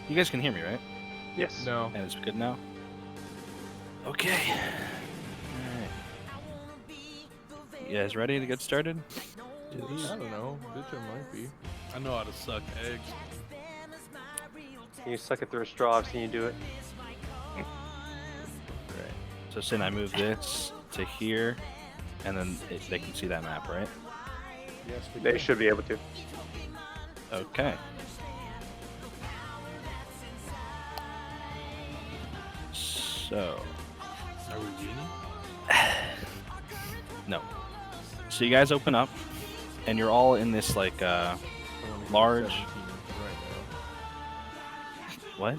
You guys can hear me, right? Yes. No. And it's good now? Okay. Alright. You guys ready to get started? I don't know. Bitch, I might be. I know how to suck eggs. Can you suck it through a straw? I've seen you do it. Right. So Sin, I move this to here, and then they can see that map, right? Yes, we They can. should be able to. Okay. So, Are we winning? no. So you guys open up, and you're all in this like I wanna go large. 17 right What?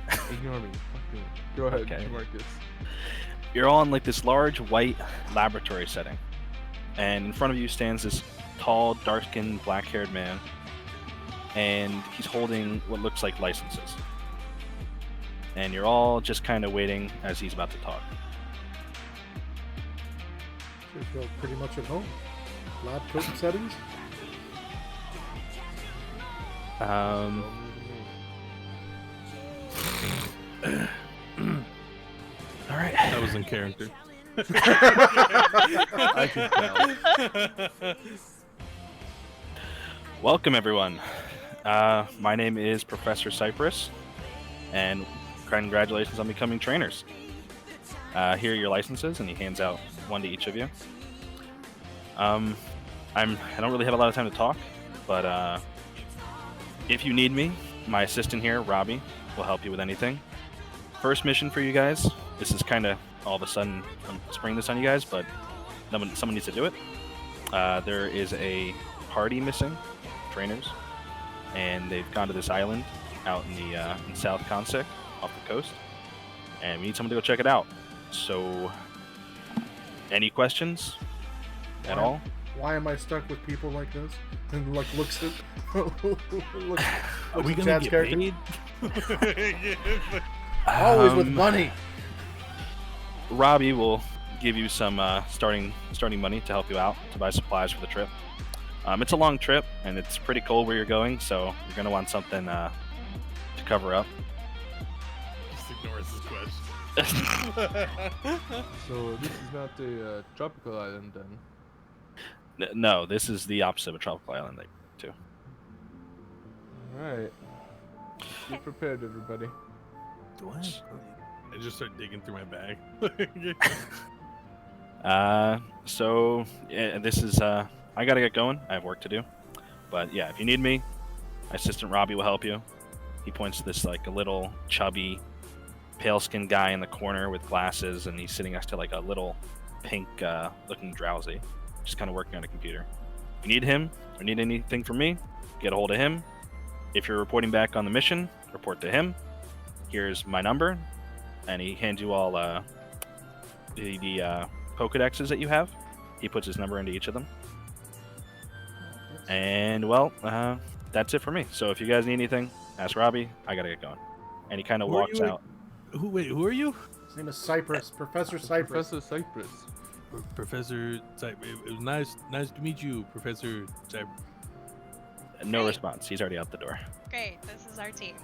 now. Ignore me. Fuck you. Go ahead, Okay. Marcus. You're all in like this large white laboratory setting, and in front of you stands this tall, dark-skinned, black-haired man, and he's holding what looks like licenses. And you're all just kind of waiting as he's about to talk. Should feel pretty much at home. Lab coat settings. All right. That was in character. I can tell. Welcome, everyone. My name is Professor Cypress, and congratulations on becoming trainers. Here are your licenses, and he hands out one to each of you. I don't really have a lot of time to talk, but if you need me, my assistant here, Robbie, will help you with anything. First mission for you guys. This is kind of all of a sudden I'm springing this on you guys, but someone needs to do it. There is a party missing, trainers, and they've gone to this island out in the in South Consec off the coast, and we need someone to go check it out. So, any questions at all? Why am I stuck with people like this? And like looks at looks Are we at gonna Chad's get character. paid? Always with money. Robbie will give you some starting money to help you out to buy supplies for the trip. It's a long trip and it's pretty cold where you're going, so you're gonna want something to cover up. Just ignores this question. So this is not a tropical island then. No, this is the opposite of a tropical island. Too. Alright. Be prepared, everybody. What? I just start digging through my bag. So yeah, this is I gotta get going. I have work to do, but yeah, if you need me, my assistant Robbie will help you. He points to this like a little chubby, pale-skinned guy in the corner with glasses, and he's sitting next to like a little pink looking drowsy, just kind of working on a computer. If you need him or need anything from me, get a hold of him. If you're reporting back on the mission, report to him. Here's my number, and he hands you all the Pokedexes that you have. He puts his number into each of them. And well, that's it for me. So if you guys need anything, ask Robbie. I gotta get going. And he kind of Who are walks you? out. Who are you? His name is Cypress, Professor Cypress. Professor Cypress. Professor Cypress. It was nice to meet you, Professor Cypress. No Great. response. He's already out the door. Great, this is our team.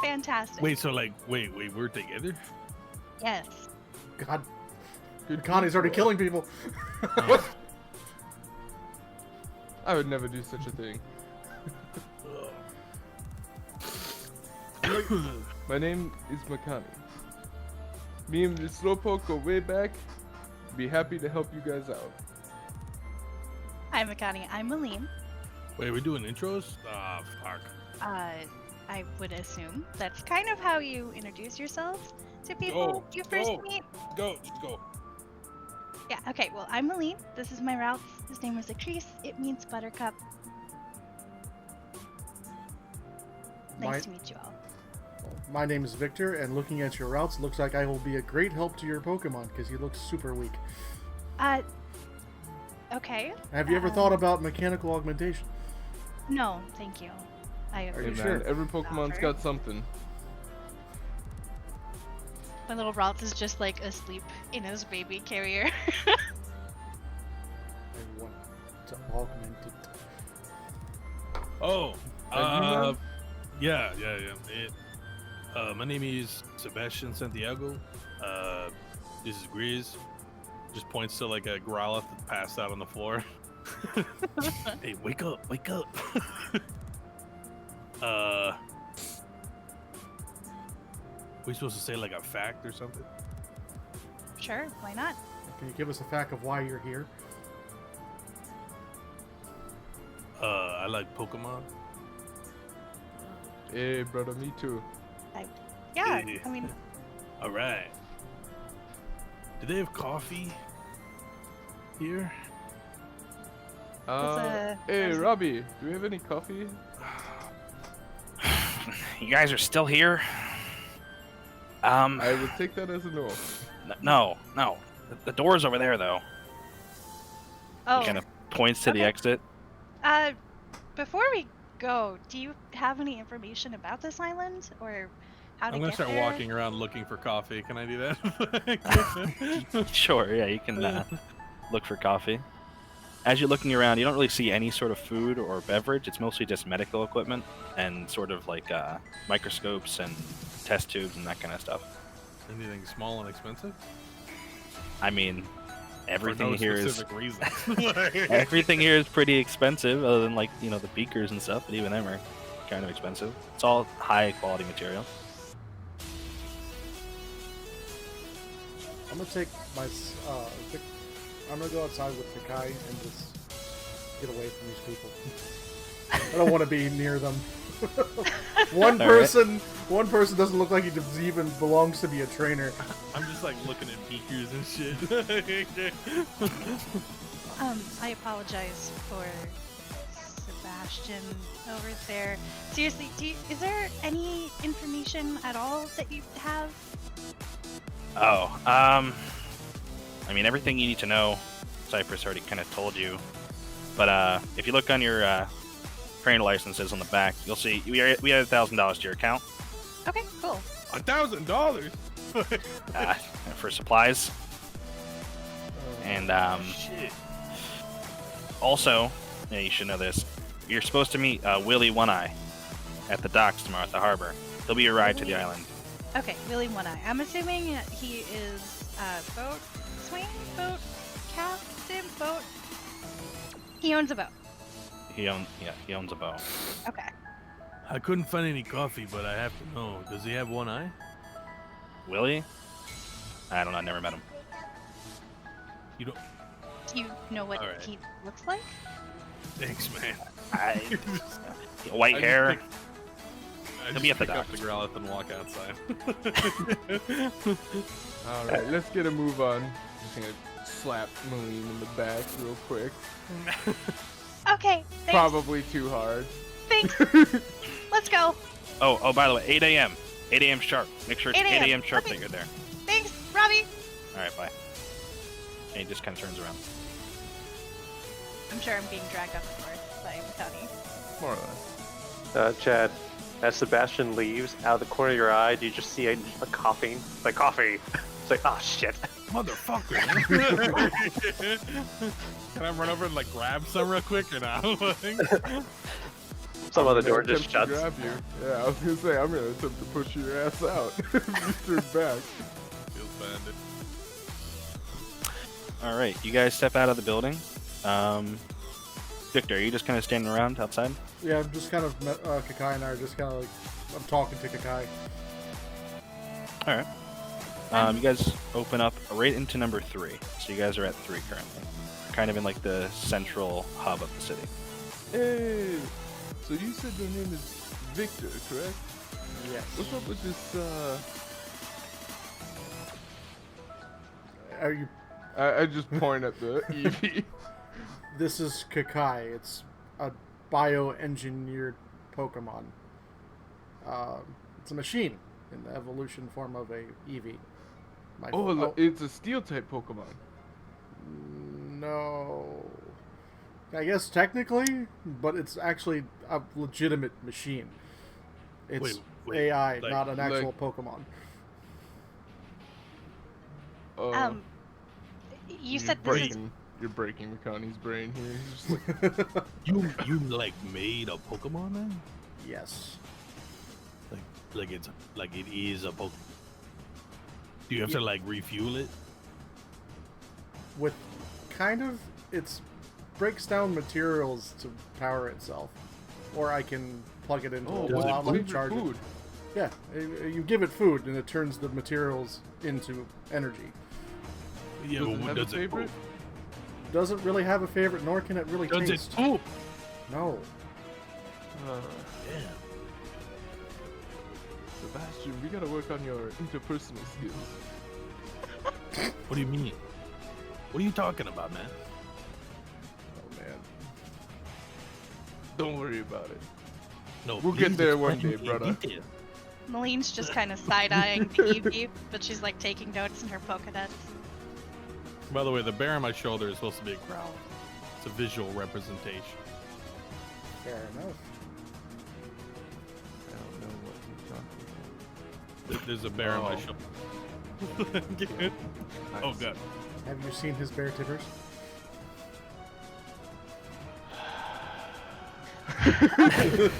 Fantastic. Wait, so like, wait, we're together? Yes. God, Good Connie's already people. killing people. I would never do such a thing. My name is Makani. Me and the Slowpoke go way back. Be happy to help you guys out. Hi, Makani. I'm Maline. Wait, we're doing intros? Ah, fuck. I would assume that's kind of how you introduce yourselves to people Go, you first go. meet. Go, just go. Yeah, okay, well, I'm Maline. This is my route. His name is Acrease. It means buttercup. Nice My- to meet you all. My name is Victor, and looking at your routes, looks like I will be a great help to your Pokemon because he looks super weak. Okay. Have you ever thought about mechanical augmentation? No, thank you. Are Hey you man, sure? every Pokemon's got something. My little Ralph is just like asleep in his baby carrier. I want to augment it. Oh, man? Yeah. My name is Sebastian Santiago. This is Grizz. Just points to like a Growlithe that's passed out on the floor. Hey, wake up! We supposed to say like a fact or something? Sure, why not? Can you give us a fact of why you're here? I like Pokemon. Hey, brother, me too. Yeah, Hey. I mean, All right. Do they have coffee here? Hey, Robbie, do we have any coffee? You guys are still here? I would take that as a no. No. The door's over there, though. oh, He kind of points to the Okay. exit. Before we go, do you have any information about this island or how to I'm gonna get start there? walking around looking for coffee. Can I do that? Sure, yeah, you can look for coffee. As you're looking around, you don't really see any sort of food or beverage. It's mostly just medical equipment and sort of like microscopes and test tubes and that kind of stuff. Anything small and expensive? I mean, everything For no here is specific reason. everything here is pretty expensive, other than like the beakers and stuff. But even them are kind of expensive. It's all high quality material. I'm gonna take my. I'm gonna go outside with Kakai and just get away from these people. I don't want to be near them. One All right. person doesn't look like he even belongs to be a trainer. I'm just like looking at beakers and shit. I apologize for Sebastian over there. Seriously, is there any information at all that you have? Oh, I mean, everything you need to know, Cypress already kind of told you. But if you look on your trainer licenses on the back, you'll see we added $1,000 to your account Okay, cool. $1,000. for supplies. And Shit. also, yeah, you should know this. You're supposed to meet Willie One Eye at the docks tomorrow at the harbor. He'll be your ride to the island. Okay, Willie One Eye. I'm assuming he is boat captain. He owns a boat. He owns a boat. Okay. I couldn't find any coffee, but I have to know. Does he have one eye? Willie? I don't know. I never met him. You don't. Do you know what All right. he looks like? Thanks, man. White I just hair. pick- I He'll be just at the pick up docks. the Growlithe and walk outside. All right, let's get a move on. Just gonna slap Moline in the back real quick. Okay, thanks. Probably too hard. Thanks. Let's go. Oh, by the way, 8 a.m. 8 a.m. sharp. Make sure it's 8 8 a.m. a.m. sharp Okay. that you're there. Thanks, Robbie. All right, bye. And he just kind of turns around. I'm sure I'm being dragged up the north by Tony. More or less. Chad, as Sebastian leaves, out of the corner of your eye, do you just see a coughing? Like, coffee! It's like, oh shit. Motherfucker. Can I run over and like grab some real quick or not? Some other door Attempt just to shuts. grab you. Yeah, I was gonna say I'm gonna attempt to push your ass out. You turn back. Feels bad. All right, you guys step out of the building. Victor, are you just kind of standing around outside? Yeah, I'm just kind of Kakai and I are just kind of like I'm talking to Kakai. All right. You guys open up right into number 3. So you guys are at 3 currently. Kind of in like the central hub of the city. Hey, so you said your name is Victor, correct? Yes. What's up with this? Are you? I just point at the EV. This is Kakai. It's a bioengineered Pokemon. It's a machine in the evolution form of a Eevee. It's a steel type Pokemon. No. I guess technically, but it's actually a legitimate machine. It's Wait, AI, like- not an actual like- Pokemon. You said this is Breaking. You're breaking Makani's brain here. He's just like, You like made a Pokemon then? Yes. Like it is a Pokemon. Do you have to like refuel it? With kind of, it's breaks down materials to power itself, or I can plug it into oh, a does what's it wall its and favorite charge food? it. Yeah, you give it food and it turns the materials into energy. Yeah, Does but it what have a does it favorite? poop? Doesn't really have a favorite, nor can it really Does it taste. poop? No. Yeah. Sebastian, we gotta work on your interpersonal skills. What do you mean? What are you talking about, man? Oh man. Don't worry about it. No, We'll get please there one explain day, me in brother. detail. Maline's just kind of side-eyeing Peavy, but she's like taking notes in her Pokedex. By the way, the bear on my shoulder is supposed to be a growl. It's a visual representation. Fair enough. I don't know what you're talking about. There's a bear on my Oh. shoulder. Oh Nice. god. Have you seen his bear tippers?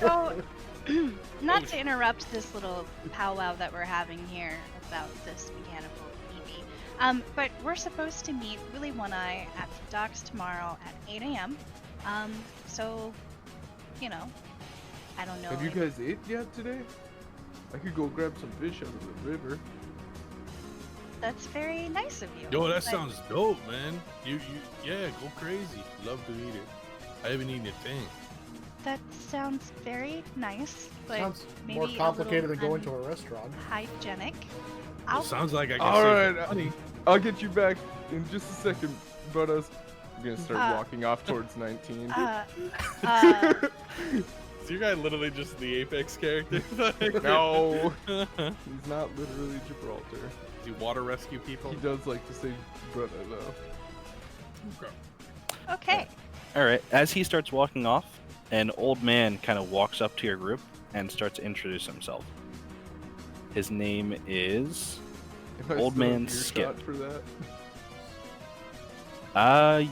So, not to interrupt this little powwow that we're having here about this mechanical EV, but we're supposed to meet Willy One Eye at the docks tomorrow at 8 a.m. So, you know, I don't know. Have you if- guys ate yet today? I could go grab some fish out of the river. That's very nice of you. Yo, that but sounds dope, man. Yeah, go crazy. Love to eat it. I haven't eaten a thing. That sounds very nice, but Sounds maybe more complicated a than going to little a restaurant. hygienic. It I'll sounds like I can All save right, money. I'll get you back in just a second, brothers. I'm gonna start Uh, walking off towards 19. Is your guy literally just the Apex character? No, he's not literally Gibraltar. Does he water rescue people? He does like to say brother though. Okay. okay. All right. As he starts walking off, an old man kind of walks up to your group and starts to introduce himself. His name is. Am I Old still in man earshot Skip. for that?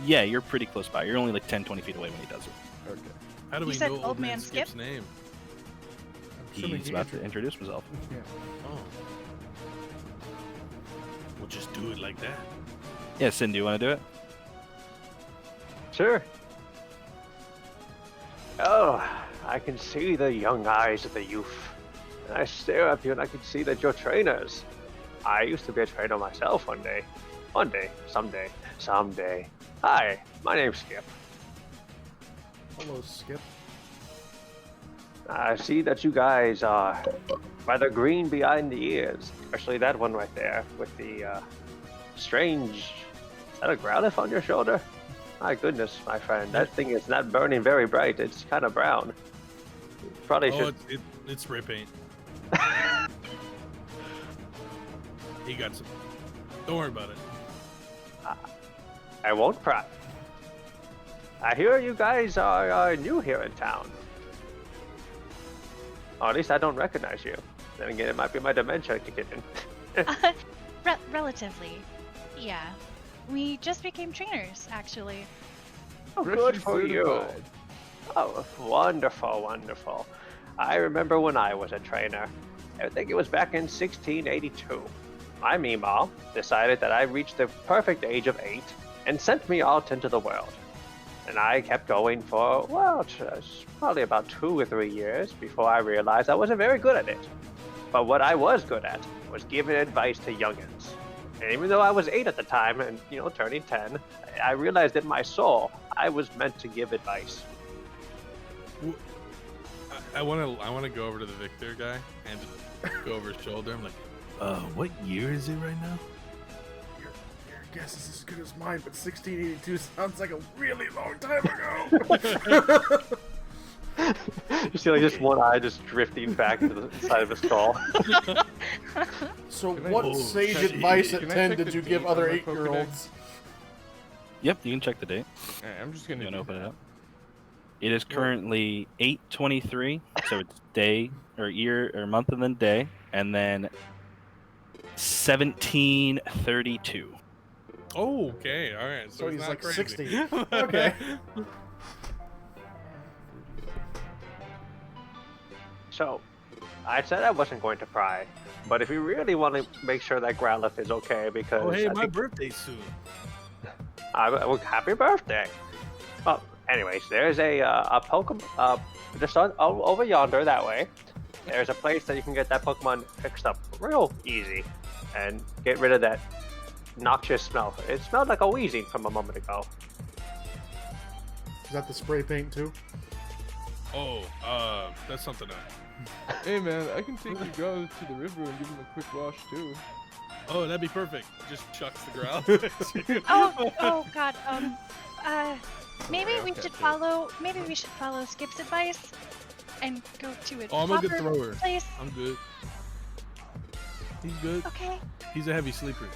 Yeah, you're pretty close by. You're only like 10, 20 feet away when he does it. Okay. How do You we said know Old Man Skip? Skip's name? I'm assuming He's he about to intro- introduce himself. Yeah. Oh. We'll just do it like that. Yeah, Sin, do you want to do it? Sure. Oh, I can see the young eyes of the youth. And I stare at you and I can see that you're trainers. I used to be a trainer myself one day. One day, someday, someday. Hi, my name's Skip. Hello, Skip. I see that you guys are rather green behind the ears, especially that one right there with the strange. Is that a growlithe on your shoulder? My goodness, my friend, that thing is not burning very bright. It's kind of brown. Probably Oh, should. it's spray paint. He got some. Don't worry about it. I won't cry. I hear you guys are new here in town. Or at least I don't recognize you. Then again, it might be my dementia kicking in. Relatively. Yeah. We just became trainers, actually. Oh, Freshly good for you. certified. Oh, wonderful, wonderful. I remember when I was a trainer. I think it was back in 1682. My Meemaw decided that I reached the perfect age of 8 and sent me out into the world. And I kept going for, well, probably about 2 or 3 years before I realized I wasn't very good at it. But what I was good at was giving advice to youngins. And even though I was 8 at the time and, turning 10, I realized in my soul I was meant to give advice. I want to go over to the Victor guy and just go over his shoulder. I'm like, what year is it right now? Your guess is as good as mine, but 1682 sounds like a really long time ago. You see, like, just one eye just drifting back into the side of his skull. So, Can I- what Oh, sage shit. advice at Can I 10 check did the you give date other on my 8-year-olds? Yep, you can check the date. Alright, I'm just You gonna want to do open it that. up? It is currently 8/23, so it's day or year or month and then day, and then 1732. Oh, okay, all right. So he's not like crazy. 60. Okay. So, I said I wasn't going to pry, but if you really want to make sure that Growlithe is okay, because Oh, hey, I my think birthday's soon. well, happy birthday. Well, anyways, there's a Pokemon just over yonder that way. There's a place that you can get that Pokemon fixed up real easy, and get rid of that noxious smell. It smelled like a wheezing from a moment ago. Is that the spray paint too? Oh, that's something else. Hey man, I can take you guys to the river and give them a quick wash too. Oh, that'd be perfect. Just chucks the ground. Oh God. Maybe yeah, we okay, should too. follow. Maybe we should follow Skip's advice and go to a Oh, I'm a good proper thrower. place. I'm good. He's good. Okay. He's a heavy sleeper.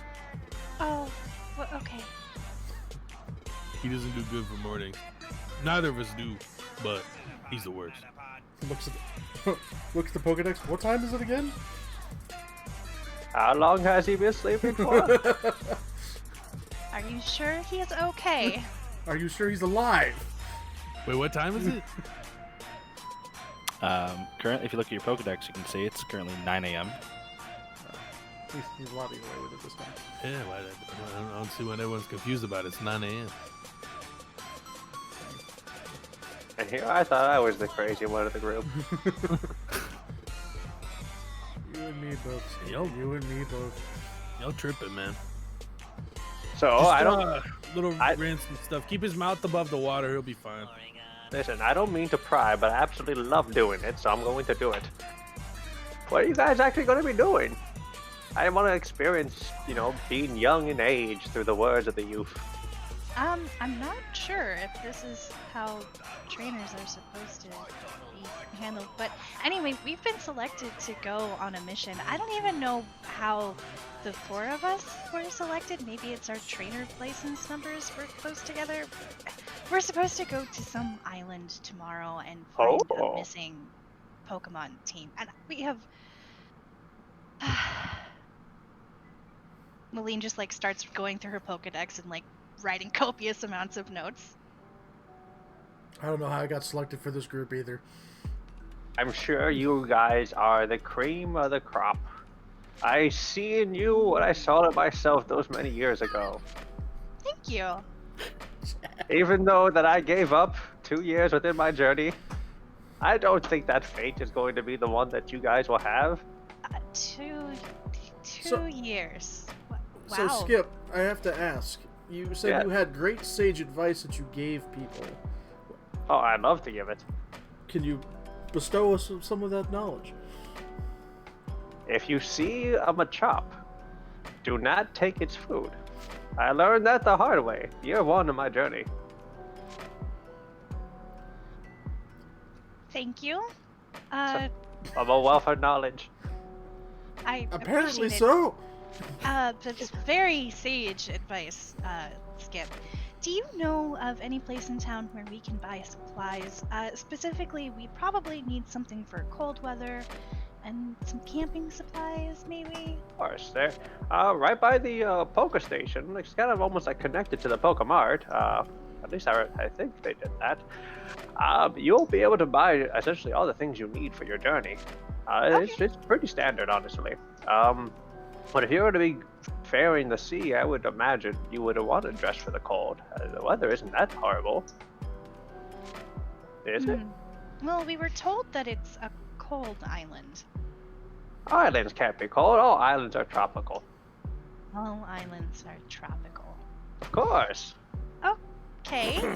Oh. Well, okay. He doesn't do good for mornings. Neither of us do, but he's the worst. Looks at looks at the Pokedex. What time is it again? How long has he been sleeping for? Are you sure he is okay? Are you sure he's alive? Wait, what time is it? Currently, if you look at your Pokedex, you can see it's currently 9 a.m. He's lobbying away with it this time. Yeah, well, I don't see when everyone's confused about it. It's 9 a.m. And here I thought I was the crazy one of the group. You and me both. Skip. Yo. You and me both. Y'all tripping, man. So Just, I don't little I- rinse and stuff. Keep his mouth above the water. He'll be fine. listen. I don't mean to pry, but I absolutely love doing it, so I'm going to do it. What are you guys actually going to be doing? I want to experience, being young in age through the words of the youth. I'm not sure if this is how trainers are supposed to be handled, but anyway, we've been selected to go on a mission. I don't even know how the four of us were selected. Maybe it's our trainer license numbers were close together. We're supposed to go to some island tomorrow and find Oh. a missing Pokemon team, and we have. Malene just starts going through her Pokedex and writing copious amounts of notes. I don't know how I got selected for this group either. I'm sure you guys are the cream of the crop. I see in you what I saw in myself those many years ago. Thank you. Even though that I gave up 2 years within my journey, I don't think that fate is going to be the one that you guys will have. Two So- years. Wow. So Skip, I have to ask. You said Yeah. you had great sage advice that you gave people. Oh, I'd love to give it. Can you bestow us some of that knowledge? If you see a Machop, do not take its food. I learned that the hard way, year one of my journey. Thank you. I'm a wealth of knowledge. I Apparently appreciate it. so. That's very sage advice, Skip. Do you know of any place in town where we can buy supplies? Specifically, we probably need something for cold weather and some camping supplies, maybe? Of course, there. Right by the Poke Station. It's kind of almost connected to the Pokemart. At least I think they did that. You'll be able to buy essentially all the things you need for your journey. It's pretty standard, honestly. But if you were to be faring the sea, I would imagine you would want to dress for the cold. The weather isn't that horrible. Is it? Well, we were told that it's a cold island. Islands can't be cold. All islands are tropical. All islands are tropical. Of course. Okay.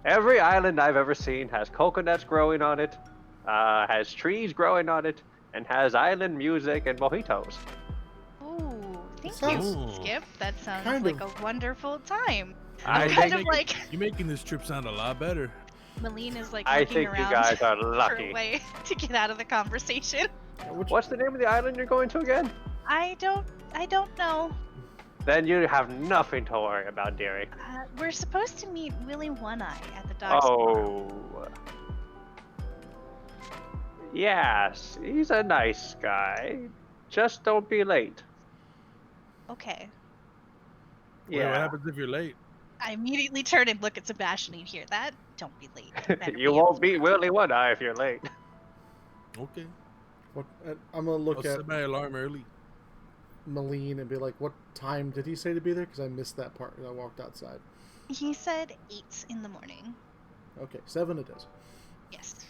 Every island I've ever seen has coconuts growing on it, has trees growing on it, and has island music and mojitos. Ooh, thank Sounds- you, Skip. That sounds kind like of- a wonderful time. I I'm kind think, of You're making this trip sound a lot better. Malene is I looking think you around guys are for a lucky. way to get out of the conversation. What's the name of the island you're going to again? I don't know. Then you have nothing to worry about, dearie. We're supposed to meet Willy One Eye at the docks tomorrow. Oh. Yes, he's a nice guy. Just don't be late. Okay. Wait, what happens if you're late? I immediately turn and look at Sebastian. You hear that? Don't be late. Better You be won't on be time. Willy One Eye if you're late. Okay. What? I'm gonna look I'll at set my alarm early. Malene and be like, "What time did he say to be there?" Because I missed that part. I walked outside. He said 8 in the morning. Okay, 7 it is. Yes.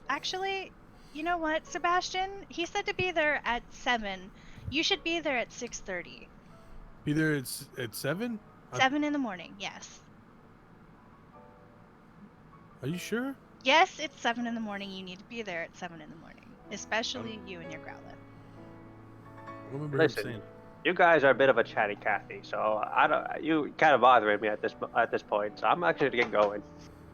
Actually, you know what, Sebastian? He said to be there at 7. You should be there at 6:30. Be there at 7? 7 in the morning. Yes. Are you sure? Yes, it's 7 in the morning. You need to be there at 7 in the morning, especially you and your Growlithe. I don't remember him Listen, saying. you guys are a bit of a chatty Cathy, so I don't. You kind of bothering me at this point. So I'm actually gonna get going.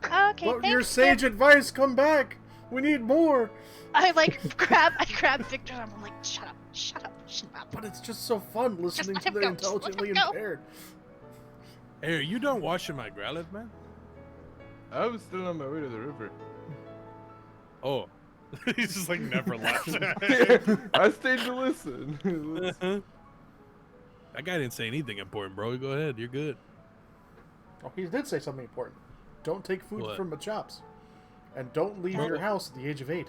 Okay, But your thanks, sage Skip. advice, come back. We need more. I grab Victor's arm. I'm like, shut up. But it's just so fun listening let to him the go, just let intelligently him go. impaired. Hey, are you done washing my Growlithe, man? I was still on my way to the river. Oh. He's just like never left. I stayed to listen. That guy didn't say anything important, bro. Go ahead. You're good. Oh, he did say something important. Don't take food What? from Machops. And don't leave Bro. your house at the age of 8.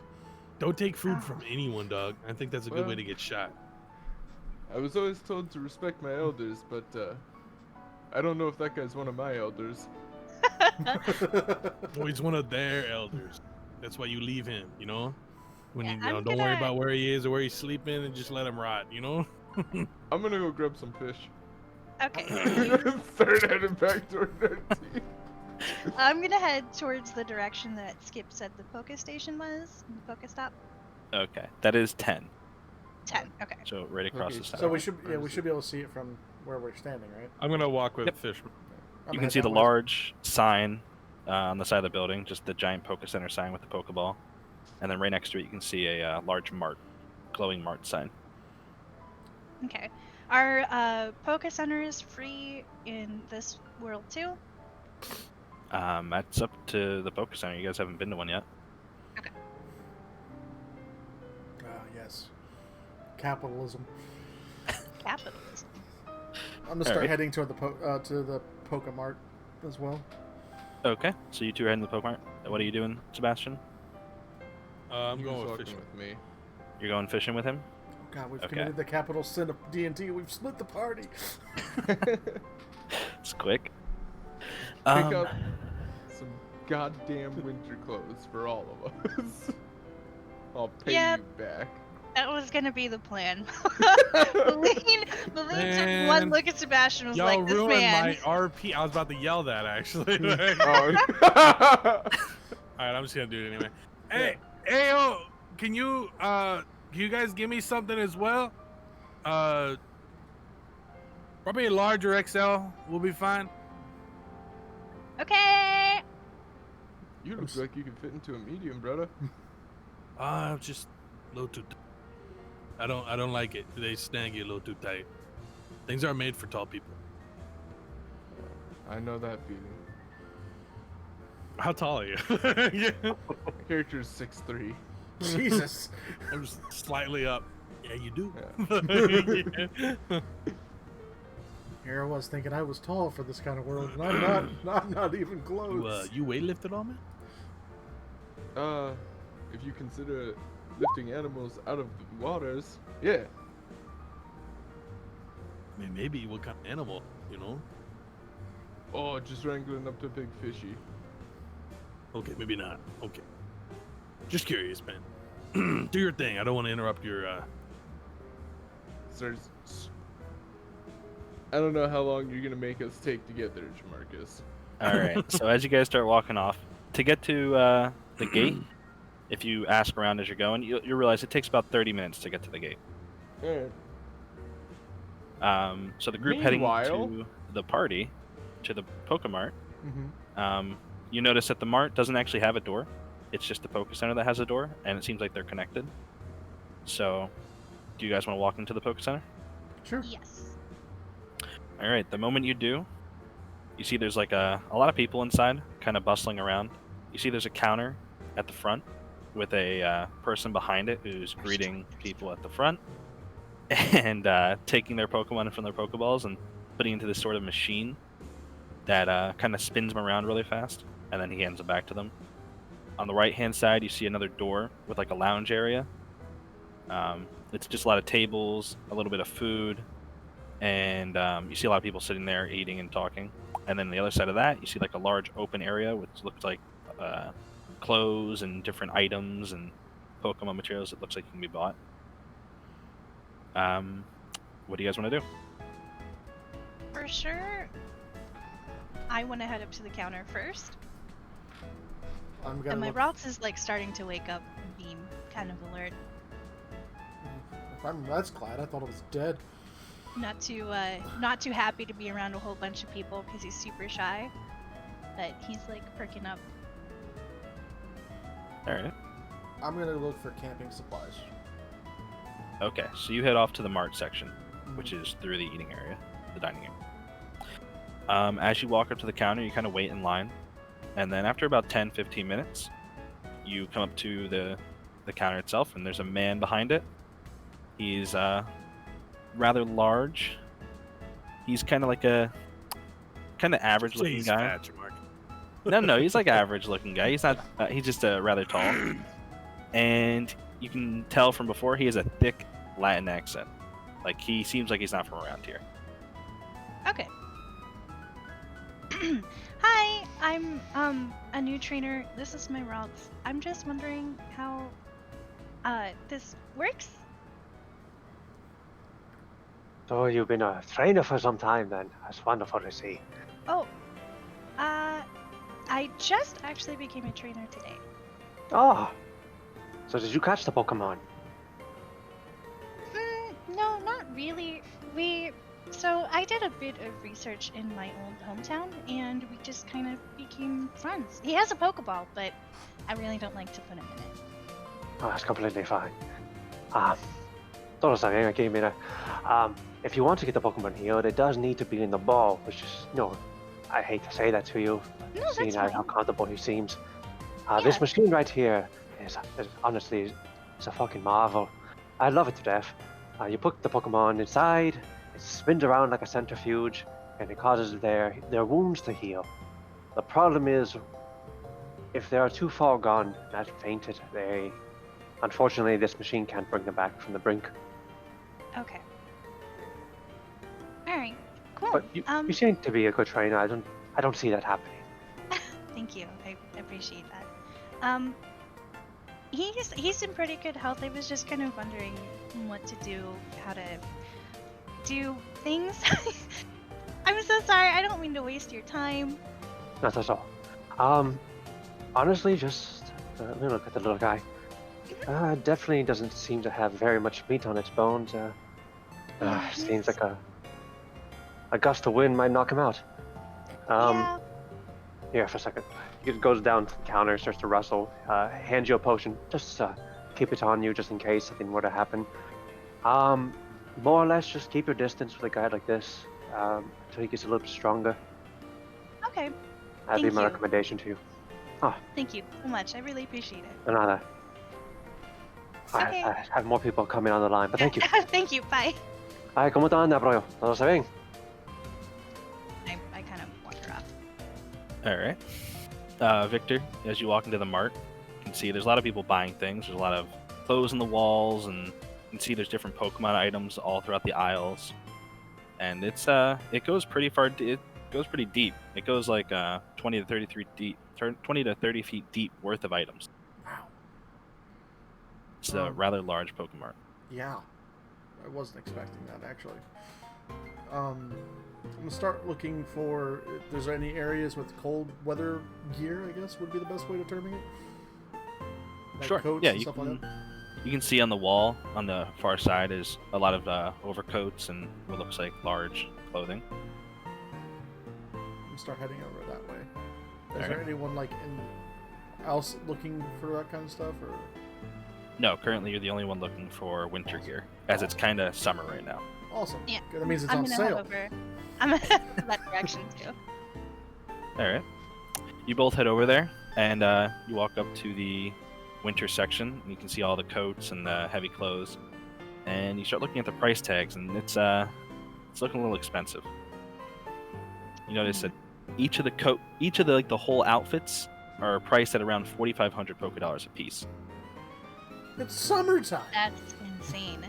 Don't take food from anyone, dog. I think that's a good way to get shot. I was always told to respect my elders, but I don't know if that guy's one of my elders. Oh, he's one of their elders. That's why you leave him, you know? When Yeah, you know, I'm don't worry gonna- about where he is or where he's sleeping and just let him rot, you know? I'm gonna go grab some fish. Okay. Start heading back toward our team. I'm gonna head towards the direction that Skip said the Poke Station was. The Pokestop. Okay, that is 10. 10. Okay. So right across Okay, the side. So we should be able to see it from where we're standing, right? I'm gonna walk with Yep. fish. I'm You gonna can see head the that way. large sign on the side of the building, just the giant Poke Center sign with the Pokeball. And then right next to it, you can see a large Mart, glowing Mart sign. Okay. Are Poke Centers free in this world too? That's up to the Poke Center. You guys haven't been to one yet. Ah, yes. Capitalism. Capitalism. I'm gonna start Alright. heading toward the Pokemart as well. Okay, so you two are heading to the Pokemart. What are you doing, Sebastian? I'm He going was with walking fish. with me. You're going fishing with him? Oh God, we've Okay. committed the capital sin of D&D. We've split the party. It's quick. Pick up some goddamn winter clothes for all of us. I'll pay Yep. you back. That was gonna be the plan. Malene took Man. one look at Sebastian and was Y'all like, this ruined man. my RP. I was about to yell that, actually. Oh. Alright, I'm just gonna do it anyway. Hey, yo, can you guys give me something as well? Probably a large or XL will be fine. Okay. You look like you can fit into a medium, brother. Just a little too. I don't like it. They snag you a little too tight. Things aren't made for tall people. I know that feeling. How tall are you? Yeah. My character's 6'3". Jesus. I'm just slightly up. Yeah, you do. Yeah. Here I was thinking I was tall for this kind of world, and I'm not. I'm not even close. You weightlifted all, man? If you consider lifting animals out of the waters, yeah. I mean, maybe what kind of animal, you know? Oh, just wrangling up to a big fishy. Okay, maybe not. Okay. Just curious, man. Do your thing. I don't want to interrupt your. Starts. I don't know how long you're gonna make us take to get there, Jamarcus. All right. So as you guys start walking off, to get to the gate, if you ask around as you're going, you'll realize it takes about 30 minutes to get to the gate. Alright. So the group Meanwhile- heading to the party, to the Pokemart, Mm-hmm. you notice that the Mart doesn't actually have a door. It's just the Poke Center that has a door, and it seems like they're connected. So, do you guys want to walk into the Poke Center? Sure. Yes. All right. The moment you do, you see there's like a lot of people inside, kind of bustling around. You see there's a counter at the front with a person behind it who's greeting people at the front and taking their Pokemon from their Pokeballs and putting into this sort of machine that kind of spins them around really fast, and then he hands them back to them. On the right-hand side, you see another door with like a lounge area. It's just a lot of tables, a little bit of food, and you see a lot of people sitting there eating and talking. And then the other side of that, you see like a large open area which looks like clothes and different items and Pokemon materials that looks like can be bought. What do you guys want to do? For sure, I want to head up to the counter first. I'm gonna And my look. Ralts is like starting to wake up and being kind of alert. That's glad. I thought it was dead. Not too happy to be around a whole bunch of people because he's super shy. But he's like perking up. All right. I'm gonna look for camping supplies. Okay, so you head off to the mart section, which is through the eating area, the dining area. As you walk up to the counter, you kind of wait in line, and then after about 10-15 minutes, you come up to the counter itself, and there's a man behind it. He's rather large. He's kind of like a average looking He's guy. fat, Mark. No, he's like average looking guy. He's not. He's just rather tall, and you can tell from before he has a thick Latin accent. Like he seems like he's not from around here. Okay. Hi, I'm a new trainer. This is my Ralts. I'm just wondering how this works. So you've been a trainer for some time then. That's wonderful to see. Oh, I just actually became a trainer today. Oh, so did you catch the Pokemon? No, not really. So I did a bit of research in my old hometown, and we just kind of became friends. He has a Pokeball, but I really don't like to put him in it. Oh, that's completely fine. Todo está bien aquí, mira. If you want to get the Pokemon healed, it does need to be in the ball, which is, I hate to say that to you, No, seeing that's how fine. comfortable he seems. This Yeah. machine right here is honestly, it's a fucking marvel. I love it to death. You put the Pokemon inside, it spins around like a centrifuge, and it causes their wounds to heal. The problem is, if they are too far gone, not fainted, unfortunately, this machine can't bring them back from the brink. Okay. All right. Cool. But you seem to be a good trainer. I don't see that happening. Thank you. I appreciate that. He's in pretty good health. I was just kind of wondering what to do, how to do things. I'm so sorry. I don't mean to waste your time. Not at all. Honestly, just let me look at the little guy. Definitely doesn't seem to have very much meat on its bones. Seems like a gust of wind might knock him out. Yeah. Here for a second. He goes down to the counter, starts to rustle, hands you a potion. Just keep it on you just in case something were to happen. More or less, just keep your distance with a guy like this until he gets a little bit stronger. Okay. That'd be Thank my you. recommendation to you. Thank you so much. I really appreciate it. Another. Okay. I have more people coming on the line, but thank you. Thank you. Bye. Ay, ¿cómo te anda, bro? ¿Todo está bien? I kind of wander off. All right. Victor, as you walk into the mart, you can see there's a lot of people buying things. There's a lot of clothes on the walls, and you can see there's different Pokemon items all throughout the aisles. And it goes pretty far. It goes pretty deep. It goes like 20 to 30 feet deep worth of items. Wow. It's a rather large Pokemon. Yeah. I wasn't expecting that, actually. I'm gonna start looking for if there's any areas with cold weather gear, I guess would be the best way of terming it. Like Sure. coats Yeah, and you stuff can, like that. you can see on the wall on the far side is a lot of overcoats and what looks like large clothing. I'm gonna start heading over that way. Is Alright. there anyone else looking for that kind of stuff, or? No, currently you're the only one looking for winter gear, as it's kind of summer right now. Awesome. Yeah. Good. That means it's I'm on gonna head sale. over. I'm gonna head that direction too. All right. You both head over there, and you walk up to the winter section, and you can see all the coats and the heavy clothes. And you start looking at the price tags, and it's looking a little expensive. You notice that each of the whole outfits are priced at around 4,500 Poké Dollars a piece. It's summertime. That's insane.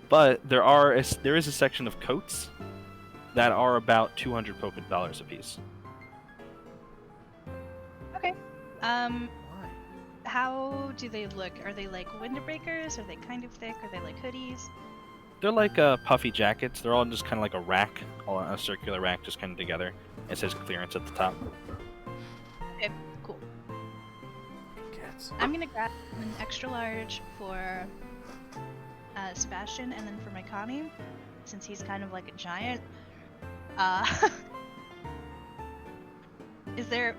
But there is a section of coats that are about 200 Poké Dollars a piece. Okay. Why? How do they look? Are they like windbreakers? Are they kind of thick? Are they like hoodies? They're like puffy jackets. They're all just kind of like a rack, all on a circular rack, just kind of together. It says clearance at the top. Okay, cool. Cats. I'm gonna grab an extra large for Sebastian, and then for my Connie, since he's kind of like a giant.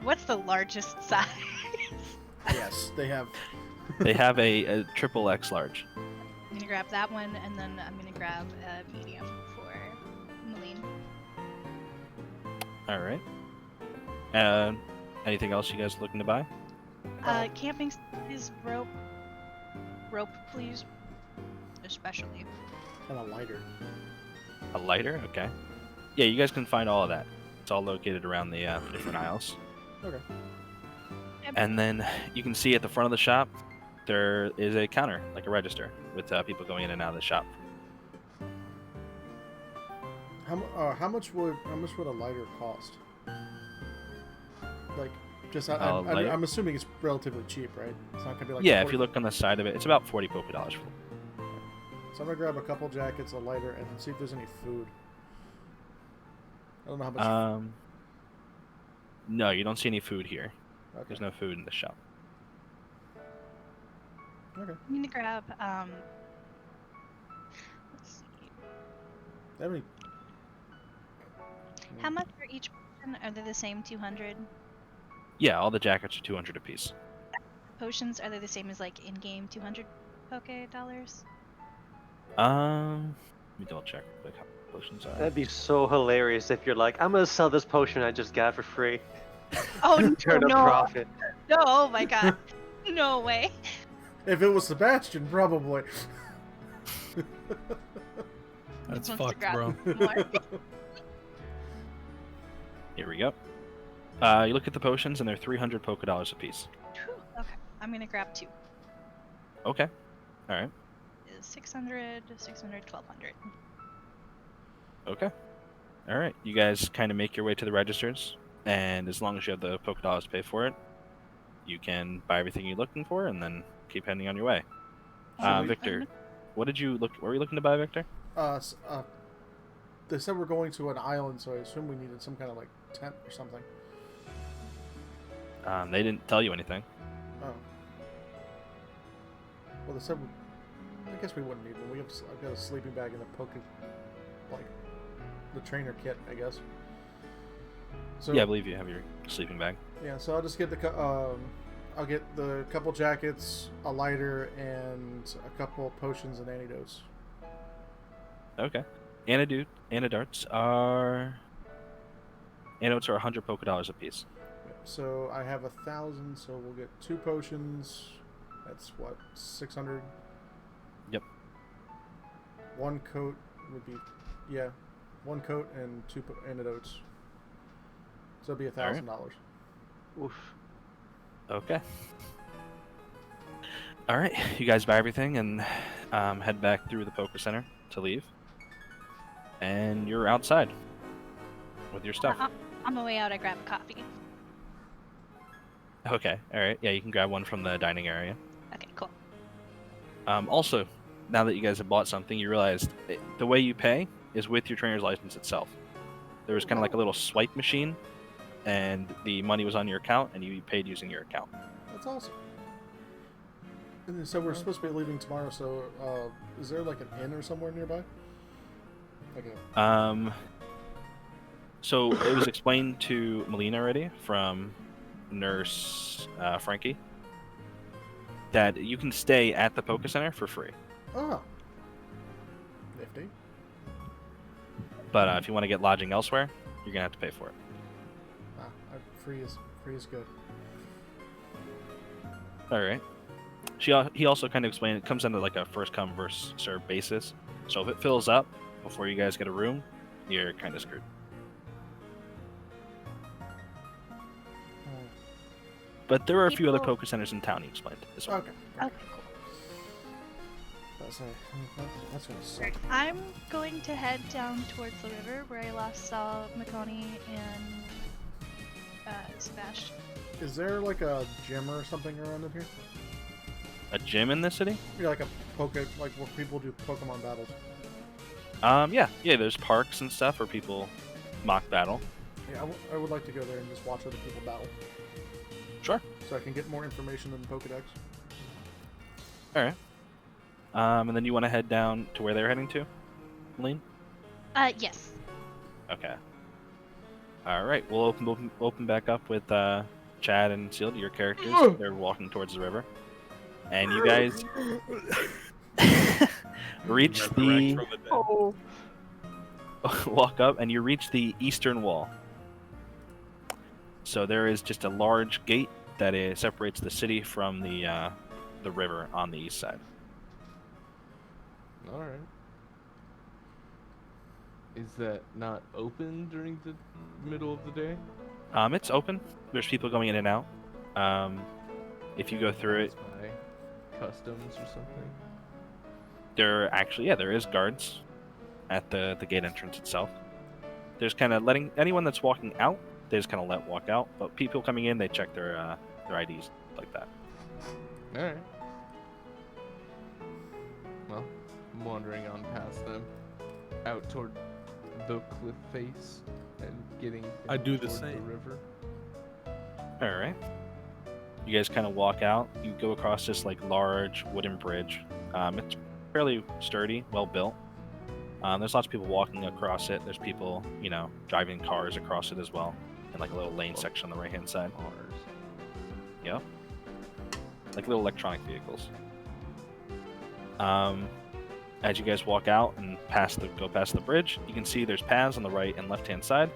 What's the largest size? Yes, they have. They have a triple X large. I'm gonna grab that one, and then I'm gonna grab a medium for Malene. All right. Anything else you guys looking to buy? Camping is rope, please, especially. And a lighter. A lighter? Okay. Yeah, you guys can find all of that. It's all located around the different aisles. Okay. And then you can see at the front of the shop, there is a counter, like a register, with people going in and out of the shop. How much would a lighter cost? Like, just lighter? I'm assuming it's relatively cheap, right? It's not gonna be like Yeah, 40. if you look on the side of it, it's about 40 Poké Dollars. So I'm gonna grab a couple jackets, a lighter, and see if there's any food. I don't know how much. No, you don't see any food here. Okay. There's no food in the shop. Okay. I'm gonna grab let's see. Have any? How much for each potion? Are they the same 200? Yeah, all the jackets are 200 apiece. Potions, are they the same as like in-game 200 Poké Dollars? Let me double check like how potions are. That'd be so hilarious if you're like, I'm gonna sell this potion I just got for free. Oh no, Turn a no, profit. no! Oh my god, no way! If it was Sebastian, probably. That's He wants to fucked, grab bro. more. Here we go. You look at the potions, and they're 300 Poké Dollars apiece. Whew, okay, I'm gonna grab 2. Okay. All right. Is 600, 1200. Okay. All right. You guys kind of make your way to the registers, and as long as you have the Poké Dollars to pay for it, you can buy everything you're looking for, and then keep heading on your way. Victor, what were you looking to buy, Victor? They said we're going to an island, so I assume we needed some kind of like tent or something. They didn't tell you anything. Oh. Well, they said I guess we wouldn't need one. I've got a sleeping bag and like the trainer kit, I guess. So Yeah, I believe you have your sleeping bag. yeah. So I'll just get I'll get the couple jackets, a lighter, and a couple potions and antidotes. Okay. Antidotes are 100 Poké Dollars apiece. So I have 1,000. So we'll get 2 potions. That's what, 600. Yep. 1 coat would be, 1 coat and 2 antidotes. So it'd be $1,000. Oof. Okay. All right. You guys buy everything and head back through the poker center to leave. And you're outside with your stuff. On my way out, I grab a coffee. Okay. All right. Yeah, you can grab one from the dining area. Okay, cool. Also, now that you guys have bought something, you realized the way you pay is with your trainer's license itself. There was kind of like a little swipe machine, and the money was on your account, and you paid using your account. That's awesome. And then, so we're supposed to be leaving tomorrow. So is there like an inn or somewhere nearby? Okay. So it was explained to Melina already from Nurse Frankie that you can stay at the Poké Center for free. Oh. Nifty. But if you want to get lodging elsewhere, you're gonna have to pay for it. Free is good. All right. He also kind of explained it comes down to like a first come first served basis. So if it fills up before you guys get a room, you're kind of screwed. But there are a few other People- Poke Centers in town, he explained as well. Okay. Okay, cool. That's gonna suck. I'm going to head down towards the river where I last saw Makani and Sebastian. Is there like a gym or something around in here? A gym in this city? Yeah, like a like where people do Pokemon battles. Yeah, there's parks and stuff where people mock battle. Yeah, I would like to go there and just watch other people battle, Sure. so I can get more information than the Pokedex. All right. And then you want to head down to where they're heading to, Lean? Yes. Okay. All right. We'll open back up with Chad and Sealed, your characters. They're walking towards the river, and you guys reach Resurrect the from the dead. Oh. walk up, and you reach the eastern wall. So there is just a large gate that separates the city from the river on the east side. All right. Is that not open during the middle of the day? It's open. There's people going in and out. If you go through it, By customs or something? there is guards at the gate entrance itself. There's kind of letting anyone that's walking out, they just kind of let walk out. But people coming in, they check their IDs like that. All right. Well, I'm wandering on past them, out toward the cliff face, and getting I do the toward same. river. All right. You guys kind of walk out. You go across this like large wooden bridge. It's fairly sturdy, well built. There's lots of people walking across it. There's people, driving cars across it as well, and like a little lane section on the right-hand side. Ours. Yeah. Like little electronic vehicles. As you guys walk out and go past the bridge, you can see there's paths on the right and left-hand side.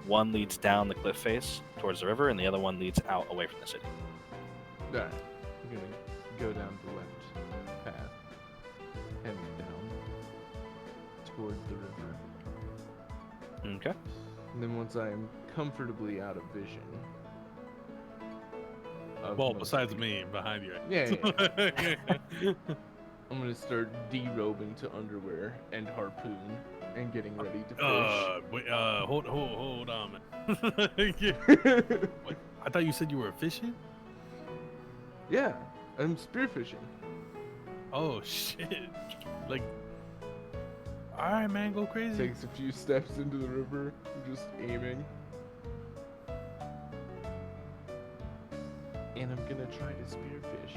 One leads down the cliff face towards the river, and the other one leads out away from the city. All right. I'm gonna go down the left path, heading down toward the river. Okay. And then once I am comfortably out of vision. of Well, my- besides me, behind you. Yeah, I'm gonna start derobing to underwear and harpoon and getting ready to fish. Wait, hold on, man. Wait, I thought you said you were fishing. Yeah, I'm spearfishing. Oh shit! Like, all right, man, go crazy. Takes a few steps into the river, just aiming. And I'm gonna try to spearfish.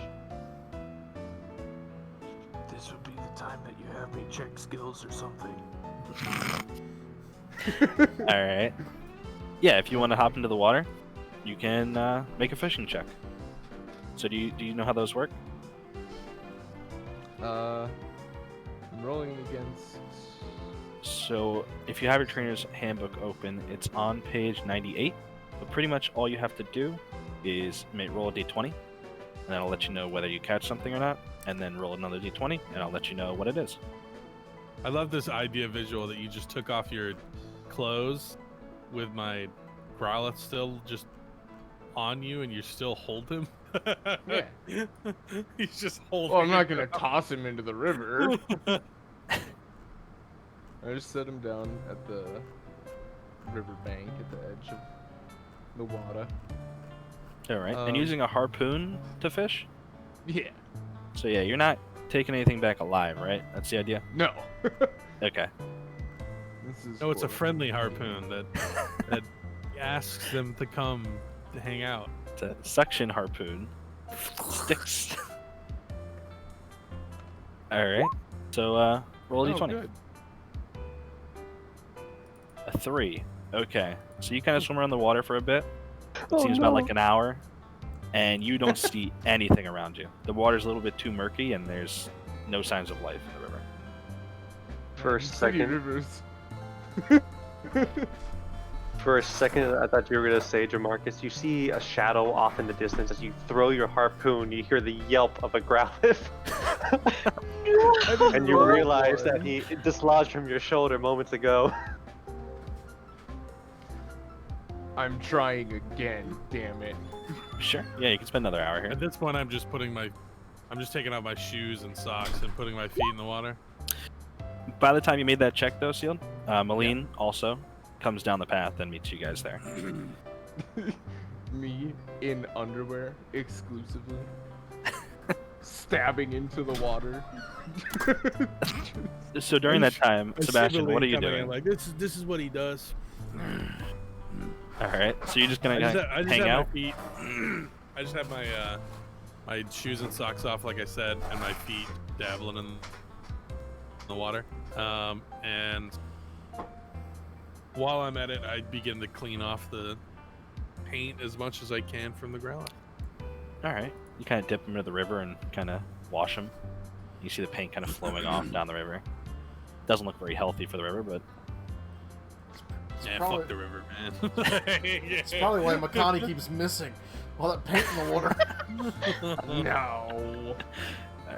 This would be the time that you have me check skills or something. All right. Yeah, if you want to hop into the water, you can make a fishing check. So do you know how those work? I'm rolling against. So if you have your trainer's handbook open, it's on page 98. But pretty much all you have to do is roll a d20, and then I'll let you know whether you catch something or not, and then roll another d20, and I'll let you know what it is. I love this idea visual that you just took off your clothes with my Growlithe still just on you, and you still hold him. Yeah. He's just holding. Well, I'm not you gonna down. toss him into the river. I just set him down at the river bank at the edge of the water. All right. And using a harpoon to fish? Yeah. So yeah, you're not taking anything back alive, right? That's the idea? No. Okay. This is No, it's a for- friendly harpoon that asks them to come to hang out. It's a suction harpoon. Sticks. All right. So roll a Oh, d20. good. A 3. Okay. So you kind of swim around the water for a bit. It Oh, seems about no. like an hour, and you don't see anything around you. The water's a little bit too murky, and there's no signs of life in the river. For a City second, rivers. I thought you were gonna say, Jamarcus, you see a shadow off in the distance as you throw your harpoon. You hear the yelp of a Growlithe, and you realize that he dislodged from your shoulder moments ago. I'm trying again, damn it. Sure. Yeah, you can spend another hour here. At this point, I'm just taking out my shoes and socks and putting my feet in the water. By the time you made that check, though, Sealed, Malene also comes down the path and meets you guys there. Me in underwear exclusively. Stabbing into the water. So during that time, Sebastian, what are you doing? Like this is what he does. All right. So you're just gonna I just hang have out. my feet. I just have my my shoes and socks off, like I said, and my feet dabbling in the water. And while I'm at it, I begin to clean off the paint as much as I can from the ground. All right. You kind of dip them into the river and kind of wash them. You see the paint kind of flowing off down the river. Doesn't look very healthy for the river, but Yeah, probably- fuck the river, man. It's probably why Makani keeps missing all that paint in the water. No.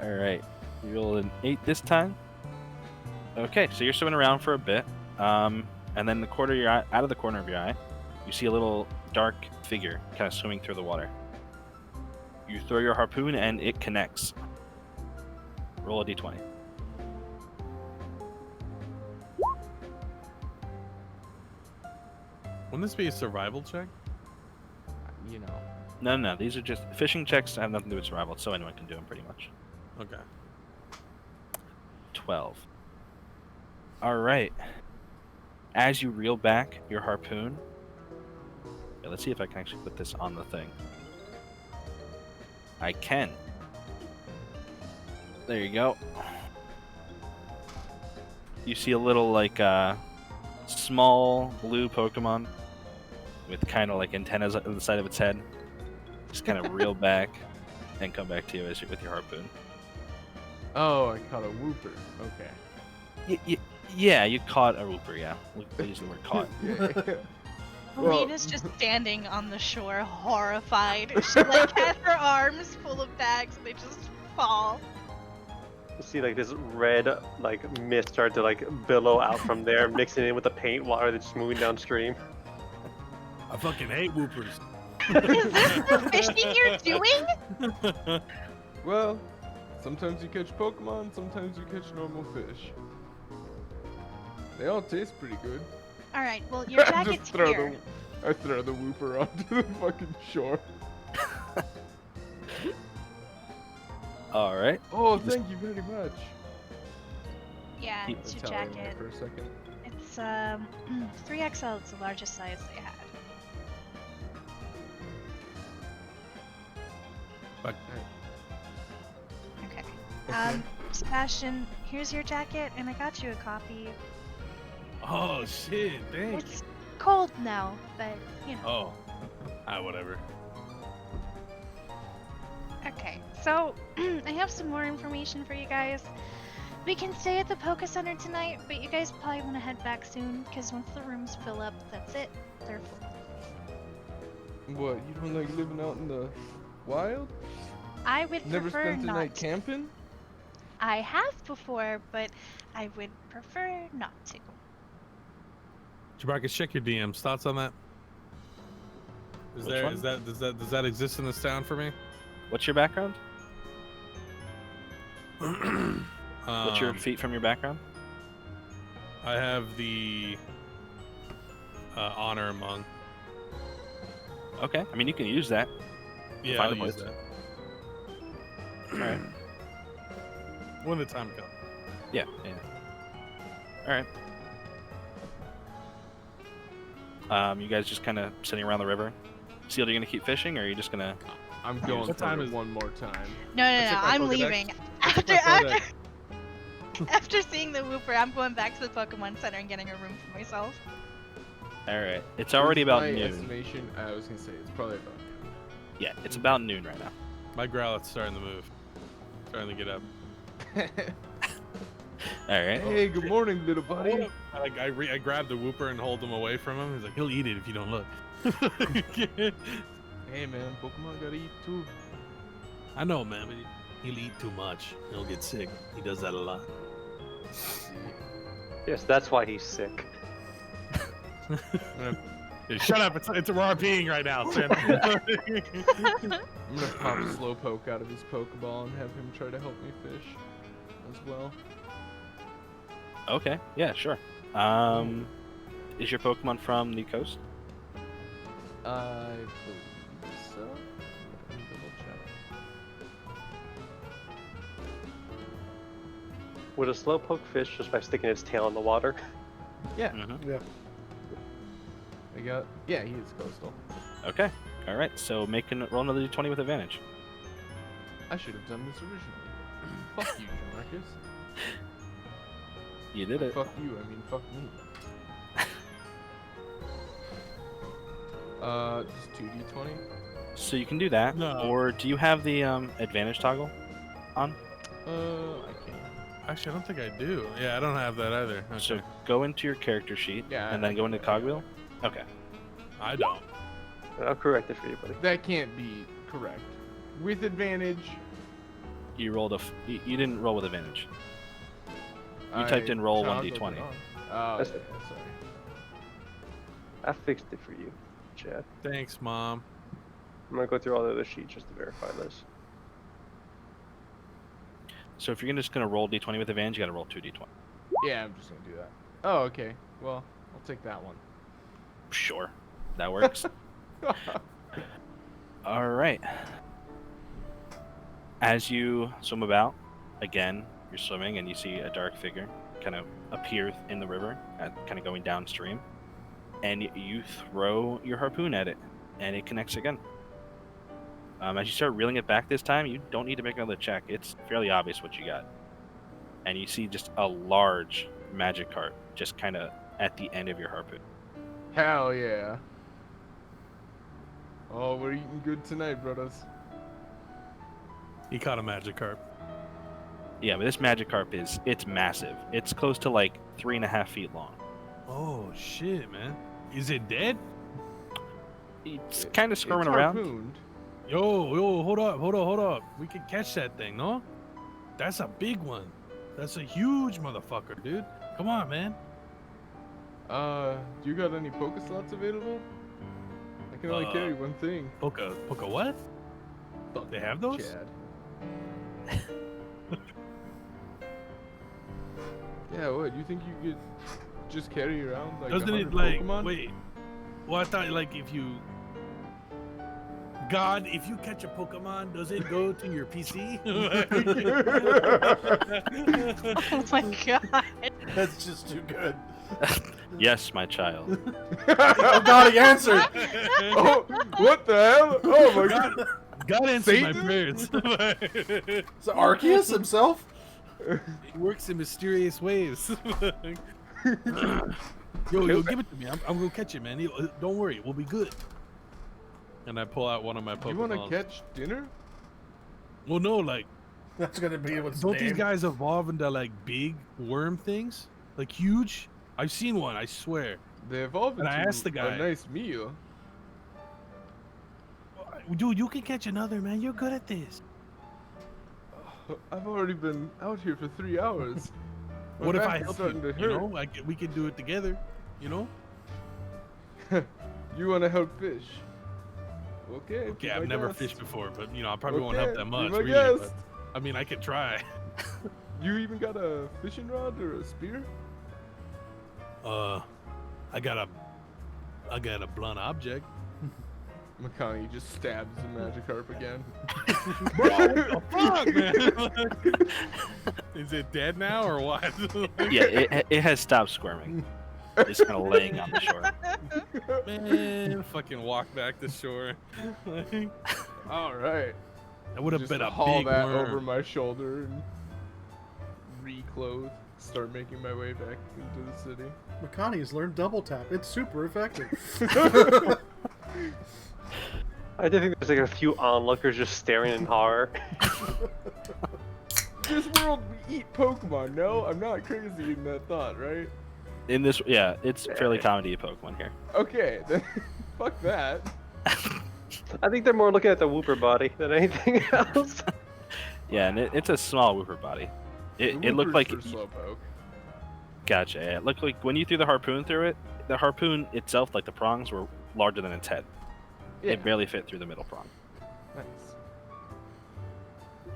all right. You rolled an 8 this time. Okay, so you're swimming around for a bit, and then the corner of your eye, out of the corner of your eye, you see a little dark figure kind of swimming through the water. You throw your harpoon and it connects. Roll a d20. Wouldn't this be a survival check? You know. No, these are just fishing checks. Have nothing to do with survival, so anyone can do them pretty much. Okay. 12. All right. As you reel back your harpoon, yeah, let's see if I can actually put this on the thing. I can. There you go. You see a little like small blue Pokemon with kind of like antennas on the side of its head. Just kind of reel back and come back to you as with your harpoon. Oh, I caught a whooper. Okay. Yeah, you caught a whooper. Yeah, we use the word caught. Malene is just standing on the shore, horrified. She like has her arms full of bags, and they just fall. You see like this red like mist start to like billow out from there, mixing in with the paint water that's moving downstream. I fucking hate whoopers. Is this the fishing you're doing? Well, sometimes you catch Pokemon, sometimes you catch normal fish. They all taste pretty good. All right. Well, your jacket's here. I throw the whooper onto the fucking shore. All right. Oh, thank you very much. Yeah, Keep it's your Italian there jacket. for a second. It's 3XL. It's the largest size they had. Okay. Sebastian, here's your jacket, and I got you a coffee. Oh shit, thanks. It's cold now, but you know. Oh. Whatever. Okay, so I have some more information for you guys. We can stay at the Poké Center tonight, but you guys probably want to head back soon, because once the rooms fill up, that's it. They're full. What, you don't like living out in the wild? I would Never prefer spent the not night to. camping? I have before, but I would prefer not to. Chewbacca, check your DMs. Thoughts on that? Which one? Does that exist in this town for me? What's your background? What's your feat from your background? I have the honor among. Okay. I mean, you can use that. Yeah, Find I'll a use place. that. All right. When the time comes. Yeah. All right. You guys just kind of sitting around the river. Sealed, are you gonna keep fishing, or are you just gonna? I'm going What for time it is- one more time. No, check my I'm Pokédex. leaving. Check After my after seeing the Whooper, I'm going back to the Pokemon Center and getting a room for myself. All right. It's already In about my noon. estimation, I was gonna say it's probably about noon. Yeah, it's about noon right now. My Growlithe's starting to move. Starting to get up. All right. Hey, good morning, little buddy. I grab the Whooper and hold him away from him. He's like, he'll eat it if you don't look. Hey, man, Pokemon gotta eat too. I know, man, but he'll eat too much. He'll get sick. He does that a lot. Yes, that's why he's sick. I'm gonna Yeah, shut up! It's we're RPing right now, Sam. I'm gonna pop Slowpoke out of his Pokeball and have him try to help me fish as well. Okay, yeah, sure. Is your Pokemon from the coast? I believe so. Let me double check. Would a slowpoke fish just by sticking its tail in the water? Yeah, Mm-hmm. Yeah. yeah, he is coastal. Okay. All right. So roll another d20 with advantage. I should have done this originally. Fuck you, Marcus. You did it. Fuck you, I mean fuck me. Just 2d20? So you can do that, No. or do you have the advantage toggle on? I can't. Actually, I don't think I do. Yeah, I don't have that either. Okay. So go into your character sheet, Yeah, and I then go into do. cogwheel. Okay. I don't. I'll correct it for you, buddy. That can't be correct. With advantage, You rolled you didn't roll with advantage. You typed in roll toggled 1d20. it on. Oh, That's yeah, it. sorry. I fixed it for you, Chad. Thanks, Mom. I'm gonna go through all the other sheets just to verify this. So if you're just gonna roll d20 with advantage, you gotta roll 2d20. Yeah, I'm just gonna do that. Oh, okay. Well, I'll take that one. Sure, that works. All right. As you swim about, again, you're swimming and you see a dark figure kind of appear in the river, kind of going downstream, and you throw your harpoon at it, and it connects again. As you start reeling it back this time, you don't need to make another check. It's fairly obvious what you got. And you see just a large magic carp just kind of at the end of your harpoon. Hell yeah. Oh, we're eating good tonight, brothers. He caught a Magikarp. Yeah, but this magic carp it's massive. It's close to like 3.5 feet long. Oh shit, man! Is it dead? It's kind of It's squirming around. harpooned. Yo, hold up. We can catch that thing, no? That's a big one. That's a huge motherfucker, dude. Come on, man. Do you got any Pokeslots available? I can only carry one thing. Poka what? They have those? Chad. Yeah, what? You think you could just carry around like Doesn't 100 it like Pokemon? wait? Well, I thought like if you catch a Pokemon, does it go to your PC? Oh my god. That's just too good. Yes, my child. Oh god, he answered! Oh, what the hell? Oh my god. God answered my Satan? prayers. Is it Arceus himself? He works in mysterious ways. Yo, give it to me. I'm gonna catch it, man. Don't worry, we'll be good. And I pull out one of my Pokemon. You want to catch dinner? Well, no, like, That's gonna be what's don't these guys evolve into like big worm things, like huge? I've seen one, I swear. They evolve And into I asked the guy. a nice meal. Dude, you can catch another, man. You're good at this. I've already been out here for 3 hours. My What if back I is help starting you? to You hurt. know, we can do it together. You know? You want to help fish? Okay. Okay, be I've my never guest. fished before, but you know, I probably won't help Okay, that be much. my Really, guest. but, I mean, I could try. You even got a fishing rod or a spear? I got a blunt object. Makani just stabs the Magikarp again. Bro, what the fuck, man? Is it dead now or what? Yeah, it has stopped squirming. It's kind of laying on the shore. Man, fucking walk back to shore. Like, All right. that would have Just been a haul big that worm. over my shoulder and reclothe. Start making my way back into the city. Makani has learned double tap. It's super effective. I did think there's like a few onlookers just staring in horror. This world, we eat Pokemon. No, I'm not crazy in that thought, right? In this, yeah, it's fairly common to eat Pokemon here. Okay, then fuck that. I think they're more looking at the Whooper body than anything else. Yeah, and it's a small Whooper body. The It looked like Whoopers for Slowpoke. Gotcha. Yeah, it looked like when you threw the harpoon through it, the harpoon itself, like the prongs, were larger than its head. Yeah. It barely fit through the middle prong. Nice.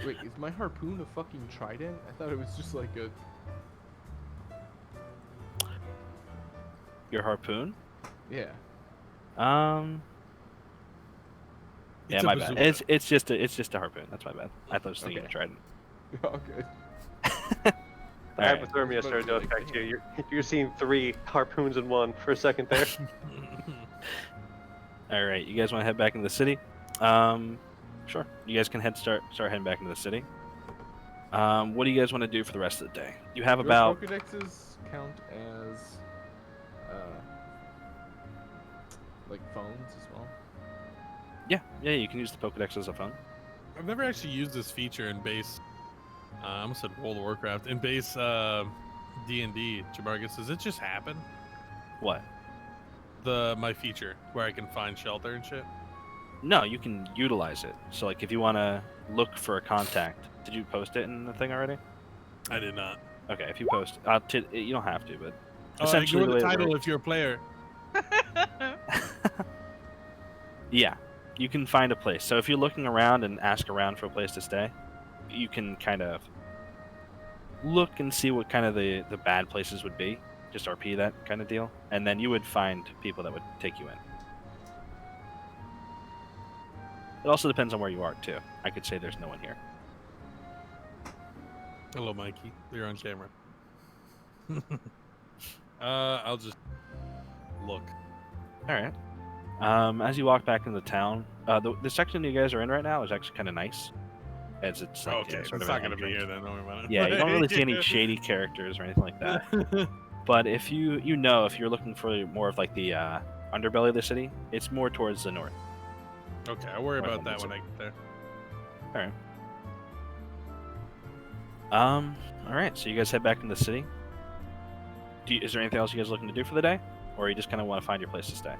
Wait, is my harpoon a fucking trident? I thought it was just like a. Your harpoon? Yeah. Yeah, It's a my bad. bazooka. It's just a harpoon. That's my bad. I thought I was thinking of Okay. trident. Oh, good. The Alright. hypothermia started to Like, affect you. damn. You're seeing 3 harpoons in one for a second there. All right, you guys want to head back into the city? Sure. You guys can start heading back into the city. What do you guys want to do for the rest of the day? You have Do about Pokedexes count as like phones as well? yeah. You can use the Pokédex as a phone. I've never actually used this feature in base. I almost said World of Warcraft. In base D&D, Jabargus, does it just happen? What? My feature where I can find shelter and shit. No, you can utilize it. So like, if you want to look for a contact, did you post it in the thing already? I did not. Okay, if you post, you don't have to, but Oh, essentially ignore the way it title works- if you're a player. Yeah, you can find a place. So if you're looking around and ask around for a place to stay, you can kind of look and see what kind of the bad places would be. Just RP that kind of deal, and then you would find people that would take you in. It also depends on where you are too. I could say there's no one here. Hello, Mikey. You're on camera. I'll just look. All right. As you walk back into the town, the section you guys are in right now is actually kind of nice. As it's like, Okay, sort it's of not an gonna be entrance. here then. Don't worry about it. Yeah, you don't really see any shady characters or anything like that. But if if you're looking for more of like the underbelly of the city, it's more towards the north. Okay, I'll worry Right about on that the when I get there. All right. So you guys head back into the city. Is there anything else you guys looking to do for the day, or you just kind of want to find your place to stay?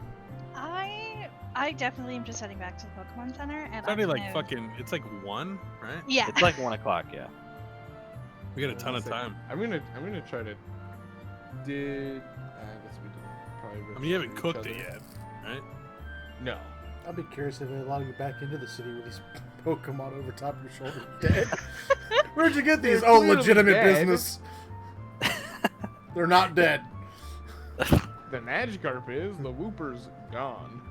I definitely am just heading back to the Pokemon Center, and It's already I'm like gonna- fucking. It's like 1, right? Yeah. It's like 1:00. Yeah. We got a ton of time. I'm gonna try to. I guess we didn't probably. I mean, you haven't register cooked each it other. yet, right? No. I'd be curious if they allow you back into the city with these Pokemon over top of your shoulder dead. Where'd you get these? They're Oh, clearly legitimate dead. business. They're not dead. The Magikarp is. The Wooper's gone.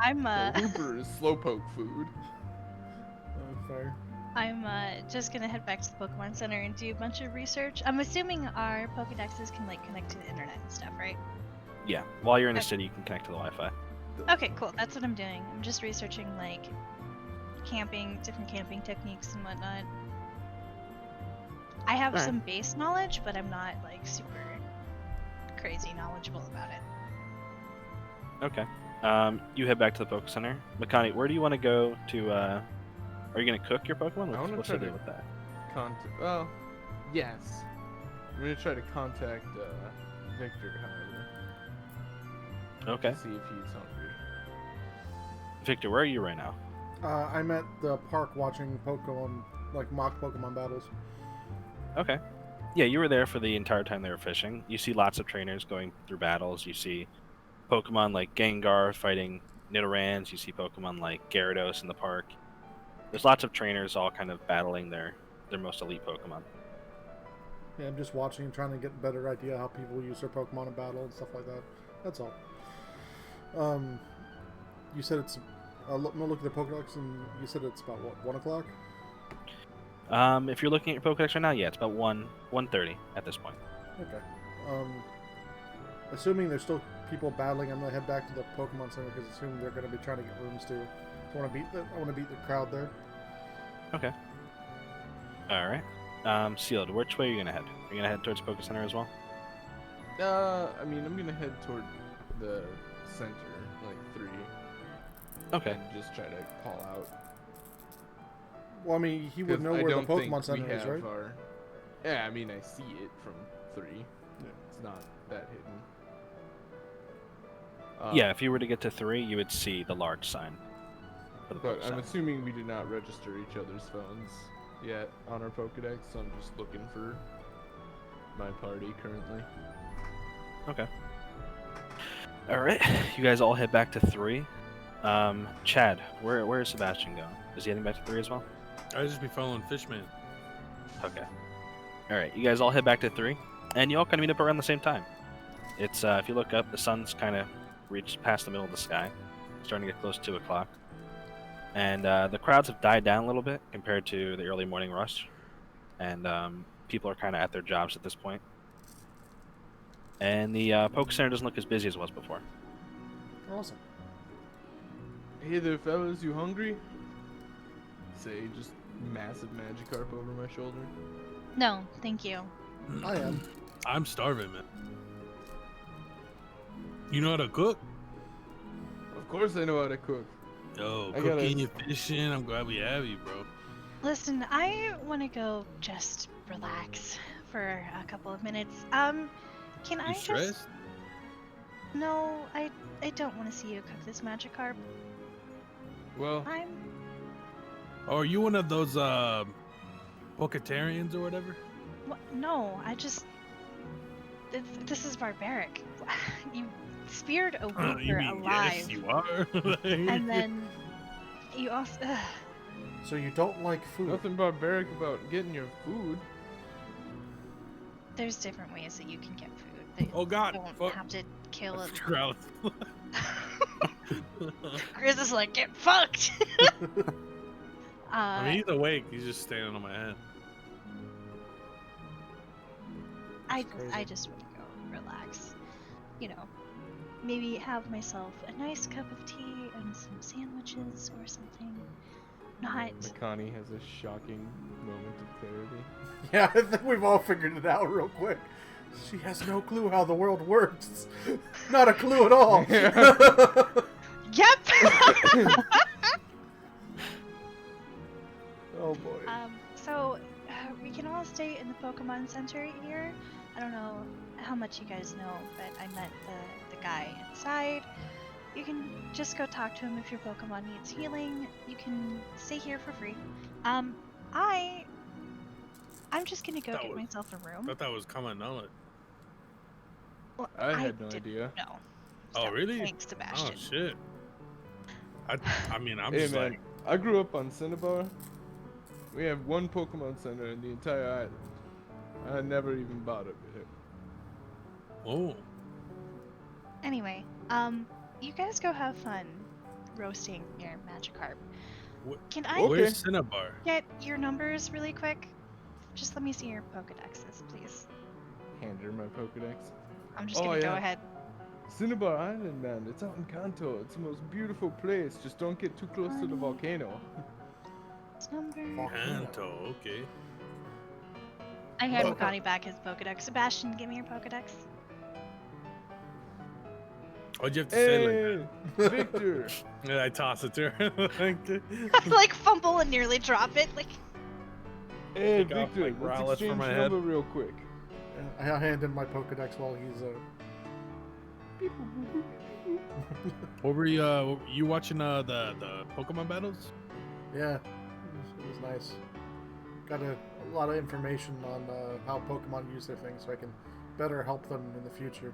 I'm The Wooper is Slowpoke food. Fair. I'm just gonna head back to the Pokemon Center and do a bunch of research. I'm assuming our Pokedexes can like connect to the internet and stuff, right? Yeah. While you're in the Okay. city, you can connect to the Wi-Fi. Okay, cool. That's what I'm doing. I'm just researching like different camping techniques and whatnot. I have Alright. some base knowledge, but I'm not like super crazy knowledgeable about it. Okay. You head back to the Poke Center. Makani, where do you want to go to? Are you gonna cook your Pokemon? I wanna What's try the deal to- with that? Well, yes. I'm gonna try to contact Victor, however. Okay. See if he's hungry. Victor, where are you right now? I'm at the park watching Pokemon, like mock Pokemon battles. Okay. Yeah, you were there for the entire time they were fishing. You see lots of trainers going through battles. You see Pokemon like Gengar fighting Nidorans. You see Pokemon like Gyarados in the park. There's lots of trainers all kind of battling their most elite Pokemon. Yeah, I'm just watching and trying to get a better idea how people use their Pokemon in battle and stuff like that. That's all. You said it's. I'm gonna look at the Pokedex, and you said it's about what, 1:00? If you're looking at your Pokedex right now, yeah, it's about 1:30 at this point. Okay. Assuming there's still people battling, I'm gonna head back to the Pokemon Center because assuming they're gonna be trying to get rooms too. I want to beat the crowd there. Okay. All right. Sealed. Which way are you gonna head? Are you gonna head towards Poke Center as well? I mean, I'm gonna head toward the center, like 3. Okay. And just try to call out. Well, I mean, he would 'Cause know I where the don't think Pokemon Center we is, have right? Yeah, I mean, I see it from 3. It's not that hidden. Yeah, if you were to get to 3, you would see the large sign. For the But Poke I'm Center. assuming we did not register each other's phones yet on our Pokedex, so I'm just looking for my party currently. Okay. All right, you guys all head back to 3. Chad, where is Sebastian going? Is he heading back to 3 as well? I'd just be following Fishman. Okay. All right, you guys all head back to 3, and you all kind of meet up around the same time. It's if you look up, the sun's kind of reached past the middle of the sky, starting to get close to 2 o'clock, and the crowds have died down a little bit compared to the early morning rush, and people are kind of at their jobs at this point. And the Poke Center doesn't look as busy as it was before. Awesome. Hey there, fellas, you hungry? Say, just massive Magikarp over my shoulder. No, thank you. I am. I'm starving, man. You know how to cook? Of course I know how to cook. Yo, I gotta- cooking, fishing. I'm glad we have you, bro. Listen, I want to go just relax for a couple of minutes. Can I You just? stressed? No, I don't want to see you cook this Magikarp. Well, I'm. Oh, are you one of those Poketarians or whatever? No, I just. This is barbaric. You speared a You Weaver mean alive, yes, you are. and then you also. So you don't like food? nothing barbaric about getting your food. There's different ways that you can get food. That Oh God! don't Fuck. have to kill it. Growl. Chris is like, get fucked. I mean, he's awake. He's just standing on my head. I crazy. just want to go relax. You know, maybe have myself a nice cup of tea and some sandwiches or something. Not. Makani has a shocking moment of clarity. Yeah, I think we've all figured it out real quick. She has no clue how the world works. Not a clue at all. Yep. Oh boy. So we can all stay in the Pokemon Center here. I don't know how much you guys know, but I met the guy inside. You can just go talk to him if your Pokemon needs healing. You can stay here for free. I'm just gonna go That get was- myself a I room. thought that was common knowledge. Well, I had no didn't idea. know. Oh, So, really? Thanks, Oh Sebastian. shit. I mean, I'm Hey just man, like, I grew up on Cinnabar. We have one Pokemon Center in the entire island. I never even bothered with it. oh, Anyway, you guys go have fun roasting your Magikarp. Wh- Can I Okay. where's Cinnabar? get your numbers really quick? Just let me see your Pokedexes, please. Hand her my Pokedex. I'm just Oh, gonna go yeah. ahead. Cinnabar Island, man. It's out in Kanto. It's the most beautiful place. Just don't get too close to the volcano. This number. Kanto, okay. I hand Makani back his Pokedex. Sebastian, give me your Pokedex. What'd you have to say like Hey, Victor. that? And I toss it to her. I like fumble and nearly drop it. Like, Hey, Take off my Victor. Let's Growlithe from exchange my head. number real quick. I hand him my Pokedex while he's What were you watching the Pokemon battles? yeah, it was nice. Got a lot of information on how Pokemon use their things, so I can better help them in the future.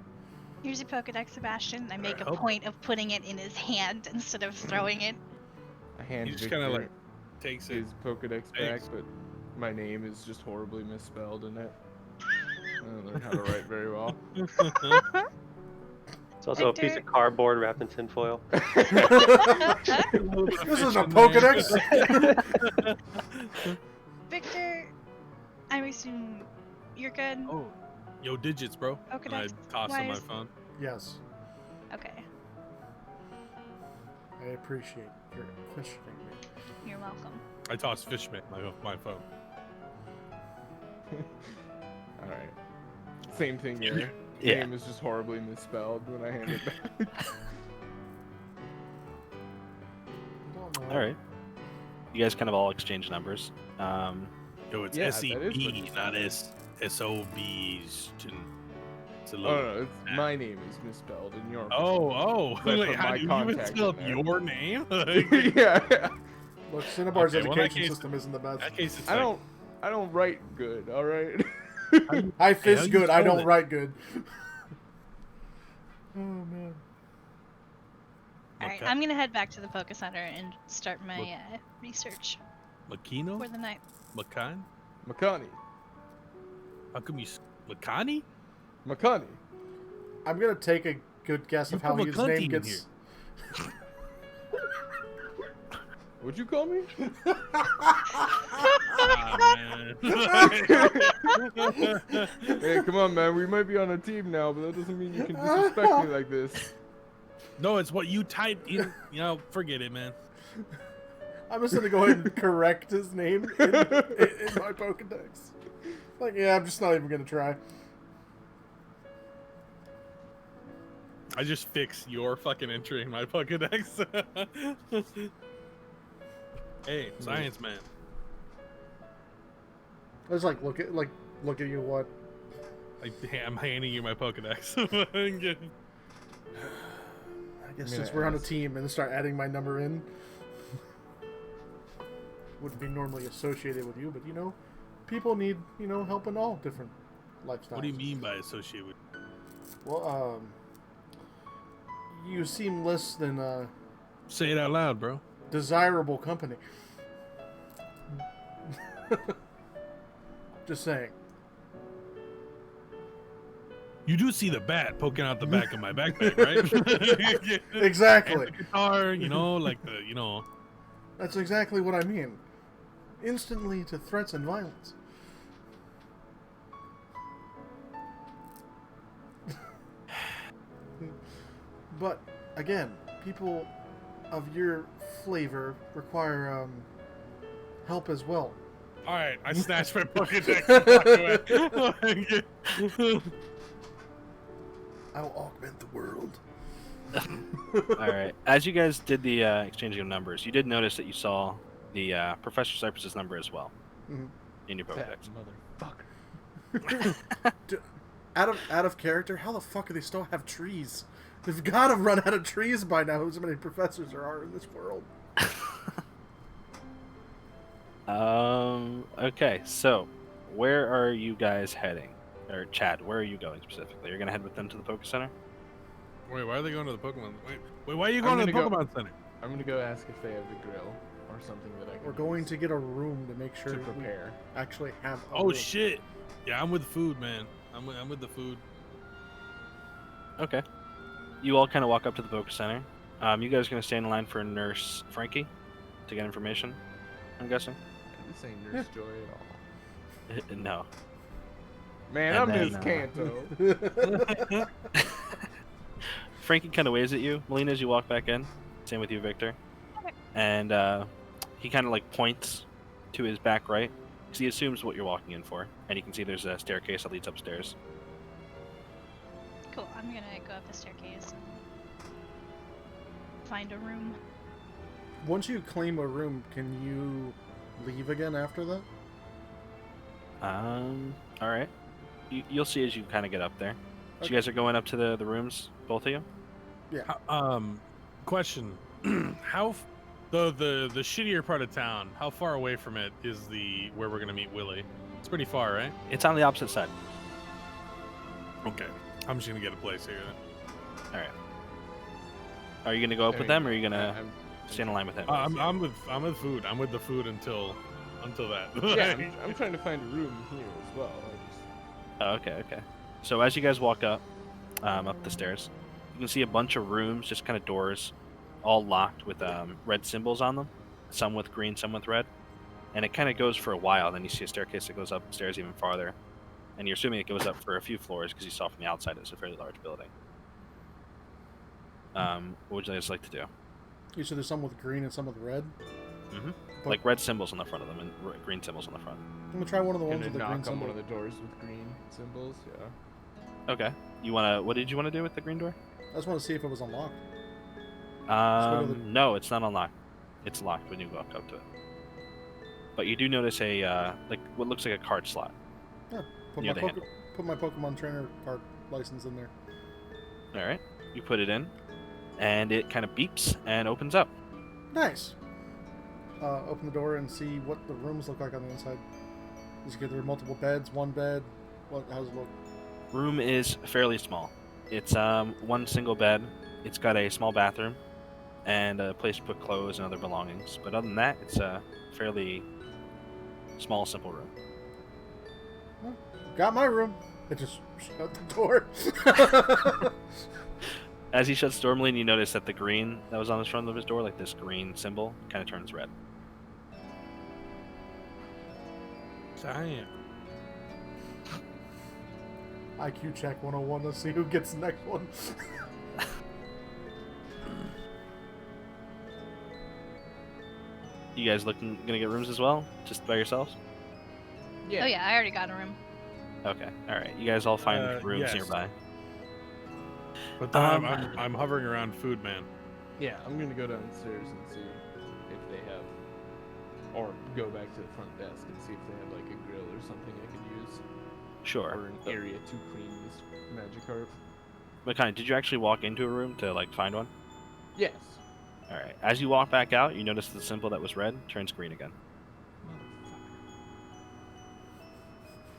here's your Pokedex, Sebastian. I make a Help. point of putting it in his hand instead of throwing it. I hand He just Victor kind of like takes it. his Pokedex back, Thanks. but my name is just horribly misspelled in it. I don't learn how to write very well. It's also a piece Victor? of cardboard wrapped in tinfoil. This is a Pokedex. Victor, I assume you're good. Oh, yo, digits, bro. And I Pokedex toss on my wise? phone. Yes, Okay, I appreciate your questioning me. you're welcome. I toss Fishman my phone. All right. Same thing here. Yeah. Name is just horribly misspelled when I hand it back. All right. You guys kind of all exchange numbers. Yo, it's Yeah, that is what SEB, you not said. SOBs. It's a Oh little. no, it's, my name is misspelled in your. Oh. I Like, put how my do you even contact spell in there. your name? yeah. Look, Cinnabar's Okay, well, in that education case- system isn't the best. In that case, it's I like, don't write good. All right. I how fist you good, I spell don't it? write good. Oh man. Alright, Maca- I'm gonna head back to the Poké Center and start my research Makino? for the night. Makan? Makani. How come you... Makani? Makani. I'm gonna take a good guess You of how put his McCunty name in gets. What'd you call me? Ah, man. Hey, come on, man. We might be on a team now, but that doesn't mean you can disrespect me like this. No, it's what you typed in. You know, forget it, man. I'm just gonna go ahead and correct his name in my Pokedex. Like, yeah, I'm just not even gonna try. I just fixed your fucking entry in my Pokedex. Hey, science man. I was like, look at you. What? I'm handing you my Pokedex. I guess since we're on a team and start adding my number in, wouldn't be normally associated with you, but you know, people need help in all different lifestyles. What do you mean by associate with? Well, you seem less than Say it out loud, bro. desirable company. Just saying. You do see the bat poking out the back of my backpack, right? Exactly. And the guitar, you know, like the, you know. That's exactly what I mean. Instantly to threats and violence. But again, people of your flavor require help as well. All right, I snatched my Pokedex. and walked away. I'll augment the world. All right. As you guys did the exchanging of numbers, you did notice that you saw the Professor Cypress's number as well Mhm. in your That Pokedex. motherfucker. Out of character, how the fuck do they still have trees? They've got to run out of trees by now. So many professors there are in this world. Okay, so where are you guys heading? Or Chad, where are you going specifically? You're gonna head with them to the Poké Center? Wait, why are they going to the Pokemon? Wait, why are you going to the gonna go- Pokemon Center? I'm gonna go ask if they have the grill or something that I can We're going use to get a room to make sure to that we prepare. actually have a Oh room. shit! Yeah, I'm with food, man. I'm with the food. Okay. You all kind of walk up to the Poké Center. You guys are gonna stand in line for Nurse Frankie to get information, I'm guessing? This ain't Nurse Joy at all. No. Man, And I miss then, Kanto. Frankie kind of waves at you, Melina, as you walk back in. Same with you, Victor. And he kind of like points to his back right, because he assumes what you're walking in for. And you can see there's a staircase that leads upstairs. Cool. I'm gonna go up the staircase and find a room. Once you claim a room, can you leave again after that? All right. You'll see as you kind of get up there. So you guys are going up to the rooms, both of you? Question: the shittier part of town? How far away from it is where we're gonna meet Willie? It's pretty far, right? It's on the opposite side. Okay, I'm just gonna get a place here then. All right. Are you gonna go up with them, or are you gonna I'm- stand in line with him? I'm with food. I'm with the food until that. Yeah, I'm trying to find a room here as well. Oh, okay. So as you guys walk up the stairs, you can see a bunch of rooms, just kind of doors, all locked with red symbols on them. Some with green, some with red. And it kind of goes for a while. Then you see a staircase that goes upstairs even farther. And you're assuming it goes up for a few floors because you saw from the outside it's a fairly large building. What would you guys like to do? You said there's some with green and some with red. Mm-hmm. But- Like red symbols on the front of them and green symbols on the front. I'm gonna try one of the ones Gonna with the green knock on symbol. one of the doors with green symbols. Yeah. Okay. What did you want to do with the green door? I just want to see if it was unlocked. No, it's not unlocked. It's locked when you walk up to it. But you do notice a like what looks like a card slot. Yeah, put Near my the handle. put my Pokemon trainer card license in there. All right. You put it in, and it kind of beeps and opens up. Nice. Open the door and see what the rooms look like on the inside. Is there multiple beds? One bed? How's it look? Room is fairly small. It's one single bed. It's got a small bathroom, and a place to put clothes and other belongings. But other than that, it's a fairly small, simple room. Got my room. I just shut the door. As he shuts the door, Malene, you notice that the green that was on the front of his door, like this green symbol, kind of turns red. Damn. IQ check 101. Let's see who gets the next one. You guys gonna get rooms as well, just by yourselves? Yeah. Oh yeah, I already got a room. Okay, all right. You guys all find rooms yes. nearby. But then I'm hovering around food, man. Yeah, I'm gonna go downstairs and see if they have, or go back to the front desk and see if they have like a grill or something I could use, Sure. or an area to clean this Magikarp. But kind of, did you actually walk into a room to like find one? Yes. All right. As you walk back out, you notice the symbol that was red turns green again.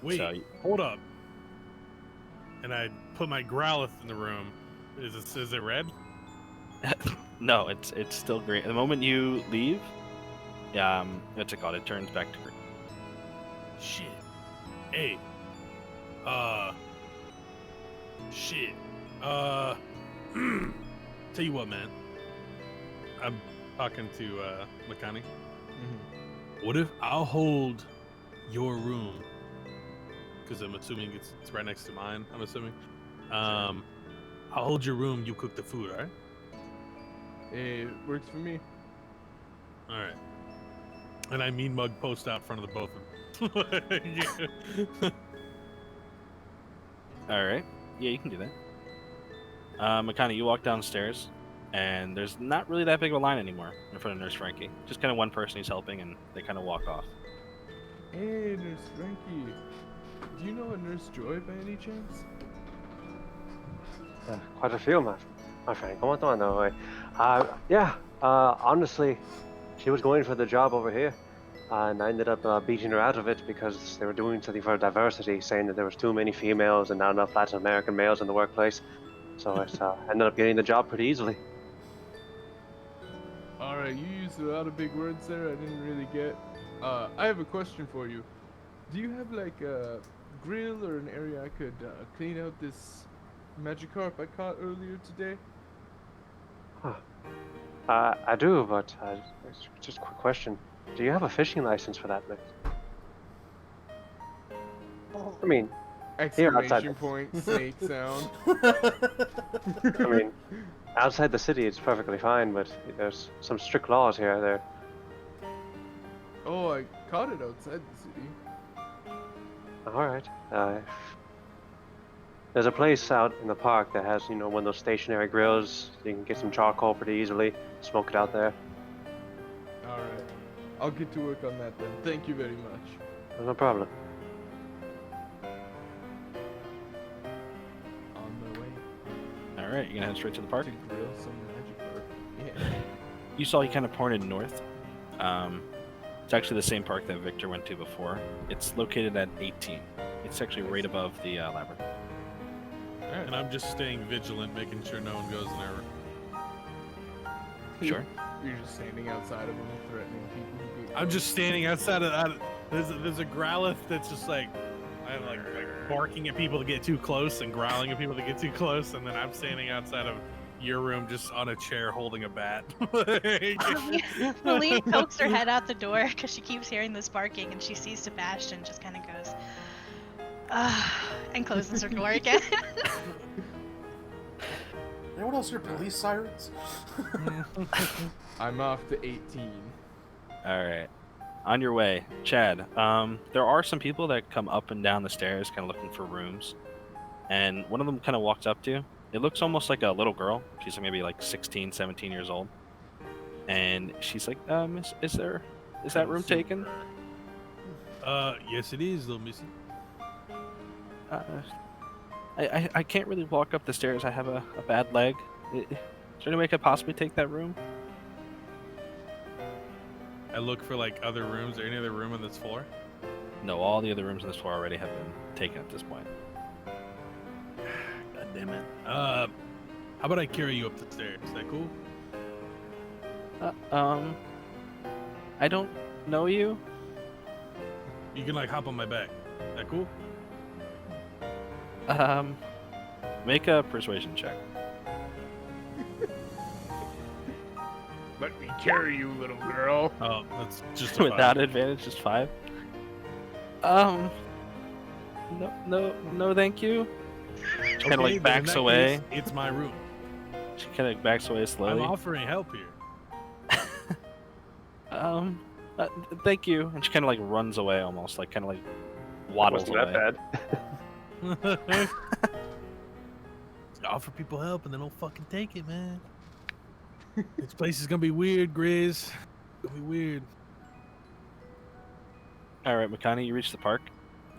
Wait, So, hold up. And I put my Growlithe in the room. Is it red? no, it's still green. The moment you leave, what's it called? It turns back to green. Shit. Hey. Shit. Tell you what, man. I'm talking to Makani. What if I'll hold your room? Because I'm assuming it's right next to mine. I'm assuming. I'll hold your room. You cook the food, all right? It works for me. All right. And I mean mug post out front of the both of them. All right. Yeah, you can do that. Makani, you walk downstairs, and there's not really that big of a line anymore in front of Nurse Frankie. Just kind of one person who's helping, and they kind of walk off. Hey, Nurse Frankie. Do you know a Nurse Joy by any chance? Quite a few, my friend. Come on, no. Honestly, she was going for the job over here, and I ended up beating her out of it because they were doing something for diversity, saying that there was too many females and not enough Latin American males in the workplace. So I ended up getting the job pretty easily. Alright, you used a lot of big words there I didn't really get. I have a question for you. Do you have like a grill or an area I could clean out this Magikarp I caught earlier today? I do, but just a quick question. Do you have a fishing license for that, mate? I mean, here outside. Exclamation point, snake sound. I mean, outside the city it's perfectly fine, but there's some strict laws here. There. Oh, I caught it outside the city. All right. There's a place out in the park that has, one of those stationary grills. You can get some charcoal pretty easily, smoke it out there. Alright. I'll get to work on that then. Thank you very much. No problem. On my way All right, you're gonna head straight to the park. to grill some Magikarp. Yeah. You saw he kind of pointed north. It's actually the same park that Victor went to before. It's located at 18. It's actually right above the labyrinth. And I'm just staying vigilant, making sure no one goes in there. Sure. You're just standing outside of them, threatening people who get I'm just standing outside of that. There's a Growlithe that's just like, I'm like barking at people to get too close and growling at people to get too close, and then I'm standing outside of your room just on a chair holding a bat. Malene pokes her head out the door because she keeps hearing this barking, and she sees Sebastian, just kind of goes, and closes her door again. Anyone else hear police sirens? I'm off to 18. All right. On your way, Chad. There are some people that come up and down the stairs, kind of looking for rooms, and one of them kind of walks up to you. It looks almost like a little girl. She's maybe like 16, 17 years old, and she's like, is that room taken?" Yes, it is, little missy. I can't really walk up the stairs. I have a bad leg. Is there any way I could possibly take that room? I look for like other rooms. Is there any other room on this floor? No, all the other rooms on this floor already have been taken at this point. God damn it. How about I carry you up the stairs? Is that cool? I don't know you. You can like hop on my back. That cool? Make a persuasion check. Let me carry you, little girl. Oh, that's just a Without five. advantage, just 5. No, thank you. She kind of Okay, like then in backs that away. case, it's my room. She kind of backs away I'm slowly. offering help here. Um, thank you. And she kind of like runs away, almost like kind of like waddles Wasn't that away. bad? Offer people help and they don't fucking take it, man. This place is gonna be weird, Grizz. It's gonna be weird. All right, Makani, you reach the park.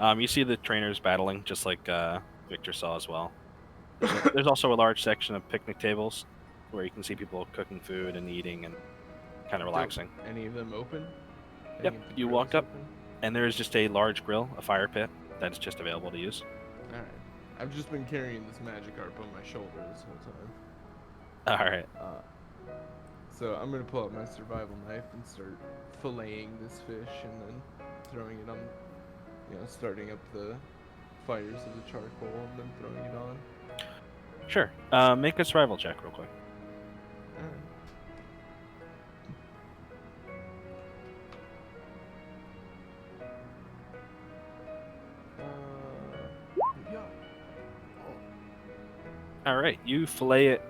You see the trainers battling, just like Victor saw as well. There's also a large section of picnic tables where you can see people cooking food and eating and kind of relaxing. Any of them open? Yep, Any of the you grills walk up. open? And there is just a large grill, a fire pit, that's just available to use. All right. I've just been carrying this Magikarp on my shoulder this whole time. All right. So I'm gonna pull out my survival knife and start filleting this fish, and then throwing it on, starting up the fires of the charcoal, and then throwing it on. Sure. Make a survival check real quick. Alright. Yeah. All right, you fillet it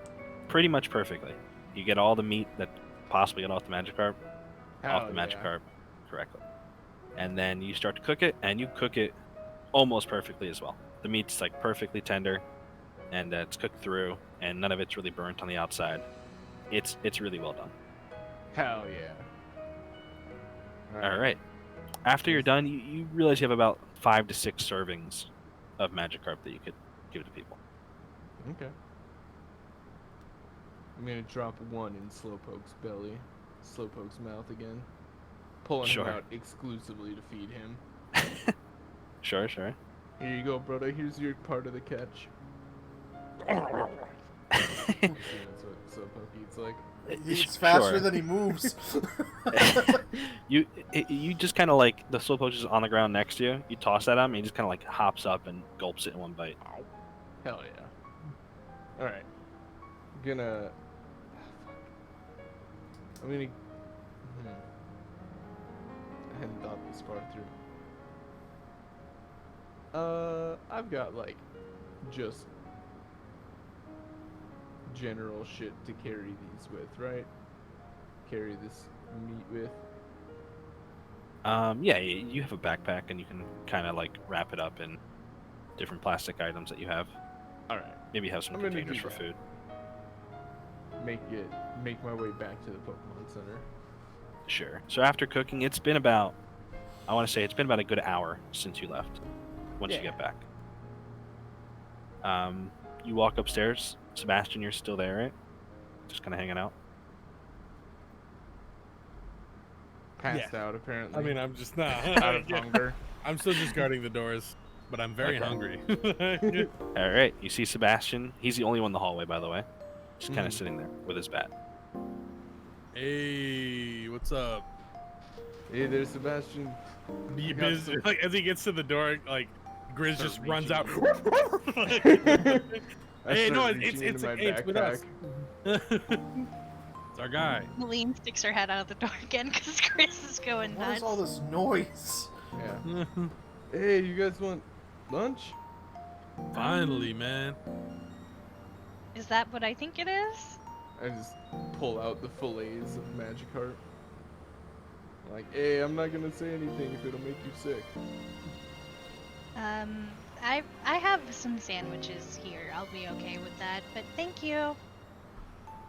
pretty much perfectly. You get all the meat that possibly get off the Magikarp, off the Magikarp correctly. And then you start to cook it, and you cook it almost perfectly as well. The meat's like perfectly tender, and it's cooked through, and none of it's really burnt on the outside. It's really well done. Hell yeah. All right. After you're done, you realize you have about 5 to 6 servings of Magikarp that you could give to people. Okay. I'm gonna drop one in Slowpoke's belly, Slowpoke's mouth again, pulling Sure. him out exclusively to feed him. Sure. Here you go, brother. Here's your part of the catch. See, that's what Slowpoke eats like. He's faster Sure. than he moves. You just kind of like the Slowpoke is on the ground next to you. You toss at him, and he just kind of like hops up and gulps it in one bite. Hell yeah. All right. Gonna. I'm gonna. I hadn't thought this far through. I've got like just general shit to carry these with, right? Carry this meat with. Yeah, you have a backpack, and you can kind of like wrap it up in different plastic items that you have. All right. Maybe you have some I'm gonna containers do for that. food. Make my way back to the Pokemon Center. Sure. So after cooking, it's been about, I want to say it's been about a good hour since you left. Once you Yeah. get back. You walk upstairs. Sebastian, you're still there, right? Just kind of hanging out. Passed out apparently. I mean, I'm just not. out of hunger. I'm still just guarding the doors, but I'm very Okay. hungry. All right. You see Sebastian. He's the only one in the hallway, by the way. Just kind of Mhm. sitting there with his bat. Hey, what's up? Hey there, Sebastian. Be got busy. some- Like as he gets to the door, like Grizz Start just runs out. I Hey, no, start it's reaching into my it's with us. backpack. It's our guy. Maline sticks her head out of the door again because Chris is going What nuts. is all this noise? Yeah. Hey, you guys want lunch? Finally, man. Is that what I think it is? I just pull out the fillets of Magikarp. Like, hey, I'm not gonna say anything if it'll make you sick. I have some sandwiches here. I'll be okay with that. But thank you.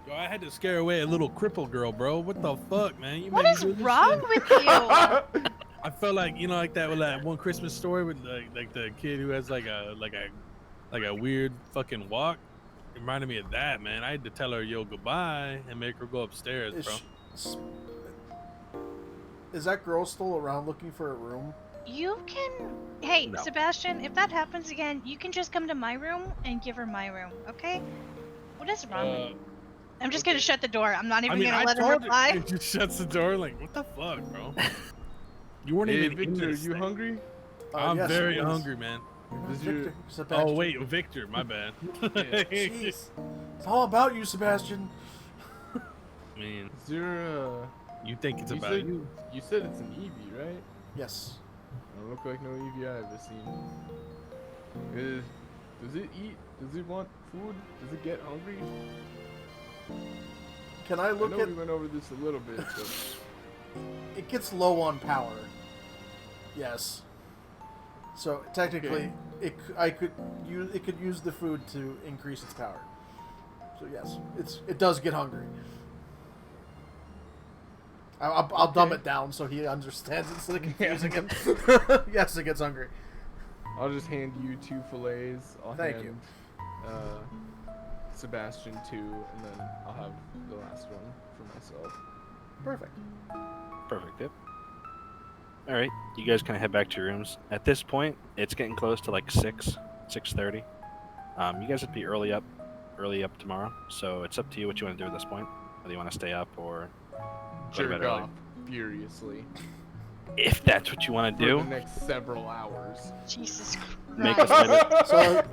Yo, I had to scare away a little cripple girl, bro. What the fuck, man? You What made me is do this wrong shit? with you? I felt like like that with that one Christmas story with like the kid who has like a weird fucking walk. It reminded me of that, man. I had to tell her yo goodbye and make her go upstairs, Is, bro. is that girl still around looking for a room? You can. Hey, No. Sebastian, if that happens again, you can just come to my room and give her my room, okay? What is wrong with you? I'm just gonna shut the door. I'm not I even mean, gonna I let him told reply. It just shuts the door. Like, what the fuck, bro? You weren't Hey, even in Victor, this you thing. hungry? I'm Yes, very please. hungry, man. Does your Victor, Sebastian. Oh wait, Victor, my bad. Jeez. It's all about you, Sebastian. I mean, is your you think it's you about said, you? You said it's an Eevee, right? Yes. Don't look like no Eevee I've ever seen. Does it eat? Does it want food? Does it get hungry? Can I I look know at? we went over this a little bit, but It gets low on power. Yes. So technically, it could use the food to increase its power. So yes, it does get hungry. I'll dumb it down so he understands instead of confusing him. Yes, it gets hungry. I'll just hand you 2 fillets. I'll Thank hand, you. Sebastian 2, and then I'll have the last one for myself. Perfect. Perfect. Yep. All right, you guys kind of head back to your rooms. At this point, it's getting close to like 6:30. You guys would be early up tomorrow, so it's up to you what you want to do at this point. Whether you want to stay up or go to bed Jerk early. off furiously If that's what you want to for do, the next several hours. Jesus Christ. make a sleight of, So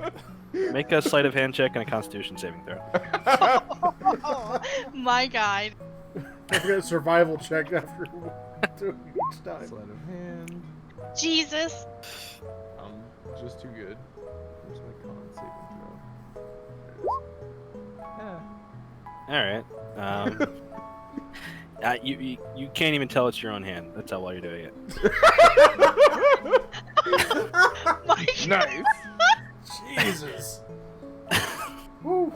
make a sleight of hand check and a Constitution saving throw. Oh, my God. I forget a survival check after doing each time. Sleight of hand. Jesus. I'm just too good. Where's my con saving throw? There it is. All right. You can't even tell it's your own hand. That's how well you're doing it. My Nice. Jesus. Woo.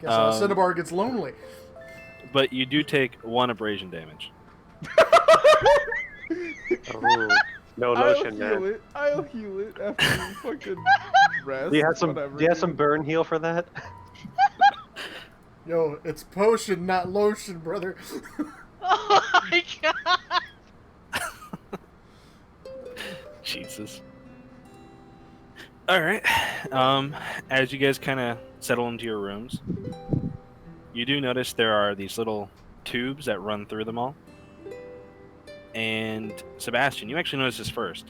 Guess Cinnabar gets lonely. But you do take 1 abrasion damage. Oh, no lotion, man. I'll heal it after we fucking rest. Do you have some? whatever, Do you have some dude. burn heal for that? Yo, it's potion, not lotion, brother. Oh my God. Jesus. All right. As you guys kind of settle into your rooms, you do notice there are these little tubes that run through them all. And Sebastian, you actually notice this first.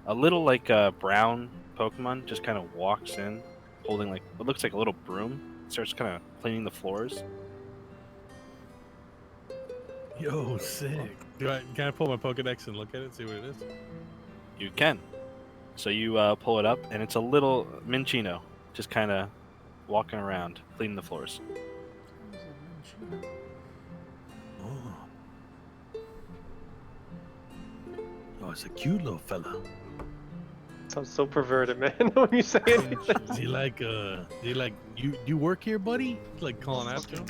A little like brown Pokemon just kind of walks in, holding like what looks like a little broom. Starts kind of cleaning the floors. Yo, sick. Can I pull my Pokedex and look at it, see what it is? You can. So you pull it up, and it's a little Minchino, just kind of walking around, cleaning the floors. Oh, it's a cute little fella. Sounds so perverted, man. When you say anything. Do you like you work here, buddy? Like calling after him?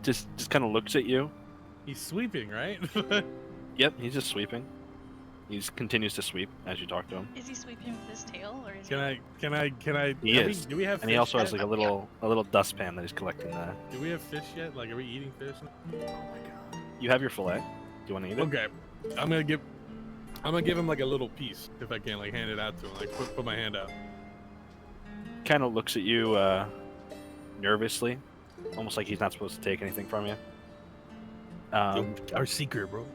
Just kind of looks at you. He's sweeping, right? Yep, he's just sweeping. He just continues to sweep as you talk to him. Is he sweeping with his tail, or is Can I? He is. Do we have? And he fish also yet? has like a little dustpan that he's collecting. Do we have fish yet? Like, are we eating fish? You have your fillet. Do you want to eat it? Okay, I'm gonna give him like a little piece if I can, like hand it out to him, like put my hand out. Kind of looks at you nervously, almost like he's not supposed to take anything from you. Our secret, bro.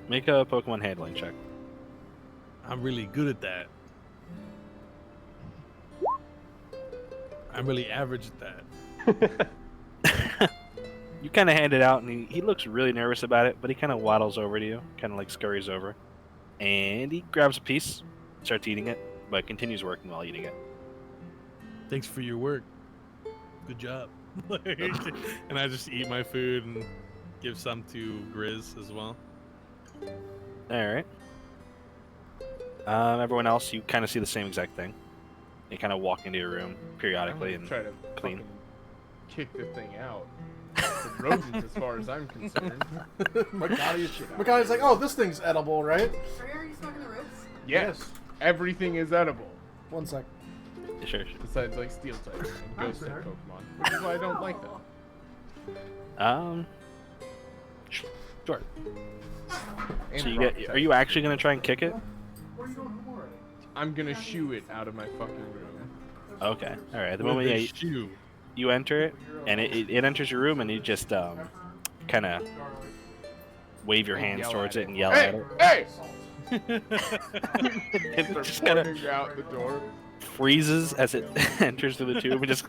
Make a Pokemon handling check. I'm really good at that. I'm really average at that. You kind of hand it out, and he looks really nervous about it, but he kind of waddles over to you, kind of like scurries over, and he grabs a piece, starts eating it, but continues working while eating it. Thanks for your work. Good job. And I just eat my food and give some to Grizz as well. All right. Everyone else, you kind of see the same exact thing. You kind of walk into your room periodically and try to clean. fucking kick the thing out. It's a rodent as far as I'm concerned. Makani's like, oh, this thing's edible, right? Are you smoking the ropes? Yes, everything is edible. 1 sec. Sure. Besides like steel type and ghost type Pokemon, which is why I don't like them. Sure. And So you rock get? type. Are you actually gonna try and kick it? What are you doing home already? I'm gonna shoo it out of my fucking room. Okay. All right. At the With moment, the yeah, shoe. you enter it, and it enters your room, and you just kind of wave your hands Yell towards at it and yell at it. Hey! It Start just kind of pointing out the door. freezes as it enters through the tube and just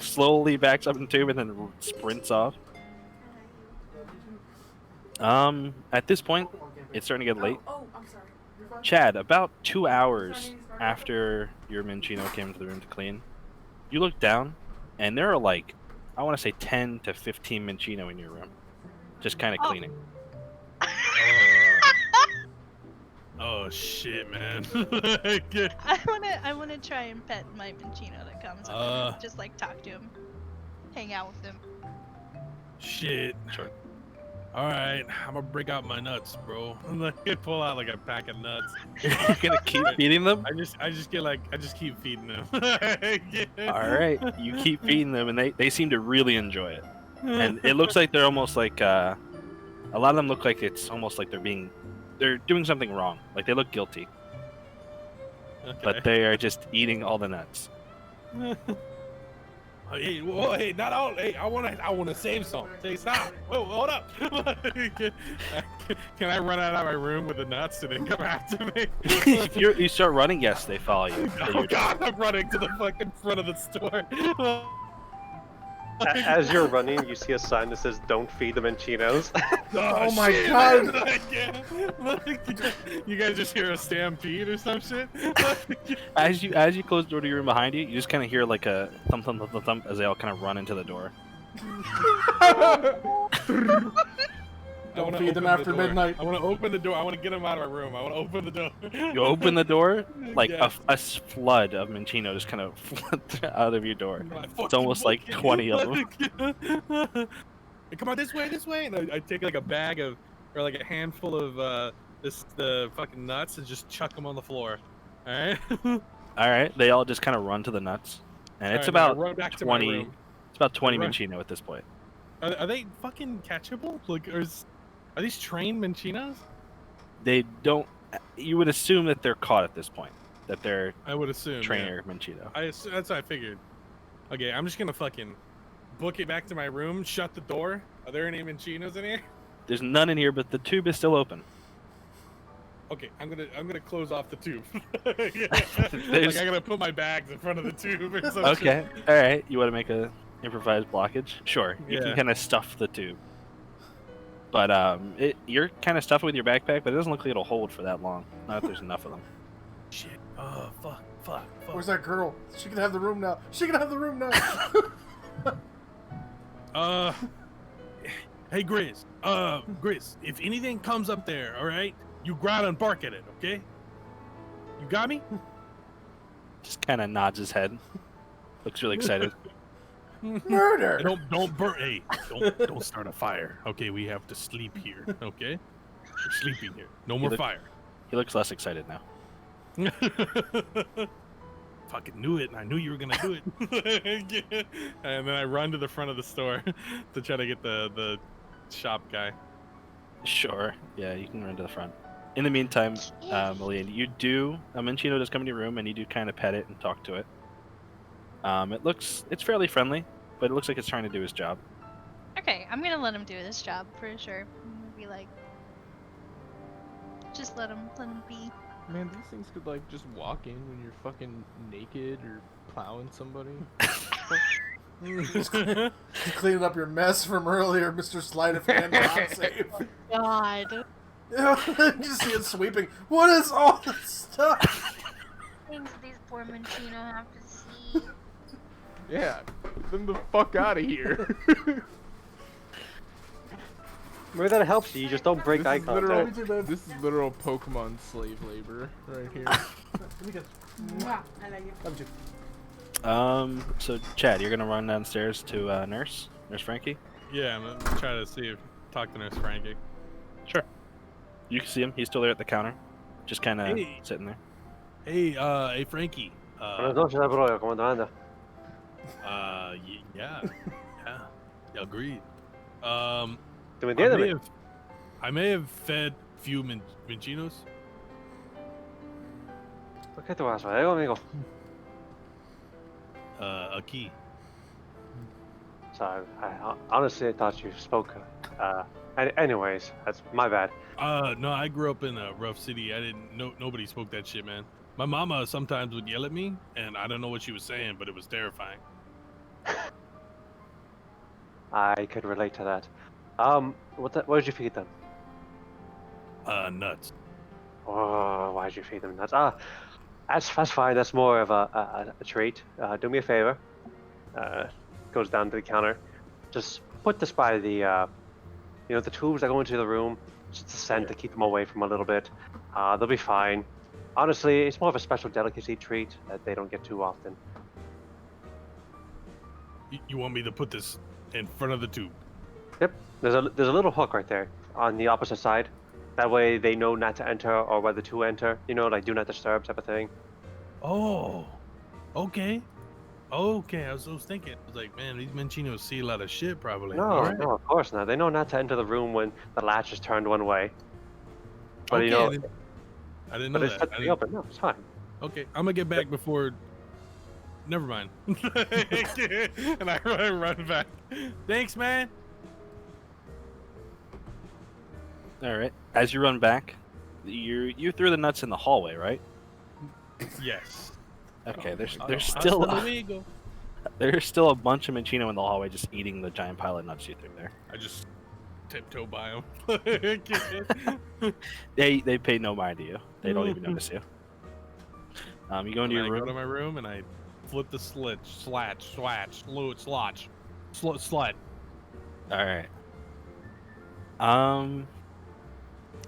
slowly backs up in the tube and then sprints off. At this point, it's starting to get late. Chad, about 2 hours after your Minchino came into the room to clean, you look down, and there are like, I want to say 10 to 15 Minchino in your room, just kind of cleaning. Oh shit, man. I wanna try and pet my Minchino that comes up and just like talk to him, hang out with him. Shit. Sure. All right, I'm gonna break out my nuts, bro. I'm gonna pull out like a pack of nuts. You're gonna keep feeding them? I just keep feeding them. All right, you keep feeding them, and they seem to really enjoy it. And it looks like they're almost like a lot of them look like it's almost like they're doing something wrong. Like they look guilty, Okay. but they are just eating all the nuts. Hey, whoa, hey, not all. Hey, I wanna save some. Hey, stop. Whoa, hold up. Can I run out of my room with the nuts and then come after me? If you start running, yes, they follow you. Oh God, I'm running to the fucking front of the store. As you're running, you see a sign that says "Don't feed the Minchinos." Oh my shit, God. man. You guys just hear a stampede or some shit? As you close the door to your room behind you, you just kind of hear like a thump thump thump thump thump as they all kind of run into the door. Don't feed them after midnight. I want to open the door. I want to get them out of my room. I want to open the door. You open the door, like Yes. a flood of Minchino just kind of floods out of your door. My It's fucking almost like bucket. 20 of them. Hey, come on, this way, and I take like a bag of, or like a handful of the fucking nuts and just chuck them on the floor. All right. All right, they all just kind of run to the nuts, and it's All right, now I about run back to my 20. room. It's about 20 Run. Minchino at this point. Are they fucking catchable? Like, are these trained Minchinos? They don't. You would assume that they're caught at this point. That they're I would assume. trainer Minchino. That's what I figured. Okay, I'm just gonna fucking book it back to my room, shut the door. Are there any Minchinos in here? There's none in here, but the tube is still open. Okay, I'm gonna close off the tube. Like There's- I'm gonna put my bags in front of the tube or something. Okay, all right. You want to make a improvised blockage? Sure. You can Yeah. kind of stuff the tube. But you're kind of stuffing with your backpack, but it doesn't look like it'll hold for that long. Not if there's enough of them. Shit. Oh fuck. Where's that girl? She can have the room now. She can have the room now. Hey Grizz. Grizz, if anything comes up there, all right, you growl and bark at it, okay? You got me? Just kind of nods his head. Looks really excited. Murder. And don't burn. Hey, don't start a fire. Okay, we have to sleep here. Okay, we're sleeping here. No more fire. He looks less excited now. Fucking knew it, and I knew you were gonna do it. And then I run to the front of the store to try to get the shop guy. Sure. Yeah, you can run to the front. In the meantime, Lillian, Minchino does come in your room, and you do kind of pet it and talk to it. It's fairly friendly, but it looks like it's trying to do his job. Okay, I'm gonna let him do his job for sure. I'm gonna be like, just let him be. Man, these things could like just walk in when you're fucking naked or plowing somebody. Just cleaning up your mess from earlier, Mr. Sleight of Hand not save. God. You just see it sweeping. What is all this stuff? Things these poor Minchino have to see. Yeah, get them the fuck out of here. Maybe that helps you. You just don't break eye contact. This is literal Pokemon slave labor right here. So Chad, you're gonna run downstairs to Nurse Frankie. Yeah, I'm gonna try to talk to Nurse Frankie. Sure. You can see him. He's still there at the counter, just kind of Hey. sitting there. Hey, Frankie. Buenas noches, bro. ¿Cómo te anda? Yeah, agreed. ¿Tú me entiendes? I may have fed few Minchinos. ¿Por qué tú vas a hacer, amigo? Aquí. So honestly, I thought you spoke. Anyways, that's my bad. No, I grew up in a rough city. I didn't know nobody spoke that shit, man. My mama sometimes would yell at me, and I don't know what she was saying, but it was terrifying. I could relate to that. What did you feed them? Nuts. Oh, why did you feed them nuts? That's fine. That's more of a treat. Do me a favor. Goes down to the counter. Just put this by the the tubes that go into the room. Just a scent to keep them away from a little bit. They'll be fine. Honestly, it's more of a special delicacy treat that they don't get too often. You want me to put this in front of the tube? Yep. There's a little hook right there on the opposite side. That way they know not to enter or whether to enter. Like do not disturb type of thing. Oh, okay. Okay, I was thinking. I was like, man, these Manchinos see a lot of shit, probably. No, All right. no, of course not. They know not to enter the room when the latch is turned one way. But Okay, I didn't know but it's that. set to be open. No, it's fine. Okay, I'm gonna get back before. Never mind. And I run back. Thanks, man. All right. As you run back, you threw the nuts in the hallway, right? Yes. Okay. There's Hasta still luego. there's still a bunch of Minchino in the hallway just eating the giant pile of nuts you threw there. I just tiptoe by them. They pay no mind to you. They don't even notice you. You go into your I room. go to my room and I flip the slut. All right.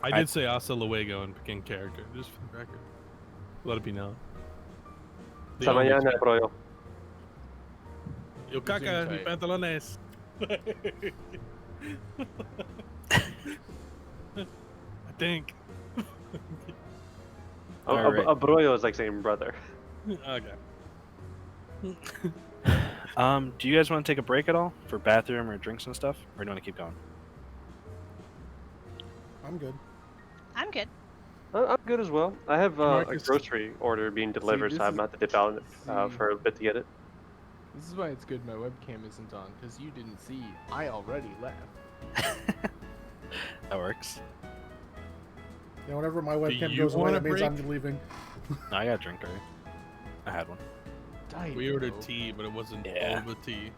I did say hasta luego in character, just for the record. Let it be known. The Hasta only- mañana, bro. Yo caca, mi tight. pantalones. I think. Alright. A broyo is like saying brother. Okay. Do you guys want to take a break at all for bathroom or drinks and stuff, or do you want to keep going? I'm good. I'm good. I'm good as well. I have a Marcus- grocery order being delivered, this so I'm is- not to dip out see- for a bit to get it. This is why it's good my webcam isn't on, because you didn't see I already left. That works. Yeah, whenever my webcam you goes away, want that a means I'm break? leaving. No, I got a drink already. I had one. We ordered Dido. tea, but it wasn't Yeah. boba tea.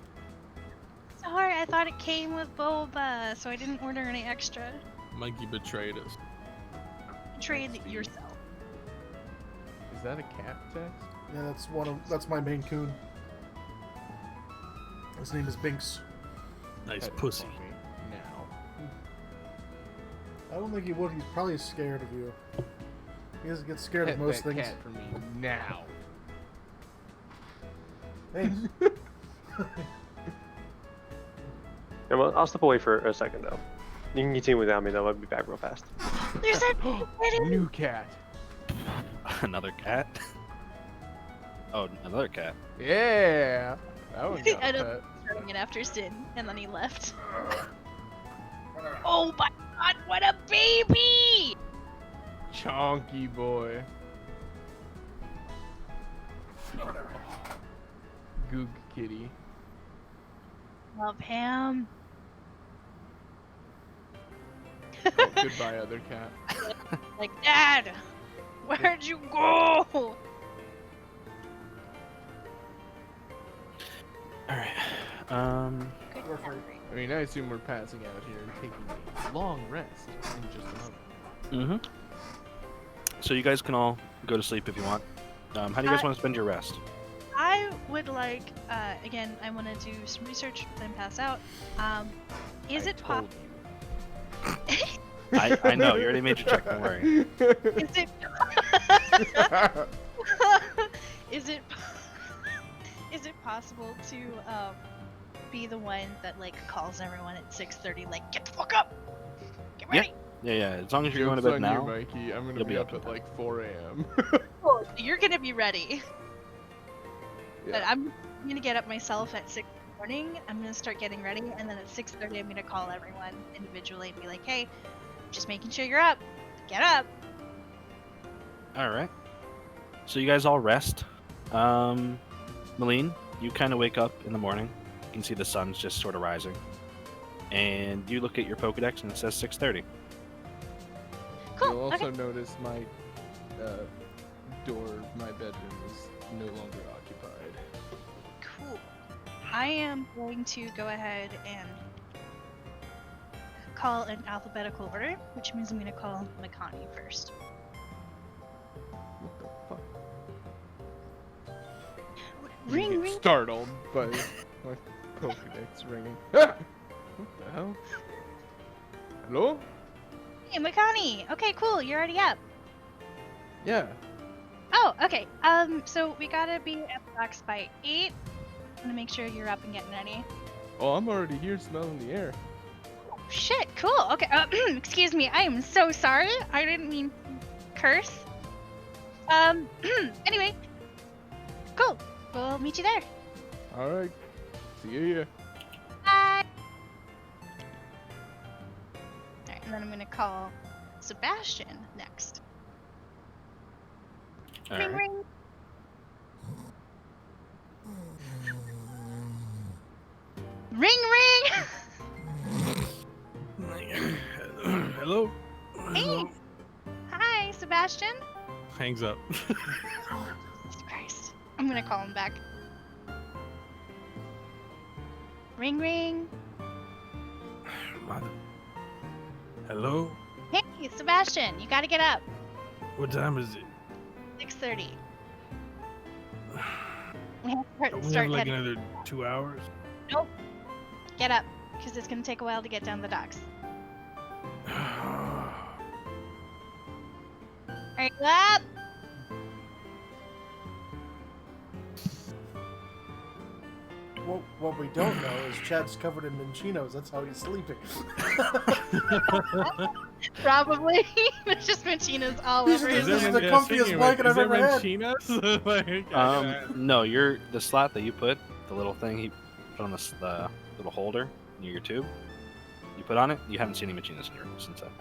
Sorry, I thought it came with boba, so I didn't order any extra. Mikey betrayed us. Trade That's yourself. Is that a cat text? Yeah, that's my main coon. His name is Binks. Nice Pet pussy. for me Now. I don't think he would. He's probably scared of you. He doesn't get scared Pet of most that things. cat for me now. Hey, Yeah, well, I'll step away for a second though. You can continue without me though. I'll be back real fast. There's that New cat. Another cat. Oh, another cat. Yeah. That one got I don't- pet. throwing it after Sin, and then he left. Oh my god, what a baby! Chonky boy. Goog kitty. Love him. Oh, goodbye, other cat. Like, Dad, where'd you go? All right. I mean, I assume we're passing out here and taking a long rest in just a moment. So you guys can all go to sleep if you want. How do you guys want to spend your rest? I would like, again, I want to do some research, then pass out. Is I it told possible? you. I know you already made your check. Don't worry. Is it? Is it possible to be the one that like calls everyone at 6:30, like get the fuck up, get Yeah. ready? Yeah. As long as you're going to Joke's bed on now. you, Mikey. I'm gonna you'll be be up up at like 4 a.m. Cool. You're gonna be ready. But Yeah. I'm gonna get up myself at 6 in the morning. I'm gonna start getting ready, and then at 6:30, I'm gonna call everyone individually and be like, hey, just making sure you're up. Get up. All right. So you guys all rest. Malene, you kind of wake up in the morning. You can see the sun's just sort of rising. And you look at your Pokedex and it says 6:30. Cool. You'll also Okay. notice my door of my bedroom is no longer occupied. Cool. I am going to go ahead and call an alphabetical order, which means I'm going to call Makani first. What the fuck? Ring, You get ring. startled by my Pokedex ringing. Ah! What the hell? Hello? Hey, Makani. Okay, cool. You're already up. Yeah. Oh, okay. So we gotta be at the docks by 8. I'm gonna make sure you're up and getting ready. Oh, I'm already here smelling the air. Shit, cool. Okay, excuse me. I am so sorry. I didn't mean to curse. Anyway. Cool. We'll meet you there. Alright. See you here. Bye. Alright, and then I'm gonna call Sebastian next. All Ring, right. ring. Ring, ring. Hello? Hey. Hi, Sebastian. Hangs up. Jesus Christ. I'm gonna call him back. Ring, ring. Mother. Hello? Hey, Sebastian, you gotta get up. What time is it? 6:30. We have to Don't we start have like heading. another 2 hours? Nope. Get up, because it's gonna take a while to get down the docks. Are you up? What we don't know is Chad's covered in Minchinos. That's how he's sleeping. Probably. There's just Machinas all These over are his This is room. the comfiest blanket I've ever had. No, the slot that you put, the little thing he put on the little holder near your tube. You put on it. You haven't seen any Machinas in your room since then.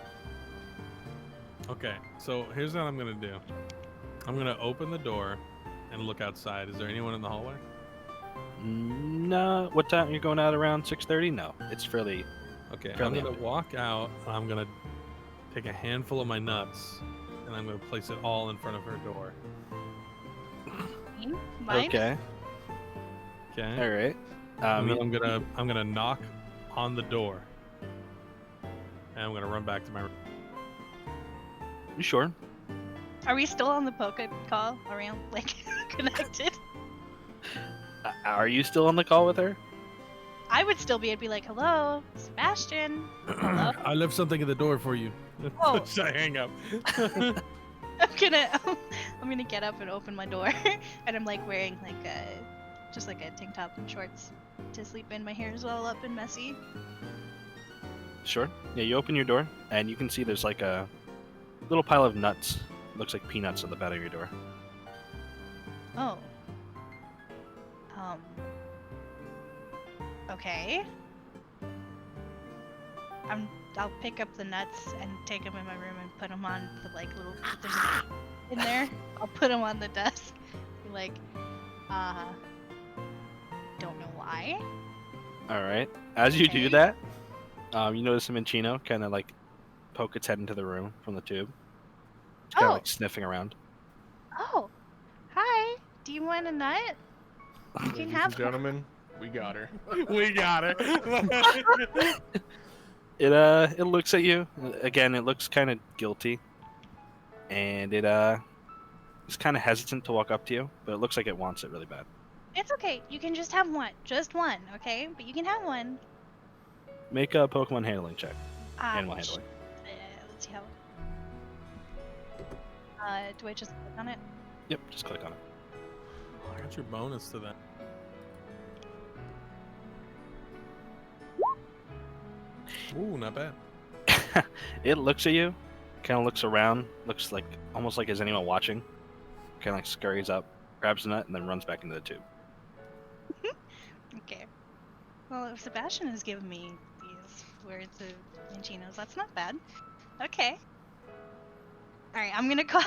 Okay, so here's what I'm gonna do. I'm gonna open the door and look outside. Is there anyone in the hallway? No. What time you're going out? Around 6:30? No, it's fairly. Okay, I'm Fairly gonna empty. walk out. And I'm gonna take a handful of my nuts, and I'm gonna place it all in front of her door. Mine? Okay. Okay. All right. And then you- I'm gonna knock on the door, and I'm gonna run back to my room. You sure? Are we still on the Poke call? Around, like, connected? Are you still on the call with her? I would still be. I'd be like, hello, Sebastian. Hello? I left something at the door for you. Oh. Should I hang up? I'm gonna get up and open my door, and I'm like wearing like just like a tank top and shorts to sleep in. My hair is all up and messy. Sure. Yeah, you open your door, and you can see there's like a little pile of nuts. Looks like peanuts on the bed of your door. Oh. Okay. I'll pick up the nuts and take them in my room and put them on the like little thing in there. I'll put them on the desk. Be like, don't know why. All right. As you do Okay. that, you notice a Minchino kind of like poke its head into the room from the tube. It's kind of Oh. like sniffing around. Oh, hi. Do you want a nut? You can Ladies have and gentlemen, we got her. We got it. It looks at you again. It looks kind of guilty, and it's kind of hesitant to walk up to you, but it looks like it wants it really bad. It's okay. You can just have one. Just one, okay? But you can have one. Make a Pokemon handling check. Ah, Animal handling. Let's see how. Do I just click on it? Yep, just click on it. What's your bonus to that? Ooh, not bad. It looks at you, kind of looks around, looks like almost like is anyone watching. Kind of like scurries up, grabs the nut, and then runs back into the tube. Okay. Well, if Sebastian has given me these words of Minchinos, that's not bad. Okay. Alright, I'm gonna call.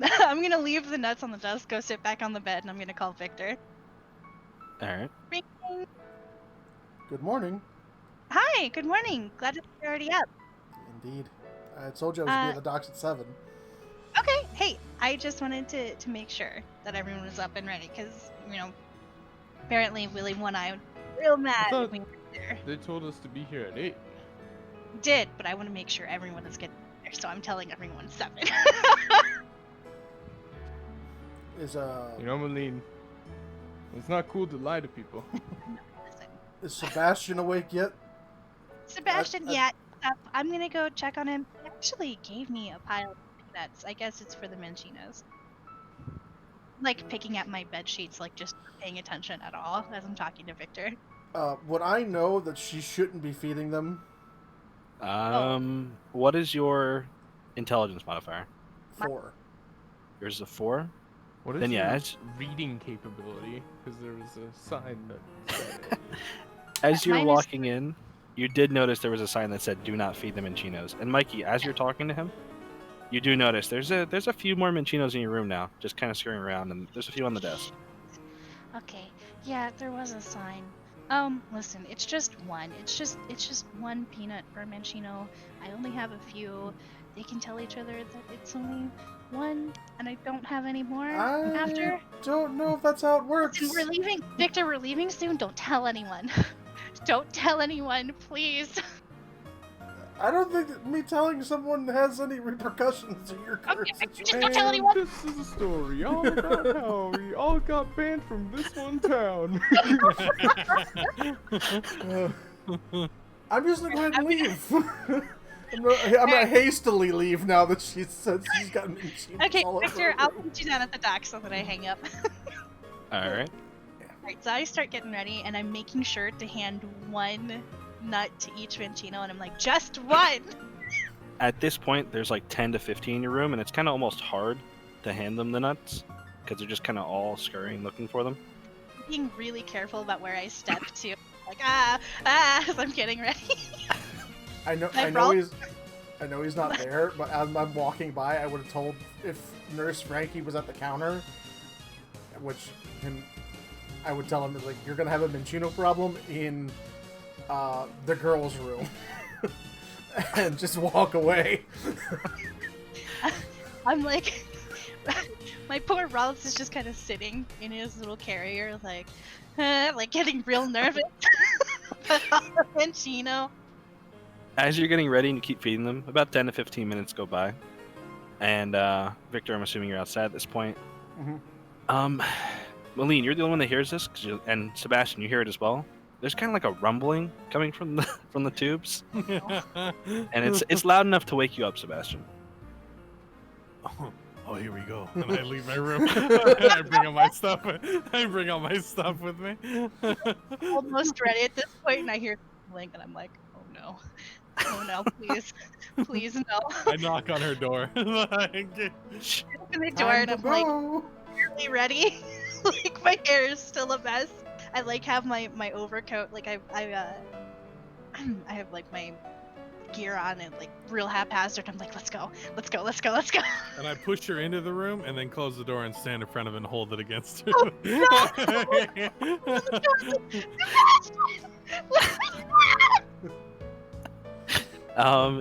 I'm gonna leave the nuts on the desk, go sit back on the bed, and I'm gonna call Victor. All right. Ring, ring. Good morning. Hi, good morning. Glad that you're already up. Indeed. I told you I was going to be at the docks at 7. Okay, hey, I just wanted to make sure that everyone was up and ready because, apparently Willie One-Eye was real mad thought- when we were there. They told us to be here at 8. Did, but I want to make sure everyone is getting there, so I'm telling everyone 7. Is Malene, it's not cool to lie to people. Listen, is Sebastian awake yet? Sebastian, yeah, I'm gonna go check on him. He actually gave me a pile of peanuts. I guess it's for the Manchinos. Like picking at my bed sheets, like just not paying attention at all as I'm talking to Victor. Would I know that she shouldn't be feeding them? What is your intelligence modifier? 4. Yours is a 4. What is Then your yeah, as, reading capability? Because there was a sign that said it. as you're Mine is- walking in, you did notice there was a sign that said "Do not feed the Manchinos." And Mikey, as you're talking to him, you do notice there's a few more Manchinos in your room now, just kind of scurrying around, and there's a few on the desk. Okay, yeah, there was a sign. Listen, it's just one. It's just one peanut per Manchino. I only have a few. They can tell each other that it's only one, and I don't have any more after. I don't know if that's how it works. And we're leaving, Victor. We're leaving soon. Don't tell anyone. Don't tell anyone, please. I don't think that me telling someone has any repercussions in your current Okay, situation. just don't tell anyone. This is a story all about how we all got banned from this one town. I'm just gonna go ahead and leave. I'm gonna hastily leave now that she said she's got machines Okay, all over Victor, her I'll room. put you down at the dock so that I hang up. All right. Alright, so I start getting ready, and I'm making sure to hand one nut to each Mancino, and I'm like, just one! At this point, there's like 10 to 15 in your room, and it's kind of almost hard to hand them the nuts because they're just kind of all scurrying looking for them. Being really careful about where I step to. Like, as I'm getting ready. I know he's not there, but as I'm walking by, I would have told if Nurse Frankie was at the counter, I would tell him like you're gonna have a Minchino problem in the girls' room, and just walk away. I'm like, my poor Ralph is just kind of sitting in his little carrier, like getting real nervous. Mancino. As you're getting ready and you keep feeding them, about 10 to 15 minutes go by. And Victor, I'm assuming you're outside at this point. Mm-hmm. Malene, you're the only one that hears this, and Sebastian, you hear it as well. There's kind of like a rumbling coming from the tubes, and it's loud enough to wake you up, Sebastian. Oh, here we go. And I leave my room. I bring all my stuff. I bring all my stuff with me. Almost ready at this point, and I hear blink, and I'm like, oh no, please, please no. I knock on her door. I open the door, and I'm like, really ready. Like my hair is still a mess. I like have my overcoat, like I have like my gear on and like real haphazard. I'm like, let's go. And I push her into the room and then close the door and stand in front of it and hold it against her.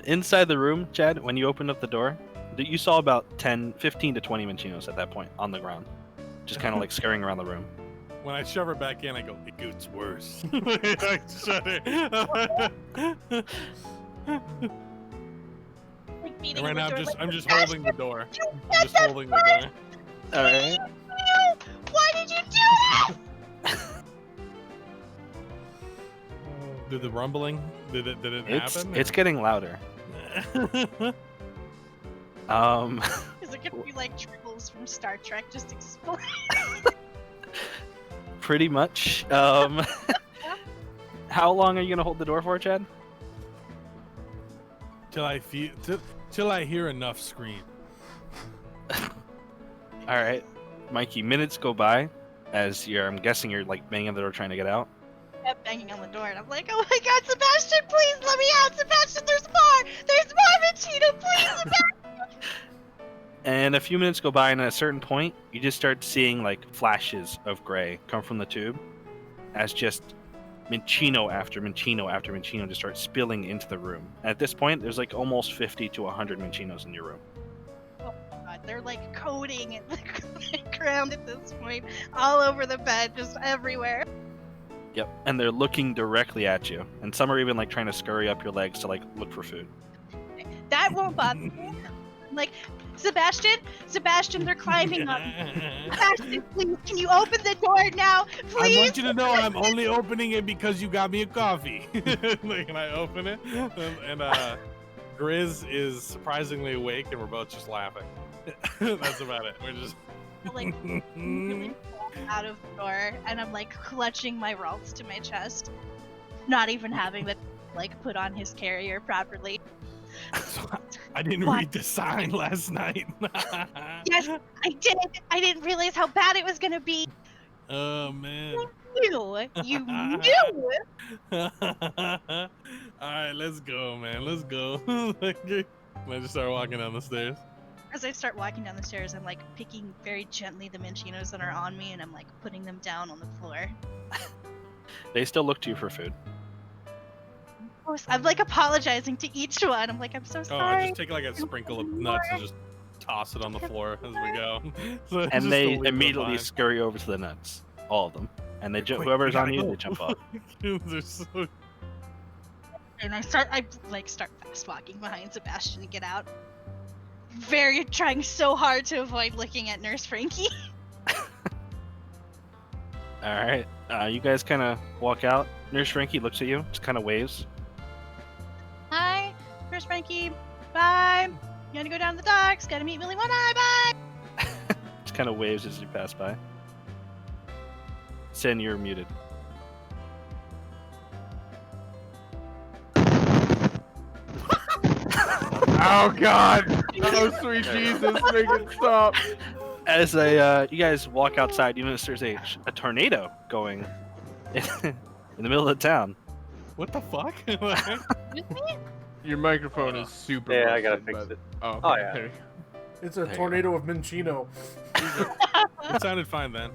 Inside the room, Chad, when you opened up the door, you saw about 15 to 20 Manchinos at that point on the ground, just kind of like scurrying around the room. When I shove her back in, I go, it gets worse. I shut her. Like And right now, I'm just "Gosh, holding the door. I'm just holding the door. All right. Why did you do that? Did the rumbling? Did it happen? It's getting louder. Is it gonna be like Tribbles from Star Trek just explode? Pretty much. How long are you gonna hold the door for, Chad? Till I hear enough scream. All right, Mikey. Minutes go by as I'm guessing you're like banging on the door trying to get out. I kept banging on the door, and I'm like, oh my god, Sebastian, please let me out! Sebastian, there's more! There's more, Machino, please, Sebastian! And a few minutes go by, and at a certain point, you just start seeing like flashes of gray come from the tube, as just Minchino after Minchino after Minchino just start spilling into the room. At this point, there's like almost 50 to 100 Minchinos in your room. Oh my god, they're like coating the ground at this point, all over the bed, just everywhere. Yep, and they're looking directly at you, and some are even like trying to scurry up your legs to like look for food. That won't bother me. I'm like, Sebastian, they're climbing up. Sebastian, please, can you open the door now, I please? want you to know I'm only opening it because you got me a coffee. Like, and I open it, and Grizz is surprisingly awake, and we're both just laughing. That's about it. We're just Like, really out of the door, and I'm like clutching my Ralts to my chest, not even having the like put on his carrier properly. I didn't What? read the sign last night. Yes, I did. I didn't realize how bad it was gonna be. Oh man. You knew. All right, let's go, man. Let's go. I just start walking down the stairs. As I start walking down the stairs, I'm like picking very gently the Minchinos that are on me, and I'm like putting them down on the floor. They still look to you for food. I'm like apologizing to each one. I'm like, I'm so Oh, sorry. I just take like a sprinkle of nuts and just toss it on the floor as we go. So just And to they leave the immediately vibe. scurry over to the nuts. All of them. And they Quick, whoever's we on gotta you, go. they jump off. They're so And I start fast walking behind Sebastian to get out. Very trying so hard to avoid looking at Nurse Frankie. Alright. You guys kind of walk out. Nurse Frankie looks at you, just kind of waves. Hi, Nurse Frankie. Bye. You gotta go down to the docks. Gotta meet Willy One Eye. Bye. Just kind of waves as you pass by. Sin, you're muted. Oh God! Oh sweet Jesus, make it stop! As you guys walk outside, you notice there's a tornado going in the middle of the town. what the fuck? Your microphone is super. Yeah, I gotta busted, fix but- it. Oh, Oh, yeah. there. It's a There you tornado of Minchino. It sounded fine then.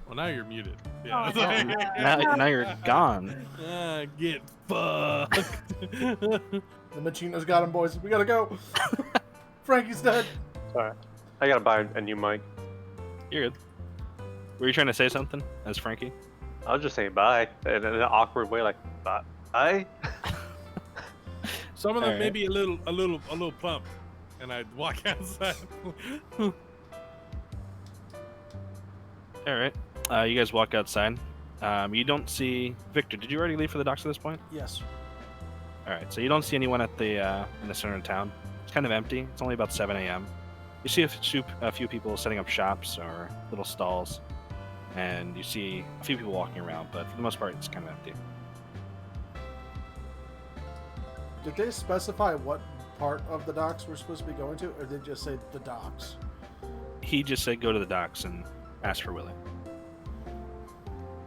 Well, now you're muted. Yeah. it's like- Now you're gone. Get fucked. The Minchinos got him, boys. We gotta go. Frankie's dead. Sorry. I gotta buy a new mic. You're good. Were you trying to say something as Frankie? I was just saying bye in an awkward way, like bye. Some of them Alright. maybe a little plump, and I'd walk outside. All right. You guys walk outside. You don't see Victor. Did you already leave for the docks at this point? Yes. All right. So you don't see anyone at the in the center of town. It's kind of empty. It's only about 7 a.m. You see a few people setting up shops or little stalls, and you see a few people walking around. But for the most part, it's kind of empty. Did they specify what part of the docks we're supposed to be going to, or did they just say the docks? He just said go to the docks and ask for Willie.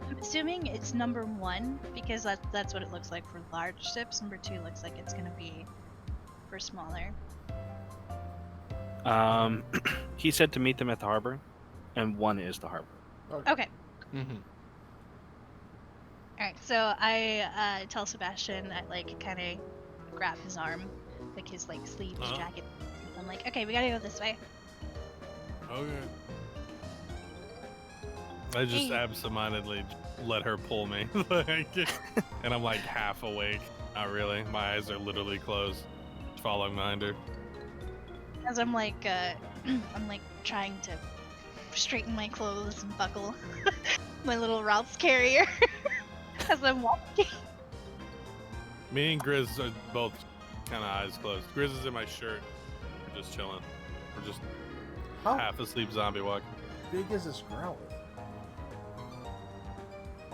I'm assuming it's number 1 because that's what it looks like for large ships. Number 2 looks like it's gonna be for smaller. He said to meet them at the harbor, and 1 is the harbor. Okay. Mm-hmm. All right. So I tell Sebastian, I like kind of grab his arm, like his like sleeves, Uh-huh. jacket. I'm like, okay, we gotta go this way. Okay. I just Hey. absentmindedly let her pull me, and I'm like half awake. Not really. My eyes are literally closed, following behind her. As I'm like, I'm like trying to straighten my clothes and buckle my little Ralph's carrier as I'm walking. Me and Grizz are both kind of eyes closed. Grizz is in my shirt. We're just chilling. We're just How half asleep zombie walking. big is this growl?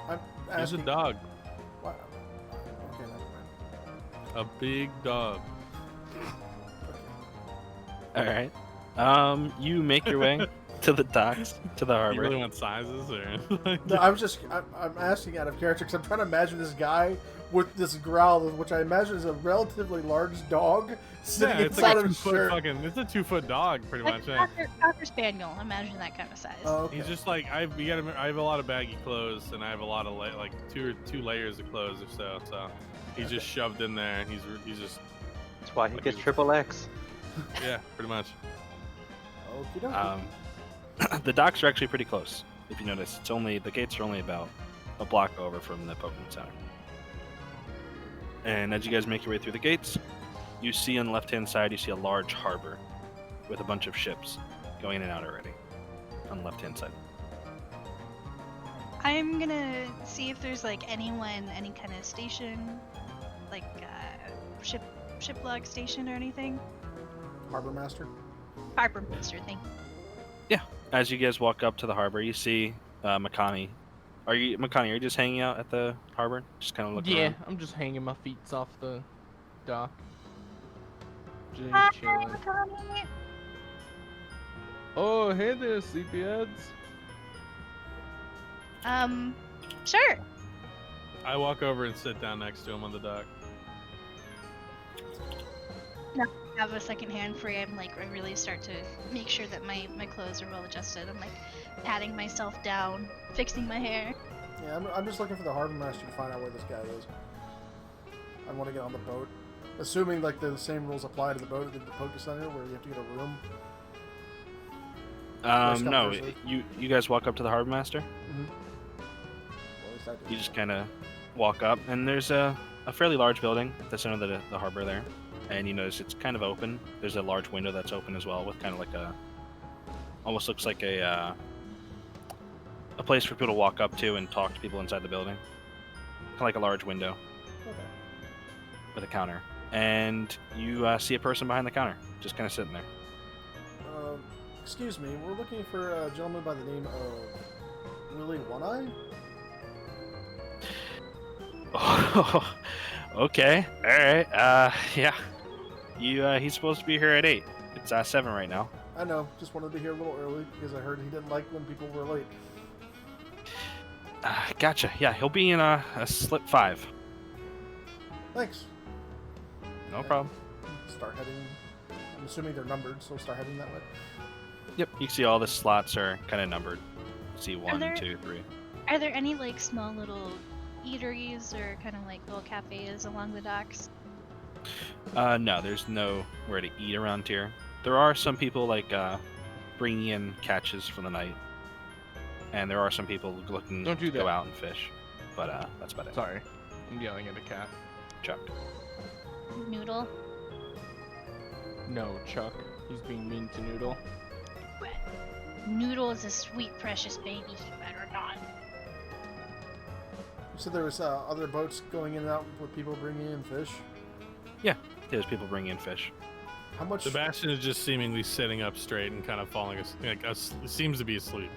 I'm He's a asking. dog. Wow. Okay, never mind. A big dog. All right. You make your way to the docks, to the You harbor. really want sizes or? No, I'm asking out of character because I'm trying to imagine this guy with this growl, which I imagine is a relatively large dog sitting Yeah, it's inside like of a his 2 foot shirt. fucking. It's a 2 foot dog, pretty Like much. a Yeah. cocker spaniel. Imagine that kind of size. Oh, okay. He's just like I have a lot of baggy clothes, and I have a lot of like two layers of clothes or so. So he's just shoved in there, and he's just That's why he Like gets he's- triple X. yeah, pretty much. Okie dokie. The docks are actually pretty close. If you notice, the gates are only about a block over from the Pokemon Center. And as you guys make your way through the gates, you see on the left-hand side, you see a large harbor with a bunch of ships going in and out already. On the left-hand side. I'm gonna see if there's like anyone, any kind of station, like ship log station or anything. Harbor Master. Harbor Master thing. As you guys walk up to the harbor, you see Makani. Are you just hanging out at the harbor? Just kind of looking Yeah, around? I'm just hanging my feet off the dock. Just Hi, chilling. Tommy. Oh, hey there, sleepyheads. Sure. I walk over and sit down next to him on the dock. Have a second hand free. I really start to make sure that my clothes are well adjusted. I'm like patting myself down, fixing my hair. Yeah, I'm just looking for the Harbor Master to find out where this guy is. I want to get on the boat. Assuming like the same rules apply to the boat at the Poke Center, where you have to get a room. First come, No. first served. You guys walk up to the harbor master. Well, at least I did. You just kind of walk up, and there's a fairly large building at the center of the harbor there. And you notice it's kind of open. There's a large window that's open as well, with kind of like almost looks like a place for people to walk up to and talk to people inside the building. Kind of like a large window Okay. with a counter. And you see a person behind the counter, just kind of sitting there. Excuse me, we're looking for a gentleman by the name of Willie One Eye. Oh, okay. All right. Yeah. He's supposed to be here at 8. It's 7 right now. I know, just wanted to be here a little early because I heard he didn't like when people were late. Gotcha. Yeah, he'll be in a slip 5. Thanks. No problem. Start heading. I'm assuming they're numbered, so start heading that way. Yep. You can see all the slots are kind of numbered. See 1, there- 2, 3. Are there any like small little eateries or kind of like little cafes along the docks? No, there's nowhere to eat around here. There are some people like bringing in catches for the night, and there are some people looking Don't do to go that. out and fish. But that's about it. Sorry, I'm yelling at a cat. Chuck. Noodle. No, Chuck. He's being mean to Noodle. Noodle is a sweet, precious baby. He better not. You said there was other boats going in and out with people bringing in fish. There's people bringing in fish. How much? Sebastian is just seemingly sitting up straight and kind of falling seems to be asleep.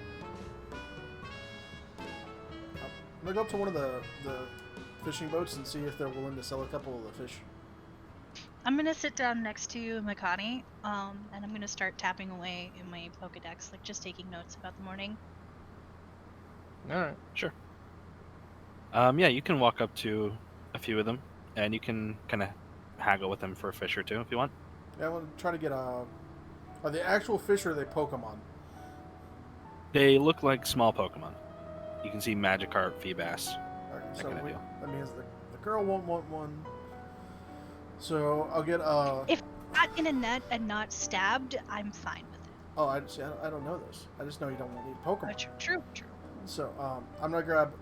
I'm gonna go up to one of the fishing boats and see if they're willing to sell a couple of the fish. I'm gonna sit down next to Makani, and I'm gonna start tapping away in my Pokedex, like just taking notes about the morning. All right. Yeah, you can walk up to a few of them, and you can kind of haggle with them for a fish or two if you want. Yeah, I want to try to get Are they actual fish or are they Pokemon? They look like small Pokemon. You can see Magikarp, Feebas. Alright, That so kinda deal. that means the girl won't want one. So I'll get If not in a net and not stabbed, I'm fine with it. Oh, I don't know this. I just know you don't need Pokemon. True. So I'm gonna grab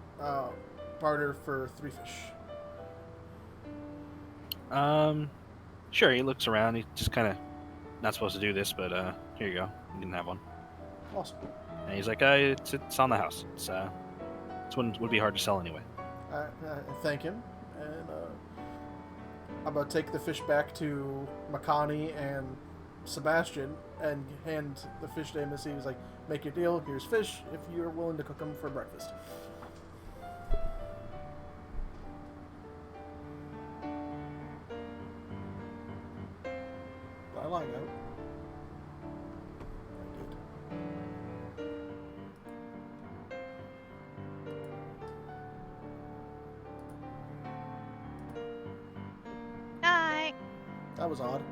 barter for 3 fish. Sure. He looks around. He's just kind of not supposed to do this, but here you go. You can have one. Awesome. And he's like, it's on the house. This one would be hard to sell anyway. I thank him, and I'm gonna take the fish back to Makani and Sebastian and hand the fish to him and see. He's like, make your deal. Here's fish if you're willing to cook them for breakfast. I line out. I did. That was odd.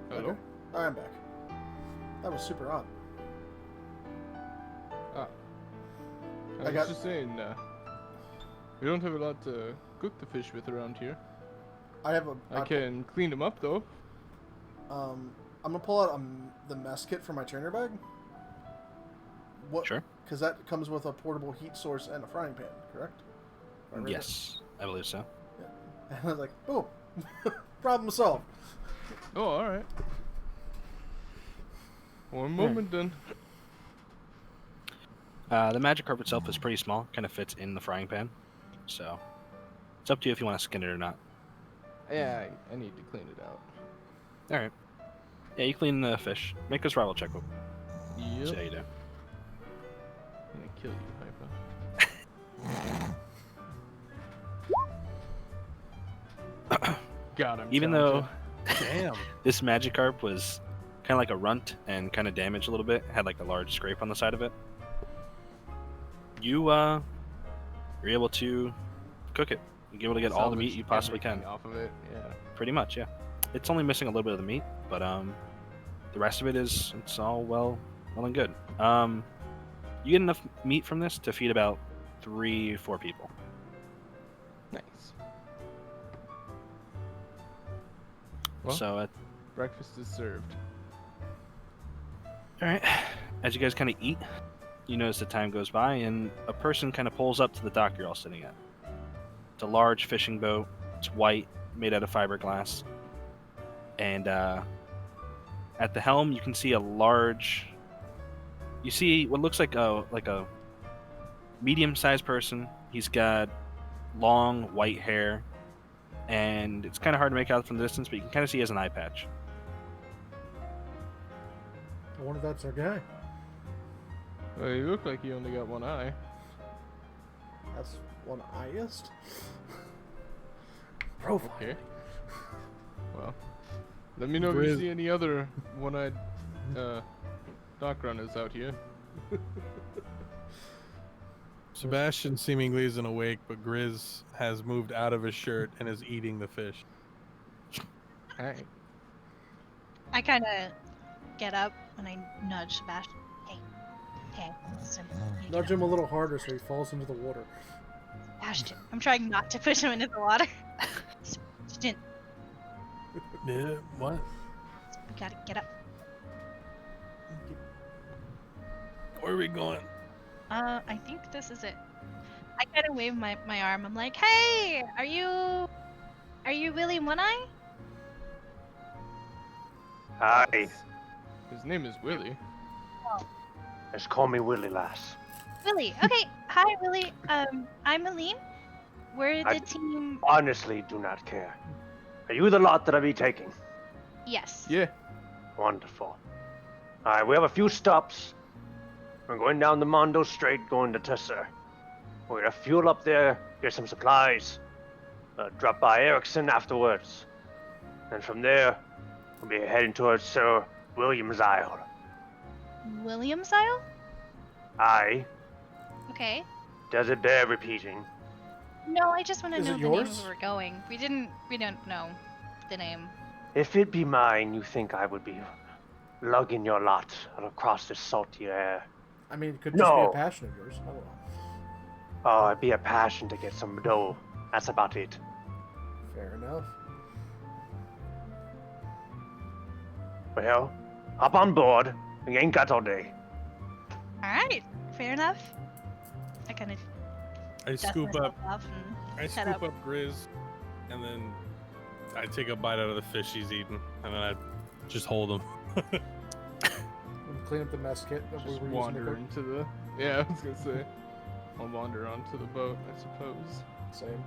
Hello? Okay. I am back. That was super odd. Ah. I I was got- just saying, we don't have a lot to cook the fish with around here. I have I can clean them up though. I'm gonna pull out the mess kit from my trainer bag. What? Sure. Because that comes with a portable heat source and a frying pan, correct? If I read Yes, I believe so. that. Yeah. And I was like, boom, problem solved. Oh, all right. One moment then. The magic carp itself is pretty small, kind of fits in the frying pan. So it's up to you if you want to skin it or not. Yeah, I need to clean it out. All right. Yeah, you clean the fish. Make a survival check. Yep. See how you do. I'm gonna kill you, Hypa. God, I'm Even talented. though Damn. this Magikarp was kind of like a runt and kind of damaged a little bit, had like a large scrape on the side of it, you're able to cook it. You're able to get all the meat Salvage you possibly everything can. off of it. Yeah. Pretty much, yeah. It's only missing a little bit of the meat, but the rest of it's all well and good. You get enough meat from this to feed about 3-4 people. Nice. Well, So, breakfast is served. all right. As you guys kind of eat, you notice the time goes by, and a person kind of pulls up to the dock you're all sitting at. It's a large fishing boat. It's white, made out of fiberglass. And at the helm, you can see you see what looks like a medium-sized person. He's got long white hair, and it's kind of hard to make out from the distance, but you can kind of see he has an eye patch. I wonder if that's our guy. Well, you look like you only got one eye. That's one eyest. Profile. Okay. Well, let me know if you see any other one-eyed dock runners out here. Sebastian seemingly isn't awake, but Grizz has moved out of his shirt and is eating the fish. Alright. I kind of get up and I nudge Sebastian. Hey, listen. you Nudge get him a little harder so he falls into the water. up. Sebastian. I'm trying not to push him into the water. Sebastian, Yeah, what? we gotta get up. Where are we going? I think this is it. I kind of wave my arm. I'm like, hey, are you Willie One Eye? Hi. His name is Willie. Just call me Willie Lass. Willie. Okay. Hi, Willie. I'm Aline. We're the I- team. Honestly, do not care. Are you the lot that I be taking? Yes. Yeah. Wonderful. Alright, we have a few stops. We're going down the Mondo Strait, going to Tesser. We're gonna fuel up there, get some supplies. Drop by Erickson afterwards. And from there, we'll be heading towards Sir William's Isle. Williams Isle. Aye, Okay. does it bear repeating? No, I just want to Is know it the name yours? of where we're going. We don't know the name. If it be mine, you think I would be lugging your lot across the salty air? I mean, it could just be No. a passion of yours. I don't know. Oh, it'd be a passion to get some dough. That's about it. Fair enough. Well, hop on board. We ain't got all day. All right. Fair enough. I kind of I scoop up off and head scoop up Grizz, and then I take a bite out of the fish he's eating, and then I just hold him. And clean up the mess kit that we Just were using to wander cook. into the. Yeah, I was gonna say. I'll wander onto the boat, I suppose. Same.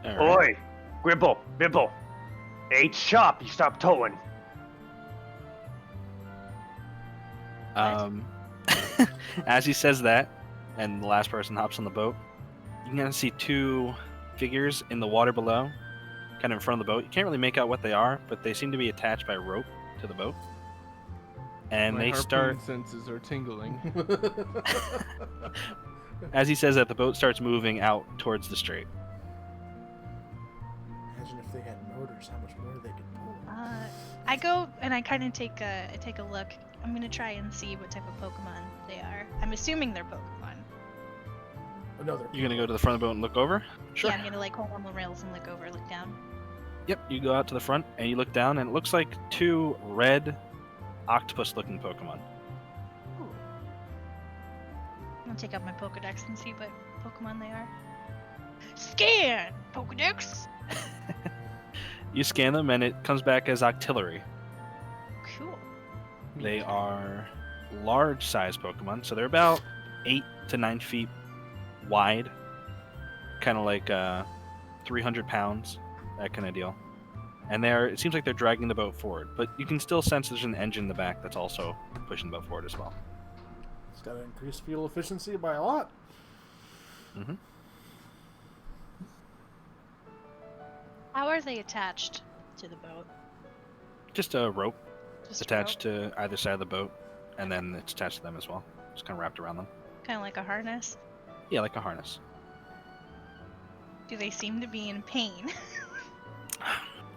All right. Oi, Gribble, Bibble. 8 sharp, you stop towing. As he says that, and the last person hops on the boat, you can kind of see 2 figures in the water below, kind of in front of the boat. You can't really make out what they are, but they seem to be attached by rope to the boat. And My they harpoon start, senses are tingling. as he says that, the boat starts moving out towards the strait. wonders how much more they can pull. I go and I kind of take a look. I'm gonna try and see what type of Pokemon they are. I'm assuming they're Pokemon. Oh, no, they're You're gonna go to the front of the boat and look over? Sure. Yeah, I'm gonna like hold on the rails and look over, look down. Yep, you go out to the front and you look down, and it looks like 2 red octopus-looking Pokemon. I'll take out my Pokedex and see what Pokemon they are. Scan! Pokedex! You scan them, and it comes back as Octillery. Cool. They are large-sized Pokemon, so they're about 8 to 9 feet wide, kind of like 300 pounds, that kind of deal. And it seems like they're dragging the boat forward, but you can still sense there's an engine in the back that's also pushing the boat forward as well. It's got to increase fuel efficiency by a lot. Mm-hmm. How are they attached to the boat? Just a rope Just attached to either side of the boat, and then it's attached to them as well. Just kind of wrapped around them. Kind of like a harness. Yeah, like a harness. Do they seem to be in pain?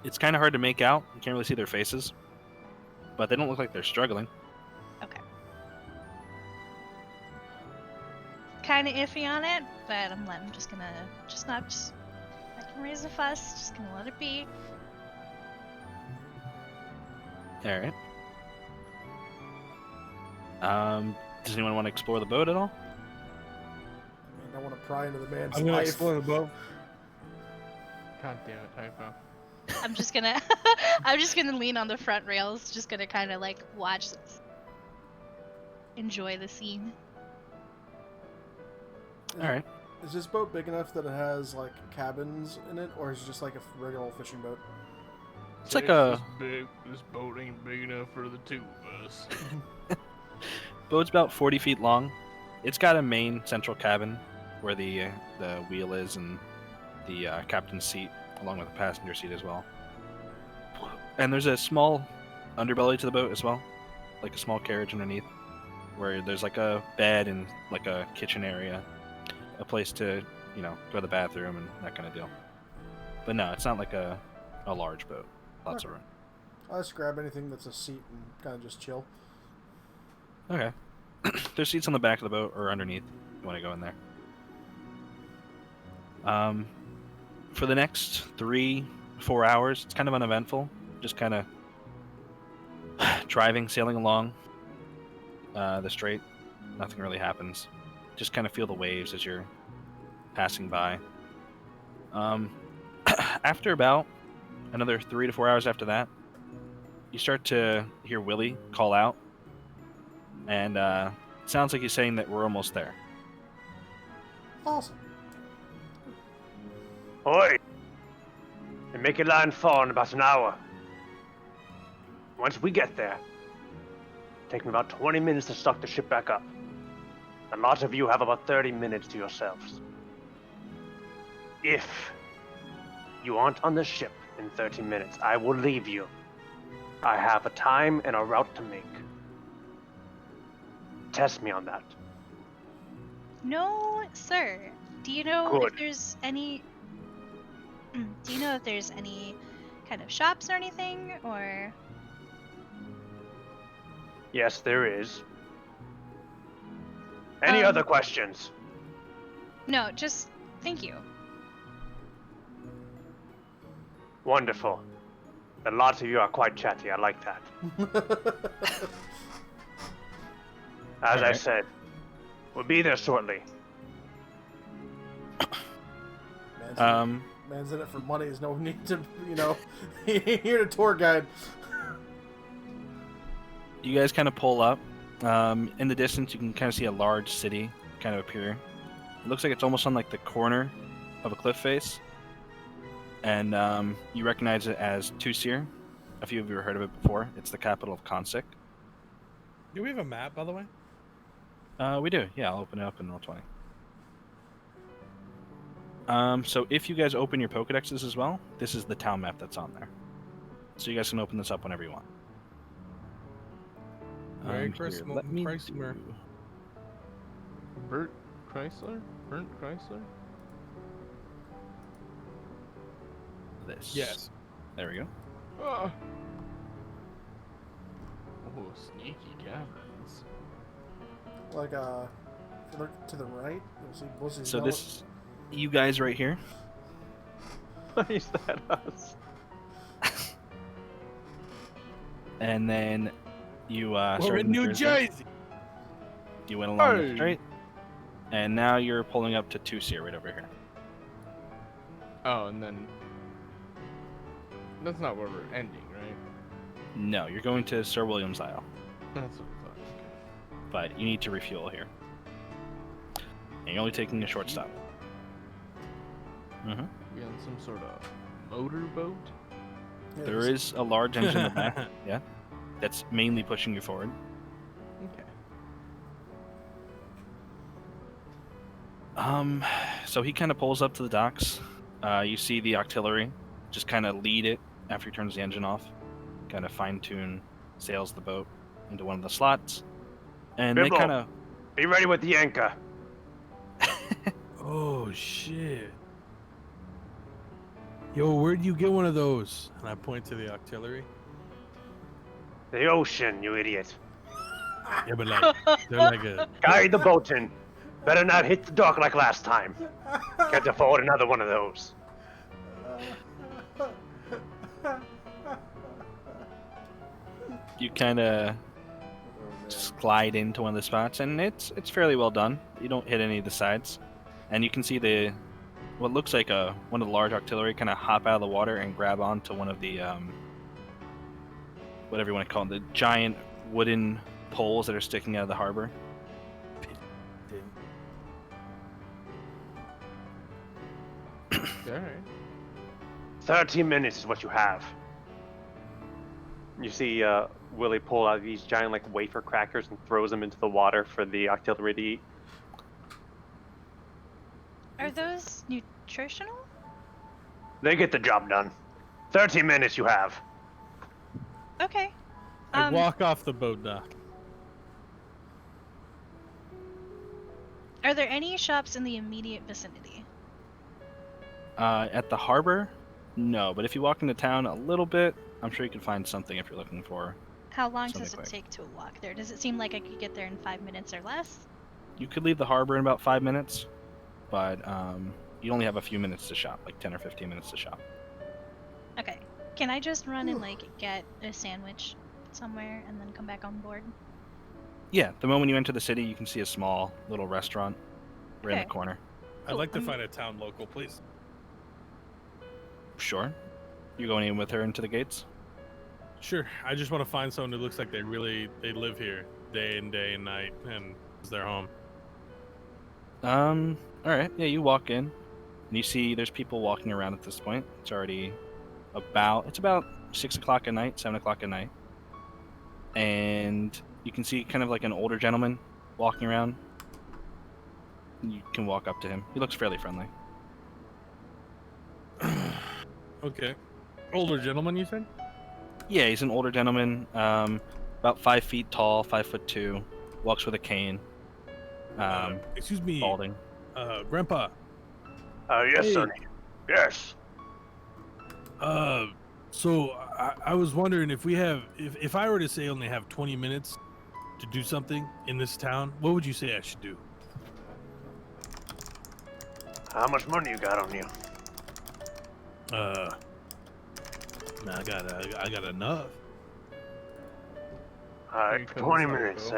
It's kind of hard to make out. You can't really see their faces, but they don't look like they're struggling. Okay. Kind of iffy on it, but I'm just gonna I can raise a fuss. Just gonna let it be. All right. Does anyone want to explore the boat at all? I want to pry into the man's I'm gonna life. explore the boat. God damn it, typo. I'm just gonna I'm just gonna lean on the front rails. Just gonna kind of like watch this. Enjoy the scene. All right. Is this boat big enough that it has like cabins in it, or is it just like a regular old fishing boat? It's like a This boat ain't big enough for the 2 of us. boat's about 40 feet long. It's got a main central cabin where the wheel is, and the captain's seat, along with the passenger seat as well. And there's a small underbelly to the boat as well, like a small carriage underneath, where there's like a bed and like a kitchen area, a place to, go to the bathroom and that kind of deal. But no, it's not like a large boat. Lots of room. I'll just grab anything that's a seat and kind of just chill. Okay. There's seats on the back of the boat or underneath. You want to go in there. For the next 3-4 hours, it's kind of uneventful. Just kind of driving, sailing along the strait. Nothing really happens. Just kind of feel the waves as you're passing by. After about another 3 to 4 hours after that, you start to hear Willie call out, and it sounds like he's saying that we're almost there. Awesome. Oi! And make your landfall in about an hour. Once we get there, take me about 20 minutes to stock the ship back up. A lot of you have about 30 minutes to yourselves. If you aren't on the ship in 30 minutes, I will leave you. I have a time and a route to make. Test me on that. No, sir. Do you know Good. if there's any? Do you know if there's any kind of shops or anything, or? Yes, there is. Any other questions? No, just thank you. Wonderful. A lot of you are quite chatty. I like that. As I Alright. said, we'll be there shortly. Man's in it for money. There's no need to, he ain't here to tour guide. You guys kind of pull up. In the distance, you can kind of see a large city kind of appear. It looks like it's almost on like the corner of a cliff face. And you recognize it as Tusir. A few of you have heard of it before. It's the capital of Consik. Do we have a map, by the way? We do. Yeah, I'll open it up in Roll20. So if you guys open your Pokedexes as well, this is the town map that's on there. So you guys can open this up whenever you want. Merry Here, Christmas, let me Christmas. do- Bert Chrysler? Burnt Chrysler? this. Yes. There we go. Ah. Oh, sneaky caverns. Like if you look to the right, you'll see bushes. So this, you guys right here. Is that us? And then you We're started in New Jersey. You went along the Hey. straight, and now you're pulling up to Tusia right over here. Oh, and then that's not where we're ending, right? No, you're going to Sir William's Isle, That's what I thought. but you need to refuel here. And you're only taking a short stop. Mm-hmm. We on some sort of motorboat? Yeah, There this- is a large engine in the back, yeah, that's mainly pushing you forward. Okay. So he kind of pulls up to the docks. You see the artillery just kind of lead it after he turns the engine off, kind of fine-tune sails the boat into one of the slots, and they Bibble. kind of Be ready with the anchor. Oh shit. Yo, where'd you get one of those? And I point to the artillery. The ocean, you idiot. Yeah, but like they're like a Guide the boat in. Better not hit the dock like last time. Can't afford another one of those. you kind of glide into one of the spots, and it's fairly well done. You don't hit any of the sides, and you can see the what looks like one of the large artillery kind of hop out of the water and grab onto one of the whatever you want to call them, the giant wooden poles that are sticking out of the harbor. Alright. 30 minutes is what you have. You see Willie pull out these giant like wafer crackers and throws them into the water for the artillery to eat. Are those nutritional? They get the job done. 30 minutes you have. Okay. I walk off the boat dock. Are there any shops in the immediate vicinity? At the harbor, no, but if you walk into town a little bit, I'm sure you can find something if you're looking for. How long Something does it quick. take to walk there? Does it seem like I could get there in 5 minutes or less? You could leave the harbor in about 5 minutes, but you only have a few minutes to shop, like 10 or 15 minutes to shop. Okay. Can I just run and like get a sandwich somewhere and then come back on board? Yeah, the moment you enter the city, you can see a small little restaurant right in Okay. the corner. I'd like to Cool. find a town local, please. Sure. You going in with her into the gates? Sure. I just want to find someone who looks like they live here day and night and is their home. All right. Yeah, you walk in, and you see there's people walking around at this point. It's already about 6 o'clock at night, 7 o'clock at night, and you can see kind of like an older gentleman walking around. You can walk up to him. He looks fairly friendly. Okay. Older gentleman, you said? Yeah, he's an older gentleman, about 5 feet tall, 5'2", walks with a cane. Excuse me, Balding. Grandpa. Yes, Hey. Sonny. Yes. So I was wondering if I were to say only have 20 minutes to do something in this town, what would you say I should do? How much money you got on you? Man, I got enough. Alright, Here for comes 20 Psycho. minutes,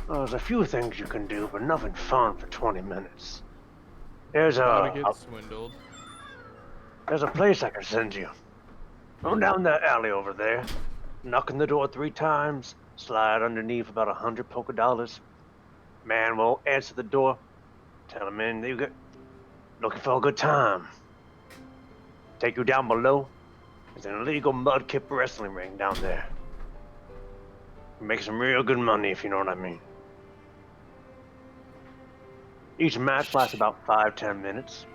there's a few things you can do, but nothing fun for 20 minutes. There's How to a get swindled. place I can send you. Go down that alley over there, knock on the door 3 times, slide underneath about 100 polka dollars. Man will answer the door. Tell him in you get looking for a good time. Take you down below. There's an illegal mudkip wrestling ring down there. Make some real good money if you know what I mean. Each match lasts about 5-10 minutes.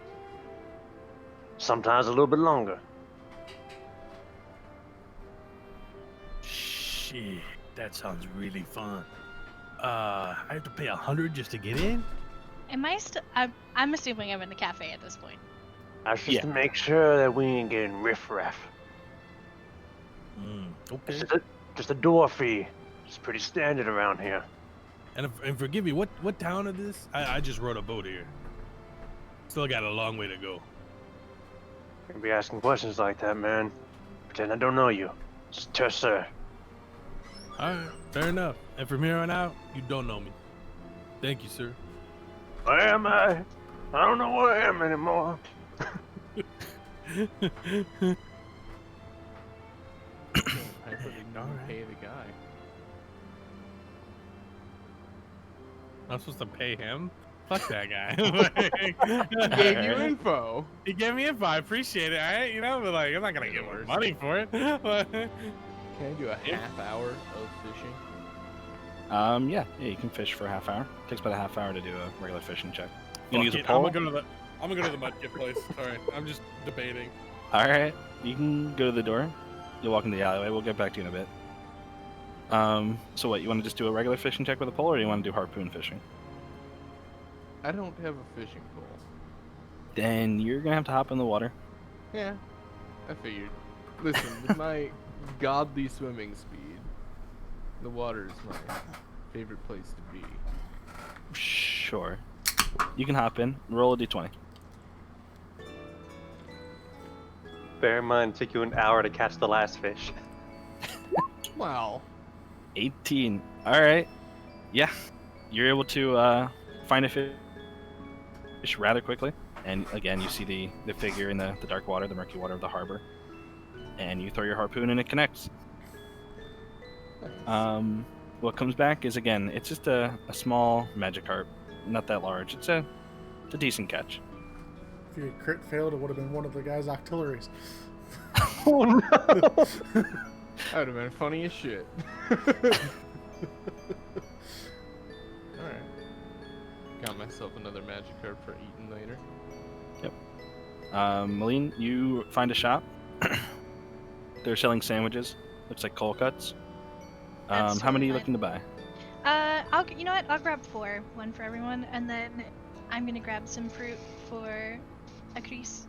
Sometimes a little bit longer. Shit, that sounds really fun. I have to pay $100 just to get in? Am I still? I'm assuming I'm in the cafe at this point. That's just Yeah. to make sure that we ain't getting riffraff. Okay. Just a door fee. It's pretty standard around here. And forgive me, what town is this? I just rode a boat here. Still got a long way to go. Can't be asking questions like that, man. Pretend I don't know you. Just sir. All right, fair enough. And from here on out, you don't know me. Thank you, sir. Where am I? I don't know where I am anymore. I put Alright. pay the guy. I'm supposed to pay him? Fuck that guy. He gave you info. He gave me info. I appreciate it. All right, you know, but like, I'm not gonna give him money for it. Can I do a half hour of fishing? Yeah, you can fish for a half hour. Takes about a half hour to do a regular fishing check. You gonna Fuck use a it, pole? I'm gonna go to the mudkip place. All right, I'm just debating. All right, you can go to the door. You'll walk into the alleyway. We'll get back to you in a bit. So what? You want to just do a regular fishing check with a pole, or do you want to do harpoon fishing? I don't have a fishing pole. Then you're gonna have to hop in the water. Yeah, I figured. Listen, with my godly swimming speed, the water is my favorite place to be. Sure. You can hop in. Roll a d20. Bear in mind, it took you an hour to catch the last fish. Wow. 18. All right. Yeah, you're able to find a fish rather quickly. And again, you see the figure in the dark water, the murky water of the harbor. And you throw your harpoon and it connects. What comes back is, again, it's just a small Magikarp. Not that large. It's a decent catch. If you crit failed, it would have been one of the guy's auxiliaries. Oh no! That would have been funny as shit. Alright. Got myself another Magikarp for eating later. Malene, you find a shop. They're selling sandwiches. Looks like cold cuts. That's How many are you totally looking to buy? You know what? I'll grab 4, one for everyone, and then I'm gonna grab some fruit for a crease.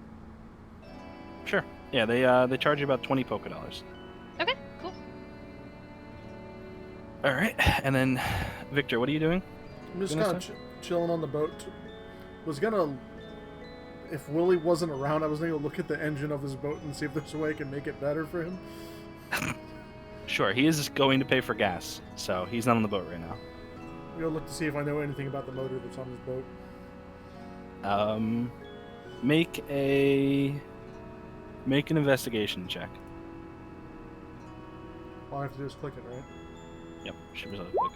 Sure. Yeah, they charge you about 20 polka dollars. Okay, cool. All right, and then Victor, what are you doing? I'm just Gonna kind of chilling on the boat. Was gonna, if Willie wasn't around, I was gonna go look at the engine of his boat and see if there's a way I can make it better for him. Sure, he is going to pay for gas, so he's not on the boat right now. I'm gonna look to see if I know anything about the motor that's on his boat. Make an investigation check. All I have to do is click it, right? Yep, should be able to click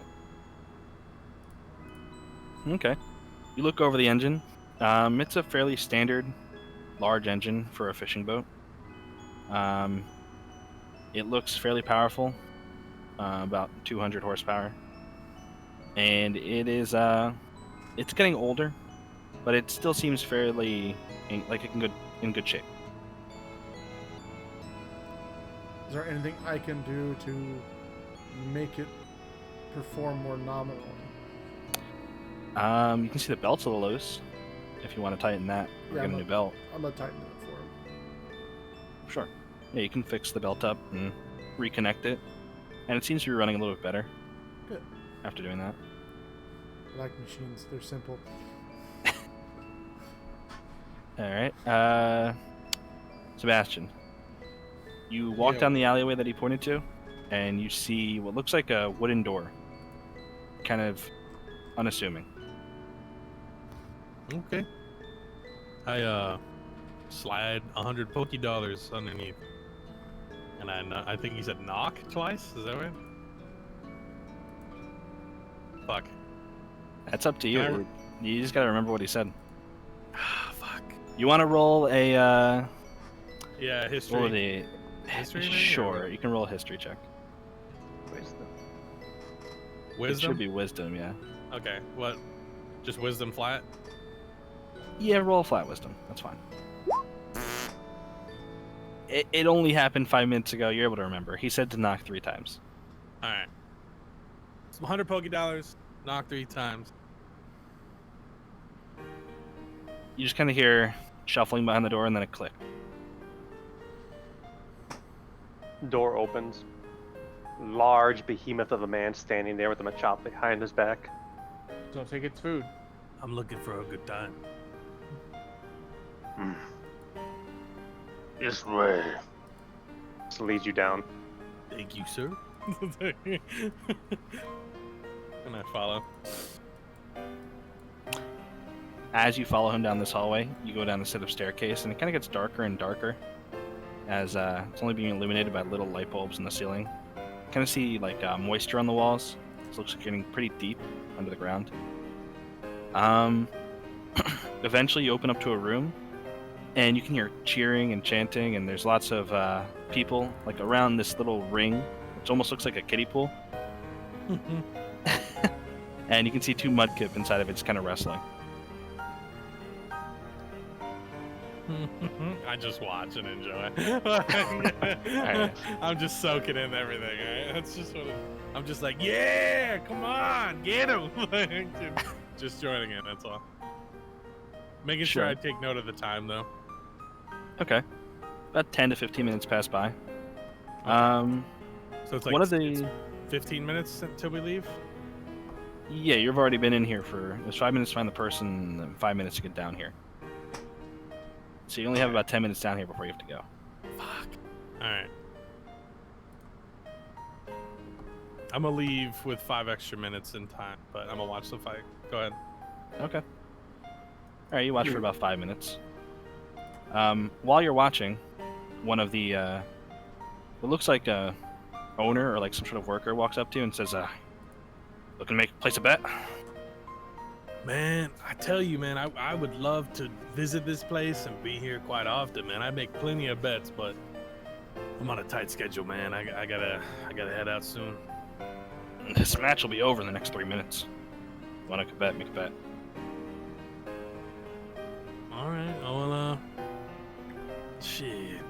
it. Okay. You look over the engine. It's a fairly standard, large engine for a fishing boat. It looks fairly powerful, about 200 horsepower, and it is it's getting older, but it still seems fairly like in good shape. Is there anything I can do to make it perform more nominally? You can see the belt's a little loose. If you want to tighten that, or Yeah, get a new belt. I'm gonna tighten it for him. Sure. Yeah, you can fix the belt up and reconnect it, and it seems to be running a little bit better. Good. After doing that. I like machines, they're simple. All right. Sebastian, you walk Yeah. down the alleyway that he pointed to, and you see what looks like a wooden door. Kind of unassuming. Okay. I slide 100 Poké dollars underneath, and I think he said knock twice. Is that right? Fuck. That's up to you. Can You just gotta remember what he said. Ah, fuck. You want to roll a Yeah, history. roll the History maybe, or Sure, what? you can roll a history check. Wisdom. It Wisdom. should be wisdom, yeah. Okay. What? Just wisdom flat. Yeah, roll a flat wisdom. That's fine. It only happened 5 minutes ago. You're able to remember. He said to knock 3 times. All right. So 100 Poké dollars. Knock 3 times. You just kind of hear shuffling behind the door, and then a click. Door opens. Large behemoth of a man standing there with a machete behind his back. Don't take its food. I'm looking for a good time. This way. This leads you down. Thank you, sir. And I follow. As you follow him down this hallway, you go down the set of staircase, and it kind of gets darker and darker as it's only being illuminated by little light bulbs in the ceiling. Kind of see like moisture on the walls. It looks like you're getting pretty deep under the ground. Eventually, you open up to a room, and you can hear cheering and chanting, and there's lots of people like around this little ring, which almost looks like a kiddie pool. And you can see two Mudkip inside of it, just kind of wrestling. I just watch and enjoy. Alright. I'm just soaking in everything. Right? That's just what I'm just like, yeah, come on, get him. Just joining in. That's all. Making sure Sure. I take note of the time though. Okay. About 10 to 15 minutes pass by. So it's like one of it's the 15 minutes until we leave. Yeah, you've already been in here for it's 5 minutes to find the person, and then 5 minutes to get down here. So you only have about 10 minutes down here before you have to go. Fuck. All right. I'm gonna leave with 5 extra minutes in time, but I'm gonna watch the fight. Go ahead. Okay. All right, you watch for about 5 minutes. While you're watching, one of the what looks like a owner or like some sort of worker walks up to you and says, "Looking to place a bet?" Man, I tell you, man, I would love to visit this place and be here quite often, man. I make plenty of bets, but I'm on a tight schedule, man. I gotta head out soon. This match will be over in the next 3 minutes. Want to bet? Make a bet. All right. Oh well. Shit.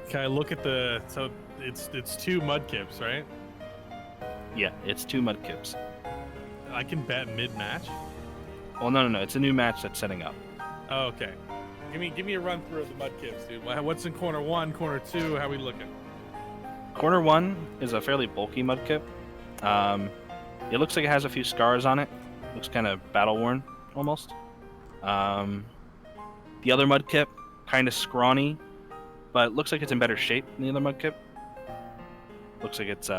Can I look at the? So it's 2 Mudkips, right? Yeah, it's 2 Mudkips. I can bet mid-match. Well, no. It's a new match that's setting up. Oh, okay. Give me a run through of the Mudkips, dude. What's in corner 1, corner 2? How we looking? Corner 1 is a fairly bulky Mudkip. It looks like it has a few scars on it. Looks kind of battle worn, almost. The other Mudkip, kind of scrawny, but looks like it's in better shape than the other Mudkip. Looks like it's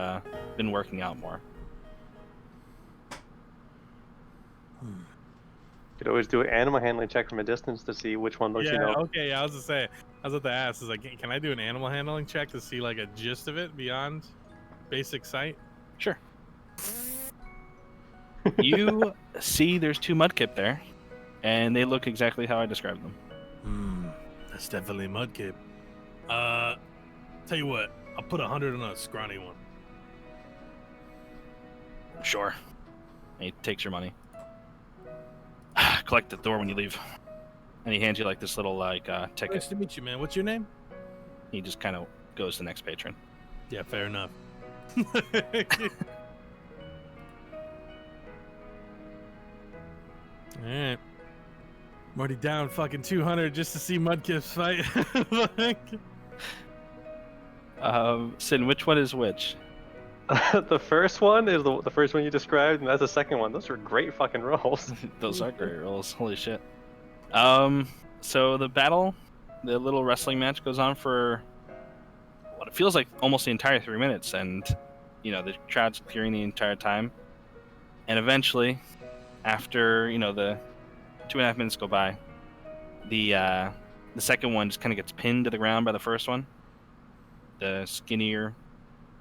been working out more. You could always do an animal handling check from a distance to see which one looks, Yeah, you know. okay, yeah, I was to say, I was about to ask, is like, can I do an animal handling check to see like a gist of it beyond basic sight? Sure. You see there's 2 Mudkip there, and they look exactly how I described them. That's definitely a Mudkip. Tell you what, I'll put 100 on a scrawny one. Sure. And he takes your money. Collect at the door when you leave. And he hands you like this little ticket. Nice to meet you, man. What's your name? He just kind of goes to the next patron. Yeah, fair enough. Alright. I'm already down fucking 200 just to see Mudkips fight. Sin, which one is which? The first one is the first one you described, and that's the second one. Those are great fucking rolls. Those are great rolls. Holy shit. So the battle, the little wrestling match goes on for what it feels like almost the entire 3 minutes, and the crowd's clearing the entire time. And eventually, after the 2.5 minutes go by, the second one just kind of gets pinned to the ground by the first one. The skinnier,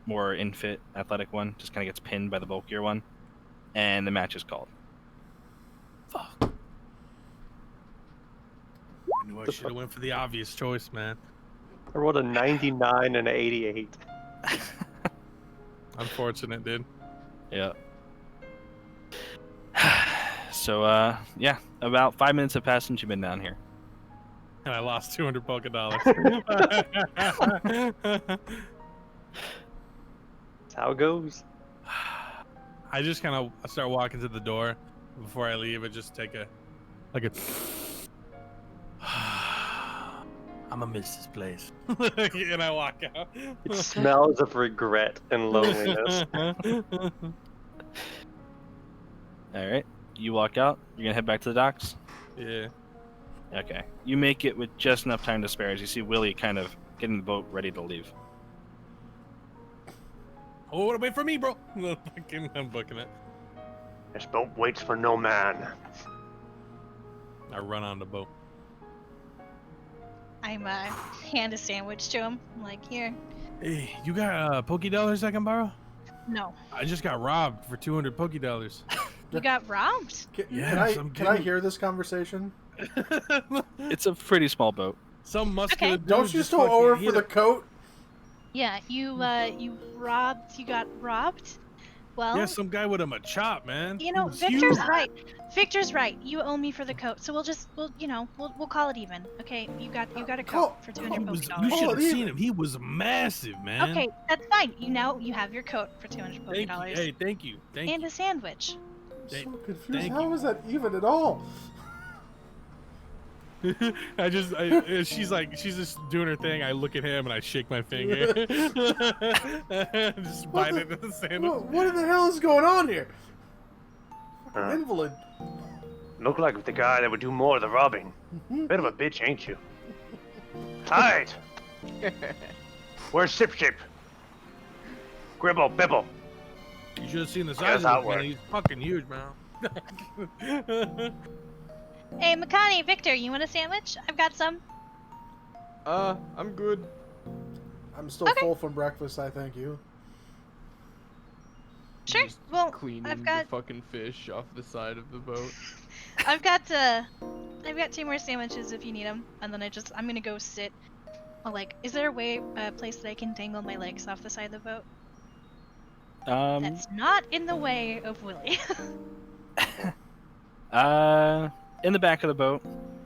more in-fit, athletic one just kind of gets pinned by the bulkier one, and the match is called. Fuck. I knew I should have went for the obvious choice, man. I rolled a 99 and an 88. Unfortunate, dude. Yeah. So, yeah, about 5 minutes have passed since you've been down here. And I lost 200 polka dollars. That's how it goes. I just kind of start walking to the door before I leave. I just take a I'm gonna miss this place. And I walk out. It smells of regret and loneliness. All right. You walk out. You're gonna head back to the docks. Yeah. Okay. You make it with just enough time to spare as you see Willie kind of getting the boat ready to leave. Oh, wait for me, bro. I'm booking it. This boat waits for no man. I run on the boat. I'm hand a sandwich to him. I'm like, here. Hey, you got Poké dollars I can borrow? No. I just got robbed for 200 Poké dollars. You got robbed? Yes, Can I hear this conversation? It's a pretty small boat. Some muscular dude Don't you just still fucking owe her hit for the it. coat? Yeah, you got robbed? Well, Yeah, some guy with a machop, man. you know, He was Victor's huge. right. Victor's right. You owe me for the coat, so we'll call it even. Okay, you got a coat for He 200 was, Poké you dollars. should have Oh, seen him. He was massive, man. Okay, that's fine. You have your coat for 200 Poké Thank you. dollars Hey, thank you. Thank and you. a sandwich. I'm Thank- so confused. thank How you. is that even at all? She's just doing her thing. I look at him and I shake my finger. Just bite the- into the sandwich. What in the hell is going on here? Fucking Uh. invalid. Look like the guy that would do more of the robbing. Bit of a bitch, ain't you? Alright. Where's Sip Ship? Gribble, Bibble. You should have seen the That's size how of it him, man. works. He's fucking huge, man. Hey, Makani, Victor, you want a sandwich? I've got some. I'm good. I'm still Okay. full from breakfast, I thank you. Sure. Just Well, cleaning I've got the fucking fish off the side of the boat. I've got 2 more sandwiches if you need them, and then I'm gonna go sit. Well, like, is there a place that I can dangle my legs off the side of the boat? That's not in the way of Willie. In the back of the boat,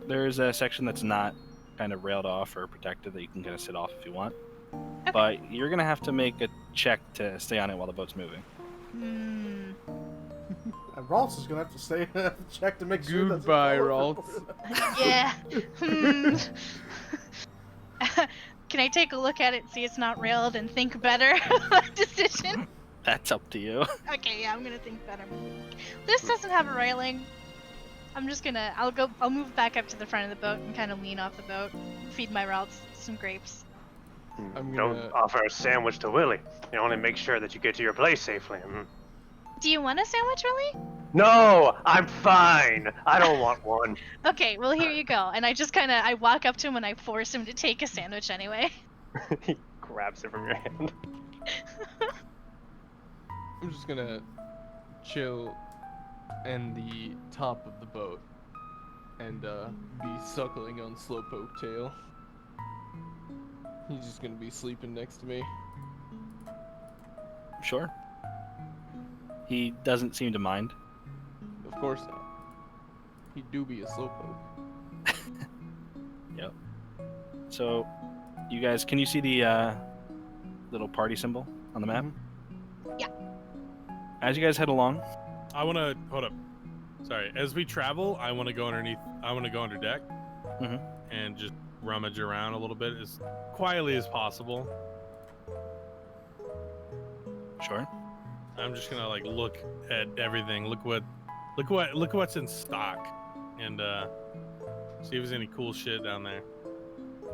there's a section that's not kind of railed off or protected that you can kind of sit off if you want. Okay. But you're gonna have to make a check to stay on it while the boat's moving. Hmm. And Rolfs is gonna have to stay check to make sure that's Goodbye, Rolfs. Yeah. Hmm. Can I take a look at it and see it's not railed and think better of my decision? That's up to you. Okay, yeah, I'm gonna think better. This doesn't have a railing. I'm just gonna, I'll move back up to the front of the boat and kind of lean off the boat, feed my routes some grapes. I'm Don't gonna- offer a sandwich to Willie. You only make sure that you get to your place safely. Do you want a sandwich, Willie? No, I'm fine. I don't want one. Okay, well here you go. And I just kind of, I walk up to him and I force him to take a sandwich anyway. He grabs it from your hand. I'm just gonna chill in the top of the boat and be suckling on Slowpoke tail. He's just gonna be sleeping next to me. Sure. He doesn't seem to mind. Of course not. He do be a Slowpoke. Yep. So, you guys, can you see the little party symbol on the map? Yeah. As you guys head along, I want to hold up. Sorry. As we travel, I want to go underneath. I want to go under deck Mhm. and just rummage around a little bit as quietly as possible. sure. I'm just gonna like look at everything. Look what's in stock, and see if there's any cool shit down there.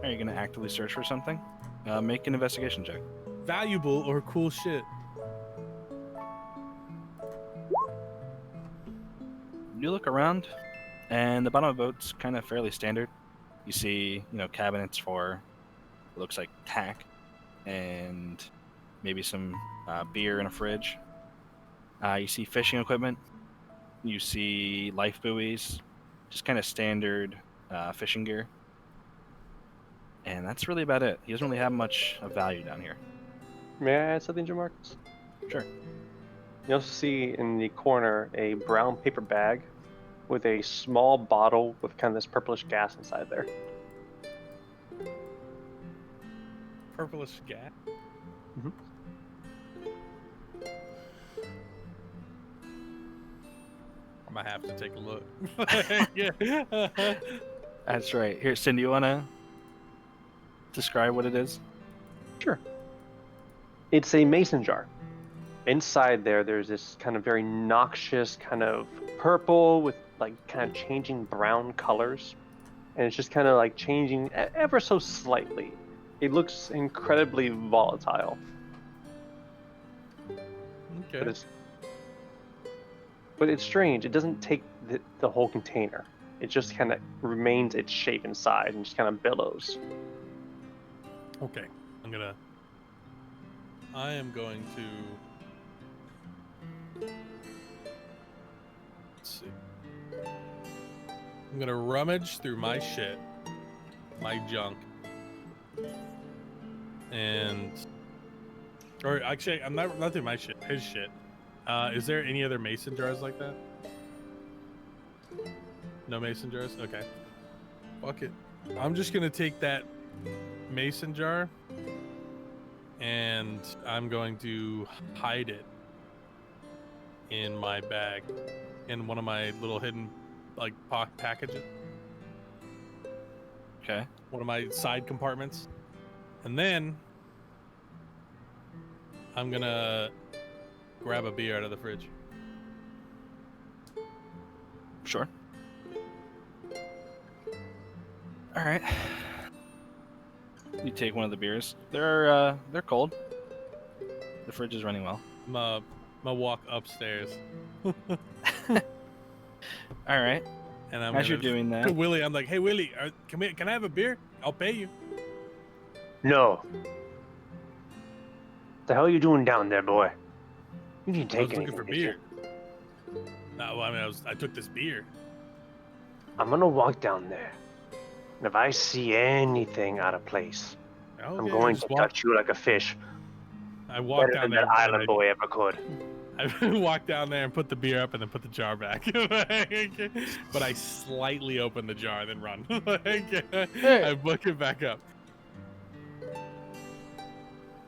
Are you gonna actively search for something? Make an investigation check. Valuable or cool shit. You look around, and the bottom of the boat's kind of fairly standard. You see, cabinets for it looks like tack, and maybe some beer in a fridge. You see fishing equipment. You see life buoys, just kind of standard fishing gear. And that's really about it. He doesn't really have much of value down here. May I add something, Jamarcus? Sure. You also see in the corner a brown paper bag with a small bottle with kind of this purplish gas inside there. Purplish gas. Mhm. I might have to take a look. Yeah. That's right. Here, Cindy, you wanna describe what it is? Sure. It's a mason jar. Inside there's this kind of very noxious kind of purple with like kind of changing brown colors. And it's just kind of like changing ever so slightly. It looks incredibly volatile. Okay. But it's strange. It doesn't take the whole container. It just kind of remains its shape and size and just kind of billows. Okay. I am going to. Let's see. I'm gonna rummage through my shit, my junk, or actually, I'm not through my shit, his shit. Is there any other mason jars like that? No mason jars? Okay. Fuck it. I'm just gonna take that mason jar and I'm going to hide it in my bag, in one of my little hidden like packages. Okay. One of my side compartments. And then I'm gonna grab a beer out of the fridge. Sure. All right. You take one of the beers. They're cold. The fridge is running well. I'm gonna walk upstairs. All right. And I'm As you're gonna- doing to that, Willie, I'm like, hey Willie, can I have a beer? I'll pay you. No. What the hell are you doing down there, boy? You didn't I take was looking for anything, did you? beer. No, well, I mean, I took this beer. I'm gonna walk down there. And if I see anything out of place, Okay, I'm going just to touch you like a fish. I walked Better down than there. that and island boy ever could. I walked down there and put the beer up and then put the jar back. But I slightly opened the jar and then run. I book it back up.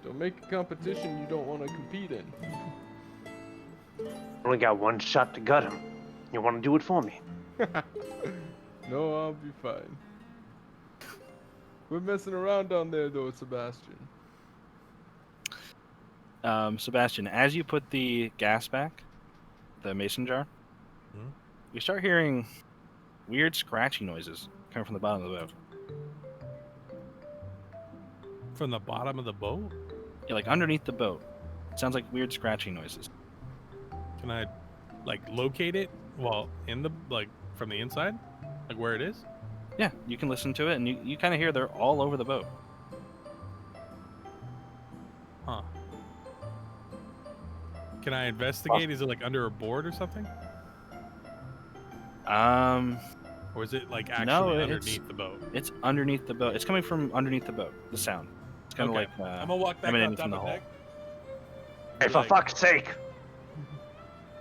Don't make a competition you don't want to compete in. Only got one shot to gut him. You want to do it for me? No, I'll be fine. We're messing around down there, though, Sebastian. Sebastian, as you put the gas back, the mason jar, you start hearing weird scratchy noises coming from the bottom of the boat. From the bottom of the boat? Yeah, like underneath the boat. It sounds like weird scratching noises. Can I, like, locate it? Well, from the inside? Like, where it is? Yeah, you can listen to it, and you kind of hear they're all over the boat. Huh. Can I investigate? Is it, like, under a board or something? Or is it, like, actually underneath the boat? It's underneath the boat. It's coming from underneath the boat, the sound. It's kind of Okay. like I'm gonna walk back emanating up from top the of hull. deck. Hey, for fuck's sake!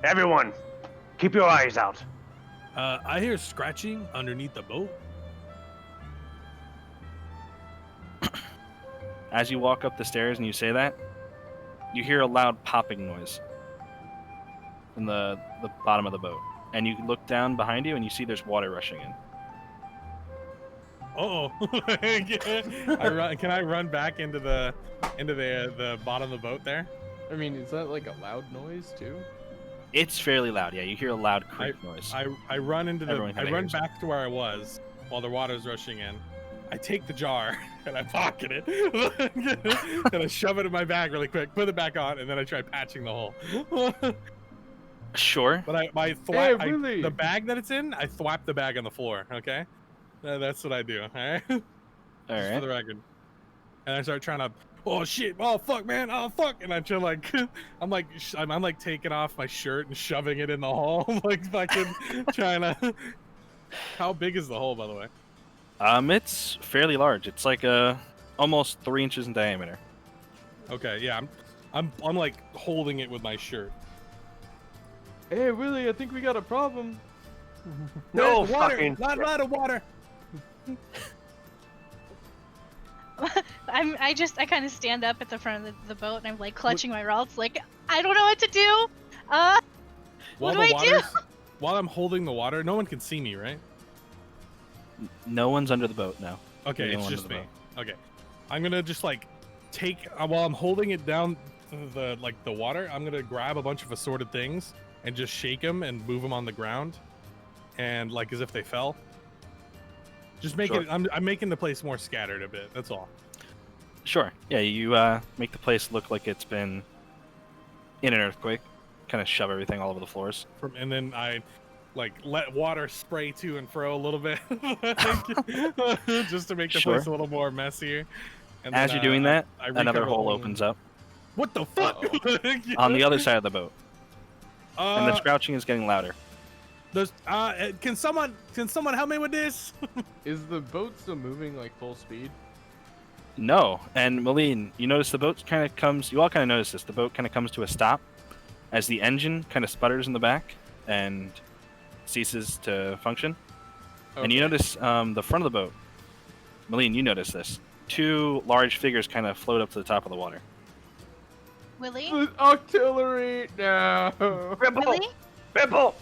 Everyone, keep your eyes out. I hear scratching underneath the boat. As you walk up the stairs and you say that, you hear a loud popping noise from the bottom of the boat. And you look down behind you and you see there's water rushing in. Uh-oh. Can I run back into the bottom of the boat there? I mean, is that like a loud noise, too? It's fairly loud, yeah. You hear a loud creak noise. I run into the Everyone I kinda run hears back to where I was while the water's rushing in. I take the jar and I pocket it and I shove it in my bag really quick, put it back on, and then I try patching the hole. Sure. But Willie! the bag that it's in, I thwap the bag on the floor. Okay, that's what I do. All right. All Just for right. the record. And I start trying to, oh shit, oh fuck, man, oh fuck, and I try like, I'm like taking off my shirt and shoving it in the hole, like fucking trying to. How big is the hole, by the way? It's fairly large. It's like almost 3 inches in diameter. Okay, yeah, I'm like holding it with my shirt. Hey, Willie, I think we got a problem. No Water, fucking. not a lot of water. I kind of stand up at the front of the boat and I'm like clutching my rods, like I don't know what to do. What do I do? While I'm holding the water, no one can see me, right? No one's under the boat now. Okay, You're the it's one just under me. the Okay, I'm gonna just like take while I'm holding it down the water. I'm gonna grab a bunch of assorted things and just shake them and move them on the ground, and like as if they fell. Just make Sure. it. I'm making the place more scattered a bit. That's all. Sure. Yeah, you make the place look like it's been in an earthquake. Kind of shove everything all over the floors. And then I like let water spray to and fro a little bit, just to make the Sure. place a little more messier. And As then, you're doing that, I another recover hole the opens up What the fuck? on the other side of the boat, and the Uh, scrouching is getting louder. can someone help me with this? Is the boat still moving like full speed? No, and Malene, you notice the boat kind of comes. You all kind of notice this. The boat kind of comes to a stop as the engine kind of sputters in the back and ceases to function. And you Okay. notice the front of the boat. Malene, you notice this. Two large figures kind of float up to the top of the water. Willie? The artillery! No! Ripple! Willie? Ripple!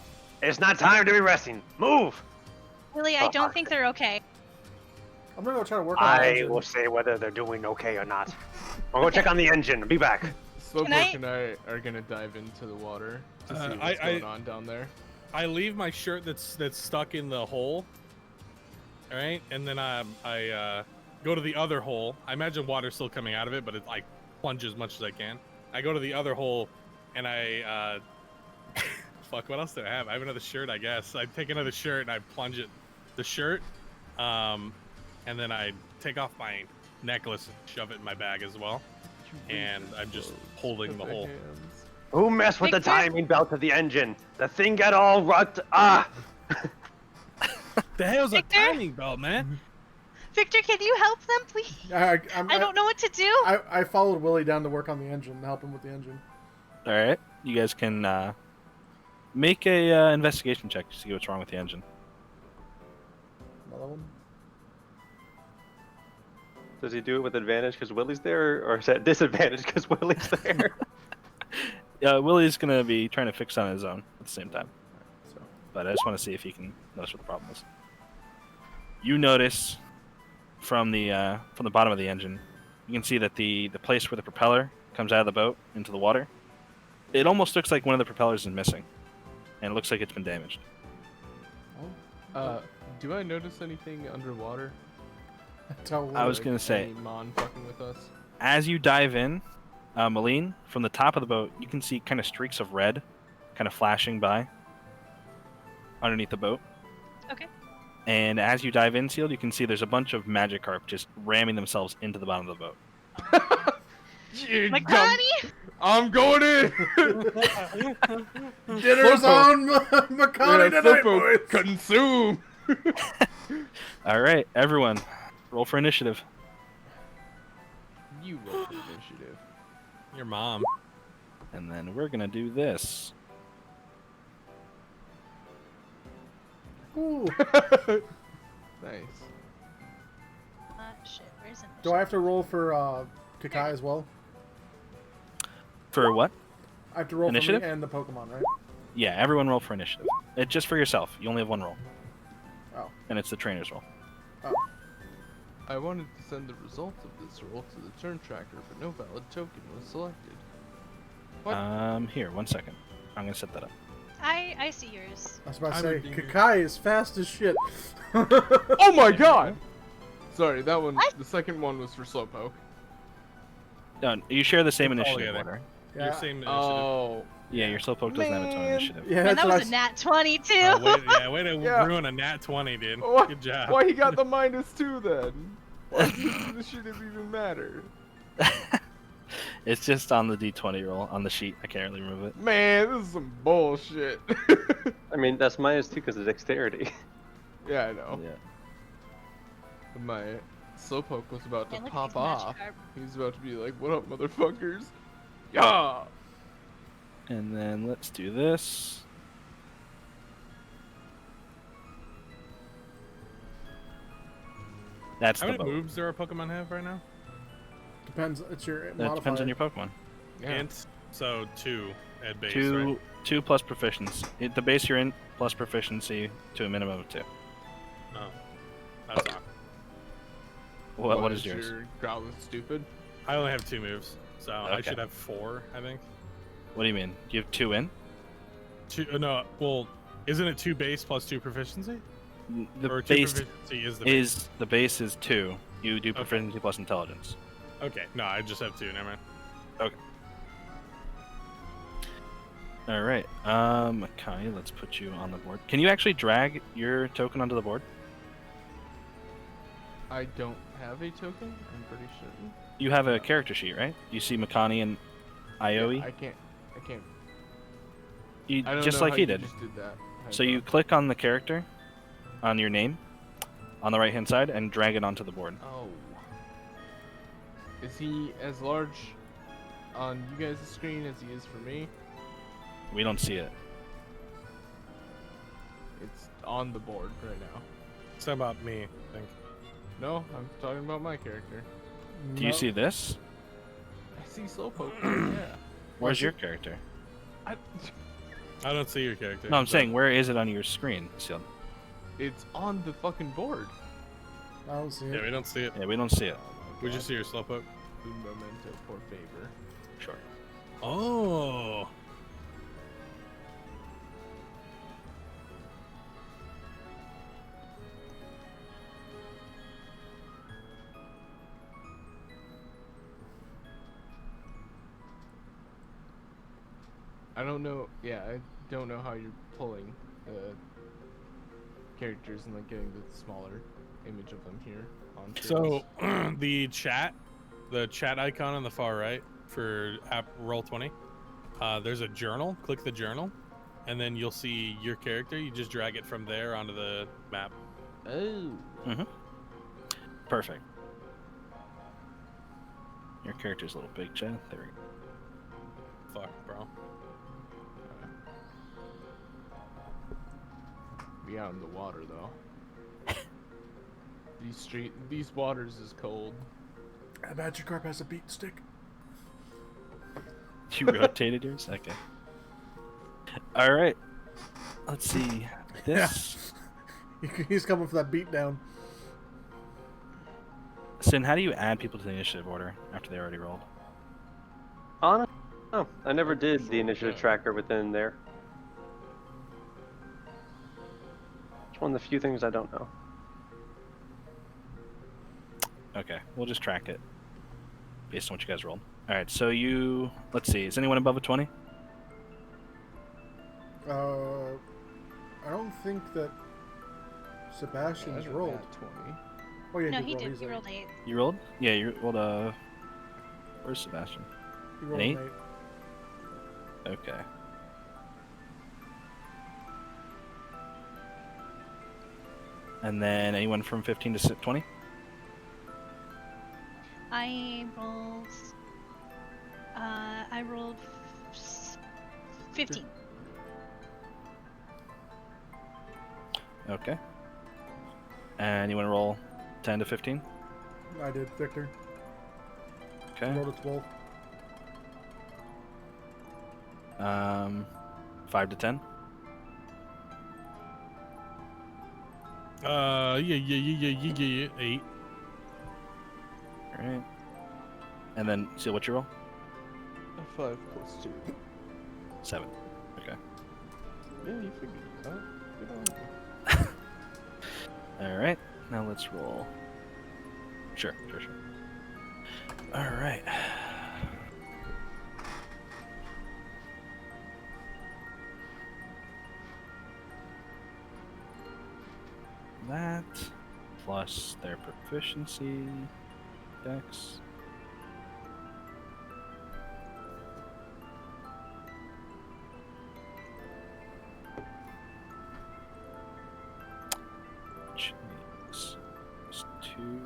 It's not time to be resting. Move! Willie, I don't think they're okay. I'm gonna go try to work on the I engine. will say whether they're doing okay or not. I'll go check on the engine. Be back. Slowpoke and I are gonna dive into the water to see what's going on down there. I leave my shirt that's stuck in the hole. All right, and then I go to the other hole. I imagine water's still coming out of it, but it like plunge as much as I can. I go to the other hole, and I fuck. What else do I have? I have another shirt, I guess. I take another shirt and I plunge it, the shirt, and then I take off my necklace and shove it in my bag as well. And I'm just holding the hole. Who messed with the Victor? timing belt of the engine? The thing got all rut. Ah! The hell's a Victor? timing belt, man? Victor, can you help them, please? I don't know what to do. I followed Willie down to work on the engine and help him with the engine. All right, you guys can make a investigation check to see what's wrong with the engine. Another one. Does he do it with advantage because Willie's there, or is that disadvantage because Willie's there? Willie's gonna be trying to fix on his own at the same time. So But I just want to see if he can notice what the problem is. You notice from the bottom of the engine, you can see that the place where the propeller comes out of the boat into the water, it almost looks like one of the propellers is missing, and it looks like it's been damaged. Do I notice anything underwater? tell Willie. I was gonna say, Any mon fucking with us? as you dive in, Malene, from the top of the boat, you can see kind of streaks of red, kind of flashing by underneath the boat. Okay. And as you dive in, Sealed, you can see there's a bunch of Magikarp just ramming themselves into the bottom of the boat. Like, honey? I'm going in! Dinner's on Makani tonight, boys. Consume! All right, everyone, roll for initiative. You roll the initiative. Your mom. And then we're gonna do this. Ooh. Nice. Shit, where's it? Do I have to roll for Kakai as well? For what? I have to roll Initiative? for me and the Pokemon, right? Yeah, everyone roll for initiative. It's just for yourself. You only have one roll. Oh. And it's the trainer's roll. I wanted to send the results of this roll to the turn tracker, but no valid token was selected. What? Here, 1 second. I'm gonna set that up. I see yours. I was about to I say, would be- Kakai is fast as shit. Oh my god! Sorry, that one. What? The second one was for Slowpoke. No, you share the same It's all initiative together. order. Your Yeah. same initiative. Oh. Yeah, your Slowpoke doesn't have its own Man. initiative. Yeah, And that's that what I was a nat 20 too. Way to Yeah. ruin a nat 20, dude. Why, Good job. why he got the -2 then? Why does this shit even matter? It's just on the D20 roll on the sheet. I can't really remove it. Man, this is some bullshit. I mean, that's -2 because of dexterity. Yeah, I know. Yeah. My Slowpoke was about to Man, look at pop these off. Magikarp. He was about to be like, "What up, motherfuckers?" Yeah. And then let's do this. That's How the many boat. moves do our Pokemon have right now? Depends. It's your That modifier. depends on your Pokemon. Yeah. Int, so 2 at base, Two, right? 2 plus proficiency. The base you're in plus proficiency to a minimum of 2. Oh, that's not. What is yours? Your Growlithe stupid? I only have 2 moves, so I Okay. should have 4, I think. What do you mean? You have 2 in? 2. No, well, isn't it 2 base plus 2 proficiency? The Or 2 base proficiency is the base. the base is 2. You do Okay. proficiency plus intelligence. Okay, no, I just have 2. Never mind. All right. Kai, let's put you on the board. Can you actually drag your token onto the board? I don't have a token. I'm pretty certain. You have a character sheet, right? You see Makani and Ioe. Yeah, I can't. You, I don't just know like how he you did. Just did that. So you click on the character, on your name, on the right-hand side, and drag it onto the board. Oh. Is he as large on you guys' screen as he is for me? We don't see it. It's on the board right now. It's about me, I think. No, I'm talking about my character. Do you No. see this? I see Slowpoke. Yeah. Where's your character? I, I don't see your character. No, I'm but- saying, where is it on your screen, Sealed? it's on the fucking board. I don't see Yeah, it. we don't see it. Yeah, we don't see it. Oh my We God. just see your slowpoke. Un momento, por favor. Sure. Oh. I don't know. Yeah, I don't know how you're pulling the characters and like getting the smaller image of them here on. So the chat icon on the far right for app Roll20, there's a journal. Click the journal, and then you'll see your character. You just drag it from there onto the map. Oh. Perfect. Your character's a little big, Chad. There we go. Fuck, bro. Be out in the water though. These waters is cold. A Magikarp has a beat stick. You rotated yours? Okay. Alright. Let's see. This. He's coming for that beat down. Sin, how do you add people to the initiative order after they already rolled? Oh, I never did the initiative tracker within there. It's one of the few things I don't know. Okay, we'll just track it based on what you guys rolled. Alright, so you. Let's see. Is anyone above a 20? I don't think that Sebastian's I rolled. got 20. Oh yeah, No, he he rolled. did. He's He like- rolled 8. You rolled? Yeah, you rolled where's Sebastian? He rolled An an 8. Okay. And then anyone from 15 to 20? I rolled 15. Okay. And you want to roll 10 to 15? I did, Victor. Okay. Rolled a 12. 5 to 10? Yeah. 8. Alright. And then, see what you roll? A 5 plus 2. 7. Okay. Yeah, you figured it out. Good on you. Alright. Now let's roll. Sure. Alright. That plus their proficiency dex. Which is 2.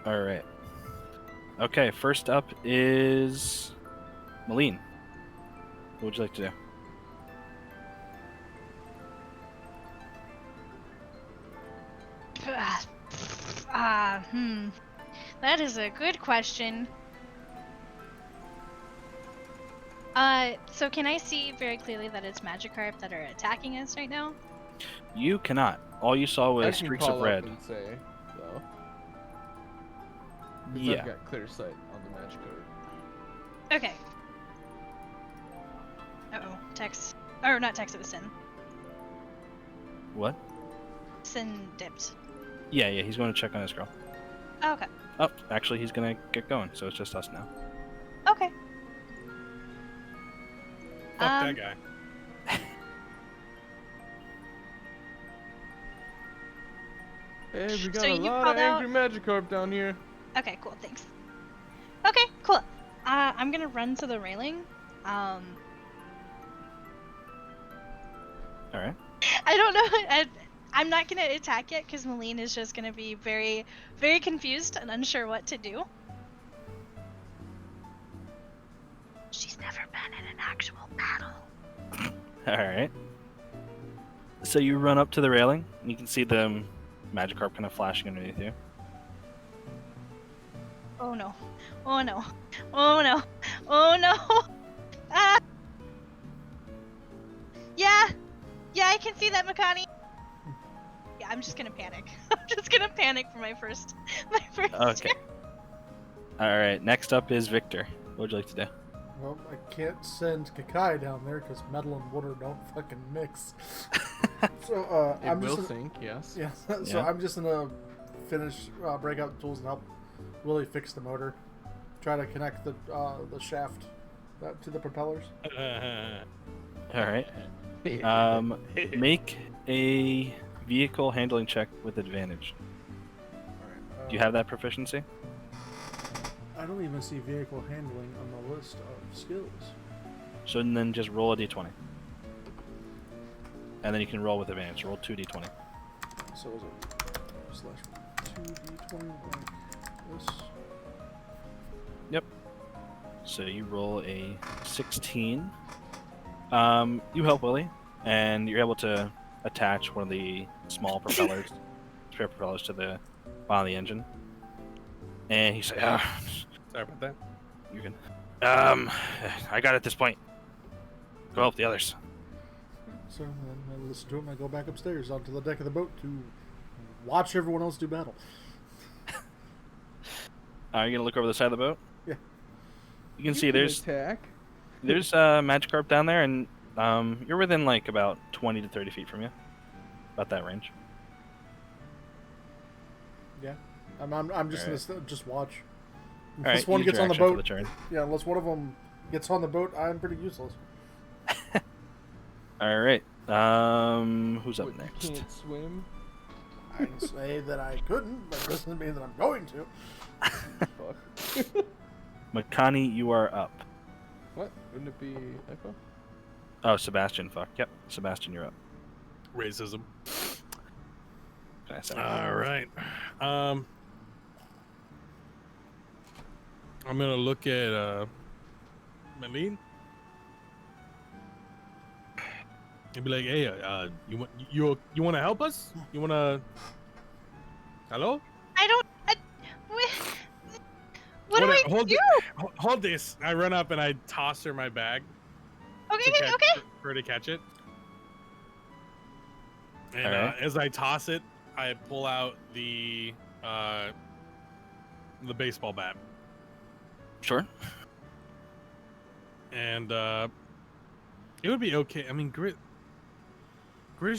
Alright. Okay, first up is Malene. What would you like to do? That is a good question. So can I see very clearly that it's Magikarp that are attacking us right now? You cannot. All you saw I was can streaks of call red. up and say, though. Because Yeah. I've got clear sight on the Magikarp. Okay. Uh-oh. Text. Or not text, it was Sin. What? Sin dipped. Yeah, he's going to check on his girl. Oh, okay. Oh, actually, he's going to get going, so it's just us now. Okay. Fuck that guy. Hey, we got So a you lot of called out- angry Magikarp down here. Okay, cool, thanks. Okay, cool. I'm gonna run to the railing. All right. I don't know. I'm not gonna attack yet because Malene is just gonna be very, very confused and unsure what to do. She's never been in an actual battle. All right. So you run up to the railing, and you can see the Magikarp kind of flashing underneath you. Oh no. Oh no. Oh no. Oh no. Ah. Yeah. Yeah, I can see that, Makani. Yeah, I'm just gonna panic. I'm just gonna panic for my first. Okay. All right. Next up is Victor. What would you like to do? Well, I can't send Kakai down there because metal and water don't fucking mix. So It I'm will just sink, yes. yeah. So Yeah. I'm just gonna finish break out the tools and help Willie fix the motor. Try to connect the shaft to the propellers. All right. Make a vehicle handling check with advantage. All right. Do you have that proficiency? I don't even see vehicle handling on the list of skills. So then just roll a d20. And then you can roll with advantage. Roll 2d20. So is it /2d20 like this? Yep. So you roll a 16. You help Willie, and you're able to attach one of the small propellers, spare propellers to the bottom of the engine. And he said, Sorry about that. you can. I got it at this point. Go help the others. So then I listen to him. I go back upstairs onto the deck of the boat to watch everyone else do battle. Are you gonna look over the side of the boat? Yeah. You can see there's attack. Magikarp down there, and you're within like about 20 to 30 feet from you. About that range. Yeah. I'm just Alright. gonna just watch. All right. Unless one use gets your on the action for boat. the turn. Yeah, unless one of them gets on the boat, I'm pretty useless. All right. Who's up What, next? You can't swim? I can say that I couldn't, but doesn't mean that I'm going to. Fuck. Makani, you are up. What? Wouldn't it be Echo? Oh, Sebastian. Fuck. Yep. Sebastian, you're up. Racism. Can I say? All right. I'm gonna look at Malene and be like, "Hey, you want to help us? You want to? Hello? I don't. What do Hold I it, hold do? it. Hold this." I run up and I toss her my bag Okay, to catch, okay. for her to catch it. And Alright. as I toss it, I pull out the baseball bat. Sure. And it would be okay. I mean, Grizz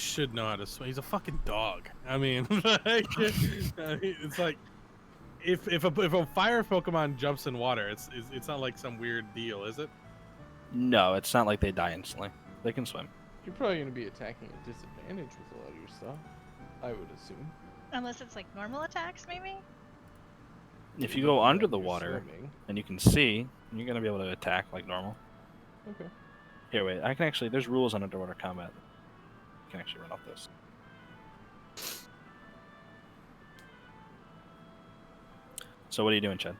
should know how to swim. He's a fucking dog. I mean, like, it's like if a fire Pokemon jumps in water, it's not like some weird deal, is it? No, it's not like they die instantly. They can swim. You're probably gonna be attacking at disadvantage with a lot of your stuff. I would assume. Unless it's like normal attacks, maybe? If you go under the You're water swimming. and you can see, you're gonna be able to attack like normal. Okay. Here, wait. I can actually. There's rules on underwater combat. I can actually run off this. So what are you doing, Chad?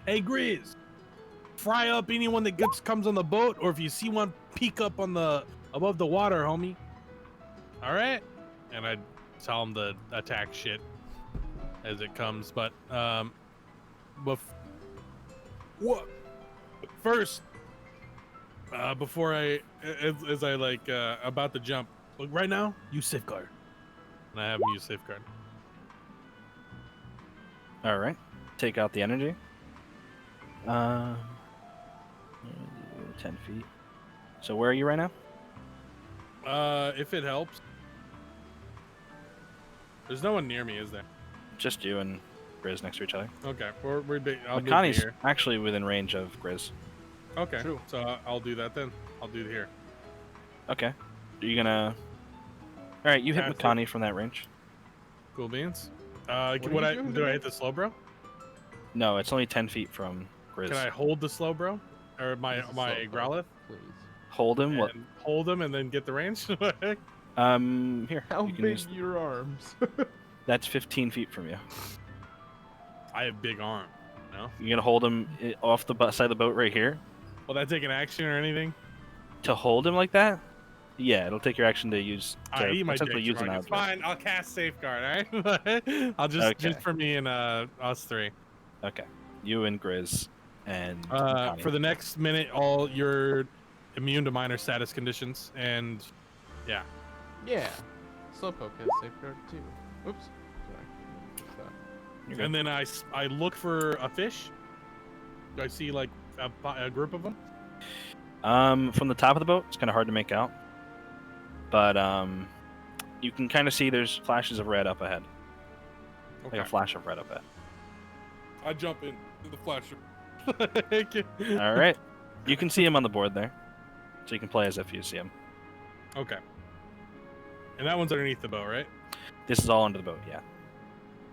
Hey Grizz, fry up anyone that comes on the boat, or if you see one, peek up on the above the water, homie. All right, and I tell him to attack shit as it comes, but What? First, before as I like about to jump, look right now, use safeguard, and I have him use safeguard. All right. Take out the energy. 10 feet. So where are you right now? If it helps, there's no one near me, is there? Just you and Grizz next to each other. Okay, I'll move Makani's here. actually within range of Grizz. Okay, True. so I'll do that then. I'll do here. Okay. Are you gonna... Alright, you hit Pass it. Makani from that range. Cool beans. are Do you I doing do I again? hit the slow bro? No, it's only 10 feet from Grizz. Can I hold the slow bro, or my Use the my slow Growlithe, Please. Hold him? What? and hold him and then get the range? Here. How you can big use... your arms? That's 15 feet from you. I have big arm. No. You're gonna hold him off the side of the boat right here? Will that take an action or anything? To hold him like that? Yeah, it'll take your action to use... Alright, eat my essentially dick, use an Jamarcus. object. Fine, I'll cast safeguard. All right. I'll just Okay. for me and us three. Okay. You and Grizz and... For Makani. the next minute, all you're immune to minor status conditions, and yeah. Yeah. Slowpoke has safeguard too. Oops. Sorry. Stop. You're good. And then I look for a fish. Do I see like a group of them? From the top of the boat, it's kind of hard to make out. But, you can kind of see there's flashes of red up ahead. Okay. Like a flash of red up ahead. I jump in the flasher. All right. You can see him on the board there. So you can play as if you see him. Okay. And that one's underneath the boat, right? This is all under the boat, yeah.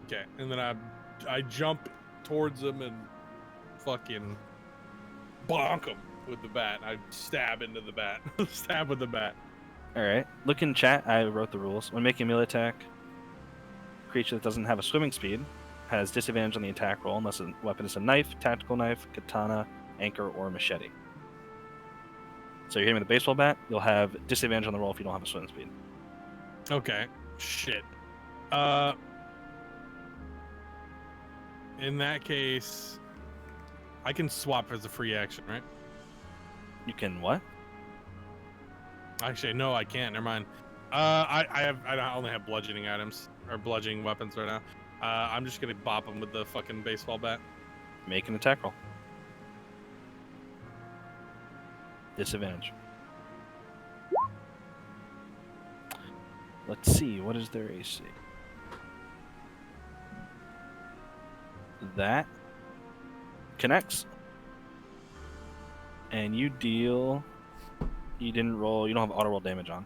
Okay. And then I jump towards him and fucking bonk him with the bat. I stab into the bat. Stab with the bat. All right. Look in chat. I wrote the rules. When making a melee attack, creature that doesn't have a swimming speed has disadvantage on the attack roll unless the weapon is a knife, tactical knife, katana, anchor, or machete. So you're hitting with a baseball bat, you'll have disadvantage on the roll if you don't have a swim speed. Okay. Shit. In that case, I can swap as a free action, right? You can what? Actually, no, I can't. Never mind. I only have bludgeoning items or bludgeoning weapons right now. I'm just gonna bop him with the fucking baseball bat. Make an attack roll. Disadvantage. Let's see, what is their AC? That connects. And you deal... You didn't roll, you don't have auto roll damage on.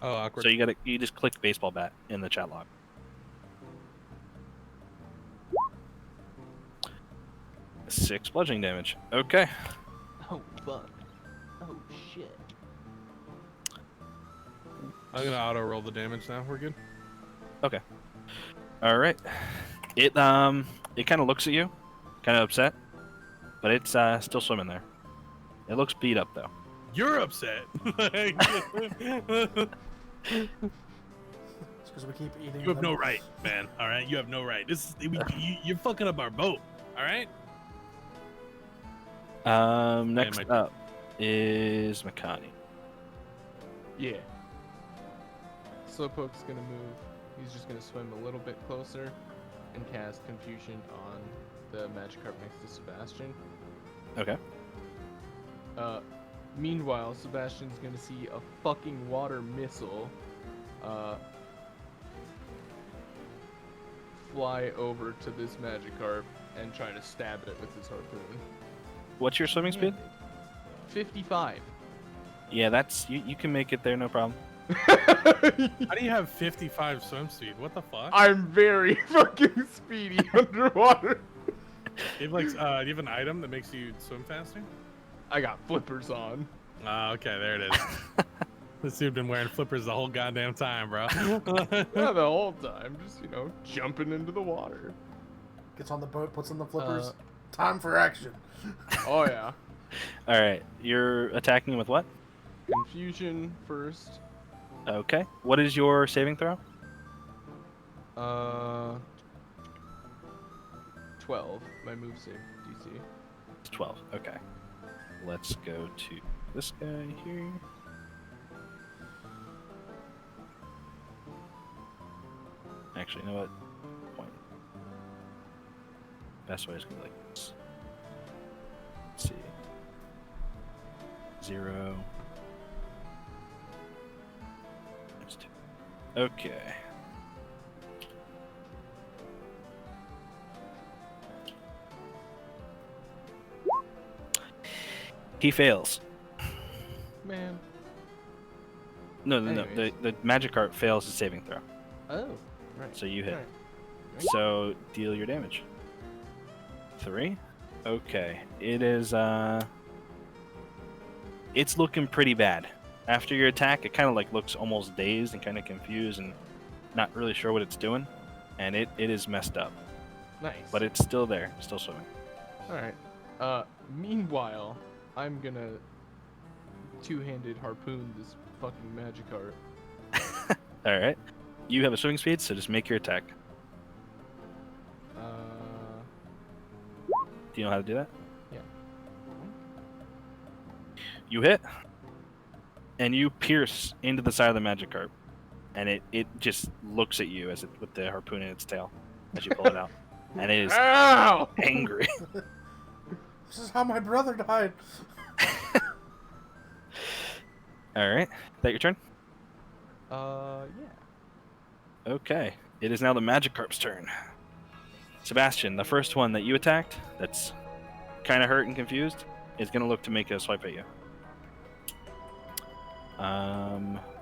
Oh, awkward. So you just click baseball bat in the chat log. Six bludgeoning damage. Okay. Oh fuck. Oh shit. I'm gonna auto roll the damage now. We're good. Okay. All right. It kind of looks at you, kind of upset, but it's still swimming there. It looks beat up though. You're upset. It's because we keep eating. You have them. no right, man. All right, you have no right. You're fucking up our boat. All right. Next my- up is Makani. Yeah. Slowpoke's gonna move. He's just gonna swim a little bit closer and cast Confusion on the Magikarp next to Sebastian. Okay. Meanwhile, Sebastian's gonna see a fucking water missile fly over to this Magikarp and try to stab it with his harpoon. What's your swimming speed? 55. Yeah, that's you can make it there, no problem. How do you have 55 swim speed? What the fuck? I'm very fucking speedy underwater. You have like, do you have an item that makes you swim faster? I got flippers on. Okay, there it is. This dude been wearing flippers the whole goddamn time, bro. Not the whole time, just, jumping into the water. Gets on the boat, puts on the flippers. Time for action. Oh, yeah. All right, you're attacking with what? Confusion first. Okay. What is your saving throw? 12. My move save DC. It's 12. Okay. Let's go to this guy here. Actually, you know what? Point. Best way is going to be like this. Let's see. 0. That's 2. Okay. He fails. Man. No. Anyways. The Magikarp fails his saving throw. Oh, right. So you hit. Right. So deal your damage. 3. Okay. It is it's looking pretty bad. After your attack, it kind of like looks almost dazed and kind of confused and not really sure what it's doing, and it is messed up. Nice. But it's still there, still swimming. All right. Meanwhile, I'm gonna two-handed harpoon this fucking Magikarp. All right. You have a swimming speed, so just make your attack. Do you know how to do that? Yeah. You hit, and you pierce into the side of the Magikarp, and it just looks at you as it with the harpoon in its tail as you pull it out, and it is Ow! angry. This is how my brother died. All right, that your turn? Yeah. Okay, it is now the Magikarp's turn. Sebastian, the first one that you attacked, that's kind of hurt and confused, is gonna look to make a swipe at you.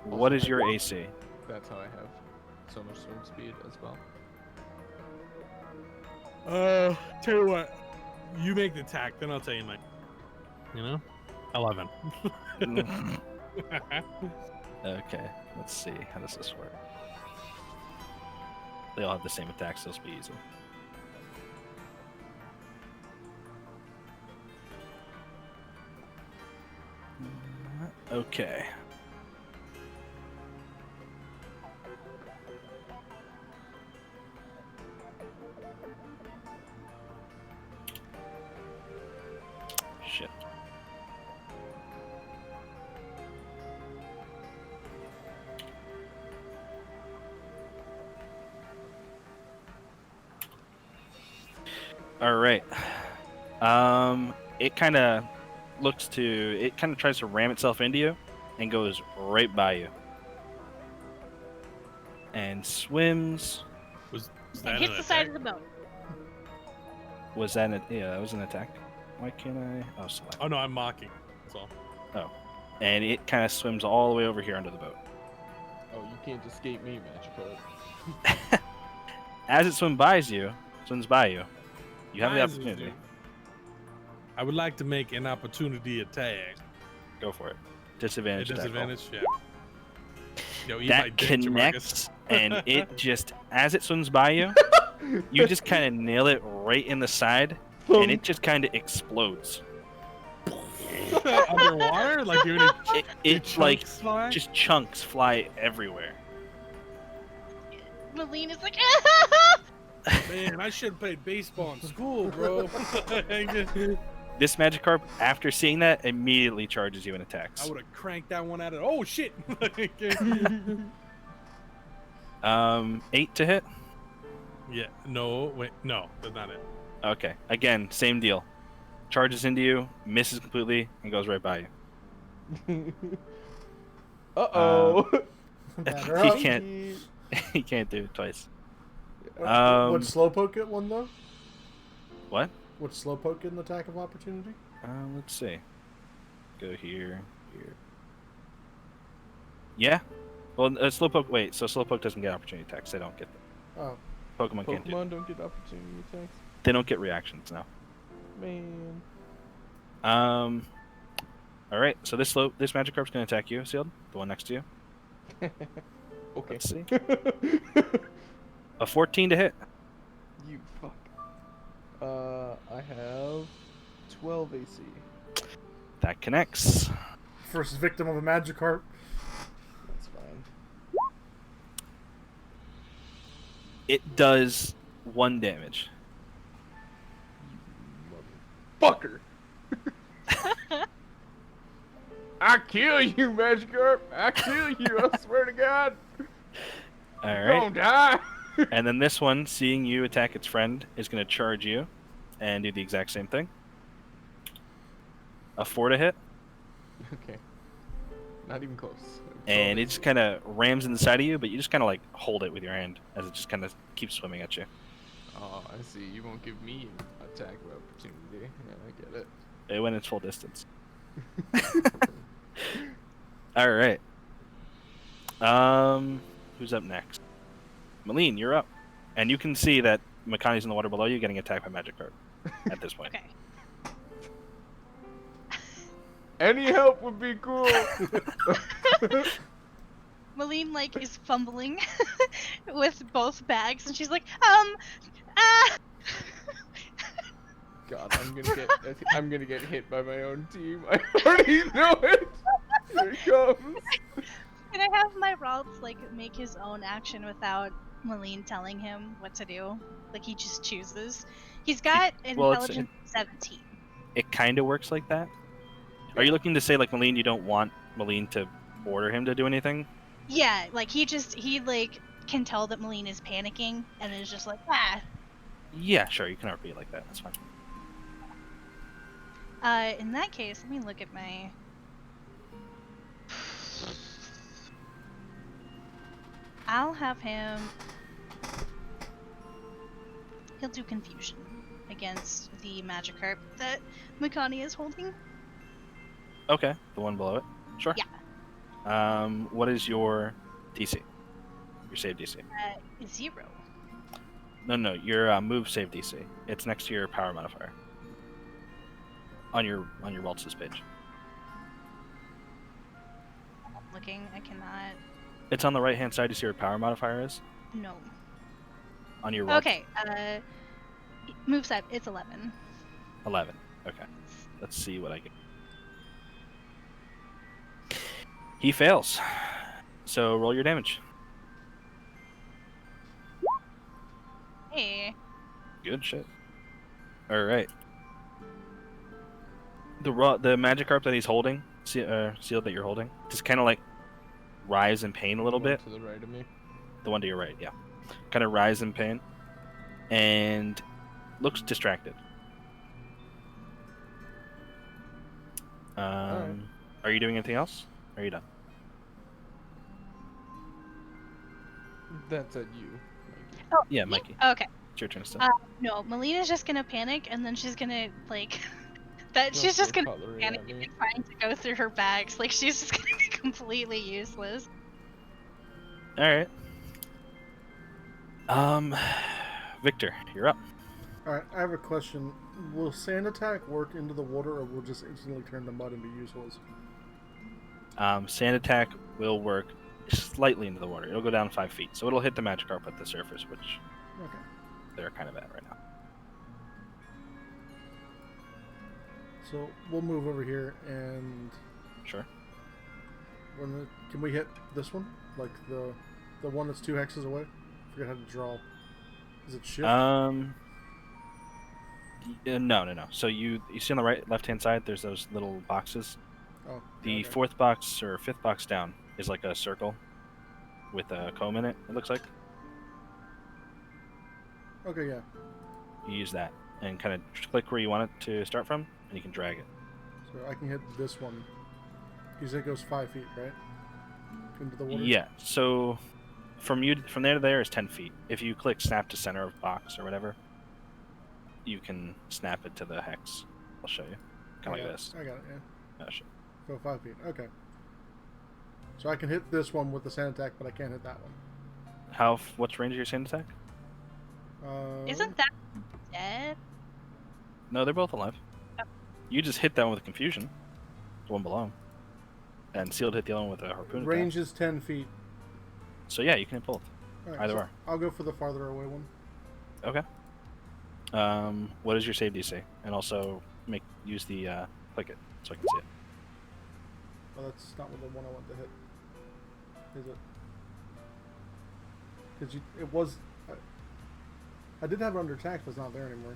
What is your AC? That's how I have so much swim speed as well. Tell you what, you make the attack, then I'll tell you mine. 11. Okay, let's see. How does this work? They all have the same attack, so this will be easy. Okay. Shit. All right. It kind of tries to ram itself into you and goes right by you. And swims. Was And that hits an the side attack? of the boat. Was that that was an attack. Why can't I? Oh, select. Oh no, I'm mocking. That's all. And it kind of swims all the way over here under the boat. Oh, you can't escape me, Magikarp. As it swims by you, you have the Eyes, opportunity. dude. I would like to make an opportunity attack. Go for it. Disadvantage. At attack roll. disadvantage, yeah. Yo, eat my That dick, connects, and it just, as it swims by you, you just kind of nail it right in the side, and it just kind of explodes. Jamarcus. Underwater? Like you're any It like chunks fly? just chunks fly everywhere. Maline is like, Man, I should have played baseball in school, bro. This Magikarp, after seeing that, immediately charges you and attacks. I would have cranked that one out of. Oh shit! 8 to hit. Yeah. No. Wait. No. That's not it. Okay. Again, same deal. Charges into you, misses completely, and goes right by you. Uh-oh. Batter He up. can't. He can't do it twice. Would Slowpoke get one though? What? Would Slowpoke get an attack of opportunity? Let's see. Go here. Yeah. Well, Slowpoke. Wait. So Slowpoke doesn't get opportunity attacks. They don't get them. Oh, Pokemon can't do. Pokemon don't get opportunity attacks. They don't get reactions now. Man. All right. So this Magikarp's gonna attack you, Sealed. The one next to you. Okay. Let's see. A 14 to hit. You fuck. I have 12 AC. That connects. first victim of a Magikarp. That's fine. It does 1 damage. Fucker. I kill you, Magikarp. I kill you. I swear to God. All You're right. gonna die. And then this one, seeing you attack its friend, is going to charge you and do the exact same thing. A 4 to hit, Okay. Not even close. and it just kind of rams in the side of you, but you just kind of like hold it with your hand as it just kind of keeps swimming at you. Oh, I see. You won't give me an attack of opportunity. Yeah, I get it. It went its full distance. All right. Who's up next? Malene, you're up. And you can see that Makani's in the water below you getting attacked by Magikarp at this point. Okay. Any help would be cool. Malene like is fumbling with both bags, and she's like, God, I'm gonna get hit by my own team. I already know it. Here it comes. Can I have my Ralts like make his own action without Malene telling him what to do? Like he just chooses. He's got intelligence 17. It kind of works like that. Are you looking to say, like, Malene, you don't want Malene to order him to do anything? Yeah, like he like can tell that Malene is panicking and is just like, ah. Yeah, sure, you can repeat it like that. That's fine. In that case, let me look at my. I'll have him. He'll do confusion against the Magikarp that Makani is holding. Okay, the one below it. Sure. Yeah. What is your DC? Your save DC? 0. No, your move save DC. It's next to your power modifier. On your Waltz's page. I'm looking. I cannot. It's on the right hand side. You see where power modifier is? No. On your Waltz. Okay. Moveset. It's 11. 11. Okay. Let's see what I get. He fails. So roll your damage. Hey. Good shit. All right. The Magikarp that he's holding, sealed that you're holding, just kind of like rise in pain a little bit. To the right of me. The one to your right, yeah. Kind of rise in pain, and looks distracted. Alright. Are you doing anything else? Or are you done? That's at you. Oh, Yeah, Mikey. Okay. It's your turn still. No, Melina's just gonna panic, and then she's gonna like that. Don't She's just throw gonna cutlery panic at me. and trying to go through her bags. Like she's just gonna be completely useless. All right. Victor, you're up. Alright, I have a question. Will sand attack work into the water, or will just instantly turn the mud into useless? Sand attack will work slightly into the water. It'll go down 5 feet, so it'll hit the Magikarp at the surface, which Okay. they're kind of at right now. So we'll move over here and Sure. can we hit this one? Like the one that's 2 hexes away? Forget how to draw. Is it shift? No. So you see on the left hand side, there's those little boxes. Oh. The okay. fourth box or fifth box down is like a circle with a comb in it. It looks like Okay, yeah. you use that and kind of click where you want it to start from, and you can drag it. So I can hit this one. You said it goes 5 feet, right? Into the water? Yeah. So from there to there is 10 feet. If you click snap to center of box or whatever, you can snap it to the hex. I'll show you. Kind of like this. I got it, yeah. Oh, shit. Go 5 feet. Okay. So I can hit this one with the sand attack, but I can't hit that one. What's range of your sand attack? Isn't that dead? No, they're both alive. Oh. You just hit that one with confusion. The one below him. And sealed hit the other one with a harpoon range attack. is 10 feet. So yeah, you can hit both. All right, Either so or. I'll go for the farther away one. Okay. What is your save DC? And also use the click it so I can see it. Oh, that's not the one I want to hit. Is it? Because it was. I did have it under attack, but it's not there anymore.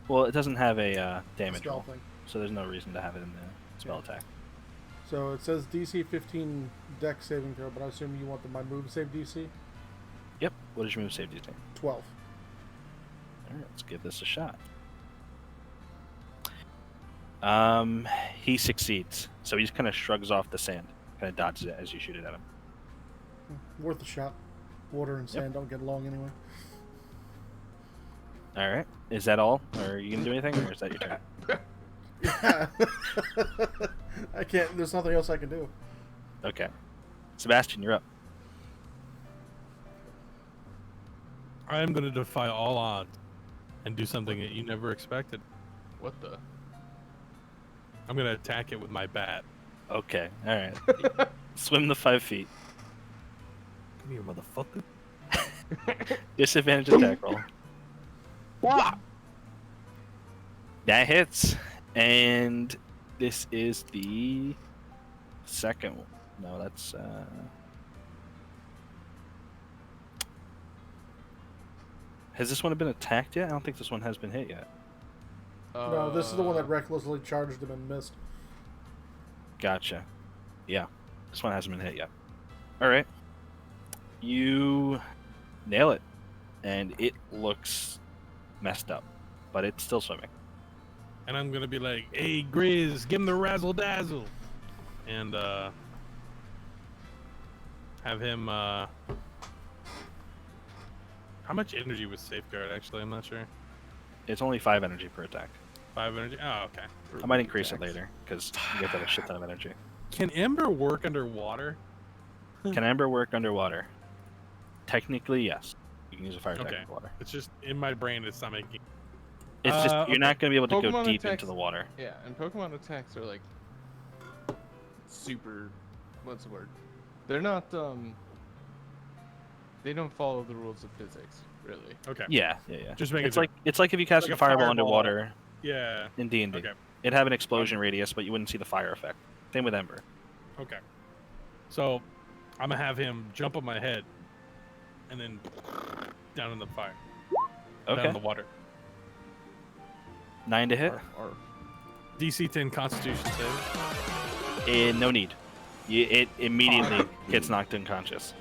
Well, it doesn't have a damage Spell roll, thing. so there's no reason to have it in the spell attack. So it says DC 15 deck saving throw, but I assume you want my move save DC? Yep. What is your move save DC? 12. All right, let's give this a shot. He succeeds. So he just kind of shrugs off the sand, kind of dodges it as you shoot it at him. Worth a shot. Water and sand don't get along anyway. All right. Is that all? Or are you going to do anything, or is that your turn? Yeah. I can't. There's nothing else I can do. Okay. Sebastian, you're up. I'm gonna defy all odds and do something that you never expected. What the? I'm gonna attack it with my bat. Okay. All right. Swim the 5 feet. Come here, motherfucker. Disadvantage attack roll. That hits. And this is the second one. No, that's Has this one been attacked yet? I don't think this one has been hit yet. No, this is the one that recklessly charged him and missed. Gotcha. Yeah. This one hasn't been hit yet. Alright. You nail it. And it looks messed up. But it's still swimming. And I'm gonna be like, "Hey, Grizz, give him the razzle dazzle," and have him. How much energy was Safeguard? Actually, I'm not sure. It's only 5 energy per attack. 5 energy. Oh, okay. I might increase it later, because you get to have a shit ton of energy. Can Ember work underwater? Can Ember work underwater? Technically, yes. You can use a fire attack Okay. underwater. It's just in my brain. It's not making. It's just, you're not going to be able to go Pokemon deep attacks- into the water. Yeah, and Pokemon attacks are like super. What's the word? They're not. They don't follow the rules of physics, really. Okay. Yeah. Just make It's like if you cast like a a fireball fireball. underwater Yeah. in D&D. Okay. It'd have an explosion radius, but you wouldn't see the fire effect. Same with Ember. Okay. So, I'm gonna have him jump on my head, and then down in the fire. Down Okay. in the water. 9 to hit. Or DC 10 Constitution save. No need. It immediately gets knocked unconscious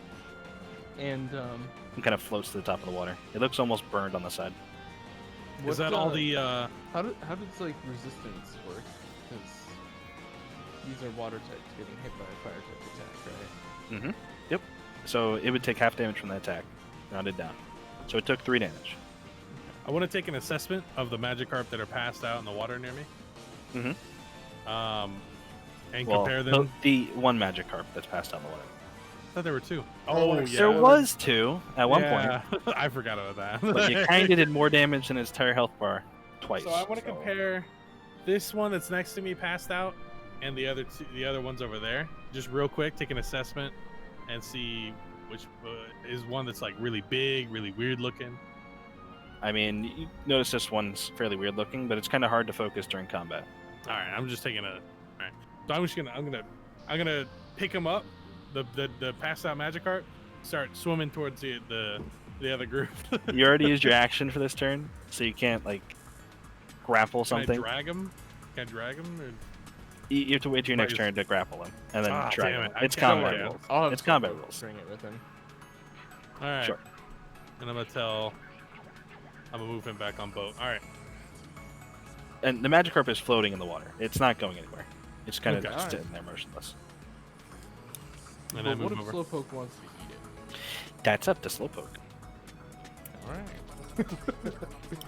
and and kind of floats to the top of the water. It looks almost burned on the side. Is that all the? how does like resistance work? Because these are water types getting hit by a fire type attack, right? Mm-hmm. Yep. So it would take half damage from the attack, rounded down. So it took 3 damage. I want to take an assessment of the Magikarp that are passed out in the water near me. Mm-hmm. And Well, compare them. the one Magikarp that's passed down the water. I thought there were 2. Oh, yeah. There was 2 at one point, point. I forgot about that. but you kind of did more damage than his entire health bar twice. So I want to compare this one that's next to me passed out and the other ones over there. Just real quick, take an assessment and see which is one that's like really big, really weird looking. I mean, you notice this one's fairly weird looking, but it's kind of hard to focus during combat. All right, I'm just taking a. All right, so I'm gonna pick him up, the passed out Magikarp, start swimming towards the other group. You already used your action for this turn, so you can't like grapple Can something. I drag him? Can I drag him? Or... You have to wait till your next Right. turn to grapple him, and then Ah, drag damn him. it. I It's can't combat do it. rules. I'll have It's some combat folks rules. Bring it with him. All right. Sure. And I'm gonna move him back on boat. All right. And the Magikarp is floating in the water. It's not going anywhere. It's kind of Okay. just sitting there motionless. And But I what move if over. Slowpoke wants to eat it? That's up to Slowpoke. All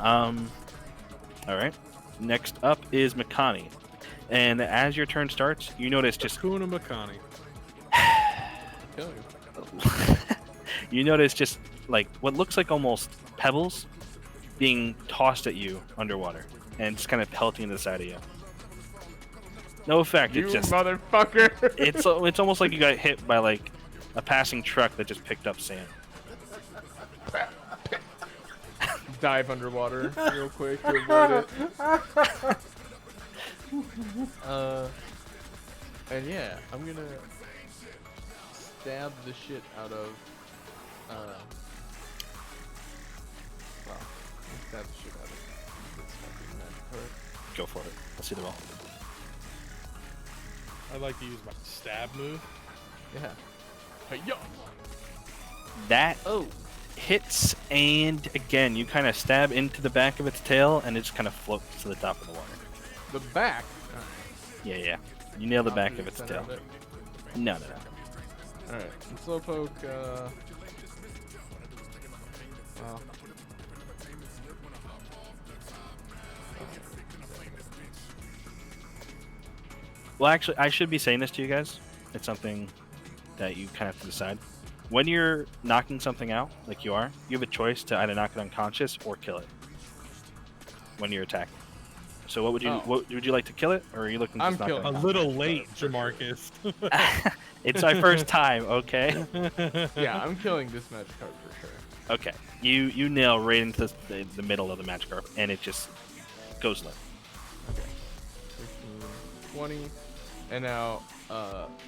right. All right. Next up is Makani. And as your turn starts, you notice just Kuna Makani. Kill you. you notice just like what looks like almost pebbles being tossed at you underwater and just kind of pelting to the side of you. No effect. You It's just motherfucker! it's almost like you got hit by like a passing truck that just picked up sand. Dive underwater real quick to avoid it. And yeah, I'm gonna stab the shit out of. Well, stab the shit out of this fucking Magikarp. Go for it. Let's see the roll. I'd like to use my stab move. Yeah. Hey-ya! That Oh. hits, and again, you kind of stab into the back of its tail, and it just kind of floats to the top of the water. The back. Yeah, yeah. You nail the Not back to of its center tail. it. No, no, no. Alright. And Slowpoke, well. Well, actually, I should be saying this to you guys. It's something that you kind of have to decide. When you're knocking something out, like you have a choice to either knock it unconscious or kill it when you're attacking. So what would you Oh. what would you like to kill it, or are you looking to I'm just knock killing it A it. unconscious? little late, Jamarcus. It's my first time, okay? Yeah, I'm killing this Magikarp for sure. Okay. You nail right into the middle of the Magikarp, and it just goes limp. 15, 20. And now,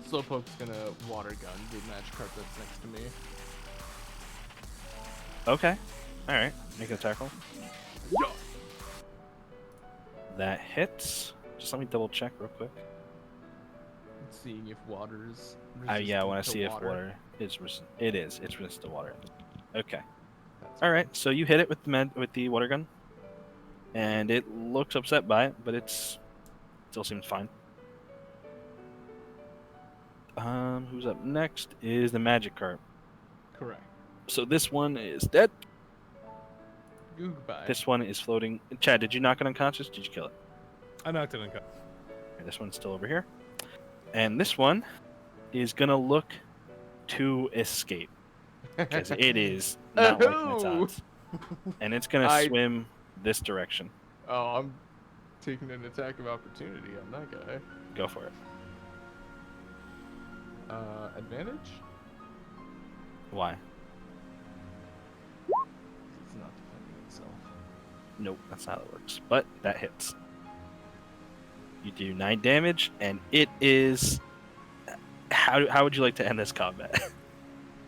Slowpoke's gonna water gun the Magikarp that's next to me. Okay. Alright. Make an attack roll. Yeah. That hits. Just let me double check real quick. Seeing if water is Yeah, I want to resistant see if water. water is it is. It's resistant to water. Okay. That's All right. So you hit it with the water gun, and it looks upset by it, but still seems fine. Who's up next is the Magikarp. correct. So this one is dead. Goodbye. This one is floating. Chad, did you knock it unconscious? Did you kill it? I knocked it unconscious. Okay, this one's still over here, and this one is gonna look to escape because it is not liking its Oh! odds, and it's gonna I- swim this direction. Oh, I'm taking an attack of opportunity on that guy. Go for it. Advantage? Why? It's not defending itself. Nope, that's not how it works. But that hits. You do 9 damage, and it is. How would you like to end this combat?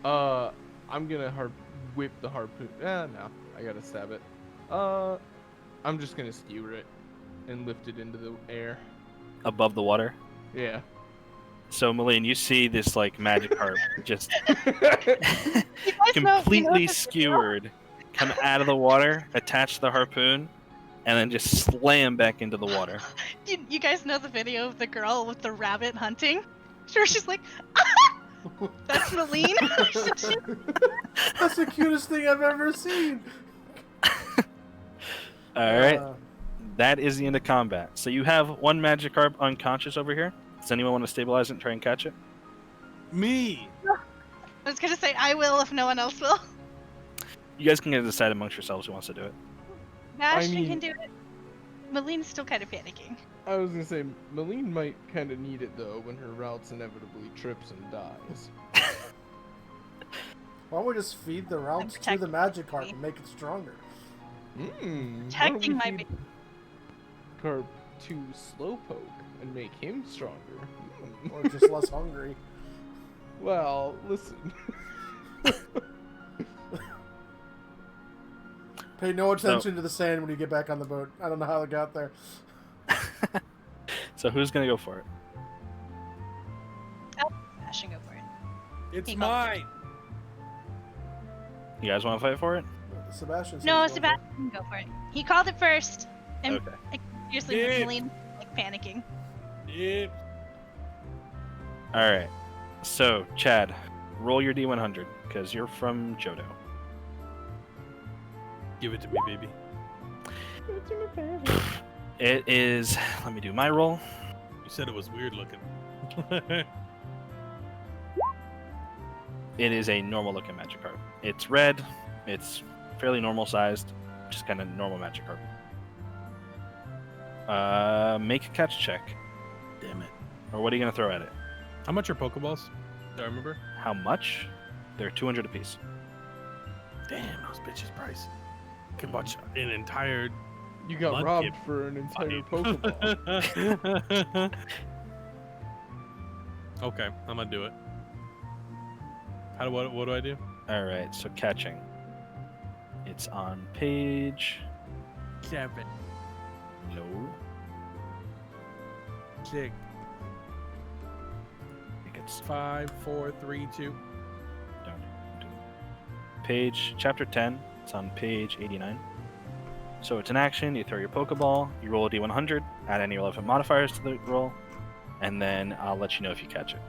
I'm gonna whip the harpoon. No, I gotta stab it. I'm just gonna skewer it and lift it into the air. Above the water. Yeah. So, Malene, you see this like Magikarp just You guys completely this skewered come out of the water, attach the harpoon, and then just slam back into the water. You guys know the video of the girl with the rabbit hunting? Sure, she's like, that's Malene. That's the cutest thing I've ever seen. All right. Uh, That is the end of combat. So you have one Magikarp unconscious over here. Does anyone want to stabilize it and try and catch it? Me. I was gonna say I will if no one else will. You guys can decide amongst yourselves who wants to do it. Ashton mean- can do it. Malene's still kind of panicking. I was gonna say, Malene might kind of need it though when her routes inevitably trips and dies. why don't we just feed the routes to the Magikarp and make it stronger? Protecting my baby. Carp to Slowpoke and make him stronger. Or just less hungry? Well, listen. Pay no attention to the sand when you get back on the boat. I don't know how it got there. So who's gonna go for it? Ashton, go for it. It's He mine. You guys want to fight for it? Sebastian. No, Sebastian can go for it. He called it first. And Okay. seriously, Yeah. Malene like panicking. Yep. All right. So Chad, roll your D100 because you're from Johto. Give it to me, baby. It is. Let me do my roll. You said it was weird looking. It is a normal looking Magikarp. It's red. It's fairly normal sized. Just kind of normal Magikarp. Make a catch check. Damn it. Or what are you gonna throw at it? How much are Pokeballs? Do I remember? How much? They're 200 apiece. Damn, those bitches price. Could watch an entire. You got Mud robbed kid for an entire fight. Pokeball. Okay, I'm gonna do it. What do I do? All right. So catching. It's on page. 7. No. 6. It's 5, 4, 3, 2. page chapter 10. It's on page 89. So it's an action. You throw your Pokeball. You roll a D100. Add any relevant modifiers to the roll, and then I'll let you know if you catch it.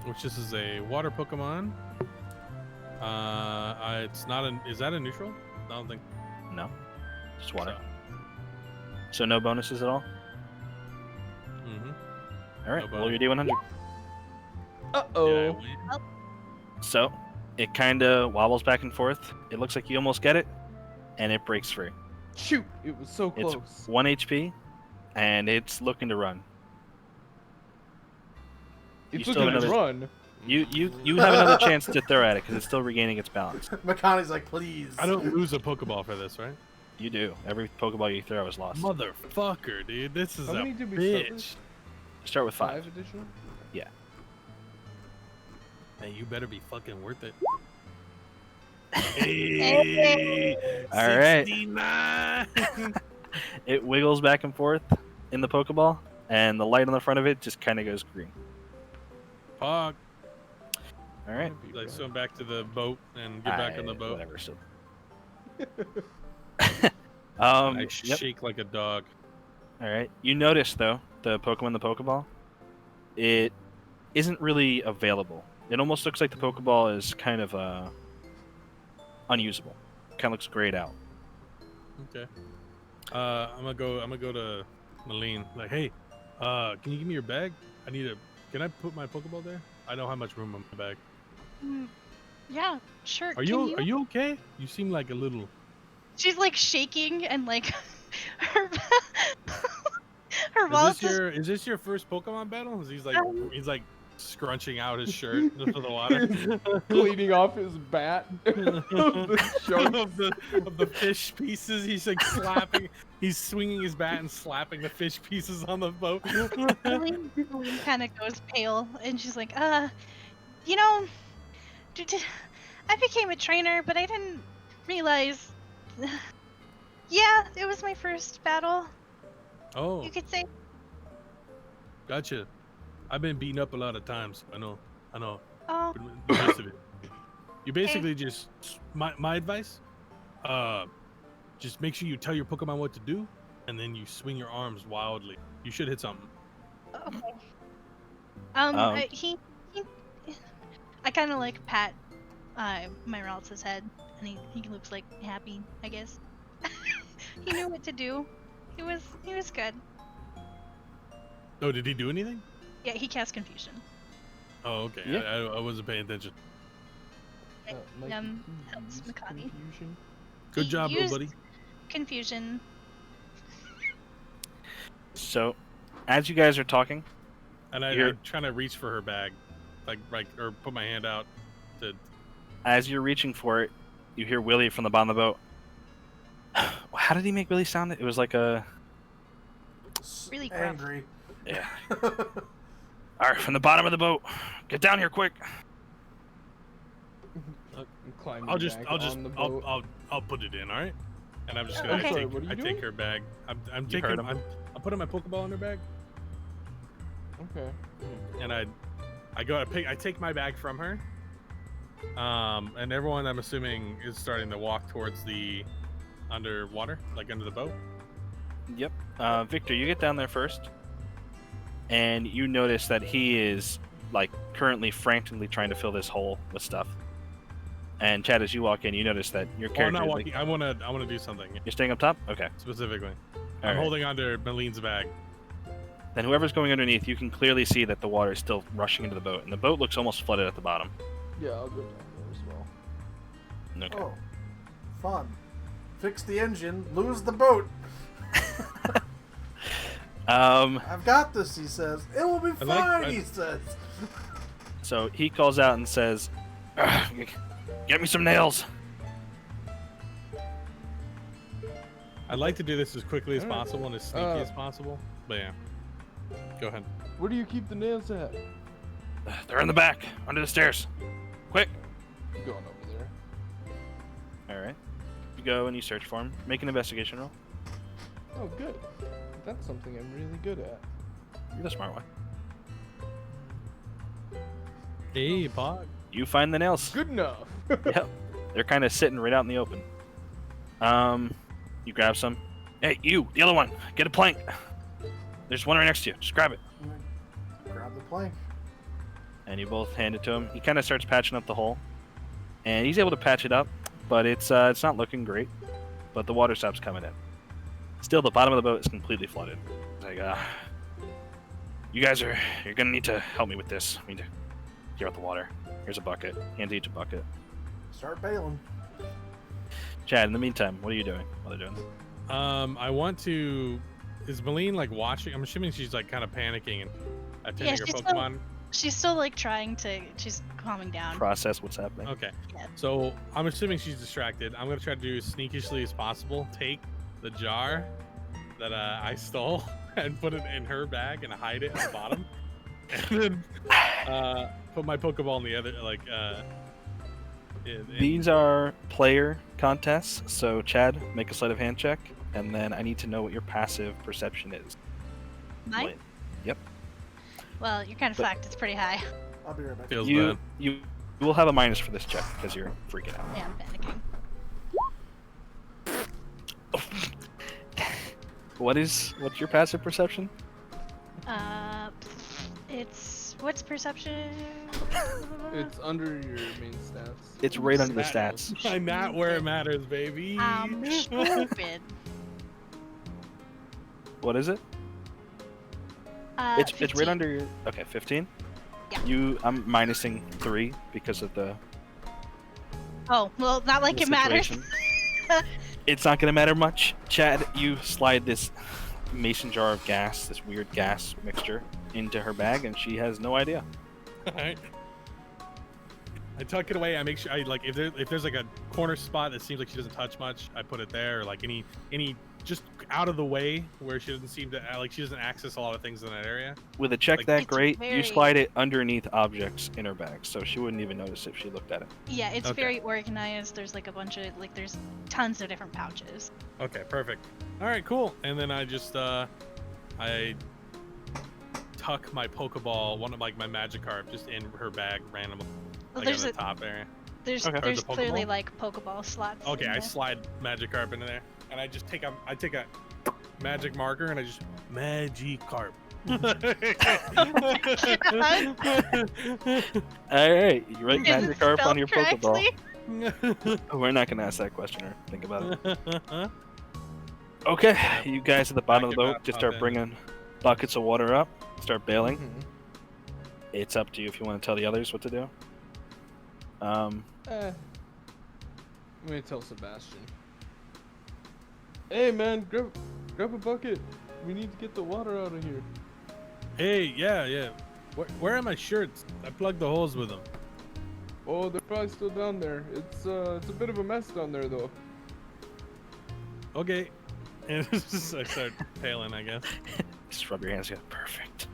Which this is a water Pokemon. It's not an. Is that a neutral? I don't think. No, just water. So no bonuses at all. All right, No roll your D100. Uh-oh. So it kind of wobbles back and forth. It looks like you almost get it, and it breaks free. Shoot! It was so It's close. 1 HP, and it's looking to run. It's you still looking have to another- run. You have another chance to throw at it because it's still regaining its balance. Makani's like, please. I don't lose a Pokeball for this, right? You do. Every Pokeball you throw is lost. Motherfucker, dude. This is How a many did we start with? bitch. Start with 5. 5 additional? Hey, you better be fucking worth it. Hey. All right. 69. It wiggles back and forth in the Pokeball, and the light on the front of it just kind of goes green. Fuck. All right. Like swim back to the boat and get back on the boat. Whatever. So. I Yep. shake like a dog. All right. You notice though the Pokemon in the Pokeball, it isn't really available. It almost looks like the Pokeball is kind of unusable. Kind of looks grayed out. Okay. I'm gonna go to Malene. Like, hey, can you give me your bag? Can I put my Pokeball there? I don't have much room in my bag. Yeah, sure. Are you okay? You seem like a little. She's like shaking and like her her Is walls this your first Pokemon battle? He's like scrunching out his shirt for the water. Cleaning off his bat. The shark. of the fish pieces. He's like slapping. He's swinging his bat and slapping the fish pieces on the boat. Eileen kind of goes pale and she's like, you know, I became a trainer, but I didn't realize. Yeah, it was my first battle. Oh, You could say. gotcha. I've been beaten up a lot of times. I know. Oh, The rest of it. You basically just my advice. Just make sure you tell your Pokemon what to do, and then you swing your arms wildly. You should hit something. okay. Um, I kind of like pat my relative's head, and he looks like happy, I guess. He knew what to do. He was good. Oh, did he do anything? Yeah, he cast confusion. Oh, okay. Yeah. I wasn't paying attention. Like, Helps use Makani. confusion. Good He job, little used buddy. Confusion. So, as you guys are talking, And I'm trying to reach for her bag, or put my hand out to. as you're reaching for it, you hear Willie from the bottom of the boat. How did he make Willie sound? It was like a Really gruff. angry. yeah. All right, from the bottom of the boat, get down here quick. I'm climbing I'll just back on the boat. I'll put it in, all right? And I'm just Oh, gonna okay. Sorry, what are you I doing? take her bag. I'm You heard taking him. I'm putting my Pokeball in her bag, Okay. and I take my bag from her. And everyone I'm assuming is starting to walk towards the underwater, like under the boat. Yep. Victor, you get down there first, and you notice that he is like currently frantically trying to fill this hole with stuff. And Chad, as you walk in, you notice that your Oh, I'm character not is, walking. I wanna do something you're staying up top. Okay. specifically. All I'm right. holding onto Malene's bag. Then whoever's going underneath, you can clearly see that the water is still rushing into the boat, and the boat looks almost flooded at the bottom. Yeah, I'll go down there as well. Okay. Oh, fun. Fix the engine, lose the boat. I've got this, he says. It will be fine, he says. So he calls out and says, "Get me some nails." I'd like to do this as quickly as Alright. possible and as sneaky as possible, but yeah. Go ahead. Where do you keep the nails at? They're in the back, under the stairs. Quick. I'm going over there. All right. You go and you search for him. Make an investigation roll. Oh, good. That's something I'm really good at. You're the smart one. Hey, Pog. You find the nails. Good enough. Yep. They're kind of sitting right out in the open. You grab some. Hey, you, the other one, get a plank. There's one right next to you. Just grab it. Grab the plank. And you both hand it to him. He kind of starts patching up the hole, and he's able to patch it up, but it's not looking great. But the water stops coming in. Still, the bottom of the boat is completely flooded. Like, you're gonna need to help me with this. I need to clear out the water. Here's a bucket. Hands each a bucket. Start bailing. Chad, in the meantime, what are you doing while they're doing this? I want to. Is Malene like watching? I'm assuming she's like kind of panicking and attending her she's Pokemon. She's still like trying to. She's calming down. Process what's happening. Okay. Yeah. So I'm assuming she's distracted. I'm gonna try to do as sneakishly as possible. Take the jar that I stole and put it in her bag and hide it at the bottom, and then put my Pokeball in the other These are player contests, so Chad, make a sleight of hand check, and then I need to know what your passive perception is. Mine? Wait. Yep. Well, you're kind of But- fucked. It's pretty high. I'll be right back. Feels You bad. you will have a minus for this check because you're freaking out. Yeah, I'm panicking. What's your passive perception? What's perception? It's under your main stats. It's right under the That- stats. I'm not where it matters, baby. Stupid. What is it? It's right 15. under your. Okay, 15. Yeah. I'm minusing 3 because of the. Oh, well, not like the it matters. situation. It's not gonna matter much. Chad, you slide this mason jar of gas, this weird gas mixture, into her bag, and she has no idea. Alright. I tuck it away. I make sure I like if there's like a corner spot that seems like she doesn't touch much, I put it there. Or like any just out of the way where she doesn't seem to like she doesn't access a lot of things in that area. With a check Like- that It's great, very- you slide it underneath objects in her bag, so she wouldn't even notice if she looked at it. Yeah, it's Okay. very organized. There's like a bunch of there's tons of different pouches. Okay, perfect. All right, cool. And then I just I tuck my Pokeball, one of like my Magikarp, just in her bag randomly, Well, like there's in the top area. there's Okay. there's Or the clearly Pokeball? like Pokeball slots. Okay, in I there. slide Magikarp into there, and I just take a magic marker and I just Magikarp. All right, you write Is it Magikarp on spelled your Pokeball. correctly? We're not gonna ask that question or think about it. Okay, you guys at the bottom of the Back it boat up, just hop start in. bringing buckets of water up, start bailing. Mhm. It's up to you if you want to tell the others what to do. I'm gonna tell Sebastian. Hey man, grab a bucket. We need to get the water out of here. Hey, yeah. Where are my shirts? I plugged the holes with them. Oh, they're probably still down there. It's a bit of a mess down there though. Okay. And I start paling, I guess. Just rub your hands together. Perfect.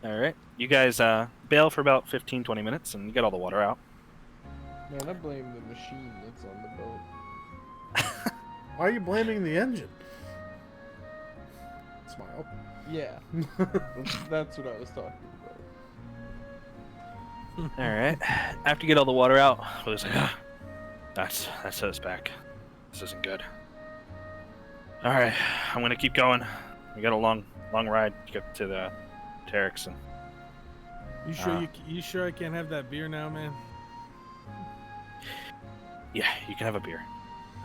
All right, you guys bail for about 15-20 minutes, and you get all the water out. Man, I blame the machine that's on the boat. Why are you blaming the engine? Smile. Yeah, that's what I was talking about. All right. After you get all the water out, Willie's like, that's us back. This isn't good. All right, I'm gonna keep going. We got a long ride to get to the Terex, and You sure you sure I can't have that beer now, man? yeah, you can have a beer.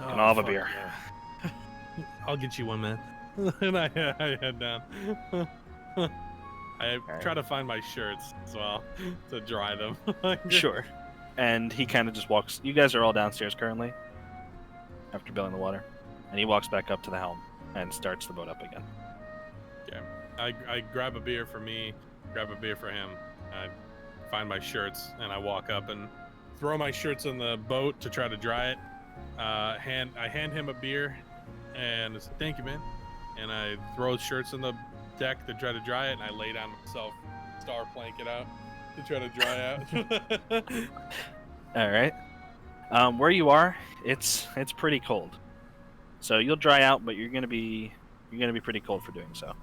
Oh, Can all have a fuck beer. yeah. I'll get you one, man. And I head down. I try to find my shirts as well to dry them. Sure. And he kind of just walks. You guys are all downstairs currently after bailing the water, and he walks back up to the helm and starts the boat up again. I grab a beer for me, grab a beer for him. I find my shirts and I walk up and throw my shirts in the boat to try to dry it. I hand him a beer and I say, "Thank you, man." And I throw shirts on the deck to try to dry it, and I lay down myself, star plank it out to try to dry out. All right. Where you are, it's pretty cold, so you'll dry out, but you're gonna be pretty cold for doing so.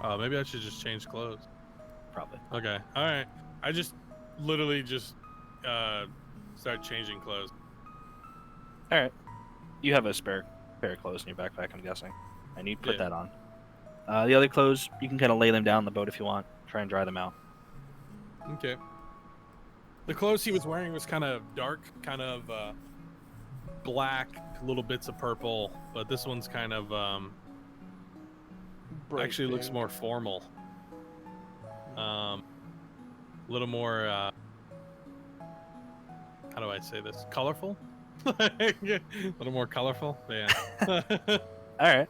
Maybe I should just change clothes. Probably. Okay. All right. I just literally just start changing clothes. All right. You have a spare pair of clothes in your backpack, I'm guessing, and you put Yeah. that on. The other clothes, you can kind of lay them down on the boat if you want. Try and dry them out. Okay. The clothes he was wearing was kind of dark, kind of black, little bits of purple, but this one's kind of Bright actually looks pink. more formal. A little more how do I say this? Colorful? A little more colorful. Yeah. All right.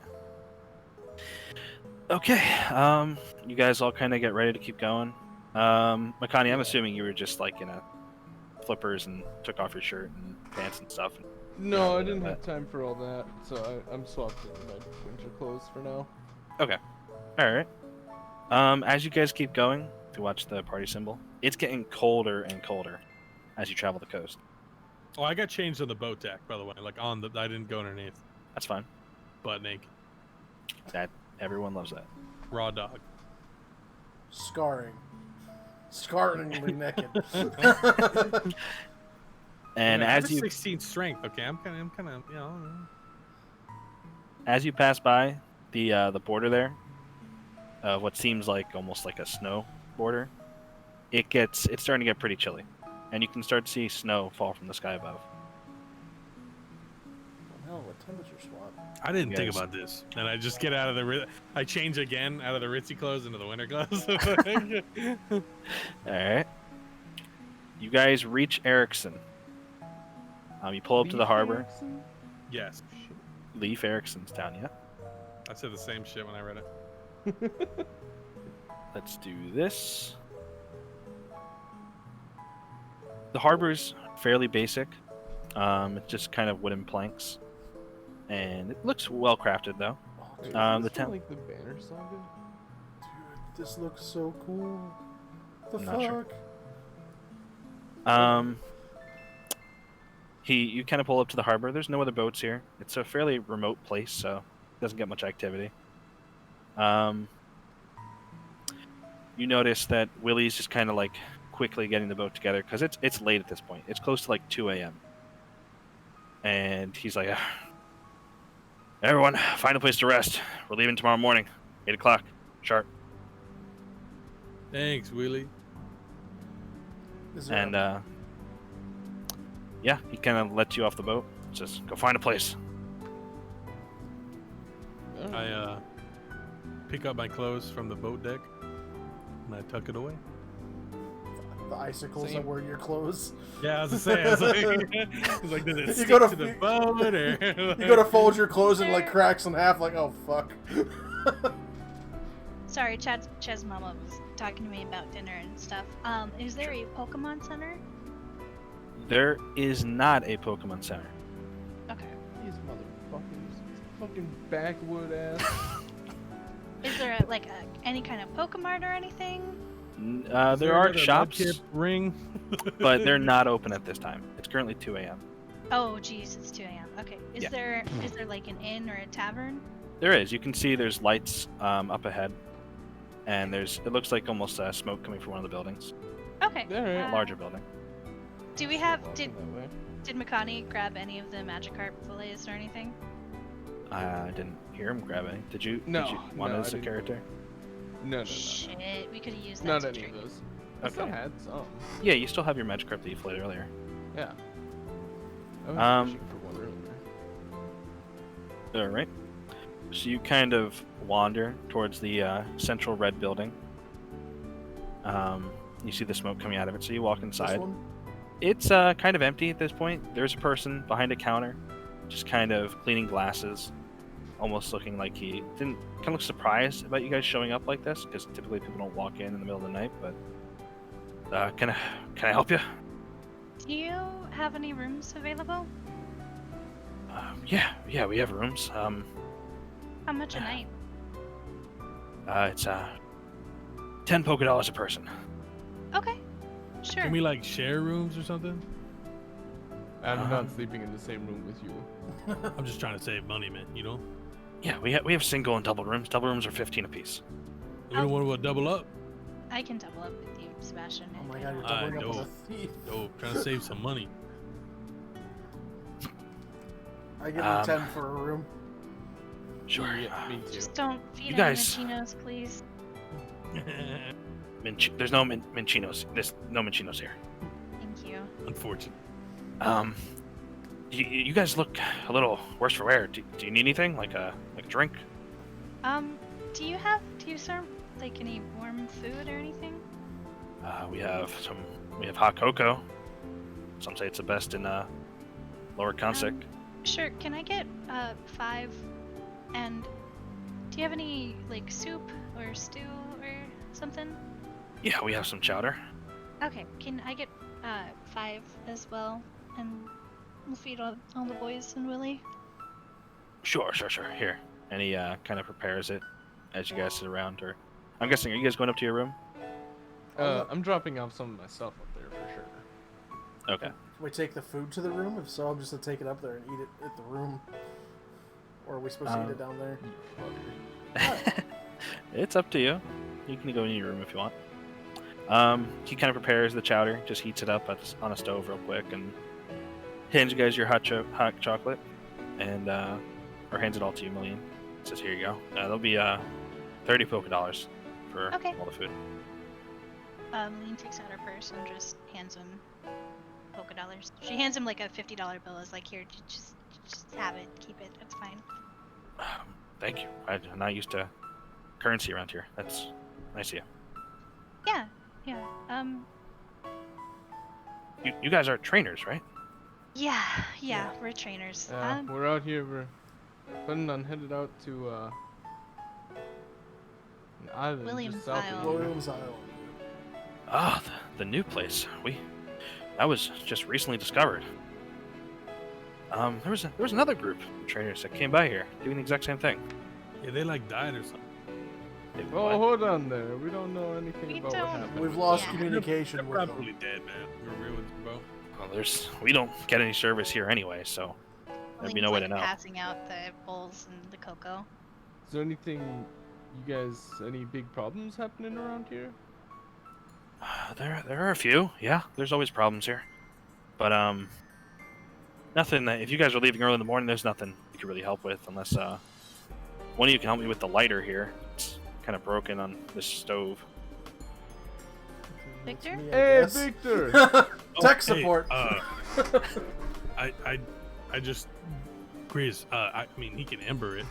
Okay. You guys all kind of get ready to keep going. Makani, I'm assuming you were just like in a flippers and took off your shirt and pants and stuff. No, I didn't but- have time for all that, so I'm swapped in my winter clothes for now. Okay. All right. As you guys keep going, if you watch the party symbol, it's getting colder and colder as you travel the coast. Oh, I got changed on the boat deck, by the way. Like on the, I didn't go underneath. That's fine. Butt naked. Everyone loves that. Raw dog. Scarringly naked. And Yeah, I have as a you 16 strength. Okay, I'm kind of, you know. as you pass by the border there, what seems like almost like a snow border, it's starting to get pretty chilly, and you can start to see snow fall from the sky above. Hell, what temperature swap? I didn't think Yes. about this, and I just get out of the. I change again out of the ritzy clothes into the winter clothes. All right. You guys reach Erickson. You pull up to the Leaf harbor. Erickson? Yes, Leaf Erickson's town, yeah. I said the same shit when I read it. Let's do this. The harbor's fairly basic. It's just kind of wooden planks, and it looks well crafted though. Wait, is The this from, town- like the Banner Saga? Dude, this looks so cool. The I'm fuck? not sure. You kind of pull up to the harbor. There's no other boats here. It's a fairly remote place, so it doesn't get much activity. You notice that Willie's just kind of like quickly getting the boat together because it's late at this point. It's close to like 2 a.m. And he's like, "Everyone, find a place to rest. We're leaving tomorrow morning, 8 o'clock, sharp." Thanks, Willie. Is there And yeah, he kind of lets you off the boat. Says, "Go find a place." I pick up my clothes from the boat deck and I tuck it away. the icicles Same. that were your clothes? Yeah, I was saying, I was like, it's like, does it You stick go to- to the boat or? You go to fold your clothes and it, like cracks in half, like, oh fuck. Sorry, Chad's mama was talking to me about dinner and stuff. Is there a Pokemon Center? There is not a Pokemon Center. Okay. These motherfuckers. Fucking backwood ass. Is there any kind of Pokemart or anything? There are shops, Ring. but they're not open at this time. It's currently 2 a.m. Oh, geez, it's 2 a.m. Okay. Is Yeah. there like an inn or a tavern? There is. You can see there's lights up ahead, and it looks like almost smoke coming from one of the buildings, Okay. Alright. larger building. Do we have Walking did that way. did Makani grab any of the Magikarp fillets or anything? I didn't hear him grab any. Did you? No, Did you want no, as I a didn't. character? No. Shit, we could have used that Not to any trick. of those. I still Okay. had some. Yeah, you still have your Magikarp that you flayed earlier. Yeah. I was fishing for one earlier. All right. So you kind of wander towards the central red building. You see the smoke coming out of it, so you walk This inside. one? It's kind of empty at this point. There's a person behind a counter, just kind of cleaning glasses, almost looking like he didn't kind of look surprised about you guys showing up like this, because typically people don't walk in the middle of the night. But can I help you? Do you have any rooms available? Yeah, we have rooms. How much a night? It's 10 $10 a person. Okay. Sure. Can we like share rooms or something? I'm not sleeping in the same room with you. I'm just trying to save money, man. You know. Yeah, we have single and double rooms. Double rooms are 15 apiece. You don't want to double up? I can double up with you, Sebastian. Oh my I god, you're don't- doubling up dope. with a thief. Dope. Trying to save some money. I give him 10 for a room. Sure. Yeah, me too. Just don't feed You any guys- Machinos, please. There's no Minchinos. There's no Minchinos here. Thank you. Unfortunate. You guys look a little worse for wear. Do you need anything like a drink? Do you serve like any warm food or anything? We have hot cocoa. Some say it's the best in Lower Consec. Sure. Can I get 5? And do you have any like soup or stew or something? Yeah, we have some chowder. Okay. Can I get 5 as well? And we'll feed all the boys and Willie. Sure. Here. And he kind of prepares it as you guys sit around. Or I'm guessing, are you guys going up to your room? I'm dropping off some of my stuff up there for sure. Okay. Can we take the food to the room? If so, I'm just gonna take it up there and eat it at the room. Or are we supposed to eat it down there? It's up to you. You can go in your room if you want. He kind of prepares the chowder, just heats it up on a stove real quick, and hands you guys your hot chocolate, and or hands it all to you, Million. Says, here you go. There'll be 30 polka dollars for Okay. all the food. Lean takes out her purse and just hands him polka dollars. She hands him like a $50 bill. Is like, here, just have it, keep it. It's fine. Thank you. I'm not used to currency around here. That's nice of you. Yeah. You guys are trainers, right? Yeah. We're trainers. We're out here. We're planning on headed out to an island Williams just south of Island. here. Williams Island. Ah, the new place. That was just recently discovered. There was another group of trainers that came by here doing the exact same thing. Yeah, they like died or something. Oh, What? hold on there. We don't know anything We about don't. what happened. We've lost Yeah. communication They're with them. probably dead, man. We're real with you, bro. Well, we don't get any service here anyway, so there'd be Lean's no way like to know. passing out the bowls and the cocoa. Is there anything, any big problems happening around here? There are a few. Yeah, there's always problems here, but nothing. If you guys are leaving early in the morning, there's nothing you can really help with, unless one of you can help me with the lighter here. It's kind of broken on this stove. That's Victor? me, I Hey, guess. Victor! Tech Hey, support. I just, Chris. I mean, he can ember it.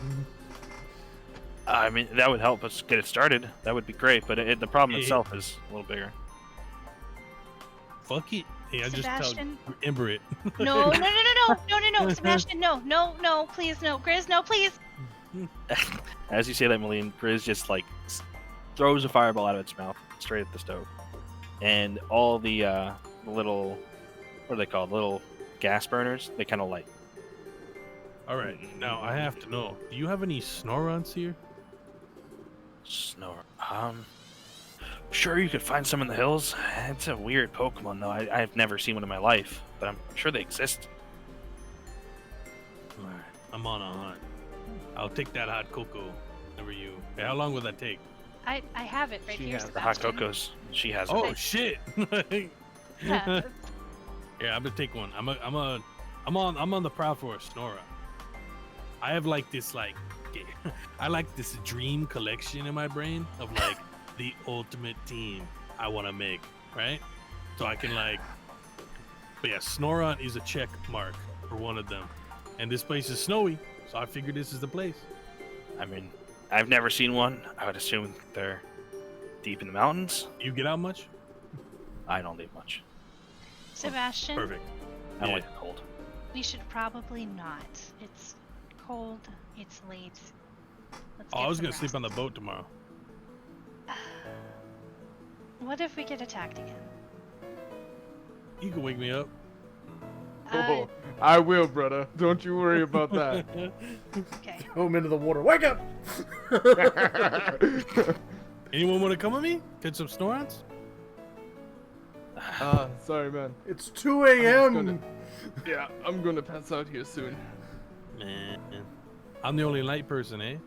I mean, that would help us get it started. That would be great, but the problem Yeah. itself is a little bigger. Fuck it. Hey, I just tell Sebastian? you, ember it. No, Sebastian, no, please, no, Grizz, no, please. As you say that, Maline, Grizz just like throws a fireball out of its mouth straight at the stove, and all the little, what are they called? Little gas burners. They kind of light. All right, now I have to know. Do you have any Snorons here? Snore. Sure, you could find some in the hills. It's a weird Pokemon, though. I've never seen one in my life, but I'm sure they exist. All right, I'm on a hunt. I'll take that hot cocoa. Over you. Hey, how long will that take? I have it right She here, has The hot Sebastian. cocos. She has Oh it. shit! Yeah. Yeah, I'm gonna take one. I'm on the prowl for a Snora. I have like this I like this dream collection in my brain of like the ultimate team I want to make, right? So I can but yeah, Snoron is a check mark for one of them, and this place is snowy, so I figured this is the place. I mean, I've never seen one. I would assume they're deep in the mountains. You get out much? I don't leave much. Sebastian, Perfect. I don't Yeah. like the cold. we should probably not. It's cold. It's late. Let's Oh, get I was some gonna sleep rest. on the boat tomorrow. What if we get attacked again? You can wake me up. Oh, I will, brother. Don't you worry about that. Okay. Throw him into the water. Wake up! Anyone want to come with me? Catch some Snorons? Sorry, man. It's 2 I'm a.m. gonna- Yeah, I'm gonna pass out here soon. Man, I'm the only light person, eh?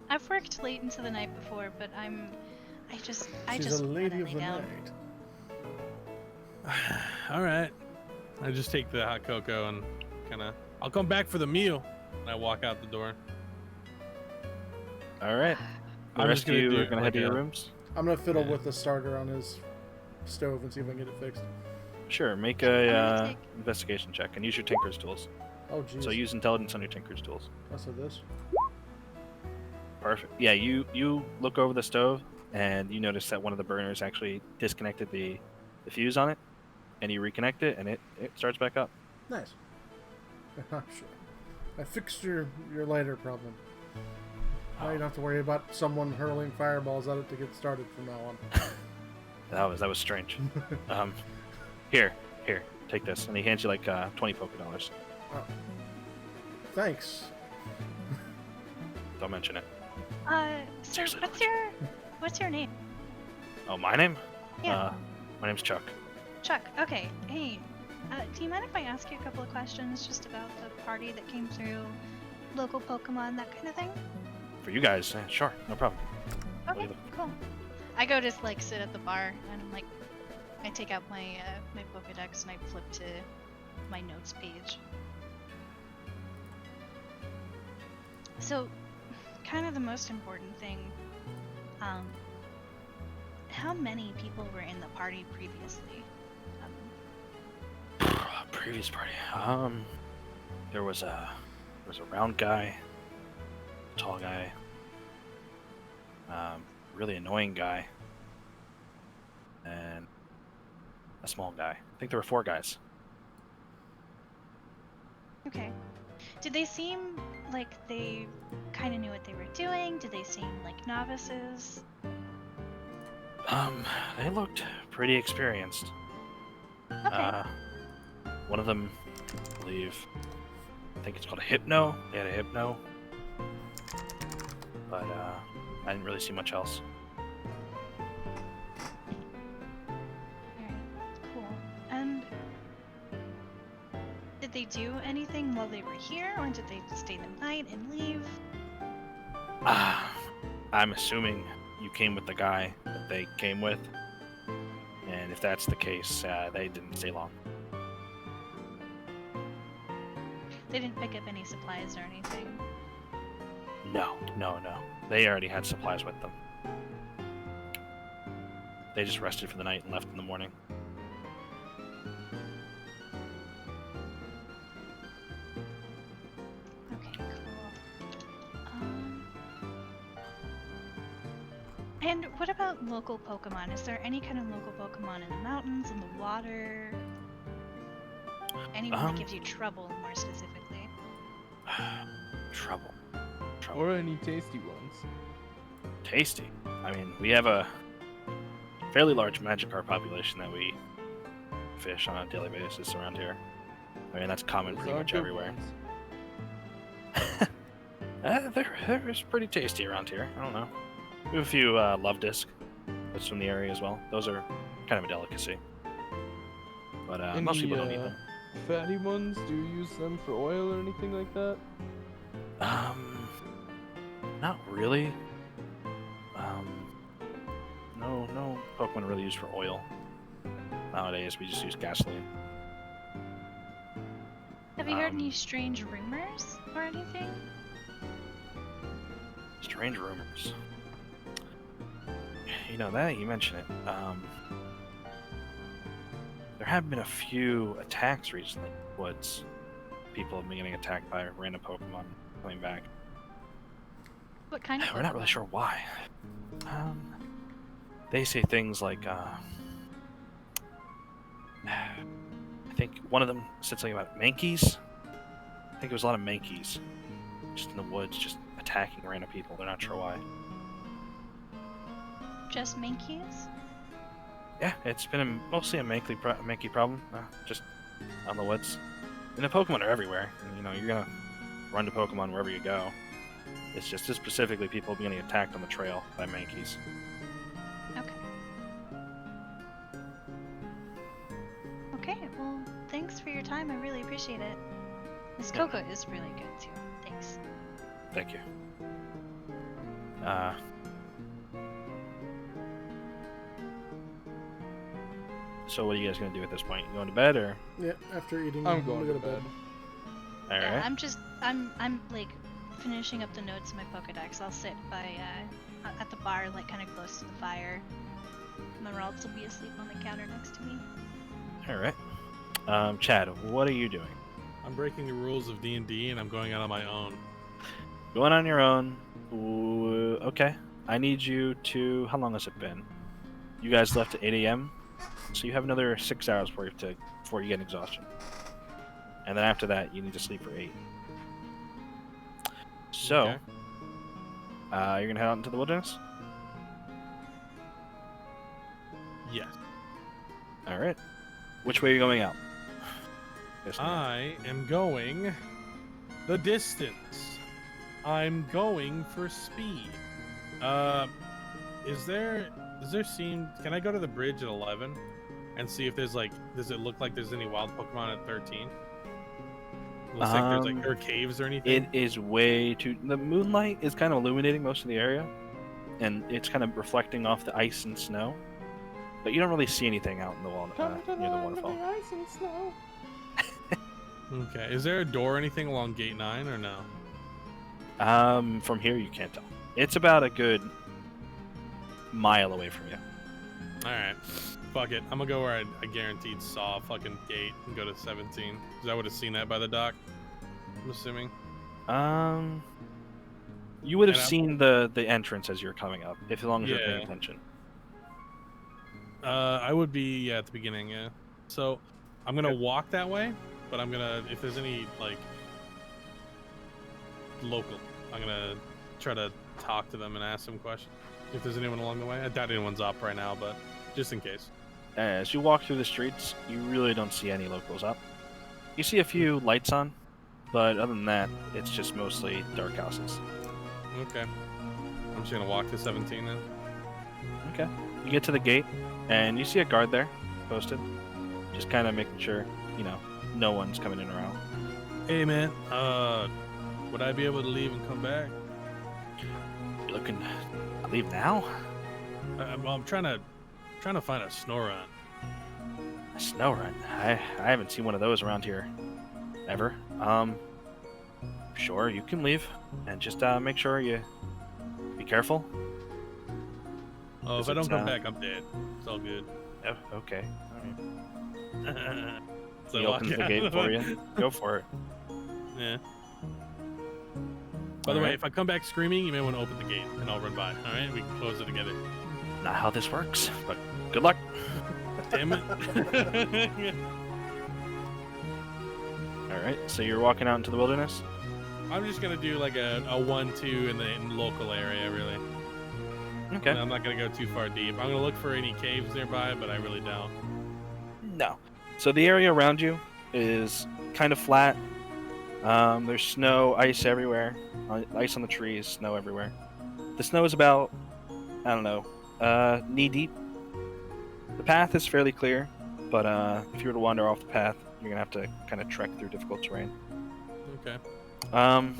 I've worked late into the night before, but I just She's a wanna lady of lay the down. night. All right. I just take the hot cocoa and I'll come back for the meal. And I walk out the door. All right. The I'm rest just of gonna you do are gonna head like to your a- rooms. I'm gonna fiddle Yeah. with the starter on his stove and see if I can get it fixed. Sure. Make I'm a gonna take- investigation check and use your tinker's tools. Oh jeez. So use intelligence on your tinker's tools. So this. Perfect. Yeah, you look over the stove and you notice that one of the burners actually disconnected the fuse on it, and you reconnect it and it starts back up. Nice. Sure. I fixed your lighter problem. Now you don't have to worry about someone hurling fireballs at it to get started from now on. That was strange. Here, take this, and he hands you like 20 Poké dollars. Thanks. Don't mention it. So Seriously, what's your name? Oh, my name? Yeah. My name's Chuck. Chuck. Okay. Hey, do you mind if I ask you a couple of questions just about the party that came through, local Pokemon, that kind of thing? For you guys, sure, no problem. Okay, Leave it. cool. I go to like sit at the bar and I'm like, I take out my my Pokedex and I flip to my notes page. So, kind of the most important thing, how many people were in the party previously? Previous party. There was a round guy, tall guy, really annoying guy, and a small guy. I think there were 4 guys. Okay. Did they seem like they kind of knew what they were doing? Did they seem like novices? They looked pretty experienced. Okay. One of them, I believe, I think it's called a hypno. They had a hypno, but I didn't really see much else. Alright, cool. And did they do anything while they were here, or did they stay the night and leave? I'm assuming you came with the guy that they came with, and if that's the case, they didn't stay long. They didn't pick up any supplies or anything. No. They already had supplies with them. They just rested for the night and left in the morning. Okay, cool. And what about local Pokemon? Is there any kind of local Pokemon in the mountains, in the water? Anyone that gives you trouble, more specifically? Trouble. Or any tasty ones. Tasty. I mean, we have a fairly large Magikarp population that we fish on a daily basis around here. I mean, that's common Those pretty are much good everywhere. ones. They're pretty tasty around here. I don't know. We have a few Love Disc that's from the area as well. Those are kind of a delicacy. But most people don't eat them. Fatty ones, do you use them for oil or anything like that? Not really. No Pokemon are really used for oil. Nowadays, we just use gasoline. Have you heard any strange rumors or anything? Strange rumors. You know, that you mention it. There have been a few attacks recently in the woods. People have been getting attacked by random Pokemon coming back. What kind of We're not really Pokemon? sure why. They say things like, I think one of them said something about Mankeys. I think it was a lot of Mankeys just in the woods, just attacking random people. They're not sure why. Just Minkies? Yeah, it's been mostly a Mankey problem, just on the woods. And the Pokemon are everywhere. And, you know, you're gonna run to Pokemon wherever you go. It's just specifically people getting attacked on the trail by Mankeys. Okay. Okay, well, thanks for your time. I really appreciate it. This Yeah. cocoa is really good too. Thanks. Thank you. Uh, so what are you guys gonna do at this point? You going to bed or? Yeah, after eating, I'm going gonna to go bed. All Yeah, right. I'm like finishing up the notes in my Pokedex. I'll sit by at the bar, like kind of close to the fire. My Ralts will be asleep on the counter next to me. All right. Chad, what are you doing? I'm breaking the rules of D&D and I'm going out on my own. Going on your own. Ooh, okay. I need you to. How long has it been? You guys left at 8 a.m. So you have another 6 hours before you get exhaustion. And then after that, you need to sleep for 8. So, Okay. you're gonna head out into the wilderness. Yes. All right. Which way are you going out? Yes, ma'am. I am going the distance. I'm going for speed. Does there seem? Can I go to the bridge at 11 and see if there's like? Does it look like there's any wild Pokemon at 13? Looks like there's like caves or anything. It is way too. The moonlight is kind of illuminating most of the area, and it's kind of reflecting off the ice and snow. But you don't really see anything out in the wall near the waterfall. Okay. Is there a door or anything along Gate 9 or no? From here you can't tell. It's about a good mile away from you. All right. Fuck it. I'm gonna go where I guaranteed saw a fucking gate and go to 17. Because I would have seen that by the dock. I'm assuming. You would have And I'm- seen the entrance as you're coming up, as long as you're paying Yeah. attention. I would be at the beginning, yeah. So I'm gonna walk that way, but I'm gonna if there's any like local, I'm gonna try to talk to them and ask them questions. If there's anyone along the way, I doubt anyone's up right now, but just in case. As you walk through the streets, you really don't see any locals up. You see a few lights on, but other than that, it's just mostly dark houses. Okay. I'm just gonna walk to 17 then. Okay. You get to the gate, and you see a guard there, posted, just kind of making sure, no one's coming in or out. Hey man, would I be able to leave and come back? You looking to leave now? Well, I'm trying to find a Snorunt. A snow run? I haven't seen one of those around here ever. Sure, you can leave, and just make sure you be careful. Oh, if Is I it, don't come back, I'm dead. It's all good. Oh, okay. All right. So He I walk opens the out. gate for you. Go for it. Yeah. By the All way, right. if I come back screaming, you may want to open the gate, and I'll run by. All right, we can close it together. Not how this works, but good luck. Damn it! All right, so you're walking out into the wilderness. I'm just gonna do like a 1-2 in the local area, really. Okay. I'm not gonna go too far deep. I'm gonna look for any caves nearby, but I really don't. No. So the area around you is kind of flat. There's snow, ice everywhere. Ice on the trees, snow everywhere. The snow is about, I don't know, knee deep. The path is fairly clear, but if you were to wander off the path, you're gonna have to kind of trek through difficult terrain. Okay. Um,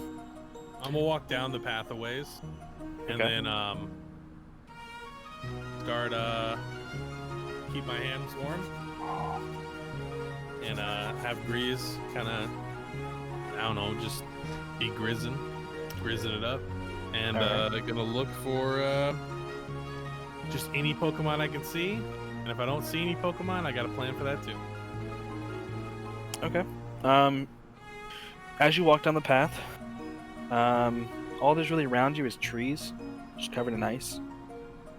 I'm gonna walk down the path a ways, and Okay. then start keep my hands warm, and have Grease kind of, I don't know, just be grizzing it up, and Alright. gonna look for just any Pokemon I can see, and if I don't see any Pokemon, I got a plan for that too. Okay. As you walk down the path, all there's really around you is trees, just covered in ice.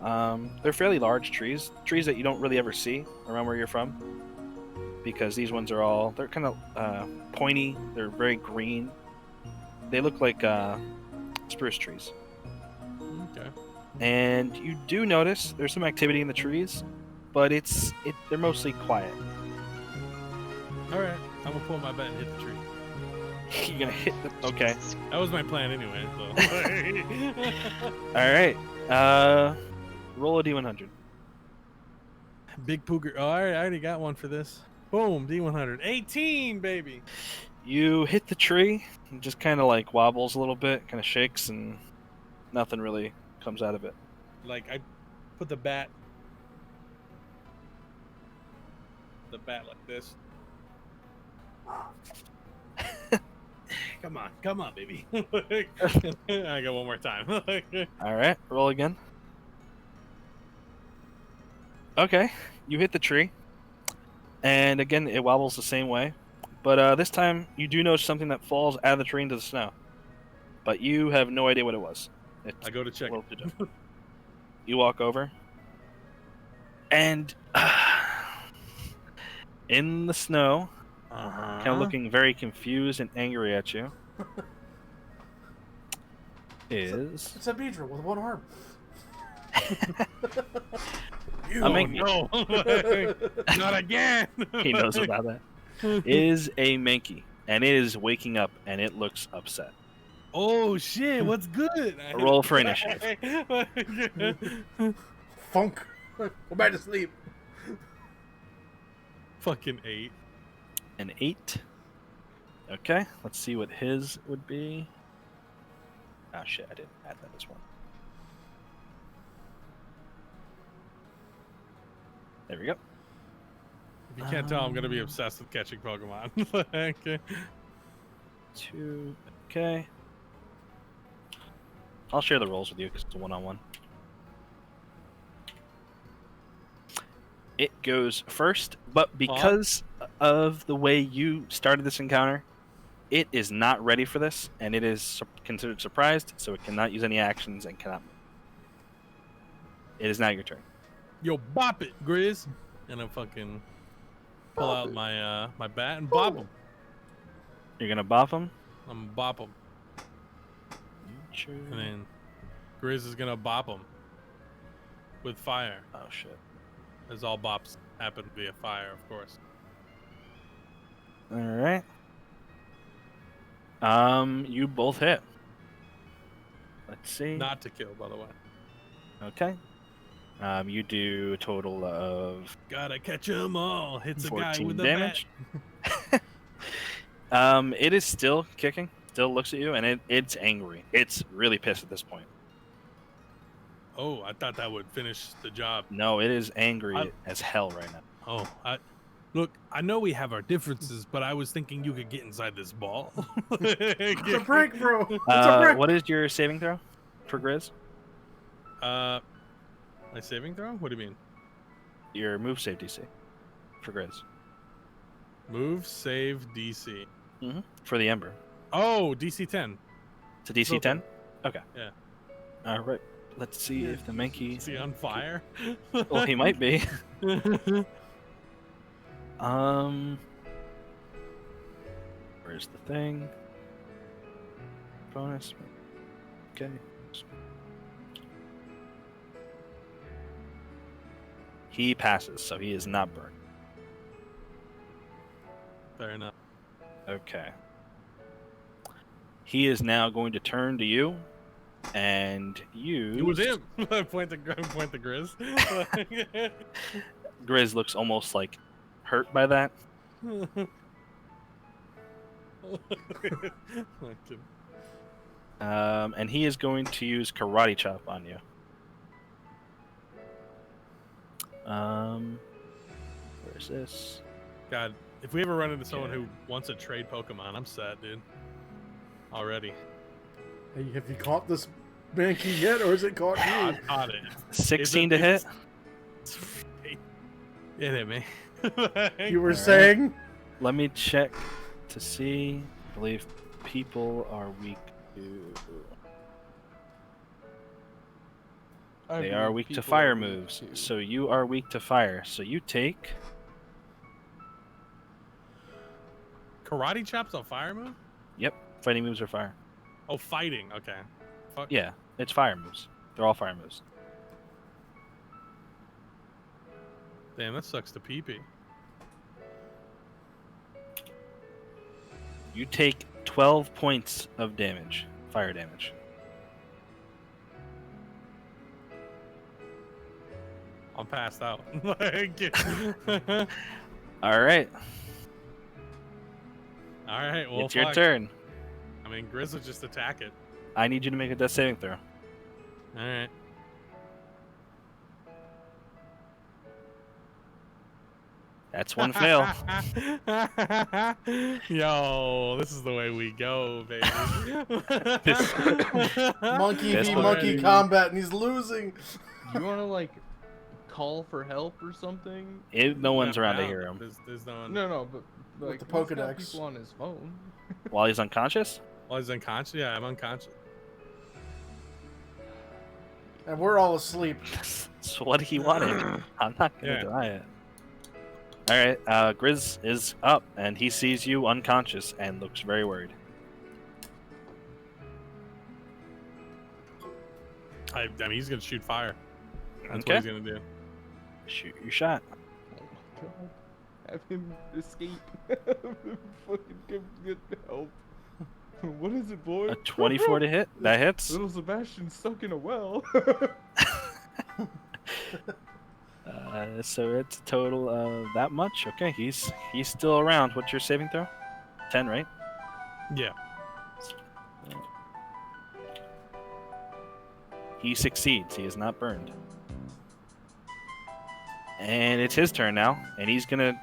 They're fairly large trees that you don't really ever see around where you're from, because these ones they're kind of pointy. They're very green. They look like spruce trees. Okay. And you do notice there's some activity in the trees, but they're mostly quiet. All right. I'm gonna pull my bat and hit the tree. You're gonna hit them. Okay. That was my plan anyway. So. All right. Roll a d100. Big Pooger. Oh, I already got one for this. Boom, D100. 18, baby. You hit the tree, and just kind of like wobbles a little bit, kind of shakes, and nothing really comes out of it. Like I put the bat like this. Come on, baby. I go one more time. All right, roll again. Okay, you hit the tree, and again it wobbles the same way, but this time you do notice something that falls out of the tree into the snow, but you have no idea what it was. It's I go to check a little it. too dim. You walk over, and in the snow, kind of looking very confused and angry at you, is It's a Beedrill with one arm. You a don't Mankey. know. Not again. He knows about that. Is a Mankey, and it is waking up, and it looks upset. Oh shit! What's good? Roll for initiative. Funk. Go back to sleep. Fucking 8. An 8. Okay, let's see what his would be. Oh shit, I didn't add that as well. There we go. If you can't tell, I'm gonna be obsessed with catching Pokemon. Okay. 2. Okay. I'll share the rolls with you because it's a one-on-one. It goes first, but because of the way you started this encounter, it is not ready for this, and it is considered surprised, so it cannot use any actions and cannot move. It is now your turn. Yo, bop it, Grizz. And I fucking pull out my my bat and bop him. You're gonna bop him. I'm gonna bop him. And then Grizz is gonna bop him with fire. Oh shit. As all bops happen via fire, of course. All right. You both hit. Let's see. Not to kill, by the way. Okay. You do a total of Gotta catch 'em all. Hits a guy 14 with a damage. It is still kicking. Still looks at you, and it's angry. It's really pissed at this point. Oh, I thought that would finish the job. No, it is angry as hell right now. Oh, look, I know we have our differences, but I was thinking you could get inside this ball. It's a brick, bro. It's a brick. What is your saving throw for Grizz? My saving throw? What do you mean? Your move save DC for Grizz. Move, save, DC. For the Ember. Oh, DC 10. It's a DC 10? Okay. Yeah. All right. Let's see if the Mankey... Is he on fire? Well, he might be. Where's the thing? Bonus. Okay. He passes, so he is not burned. Fair enough. Okay. He is now going to turn to you, and you... It was him! point the Grizz. Grizz looks almost like hurt by that. And he is going to use Karate Chop on you. Where's this? God, if we ever run into someone who wants to trade Pokemon, I'm sad, dude. Already. Hey, have you caught this Mankey yet, or is it caught I you? caught it. 16 to hit? It hit me. You were Alright. saying? Let me check to see. I believe people are weak to... They are weak to fire moves, so you are weak to fire. So you take... Karate Chop's a fire move? Yep, fighting moves are fire. Oh, fighting. Okay. Fuck. Yeah, it's fire moves. They're all fire moves. Damn, that sucks to pee-pee. You take 12 points of damage, fire damage. I'm passed out. All right, All right, well, it's your fuck. turn. I mean, Grizz will just attack it. I need you to make a death saving throw. All right. That's one fail. Yo, this is the way we go, baby. Monkey This v one- monkey combat, and he's losing. You want to like call for help or something? No one's No, around to no, hear him. There's no one. No, but like the he's got Pokedex. people on his phone. While he's unconscious? Well, he's unconscious. Yeah, I'm unconscious. And we're all asleep. That's what he wanted. I'm not gonna Yeah. deny it. All right, Grizz is up, and he sees you unconscious and looks very worried. I mean, he's gonna shoot fire. That's Okay. what he's gonna do. Shoot your shot. Oh my god. Have him escape. Fucking get help. What is it, boy? A 24 to hit. That hits. Little Sebastian's stuck in a well. So it's a total of that much. Okay, he's still around. What's your saving throw? 10, right? Yeah. He succeeds. He is not burned. And it's his turn now, and he's gonna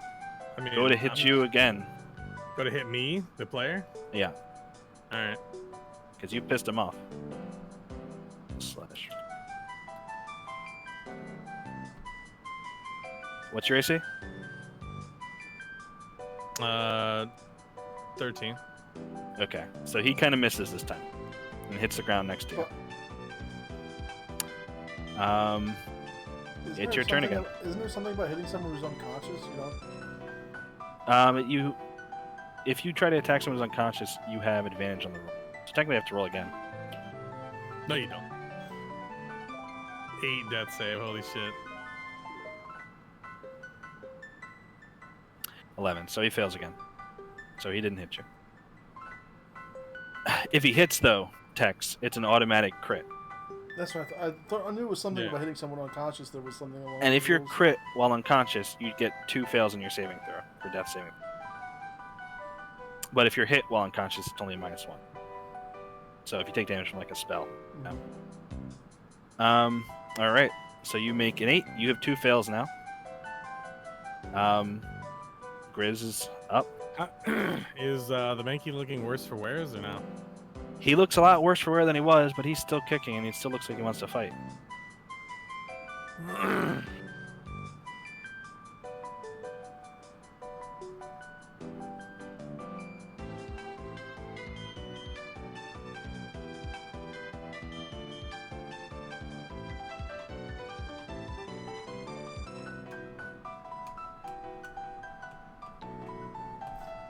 I mean, go to hit you again. Go to hit me, the player. Yeah, All right. because you pissed him off. Slash. What's your AC? 13. Okay, so he kind of misses this time and hits the ground next to you. Isn't It's there your turn something again. Isn't there something about hitting someone who's unconscious? If you try to attack someone who's unconscious, you have advantage on the roll. So technically, you have to roll again. No, you don't. 8 death save. Holy shit. 11, so he fails again. So he didn't hit you. If he hits, though, Tex, it's an automatic crit. That's what I thought. I knew it was something Yeah. about hitting someone unconscious. There was something along. And those if you're rules. crit while unconscious, you get 2 fails in your saving throw for death saving. But if you're hit while unconscious, it's only a -1. So if you take damage from like a spell. Mhm. All right. So you make an 8. You have 2 fails now. Grizz is up. Is the Mankey looking worse for wears or no? He looks a lot worse for wear than he was, but he's still kicking and he still looks like he wants to fight.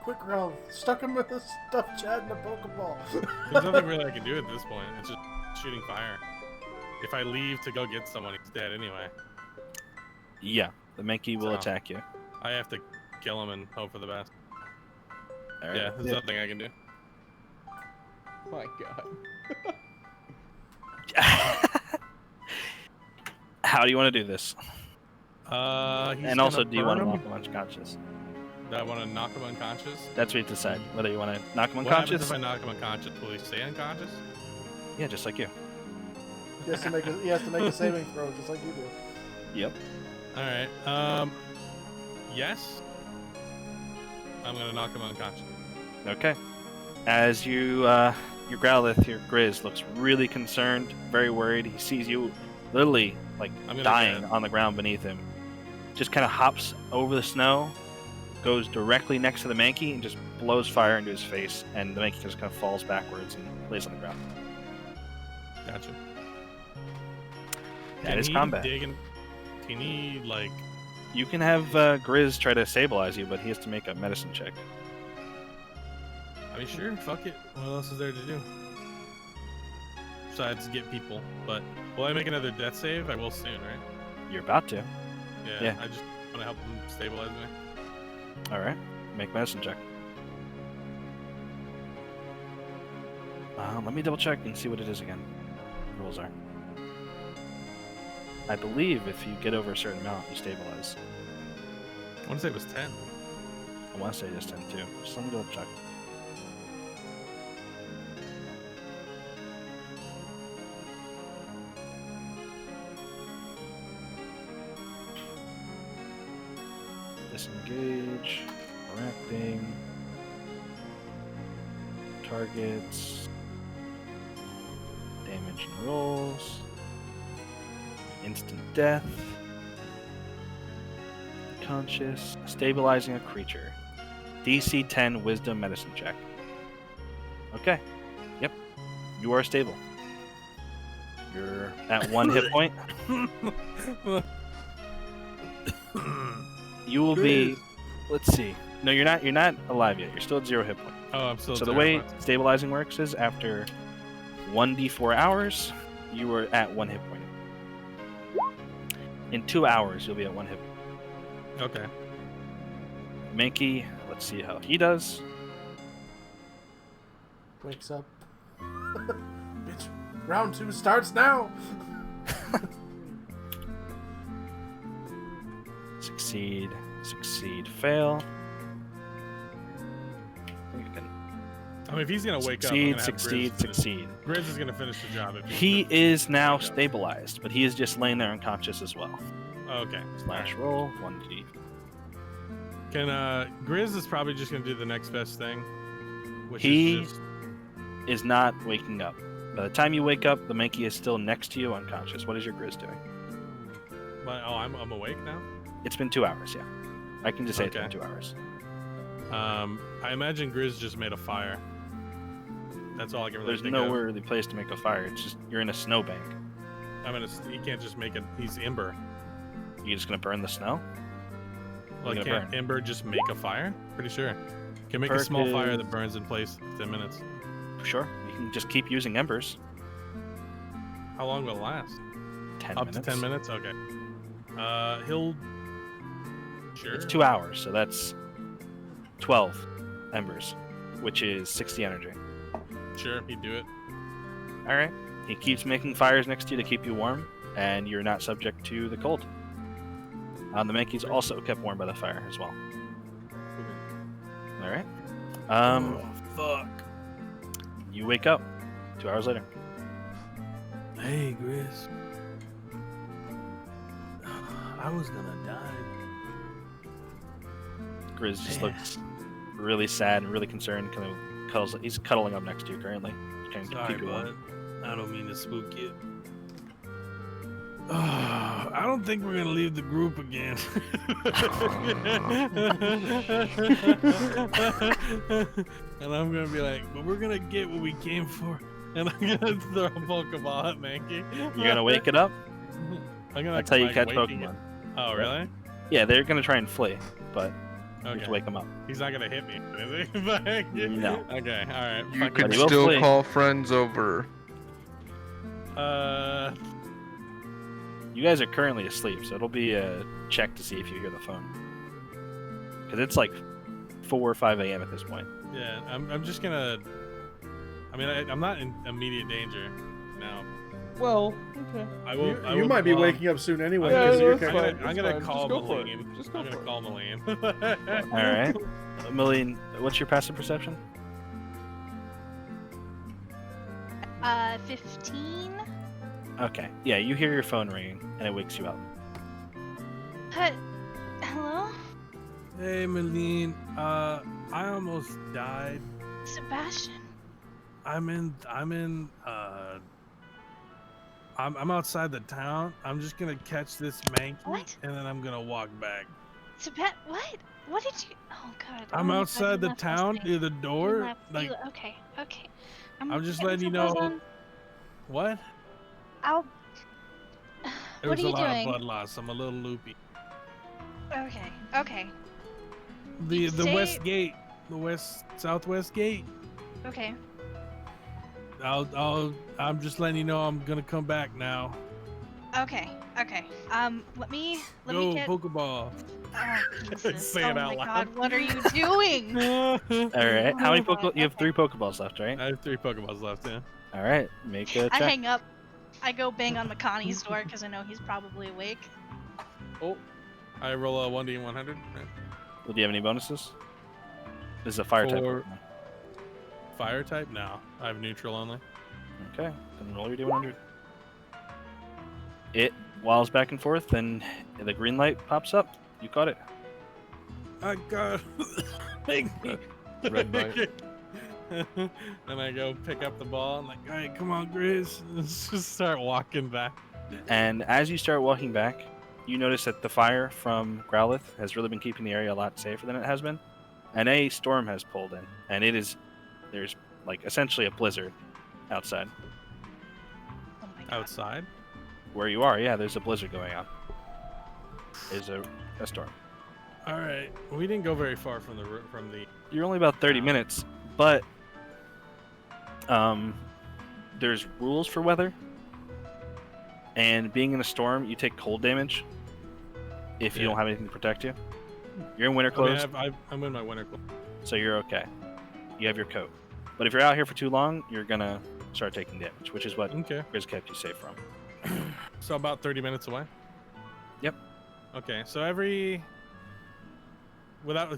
Quick round, stuck him with a stuffed Chad and a Pokeball. There's nothing really I can do at this point. It's just shooting fire. If I leave to go get someone, he's dead anyway. Yeah, the Mankey will So- attack you. I have to kill him and hope for the best. All right. Yeah, there's nothing I can do. My god. How do you want to do this? He's And also, gonna do you want to burn knock him? him unconscious? Do I want to knock him unconscious? That's what you decide. Whether you want to knock him What happens unconscious. if I knock him unconscious? Will he stay unconscious? Yeah, just like you. He has to make a saving throw just like you do. Yep. All right. Yes. I'm gonna knock him unconscious. Okay. As you Growlithe, your Grizz looks really concerned, very worried. He sees you literally like I'm gonna dying get- on the ground beneath him. Just kind of hops over the snow, goes directly next to the Mankey, and just blows fire into his face. And the Mankey just kind of falls backwards and lays on the ground. Gotcha. That is he combat. Can he like? You can have Grizz try to stabilize you, but he has to make a medicine check. I mean, sure. Fuck it. What else is there to do? Besides get people. But will I make another death save? I will soon, right? You're about to. Yeah. I just want to help him stabilize me. All right. Make medicine check. Let me double check and see what it is again. The rules are. I believe if you get over a certain amount, you stabilize. I want to say it was 10. I want to say just 10 too. Just let me double check. Disengage. Interacting. Targets. Damage and rolls. Instant death. Conscious. Stabilizing a creature. DC 10 Wisdom Medicine check. Okay. Yep. You are stable. You're at 1 hit point. You will be. Let's see. No, you're not. You're not alive yet. You're still at 0 hit point. Oh, I'm still. So the way stabilizing works is after 1d4 hours, you are at 1 hit point. In 2 hours, you'll be at 1 hit point. Okay. Mankey, let's see how he does. Wakes up. Bitch, round 2 starts now. Succeed, succeed, fail. You can I mean, if he's gonna wake succeed, up, succeed, succeed. Grizz is gonna finish the job. If He is now stabilized, but he is just laying there unconscious as well. Okay. Slash roll 1d. Can Grizz is probably just gonna do the next best thing, which He is just is not waking up. By the time you wake up, the Mankey is still next to you, unconscious. What is your Grizz doing? I'm awake now. It's been 2 hours, yeah. I can just say it's Okay. been 2 hours. I imagine Grizz just made a fire. That's all I can really There's think no of. really place to make a fire. It's just you're in a snowbank. He can't just make it. He's Ember. You just gonna burn the snow? Well, gonna can't burn? Ember just make a fire? Pretty sure. Can make a Perk small fire is- that burns in place in 10 minutes. Sure. You can just keep using embers. How long will it last? 10 Up minutes. to 10 minutes? Okay. He'll. Sure. It's 2 hours, so that's 12 embers, which is 60 energy. Sure, he'd do it. All right. He keeps making fires next to you to keep you warm, and you're not subject to the cold. The Mankey's also kept warm by the fire as well. All right. Fuck. You wake up 2 hours later. Hey, Grizz. I was gonna die. Grizz just Man. looks really sad and really concerned. Kind of he's cuddling up next to you currently. Trying to Sorry, keep you warm. bud. I don't mean to spook you. I don't think we're gonna leave the group again. And I'm gonna be like, but we're gonna get what we came for. And I'm gonna throw a Pokeball at Mankey. You're gonna wake it up. I'm gonna That's how you like, catch waking Pokemon. it- Oh, really? Yeah, they're gonna try and flee, but you have Okay. to wake them up. He's not gonna hit me, is he? No. Okay, alright. You fuck could But he will still flee. call friends over. it. You guys are currently asleep, so it'll be a check to see if you hear the phone. Because it's like 4 or 5 a.m. at this point. Yeah, I'm just gonna. I mean, I'm not in immediate danger now. Well, okay. I will. I You will, might be waking up soon anyway. Yeah, because no, you're it's kinda- fine. I'm gonna Just call go for it. Maline. Just go I'm for gonna it. call Maline. All right. Millie, what's your passive perception? 15. Okay. Yeah, you hear your phone ringing, and it wakes you up. Hello, Hey, Malene. I almost died. Sebastian. I'm outside the town. I'm just gonna catch this Mankey, What? and then I'm gonna walk back. What? What did you? Oh God. I'm Oh, outside the you left town last near the night. You door. left- Like, Okay. I'm just getting letting you some clothes know. on. what? I'll. There What was are a you lot doing? of blood loss. I'm a little loopy. Okay. The west Say- gate, the southwest gate. Okay. I'm just letting you know I'm gonna come back now. Okay. Let me Go get. Pokeball. Oh, Jesus. Say it oh out my loud. God, what are you doing? All right. How many Oh, Pokeball? You have 3 Pokeballs left, right? I have 3 Pokeballs left. Yeah. All right. Make a I check. hang up. I go bang on Makani's door because I know he's probably awake. Oh, I roll a 1d100. Well, do you have any bonuses? This is a fire type. For- Pokemon. Fire type? No, I have neutral only. Okay. Then roll your D100. It walls back and forth, and the green light pops up. You caught it. I got make me. Red light. And I go pick up the ball. I'm like, all right, come on, Grizz. Let's just start walking back. And as you start walking back, you notice that the fire from Growlithe has really been keeping the area a lot safer than it has been. And a storm has pulled in, and there's like essentially a blizzard outside. Oh my god. Outside? Where you are, yeah, there's a blizzard going on. There's a storm. All right. We didn't go very far from the You're only about 30 minutes, but there's rules for weather. And being in a storm, you take cold damage if you Yeah. don't have anything to protect you. You're in winter I mean, clothes, I'm in my winter clothes. so you're okay. You have your coat. But if you're out here for too long, you're gonna start taking damage, which is what Okay. Grizz kept you safe from. So about 30 minutes away? Yep. Okay, so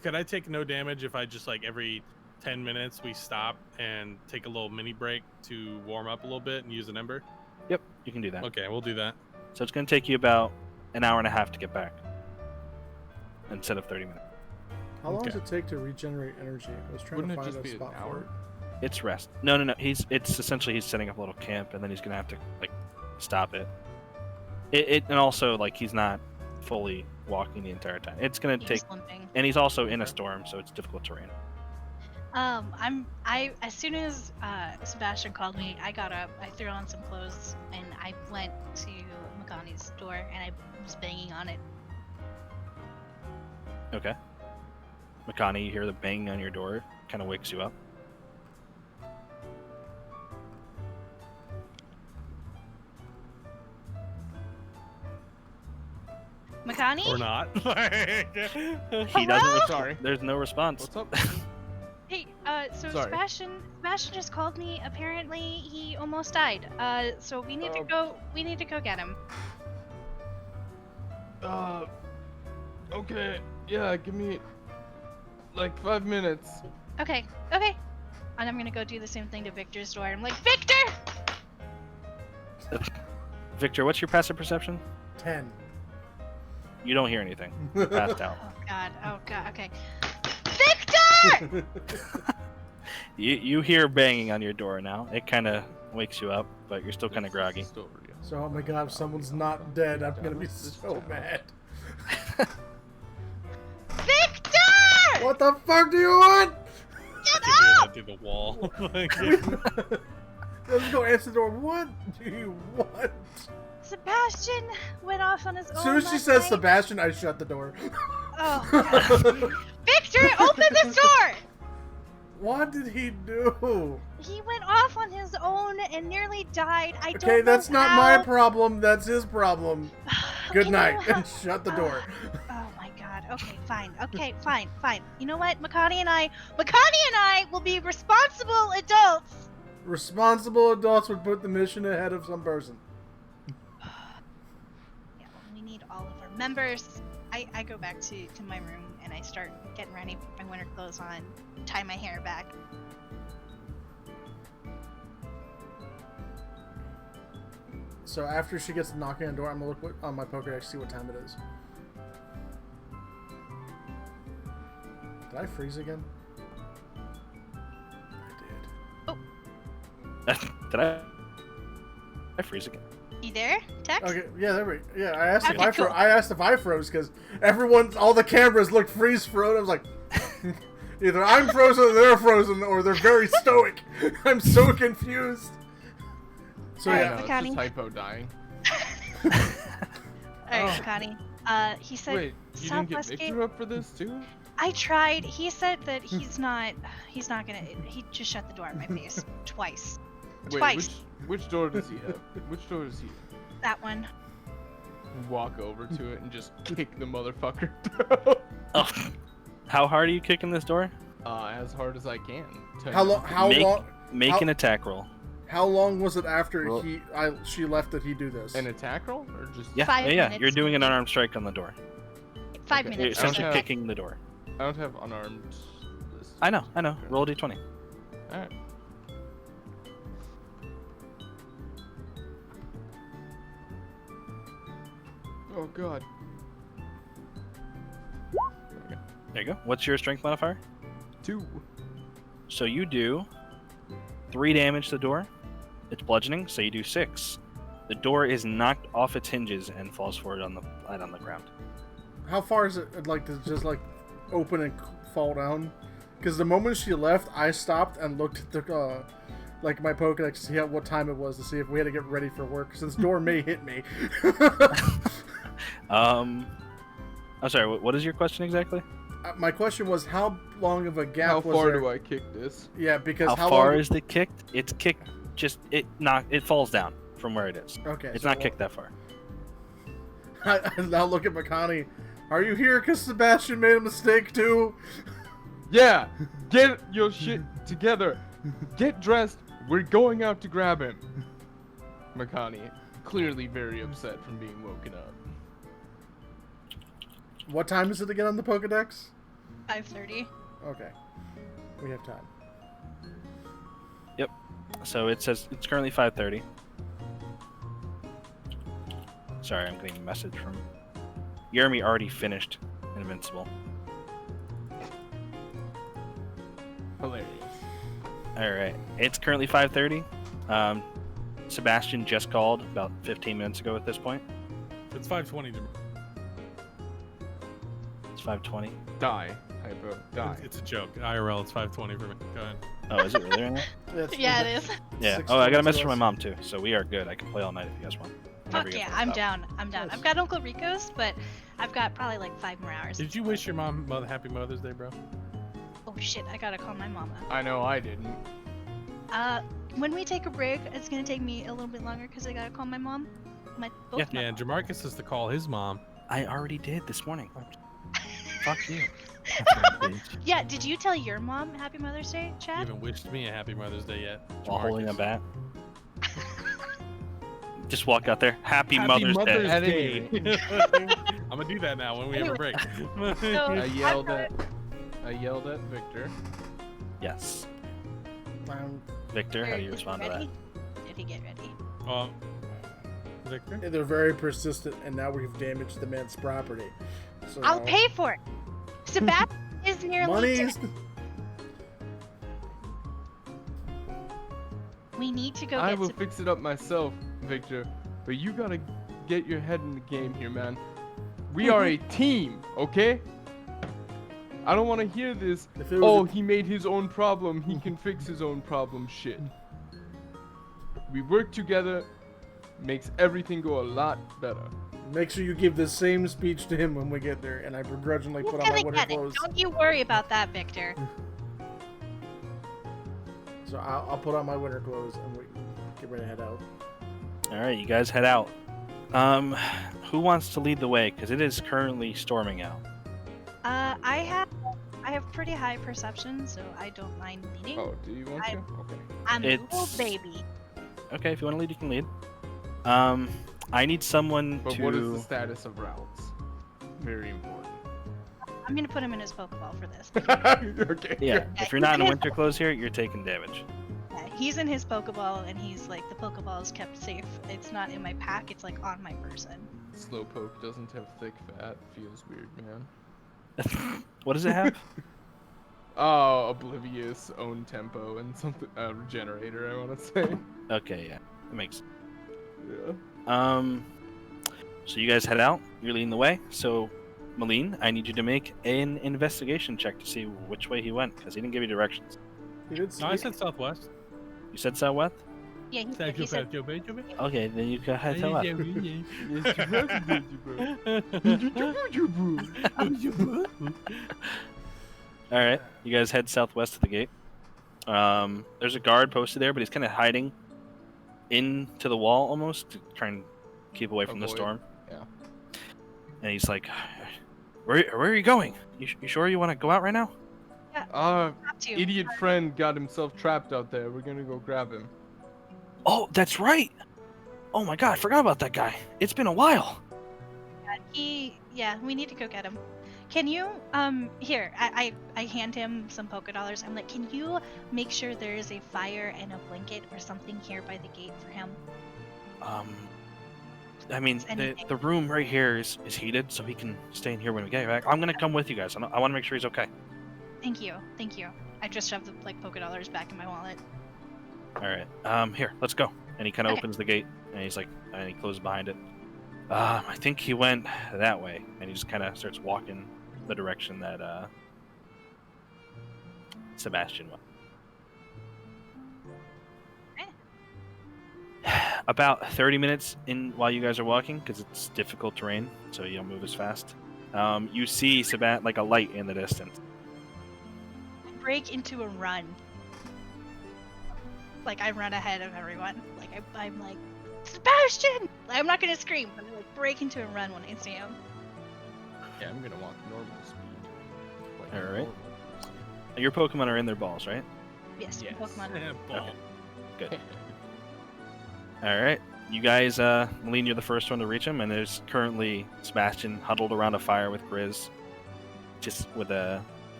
could I take no damage if I just like every 10 minutes we stop and take a little mini break to warm up a little bit and use an ember? Yep, you can do that. Okay, we'll do that. So it's gonna take you about an hour and a half to get back instead of 30 minutes. How long does Okay. it take to regenerate energy? I was trying Wouldn't to it find just a be an spot for hour? it. It's rest. No. It's essentially he's setting up a little camp, and then he's gonna have to like stop it. And also like he's not fully walking the entire time. It's gonna He's take, limping. and he's also in a storm, so it's difficult terrain. As soon as Sebastian called me, I got up, I threw on some clothes, and I went to Makani's door, and I was banging on it. Okay. Makani, you hear the banging on your door, kind of wakes you up. Makani? Or not. He doesn't. Sorry. There's no response. What's up? Hey, so Sorry. Sebastian just called me. Apparently, he almost died. So we need to go. We need to go get him. Okay. Yeah, give me like 5 minutes. Okay. And I'm gonna go do the same thing to Victor's door. I'm like, Victor! Victor, what's your passive perception? 10. You don't hear anything. You're passed out. Oh god. Okay. Victor! You hear banging on your door now. It kind of wakes you up, but you're still kind of groggy. It's over, yeah. So, oh my god, if someone's not dead, I'm gonna be so mad. Victor! What the fuck do you want? Get I can hear up! that through the wall. Let's go answer the door. What do you want? Sebastian went off on his own. As soon as she last says night. Sebastian, I shut the door. Oh, God. Victor, open this door! What did he do? He went off on his own and nearly died. I don't Okay, know that's not how. my problem. That's his problem. Good You know night. how- And shut the door. Oh my god. Okay, fine. Okay, fine. You know what? Makani and I will be responsible adults. Responsible adults would put the mission ahead of some person. Yeah, we need all of our members. I go back to my room and I start getting ready, put my winter clothes on, tie my hair back. So after she gets knocking on the door, I'm gonna look on my Pokédex to see what time it is. Did I freeze again? I did. Did I freeze again? You there, Tex? Okay, yeah, there we. Yeah, I asked if Okay, I cool. I asked if I froze because all the cameras looked freeze frozen. I was like, either I'm frozen, or they're frozen, or they're very stoic. I'm so confused. So Alright, yeah, No, it's Makani. just hypo dying. Alright, Makani. He said Wait, you didn't get Southwest Victor up for this too? I tried. He said that he's not gonna. He just shut the door in my face twice. Wait, Twice. which door does he have? Which door does he have? That one. Walk over to it and just kick the motherfucker down. Oh, how hard are you kicking this door? As hard as I can. how long? How Make- long? Make How- an attack roll. How long was it after Roll- she left that he do this? An attack roll or just? Yeah, 5 yeah. minutes. You're doing an unarmed strike on the door. 5 Okay. You're minutes. essentially have- kicking the door. I don't have unarmed. List. I know. Roll a d20. All right. Oh god. There you go. What's your strength modifier? 2. So you do 3 damage to the door. It's bludgeoning, so you do 6. The door is knocked off its hinges and falls forward on the ground. How far is it, like, to just, like, open and fall down? Because the moment she left, I stopped and looked at the, like, my Pokedex to see what time it was, to see if we had to get ready for work, since door may hit me. I'm sorry, what is your question exactly? My question was, how long of a gap How was far there? do I kick this? Yeah, because How how far long... is it kicked? It's kicked, it falls down from where it is. Okay. It's so not kicked that far. I now look at Makani. Are you here because Sebastian made a mistake too? Yeah! Get your shit together! Get dressed! We're going out to grab him! Makani, clearly very upset from being woken up. What time is it again on the Pokedex? 5:30. Okay. We have time. So it says it's currently 5:30. Sorry, I'm getting a message from Yermi. Already finished Invincible. Hilarious. All right, it's currently 5:30. Sebastian just called about 15 minutes ago. At this point, It's 5:20 to me. it's 5:20. Die, Hypo. Die. It's a joke. IRL, it's 5:20 for me. Go ahead. Oh, is it really right now? Yeah, it is. Yeah. Oh, I got a message from my mom too, so we are good. I can play all night if you guys want. Whenever Fuck you yeah, guys I'm want to down. I'm down. I've got Uncle Rico's, but I've got probably like 5 more hours. Did you wish your mom Happy Mother's Day, bro? Oh shit, I gotta call my mama. I know I didn't. When we take a break, it's gonna take me a little bit longer because I gotta call my mom. Both my Yeah, and Jamarcus has to call his mom. I already did this morning. Fuck you. Yeah, did you tell your mom Happy Mother's Day, You Chad? haven't wished me a Happy Mother's Day yet. While holding a Jamarcus. bat. Just walk out there. Happy, Happy Mother's Day. At any Day. rate, I'm gonna do that now when we have a break. So, I I've yelled got- at Victor. Yes. Um, Victor, how do you Is he respond to that? ready? Did he get ready? Victor? they're very persistent, and now we've damaged the man's property. So I'll pay for it. Sebastian is nearly Money's dead. We need to go I get will some. fix it up myself, Victor. But you gotta get your head in the game here, man. We are a team, okay? I don't want to hear this. If it was Oh, a- he made his own problem. He can fix his own problem. Shit. We work together. Makes everything go a lot better. Make sure you give the same speech to him when we get there, and I begrudgingly He's put on my gonna winter get it. clothes. Don't you worry about that, Victor. So I'll put on my winter clothes and we get ready to head out. All right, you guys head out. Who wants to lead the way? Because it is currently storming out. I have pretty high perception, so I don't mind leading. Oh, do you want to? Okay. I'm a little It's- baby. Okay, if you want to lead, you can lead. I need someone But to. what is the status of routes? Very important. I'm gonna put him in his Pokeball for this. Okay. Yeah, Yeah, if you're not in he's- winter clothes here, you're taking damage. Yeah, he's in his Pokeball, and he's like, the Pokeball is kept safe. It's not in my pack, it's like on my person. Slowpoke doesn't have thick fat. Feels weird, man. What does it have? Oh, oblivious, own tempo, and something. Regenerator, I want to say. Okay, yeah, that makes. Yeah. So you guys head out. You're leading the way. So, Malene, I need you to make an investigation check to see which way he went, because he didn't give you directions. You did No, I speak. said southwest. You said southwest. Yeah, he said Okay, then you can head south. All right, you guys head southwest of the gate. There's a guard posted there, but he's kind of hiding into the wall almost to try and keep away from the Avoid, storm. yeah. And he's like, where are you going? You sure you want to go out right now? have to. Idiot friend got himself trapped out there. We're gonna go grab him. Oh, that's right. Oh my god, I forgot about that guy. It's been a while. Yeah, we need to go get him. Can you, here, I hand him some Poké Dollars. I'm like, can you make sure there is a fire and a blanket or something here by the gate for him? I mean, anything. the room right here is heated, so he can stay in here when we get back. I'm gonna come with you guys. I want to make sure he's okay. Thank you. I just shoved the like polka dollars back in my wallet. All right. Here, let's go. And he kind of Okay. opens the gate, and he's like, and he closes behind it. I think he went that way, and he just kind of starts walking the direction that Sebastian went. About 30 minutes in while you guys are walking, because it's difficult terrain, so you don't move as fast. You see like a light in the distance. Break into a run. Like I run ahead of everyone. Like I'm like, Sebastian! Like, I'm not gonna scream, but I like break into a run when I see him. Yeah, I'm gonna walk normal speed. Like All right. normal speed. Your Pokemon are in their balls, right? Yes, Yes. Pokemon. Yeah, ball. Good. All right. You guys, Malene, you're the first one to reach him, and there's currently Sebastian huddled around a fire with Grizz, just with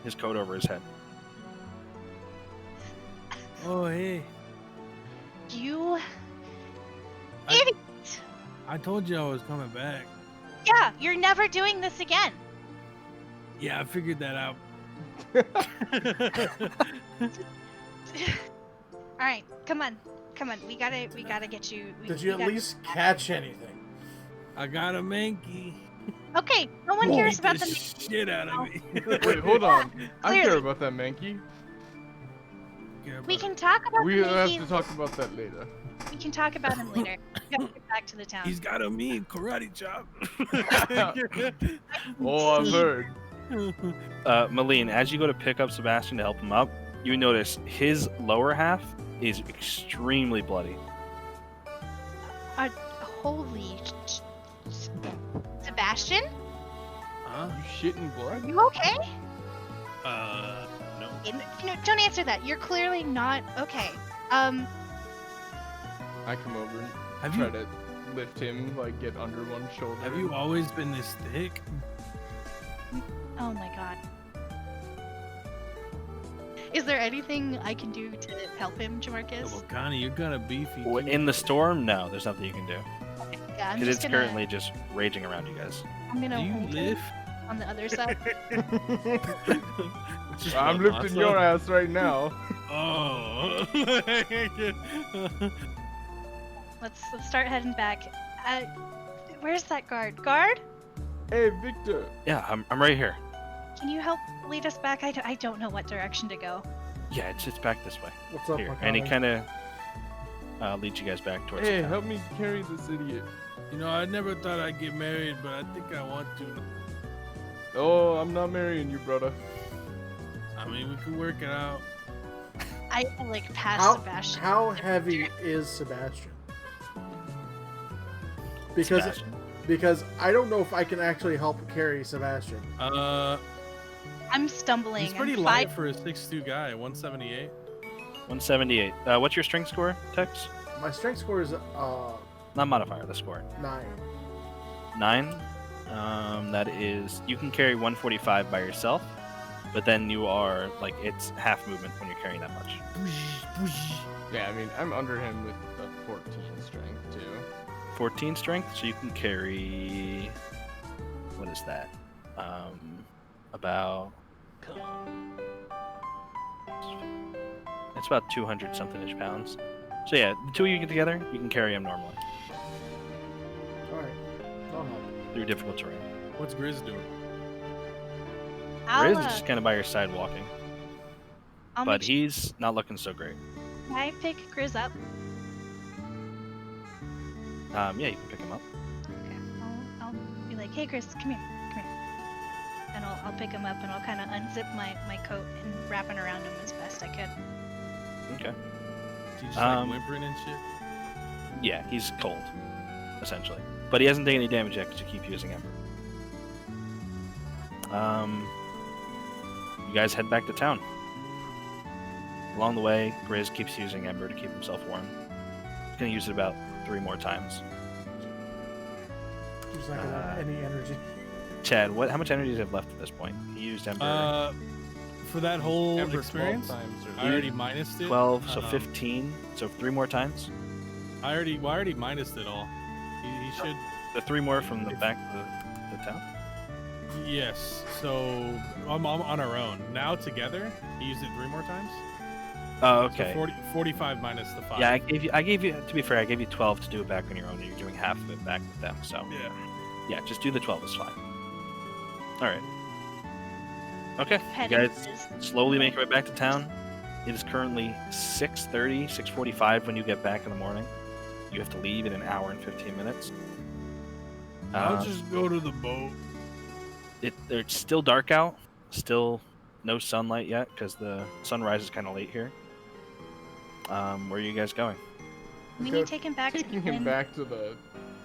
his coat over his head. Oh, hey. You I- idiot! I told you I was coming back. Yeah, you're never doing this again. Yeah, I figured that out. All right, come on. We gotta get you. Did you at least catch anything? I got a Mankey. Okay, no one Whoa. cares Beat about the the. shit out of me. Wait, hold on. I care Clearly. about that Mankey. Care We about can talk about We the have Mickey. to talk about that later. We can talk about him later. We gotta get back to the it. town. He's got a mean karate chop. Oh, I've heard. Malene, as you go to pick up Sebastian to help him up, you notice his lower half is extremely bloody. Holy. Sebastian, Huh? You shitting are blood? you okay? No. Don't answer that. You're clearly not okay. I come over and Have try you to lift him, like get under one shoulder. have you always been this thick? Oh my god. Is there anything I can do to help him, Jamarcus? Well, Connie, you're gonna beefy. Well, too. in the storm, no, there's nothing you can do. Yeah, I'm Because just it's gonna. currently just raging around you guys. I'm gonna Do you hold him lift? on the other side. It's just I'm one lifting muscle. your ass right now. Oh. Let's start heading back. Where's that guard? Guard? Hey, Victor. Yeah, I'm right here. Can you help lead us back? I don't know what direction to go. Yeah, it's back this way. What's up, Here. my And he colleague? kind of leads you guys back towards Hey, the town. help me carry this idiot. You know, I never thought I'd get married, but I think I want to. Oh, I'm not marrying you, brother. I mean, we could work it out. I like pass How, Sebastian. how heavy is Sebastian? Because Sebastian. because I don't know if I can actually help carry Sebastian. I'm stumbling. He's pretty I'm light five- for a 6'2" guy, 178. 178. What's your strength score, Tex? My strength score is Not modifier, the score. 9. 9. That is, you can carry 145 by yourself, but then you are, like, it's half movement when you're carrying that much. Yeah, I mean, I'm under him with a 14 strength, too. 14 strength, so you can carry, what is that? About, it's about 200 something-ish pounds. So yeah, the two of you get together, you can carry him normally Alright. I'll help. through difficult terrain. What's Grizz doing? I'll, Riz is just kind of by your side walking, I'll but make he's not looking so great. Can I pick Grizz up? Yeah, you can pick him up. Okay. I'll be like, hey, Chris, come here. And I'll pick him up and I'll kind of unzip my coat and wrap it around him as best I could. Okay. Is he just Um, like whimpering and shit? Yeah, he's cold, essentially. But he hasn't taken any damage yet because you keep using him. You guys head back to town. Along the way, Grizz keeps using Ember to keep himself warm. He's gonna use it about 3 more times. He's not gonna have any energy. Chad, how much energy does he have left at this point? He used Ember For that whole Ember 12 experience, times or I already minused it. 12, so Um, 15. So 3 more times. I already minused it all. He should The 3 more from the back of the town? Yes. So I'm on our own now. Together, he used it 3 more times. Oh, okay. So 45 minus the 5. Yeah, I gave you. To be fair, I gave you 12 to do it back on your own, and you're doing half of it back with them. So yeah, just do the 12. It's fine. All right. Okay, you guys slowly make your way back to town. It is currently 6:30, 6:45 when you get back in the morning. You have to leave in an hour and 15 minutes. I'll just go to the boat. It's still dark out. Still no sunlight yet because the sunrise is kind of late here. Where are you guys going? We need to take him back to the Taking him inn. back to the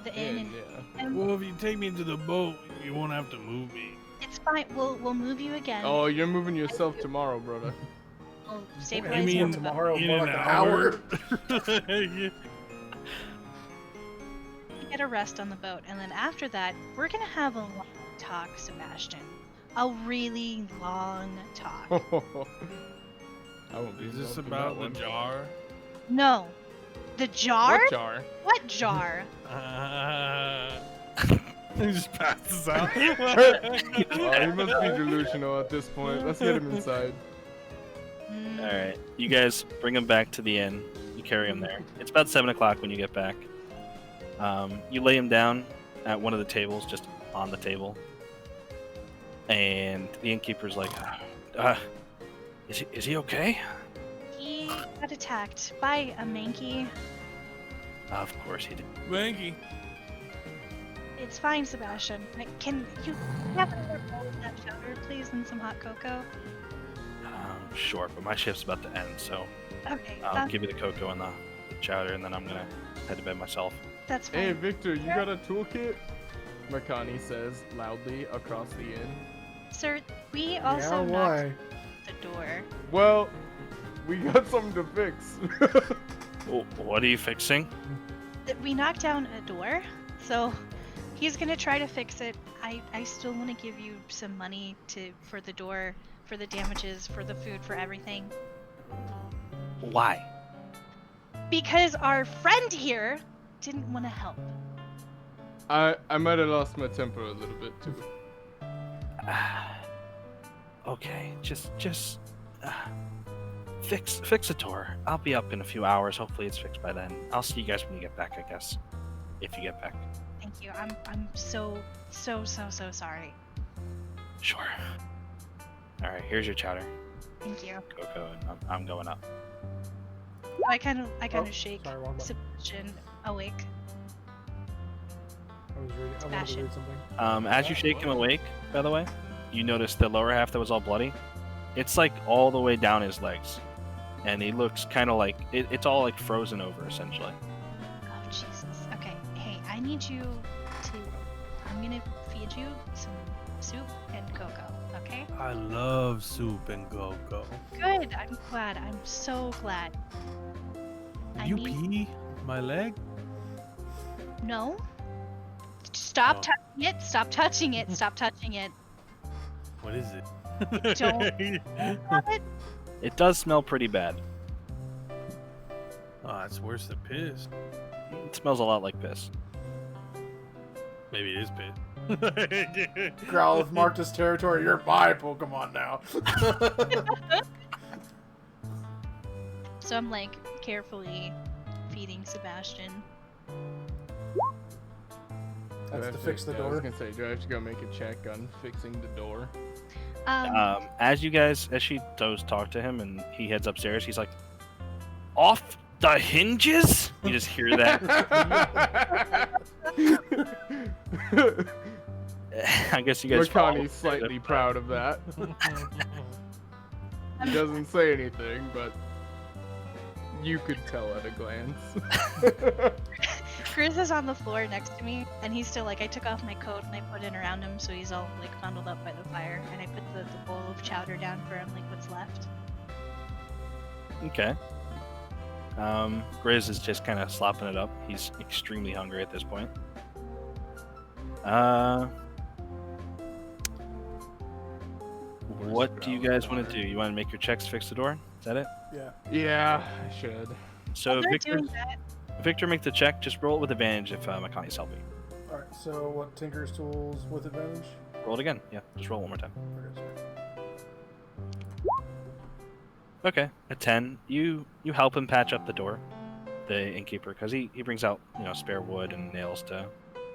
The inn. inn, yeah. And Well, if you take me into the boat, you won't have to move me. it's fine. We'll move you again. Oh, you're moving yourself tomorrow, brother. We'll I stabilize you mean on the boat. tomorrow, In more an like an hour. Yeah. Get a rest on the boat, and then after that, we're gonna have a long talk, Sebastian. A really long talk. I won't be Is this involved in about that the one. jar? No, the jar? What jar? What jar? He just passes out. Oh, he must be delusional at this point. Let's get him inside. Mm, All right, you guys bring him back to the inn. You carry him there. It's about 7 o'clock when you get back. You lay him down at one of the tables, just on the table, and the innkeeper's like, "Is he okay?" He got attacked by a manky. Of course he did. Wanky. It's fine, Sebastian. Can you have another bowl of that chowder, please, and some hot cocoa? Sure, but my shift's about to end, so Okay, I'll give you the cocoa and the chowder, and then I'm gonna head to bed myself. that's fine. Hey, Victor, you got a toolkit? Makani says loudly across the inn. Sir, we also Yeah, knocked why? the door. Well, we got something to fix. What are you fixing? We knocked down a door, so he's gonna try to fix it. I still want to give you some money for the door, for the damages, for the food, for everything. Why? Because our friend here didn't want to help. I might have lost my temper a little bit too. Okay, just fix a door. I'll be up in a few hours. Hopefully it's fixed by then. I'll see you guys when you get back, I guess. If you get back. Thank you. I'm so sorry. Sure. Alright, here's your chowder. Thank you. Cocoa, and I'm going up. I kind of Oh, shake sorry, wrong button. Sebastian awake. I wanted to Sebastian. read something. As you shake him awake, by the way, you notice the lower half that was all bloody. It's like all the way down his legs. And he looks kind of like, it's all like frozen over, essentially. Oh Jesus. Okay. Hey, I need you to. I'm gonna feed you some soup and cocoa. Okay? I love soup and cocoa. Good. I'm glad. I'm so glad. I You need- pee my leg? No. Stop Oh. touching it. Stop touching it. Stop touching it. What is it? Stop it. It does smell pretty bad. Oh, that's worse than piss. It smells a lot like piss. Maybe it is piss. Growlithe marked his territory. You're my Pokemon now. So I'm like carefully feeding Sebastian. That's to fix the I was door. gonna say, do I have to go make a check on fixing the door? As she does talk to him and he heads upstairs, he's like, "Off the hinges?" You just hear that. I guess you guys. follow- Makani's slightly proud of that. He doesn't say anything, but you could tell at a glance. Chris is on the floor next to me, and he's still like, I took off my coat and I put it around him, so he's all like bundled up by the fire, and I put the bowl of chowder down for him, like what's left. Okay. Grizz is just kind of slopping it up. He's extremely hungry at this point. What do you guys want to do? You want to make your checks to fix the door? Is that it? Yeah. Yeah, I should. So While they're Victor, doing that, Victor, make the check. Just roll it with advantage if Makani's helping. Alright. So what? Tinker's tools with advantage. Roll it again. Yeah, just roll one more time. Okay, sorry. Okay, a 10. You help him patch up the door, the innkeeper, because he brings out spare wood and nails to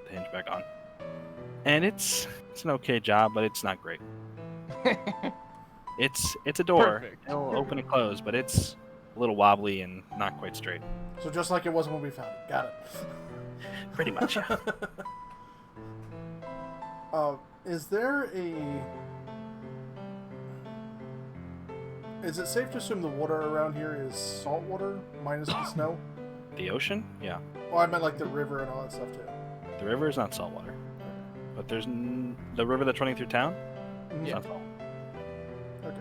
hinge back on. And it's an okay job, but it's not great. It's a door. Perfect. It'll open and close, but it's a little wobbly and not quite straight. So just like it was when we found it. Got it. Pretty much. Yeah. Is there a... Is it safe to assume the water around here is salt water minus the snow? The ocean? Yeah. Oh, I meant like the river and all that stuff too. The river is not salt water. But there's the river that's running through town? Mhm. It's not salt. Okay.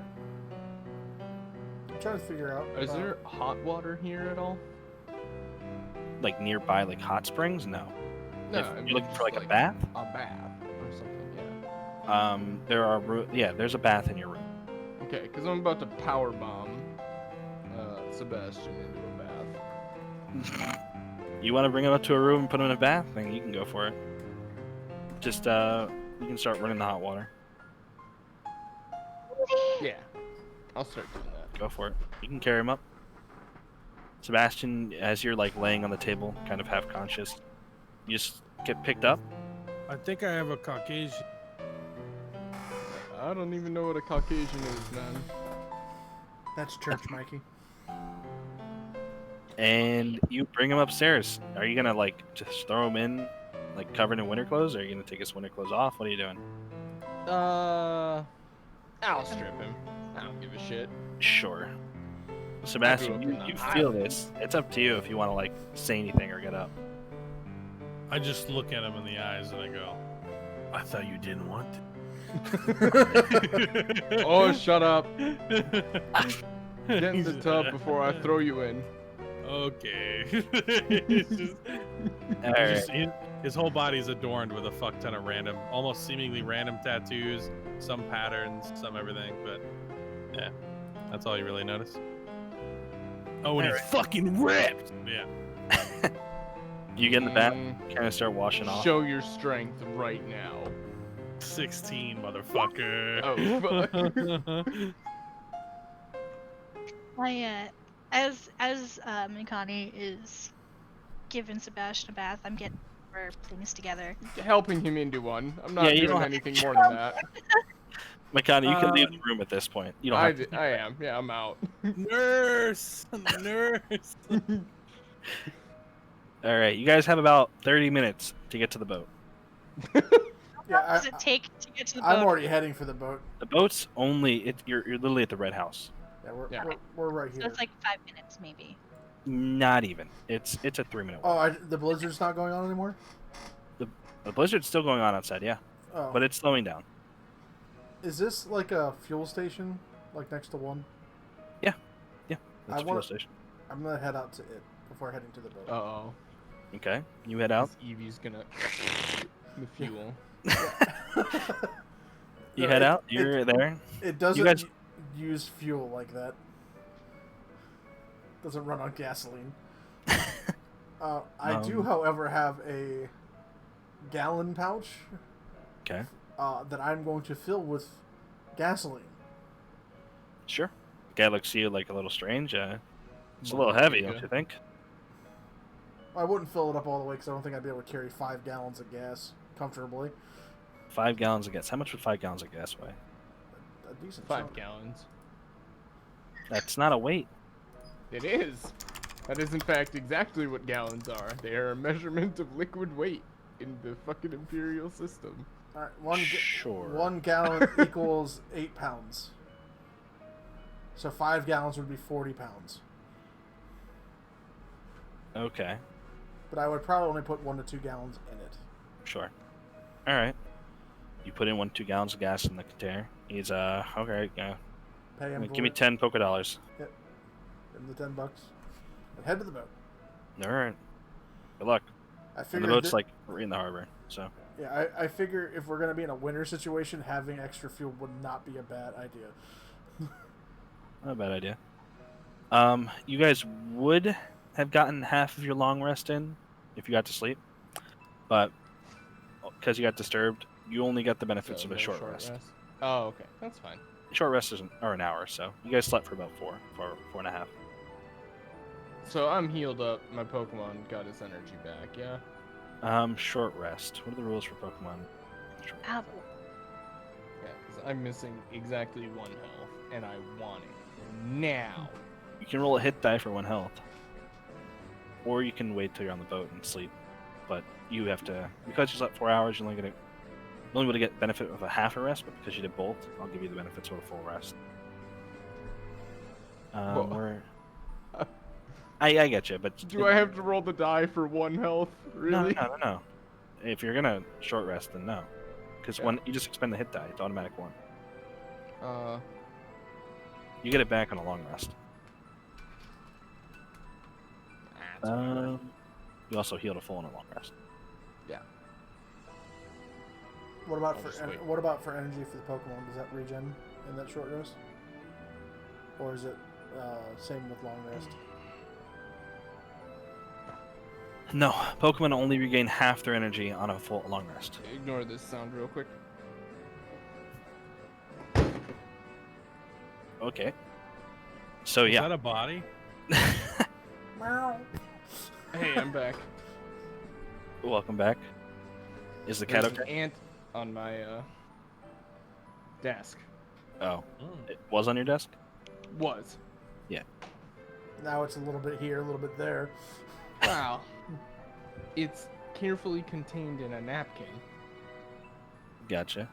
I'm trying to figure out. Is there hot water here at all? Like nearby, like hot springs? No. No, If I mean, you're looking for just like a bath? A bath or something, yeah. There's a bath in your room. Okay, because I'm about to power bomb Sebastian into a bath. You want to bring him up to a room and put him in a bath? Then you can go for it. Just you can start running the hot water. Yeah, I'll start doing that. Go for it. You can carry him up. Sebastian, as you're like laying on the table, kind of half conscious, you just get picked up. I think I have a Caucasian. I don't even know what a Caucasian is, man. That's church, Mikey. And you bring him upstairs. Are you gonna like just throw him in, like covered in winter clothes? Or are you gonna take his winter clothes off? What are you doing? I'll strip him. I don't give a shit. Sure. Sebastian, I grew up in you the feel Highlands. this. It's up to you if you want to like say anything or get up. I just look at him in the eyes and I go, I thought you didn't want to. Oh, shut up. Get in the tub before I throw you in. Okay. It's just- All right. his whole body's adorned with a fuck ton of random, almost seemingly random tattoos, some patterns, some everything, but yeah, that's all you really notice. Oh, and he's fucking ripped! Yeah. You get in the bath, Mm, kind of start washing off. Show your strength right now. 16, motherfucker. Oh, fuck. As Mikani is giving Sebastian a bath, I'm getting our things together. Helping him into one. I'm not Yeah, you doing don't have- anything more than that. Mikani, you can leave the room at this point. You don't have to. I am. Yeah, I'm out. Nurse! Nurse! All right, you guys have about 30 minutes to get to the boat. Yeah, What does it take to get to the boat? I'm already heading for the boat. The boat's only you're literally at the red house. Yeah, we're, Yeah. we're right So here. it's like 5 minutes, maybe. Not even. It's a 3-minute Oh, walk. the blizzard's not going on anymore? The blizzard's still going on outside, yeah, Oh. but it's slowing down. Is this like a fuel station? Like next to one? That's I a fuel want- station. I'm gonna head out to it before heading to the boat. Uh-oh. Okay, you head out. This Eevee's gonna... the fuel. You No, head it- out. You're there. It doesn't guys- use fuel like that. Doesn't run on gasoline. I do, however, have a gallon pouch Okay, that I'm going to fill with gasoline. sure. Guy looks to you like a little strange. It's a little heavy, don't you think? I wouldn't fill it up all the way because I don't think I'd be able to carry 5 gallons of gas comfortably. 5 gallons of gas. How much would 5 gallons of gas weigh? A decent 5 chunk. gallons. That's not a weight. It is. That is, in fact, exactly what gallons are. They are a measurement of liquid weight in the fucking imperial system. All right, Sure. 1 gallon equals 8 pounds. So 5 gallons would be 40 pounds. Okay, But I would probably only put 1 to 2 gallons in it. sure. All right. You put in 2 gallons of gas in the container. He's okay. Pay him Give me 10 polka dollars. Give him the $10. And head to the boat. All right. Good luck. I And figure the boat's like right in the harbor, so yeah, I figure if we're gonna be in a winter situation, having extra fuel would not be a bad idea. not a bad idea. You guys would have gotten half of your long rest in if you got to sleep, but because you got disturbed, you only get the benefits So of a no short rest. Oh, okay, that's fine. Short rest are an hour, so you guys slept for about four and a half. So I'm healed up. My Pokemon got his energy back. Yeah. Short rest. What are the rules for Pokemon? Short Ah, Yeah, because I'm missing exactly 1 health, and I want it now. You can roll a hit die for 1 health, or you can wait till you're on the boat and sleep. But you have to, because you slept 4 hours, you're only able to get benefit of a half a rest. But because you did both, I'll give you the benefits of a full rest. Well- Where? I get you, but Do I have to roll the die for 1 health? Really? No. If you're gonna short rest, then no, because Yeah. when you just expend the hit die, it's automatic 1. Uh, You get it back on a long rest. that's whatever. You also heal to full on a long rest. Yeah. What about I'll for just wait. what about for energy for the Pokemon? Does that regen in that short rest, or is it same with long rest? No, Pokemon only regain half their energy on a full long rest. Ignore this sound real quick. Okay. So Is yeah. that a body? Meow. Hey, I'm back. Welcome back. Is the cat There's an okay? ant on my desk. Oh, Mm. it was on your desk? Was. Now it's a little bit here, a little bit there. Wow. It's carefully contained in a napkin. Gotcha.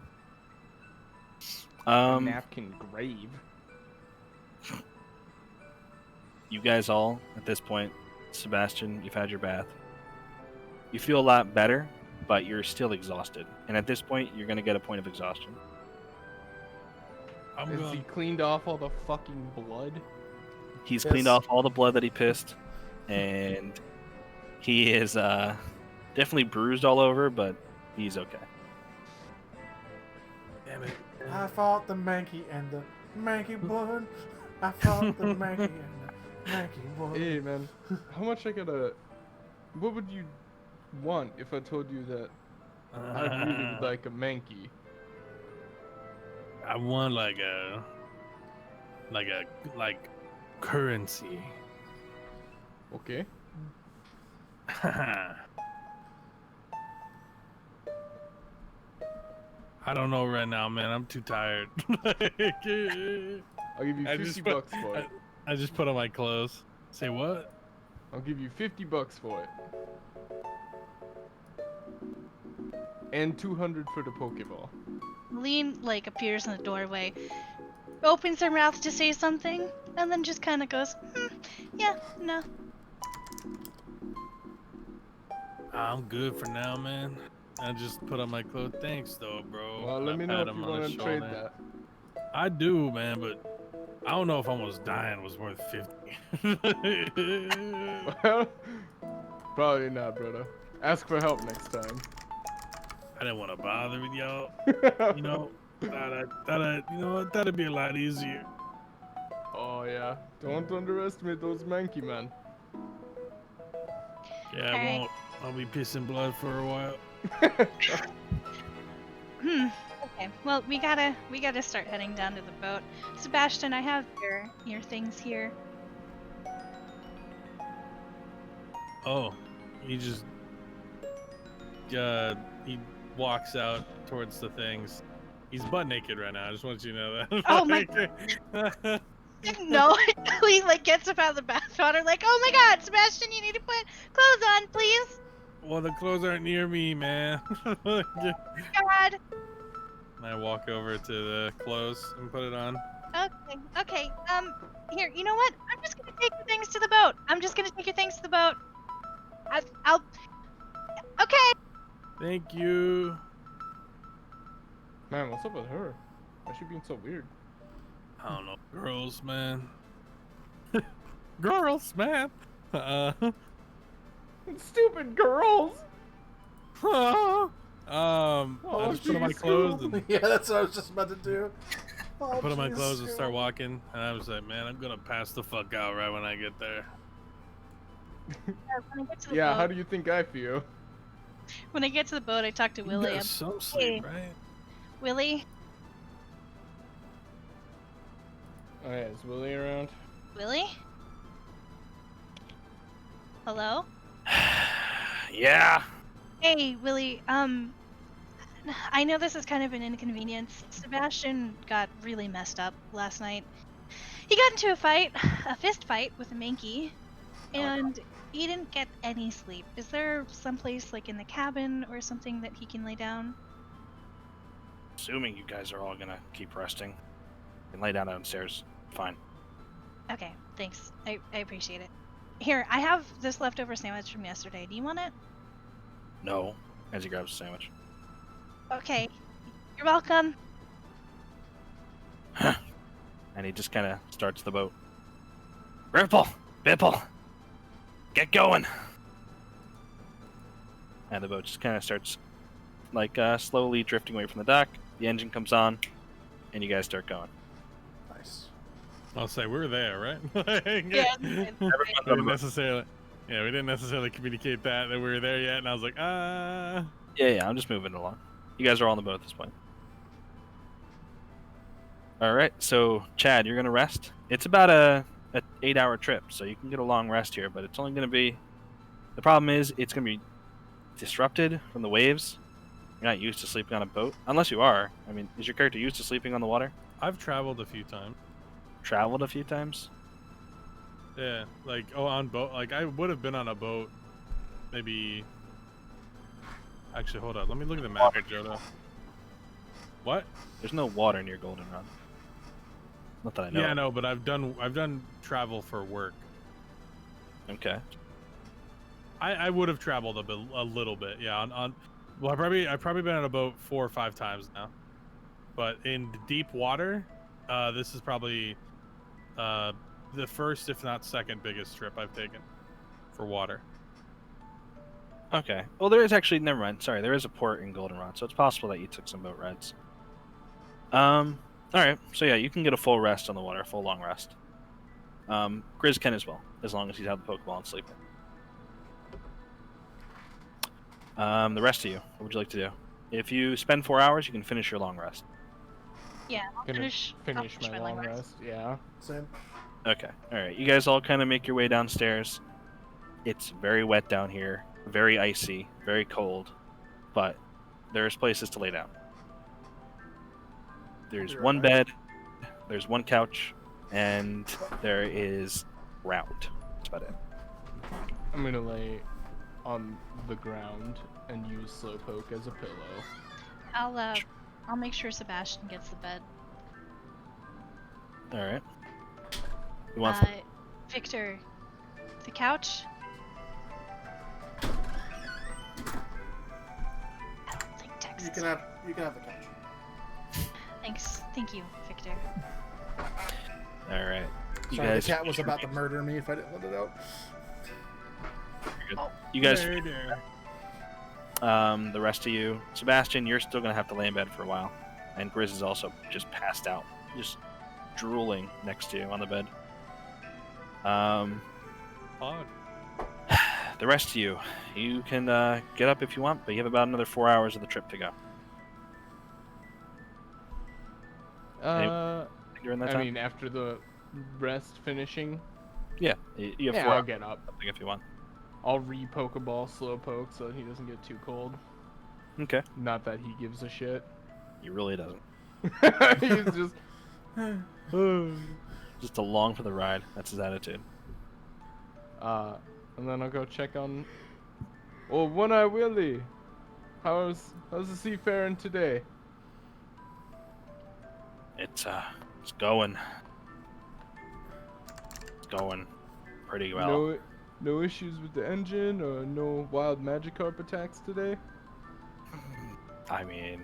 A napkin grave. You guys all, at this point, Sebastian, you've had your bath. You feel a lot better, but you're still exhausted. And at this point, you're going to get a point of exhaustion. I'm Has he going. cleaned off all the fucking blood? He's Yes. cleaned off all the blood that he pissed, and he is definitely bruised all over, but he's okay. Damn it. I fought the Mankey and the Mankey blood. I fought the Mankey and the Mankey blood. Hey, man. How much I gotta... What would you want if I told you that I really would like a Mankey? I want like currency. Okay. I don't know right now, man. I'm too tired. I'll give you I 50 just bucks for it. I just put on my clothes. Say what? I'll give you 50 bucks for it. And 200 for the Pokeball. Lean like appears in the doorway, opens her mouth to say something, and then just kind of goes, yeah, no. I'm good for now, man. I just put on my clothes. Thanks, though, bro. Well, let I me know pat if him you on the want to trade shoulder. that. I do, man, but I don't know if almost dying was worth 50. Well, probably not, brother. Ask for help next time. I didn't want to bother with y'all. You know, you know what? That'd be a lot easier. Oh, yeah. Don't underestimate those Mankey, man. Yeah, I Alright. won't. I'll be pissing blood for a while. Okay. Well, we gotta start heading down to the boat. Sebastian, I have your things here. Oh, he just he walks out towards the things. He's butt naked right now. I just want you to know that. Oh my- No, he like gets up out of the bathwater, like, oh my God, Sebastian, you need to put clothes on, please. Well, the clothes aren't near me, man. God. And I walk over to the clothes and put it on. Okay. Here, you know what? I'm just gonna take your things to the boat. I'll. Okay. Thank you. Man, what's up with her? Why is she being so weird? I don't know, girls, man. Girls, man. Stupid girls! I Oh, just put on my geez, clothes cool. and Yeah, that's what I was just about to do. Oh, put on my jeez, clothes and start Scoob. walking. And I was like, man, I'm gonna pass the fuck out right when I get there. When I get to the Yeah, boat, how do you think I feel? When I get to the boat, I talk to You Willie. got I'm, some sleep, right? Willie, Oh yeah, is Willie around? Willie. Hello. Yeah. Hey, Willie. I know this is kind of an inconvenience. Sebastian got really messed up last night. He got into a fist fight with a Mankey, and he didn't get any sleep. Is there someplace like in the cabin or something that he can lay down? Assuming you guys are all gonna keep resting, you can lay down downstairs. Fine. Okay, thanks. I appreciate it. Here, I have this leftover sandwich from yesterday. Do you want it? No. As he grabs a sandwich. Okay. You're welcome. And he just kind of starts the boat. Ripple! Bipple! Get going! And the boat just kind of starts, like, slowly drifting away from the dock. The engine comes on, and you guys start going. Nice. I'll say we were there, right? Like, Yeah. we didn't necessarily. Yeah, we didn't necessarily communicate that we were there yet, and I was like, Yeah, I'm just moving along. You guys are all on the boat at this point. Alright, so, Chad, you're going to rest. It's about a 8-hour trip, so you can get a long rest here, but it's only going to be... The problem is, it's going to be disrupted from the waves. You're not used to sleeping on a boat. Unless you are. I mean, is your character used to sleeping on the water? I've traveled a few times. Traveled a few times? Yeah, like on boat. Like I would have been on a boat, maybe. Actually, hold up. Let me look at the map, Jodo. What? There's no water near Goldenrod. Not that I know. Yeah, of. no, but I've done travel for work. Okay. I would have traveled a little bit. Yeah, well, I've probably been on a boat 4 or 5 times now. But in deep water, this is probably the first, if not second, biggest trip I've taken for water. Okay. Well, there is actually... Never mind. Sorry, there is a port in Goldenrod, so it's possible that you took some boat rides. Alright. So yeah, you can get a full rest on the water, a full long rest. Grizz can as well, as long as he's had the Pokeball and sleeping. The rest of you, what would you like to do? If you spend 4 hours, you can finish your long rest. Yeah, I'll Finish finish my long rest. Yeah. Same. Okay. Alright, you guys all kind of make your way downstairs. It's very wet down here, very icy, very cold, but there's places to lay down. There's You're one right. bed, there's one couch, and there is ground. That's about it. I'm gonna lay on the ground and use Slowpoke as a pillow. I'll make sure Sebastian gets the bed. Alright. Who wants Victor, the couch. I don't think Tex. You can have the couch. Thanks. Thank you, Victor. Alright. You Sorry, guys, the cat was about to murder me if I didn't let it out. you guys, Murder. the rest of you, Sebastian, you're still gonna have to lay in bed for a while, and Grizz is also just passed out, just drooling next to you on the bed. Odd. The rest of you, you can get up if you want, but you have about another 4 hours of the trip to go. During that I time, mean, after the rest finishing, yeah, you have yeah, 4 I'll hours get up. something if you want. I'll re-Pokeball Slowpoke so that he doesn't get too cold. Okay, Not that he gives a shit. he really doesn't. He's just. Just along for the ride. That's his attitude. And then I'll go check on. Oh, One-Eye Willie. How's the seafaring today? It's going. It's going pretty well. No issues with the engine or no wild Magikarp attacks today? I mean,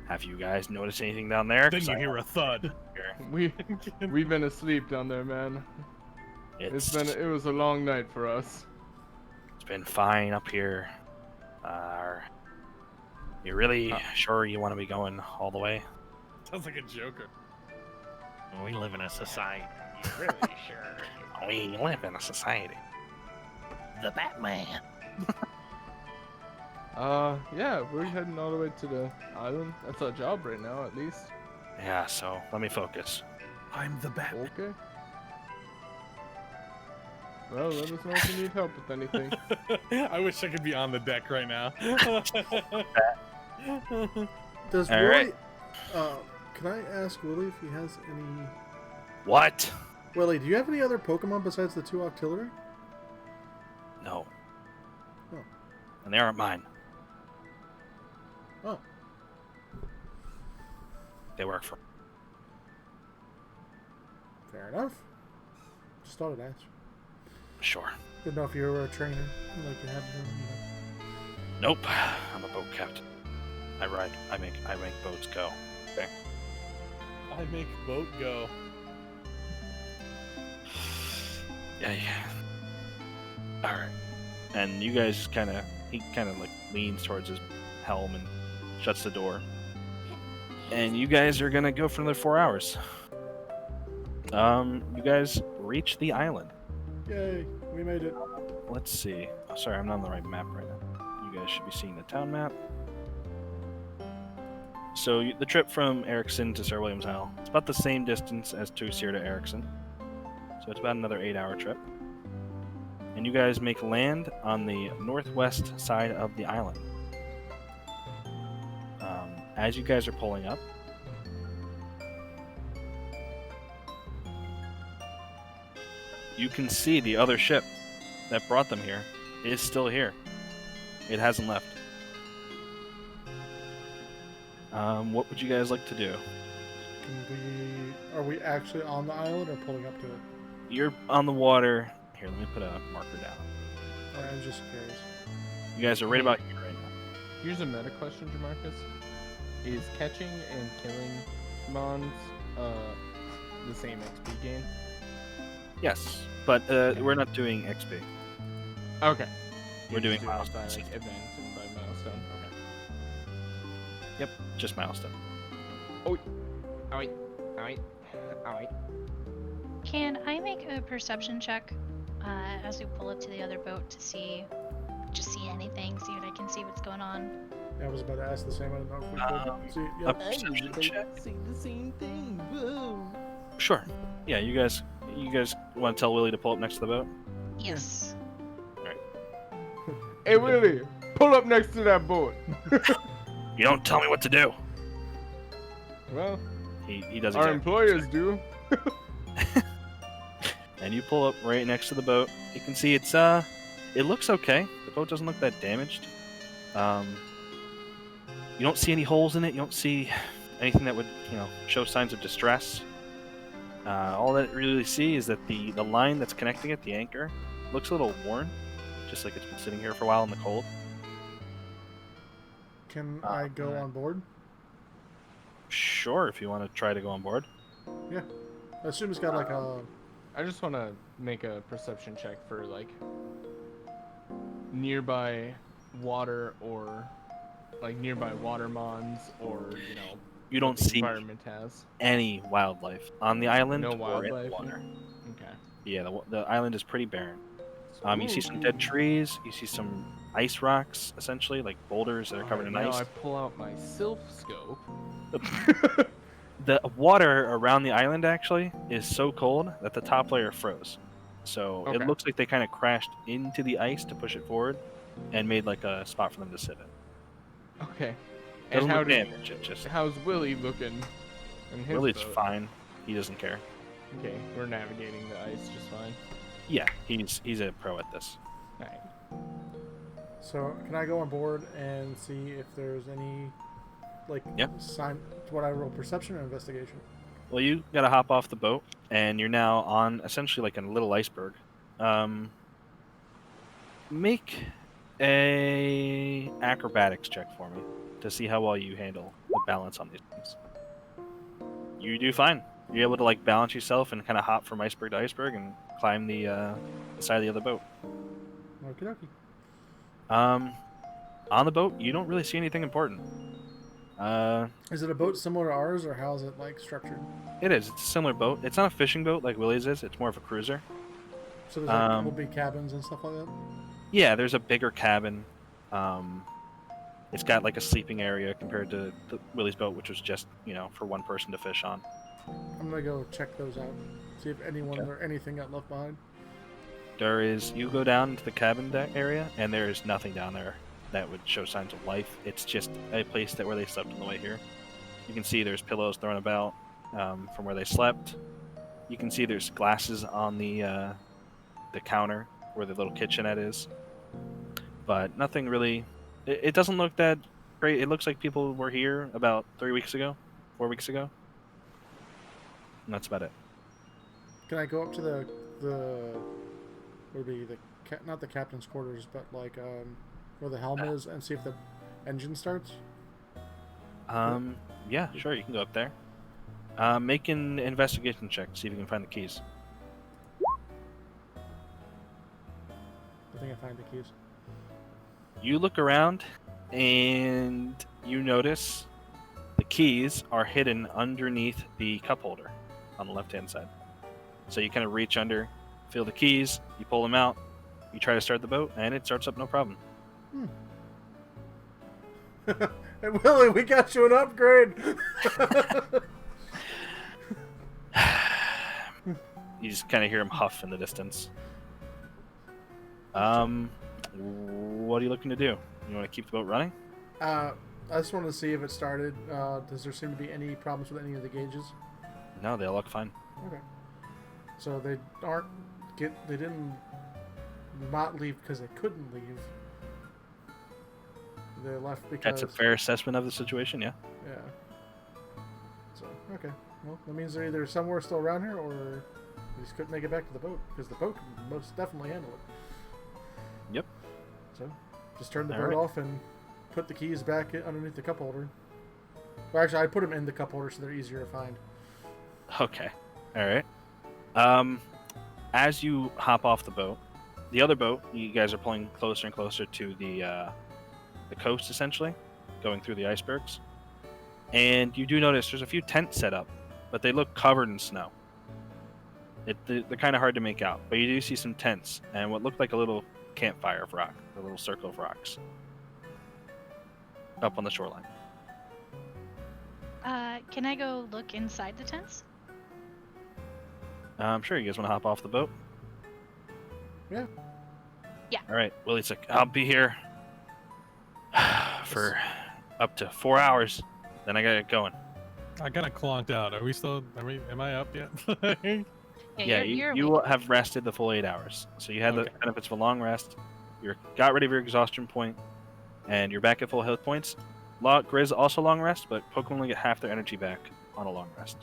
have you guys noticed anything down there? Then 'Cause you I hear a thud. We've been asleep down there, man. It was a long night for us. It's been fine up here. You really sure you want to be going all the way? Sounds like a Joker. We live in a society. You're really sure? We live in a society. The Batman. Yeah, we're heading all the way to the island. That's our job right now, at least. Yeah, so let me focus. I'm the Batman. Okay. Well, let us know if you need help with anything. I wish I could be on the deck right now. Does All Willie? right. Can I ask Willie if he has any? What? Willie, do you have any other Pokemon besides the 2 Octillery? No. Oh. And they aren't mine. Oh. They work for. Fair enough. Just thought I'd ask. Sure. Didn't know if you were a trainer. Like you have them, Nope. I'm a boat captain. I ride. I make boats go. Okay. I make boat go. Yeah. All right. And you guys he kind of like leans towards his helm and shuts the door. And you guys are gonna go for another 4 hours. You guys reach the island. Yay, we made it. Let's see. Oh, sorry, I'm not on the right map right now. You guys should be seeing the town map. So the trip from Erickson to Sir William's Isle, it's about the same distance as Tusier to Erickson. So it's about another 8-hour trip. And you guys make land on the northwest side of the island. As you guys are pulling up, you can see the other ship that brought them here is still here. It hasn't left. What would you guys like to do? Are we actually on the island or pulling up to it? You're on the water. Here, let me put a marker down. I'm just curious. You guys are right about here right now. Here's a meta question, Jamarcus. Is catching and killing mons the same XP gain? Yes, but we're not doing XP. Okay. We're doing By milestones. like event and by milestone. Okay. Yep, just milestone. Alright. Can I make a perception check as we pull up to the other boat to see anything, see what I can see what's going on? Yeah, I was about to ask the same. I don't know if we could see. A Yep. perception check. See the same thing. Whoa. Sure. Yeah, you guys want to tell Willie to pull up next to the boat? Yes. Hey Willie, pull up next to that boat. You don't tell me what to do. Well, He does our exactly. employers do. And you pull up right next to the boat. You can see it looks okay. The boat doesn't look that damaged. You don't see any holes in it. You don't see anything that would, show signs of distress. All that you really see is that the line that's connecting it, the anchor, looks a little worn, just like it's been sitting here for a while in the cold. Can I go on board? Sure, if you want to try to go on board. Yeah. I assume it's got like a. I just want to make a perception check for like nearby water or like nearby water mons or You don't what the see environment has. any wildlife on the island No or in the wildlife? water. Okay. Yeah, the island is pretty barren. You see some dead Spooky. trees. You see some ice rocks, essentially, like boulders that are covered in Now ice. I pull out my sylph scope. The water around the island actually is so cold that the top layer froze. So Okay. it looks like they kind of crashed into the ice to push it forward and made like a spot for them to sit in. Okay. Doesn't and look damaged. It just how's Willie looking? In his Willie's boat? fine. He doesn't care. Okay, we're navigating the ice just fine. Yeah, he's a pro at this. Alright. So can I go on board and see if there's any, like, Yep. sign? What I roll, perception or investigation? Well, you gotta hop off the boat, and you're now on essentially like a little iceberg. Make a acrobatics check for me to see how well you handle the balance on these things. You do fine. You're able to like balance yourself and kind of hop from iceberg to iceberg and climb the side of the other boat. Okie dokie. On the boat, you don't really see anything important. Is it a boat similar to ours, or how is it like structured? It is. It's a similar boat. It's not a fishing boat like Willie's is. It's more of a cruiser. So there's like little big cabins and stuff like that. Yeah, there's a bigger cabin. It's got like a sleeping area compared to Willie's boat, which was just for one person to fish on. I'm gonna go check those out. See if anyone or anything got left behind. You go down to the cabin deck area, and there is nothing down there that would show signs of life. It's just a place where they slept on the way here. You can see there's pillows thrown about from where they slept. You can see there's glasses on the counter where the little kitchenette is, but nothing really. It doesn't look that great. It looks like people were here about 4 weeks ago, and that's about it. Can I go up to the would be not the captain's quarters, but like where the helm is, and see if the engine starts? Yeah, sure, you can go up there. Make an investigation check, see if you can find the keys. I think I find the keys. You look around, and you notice the keys are hidden underneath the cup holder on the left-hand side. So you kind of reach under, feel the keys, you pull them out, you try to start the boat, and it starts up no problem. Hey, Willie, we got you an upgrade! You just kind of hear him huff in the distance. What are you looking to do? You want to keep the boat running? I just wanted to see if it started. Does there seem to be any problems with any of the gauges? No, they all look fine. Okay. So they didn't not leave because they couldn't leave. They left because... That's a fair assessment of the situation, yeah. Yeah. So, okay. Well, that means they're either somewhere still around here, or they just couldn't make it back to the boat, because the boat can most definitely handle it. Yep. So, just turn the All boat right. off and put the keys back underneath the cup holder. Well, actually, I put them in the cup holder so they're easier to find. Okay. All right. As you hop off the boat, the other boat, you guys are pulling closer and closer to the coast, essentially, going through the icebergs. And you do notice there's a few tents set up, but they look covered in snow. They're kind of hard to make out, but you do see some tents and what looked like a little campfire of rock, a little circle of rocks, up on the shoreline. Can I go look inside the tents? I'm sure you guys want to hop off the boat. Yeah. Yeah. All right. Willie's like, I'll be here for up to 4 hours. Then I gotta get going. I got clonked out. Am I up yet? Yeah, you're you awake. have rested the full 8 hours, so you had the Okay. benefits of a long rest. You got rid of your exhaustion point, and you're back at full health points. Grizz also long rest, but Pokemon only get half their energy back on a long rest.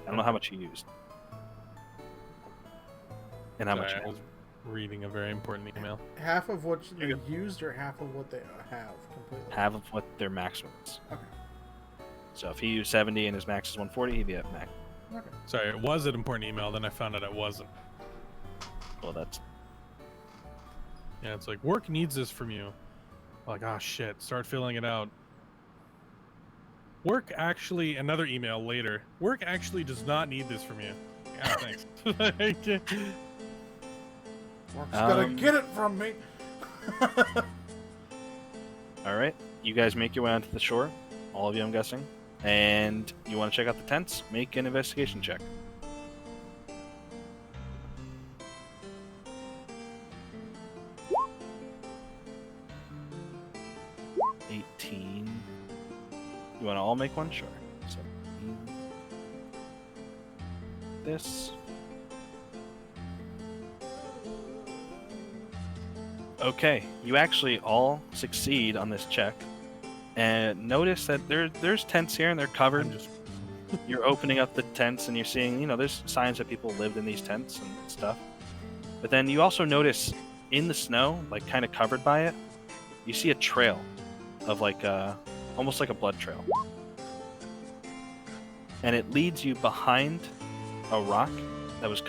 I don't know how much you used, and how much. Sorry, I You was reading a very important email. Half of what they you used, or half of what they have completely? have of what their maximum is. Okay. So if he used 70 and his max is 140, he'd be at max. Okay. Sorry, it was an important email. Then I found out it wasn't. Well, that's Yeah, it's like work needs this from you. Like, oh shit, start filling it out. Work actually, another email later. Work actually does not need this from you. Yeah, thanks. Work's gonna Um, get it from me. all right. You guys make your way onto the shore, all of you, I'm guessing, and you want to check out the tents. Make an investigation check. You want to all make one? Sure. 17. This. Okay, you actually all succeed on this check, and notice that there's tents here and they're covered. I'm just You're opening up the tents and you're seeing, there's signs that people lived in these tents and stuff. But then you also notice in the snow, like kind of covered by it, you see a trail of almost like a blood trail. And it leads you behind a rock that was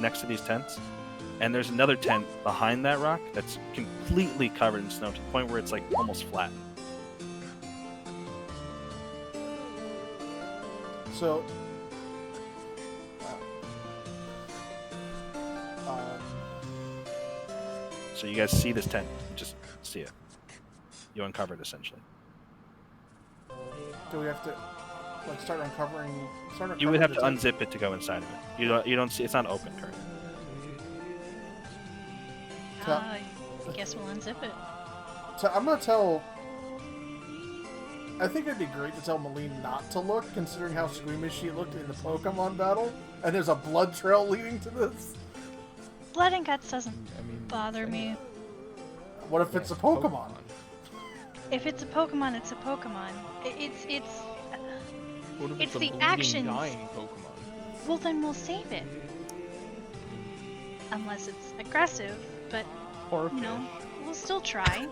next to these tents. And there's another tent behind that rock that's completely covered in snow to the point where it's like almost flat. So, So you guys see this tent, you just see it. you uncovered essentially. Do we have to like start uncovering? You would have to the tent? unzip it to go inside of it. You don't see it's not open currently. I guess we'll unzip it. So I'm gonna tell. I think it'd be great to tell Malene not to look, considering how squeamish she looked in the Pokemon battle, and there's a blood trail leading to this. Blood and guts doesn't I mean, bother me. What if it's a Pokemon? If it's a Pokemon, it's a Pokemon. It's. What if It's a the bleeding, actions. dying Pokemon? Well, then we'll save it. Unless it's aggressive, but Or you know, we'll still try.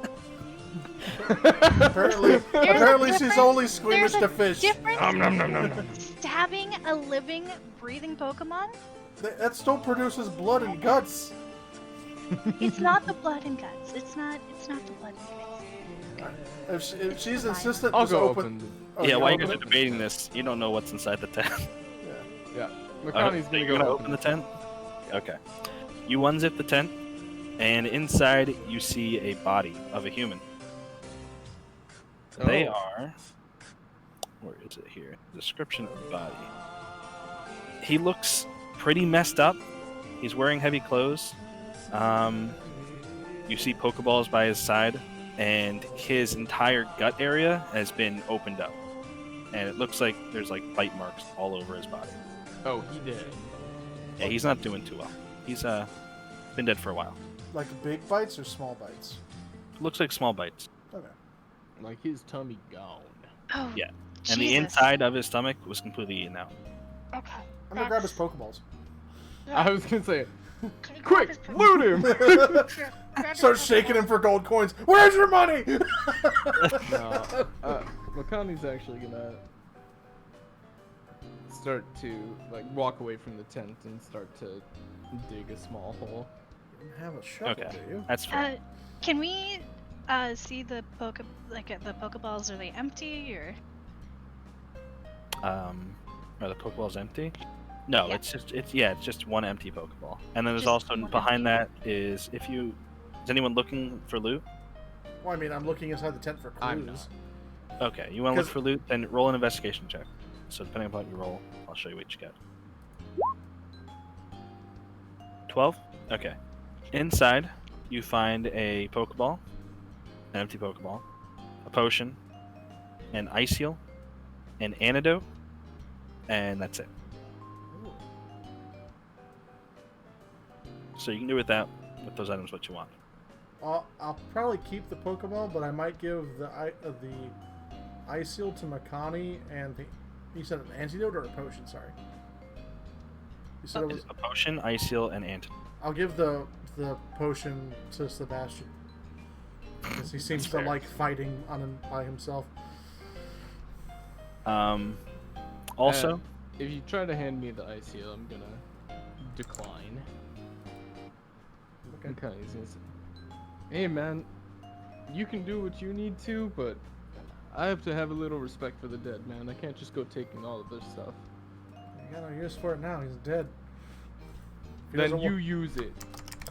Apparently she's only squeamish There's a to fish. difference stabbing a living, breathing Pokemon. That still produces blood and guts. It's not the blood and guts. It's not the blood and guts. If she's insistent, I'll just go open. open. Oh, Yeah, you while you open guys are it? debating this, you don't know what's inside the tent. Yeah. So Makani's you're gonna gonna go open the tent? Okay. You unzip the tent, and inside you see a body of a human. They Oh. are. Where is it here? Description of the body. He looks pretty messed up. He's wearing heavy clothes. You see Pokeballs by his side, and his entire gut area has been opened up. And it looks like there's like bite marks all over his body. Oh, he did. Yeah, he's not doing too well. He's been dead for a while. Like big bites or small bites? Looks like small bites. Okay. Like his tummy gone. Oh. Yeah. And the Jesus. inside of his stomach was completely eaten out. Okay. I'm gonna grab his Pokeballs. I was gonna say, Can you grab quick, his Poke- loot him! grab his Start Pokeball? shaking him for gold coins. Where's your money? No, Makani's actually gonna start to like walk away from the tent and start to dig a small hole. You don't have a shovel, Okay. do you? That's fair. Can we see the the Pokeballs? Are they empty or? Are the Pokeballs empty? No, Yeah. it's just one empty Pokeball. And then there's Just also one behind that is is anyone looking for loot? Well, I mean, I'm looking inside the tent for I'm clues. Okay, you want to look 'Cause- for loot? Then roll an investigation check. So depending upon your roll, I'll show you what you get. 12? Okay. Inside, you find a Pokeball, an empty Pokeball, a potion, an ice heal, an antidote, and that's it. So you can do with those items what you want. I'll probably keep the Pokeball, but I might give the Ice Seal to Makani and the. You said an antidote or a potion? Sorry. You said it was. A potion, ice heal, and antidote. I'll give the potion to Sebastian because he seems to fair. like fighting by himself. Also, If you try to hand me the ice heal, I'm gonna decline. Okay. Makani's gonna say, "Hey man, you can do what you need to, but I have to have a little respect for the dead, man. I can't just go taking all of their stuff. You got no use for it now. He's dead. If he Then doesn't you use it."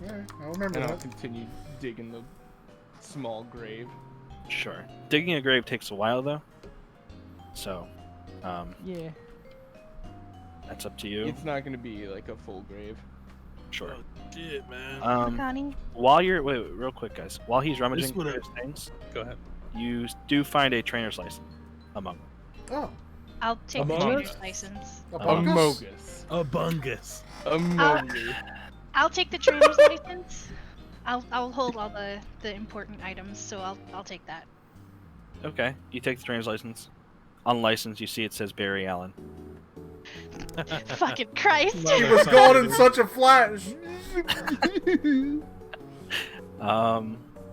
Alright, I'll remember And I'll that. continue digging the small grave. sure. Digging a grave takes a while though. So, Yeah. that's up to you. It's not gonna be like a full grave. Sure. Shit, man. Makani? While you're wait, real quick, guys. While he's rummaging This would through have- his things, Go ahead. you do find a trainer's license among them. Oh, I'll take the Among trainer's Us? license. Amogus? Amogus. A bungus. Amogus. I'll take the trainer's license. I'll hold all the important items, so I'll take that. Okay, you take the trainer's license. On license, you see it says Barry Allen. Fucking Christ! He was going in such a flash.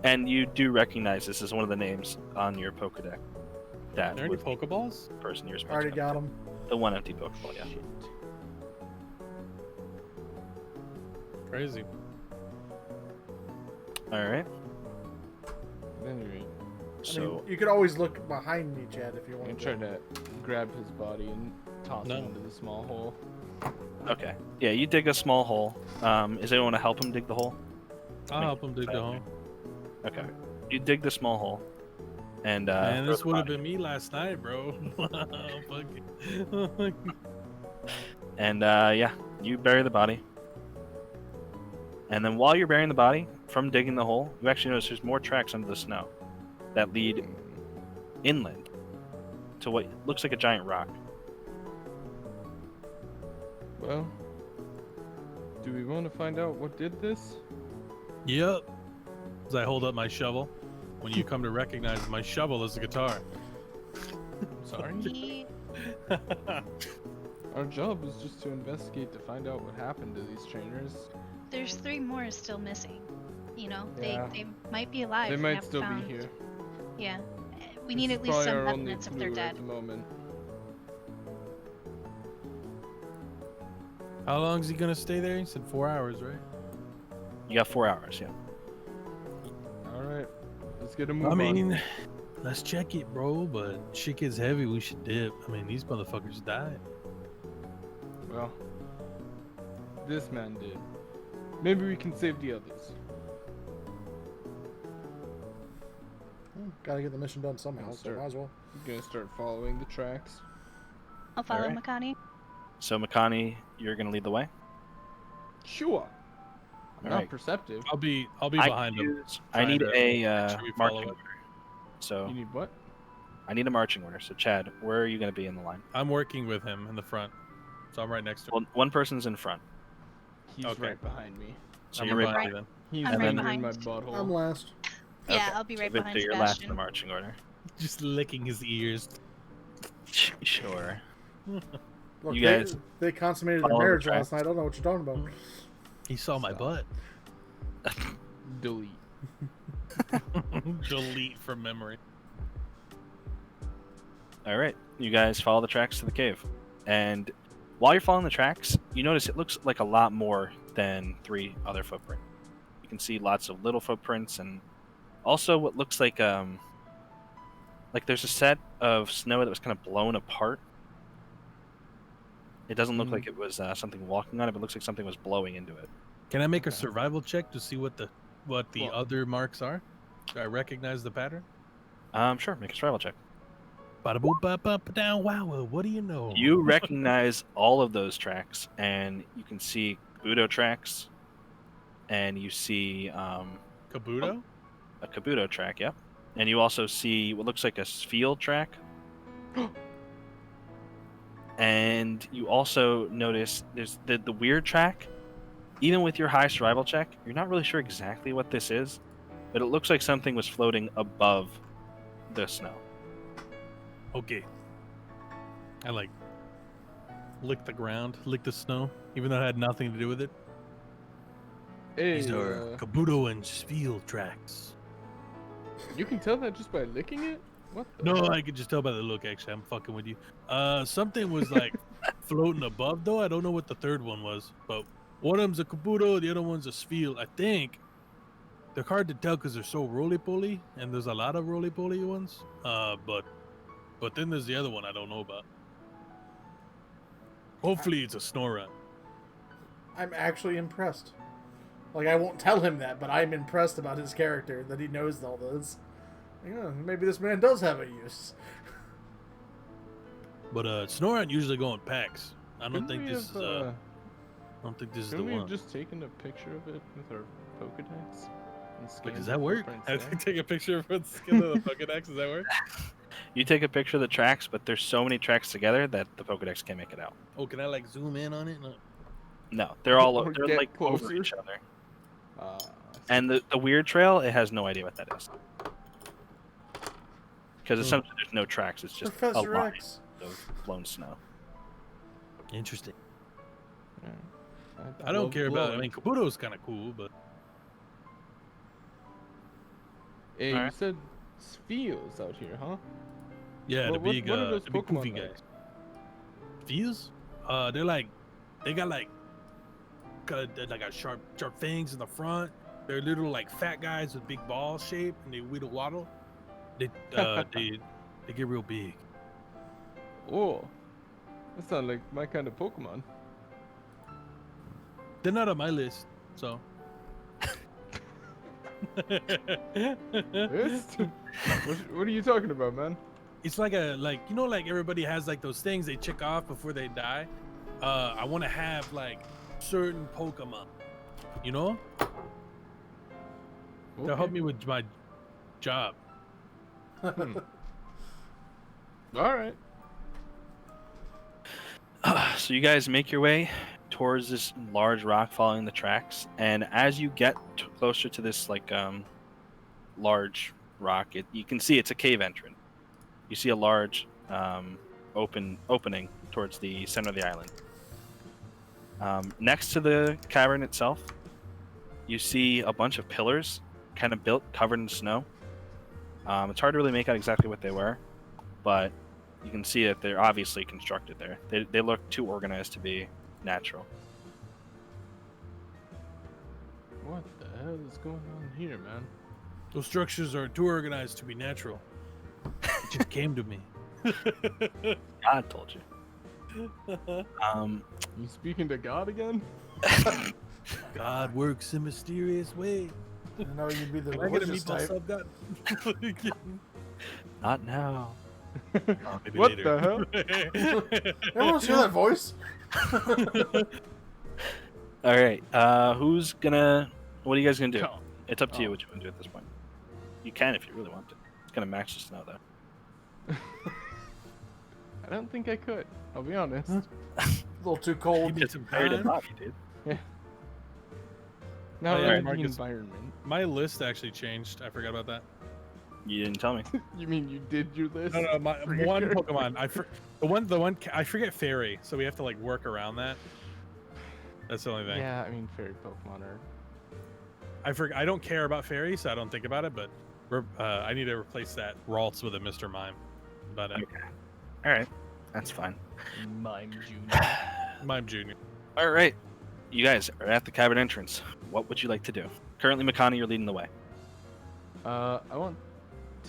And you do recognize this as one of the names on your Pokedex. Are That there any was Pokeballs? the person you're supposed Already to got him. The one empty Pokeball, yeah. Crazy. Alright, At any rate, I so mean, you could always look behind me, Chad, if you I'm want gonna try to grab his body and toss No. him into the small hole. okay. Yeah, you dig a small hole. Is anyone to help him dig the hole? I'll help him dig the hole. Okay. You dig the small hole. And Man, throw this the would have body. been me last night, bro. And yeah, you bury the body. And then while you're burying the body, from digging the hole, you actually notice there's more tracks under the snow that lead inland to what looks like a giant rock. Well, do we want to find out what did this? Yep. As I hold up my shovel, when you come to recognize my shovel as a guitar. Sorry. He- Our job is just to investigate to find out what happened to these trainers. There's 3 more still missing. You know, Yeah. they might be alive. They We might haven't still found- be here. Yeah. We This need is at least probably some our only evidence if they're clue dead. at the moment. How long is he gonna stay there? He said 4 hours, right? You got 4 hours, yeah. All right, let's get a move I on. mean, let's check it, bro. But shit gets heavy. We should dip. I mean, these motherfuckers died. Well, this man did. Maybe we can save the others. Gotta get the mission done somehow, so Sure. might as well. I'm gonna start following the tracks. I'll follow Alright. Makani. So Makani, you're gonna lead the way. Sure. I'm not Alright. perceptive. I'll be I behind him. I need trying to a make sure we follow marching it. order. So You need what? I need a marching order. So Chad, where are you gonna be in the line? I'm working with him in the front, so I'm right next to him. Well, one person's in front. He's Okay. right behind me. So I'm you're right right behind you then. He's I'm right in behind. my butthole. I'm last. Yeah, Okay. I'll be right so Victor, behind you're last in the Sebastian. marching order. Just licking his ears. Sure. Look, You guys they consummated their follow the marriage last tracks. night. I don't know what you're talking about. He saw my butt. Delete. Delete from memory. All right, you guys follow the tracks to the cave, and while you're following the tracks, you notice it looks like a lot more than 3 other footprints. You can see lots of little footprints, and also what looks like there's a set of snow that was kind of blown apart. It doesn't look like it was something walking on it, but it looks like something was blowing into it. Can I make a survival check to see what the Well- other marks are? Do I recognize the pattern? Sure, make a survival check. Bada boop ba ba ba down wow. What do you know? You recognize all of those tracks, and you can see Kabuto tracks, and you see Kabuto? a Kabuto track, yep. And you also see what looks like a field track. And you also notice there's the weird track. Even with your high survival check, you're not really sure exactly what this is, but it looks like something was floating above the snow. Okay. I like lick the ground, lick the snow, even though it had nothing to do with it. Hey, These are Kabuto and field tracks. you can tell that just by licking it? What the No, heck? I could just tell by the look. Actually, I'm fucking with you. Something was like floating above, though. I don't know what the third one was, but one of them's a Kabuto, the other one's a Spiel. I think they're hard to tell because they're so roly-poly, and there's a lot of roly-poly ones. But then there's the other one I don't know about. Hopefully, it's a Snorunt. I'm actually impressed. Like, I won't tell him that, but I'm impressed about his character, that he knows all this. Yeah, maybe this man does have a use. But Snorunt usually go in packs. I don't Couldn't think we this is. have, I don't think this is the couldn't we have one. just taken a picture of it with our Pokedex? And Wait, scanned does the that work? footprints I there? take a picture of the skin of the Pokedex. Does that work? You take a picture of the tracks, but there's so many tracks together that the Pokedex can't make it out. Oh, can I like zoom in on it? No. No, they're all Or they're get like over closer. each other. I see. And the weird trail, it has no idea what that is. Because essentially there's no tracks, it's just Professor a line X. of blown snow. Interesting. Yeah. I don't love care about. I blowing. mean, Kabuto's kind of cool, but Hey, Alright. you said Spheals out here, huh? yeah, What- the what- big, what are those the big Pokemon goofy like? guys. Feels? They're like, they got like a sharp fangs in the front. They're little like fat guys with big ball shape, and they whittle waddle. They they get real big. Oh, that sounds like my kind of Pokemon. They're not on my list, so Fist? What are you talking about, man? It's like like everybody has like those things they check off before they die. I want to have like certain Pokemon, you know, to help me with my job. All right. So you guys make your way towards this large rock following the tracks, and as you get closer to this large rock, you can see it's a cave entrance. You see a large opening towards the center of the island. Next to the cavern itself, you see a bunch of pillars kind of built, covered in snow. It's hard to really make out exactly what they were, but you can see that they're obviously constructed there. They look too organized to be natural. What the hell is going on here, man? Those structures are too organized to be natural. It just came to me. God told you. You speaking to God again? God works in mysterious ways. I know you'd be the Can I get a religious meatball type. sub, God? Not now. Oh, maybe What later. the hell? Everyone wants to hear that voice. All right. Who's gonna? What are you guys gonna do? Come. It's up to you Oh. what you want to do at this point. You can if you really want to. It's gonna match the snow though. I don't think I could. I'll be honest. A little too cold. Give me It's some very time. hobby, dude. Not Oh, yeah, really the Marcus. environment. My list actually changed. I forgot about that. You didn't tell me. You mean you did your list? No, my For one sure. Pokemon. The one. I forget Fairy, so we have to like work around that. That's the only thing. Yeah, I mean fairy Pokemon are. I don't care about Fairy, so I don't think about it. But I need to replace that Ralts with a Mr. Mime. But All right, that's fine. Mime Junior. Mime Junior. All right, you guys are at the cavern entrance. What would you like to do? Currently, Makani, you're leading the way. I want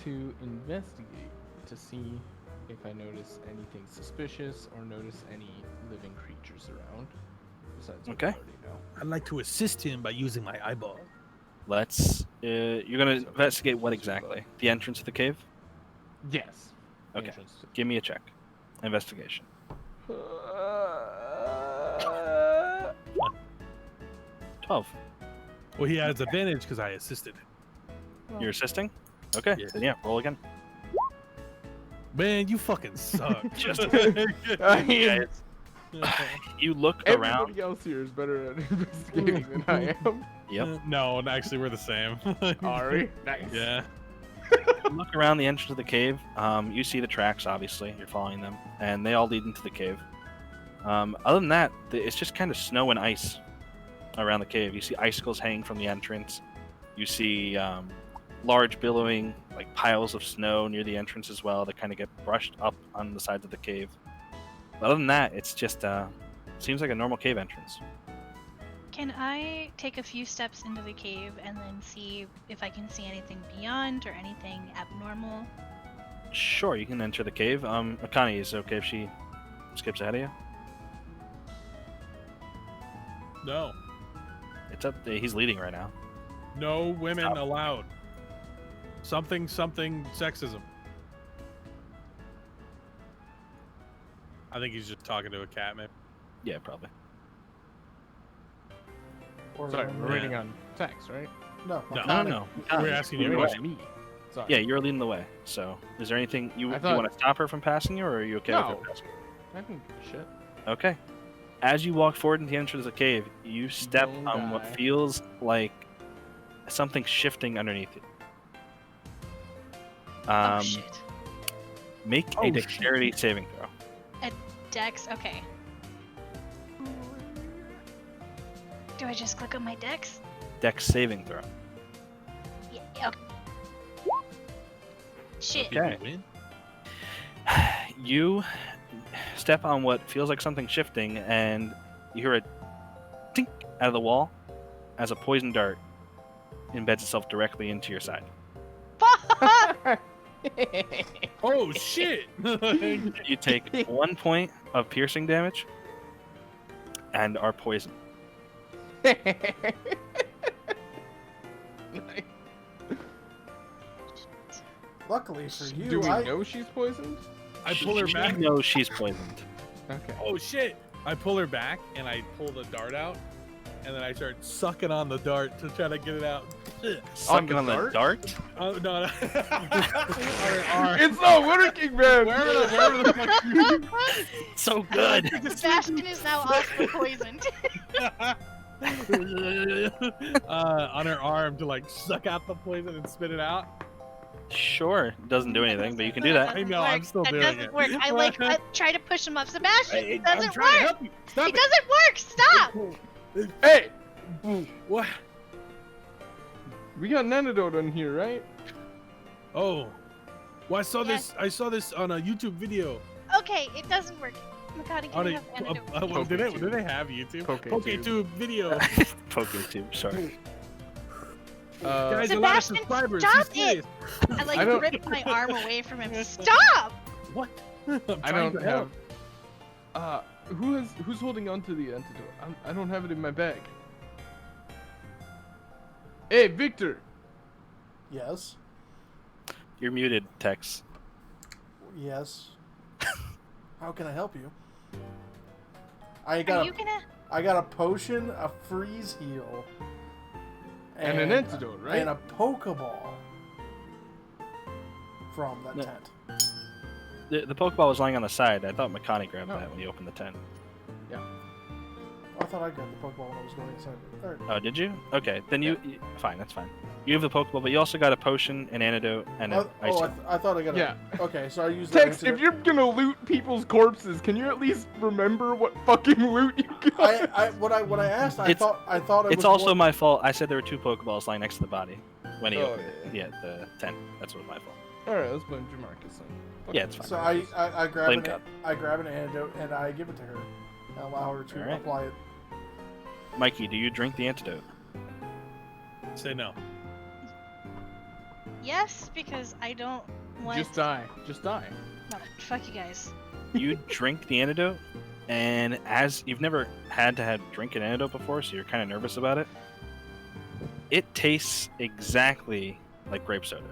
to investigate to see if I notice anything suspicious or notice any living creatures around. Besides what Okay. I already know. I'd like to assist him by using my eyeball. Let's. You're gonna investigate what exactly? The entrance to the cave. Yes. Okay. Entrance to- Give me a check. Investigation. 12. Well, he has advantage because I assisted. You're assisting. Okay. Yes. Then yeah, roll again. Man, you fucking suck. Just I mean, you look around. everybody else here is better at investigating than I am. Yep. No, actually, we're the same. Ari, nice. Yeah. You look around the entrance of the cave. You see the tracks. Obviously, you're following them, and they all lead into the cave. Other than that, it's just kind of snow and ice around the cave. You see icicles hanging from the entrance. You see large billowing like piles of snow near the entrance as well that kind of get brushed up on the sides of the cave. But other than that, it's just seems like a normal cave entrance. Can I take a few steps into the cave and then see if I can see anything beyond or anything abnormal? Sure, you can enter the cave. Akane, is it okay if she skips ahead of you? No. It's up. He's leading right now. No women Stop. allowed. Something sexism. I think he's just talking to a cat, man. Yeah, probably. Or Sorry, no, we're reading on text, right? no. No. We're asking you a Reading question. on me. Sorry. Yeah, you're leading the way. So, is there anything you I want thought- to stop her from passing you, or are you okay No. with her passing? I don't give a shit. Okay. As you walk forward into the entrance of the cave, you step Don't on what die. feels like something shifting underneath you. Oh shit. Make a dexterity saving throw. Dex, okay. Do I just click on my dex? Dex saving throw. Yeah. Okay. Shit. Okay. Did we win? You step on what feels like something shifting, and you hear a tink out of the wall as a poison dart embeds itself directly into your side. Oh shit! You take 1 point of piercing damage and are poisoned. Nice. Luckily for you, Do we know she's poisoned? I pull her back. No, she's poisoned. Okay. Oh shit! I pull her back and I pull the dart out, and then I start sucking on the dart to try to get it out. Sucking on the dart? Oh no! On her arm. It's not working, man. Wherever the fuck you. So good. Sebastian is now also poisoned. On her arm to like suck out the poison and spit it out. Sure, it doesn't do anything, but you can do that. I know, I'm still that doing doesn't it. work. I try to push him up. Sebastian, Hey, it I'm doesn't trying to work. help you. Stop It doesn't work. Stop. Hey, What? we got an antidote in here, right? Oh, well, I saw Yes. this. I saw this on a YouTube video. Okay, it doesn't work. Makati, can On I a, have antidote? well, did they have YouTube? PokeTube. PokeTube video. PokeTube, sorry. Guys, a lot of Sebastian, subscribers. stop He's serious. I I like don't- ripped my arm away from him. Stop! What? I'm I trying don't to help. have. Who's holding on to the antidote? I don't have it in my bag. Hey, Victor. Yes. You're muted, Tex. Yes. How can I help you? I Are got you gonna? I got a potion, a freeze heal, And an antidote, right? And a Pokeball from that No. tent. The Pokeball was lying on the side. I thought Makani grabbed No. that when he opened the tent. I thought I grabbed the Pokeball when I was going inside. Alright. Oh, did you? Okay, then fine, that's fine. You have the Pokeball, but you also got a potion, an antidote, and an ice. I thought I got Yeah. Okay, so I used that Tex, if antidote. you're gonna loot people's corpses, can you at least remember what fucking loot you got? When I asked, I It's- thought it It's was also one- my fault. I said there were 2 Pokeballs lying next to the body when he Oh, opened it. Yeah, the tent. That's what my fault. Alright, let's blame Jamarcus then. Fuck Yeah, it. it's fine. So I grab Blame an cup. I grab an antidote and I give it to her. I allow her to Alright. apply it. Mikey, do you drink the antidote? Say no. Yes, because I don't want. Just die. Just die. No, fuck you guys. You drink the antidote, and as you've never had to drink an antidote before, so you're kind of nervous about it. It tastes exactly like grape soda.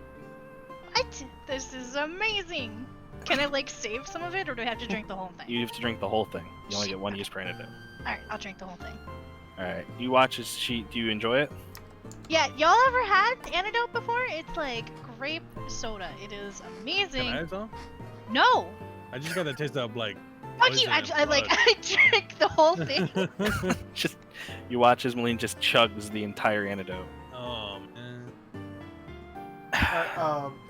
What? This is amazing. Can I like save some of it, or do I have to drink the whole thing? You have to drink the whole thing. You only get 1 use per antidote. All right, I'll drink the whole thing. All right. You watch as she. Do you enjoy it? Yeah, y'all ever had antidote before? It's like grape soda. It is amazing. Can I have some? No. I just got the taste of like. Fuck poison you. and I like blood. I drank the whole thing. Just you watch as Malene just chugs the entire antidote. Oh man.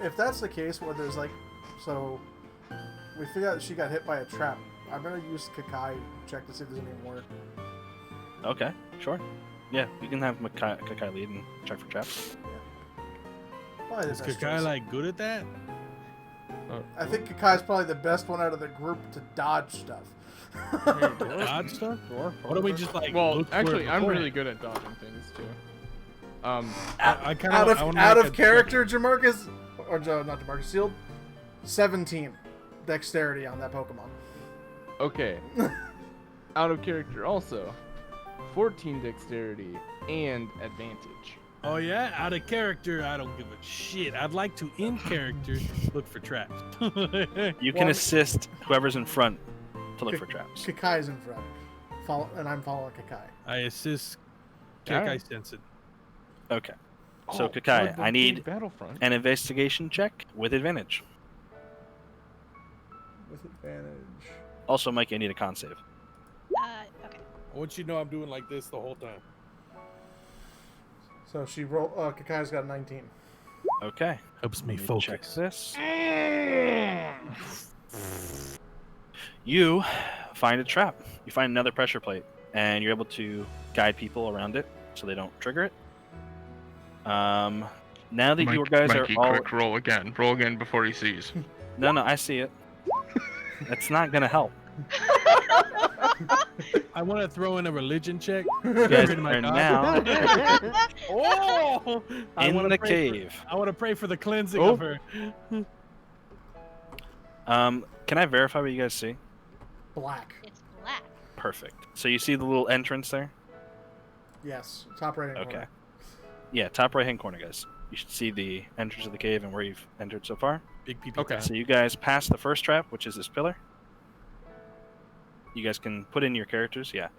If that's the case, where there's like, so we figured out she got hit by a trap. I'm gonna use Kakai check to see if there's any more. Okay, sure. Yeah, you can have Kakai lead and check for traps. Probably the Is best Kakai choice. like good at that? I think Kakai's probably the best one out of the group to dodge stuff. Dodge stuff? What do we just like? Well, look for actually, it I'm beforehand? really good at dodging things too. I kind out of of character, Jamarcus, or not Jamarcus, Sealed, 17 dexterity on that Pokemon. Okay. Out of character also. 14 dexterity and advantage. Oh yeah, out of character, I don't give a shit. I'd like to, in character, look for traps. You can Well, assist whoever's in front to look for traps. Kakai's in front, and I'm following Kakai. I assist Alright. Kakai Sensen. Okay. So Oh, Kakai, Blood I need Battlefront. an investigation check with advantage. With advantage. Also, Mikey, I need a con save. Okay. I want you to know I'm doing like this the whole time. So she Kakai's got 19. Okay. Helps me Let me focus. check this. You find a trap. You find another pressure plate, and you're able to guide people around it so they don't trigger it. Now that you guys Mikey, are all quick, roll again. Roll again before he sees. no, I see it. That's not gonna help. I want to throw in a religion check. You guys Pray to my are God. now Oh! I in wanna the pray cave. I want to pray for the cleansing Oh. of her. Can I verify what you guys see? Black. It's black. Perfect. So you see the little entrance there? Yes. Top right hand Okay. corner. Yeah, top right hand corner, guys. You should see the entrance of the cave and where you've entered so far. Big PP. Okay. time. So you guys pass the first trap, which is this pillar. You guys can put in your characters, yeah.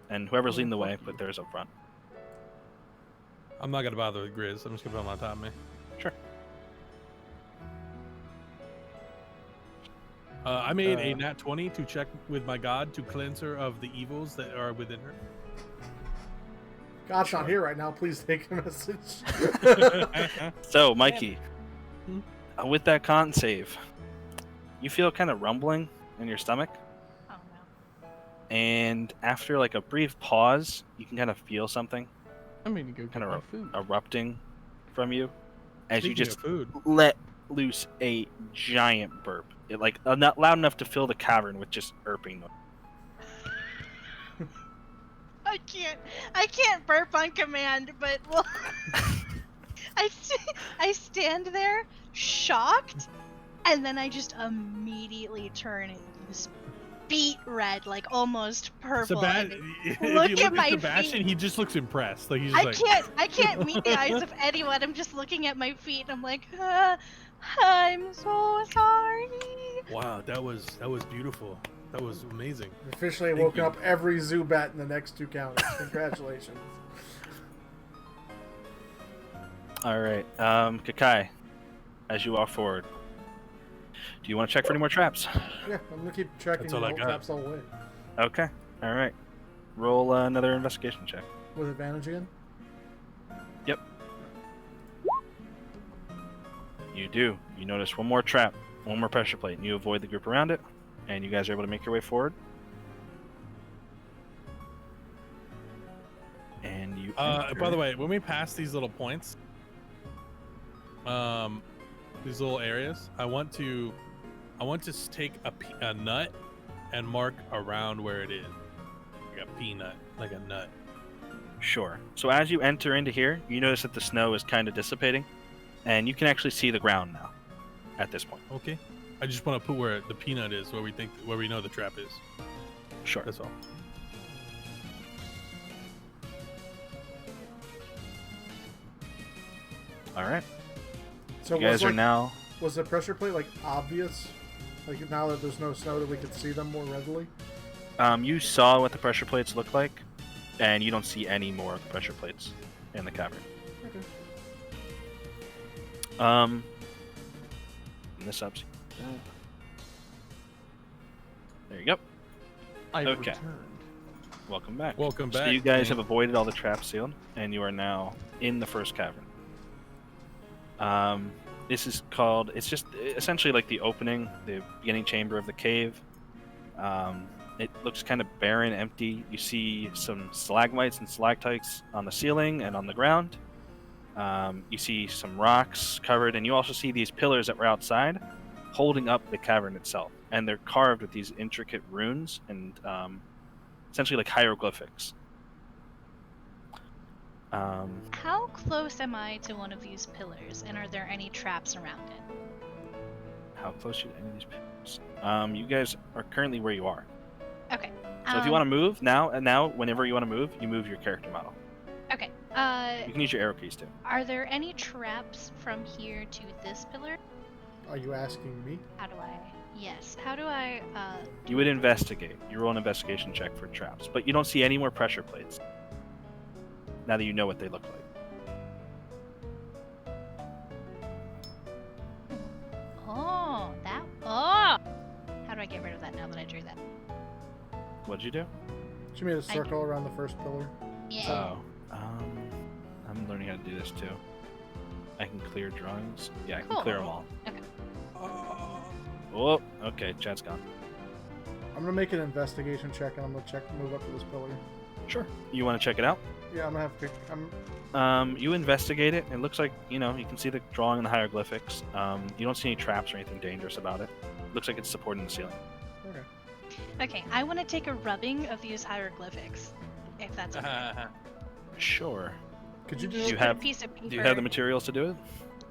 And whoever's leading the way, put theirs up front. I'm not gonna bother with Grizz. I'm just gonna put him on top of me. Sure. I made a nat 20 to check with my god to cleanse her of the evils that are within her. God's not here right now. Please take a message. So, Mikey, Hmm? with that con save, you feel kind of rumbling in your stomach. Oh no. And after like a brief pause, you can kind of feel something I mean, to go get kind my of food. erupting from you as you Speaking just of food, let loose a giant burp. It, like not loud enough to fill the cavern with just burping noise. I can't burp on command, but well, I stand there shocked, and then I just immediately turn this beet red, like almost purple. and if look you at look my at Sebastian, feet. he just looks impressed. Like he's just I can't meet the eyes of anyone. I'm just looking at my feet, and I'm like, I'm so sorry. wow, that was beautiful. That was amazing. Officially Thank woken you. up every Zubat in the next 2 counties. Congratulations. All right, Kakai, as you walk forward, do you want to check for any more traps? Yeah, I'm gonna keep checking That's all I the got. traps all the way. Okay. All right. Roll another investigation check. With advantage again? Yep. You do. You notice one more trap, one more pressure plate, and you avoid the group around it, and you guys are able to make your way forward. And you. By enter- the way, when we pass these little points, these little areas, I want to take a nut and mark around where it is, like a peanut, like a nut. Sure. So as you enter into here, you notice that the snow is kind of dissipating, and you can actually see the ground now. At this point. Okay. I just want to put where the peanut is, where we know the trap is. Sure. That's all. All right. So You guys are like, now. was the pressure plate like obvious? Like now that there's no snow that we could see them more readily? You saw what the pressure plates look like, and you don't see any more of the pressure plates in the cavern. Okay. This up. There you go. I've Okay. returned. Welcome back. Welcome back. So you guys have man. avoided all the traps sealed, and you are now in the first cavern. This is called. It's just essentially like the opening, the beginning chamber of the cave. It looks kind of barren, empty. You see some stalagmites and stalactites on the ceiling and on the ground. You see some rocks covered, and you also see these pillars that were outside holding up the cavern itself. And they're carved with these intricate runes and essentially like hieroglyphics. How close am I to one of these pillars, and are there any traps around it? How close are any of these pillars? You guys are currently where you are. Okay. So if you want to move now, whenever you want to move, you move your character model. Okay. You can use your arrow keys too. Are there any traps from here to this pillar? Are you asking me? How do I? Yes. How do I? You would investigate. You roll an investigation check for traps, but you don't see any more pressure plates. Now that you know what they look like. Oh, that. Oh. How do I get rid of that now that I drew that? What'd you do? She made a circle around the first pillar. Yeah. Oh. I'm learning how to do this too. I can clear drawings. Yeah, I can Cool. clear them all. Okay. Oh, okay, chat's gone. I'm gonna make an investigation check and I'm gonna move up to this pillar. Sure. You want to check it out? Yeah, I'm gonna have to. You investigate it. It looks like, you can see the drawing and the hieroglyphics. You don't see any traps or anything dangerous about it. Looks like it's supporting the ceiling. Okay. Okay. I want to take a rubbing of these hieroglyphics, if that's okay. Sure. Could you do? Just you put have- a piece of paper. Do you have the materials to do it?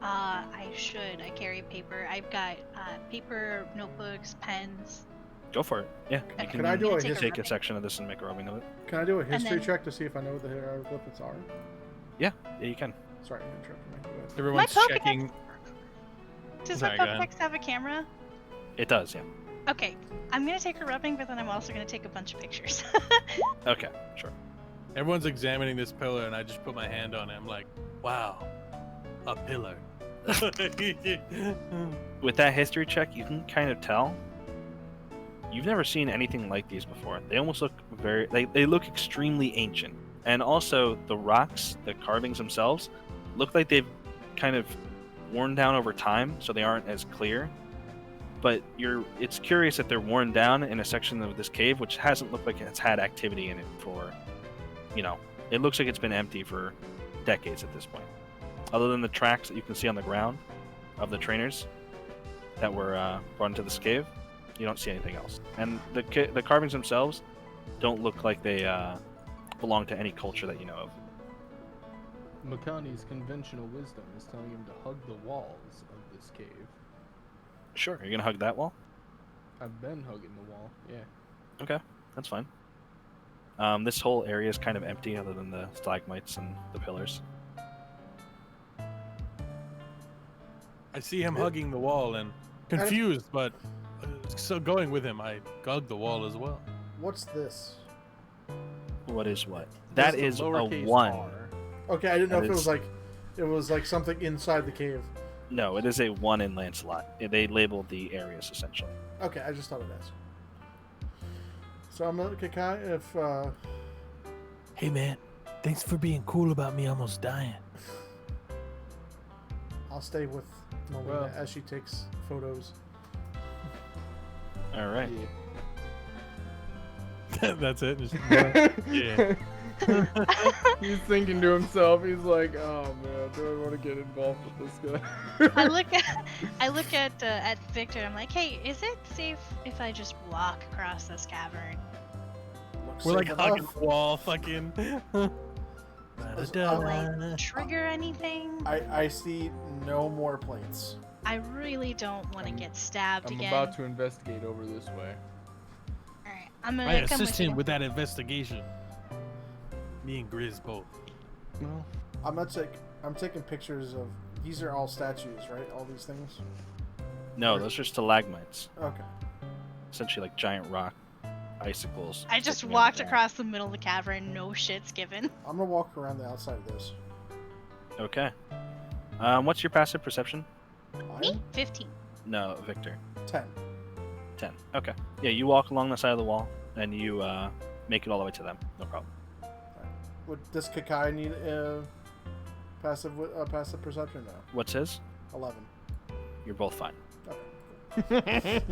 I should. I carry paper. I've got paper, notebooks, pens. Go for it. Yeah. Okay. You Could I do a take history- a section of this and make a rubbing of it. Can I do a history then- check to see if I know what the hieroglyphics are? Yeah, you can. Sorry, I interrupted me. Go ahead. Everyone's Pokédex- checking. Does Sorry, my go ahead. Pokédex have a camera? It does, yeah. Okay, I'm gonna take a rubbing, but then I'm also gonna take a bunch of pictures. Okay, sure. Everyone's examining this pillar, and I just put my hand on it. I'm like, wow, a pillar. With that history check, you can kind of tell you've never seen anything like these before. They almost look they look extremely ancient. And also the rocks, the carvings themselves, look like they've kind of worn down over time, so they aren't as clear. But it's curious that they're worn down in a section of this cave which hasn't looked like it's had activity in it for, it looks like it's been empty for decades at this point. Other than the tracks that you can see on the ground of the trainers that were brought into this cave, you don't see anything else. And the carvings themselves don't look like they belong to any culture that you know of. Makani's conventional wisdom is telling him to hug the walls of this cave. Sure, you're gonna hug that wall? I've been hugging the wall, yeah. Okay, that's fine. This whole area is kind of empty other than the stalagmites and the pillars. I see him hugging the wall and confused, but so going with him, I hug the wall as well. What's this? What is what? That Just is a lowercase 1. r. Okay, I didn't know That if is- it was like something inside the cave. No, it is a 1 in Lancelot. They labeled the areas essentially. Okay, I just thought I'd ask. So I'm gonna Kai if Hey man, thanks for being cool about me almost dying. I'll stay with Melina Well- as she takes photos. All right. That's it. Just, Yeah. He's thinking to himself, he's like, oh man, do I want to get involved with this guy? I look at Victor. I'm like, hey, is it safe if I just walk across this cavern? Looks we're like safe hugging enough. the wall, fucking. Will I trigger anything? I see no more plates. I really don't want to get stabbed I'm again. about to investigate over this way. Alright, I'm I gonna come assist with him you. with that investigation. Me and Grizz both. No. I'm taking pictures of. These are all statues, right? All these things. No, those are stalagmites. Okay. Essentially like giant rock icicles. I just sticking walked out of the across the middle of the cavern, no shits given. I'm gonna walk around the outside of this. ground. Okay. What's your passive perception? Me? 15. No, Victor. 10. 10. Okay. Yeah, you walk along the side of the wall and you make it all the way to them. No problem. Does Kakai need passive perception? No. What's his? 11. You're both fine. Okay.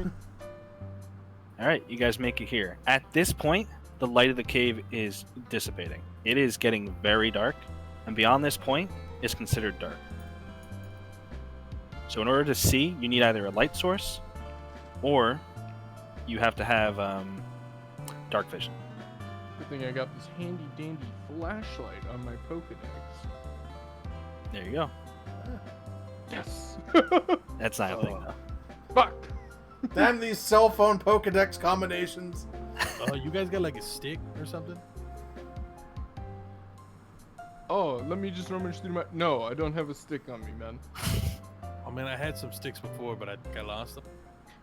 All right, you guys make it here. At this point, the light of the cave is dissipating. It is getting very dark, and beyond this point is considered dark. So in order to see, you need either a light source, or you have to have dark vision. Good thing I got this handy dandy flashlight on my Pokédex. There you go. Yes! That's not a thing, Oh. though. Fuck! Damn these cell phone Pokedex combinations. Oh, you guys got like a stick or something? Oh, let me just rummage through my. No, I don't have a stick on me, man. Oh man, I had some sticks before, but I think I lost them.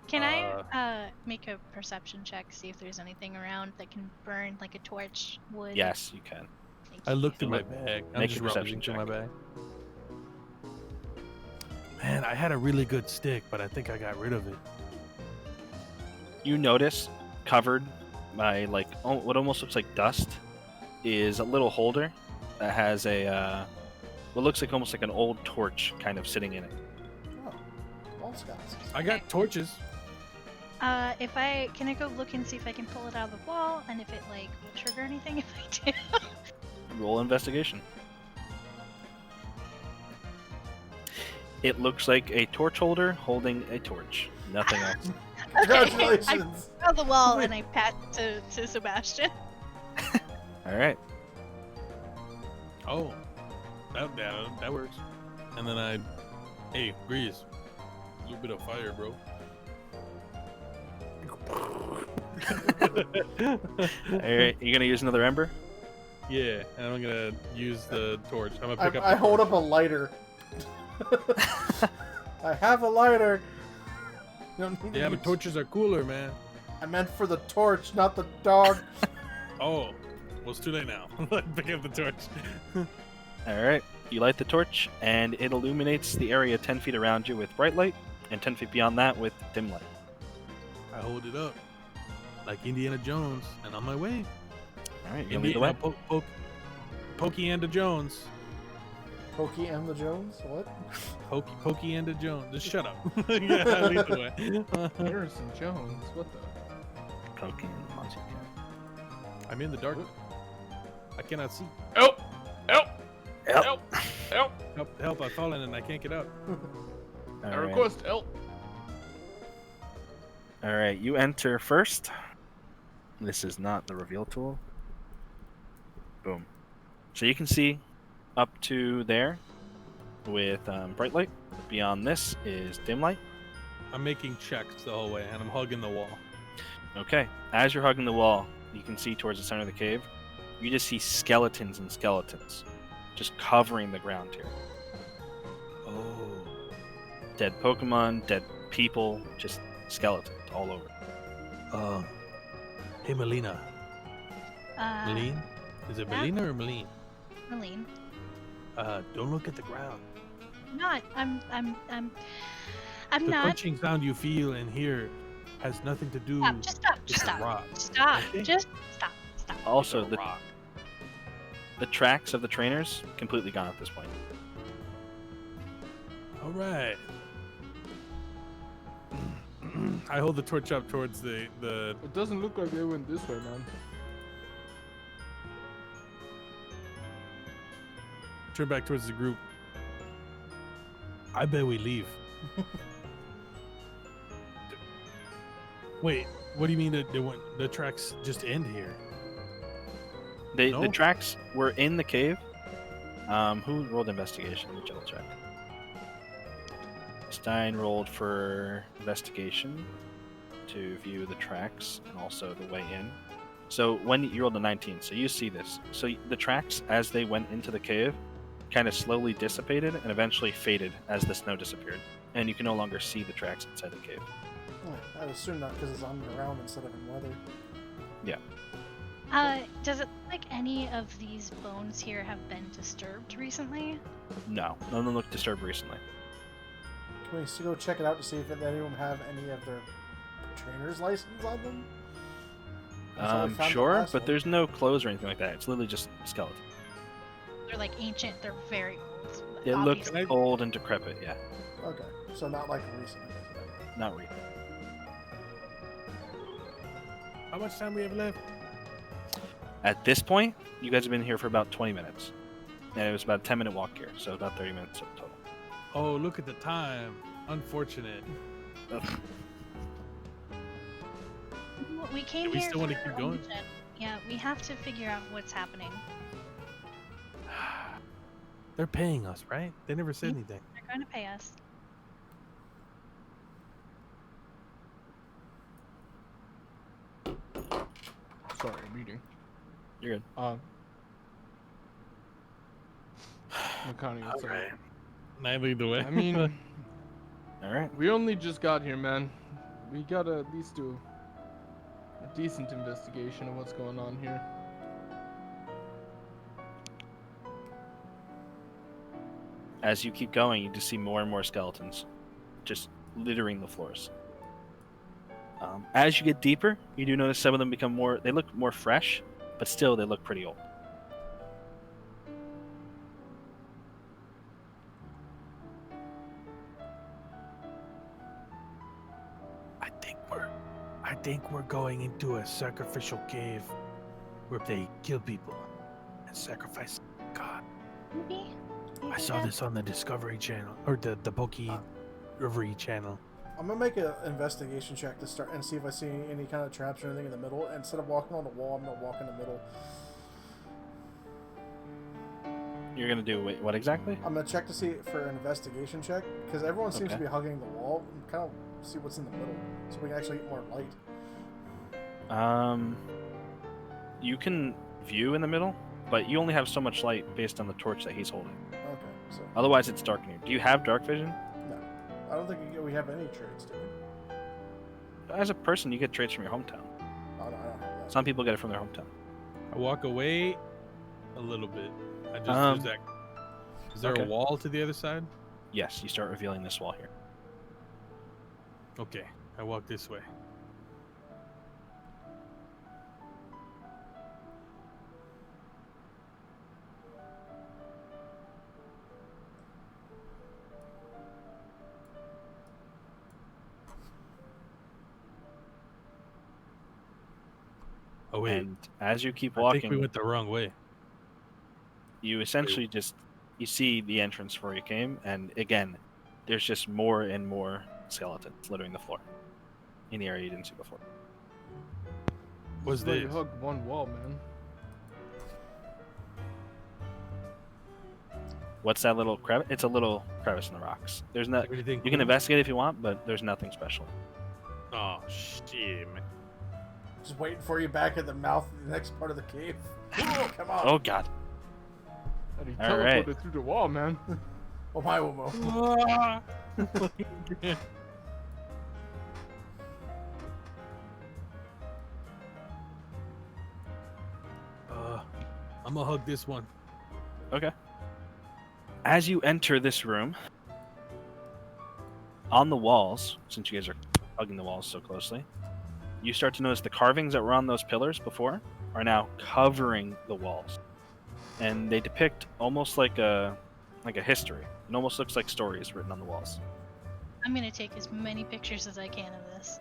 Can I make a perception check, see if there's anything around that can burn, like a torch, wood? Yes, you can. Thank I you. looked through my Make- bag. I'm make a just perception rummaging through my check. bag. Man, I had a really good stick, but I think I got rid of it. You notice, covered by like what almost looks like dust, is a little holder that has a what looks like almost like an old torch kind of sitting in it. Oh, all Scots. I got torches. Can I go look and see if I can pull it out of the wall, and if it like will trigger anything if I do? Roll investigation. It looks like a torch holder holding a torch. Nothing else. Congratulations. I pull the wall and I pat to Sebastian. All right. Oh, that works. And then hey, Breeze, a little bit of fire, bro. All right. You gonna use another ember? Yeah, and I'm gonna use the torch. I'm gonna pick up. I the hold torch. up a lighter. I have a lighter. Yeah, but torches are cooler, man. I meant for the torch, not the dog. Oh, well, it's too late now. Pick up the torch. All right. You light the torch, and it illuminates the area 10 feet around you with bright light, and 10 feet beyond that with dim light. I hold it up like Indiana Jones, and on my way. All right. You lead the way. Pokey and the Jones. Pokey and the Jones? What? Pokey and the Jones. Just shut up. Yeah, lead the way. Harrison Jones. What the? Pokey and the Monty Cat. I'm in the dark. I cannot see. Help! Help! Help. Help! Help! Help! I've fallen and I can't get up. I All right. request help. All right. You enter first. This is not the reveal tool. Boom. So you can see up to there with bright light. Beyond this is dim light. I'm making checks the whole way, and I'm hugging the wall. Okay. As you're hugging the wall, you can see towards the center of the cave. You just see skeletons and skeletons just covering the ground here. Oh. Dead Pokemon, dead people, just skeletons all over. Hey, Melina. Meline? Is it Yeah. Melina or Meline? Marlene. Don't look at the ground. Not. I'm The not. crunching sound you feel and hear has nothing to do Stop. Just stop. with Just the stop. rock. Stop. Okay? Just stop. Stop. Also, With the rock. tracks of the trainers completely gone at this point. All right. I hold the torch up towards the. It doesn't look like they went this way, man. Turn back towards the group. I bet we leave. Wait, what do you mean that the tracks just end here? The No? tracks were in the cave. Who rolled investigation? Let me double check. Stein rolled for investigation to view the tracks and also the way in. So when you rolled a 19, so you see this. So the tracks, as they went into the cave, kind of slowly dissipated and eventually faded as the snow disappeared. And you can no longer see the tracks inside the cave. I would assume not because it's on the ground instead of in weather. Does it look like any of these bones here have been disturbed recently? No, none of them look disturbed recently. Can we still go check it out to see if any of them have any of their trainer's license on them? That's how we found the Sure, last but one. there's no clothes or anything like that. It's literally just skeleton. They're like ancient. They're very old. It look obviously. old and decrepit, yeah. Okay, so not like recent. Not recent. How much time we have left? At this point, you guys have been here for about 20 minutes. And it was about a 10-minute walk here, so about 30 minutes total. Oh, look at the time. Unfortunate. We came Do we here still wanna for keep a going? mission. Yeah, we have to figure out what's happening. They're paying us, right? They never said anything. They're going to pay us. Sorry, I'm reading. You're good. Makani, All what's up? right. I lead the way. I mean, All right. we only just got here, man. We gotta at least do a decent investigation of what's going on here. As you keep going, you just see more and more skeletons just littering the floors. As you get deeper, you do notice some of them become more, they look more fresh, but still they look pretty old. I think we're going into a sacrificial cave where they kill people and sacrifice God. Maybe? I saw this on the Discovery Channel or the Poke-Reverie channel. I'm gonna make an investigation check to start and see if I see any kind of traps or anything in the middle. Instead of walking on the wall, I'm gonna walk in the middle. You're going to do what exactly? I'm gonna check to see for an investigation check because everyone seems to Okay. be hugging the wall. And kind of see what's in the middle so we can actually get more light. You can view in the middle. but you only have so much light based on the torch that he's holding. Okay, so Otherwise, it's dark in here. Do you have dark vision? no, I don't think we have any traits, do we? As a person, you get traits from your hometown. Oh, no, I don't have that. Some people get it from their hometown. I walk away a little bit. I just is there okay. a wall to the other side? Yes, you start revealing this wall here. Okay, I walk this way. Oh wait, And as you keep I walking, think we went the wrong way. you essentially you see the entrance where you came, and again, there's just more and more skeletons littering the floor in the area you didn't see before. What's Just let you this? hug one wall, man. What's that little crevice? It's a little crevice in the rocks. There's not. Anything You can cool? investigate if you want, but there's nothing special. Oh shit, man. Just waiting for you back at the mouth of the next part of the cave. Oh, come on. Oh god. And he All right. teleported through the wall, man. Oh, my Womo. I'm gonna hug this one. Okay. As you enter this room, on the walls, since you guys are hugging the walls so closely, you start to notice the carvings that were on those pillars before are now covering the walls, and they depict almost like a history. It almost looks like stories written on the walls. I'm gonna take as many pictures as I can of this.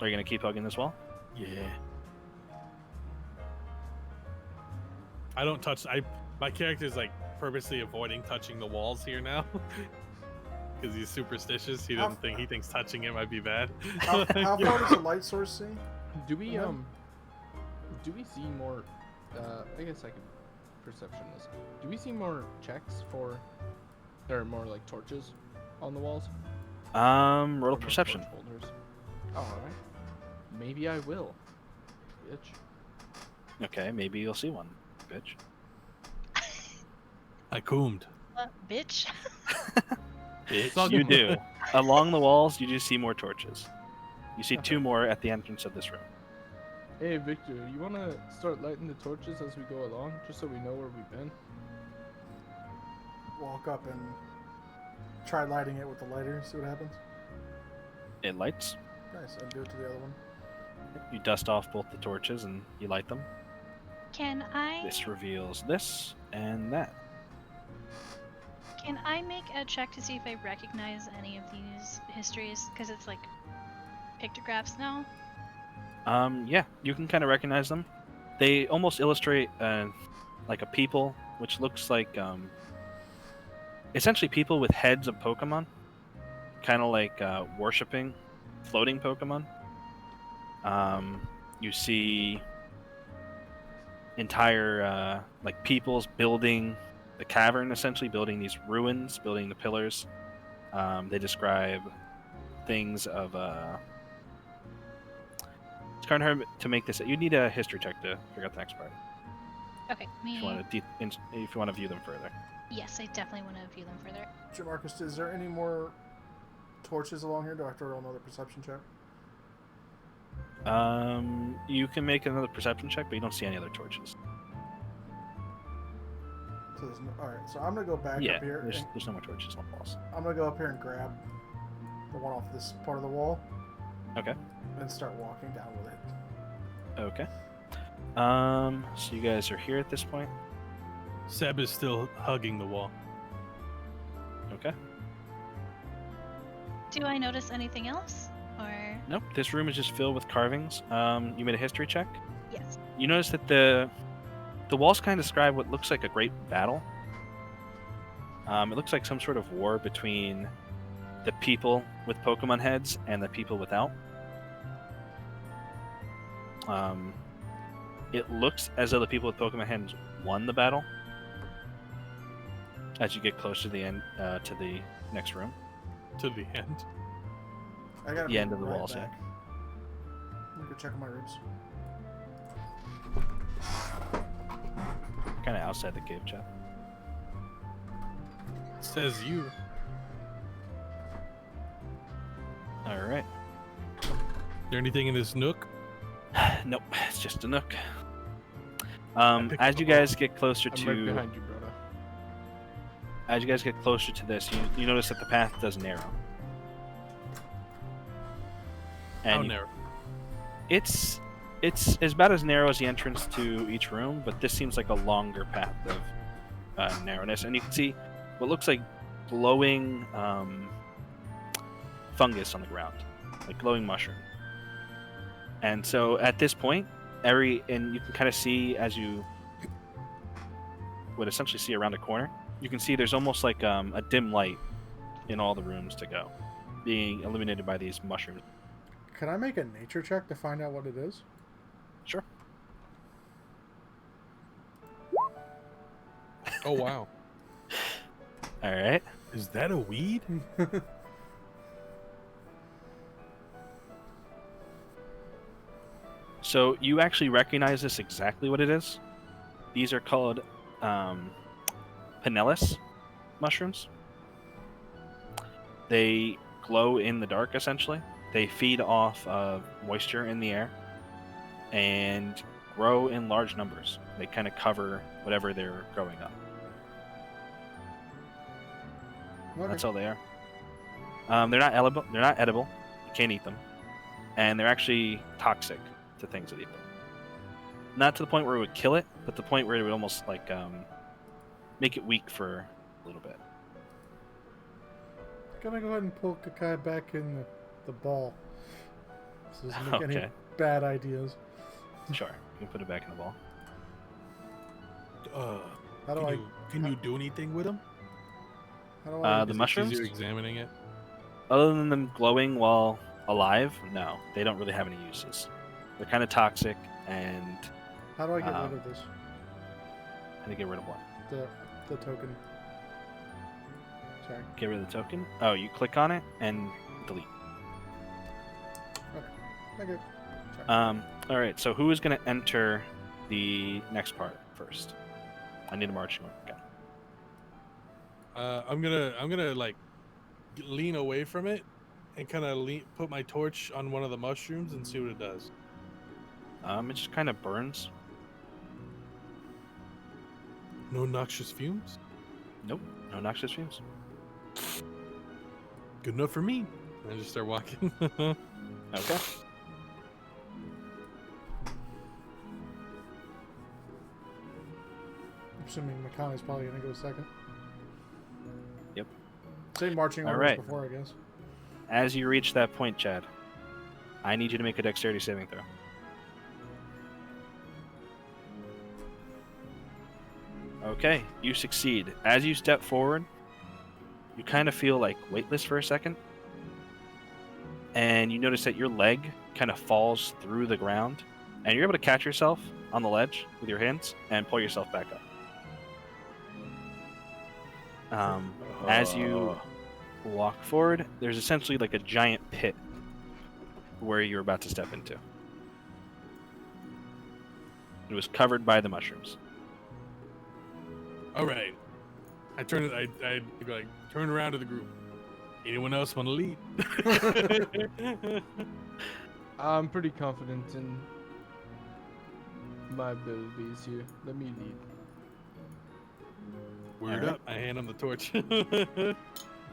Are you gonna keep hugging this wall? Yeah. I don't touch. My character's like purposely avoiding touching the walls here now, because he's superstitious. He doesn't think he thinks touching it might be bad. How far does the light source see? Do we Okay. do we see more? I guess I can perception this. Do we see more checks for? There are more like torches on the walls. Roll Or a more perception. torch holders? All right. Maybe I will. Bitch. Okay, maybe you'll see one, bitch. I coomed. Bitch. You do. Along the walls, you do see more torches. You see Okay. 2 more at the entrance of this room. Hey Victor, you wanna start lighting the torches as we go along, just so we know where we've been? Walk up and try lighting it with the lighter, see what happens. It lights. Nice, and do it to the other one. You dust off both the torches and you light them. Can I This reveals this and that. make a check to see if I recognize any of these histories? Because it's like pictographs now. Yeah, you can kind of recognize them. They almost illustrate like a people, which looks like essentially people with heads of Pokemon, kind of like worshipping floating Pokemon. You see entire like peoples building the cavern, essentially building these ruins, building the pillars. They describe things of it's kind of hard to make this. You need a history check to figure out the next part Okay, me. if you want to if you want to view them further. Yes, I definitely want to view them further. Jamarcus, is there any more torches along here? Do I have to roll another perception check? You can make another perception check, but you don't see any other torches. So there's no, all right, so I'm gonna go back Yeah, up here. And there's no more torches on the walls. I'm gonna go up here and grab the one off this part of the wall. Okay. And start walking down with it. Okay. So you guys are here at this point. Seb is still hugging the wall. Okay. Do I notice anything else? Or Nope. This room is just filled with carvings. You made a history check. yes. You notice that the walls kind of describe what looks like a great battle. It looks like some sort of war between the people with Pokemon heads and the people without. It looks as though the people with Pokemon heads won the battle. As you get closer to the end, to the next room. To the end. I gotta The be end of the right walls, yeah. back. checking my ribs. Kind of outside the cave, Chad. Says you. All right. Is there anything in this nook? Nope, it's just a nook. picked As up you a- guys get closer I'm right to, behind you, brother. as you guys get closer to this, you notice that the path does narrow. How And narrow? it's about as narrow as the entrance to each room, but this seems like a longer path of narrowness, and you can see what looks like glowing fungus on the ground, like glowing mushroom. And so at this point, and you can kind of see as you would essentially see around a corner, you can see there's almost like a dim light in all the rooms to go, being illuminated by these mushrooms. Can I make a nature check to find out what it is? Sure. Oh wow. All right. Is that a weed? So you actually recognize this exactly what it is. These are called Pinellas mushrooms. They glow in the dark, essentially. They feed off of moisture in the air and grow in large numbers. They kind of cover whatever they're growing up. That's all they are. They're not edible. They're not edible. You can't eat them, and they're actually toxic to things that eat them. Not to the point where it would kill it, but the point where it would almost like make it weak for a little bit. Gonna go ahead and pull Kakai back in the ball. So it doesn't make any Okay. bad ideas. Sure, you can put it back in the ball. How do Can I? you, can you do anything with them? How do I? The Is it mushrooms? easier examining it. Other than them glowing while alive, no, they don't really have any uses. They're kind of toxic, and How do I get rid of this? how to get rid of what? The token. Sorry. Get rid of the token? Oh, you click on it and delete. Okay. Sorry. All right. So who is going to enter the next part first? I need a marching order. Okay. I'm gonna like lean away from it and kind of put my torch on one of the mushrooms and see what it does. It just kind of burns. No noxious fumes. Nope. No noxious fumes. Good enough for me. And I just start walking. Okay. I'm assuming Makani's probably gonna go second. Yep. Same marching All orders right. before, I guess. As you reach that point, Chad, I need you to make a dexterity saving throw. Okay, you succeed. As you step forward, you kind of feel like weightless for a second, and you notice that your leg kind of falls through the ground, and you're able to catch yourself on the ledge with your hands and pull yourself back up. As you walk forward, there's essentially like a giant pit where you're about to step into. It was covered by the mushrooms. All right. I turn it. I like turn around to the group. Anyone else want to lead? I'm pretty confident in my abilities here. Let me lead. Word Alright. up! I hand him the torch.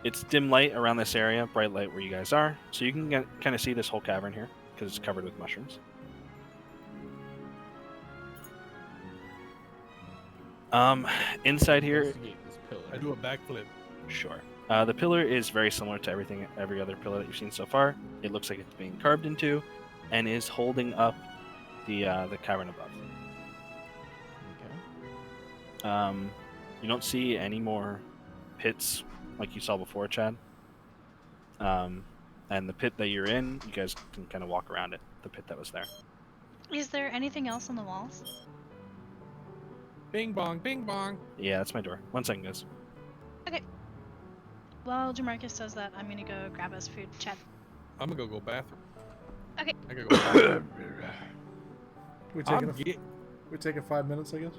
It's dim light around this area, bright light where you guys are, so you can kind of see this whole cavern here because it's covered with mushrooms. Inside here, Investigate this pillar. I do a backflip. sure. The pillar is very similar to every other pillar that you've seen so far. It looks like it's being carved into, and is holding up the cavern above. Okay. You don't see any more pits like you saw before, Chad. And the pit that you're in, you guys can kind of walk around it. The pit that was there. Is there anything else on the walls? Bing bong, bing bong. Yeah, that's my door. 1 second, guys. While Jamarcus does that, I'm gonna go grab us food. Chat. I'm gonna go bathroom. I could go. We I'm taking 5 minutes, I guess.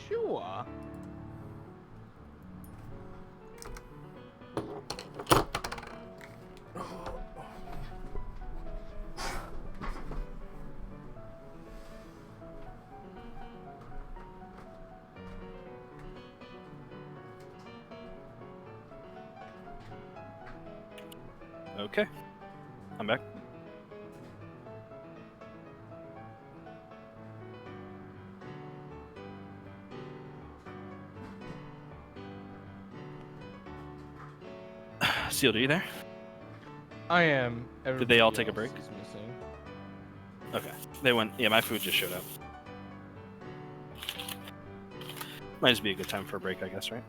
Sure. Okay. I'm back. Sealed, are you there? I am. Did they all Everybody take a else break? is missing. Okay. They went. Yeah, my food just showed up. Might just be a good time for a break, I guess, right?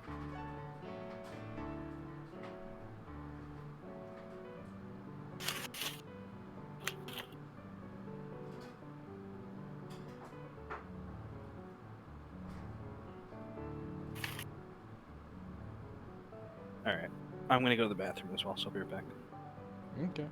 All right. I'm gonna go to the bathroom as well, so I'll be right back. Okay.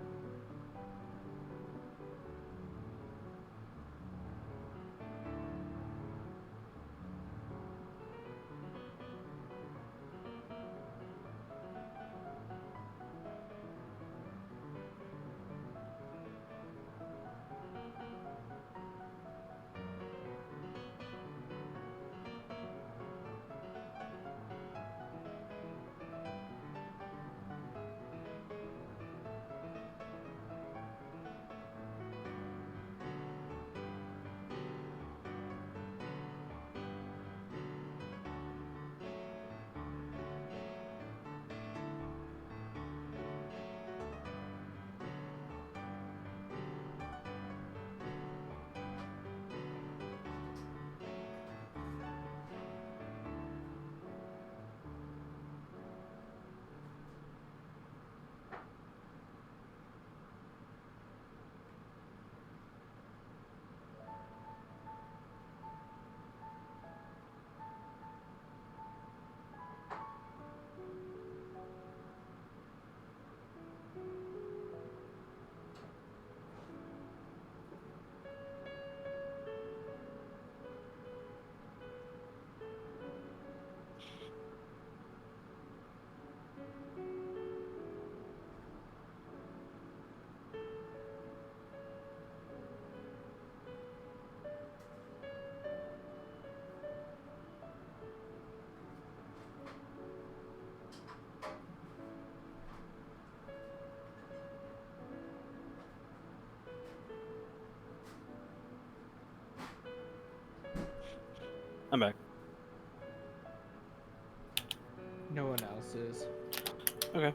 I'm back. No one else is. Okay.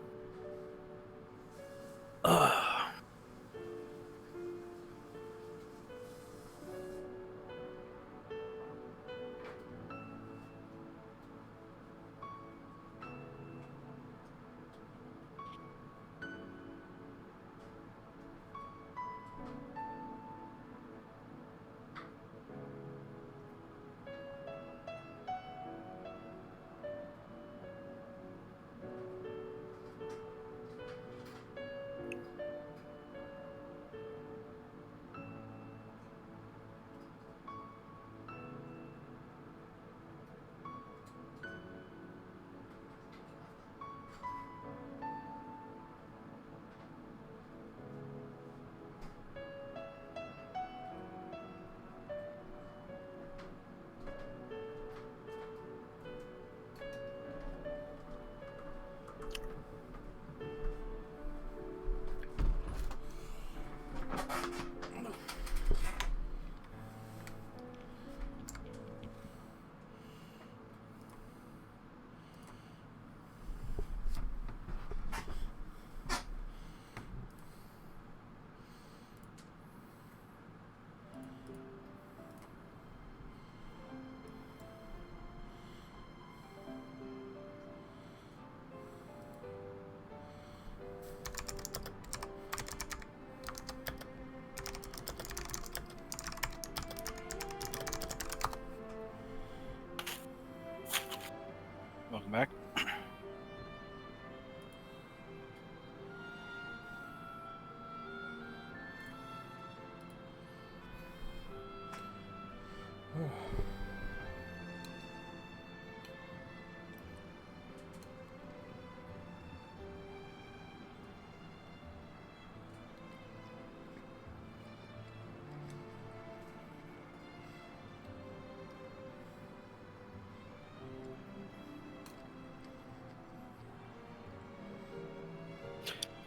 Welcome back.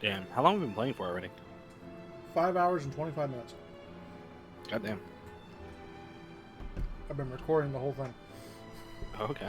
Damn. How long have we been playing for already? 5 hours and 25 minutes. Goddamn. I've been recording the whole thing. Oh, okay.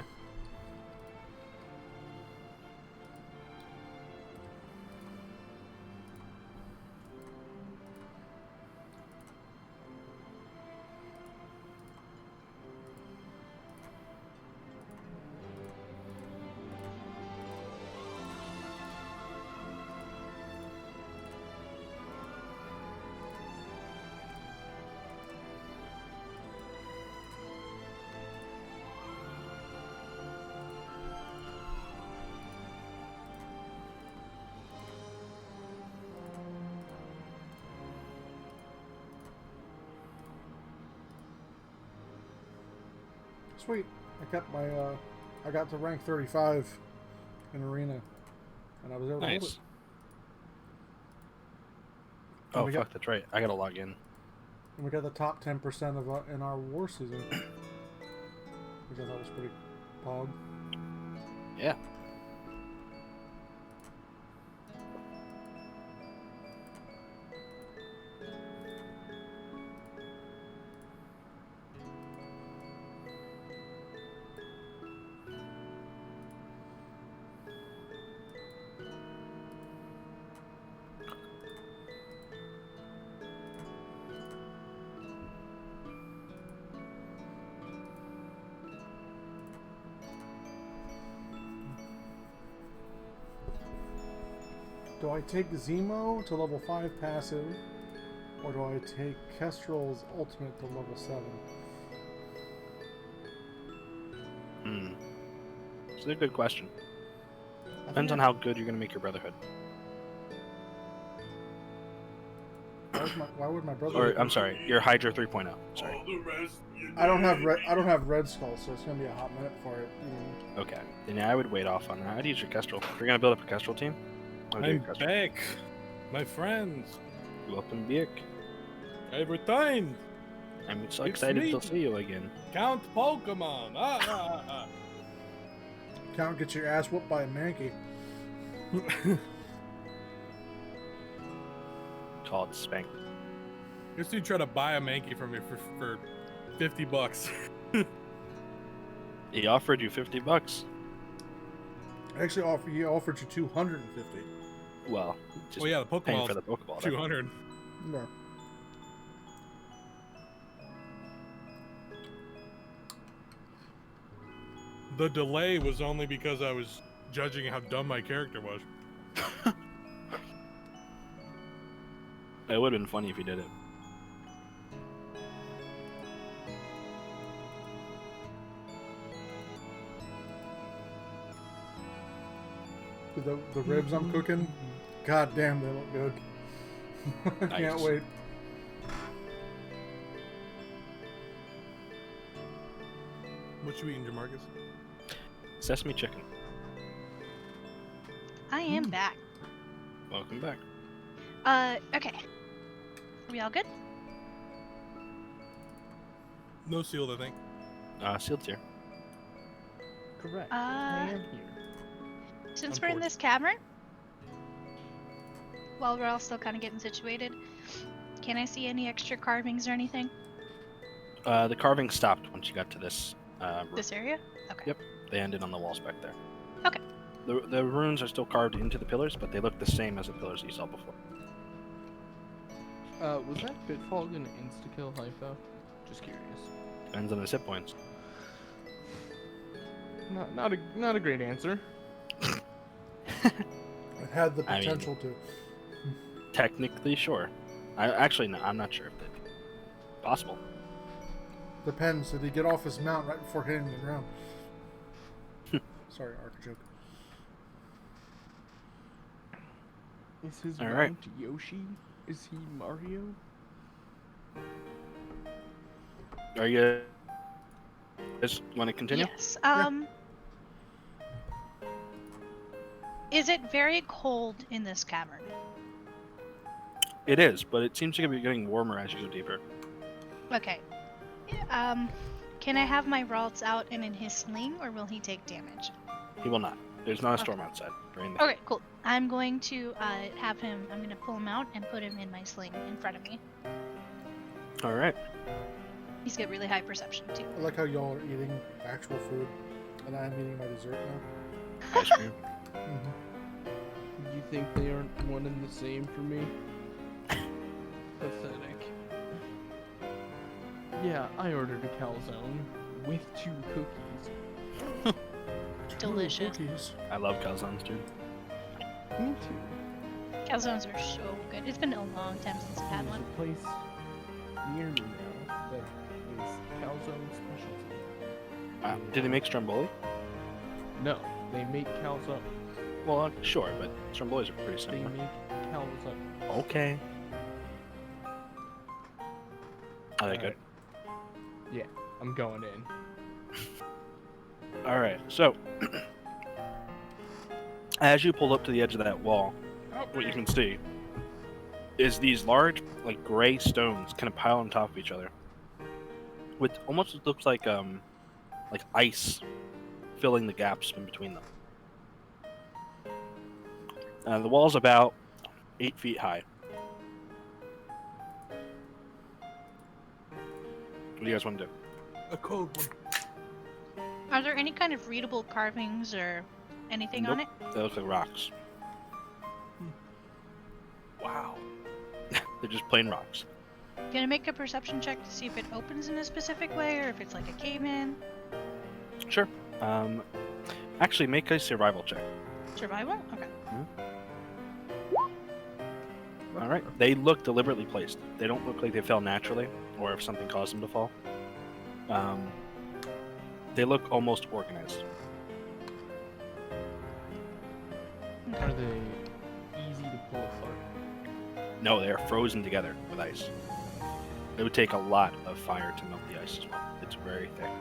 Sweet. I kept my, I got to rank 35 in Arena. And I was able to hold it. Nice. And Oh, we fuck, got, that's right. I gotta log in. and we got the top 10% of in our war season. Which I thought was pretty pog. Yeah. Do I take Zemo to level 5 passive? Or do I take Kestrel's ultimate to level 7? Hmm. It's a good question. I Depends think on how good you're gonna make your Brotherhood. why would my brother? Or, I'm sorry, your Hydra 3.0. Sorry. All the rest you I don't have need. red. I don't have Red Skull, so it's gonna be a hot minute for it. Okay. Then yeah, I would wait off on that. I'd use your Kestrel. If you're gonna build up a Kestrel team, I'll do I'm your Kestrel. back. My friends. Welcome back. I returned. I'm so It's excited me. to see you again. Count Pokemon. Can't get your ass whooped by a Mankey. Called Spank. This dude tried to buy a Mankey from me for $50. He offered you $50. Actually, he offered you 250. Well, just Well, yeah, the paying Pokeball for the Pokeball. there. 200. No. The delay was only because I was judging how dumb my character was. It would have been funny if you did it. The ribs I'm cooking, god damn, they look good. I can't Nice. wait. What you eating, Jamarcus? Sesame chicken. I am back. Welcome back. Okay. We all good? No sealed, I think. Sealed's here. Correct. I Uh, am here. Since we're in this cavern, while we're all still kind of getting situated, can I see any extra carvings or anything? The carving stopped once you got to this room. This area? Okay. Yep. They ended on the walls back there. Okay. The runes are still carved into the pillars, but they look the same as the pillars you saw before. Was that Pitfall gonna insta-kill Hypho? Just curious. Depends on the hit points. Not a great answer. It had the I mean- potential to. Technically, sure. I'm not sure if that'd be possible. Depends. Did he get off his mount right before hitting the ground? Sorry, arc joke. Is his All right. mount Yoshi? Is he Mario? Are you just want to continue? Yes. Is it very cold in this cavern? It is, but it seems to be getting warmer as you go deeper. Okay. Can I have my Ralts out and in his sling, or will he take damage? He will not. There's not a storm outside during the. Okay, cool. I'm going to have him. I'm going to pull him out and put him in my sling in front of me. All right. He's got really high perception too. I like how y'all are eating actual food, and I'm eating my dessert now. Ice cream. You think they aren't one and the same for me? Pathetic. Yeah, I ordered a calzone with 2 cookies. Delicious. Cookies. I love calzones, dude. Me too. Calzones are so good. It's been a long time since I've had There's one. a place near me now that is calzone specialty. Did they make stromboli? No, they make calzone. Well, sure, but strombolis are pretty They similar. make calzone. Okay. Are they good? Yeah, I'm going in. All right. So, as you pull up to the edge of that wall, what you can see is these large, like gray stones, kind of pile on top of each other, with almost what looks like ice filling the gaps in between them. The wall's about 8 feet high. What do you guys want to do? A cold one. Are there any kind of readable carvings or anything on it? They look like rocks. Wow. They're just plain rocks. Can I make a perception check to see if it opens in a specific way or if it's like a cave in? Sure. Actually, make a survival check. Survival? Okay. All right. They look deliberately placed. They don't look like they fell naturally, or if something caused them to fall. They look almost organized. Are they easy to pull apart? No, they are frozen together with ice. It would take a lot of fire to melt the ice as well. It's very thick.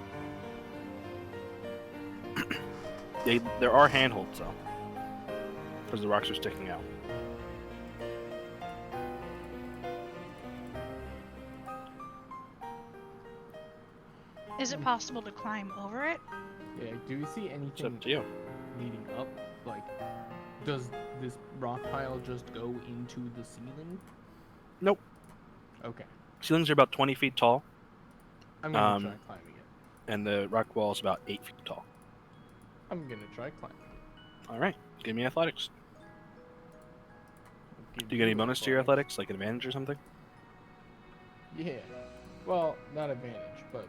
There are handholds though, because the rocks are sticking out. Is it possible to climb over it? Yeah, do we see It's anything up to you. leading up? Like, does this rock pile just go into the ceiling? Nope. Okay. Ceilings are about 20 feet tall, I'm gonna try climbing it. and the rock wall is about 8 feet tall. I'm gonna try climbing it. All right, give me athletics. I'll give Do you get any a bonus to your athletics, like advantage or something? Yeah. Well, not advantage, but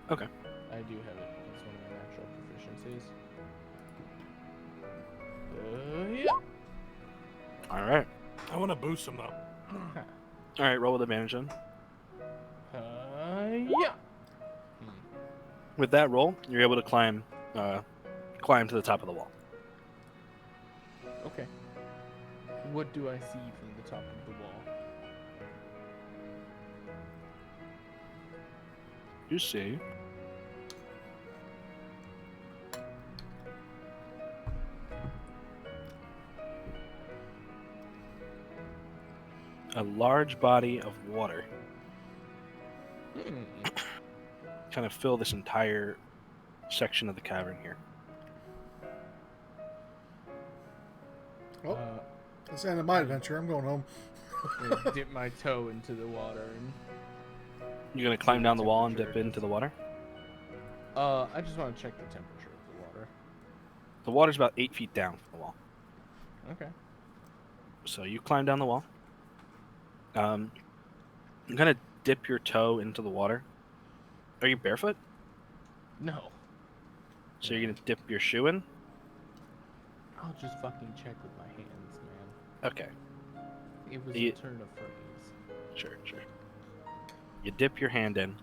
Okay. I do have it. That's one of my natural proficiencies. Yeah. All right. I want to boost him though. All right, roll with advantage then. Yeah. With that roll, you're able to climb to the top of the wall. Okay. What do I see from the top of the wall? You see a large body of water kind of fill this entire section of the cavern here. Well, that's the end of my adventure. I'm going home. I'm gonna dip my toe into the water and. You're gonna climb down the wall and dip temperature into the water. I just want to check the temperature of the water. The water's about 8 feet down from the wall. Okay. So you climb down the wall. You're gonna dip your toe into the water. Are you barefoot? No. So you're gonna dip your shoe in? I'll just fucking check with my hands, man. Okay. It was Ye- a turn of phrase. Sure. You dip your hand in,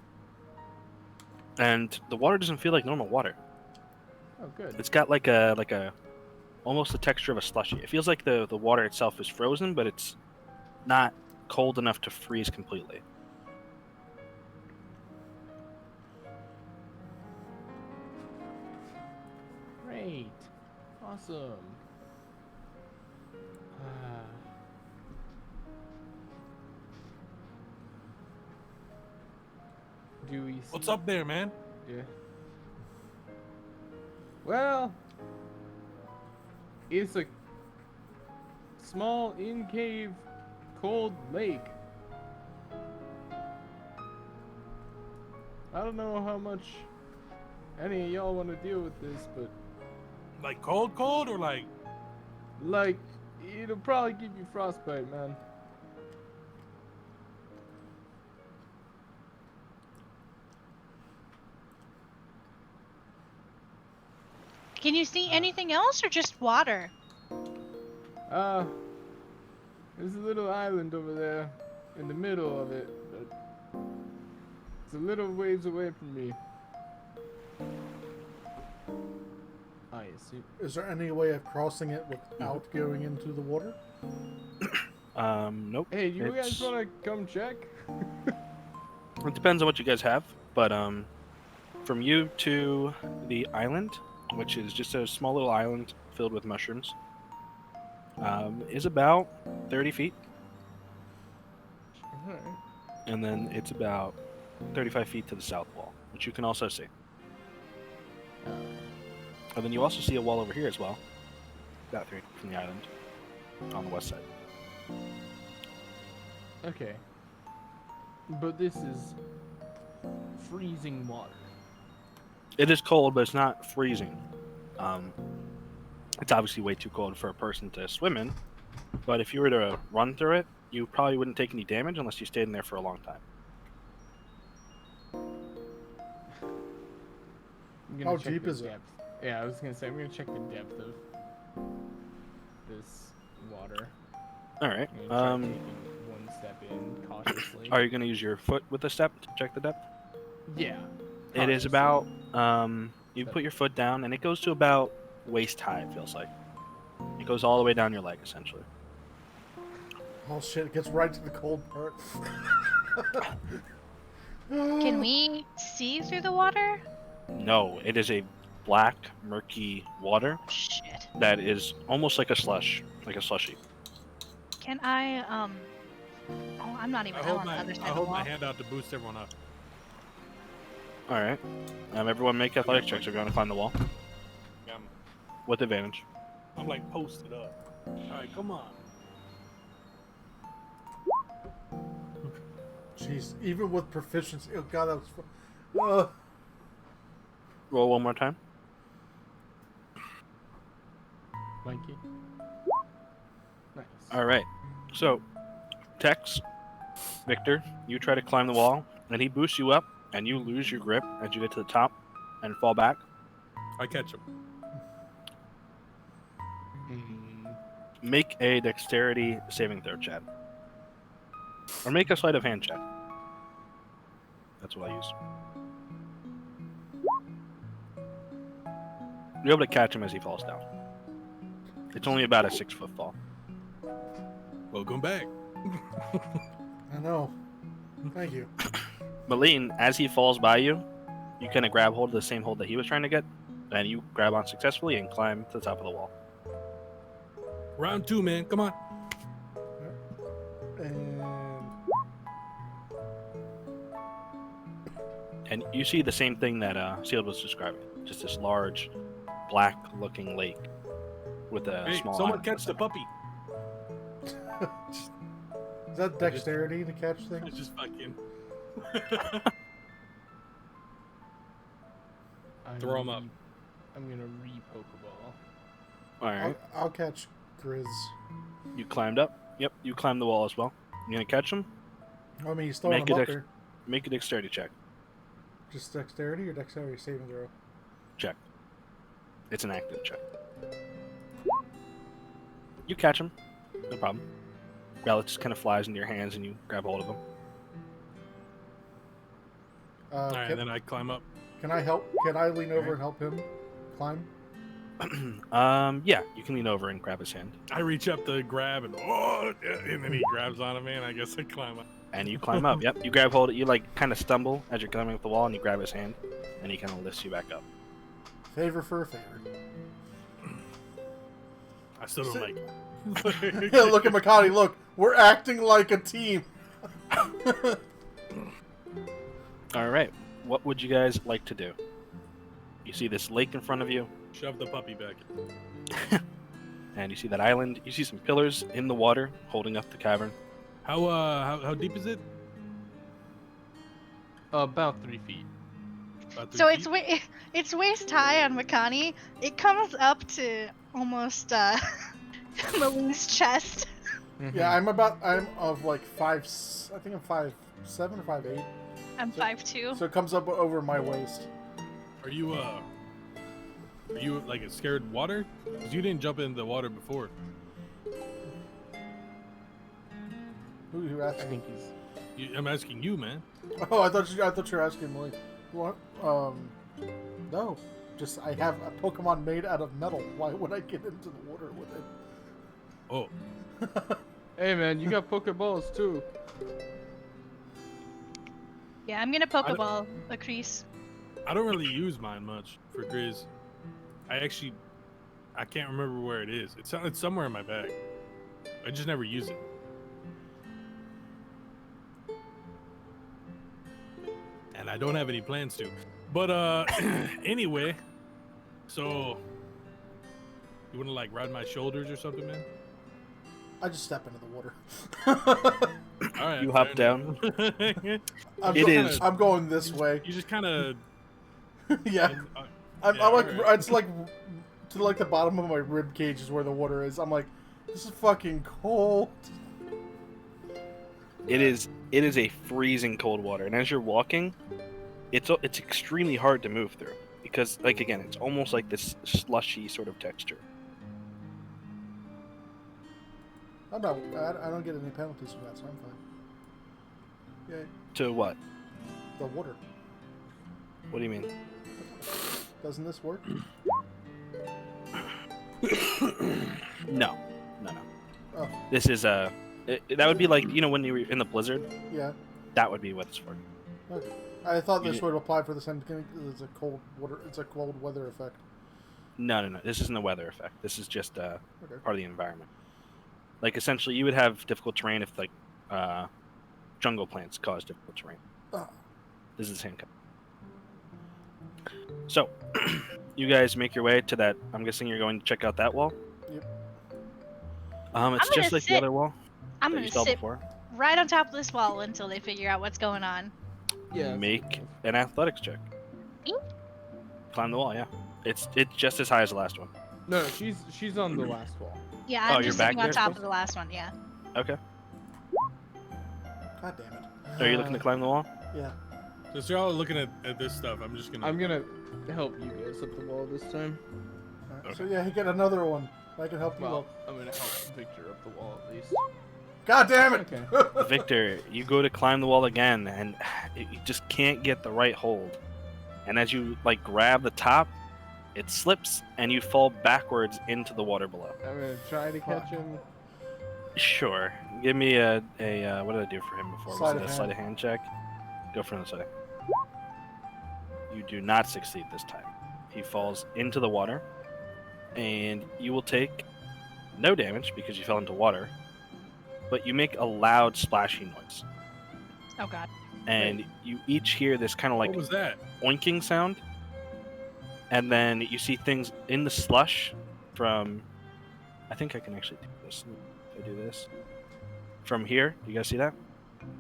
and the water doesn't feel like normal water. Oh, good. It's got like a almost the texture of a slushy. It feels like the water itself is frozen, but it's not cold enough to freeze completely. Great. Awesome. Do we see... What's up there, man? Yeah. Well, It's a small in-cave cold lake. I don't know how much any of y'all want to deal with this, but Like cold, or like like, it'll probably give you frostbite, man. Can you see anything else or just water? There's a little island over there in the middle of it, but it's a little ways away from me. Ah, yes. Is there any way of crossing it without going into the water? Nope. Hey, you guys It's- want to come check? It depends on what you guys have, but from you to the island, which is just a small little island filled with mushrooms, is about 30 feet, Alright. and then it's about 35 feet to the south wall, which you can also see. And then you also see a wall over here as well, about 3 from the island, on the west side. Okay. But this is freezing water. It is cold, but it's not freezing. It's obviously way too cold for a person to swim in, but if you were to run through it, you probably wouldn't take any damage unless you stayed in there for a long time. I'm How check deep the is it? depth. Yeah, I was gonna say I'm gonna check the depth of this water. All right. I'm gonna try taking one step in cautiously. Are you going to use your foot with the step to check the depth? Yeah. It is about you put your foot down, and it goes to about waist high. It feels like it goes all the way down your leg, essentially. Oh shit! It gets right to the cold part. Can we see through the water? No, it is a black, murky water Shit. that is almost like a slush, like a slushy. Can I, oh, I'm not even I on hold the my other side I of the hold wall. my hand out to boost everyone up. All right. Everyone make athletic checks if you want to climb the wall I'm, with advantage. I'm like posted up. All right, come on. Jeez, even with proficiency, oh god, that was. Roll one more time. Mikey. Nice. All right. So, Tex, Victor, you try to climb the wall, and he boosts you up, and you lose your grip as you get to the top and fall back. I catch him. Make a dexterity saving throw, Chad. Or make a sleight of hand check. That's what I use. You're able to catch him as he falls down. It's only about a 6-foot fall. Welcome back. I know. Thank you. Malene, as he falls by you, you kind of grab hold of the same hold that he was trying to get, and you grab on successfully and climb to the top of the wall. Round 2, man. Come on. And you see the same thing that Sealed was describing. Just this large, black-looking lake with a Hey, small someone island in catch the center. puppy. Is that dexterity to catch It's things? just fucking. Throw 'em up. I'm gonna re-pokeball. All right. I'll catch Grizz. You climbed up. Yep, you climbed the wall as well. You gonna catch him? I mean, he's throwing Make him it up ex- there. Make a dexterity check. Just dexterity or dexterity saving throw? Check. It's an active check. You catch him. No problem. Relic just kind of flies into your hands and you grab hold of him. All right, Can, then I climb up. can I help? Can I lean over and help him climb? Yeah, you can lean over and grab his hand. I reach up to grab and and then he grabs onto me, and I guess I climb up. And you climb up. Yep. You grab hold. You like kind of stumble as you're climbing up the wall, and you grab his hand, and he kind of lifts you back up. Favor for a favor. I still don't like. Yeah, look at Makati. Look, we're acting like a team. All right. What would you guys like to do? You see this lake in front of you. Shove the puppy back. and you see that island. You see some pillars in the water holding up the cavern. How deep is it? About 3 feet. About 3 So feet? it's waist high on Makani. It comes up to almost Maline's chest. Yeah, I'm of like I think I'm 5'7" or 5'8". I'm 5'2". So it comes up over my waist. Are you like scared of water? 'Cause you didn't jump in the water before. Who I asked me? think he's. I'm asking you, man. Oh, I thought you were asking me. What? No. Just I have a Pokemon made out of metal. Why would I get into the water with it? Oh, Hey man, you got Pokeballs too. Yeah, I'm gonna Pokeball a crease. I don't really use mine much for Grizz. I can't remember where it is. It's somewhere in my bag. I just never use it. And I don't have any plans to. But anyway, so you wanna like ride my shoulders or something, man? I just step into the water. All right. You hop fair down. enough. I'm going this way. You just kind of. Yeah. I'm like, it's like to like the bottom of my rib cage is where the water is. I'm like, this is fucking cold. It is a freezing cold water, and as you're walking, it's extremely hard to move through because, like, again, it's almost like this slushy sort of texture. I don't get any penalties from that, so I'm fine. Yay. To what? The water. What do you mean? Doesn't this work? No. Oh, This is that would be like, you know, when you were in the blizzard. yeah. That would be what it's for. Okay. I thought You this did- would apply for the same thing. It's a cold water. It's a cold weather effect. No. This isn't a weather effect. This is just Okay. part of the environment. Like, essentially, you would have difficult terrain if, like, jungle plants cause difficult terrain. Oh. This is the same kind. So, you guys make your way to that. I'm guessing you're going to check out that wall. Yep. It's I'm just gonna like the sit- other wall I'm that gonna you saw sit before. right on top of this wall until they figure out what's going on. Yeah. Make an athletics check. Me? Climb the wall. Yeah, it's just as high as the last one. No, she's on the last wall. Yeah, Oh, I'm you're just back sitting on there top still? of the last one. Yeah. Okay. God damn it. Are you looking to climb the wall? Yeah. Since you're all looking at this stuff, I'm just gonna. I'm gonna help you guys up the wall this time. Alright, so yeah, he get another one. I can help you Well, up. I'm gonna help Victor up the wall at least. God damn it! Okay. Victor, you go to climb the wall again, and you just can't get the right hold. And as you like grab the top, it slips, and you fall backwards into the water below. I'm gonna try to catch him. Sure. Give me a what did I do for him before? Sleight Was of it a sleight of hand check? Go for another sleight. You do not succeed this time. He falls into the water, and you will take no damage because you fell into water, but you make a loud splashing noise. Oh God. And you each hear this kind of like What was that? oinking sound, and then you see things in the slush from. I think I can actually do this. If I do this from here, you guys see that?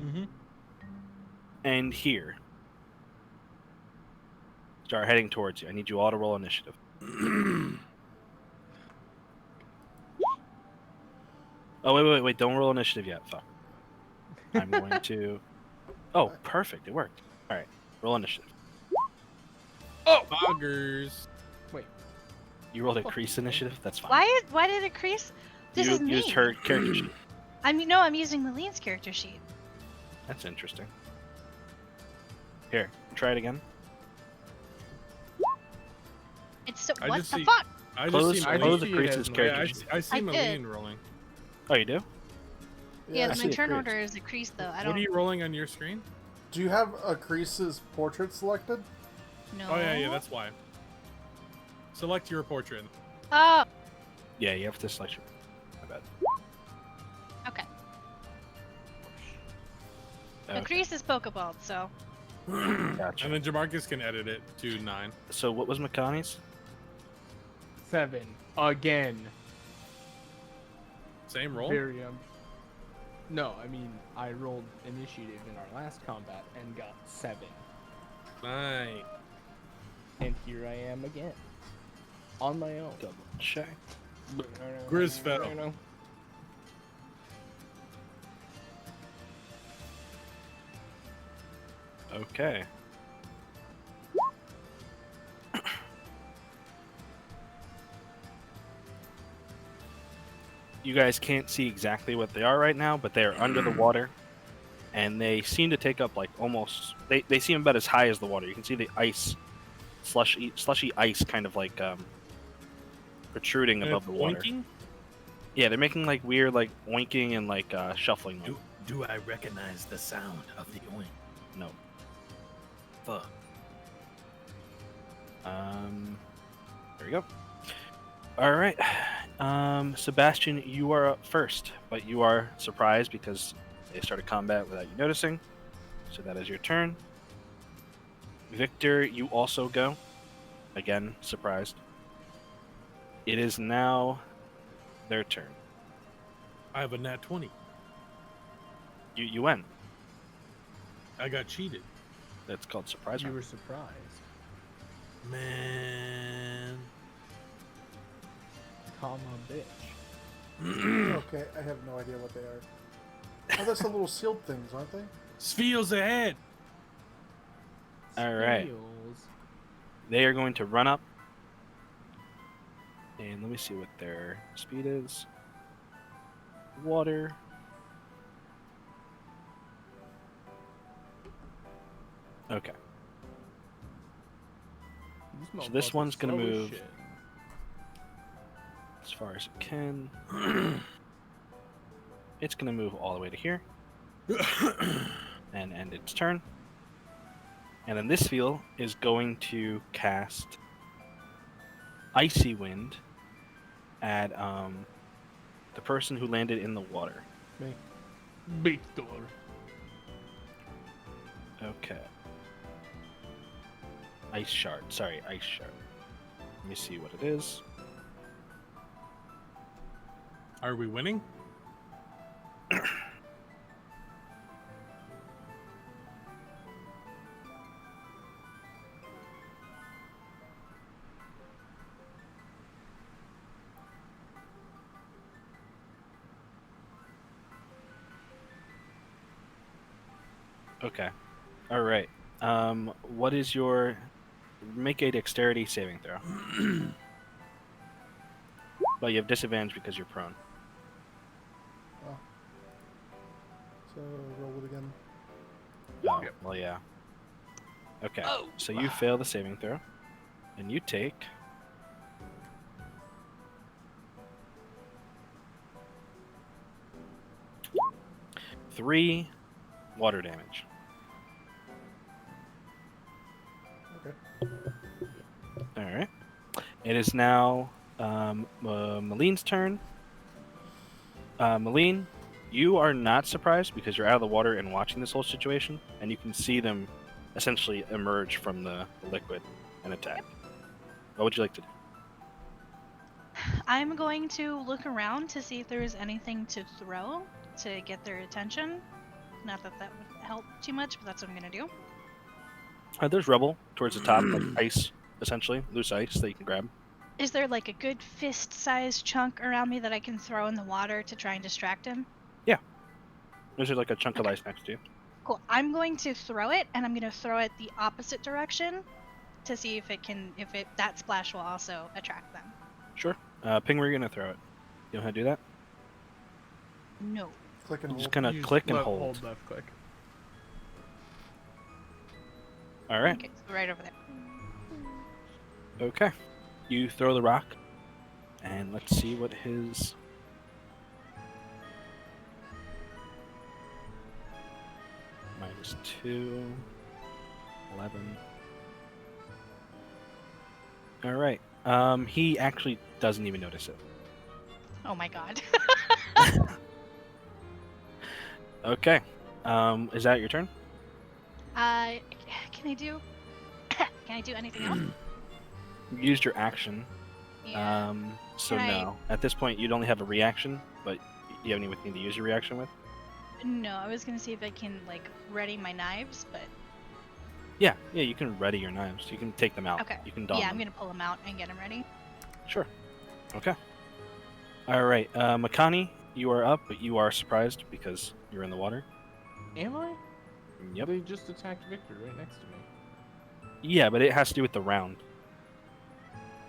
Mm-hmm. And here start heading towards you. I need you all to roll initiative. Oh wait! Don't roll initiative yet. Fuck. I'm going to. Oh, perfect! It worked. All right, roll initiative. Boggers. You rolled a crease initiative. That's fine. Why did it crease? This you is me. used her character sheet. I'm using Maline's character sheet. That's interesting. Here, try it again. It's so, I what just the see- fuck? I Close, just see I close see the it crease's as character Yeah, sheet. I see I Maline did. rolling. Oh, you do? Yeah, I see my it turn creased. order is a crease though. I What don't are you rolling on your screen? Do you have a Crease's portrait selected? know. Oh yeah, that's why. Select your portrait. Oh, Yeah, you have to select your. My bad. okay. The Okay. crease is Pokeball, so Gotcha. And then Jamarcus can edit it to 9. So what was Makani's? 7 again. Same roll. very No, I mean I rolled initiative in our last combat and got 7, Nice. and here I am again, on my own. Double check. Grizz fell. Okay. You guys can't see exactly what they are right now, but they are under the water, and they seem to take up like almost. They seem about as high as the water. You can see the ice, slushy ice, kind of like protruding And above it's the water. oinking? Yeah, they're making like weird like oinking and like shuffling. Do I recognize the sound of the oink? No. Fuck. There we go. All right. Sebastian, you are up first, but you are surprised because they started combat without you noticing. So that is your turn. Victor, you also go. Again, surprised. It is now their turn. I have a nat 20. You win. I got cheated. That's called surprise You round. were surprised. Man. Comma bitch. Okay, I have no idea what they are. Oh, that's the little sealed things, aren't they? Spheals ahead. All right. Steals. They are going to run up. And let me see what their speed is. Water. Okay. These So this motherfuckers one's gonna slow as move. shit. As far as it can. It's going to move all the way to here. And end its turn. And then this field is going to cast Icy Wind at the person who landed in the water. Me. Victor. Okay. Ice Shard. Sorry, Ice Shard. Let me see what it is. Are we winning? Okay. All right. What is your make a dexterity saving throw? But you have disadvantage because you're prone. Oh. So roll it again. Oh, well, yeah. Okay. So you fail the saving throw, and you take 3 water damage. Okay. All right. It is now Maline's turn. Maline, you are not surprised because you're out of the water and watching this whole situation, and you can see them essentially emerge from the liquid and attack. What would you like to do? I'm going to look around to see if there's anything to throw to get their attention. Not that that would help too much, but that's what I'm gonna do. There's rubble towards the top, like ice, essentially, loose ice that you can grab. Is there like a good fist-sized chunk around me that I can throw in the water to try and distract him? There's like a chunk of ice next to you. Cool. I'm going to throw it, and I'm going to throw it the opposite direction to see if that splash will also attract them. Sure. Ping, where are you gonna throw it? You know how to do that? No. Click and I'm just hold. gonna Use click and left, hold. left click. All right. Okay, so right over there. Okay. You throw the rock, and let's see what his. -2, 11. All right. He actually doesn't even notice it. Oh my god. Okay. Is that your turn? Can I do? Can I do anything else? You used your action. Yeah. So Can I- no. At this point, you'd only have a reaction, but you have anything to use your reaction with? No, I was gonna see if I can like ready my knives, but Yeah, you can ready your knives. You can take them out. okay. You can don Yeah, them. I'm gonna pull them out and get them ready. Sure. Okay. All right, Makani, you are up, but you are surprised because you're in the water. Am I? Yep. They just attacked Victor right next to me. Yeah, but it has to do with the round.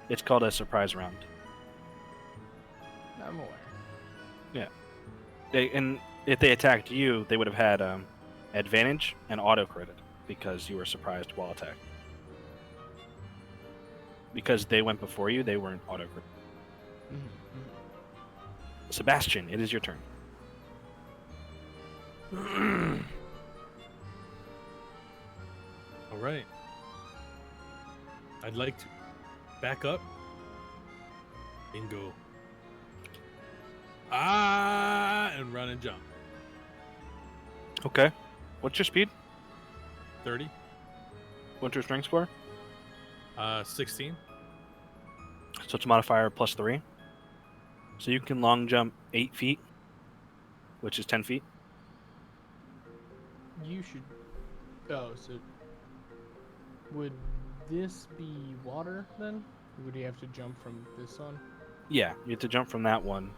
It's called a surprise round. I'm aware. And if they attacked you, they would have had advantage and auto credit because you were surprised while attacked. Because they went before you, they weren't auto credit. Sebastian, it is your turn. All right. I'd like to back up and go. And run and jump. Okay. What's your speed? 30. What's your strength score? 16. So it's modifier plus 3. So you can long jump 8 feet, which is 10 feet. You should. Oh, so would this be water then? Would you have to jump from this on? Yeah, you have to jump from that one.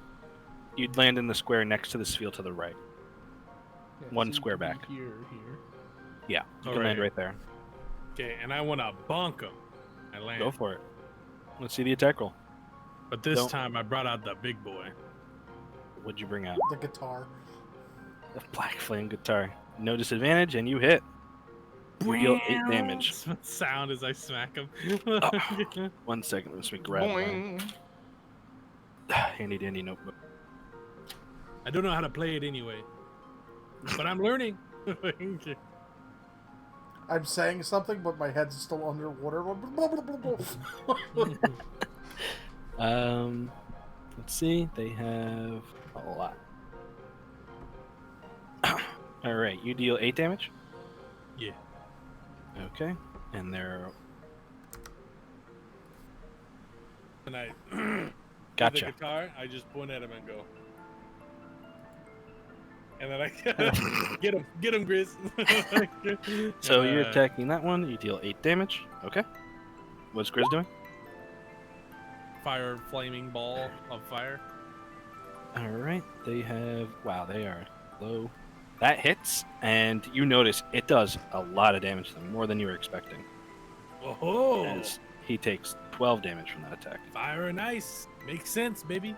You'd land in the square next to this field to the right. Yeah, One so you square could be back. Here. Yeah, you All can land right. right there. Okay, and I want to bonk him. I land. Go for it. Let's see the attack roll. But this Don't- time I brought out the big boy. What'd you bring out? The guitar. The black flame guitar. No disadvantage, and you hit. You deal 8 damage. Sound as I smack him. 1 second, let me grab my handy dandy notebook. I don't know how to play it anyway, but I'm learning. I'm saying something, but my head's still underwater. Let's see. They have a lot. All right, you deal 8 damage. Yeah. Okay, and they're And I gotcha. with the guitar, I just point at him and go. And then I get him, Grizz. So you're attacking that one. You deal 8 damage. Okay. What's Grizz doing? Fire flaming ball of fire. All right. They have. Wow, they are low. That hits, and you notice it does a lot of damage to them, more than you were expecting. Oh, As he takes 12 damage from that attack. fire and ice makes sense, baby.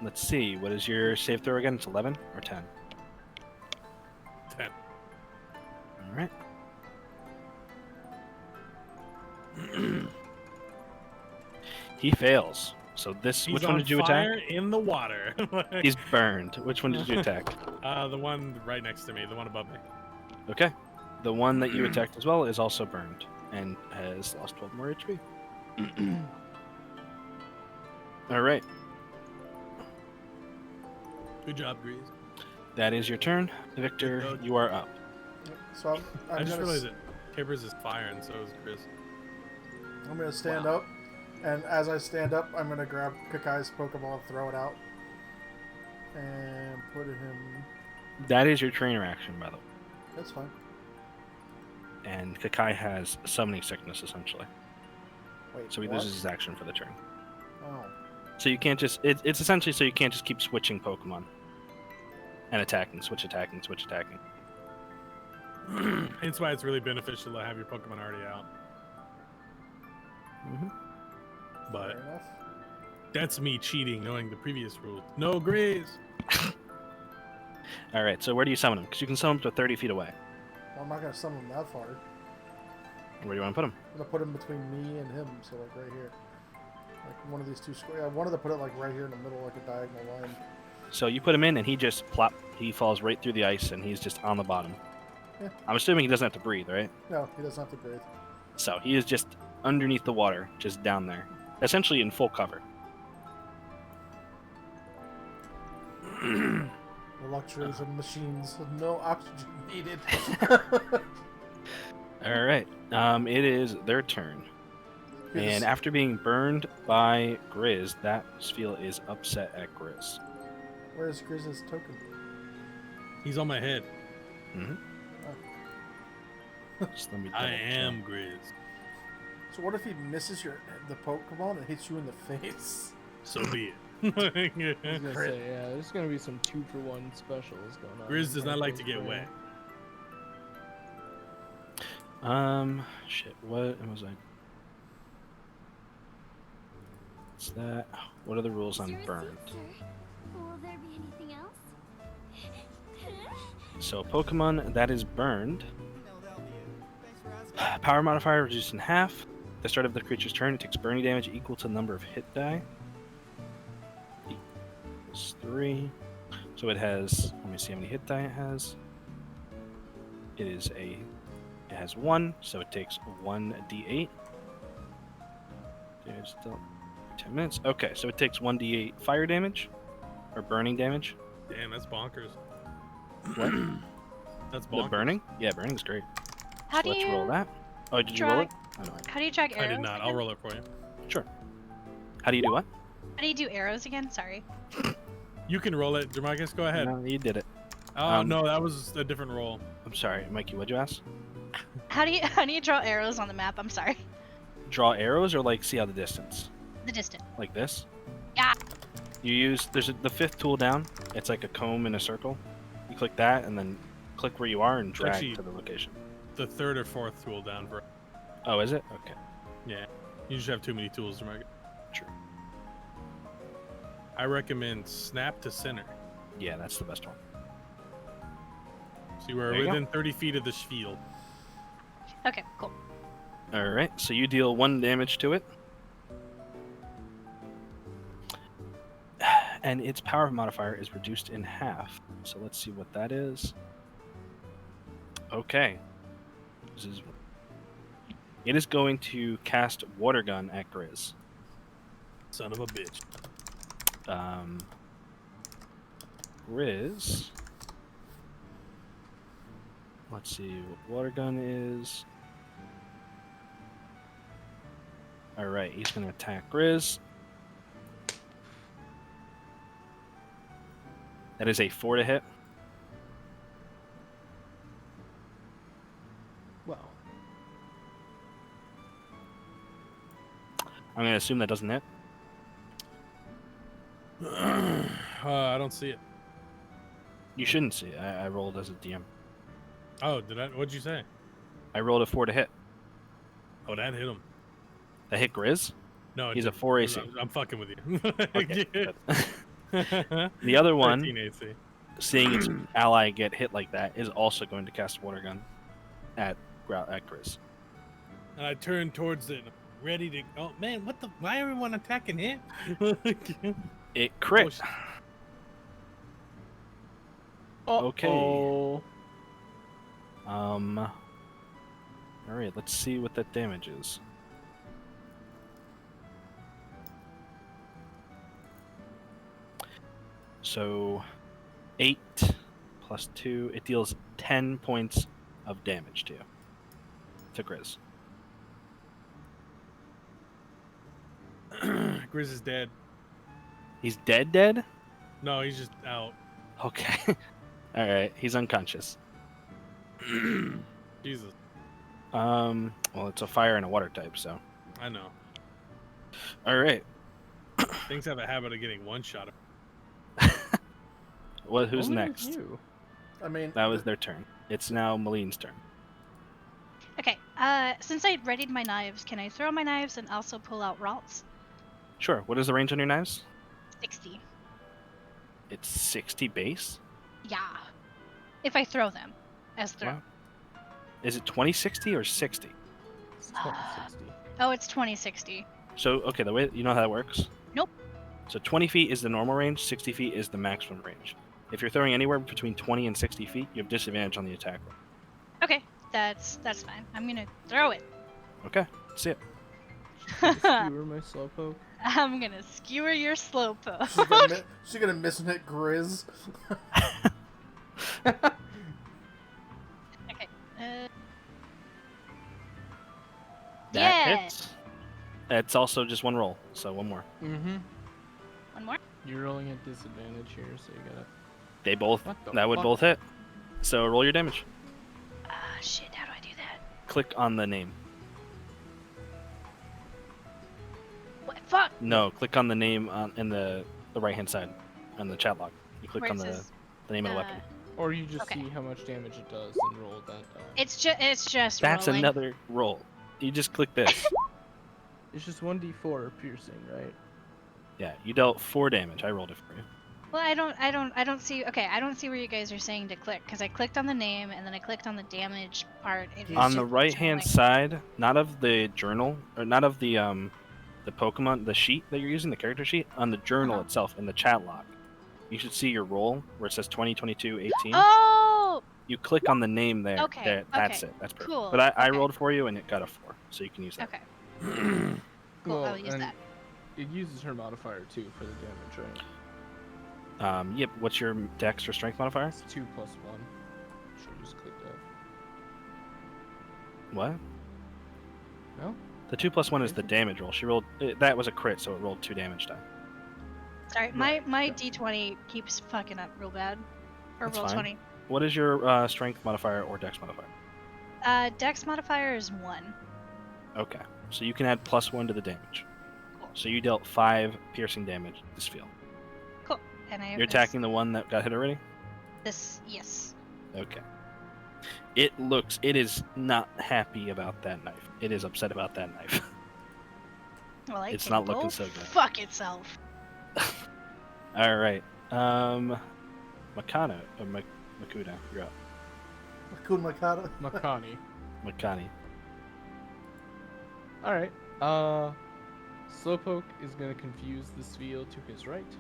Let's see. What is your save throw again? It's 11 or 10. 10. All right. He fails. So this. He's which one on did you fire attack? in the water. He's burned. Which one did you attack? The one right next to me, the one above me. Okay. The one that you attacked as well is also burned and has lost 12 more HP. All right. Good job, Grease. That is your turn. Victor, Good dog. you are up. So I just gonna realized that Capers is fire and so is Chris. I'm gonna stand up, and as I stand up, I'm gonna grab Kakai's Pokeball and throw it out, and put him. That is your trainer action, by the way. That's fine. And Kakai has summoning sickness, essentially. Wait. So he what? loses his action for the turn. Oh. So you can't just... It's essentially so you can't just keep switching Pokemon. And attacking, switch attacking, switch attacking. Hence why it's really beneficial to have your Pokemon already out. Mm-hmm. But Fair enough. that's me cheating, knowing the previous rules. No Grays. All right, so where do you summon him? Because you can summon him to 30 feet away. Well, I'm not gonna summon him that far. Where do you want to put him? I'm gonna put him between me and him, so like right here. Like one of these two squares. I wanted to put it like right here in the middle, like a diagonal line. So you put him in, and he just plop. He falls right through the ice, and he's just on the bottom. Yeah. I'm assuming he doesn't have to breathe, right? No, he doesn't have to breathe. So he is just underneath the water, just down there, essentially in full cover. The luxuries of machines with no oxygen needed. All right. It is their turn. And after being burned by Grizz, that sphere is upset at Grizz. Where's Grizz's token? He's on my head. Mm-hmm. Oh. Just let me I double am check. Grizz. So what if he misses the Pokemon and hits you in the face? So be I was gonna Crit. say, yeah, there's gonna be some 2-for-1 specials going on. Grizz does not like to Handbook get there. wet. Shit, what was I? What's that? What are the rules on burned? Will there be anything else? So, Pokemon that is burned. Power modifier reduced in half. At the start of the creature's turn, it takes burning damage equal to the number of hit die. Equals 3. So it has, let me see how many hit die it has. It has 1, so it takes 1d8. There's still 10 minutes. Okay, so it takes 1d8 fire damage, or burning damage. Damn, that's bonkers. What? That's bonkers. The burning? Yeah, burning's great. How So do let's you roll that. Oh, did you roll it? drag? Oh, no. How do you drag arrows? I did not. I'll again? roll it for you. Sure. How do you do what? How do you do arrows again? Sorry. You can roll it. Demarcus, go ahead. No, you did it. Oh, no, that was a different roll. I'm sorry, Mikey, what'd you ask? How do you draw arrows on the map? I'm sorry. Draw arrows or like see out the distance? The distance. Like this? Yeah. You use, the fifth tool down. It's like a comb in a circle. You click that and then click where you are and drag Actually- to the location. The third or fourth tool down for. Oh, is it? Okay. Yeah. You just have too many tools, Demarcus. True. I recommend snap to center. Yeah, that's the best one. See, we're There you go. within 30 feet of the field. Okay, cool. Alright, so you deal 1 damage to it. And its power modifier is reduced in half. So let's see what that is. Okay. It is going to cast Water Gun at Grizz. Son of a bitch. Grizz. Let's see what Water Gun is. Alright, he's going to attack Grizz. That is a 4 to hit. Wow. I'm going to assume that doesn't hit. I don't see it. You shouldn't see it. I rolled as a DM. Oh, did I? What'd you say? I rolled a 4 to hit. Oh, that hit him. That hit Grizz? No, it He's a didn't. 4 AC. I'm fucking with you. Okay, good. The other one, 13 AC. seeing its ally get hit like that, is also going to cast Water Gun at Grizz. And I turned towards it, ready to. Oh man, what the? Why everyone attacking him? It crit. Oh, sh- Okay. Uh-oh. Alright, let's see what that damage is. So, 8 plus 2, it deals 10 points of damage to you. To Grizz. Grizz is dead. He's dead? No, he's just out. Okay. Alright, he's unconscious. Jesus, Well, it's a fire and a water type, so. I know. Alright. Things have a habit of getting one shot. Well, who's Only next? you. I mean, That was their turn. It's now Maline's turn. Okay. Since I readied my knives, can I throw my knives and also pull out routes? Sure. What is the range on your knives? 60. It's 60 base? Yeah. If I throw them as throw. Wow. Is it 2060 or 60? It's 2060. Oh, it's 2060. So, okay, the way you know how that works? Nope. So 20 feet is the normal range, 60 feet is the maximum range. If you're throwing anywhere between 20 and 60 feet, you have disadvantage on the attack roll. Okay, that's fine. I'm gonna throw it. Okay, see it. Skewer my slowpoke. I'm gonna skewer your slowpoke. she's gonna miss hit Grizz. Okay. That Yeah. hits. It's also just one roll, so one more. Mm-hmm. One more. You're rolling at disadvantage here, so you gotta. They both. What the That would fuck? both hit. So roll your damage. Ah, shit. How do I do that? Click on the name. What? Fuck. No, click on the name in the right-hand side on the chat log. You click Where on it the says, name of the weapon. Or you just Okay. see how much damage it does and roll that. It's just That's rolling. another roll. You just click this. It's just 1d4 piercing, right? Yeah, you dealt 4 damage. I rolled it for you. Well, I don't see. Okay, I don't see where you guys are saying to click because I clicked on the name and then I clicked on the damage part. It was On the just right-hand rolling. side, not of the journal, or not of the Pokemon, the sheet that you're using, the character sheet, on the journal Uh-huh. itself in the chat log, you should see your roll where it says 20, 22, 18. Oh, You click on the name there. Okay, There, that's okay, it. That's perfect. cool, But I okay. rolled for you and it got a 4, so you can use that. okay. Cool. I'll use and that. It uses her modifier too for the damage, right? Yep. What's your Dex or Strength modifier? It's 2 + 1. Should just click that. What? No? The 2 + 1 is the Amazing. damage roll. She rolled. That was a crit, so it rolled 2 damage die. Sorry, Right, my yeah. D20 keeps fucking up real bad. Or That's roll fine. 20. What is your Strength modifier or Dex modifier? Dex modifier is 1. Okay. So you can add +1 to the damage. Cool. So you dealt 5 piercing damage this field. Cool. And I have You're attacking the one that got hit already? this. Yes. Okay. It is not happy about that knife. It is upset about that knife. Well, It's can not looking go so good. Fuck itself. Alright. Makana, or Makuda, you're up. Makun Makata. Makani. Makani. Alright. Slowpoke is gonna confuse this field to his right.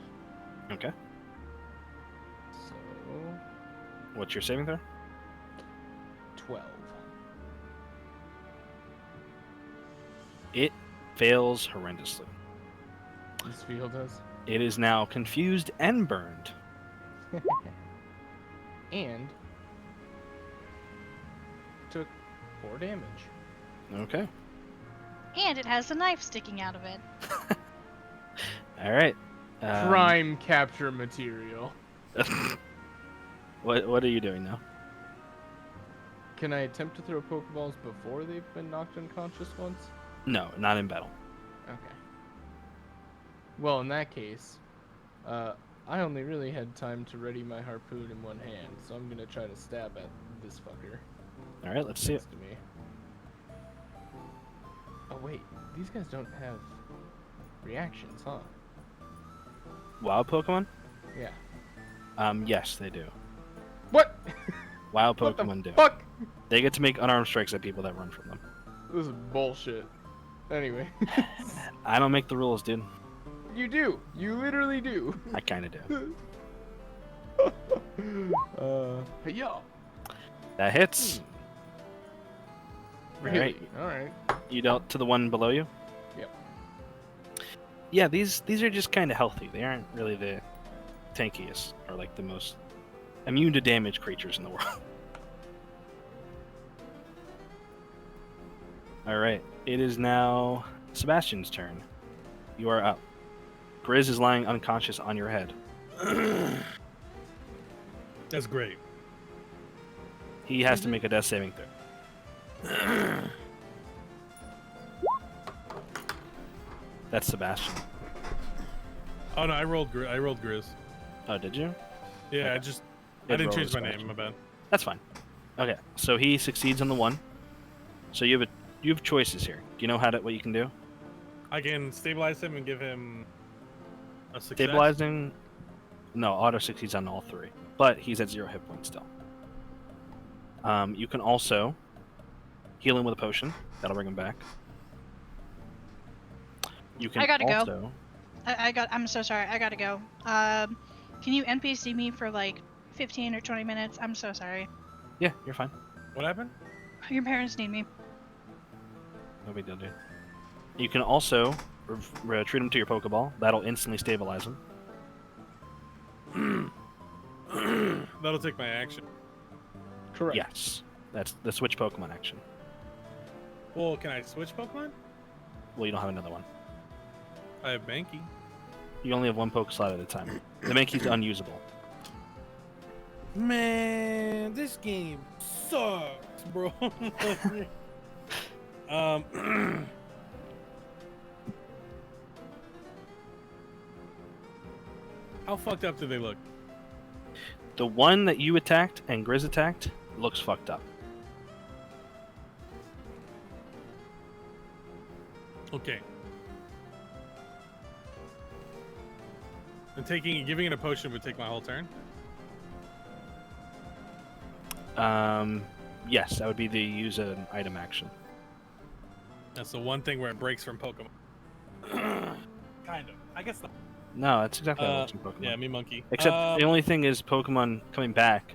Okay. So What's your saving throw? 12. It fails horrendously. This field does. It is now confused and burned. And took 4 damage. Okay. And it has a knife sticking out of it. Alright. Prime capture material. What are you doing now? Can I attempt to throw Pokeballs before they've been knocked unconscious once? No, not in battle. Okay. Well, in that case, I only really had time to ready my harpoon in one hand, so I'm gonna try to stab at this fucker Alright, let's see it. next to me. Oh wait, these guys don't have reactions, huh? Wild Pokemon? Yeah. Yes, they do. What? Wild What the Pokemon do. fuck? They get to make unarmed strikes at people that run from them. This is bullshit. Anyway. I don't make the rules, dude. You do. You literally do. I kinda do. Yeah. That hits. Really? Alright. Alright. You dealt to the one below you? Yep. Yeah, these are just kinda healthy. They aren't really the tankiest or like the most immune to damage creatures in the world. Alright. It is now Sebastian's turn. You are up. Grizz is lying unconscious on your head. That's great. He has to make a death saving throw. That's Sebastian. Oh no, I rolled Grizz. Oh, did you? Yeah, Okay. I didn't roll change my Sebastian. name. My bad. That's fine. Okay, so he succeeds on the one. So you have choices here. Do you know what you can do? I can stabilize him and give him a success. Stabilizing. No, auto succeeds on all 3, but he's at 0 hit points still. You can also heal him with a potion. That'll bring him back. You can I gotta go. also. I'm so sorry. I gotta go. Can you NPC me for like 15 or 20 minutes? I'm so sorry. Yeah, you're fine. What happened? Your parents need me. No big deal, dude. You can also retreat him to your Pokeball. That'll instantly stabilize him. That'll take my action. Correct. Yes, that's the switch Pokemon action. Well, can I switch Pokemon? Well, you don't have another one. I have Banky. You only have one poke slot at a time. The Mankey's unusable. Man, this game sucks, bro. How fucked up do they look? The one that you attacked and Grizz attacked looks fucked up. Okay. And giving it a potion would take my whole turn? Yes, that would be the use an item action. That's the one thing where it breaks from Pokemon. Kind of. I guess not. No, that's exactly how it works in Pokemon. Yeah, me monkey. Except the only thing is Pokemon coming back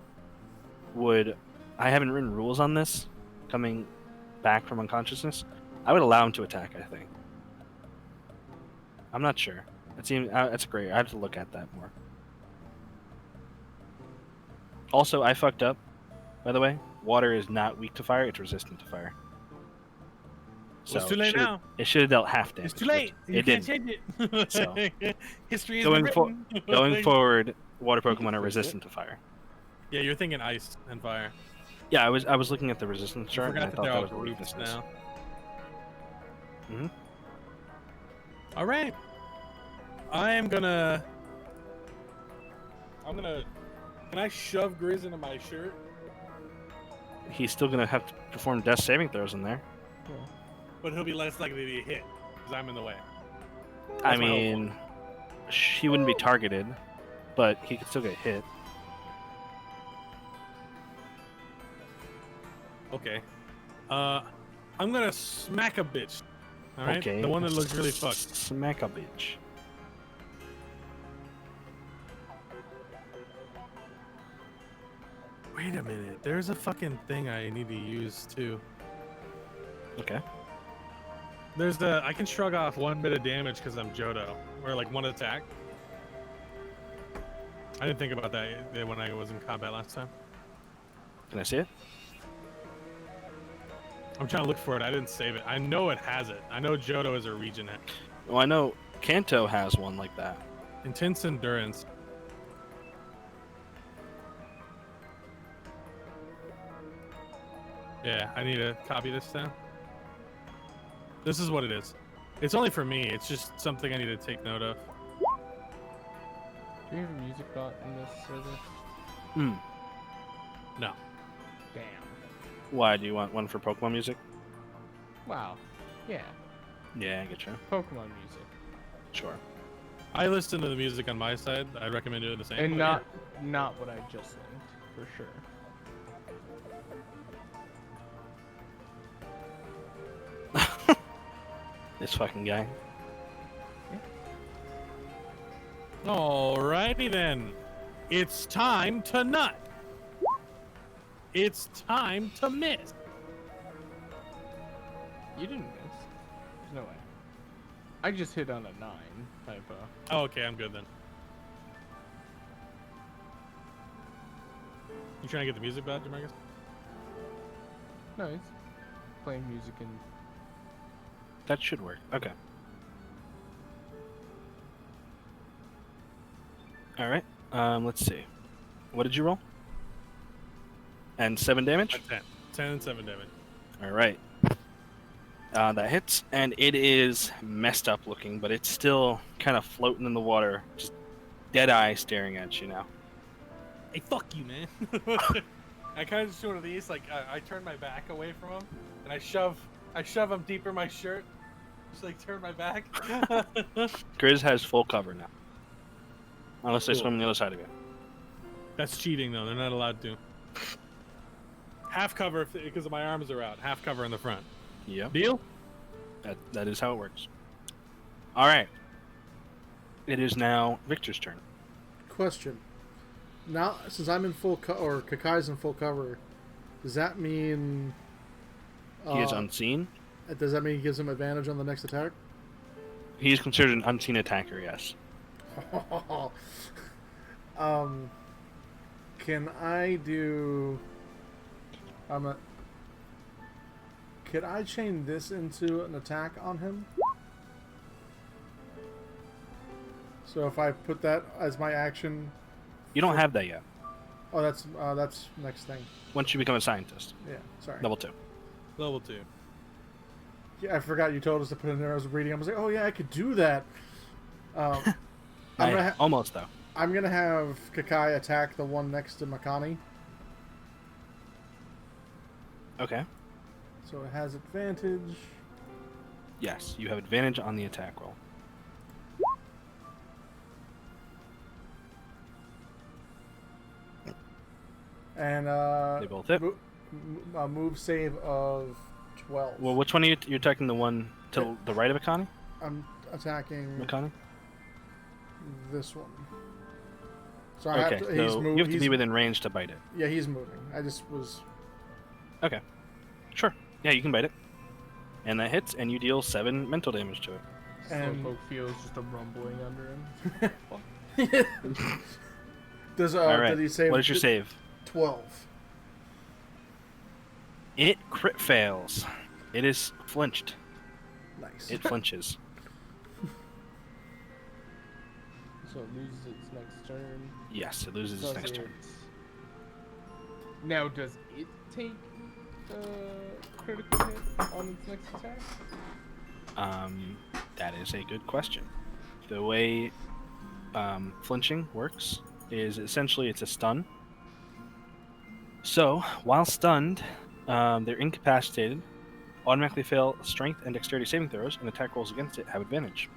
would... I haven't written rules on this. Coming back from unconsciousness. I would allow him to attack, I think. I'm not sure. That's great. I have to look at that more. Also, I fucked up, by the way. Water is not weak to fire. It's resistant to fire. So it's too late now. It should have dealt half damage. It's too late. It You didn't. can't change it. So, History is going written. forward, water Pokemon are resistant to fire. Yeah, you're thinking ice and fire. Yeah, I was looking at the resistance I chart and I forgot thought that that there was are the groups weakness. now. Mhm. All right. I'm gonna. Can I shove Grizz into my shirt? He's still gonna have to perform death saving throws in there. But he'll be less likely to be hit because I'm in the way. I That's my whole mean, he wouldn't be targeted, but he could still get hit. Okay. I'm gonna smack a bitch. All right. Okay. The one that looks really fucked. Smack a bitch. Wait a minute. There's a fucking thing I need to use too. Okay. I can shrug off 1 bit of damage because I'm Johto, or like one attack. I didn't think about that when I was in combat last time. Can I see it? I'm trying to look for it. I didn't save it. I know it has it. I know Johto is a region hit. Well, I know Kanto has one like that. Intense endurance. Yeah, I need to copy this down. This is what it is. It's only for me. It's just something I need to take note of. Do you have a music bot in this server? Hmm. No. Damn. Why do you want one for Pokemon music? Wow. Yeah. Yeah, I get you. Pokemon music. Sure. I listen to the music on my side. I'd recommend doing the same. And but not what I just linked, for sure. This fucking guy. yeah. Alrighty then. It's time to nut. It's time to miss. You didn't miss. There's no way. I just hit on a 9 typo. Oh, okay, I'm good then. You trying to get the music back, Jamarcus? No, it's playing music and That should work. Okay. All right. Let's see. What did you roll? And 7 damage? 10. 10 and 7 damage. All right. That hits, and it is messed up looking, but it's still kind of floating in the water, just dead eye staring at you now. Hey, fuck you, man. I kind of just do one of these, like I turn my back away from him, and I shove him deeper in my shirt. Just like turn my back. Grizz has full cover now. Unless they swim on the other side of you. That's cheating, though. They're not allowed to. Half cover because my arms are out. Half cover in the front. Yep. Deal? That is how it works. All right. It is now Victor's turn. Question. Now, since I'm in full or Kakai's in full cover, does that mean He is unseen. Does that mean he gives him advantage on the next attack? He is considered an unseen attacker, yes. Can I do? Could I chain this into an attack on him? So if I put that as my action, You don't have that yet. oh, that's next thing. Once you become a scientist, Yeah, sorry. level 2. Level 2. Yeah, I forgot you told us to put it in there. I was reading. I was like, oh yeah, I could do that. I'm gonna Almost though. I'm gonna have Kakai attack the one next to Makani, Okay. so it has advantage. Yes, you have advantage on the attack roll. And They both hit. a move save of 12. Well, which one are you? You're attacking the one to the right of Akani? I'm attacking Makani? this one. So I Okay, have to, so he's moving. you have to be within range to bite it. Yeah, he's moving. I just was. Okay. Sure. Yeah, you can bite it. And that hits, and you deal 7 mental damage to it. And Slowpoke feels just a rumbling under him. does All right. did he save? What is your save? 12. It crit fails. It is flinched. Nice. It flinches. So it loses its next turn. Yes, it loses its Does next turn. Now, does it take critical hit on its next attack? That is a good question. The way flinching works is essentially it's a stun. So, while stunned, they're incapacitated, automatically fail strength and dexterity saving throws, and attack rolls against it have advantage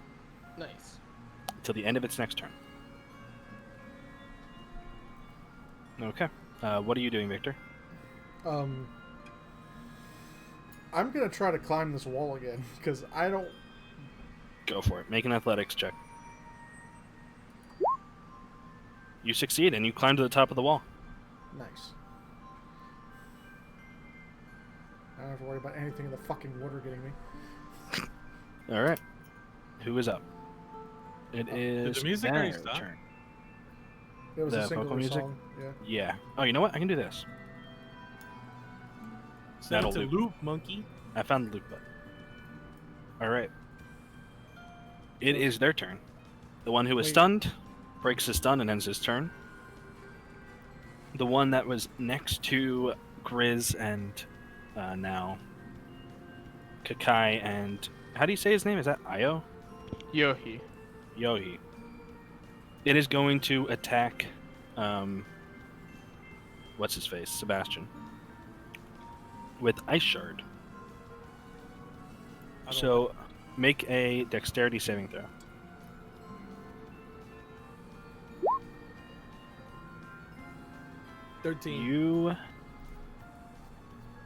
Nice. until the end of its next turn. Okay. What are you doing, Victor? I'm gonna try to climb this wall again because I don't. Go for it. Make an athletics check. You succeed, and you climb to the top of the wall. Nice. I don't have to worry about anything in the fucking water getting me. All right. Who is up? It Did is the music already their stop? turn. It was The a singular Pokémon music? song. Yeah. Yeah. Oh, you know what? I can do this. Set That'll it to do. loop, monkey. I found the loop button. All right. It is their turn. The one who is Wait. stunned breaks his stun and ends his turn. The one that was next to Grizz and now Kakai and how do you say his name? Is that Io? Yohi. Yohi. It is going to attack. What's his face? Sebastian. With Ice Shard. So, make a dexterity saving throw. like 13. You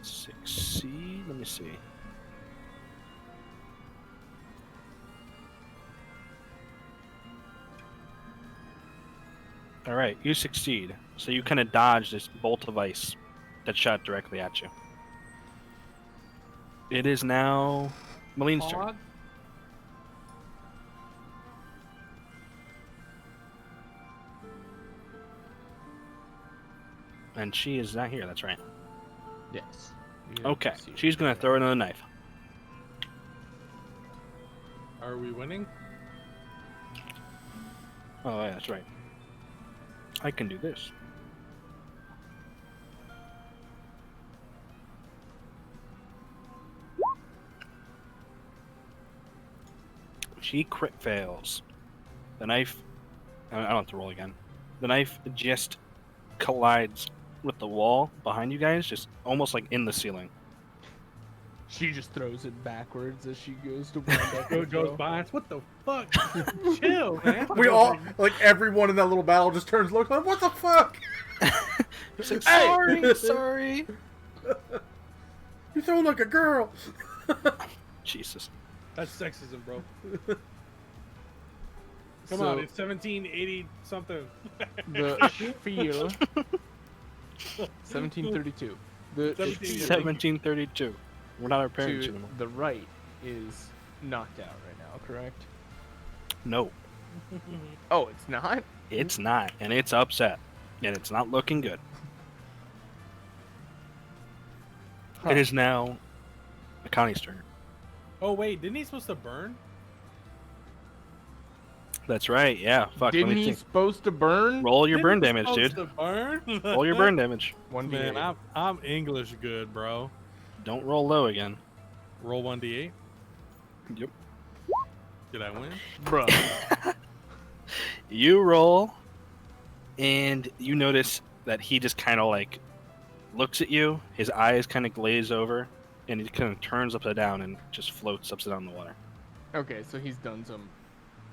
succeed. Let me see. All right, you succeed. So you kind of dodge this bolt of ice that shot directly at you. It is now Maline's turn. And she is not here, that's right. Yes. Okay, she's going to throw another knife. Are we winning? Oh, yeah, that's right. I can do this. She crit fails. The knife... I don't have to roll again. The knife just collides with the wall behind you guys, just almost like in the ceiling. She just throws it backwards as she goes to wind up. Go goes by us. What the fuck? Chill, man. We all, like everyone in that little battle, just turns, looks like, what the fuck? It's like, sorry, sorry. You throw like a girl. Jesus. That's sexism, bro. Come So, on, it's 1780 something. the spiel. 1732. The 1732. We're not our parents to anymore. the right is knocked out right now, correct? No, Oh, it's not? it's not, and it's upset, and it's not looking good. Huh. It is now Akani's turn. Oh wait, didn't he supposed to burn? That's right. Yeah. Fuck. Let Didn't me he think. supposed to burn? Roll your burn Didn't damage, supposed dude. to burn? Roll your burn damage. 1d8. Man, I'm English good, bro. Don't roll low again. Roll 1d8. Yep. Did I win? Bruh. You roll, and you notice that he just kind of like looks at you. His eyes kind of glaze over, and he kind of turns upside down and just floats upside down in the water. Okay, so he's done some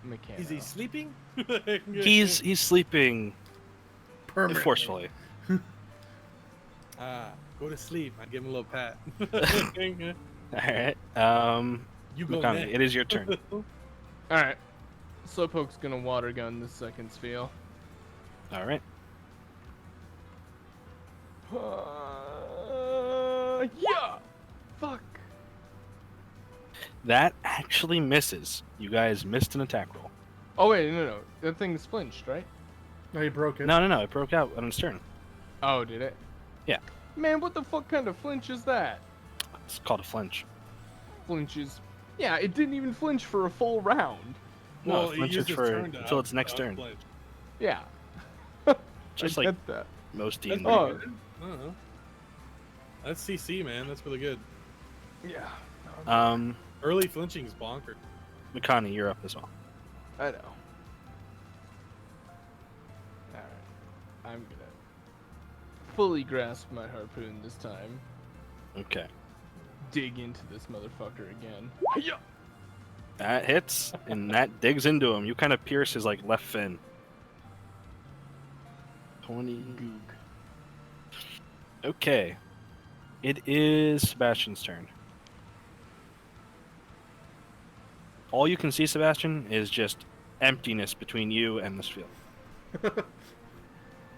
mechanics. Is he sleeping? He's sleeping Permanently. forcefully. Go to sleep. I give him a little pat. All right. You go Makani, next. it is your turn. Alright. Slowpoke's gonna water gun this second spiel. All right. Yeah! Fuck! That actually misses. You guys missed an attack roll. Oh wait, no. That thing's flinched, right? No, he broke it. No. It broke out on its turn. Oh, did it? Yeah. Man, what the fuck kind of flinch is that? It's called a flinch. Flinches. Yeah, it didn't even flinch for a full round. No, Well, it he flinches used his for turn to until its next up turn. flinch. Yeah. Just I like get that. most That's D&D. pretty Oh. good. I don't know. That's CC, man. That's really good. Yeah. Early flinching is bonkers. Makani, you're up as well. I know. Alright. I'm gonna fully grasp my harpoon this time. Okay. Dig into this motherfucker again. Yeah. That hits, and that digs into him. You kind of pierce his like left fin. 20. Okay. It is Sebastian's turn. All you can see, Sebastian, is just emptiness between you and this field. You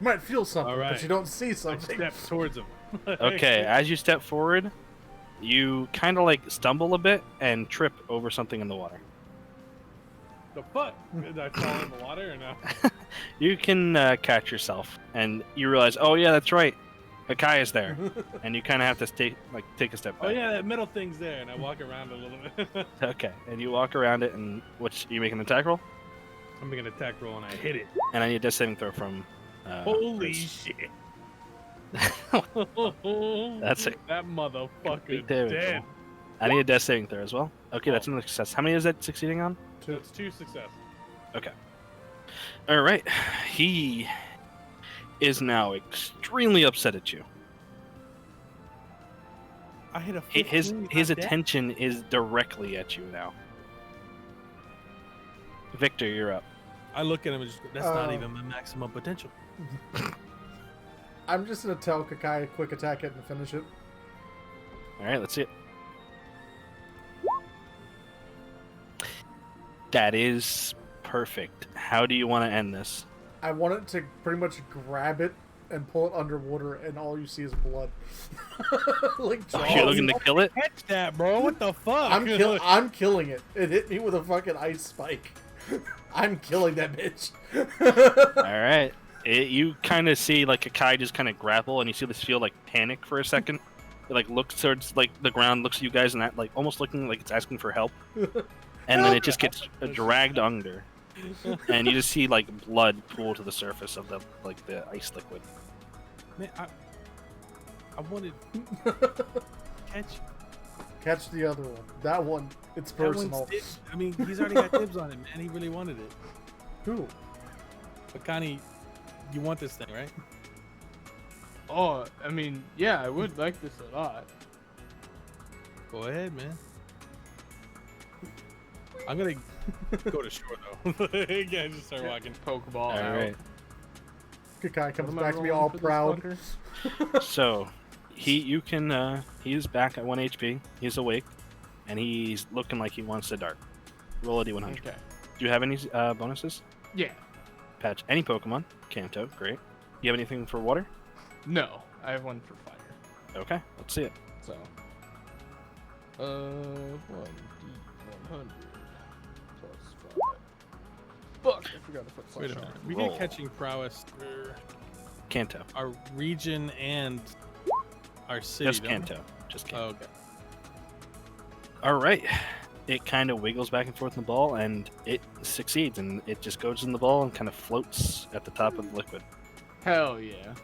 might feel something, All but right. you don't see I something. step towards him. Okay, as you step forward, you kind of like stumble a bit and trip over something in the water. The fuck? Did I fall in the water or no? You can catch yourself, and you realize, oh yeah, that's right, Hakai is there, and you kind of have to take a step back. Oh yeah, that middle thing's there, and I walk around a little bit. Okay, and you walk around it, and you make an attack roll, I'm making an attack roll and I hit it. and I need a death saving throw from. Holy Chris. shit! That's it. That motherfucker There we dead. go. I need a death saving throw as well. Okay, that's another success. How many is that succeeding on? That's 2 success. Okay. All right. He is now extremely upset at you. I hit a His 15, his I'm dead? attention is directly at you now. Victor, you're up. I look at him and just go, that's not Uh, even my maximum potential. I'm just gonna tell Kakai quick attack it and finish it. All right, let's see it. That is perfect. How do you want to end this? I want it to pretty much grab it and pull it underwater, and all you see is blood. Like Oh, jaws. you're looking to kill it? Catch that, bro. What the fuck? I'm killing it. It hit me with a fucking ice spike. I'm killing that bitch. All right. You kind of see like Hakai just kind of grapple, and you see this field like panic for a second. It like looks towards like the ground, looks at you guys, and that like almost looking like it's asking for help. And then it just gets dragged under, and you just see like blood pool to the surface of the ice liquid. Man, I wanted catch Catch the other one. That one, it's that personal. one's dibs. I mean, he's already got dibs on it, man. He really wanted it. Who? But Connie, you want this thing, right? Oh, I mean, yeah, I would like this a lot. Go ahead, man. I'm gonna go to shore though. Yeah, just start walking. Pokeball All out. right. Kakai comes What am I back to me rolling all for this proud. fucker? So, he's back at 1 HP. He's awake, and he's looking like he wants to dart. Roll a d100. Okay. Do you have any bonuses? Yeah. Patch any Pokemon. Kanto, great. You have anything for water? No, I have one for fire. Okay, let's see it. So, 1d100 plus 5. Fuck, I forgot to put Wait a slash on. minute. We Roll. get catching prowess for Kanto. our region and our city. Just don't we? Kanto. Just Kanto. Oh, okay. All right. it kind of wiggles back and forth in the ball, and it succeeds, and it just goes in the ball and kind of floats at the top of the liquid. Hell yeah.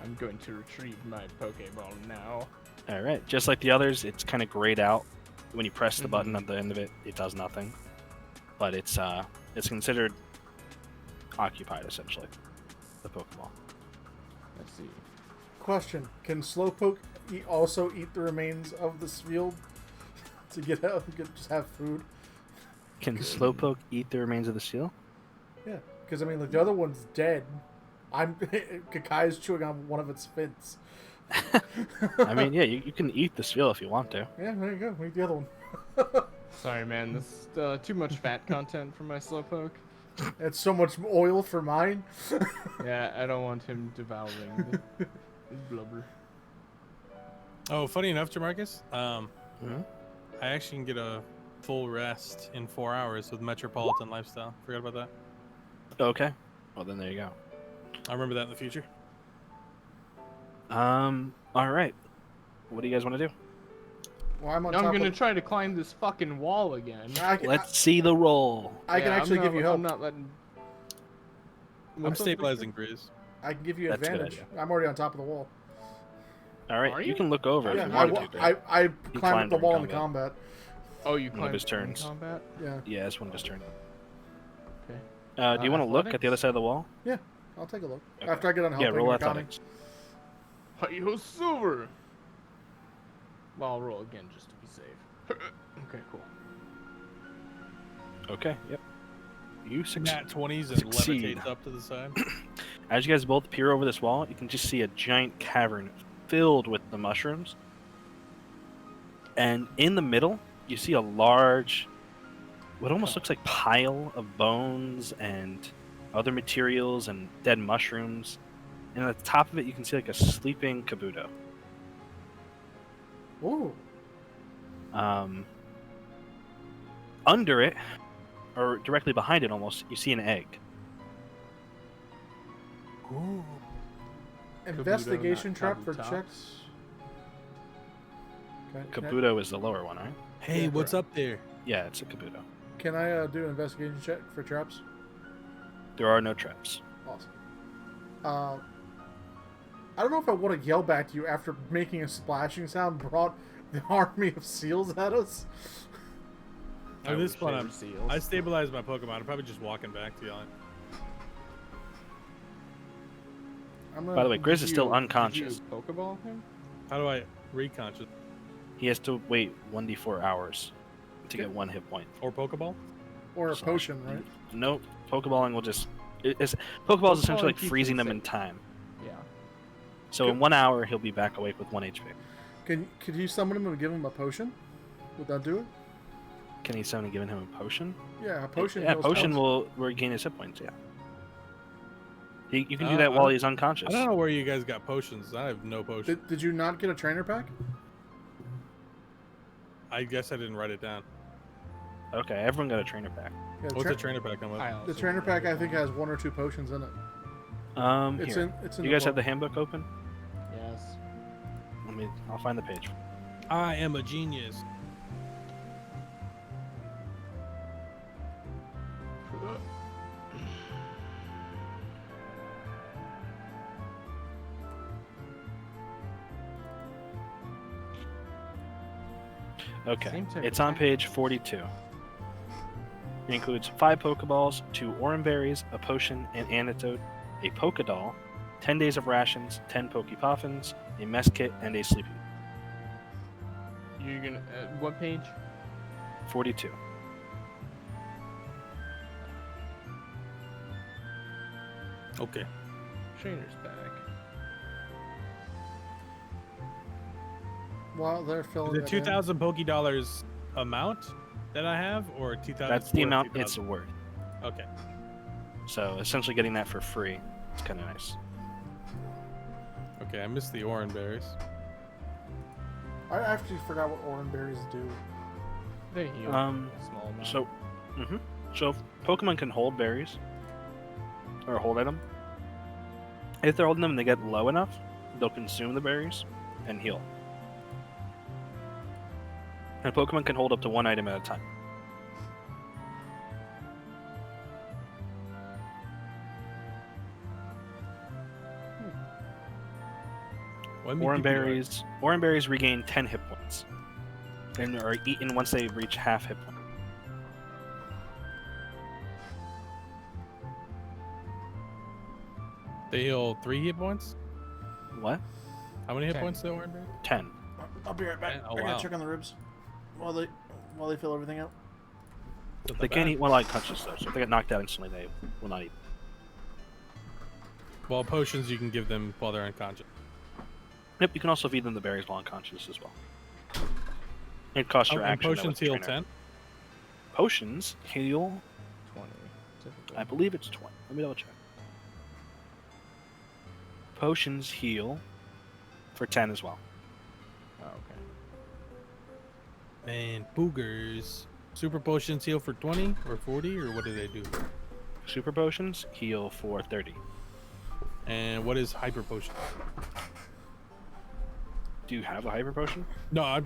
I'm going to retrieve my Pokeball now. All right, just like the others, it's kind of grayed out. When you press the button at the end of it, it does nothing. But it's considered occupied, essentially, the Pokeball. Let's see. Question: can Slowpoke also eat the remains of this field to get out and just have food? Can Slowpoke eat the remains of the seal? Yeah, because I mean, like the other one's dead. Kakai's chewing on one of its fins. I mean, yeah, you can eat the seal if you want to. Yeah, there you go. Eat the other one. Sorry, man. This is too much fat content for my Slowpoke. It's so much oil for mine. Yeah, I don't want him devouring the blubber. Oh, funny enough, Jamarcus, Mhm. I actually can get a full rest in 4 hours with Metropolitan Lifestyle. Forgot about that. Okay. Well, then there you go. I remember that in the future. All right. What do you guys want to do? Well, I'm on Now top I'm gonna of... try to climb this fucking wall again. Let's see the roll. I can Yeah, actually I'm give not- you help. I'm not letting. I'm What's up, stabilizing Grizz. I can give you That's a good advantage. idea. I'm already on top of the wall. All right, Are you you? can look over if Yeah, you want to. Greg. I climbed up climbed the during wall in combat. combat. Oh, you One of climbed his in turns. combat? Yeah, Yeah, it's one of his turn. Okay. Do you want to look at the other Athletics? side of the wall? I'll take a look. Okay. After I get on helping. Yeah, roll or Connie. athletics. Hi-yo, silver! Well, I'll roll again just to be safe. Okay, cool. Okay, yep. You succeed. Nat 20s and Succeed. levitates up to the side. As you guys both peer over this wall, you can just see a giant cavern filled with the mushrooms. And in the middle, you see a large, what almost looks like pile of bones and other materials and dead mushrooms. And at the top of it, you can see like a sleeping Kabuto. Ooh. Under it, or directly behind it almost, you see an egg. Ooh. Investigation Kabuto, trap not for Kabutops. checks. Okay. Kabuto is the lower one, right? Hey, Yeah, what's up there? Yeah, it's a Kabuto. Can I do an investigation check for traps? There are no traps. Awesome. I don't know if I want to yell back to you after making a splashing sound brought the army of seals at us. At this point, I'm seals. I stabilized my Pokemon. I'm probably just walking back to y'all. By the way, Grizz is still Did you unconscious. Pokeball him? How do I reconscious? He has to wait 1d4 hours to get 1 hit point. Or Pokeball? Or a So- potion, right? No, Pokeballing will just... Pokeball is essentially like keeps freezing him them in safe. time. Yeah. So in 1 hour, he'll be back awake with 1 HP. Could you summon him and give him a potion? Would that do it? Can he suddenly give him a potion? Yeah, a potion. Yeah, heals potion health. will regain his hit points, yeah. You can do I that while don't- he's unconscious. I don't know where you guys got potions. I have no potion. Did you not get a trainer pack? I guess I didn't write it down. Okay, everyone got a trainer pack. Yeah, What's the trainer pack come with? I the also trainer rolled pack I one. think has 1 or 2 potions in it. It's Here. in. It's in. You guys have the handbook open? Yes. I'll find the page. I am a genius. Okay, Same type it's of on pack. page 42. It includes 5 Pokeballs, 2 Oran Berries, a potion, an antidote, a Pokédoll, 10 days of rations, 10 Pokepoffins, a mess kit, and a sleeping. You're gonna. What page? 42. Okay. Trainer's pack. While they're filling The that 2,000 Pokédollars amount that I have, or 2,000? That's the worth amount 2,000? it's worth. Okay. So essentially getting that for free. It's kind of nice. Okay, I missed the Oran Berries. I actually forgot what Oran berries do. They heal Um, a small amount. So, so Pokemon can hold berries or hold item. If they're holding them and they get low enough, they'll consume the berries and heal. And Pokemon can hold up to 1 item at a time. Oran berries regain 10 hit points and are eaten once they reach half hit points. They heal 3 hit points. What? How many hit 10. points do orange berries? 10. I'll be right back. Oh, I wow. gotta check on the ribs while they fill everything out. Not They that can't bad. eat while unconscious though, so if they get knocked out instantly, they will not eat. Well, potions you can give them while they're unconscious. Yep, you can also feed them the berries while unconscious as well. It costs your and action. though, potions with the heal trainer. 10. Potions heal. 20. Typically. I believe it's 20. Let me double check. Potions heal for 10 as well. Oh, okay. And boogers. Super potions heal for 20 or 40, or what do they do? Super potions heal for 30. And what is hyper potion? Do you have a hyper potion? No, I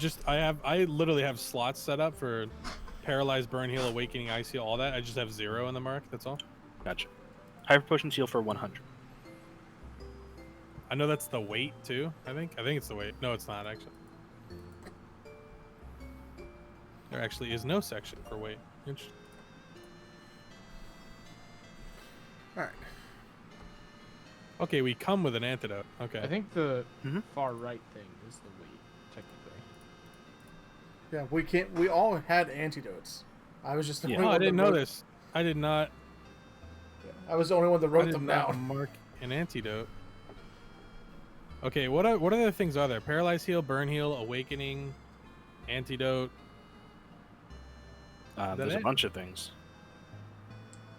literally have slots set up for paralyzed, burn, heal, awakening, ice heal, all that. I just have 0 in the mark. That's all. Gotcha. Hyper potions heal for 100. I know that's the weight too. I think it's the weight. No, it's not actually. There actually is no section for weight. Interesting. All right. Okay, we come with an antidote. Okay. I think the Mhm. far right thing is the weight, technically. Yeah, we all had antidotes. I was just the Yeah. only Oh, I one didn't that know wrote- this. I did not. I was the only one that I wrote did them not down. mark an antidote. Okay, what other things are there? Paralyze heal, burn heal, awakening, antidote. that There's a it? bunch of things.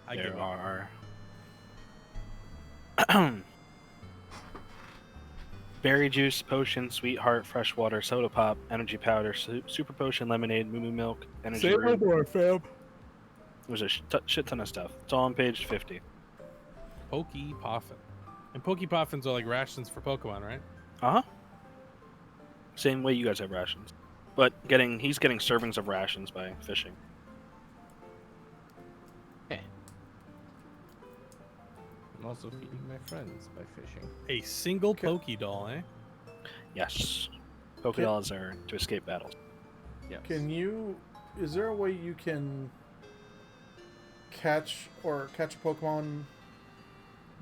I give There up. are berry juice, potion, sweetheart, fresh water, soda pop, energy powder, super potion, lemonade, moo milk, energy root. more, fam. There's a shit ton of stuff. It's all on page 50. Pokey Poffin. And Pokey Poffins are like rations for Pokemon, right? Uh-huh. Same way you guys have rations. But he's getting servings of rations by fishing. I'm also feeding my friends by fishing. A single Poké doll, eh? Yes. Pokédolls are to escape battles. Yes. Is there a way you can catch a Pokemon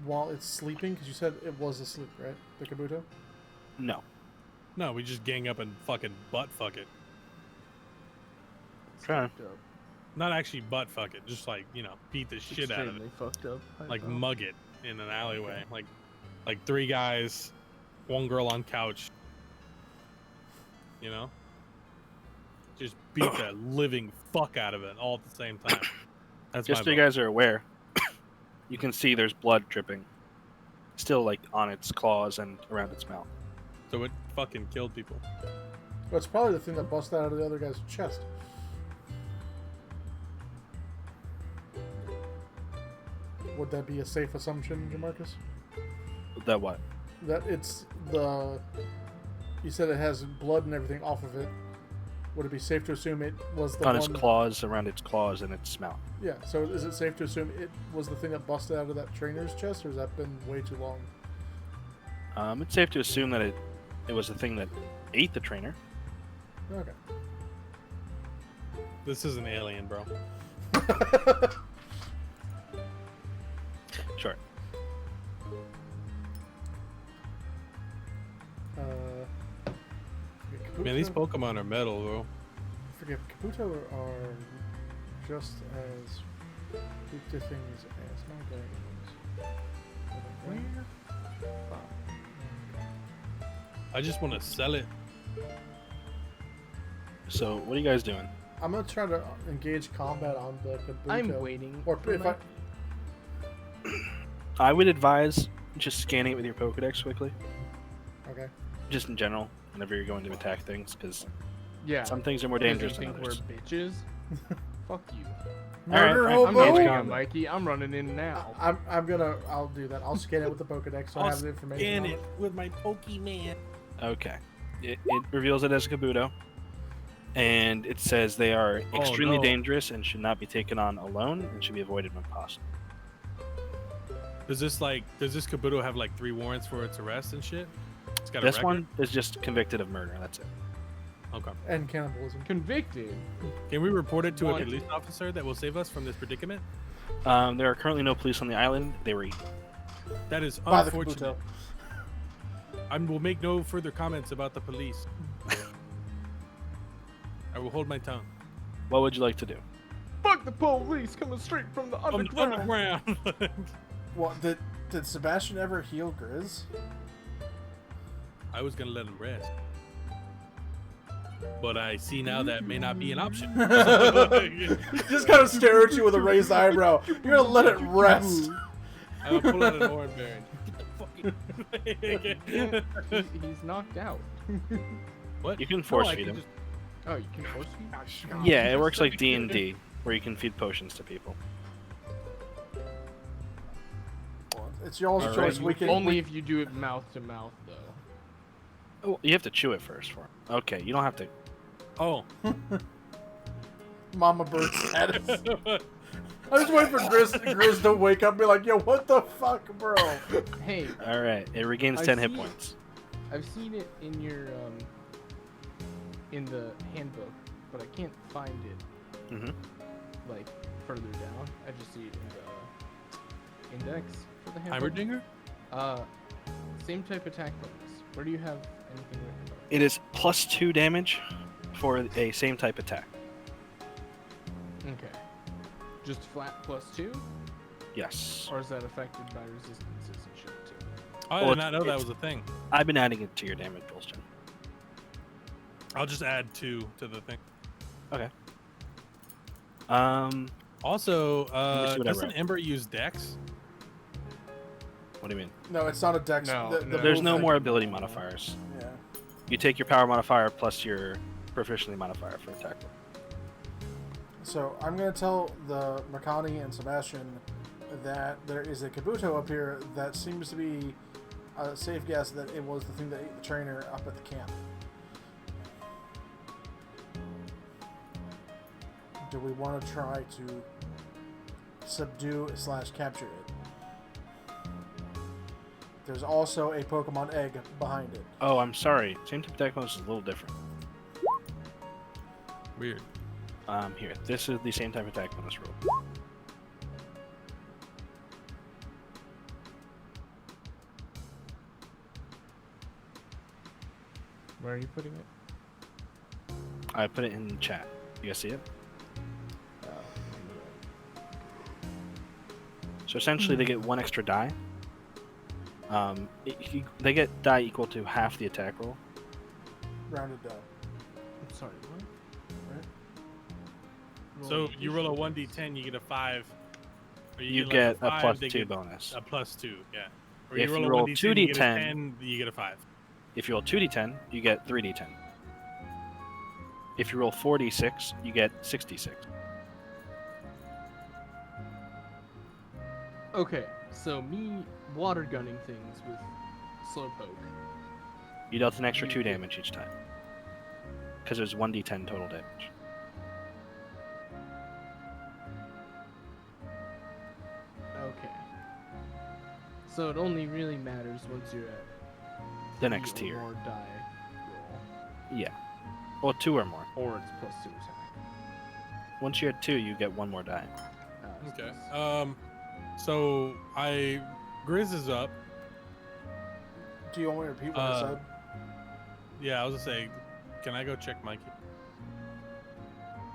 while it's sleeping? Because you said it was asleep, right? The Kabuto? No. No, we just gang up and fucking butt fuck it. Try. Fucked up. Not actually butt fuck it, just like, beat the shit out of it. Extremely fucked up. I Like know. mug it in an alleyway. Like 3 guys, 1 girl on couch. Just beat the living fuck out of it all at the same time. That's Just my so you vote. guys are aware, you can see there's blood dripping. Still, like, on its claws and around its mouth. So it fucking killed people. Well, it's probably the thing that busted out of the other guy's chest. Would that be a safe assumption, Jamarcus? That what? That it's the... You said it has blood and everything off of it. Would it be safe to assume it was the On one... its claws, around its claws, and its mouth. Yeah, so is it safe to assume it was the thing that busted out of that trainer's chest, or has that been way too long? It's safe to assume that it was the thing that ate the trainer. Okay. This is an alien, bro. Sure. Man, these Pokemon are metal, bro. Forget, Kabuto are just as weak to things as my dragons. I just want to sell it. So, what are you guys doing? I'm gonna try to engage combat on the Kabuto. I'm waiting. Or for if my- I would advise just scanning it with your Pokedex quickly. Okay. Just in general, whenever you're going to attack things, because Yeah. some things are more What, does dangerous he than think others. we're bitches? Fuck you. Murder Alright, I'm hobo! getting Hobo! on, Mikey. I'm running in now. I'll do that. I'll scan it with the Pokedex so I have the information. on it. with my Pokemon. Okay. It reveals it as a Kabuto. And it says they are extremely no. dangerous and should not be taken on alone and should be avoided when possible. Does this Kabuto have like 3 warrants for its arrest and shit? It's got a This record? one is just convicted of murder. That's it. Okay. And cannibalism. Convicted. Can we report it to a Wanted. police officer that will save us from this predicament? There are currently no police on the island. They were eaten. That is By the unfortunate. I will make no further comments about the police. I will hold my tongue. What would you like to do? Fuck the police coming straight from the On the underground. underground. What did Sebastian ever heal Grizz? I was gonna let him rest, but I see now that may not be an option. Just kind of stare at you with a raised eyebrow. You're gonna let it rest. I will pull out an orange berry. Get the fucking. He's knocked out. What? You can No, force I feed can him. just- Oh, you can force feed? Yeah, it works like D&D, where you can feed potions to people. It's y'all's All choice. right. We can Only if you do it mouth to mouth, though. Oh, you have to chew it first for him. Okay, you don't have to. Oh. Mama Bird status. I was waiting for Grizz to wake up and be like, yo, what the fuck, bro? Hey, All right, it regains I 10 hit see- points. I've seen it in your in the handbook, but I can't find it Mm-hmm. like further down. I just see it in the index for the handbook. Heimerdinger? Same type attack bonus. Where do you have anything written about? It is +2 damage for a same type attack. Okay. Just flat +2, Yes. or is that affected by resistances and shit too? I Well, did not know that it's- was a thing. I've been adding it to your damage rolls, Jim. I'll just add 2 to the thing. Okay. Also, see what I doesn't wrote. Ember use Dex? What do you mean? No, it's not a dex. No, the no. There's move no thing. more ability modifiers. Yeah. You take your power modifier plus your proficiency modifier for attack roll. So I'm gonna tell the Makani and Sebastian that there is a Kabuto up here that seems to be a safe guess that it was the thing that ate the trainer up at the camp. Do we want to try to subdue / capture it? There's also a Pokemon egg behind it. Oh, I'm sorry. Same type attack bonus is a little different. Weird. Here. This is the same type attack bonus roll. Where are you putting it? I put it in chat. You guys see it? So essentially, they get 1 extra die. They get die equal to half the attack roll. Rounded down. I'm sorry, what? So you roll a 1d10, you get a 5. Or You like get a five, they +2 get bonus. A +2, yeah. Or If you roll you a roll 1d10, you get a 2d10, 10, you get a 5. If you roll 2d10, you get 3d10. If you roll 4d6, you get 66. Okay, so me water gunning things with Slowpoke. You dealt an extra 2 damage each time. Because it was 1d10 total damage. Okay. So it only really matters once you're at The next 3 or tier. more die roll, Yeah. Well, 2 or more. or it's +2 attack. Once you're at 2, you get 1 more die. It's Okay. plus- So Grizz is up. Do you want me to repeat what I said? Yeah, I was gonna say, can I go check Mikey?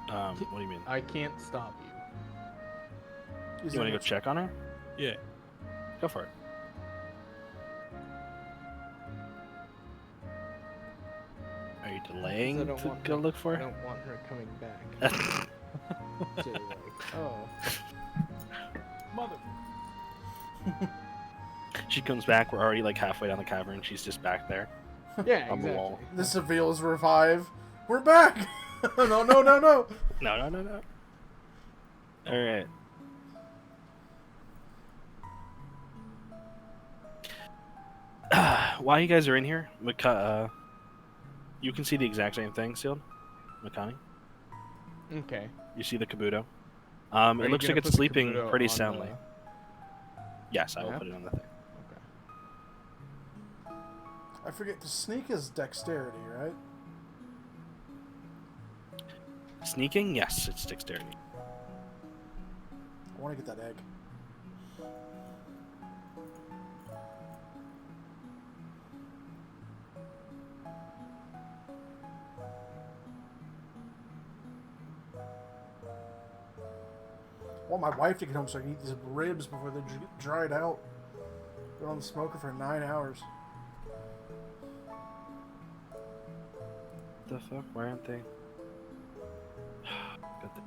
What do you mean? I can't stop you. Is You want to there go check on her? Yeah. Go for it. Are you delaying I don't to want go her- look for I her? don't want her coming back. So, like, oh. Mother. She comes back. We're already like halfway down the cavern. She's just back there. Yeah, On the exactly. wall. The civils revive. We're back! No. No, no, no, no. All right. While you guys are in here, you can see the exact same thing, Sealed. Makani. Okay. You see the Kabuto. Are It you looks gonna like it's put the sleeping Kabuto pretty on soundly. the- Yes, I will map? put it on the thing. Okay. I forget, because sneak is dexterity, right? Sneaking? Yes, it's dexterity. I want to get that egg. I want my wife to get home so I can eat these ribs before they get dried out. Been on the smoker for 9 hours. The fuck? Why aren't they? Got the...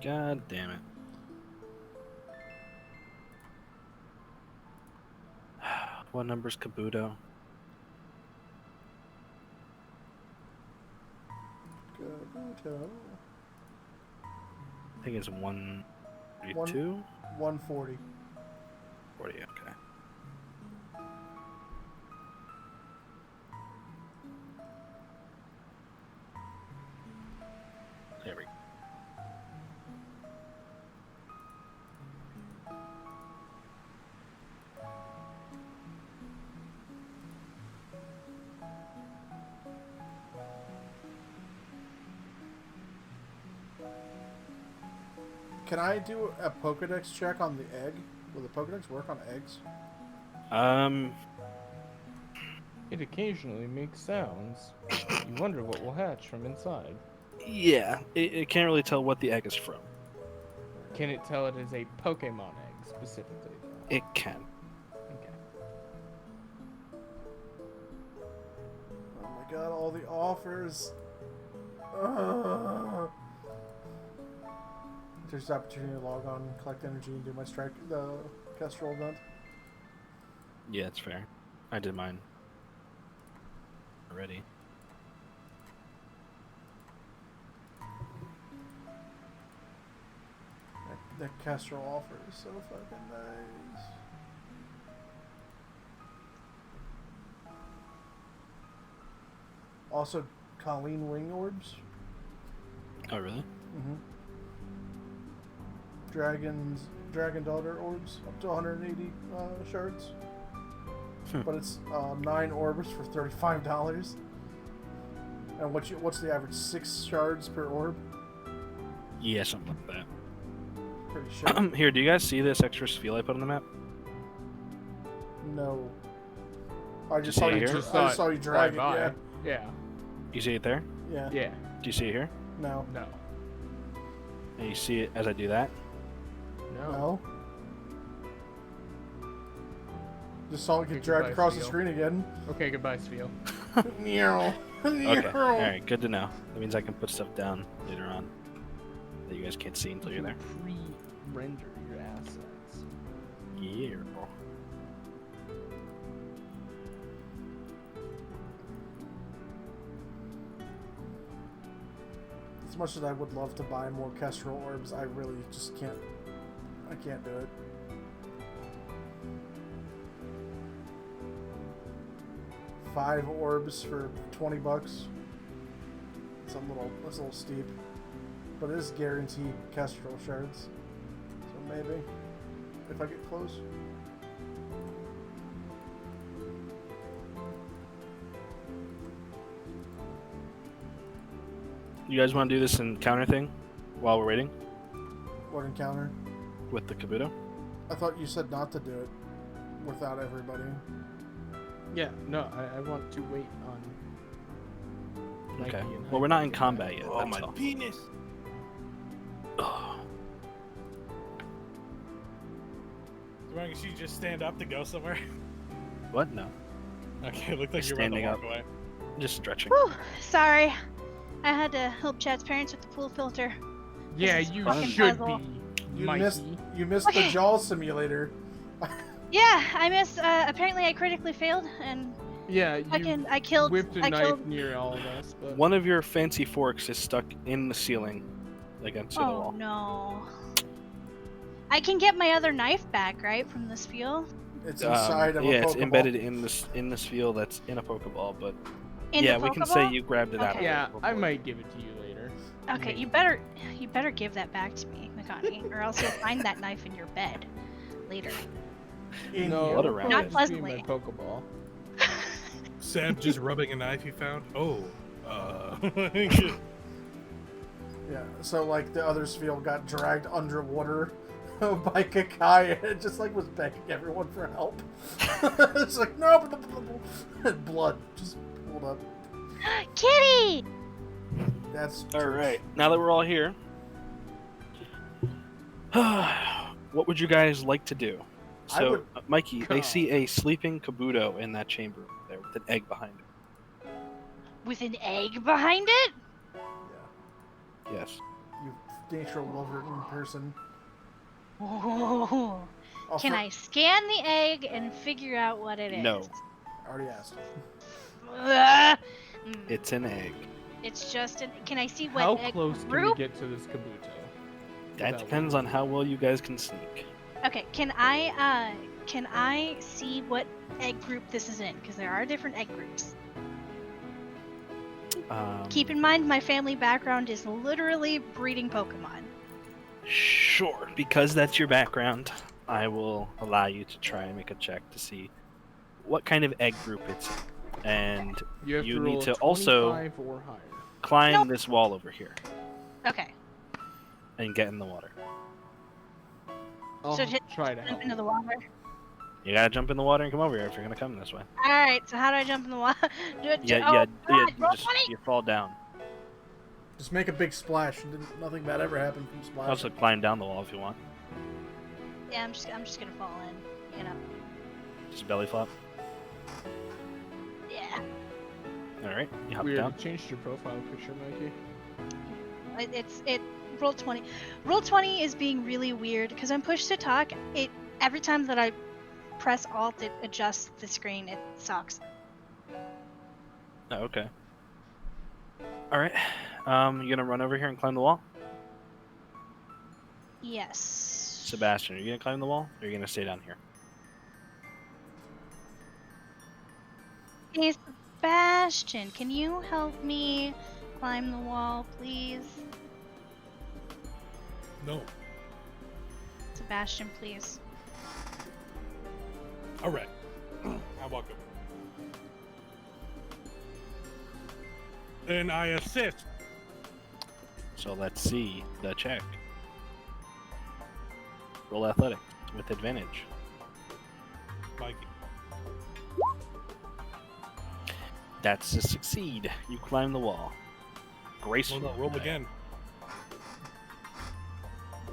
God damn it. What number's Kabuto? Kabuto. I think it's 132? 140. 40, okay. There we go. Can I do a Pokedex check on the egg? Will the Pokedex work on eggs? It occasionally makes sounds. You wonder what will hatch from inside. Yeah, it can't really tell what the egg is from. Can it tell it is a Pokemon egg specifically? Though? It can. Okay. Oh my god, all the offers. There's the opportunity to log on, collect energy, and do my the Kestrel event. Yeah, it's fair. I did mine already. The Kestrel offer is so fucking nice. Also, Colleen Wing Orbs. Oh, really? Mm-hmm. Dragon Daughter Orbs, up to 180 shards. But it's 9 orbs for $35. And what's the average? 6 shards per orb? Yeah, something like that. Pretty shit. Here, do you guys see this extra spiel I put on the map? No. I just You saw see it you. here? I saw you drag it. Fly Yeah. by. Yeah. You see it there? Yeah. Yeah. Do you see it here? No. No. And you see it as I do that? No. No. Just saw it get Okay, dragged goodbye, across the Seal. screen again. Okay, goodbye, Spiel. Meow. Okay. Alright, good to know. That means I can put stuff down later on that you guys can't see until you're there. Pre-render your assets. Yeah. As much as I would love to buy more Kestrel orbs, I really just can't. I can't do it. $5 orbs for $20. It's a little steep, but it is guaranteed Kestrel shards. So maybe if I get close. You guys want to do this encounter thing while we're waiting What encounter? with the Kabuto? I thought you said not to do it without everybody. Yeah, no, I want to wait on. Mikey Okay. and Well, we're not in Hyde to combat get yet. Oh, That's my all. penis! Ugh. Why don't you just stand up to go somewhere? What? No. Okay, it looked like Just you were about to standing walk up. away. Just stretching. Whew, sorry. I had to help Chad's parents with the pool filter. Yeah, This is you fucking should puzzle. be. You Mikey. missed Okay. the jaw simulator. Yeah, I missed. Apparently, I critically failed, and Yeah, you I killed. whipped a I knife killed. near all of us, but One of your fancy forks is stuck in the ceiling against the Oh wall. no. I can get my other knife back, right, from this field? It's inside of a yeah, it's Pokeball. embedded in this field that's in a Pokeball, but In yeah, the we can say Pokeball? you grabbed it out of Okay. it. yeah, I before. might give it to you later. Okay, Maybe. you better give that back to me. Nikani, or else you'll find that knife in your bed later. No, Blood it'll around probably it. just be in Pleasantly. my Pokeball. Sam just rubbing a knife he found. Oh, Yeah, so like the other Spheal got dragged underwater by Kakai and it just like was begging everyone for help. It's like, no, and blood just pulled up. Kitty! That's All right. Now that we're all here, what would you guys like to do? I So, would- Mikey, they see a sleeping Kabuto in that chamber there with an egg behind it. With an egg behind it? Yeah, Yes. you natural lover in person. Oh. Can I scan the egg and figure out what it is? No. I already asked. Ugh. Mm, It's an egg. it's just an. Can I see what How egg close can we group? get to this Kabuto? That without depends on how well you guys can sneak. Okay, can I see what egg group this is in? Because there are different egg groups. Keep in mind, my family background is literally breeding Pokemon. Sure. Because that's your background, I will allow you to try and make a check to see what kind of egg group it's in. And You have you to need roll to a also 25 or higher. climb Nope. this wall over here Okay, and get in the water. I'll So try to help. jump into the water. You gotta jump in the water and come over here if you're gonna come this way. All right, so how do I jump in the water? Yeah, God, you roll just 20. you fall down. Just make a big splash. Nothing bad ever happened from splash. Also climb down the wall if you want. Yeah, I'm just gonna fall in. You know. Just belly flop. Yeah. All right, you hop Weird, down. you changed your profile picture, Mikey. It roll 20. Roll 20 is being really weird because I'm pushed to talk. It every time that I press Alt, it adjusts the screen. It sucks. Oh, okay. All right. You gonna run over here and climb the wall? Yes. Sebastian, are you gonna climb the wall, or are you gonna stay down here? Hey, Sebastian, can you help me climb the wall, please? no. Sebastian, please. All right. I walk over. And I assist. So let's see the check. Roll athletics with advantage. Mikey. That's a succeed. You climb the wall. Well, Gracefully. no, roll again.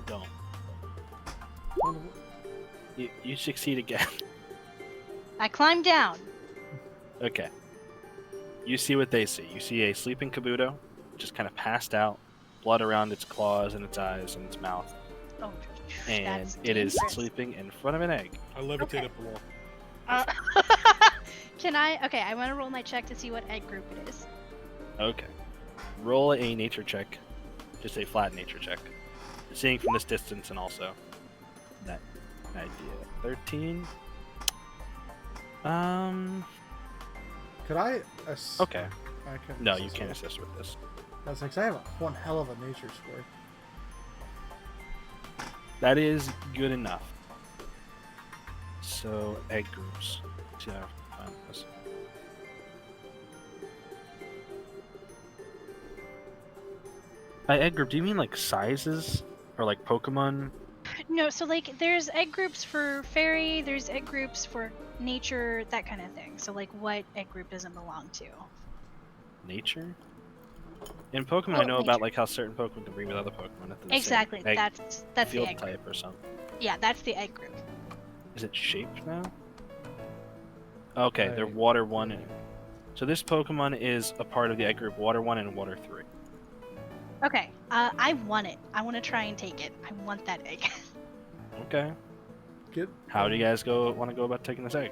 Don't. You succeed again. I climb down. Okay. You see what they see. You see a sleeping Kabuto, just kind of passed out, blood around its claws and its eyes and its mouth, Oh, and that's it is dangerous. sleeping in front of an egg. I levitate Okay. up the wall. Can I? Okay, I want to roll my check to see what egg group it is. Okay. Roll a nature check. Just a flat nature check. Seeing from this distance and also that idea. 13. Could I? Okay. I can. No, you assist can't with it. assist with this. I was like, I have one hell of a nature score. That is good enough. So, egg groups. Let's see how I find this. By egg group, do you mean like sizes? Or like Pokemon? No, so like there's egg groups for fairy, there's egg groups for nature, that kind of thing. So like what egg group does it belong to? Nature? In Pokemon, I Oh, know nature. about like how certain Pokemon can breed with other Pokemon. If they're the same Exactly. egg That's the field egg group. type or something. Yeah, that's the egg group. Is it shaped now? Okay, they're Right. Water 1. So this Pokemon is a part of the egg group Water 1 and Water 3. Okay, I want it. I want to try and take it. I want that egg. Okay. Get. How do you guys want to go about taking this egg?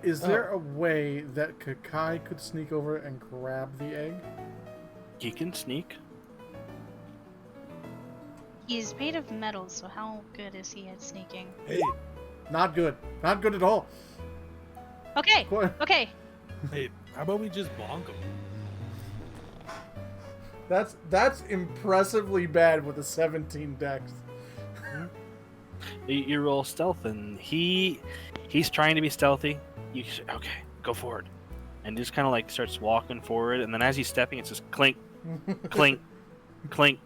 Is there a way that Kakai could sneak over and grab the egg? He can sneak. He's made of metal, so how good is he at sneaking? Hey, Not good. Not good at all. Okay, Qu- okay. hey, how about we just bonk him? That's impressively bad with a 17 dex. You roll stealth, and he's trying to be stealthy. You say, okay, go forward, and just kind of like starts walking forward, and then as he's stepping, it's just clink, clink, clink.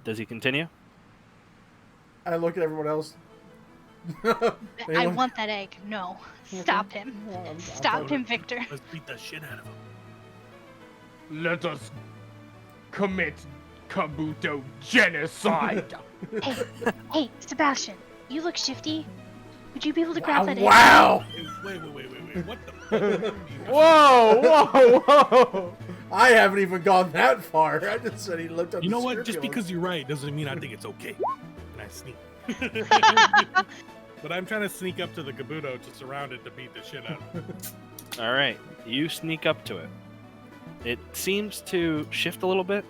Does he continue? I look at everyone else. I want that egg. No. Stop him. Stop him, Victor. Let's beat the shit out of him. Let us commit Kabuto genocide. Hey, Sebastian, you look shifty. Would you be able to grab that egg? Wow! Wait. What the? Whoa! I haven't even gone that far. I just said he looked up. You the know what? Just script. because you're right doesn't mean I think it's okay. And I sneak. But I'm trying to sneak up to the Kabuto to surround it to beat the shit out of it. All right, you sneak up to it. It seems to shift a little bit,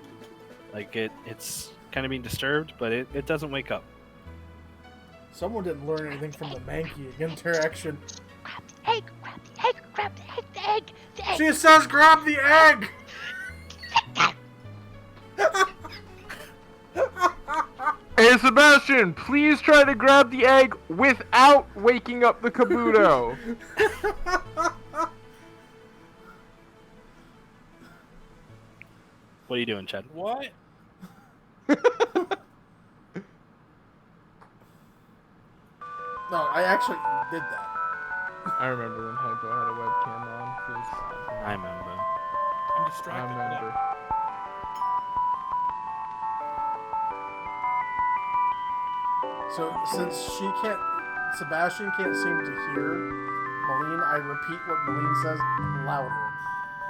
like it's kind of being disturbed, but it doesn't wake up. Someone didn't learn anything from the Mankey interaction. Grab the egg, grab the egg. She says, "Grab the egg." Hey, Sebastian, please try to grab the egg without waking up the Kabuto. What are you doing, Chad? What? No, I actually did that. I remember when Hypo had a webcam on for his podcast. I remember. I'm I distracted. remember. So since Sebastian can't seem to hear Malene, I repeat what Malene says louder.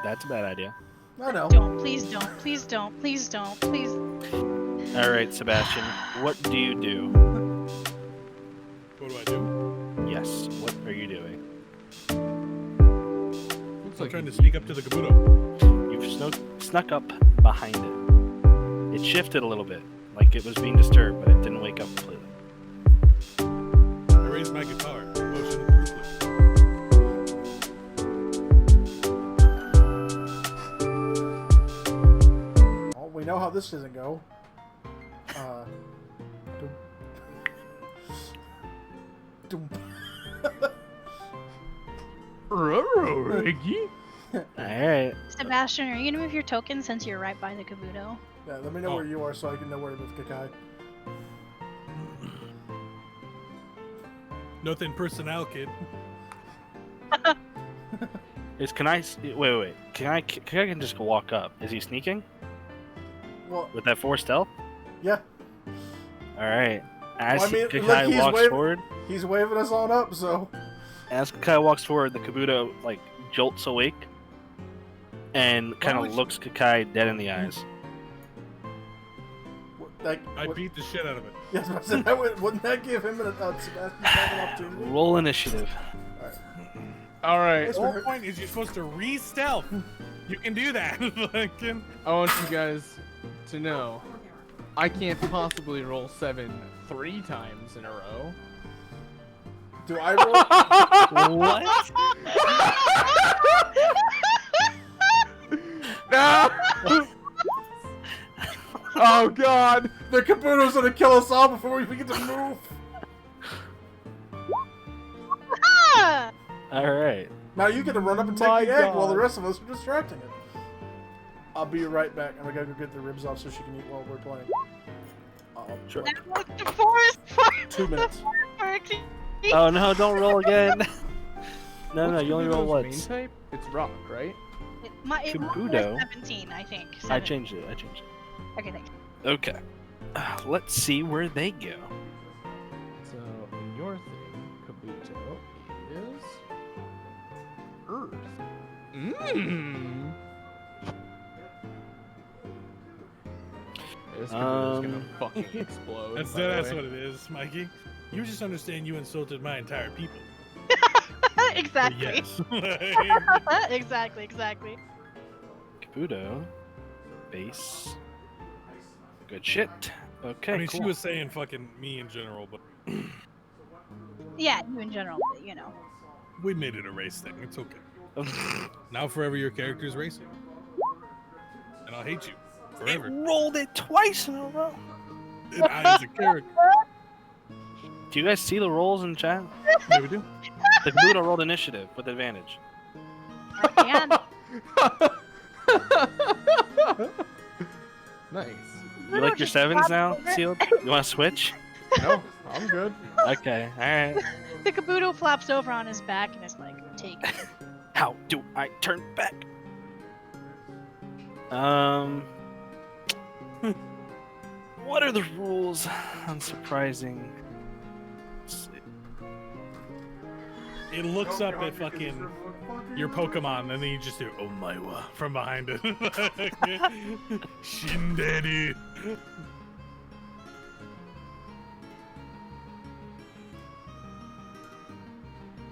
That's a bad idea. I know. Please don't. All right, Sebastian, what do you do? What do I do? Yes, what are you doing? Looks I'm like trying to sneak up to the Kabuto. You've snuck up behind it. It shifted a little bit, like it was being disturbed, but it didn't wake up completely. I raised my guitar. Motion ruthless. Well, we know how this doesn't go. Doom. Reggie? All right. Sebastian, are you gonna move your token since you're right by the Kabuto? Yeah, let me know where you are so I can know where to move Kakai. Nothing personnel, kid. Can I wait? Can I just walk up? Is he sneaking Well, with that 4 stealth? yeah. All right. As Well, I mean, Kakai look, he's walks waving- forward, He's waving us on up, so. as Kakai walks forward, the Kabuto like jolts awake and kind would of you- looks Kakai dead in the eyes. I beat the shit out of it. Yes, I said that wouldn't that give him Sebastian an opportunity? Roll initiative. Alright, The whole point is you're supposed to re-stealth. You can do that. Fucking- I want you guys to know I can't possibly roll 7 3 times in a row. Do I roll? What? No! Oh god! The Kabuto's gonna kill us all before we get to move. Ah! All right. Now you get to run up and take My the egg while the God. rest of us are distracting it. I'll be right back. I'm gonna go get the ribs off so she can eat while we're playing. Sure. I want the forest for 2 minutes. Oh no! Don't roll again. No, What's you only roll Kabuto's main once. type? It's rock, right? It was Kabuto. 17, I think. I 7. changed it. Okay, thanks. Okay. Let's see where they go. So, in your thing, Kabuto is... Earth. Mmm! This Kabuto's gonna fucking explode. That's by the that's way. what it is, Mikey. You just understand you insulted my entire people. Exactly. Yes. exactly. Kabuto. Base. Good shit. Okay, I mean, cool. she was saying fucking me in general, but Yeah, you in general, but you know. we made it a race thing. It's okay. Now forever your character's racing. and I'll hate you It forever. rolled it twice in a row. And I is a character. Do you guys see the rolls in chat? Yeah, we do. The Kabuto rolled initiative with advantage. And Nice. You like your just sevens flopped now, over. Sealed? You want to switch? No, I'm good. Okay, alright. the Kabuto flops over on his back and is like, take it. How do I turn back? What are the rules? Unsurprising. Let's see. It looks up at fucking your Pokemon, and then you just do "Oh my wa" from behind it. Shindaddy.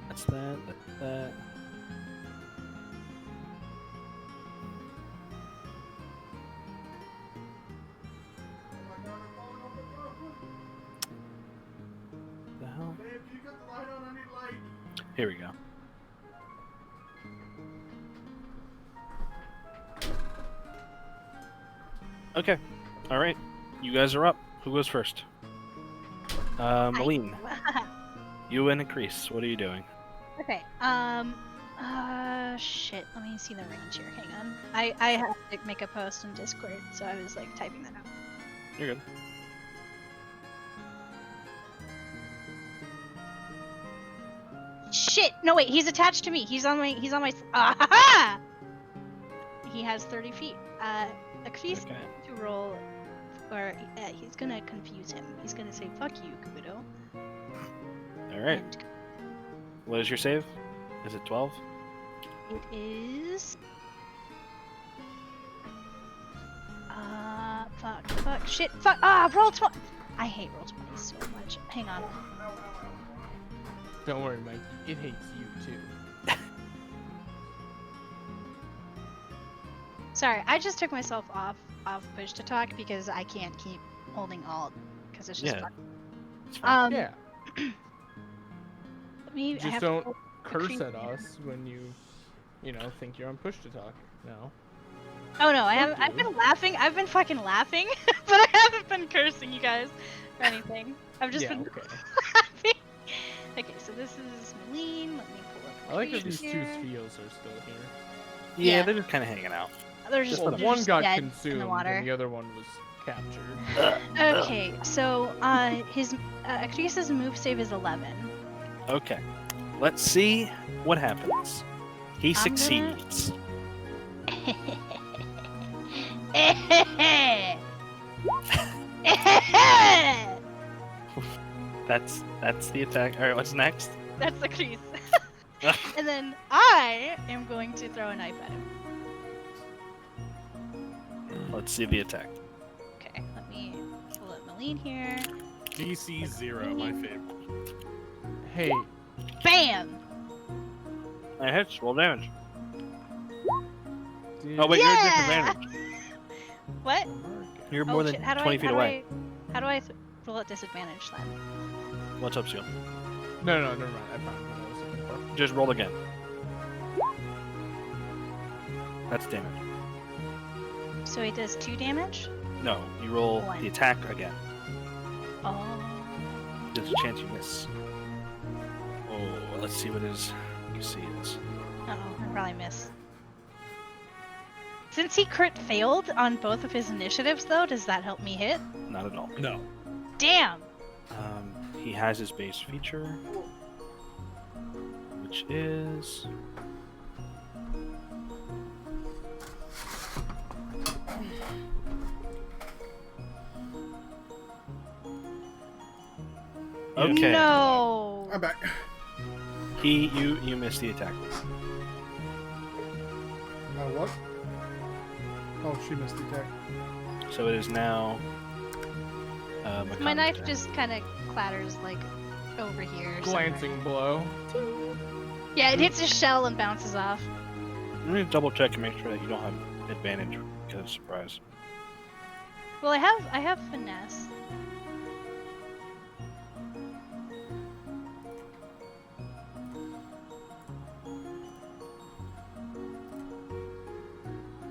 That's that. That's that. The hell? Here we go. Okay. All right. You guys are up. Who goes first? Maline. You and Increase. What are you doing? Okay. Shit. Let me see the range here. Hang on. I have to make a post in Discord, so I was like typing that out. You're good. Shit. No wait. He's attached to me. He's on my. Ah! He has 30 feet. Increase Okay. to roll, or he's gonna confuse him. He's gonna say "fuck you, Kabuto." All right. And What is your save? Is it 12? it is. Fuck, shit, fuck. Roll 20. I hate roll 20 so much. Hang on. Don't worry, Mike. It hates you too. Sorry, I just took myself off push to talk because I can't keep holding alt because it's just. Yeah. Fun. It's fine. Yeah. Let me. I Just have don't to curse cream at here. us when you think you're on push to talk. No. Oh no, I Fuck haven't. I've you. been laughing. I've been fucking laughing, but I haven't been cursing you guys or anything. I've just Yeah, been okay. laughing. Okay, so this is Maline. Let me pull up. I like that Increase these two here. Spios are still here. Yeah, yeah. they're just kind of hanging out. They're just, Well, they're one just got dead consumed in the water. and the other one was captured. Okay, so his Acreus's move save is 11. Okay. Let's see what happens. He I'm gonna- succeeds. That's the attack. All right, what's next? That's the crease. And then I am going to throw a knife at him. Let's see the attack. Okay, let me pull up Maline here. DC 0, my favorite. Hey, Bam! That hits. Roll damage. did Oh wait, you're at Yeah! disadvantage. What? You're Oh, more shit. than How do 20 I, feet how away. Do I, how do I roll at disadvantage then? What's up, Seal? No, never mind. I found what I was looking for. Just roll again. That's damage. So he does 2 damage? No, you roll One. the attack again. Oh. There's a chance you miss. Oh, let's see what his AC is. Uh-oh, I probably miss. Since he crit failed on both of his initiatives, though, does that help me hit? Not at all. No. Damn! He has his base feature, which is okay. No! I'm back. You missed the attack. What? Oh, she missed the attack. So it is now. My Makami's knife turn. just kind of clatters, like, over here. Glancing blow. somewhere. Yeah, it hits his shell and bounces off. I'm gonna double check and make sure that you don't have advantage because of surprise. Well, I have finesse.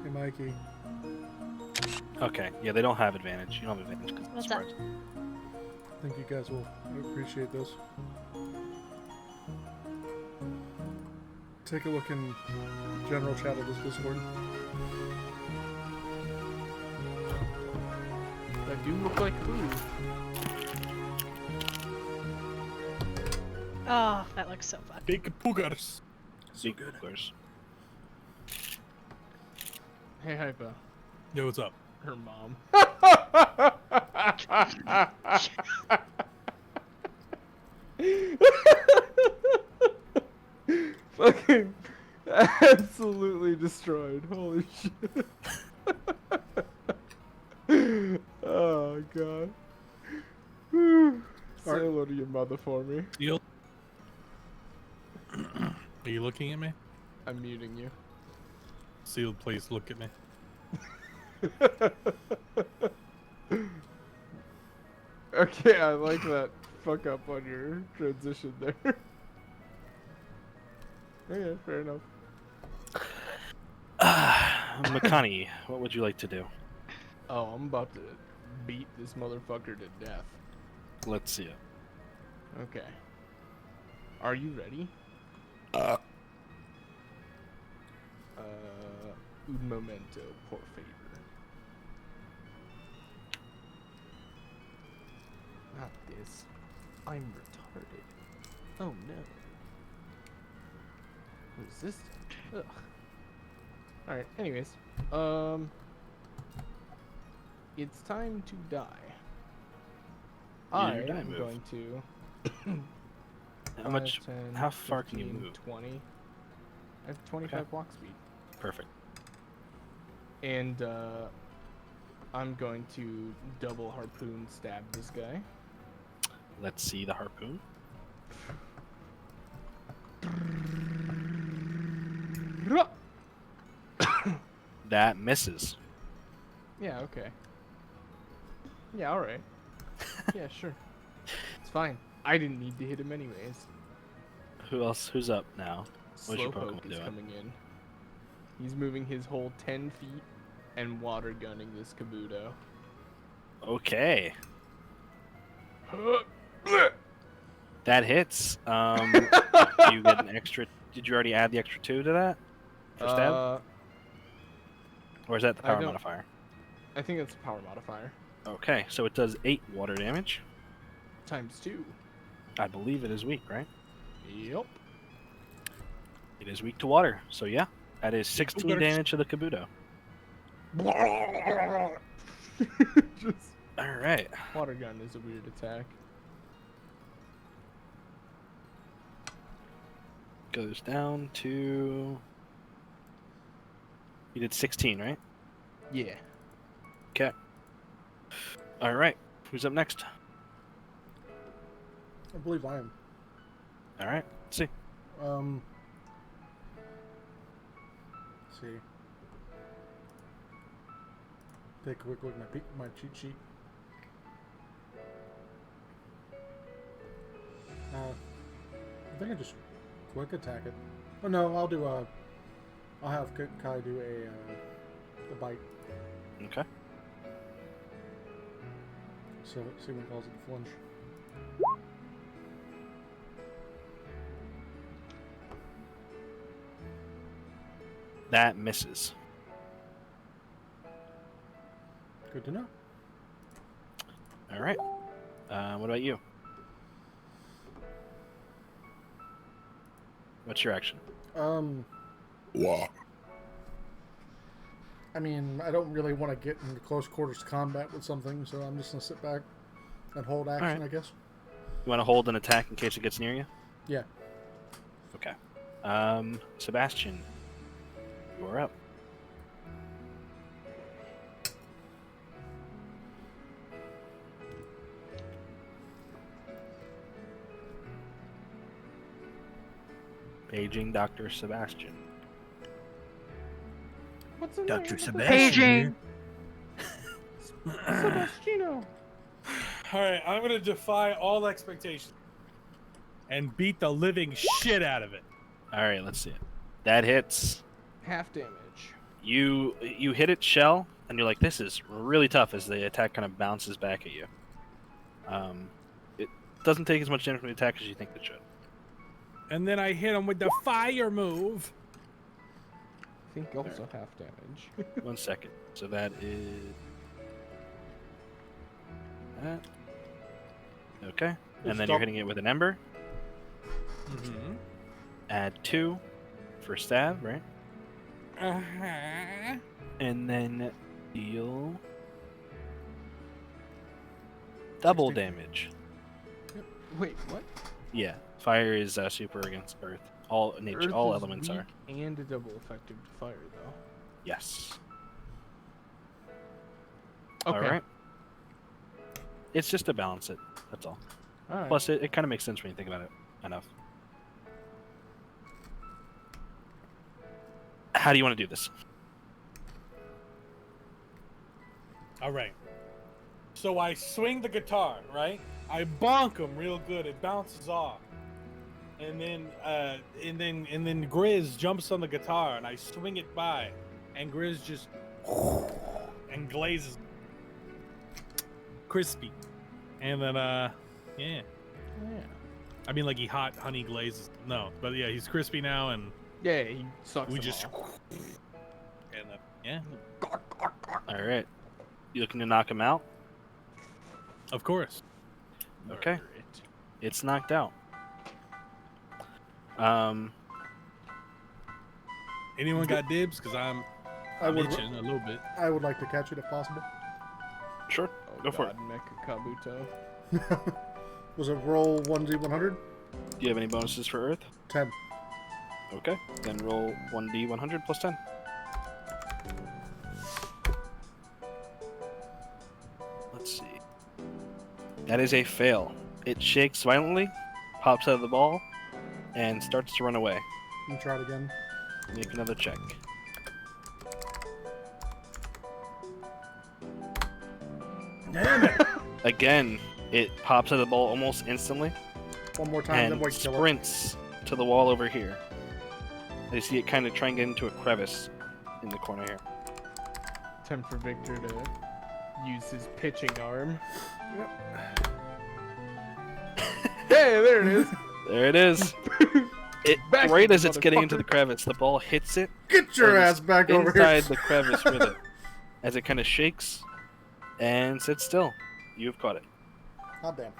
Hey, Mikey. Okay, yeah, they don't have advantage. You don't have advantage because What's it's up? surprise. I think you guys will appreciate this. Take a look in general chat of this Discord. That do look like food. Oh, that looks so fun. Big poogers. Big coolers. Hey, Hypa. Yo, what's up? Her mom. Fucking absolutely destroyed. Holy shit. Oh god. Whew. Say hello to your mother for me. Seal. Are you looking at me? I'm muting you. Seal, please look at me. Okay, I like that fuck up on your transition there. Okay, fair enough. Makani, what would you like to do? Oh, I'm about to beat this motherfucker to death. Let's see it. Okay. Are you ready? Un momento, por favor. Not this. I'm retarded. Oh no. What is this? Ugh. Alright, anyways. It's time to die. Yeah, I your die am move. going to. How much? 5, 10, How far can you 15, move? 20. I have 25 Okay. walk speed. Perfect. And I'm going to double harpoon stab this guy. Let's see the harpoon. That misses. Yeah, okay. Yeah, alright. Yeah, sure. It's fine. I didn't need to hit him anyways. Who else? Who's up now? What's your Slowpoke Pokemon is doing? coming in. He's moving his whole 10 feet and water gunning this Kabuto. Okay. That hits. You get an extra. Did you already add the extra 2 to that? For stab? Or is that the I power don't- modifier? I think that's a power modifier. Okay, so it does 8 water damage. Times 2. I believe it is weak, right? Yep. It is weak to water. So yeah, that is 16 better- damage to the Kabuto. Just All right. water gun is a weird attack. Goes down to. You did 16, right? Yeah. Okay. All right. Who's up next? I believe I am. All right. Let's see. Let's see. Take a quick look at my cheat sheet. I think I just quick attack it. Oh no, I'll do a. I'll have Kai do a bite. Okay. So see what he calls it, flinch. That misses. Good to know. All right. What about you? What's your action? I mean, I don't really want to get into close quarters combat with something, so I'm just gonna sit back and hold action, Alright. I guess. You want to hold an attack in case it gets near you? Yeah. Okay. Sebastian, you're up. Paging Dr. Sebastian. What's in Dr. there? Sebastian. Sebastiano. All right, I'm gonna defy all expectations and beat the living shit out of it. All right, let's see it. That hits. Half damage. You hit its shell, and you're like, this is really tough as the attack kind of bounces back at you. It doesn't take as much damage from the attack as you think it should. And then I hit him with the fire move. I think also half damage. 1 second. So that is that. Okay. And then you're hitting it with an ember. Mm-hmm. Add 2 for stab, right? Uh-huh. And then deal double 60. damage. Wait, what? Yeah, fire is super against earth. All nature, Earth all is elements weak are. and a double effective to fire, though. Yes. Okay. All right. It's just to balance it. That's all. All right. Plus, it kind of makes sense when you think about it enough. How do you want to do this? All right. So I swing the guitar, right? I bonk him real good. It bounces off, and then Grizz jumps on the guitar, and I swing it by, and Grizz just and glazes, crispy, and then yeah. Yeah. I mean, like he hot honey glazes. No, but yeah, he's crispy now, and Yeah, he sucks. we them just off. and yeah, All right. You looking to knock him out? of course. Okay. Murder it. It's knocked out. Anyone got dibs? Because I I'm would. itching a little bit. I would like to catch it if possible. Sure. Oh, Go for it. God, Mecha Kabuto. Was it roll 1d100? Do you have any bonuses for Earth? 10. Okay. Then roll 1d100 plus 10. Let's see. That is a fail. It shakes violently, pops out of the ball, and starts to run away. And try it again. Make another check. Damn it! Again, it pops out of the ball almost instantly One more time, then and we kill it. sprints to the wall over here. You see it kind of try and get into a crevice in the corner here. Time for Victor to use his pitching arm. Hey, there it is. There it is. It Back right it, as it's getting into the motherfucker. crevice, the ball hits it Get your and ass back over inside here! the crevice with it, as it kind of shakes and sits still. You've caught it. God damn.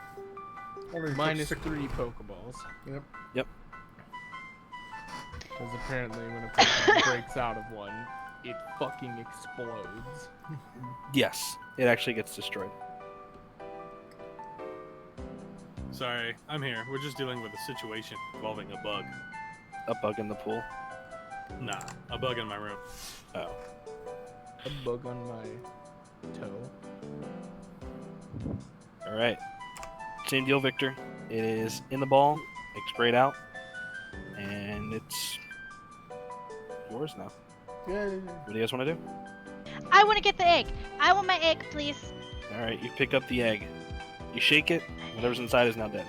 Only took Minus 6 3 Pokeballs. Yep. Yep. Because apparently when a Pokemon breaks out of one, it fucking explodes. Yes, it actually gets destroyed. Sorry, I'm here. We're just dealing with a situation involving a bug. A bug in the pool. Nah, a bug in my room. Oh. A bug on my toe. All right. Same deal, Victor. It is in the ball. It's sprayed out, and it's yours now. Yay. What do you guys want to do? I want to get the egg. I want my egg, please. All right, you pick up the egg. You shake it. Whatever's inside is now dead.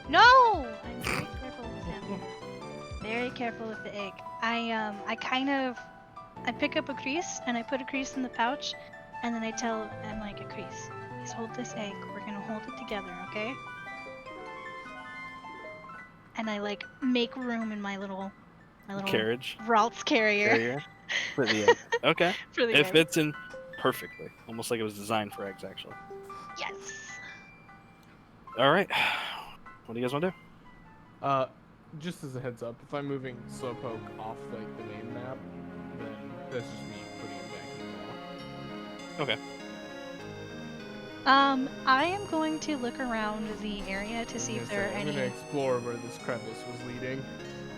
No! I'm very careful with him. Very careful with the egg. I pick up a crease and I put a crease in the pouch, and then I tell him like, a crease, please hold this egg. We're gonna hold it together, okay? And I like make room in my little Carriage. Ralts carrier Carrier. For the egg. Okay. for the It egg. fits in perfectly. Almost like it was designed for eggs, actually. Yes. All right. What do you guys want to do? Just as a heads up, if I'm moving Slowpoke off like the main map, then that's just me putting him back in the wall. Okay. I am going to look around the area to see if there are I'm any. gonna explore where this crevice was leading.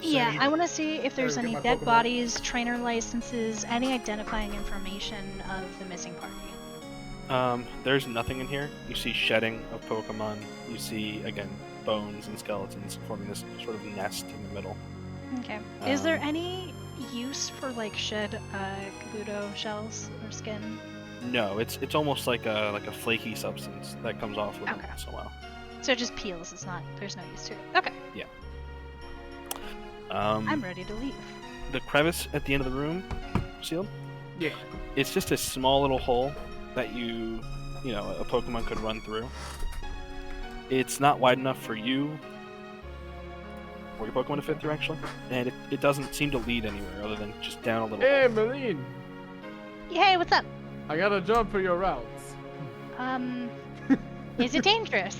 Yeah, Same. I want to see if there's Get any my dead Pokemon. bodies, trainer licenses, any identifying information of the missing party. There's nothing in here. You see shedding of Pokemon. You see, again, bones and skeletons forming this sort of nest in the middle. Okay. Is there Um, any use for like shed Kabuto shells or skin? No, it's almost like a flaky substance that comes off with Okay. once in a while. So it just peels. It's not. There's no use to it. Okay. I'm ready to leave. The crevice at the end of the room, sealed. Yeah. It's just a small little hole that a Pokemon could run through. It's not wide enough for you or your Pokemon to fit through, actually, and it doesn't seem to lead anywhere other than just down a little Hey, hole. Marlene. Hey, what's up? I got a job for your routes. Is it dangerous?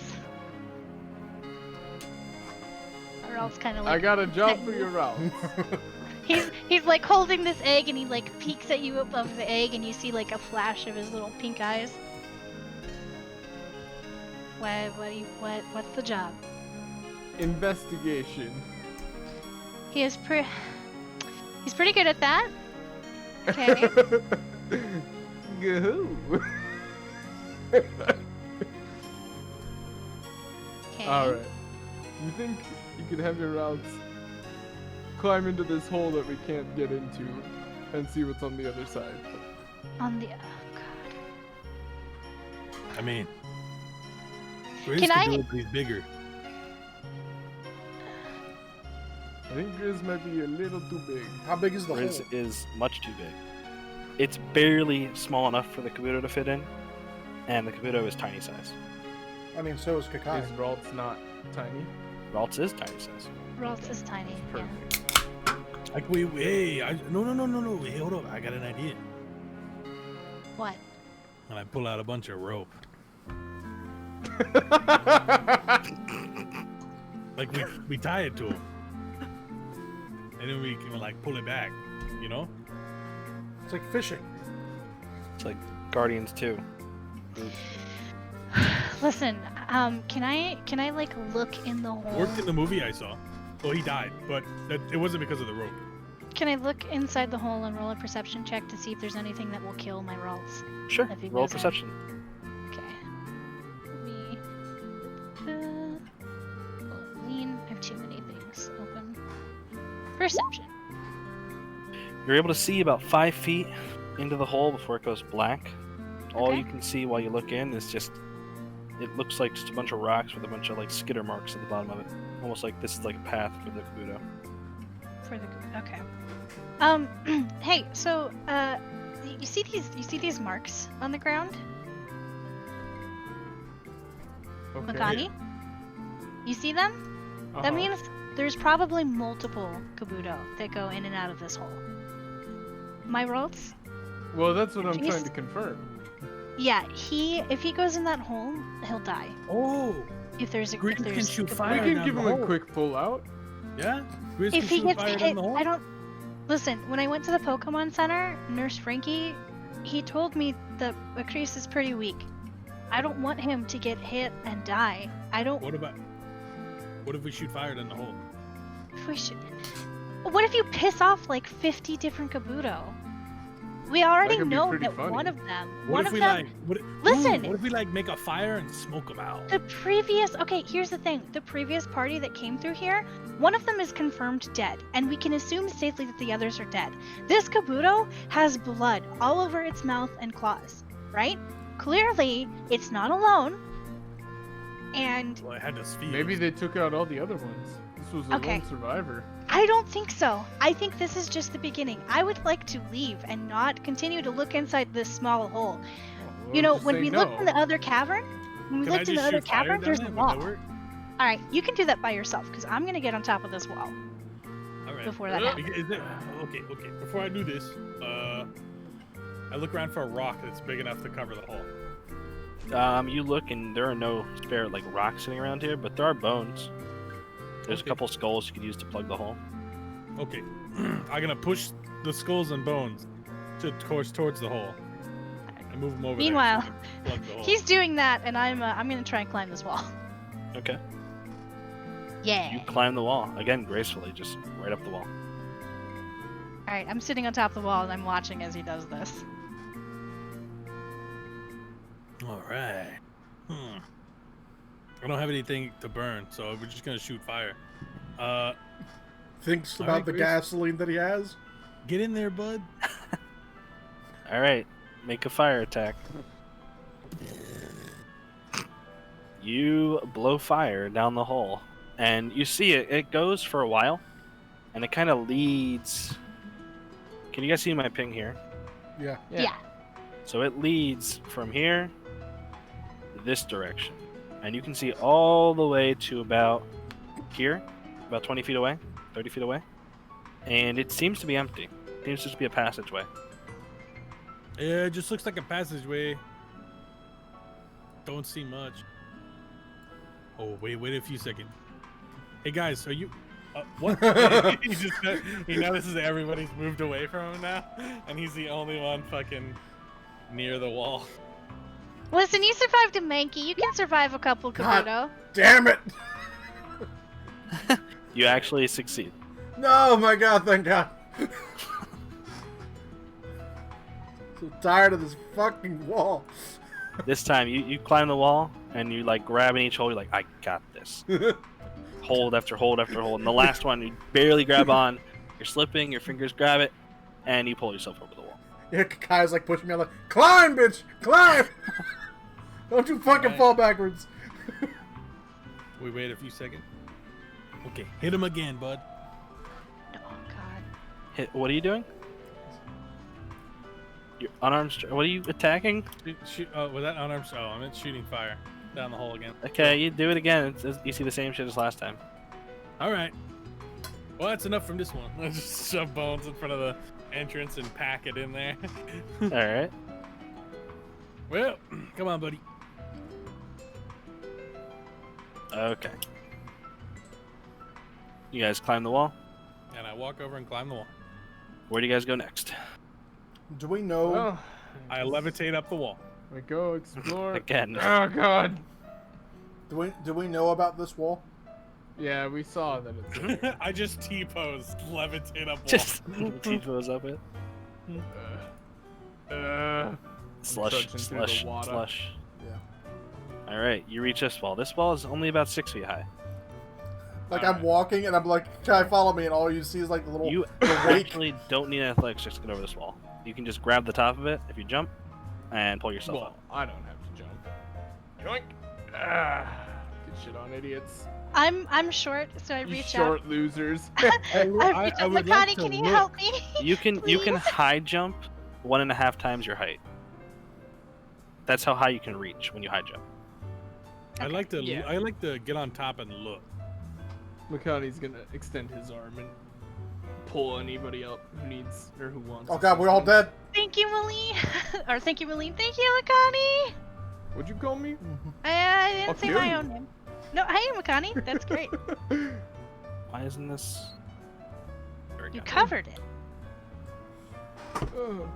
Or else kind of like I got a job for your routes. he's like holding this egg and he like peeks at you above the egg and you see like a flash of his little pink eyes. What's the job? Investigation. He's pretty good at that. Okay. Go. Okay. Alright. You think you could have your routes climb into this hole that we can't get into and see what's on the other side? On the God. I mean, Grizz Can can I- do it, but he's bigger. I think Grizz might be a little too big. How big is the Grizz hole? is much too big. It's barely small enough for the Kabuto to fit in, and the Kabuto is tiny size. I mean, so is Kakai. His routes not tiny. Ralts is tiny size. Ralts is tiny. Yeah. Perfect. Like, wait, no, wait, hold up, I got an idea. What? And I pull out a bunch of rope. Like, we tie it to him. And then we can, like, pull it back, you know? It's like fishing. It's like Guardians 2. Listen, can I like look in the hole? Worked in the movie I saw. Well, he died, but it wasn't because of the rope. Can I look inside the hole and roll a perception check to see if there's anything that will kill my Ralts? Sure. If he Roll goes in. perception. Okay. Lean. I have too many things open. Perception. You're able to see about 5 feet into the hole before it goes black. All Okay. you can see while you look in is it looks like just a bunch of rocks with a bunch of like skitter marks at the bottom of it. Almost like this is like a path for the Kabuto. Okay. Hey, so you see these marks on the ground, Okay. Makani? You see them? Uh-huh. That means there's probably multiple Kabuto that go in and out of this hole. My Ralts? Well, that's what I'm He's- trying to confirm. Yeah, if he goes in that hole, he'll die. Oh, If there's a Grizz if can there's shoot Kabuto. We fire can down give the him a hole. quick pull out. yeah? Grizz If can he shoot gets fire hit, down the hole? I don't. Listen, when I went to the Pokemon Center, Nurse Frankie, he told me that Macrease is pretty weak. I don't want him to get hit and die. I don't. What if we shoot fire down the hole? If we should. What if you piss off like 50 different Kabuto? We already could be know pretty that funny. one of them. What one if of we them. Listen! What if we like make a fire and smoke them out? The previous. Okay, here's the thing. The previous party that came through here, one of them is confirmed dead, and we can assume safely that the others are dead. This Kabuto has blood all over its mouth and claws, right? Clearly, it's not alone. And Well, I had to speed. Maybe they took out all the other ones. This was a Okay. lone survivor. I don't think so. I think this is just the beginning. I would like to leave and not continue to look inside this small hole. Well, You know, just when say we no. looked in the other cavern, when we Can I looked in the just other shoot fire cavern, down there's there? a Would wall. that work? All right, you can do that by yourself because I'm gonna get on top of this wall All right. before that happens. Is it, okay. Before I do this, I look around for a rock that's big enough to cover the hole. You look and there are no spare like rocks sitting around here, but there are bones. There's Okay. a couple skulls you could use to plug the hole. Okay. I'm gonna push the skulls and bones towards the hole. And move them over. Meanwhile, there so we can plug the hole. he's doing that, and I'm gonna try and climb this wall. Okay. Yeah. You climb the wall again gracefully, just right up the wall. All right, I'm sitting on top of the wall and I'm watching as he does this. All right. I don't have anything to burn, so we're just gonna shoot fire. Thinks All about right, the Grizz. gasoline that he has. Get in there, bud. All right, make a fire attack. You blow fire down the hole, and you see it. It goes for a while, and it kind of leads. Can you guys see my ping here? Yeah. Yeah. So it leads from here this direction. And you can see all the way to about here, about 20 feet away, 30 feet away. And it seems to be empty. It seems just to be a passageway. Yeah, it just looks like a passageway. Don't see much. Oh, wait a few seconds. Hey guys, are you? What? he notices that everybody's moved away from him now, and he's the only one fucking near the wall. Listen, you survived a Mankey. You can survive a couple God. Kabuto. Damn it! You actually succeed. No, my God! Thank God. So tired of this fucking wall. This time, you climb the wall, and you like grab in each hole. You're like, I got this. Hold after hold after hold. And the last one, you barely grab on. You're slipping, your fingers grab it, and you pull yourself over the wall. Yeah, Kai's like pushing me. I'm like, climb, bitch, climb! Don't you fucking fall backwards. We wait a few seconds. Okay, hit him again, bud. Oh God. What are you doing? You're unarmed. What are you attacking? Shoot, oh, was that unarmed? Oh, I meant shooting fire down the hole again. Okay, you do it again. You see the same shit as last time. All right. Well, that's enough from this one. Let's just shove bones in front of the entrance and pack it in there. All right. Well, come on, buddy. Okay. You guys climb the wall. And I walk over and climb the wall. Where do you guys go next? Do we know? Well, I levitate up the wall. we go explore. Again. Oh God. Do we know about this wall? Yeah, we saw that it's. I just T-pose, levitate up wall. Just T-pose up it. Slush, trudging through the slush, water. slush. Yeah. All right, you reach this wall. This wall is only about 6 feet high. Like All I'm right. walking and I'm like, Kai, follow me, and all you see is like the little You the wake. actually don't need athletics just to get over this wall. You can just grab the top of it if you jump, and pull yourself Well, up. I don't have to jump. Yoink. Ah, good shit on idiots. I'm short, so I You reach short losers. out. I reach I out. would like Makani, to can you look. help me? You can Please? high jump 1.5 times your height. That's how high you can reach when you high jump. I like to Yeah. I like to get on top and look. Makani's gonna extend his arm and pull anybody up who needs or who wants. Oh God, we're all dead. Thank you, Maleen. Or thank you, Maleen. Thank you, Makani. What'd you call me? I didn't I'll say kill my you. own name. No, hey, Makani. That's great. Why isn't this? There we You go. covered it. Ugh.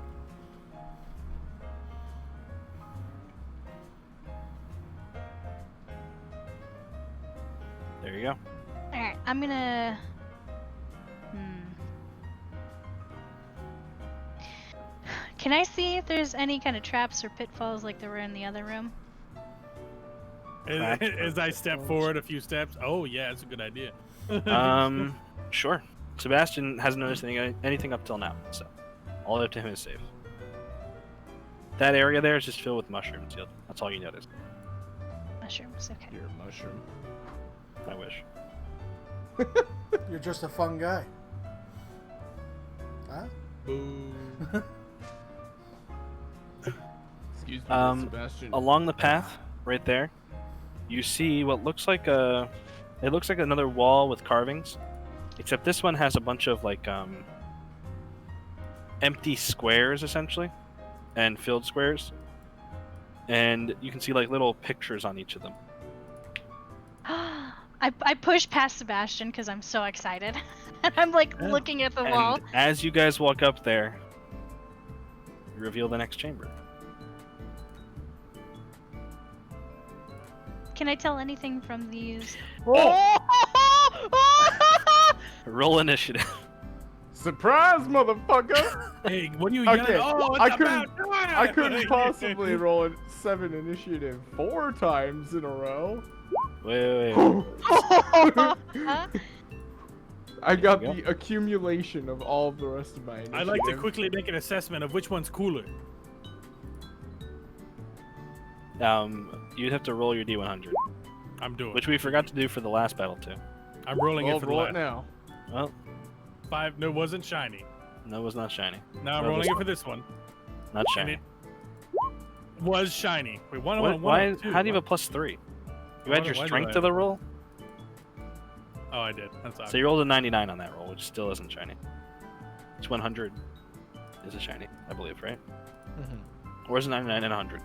There you go. All right, I'm gonna. Can I see if there's any kind of traps or pitfalls like there were in the other room? As I step forward a few steps. Oh yeah, that's a good idea. Sure. Sebastian hasn't noticed anything up till now, so all up to him is safe. That area there is just filled with mushrooms. That's all you notice. Mushrooms. Okay. You're a mushroom. I wish. You're just a fun guy. Huh? Boo. Excuse me, Sebastian. Along the path, right there, you see what looks like it looks like another wall with carvings, except this one has a bunch of like empty squares essentially, and filled squares, and you can see like little pictures on each of them. I push past Sebastian because I'm so excited. And I'm like looking at the wall. And as you guys walk up there, you reveal the next chamber. Can I tell anything from these? Roll initiative. Surprise, motherfucker! Hey, what are you Okay, yelling? Oh, I it's couldn't- about I couldn't possibly roll a 7 initiative 4 times in a row. Wait. Huh? I got There you the accumulation of all of the rest of my initiative. I'd like to quickly make an assessment of which one's cooler. You'd have to roll your D100, I'm doing. which we forgot to do for the last battle too. I'm rolling Well, it for the roll last. it now. Well, 5. No, it wasn't shiny. no, it was not shiny. Now I'm Well, rolling this it for this one. Not And shiny. it was shiny. Wait, one, What, one, why? one, two. How do you have a What? +3? You Why had do- your why do strength I- to the roll, Oh, I did. That's so awesome. you rolled a 99 on that roll, which still isn't shiny. It's 100 is a shiny, I believe, right? Or is it 99 and 100?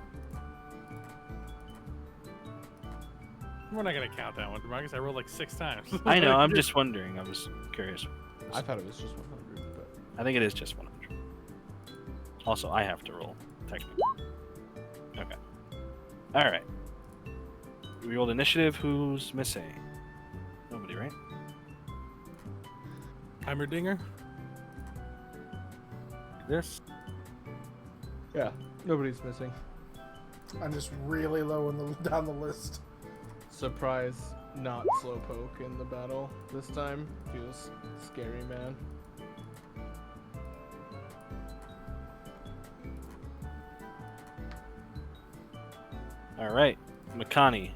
We're not gonna count that one, Marcus. I rolled like 6 times. I know. I'm just wondering. I was curious. I thought it was just 100, but I think it is just 100. Also, I have to roll, technically. Okay. Alright. We rolled initiative. Who's missing? Nobody, right? Heimerdinger. This? yeah, nobody's missing. I'm just really low down the list. Surprise, not slowpoke in the battle this time. Feels scary, man. Alright. Makani.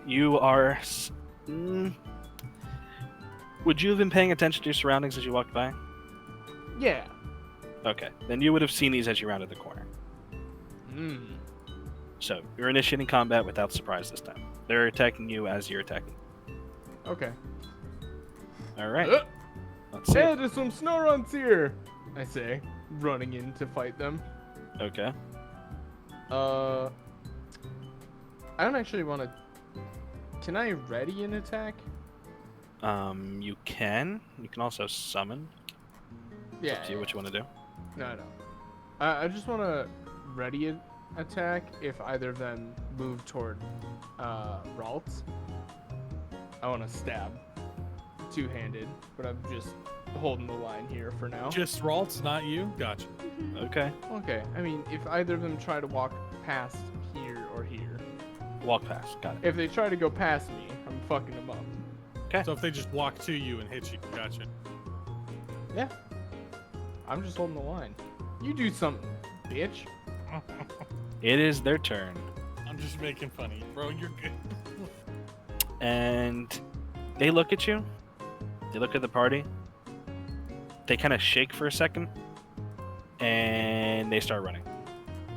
You are... Would you have been paying attention to your surroundings as you walked by? Yeah. Okay. Then you would have seen these as you rounded the corner. Hmm. So, you're initiating combat without surprise this time. They're attacking you as you're attacking. Okay. Alright. Let's see. Hey, there's some Snoruns here! I say, running in to fight them. Okay. I don't actually want to... Can I ready an attack? You can. You can also summon. It's Yeah. up to you what you want to do. No. I just want to ready an attack if either of them move toward Ralts. I want to stab. Two-handed, but I'm just holding the line here for now. Just Ralts, not you. Gotcha. Okay. Okay, I mean, if either of them try to walk past here or here, Walk past. Got it. if they try to go past me, I'm fucking them up. So if they just walk to you and hit you, gotcha. Yeah. I'm just holding the line. You do something, bitch. It is their turn. I'm just making fun of you, bro. You're good. And they look at you. They look at the party. They kind of shake for a second. And they start running.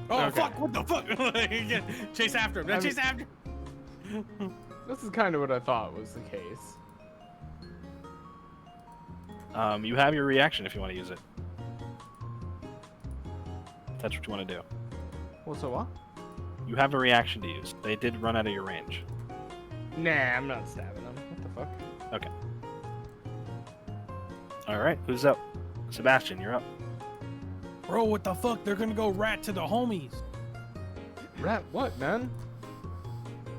Oh Okay. fuck! What the fuck? Yeah, chase after him. I Chase mean- after. This is kind of what I thought was the case. You have your reaction if you want to use it. If that's what you want to do. Well, so what? You have a reaction to use. They did run out of your range. Nah, I'm not stabbing them. What the fuck? Okay. Alright, who's up? Sebastian, you're up. Bro, what the fuck? They're gonna go rat to the homies. Rat what, man?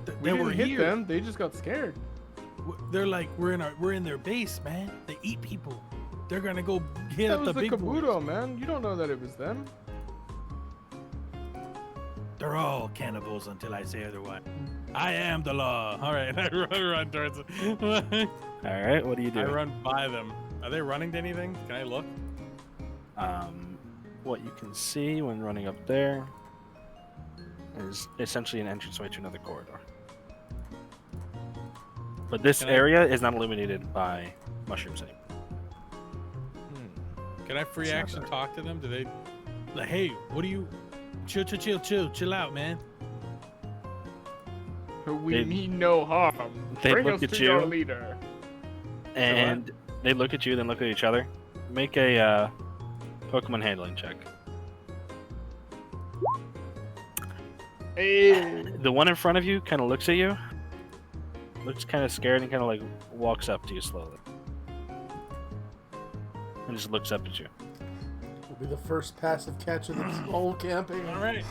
They We didn't were hit here. them. They just got scared. They're like, we're in their base, man. They eat people. They're gonna go hit That up was the the big Kabuto, boys. man. You don't know that it was them. They're all cannibals until I say otherwise. I am the law. All right, I run towards them. Alright, what do you do? I run by them. Are they running to anything? Can I look? What you can see when running up there is essentially an entranceway to another corridor. But this Can I- area is not illuminated by mushrooms anymore. Can I free It's not action there. talk to them? Do they like, hey, what do you chill out, man? We They- mean no harm. they Bring look us at to you. your leader. And they look at you, then look at each other. Make a Pokemon handling check. Hey. The one in front of you kind of looks at you, looks kind of scared, and kind of like walks up to you slowly. And just looks up at you. Will be the first passive catch of the whole campaign. All right.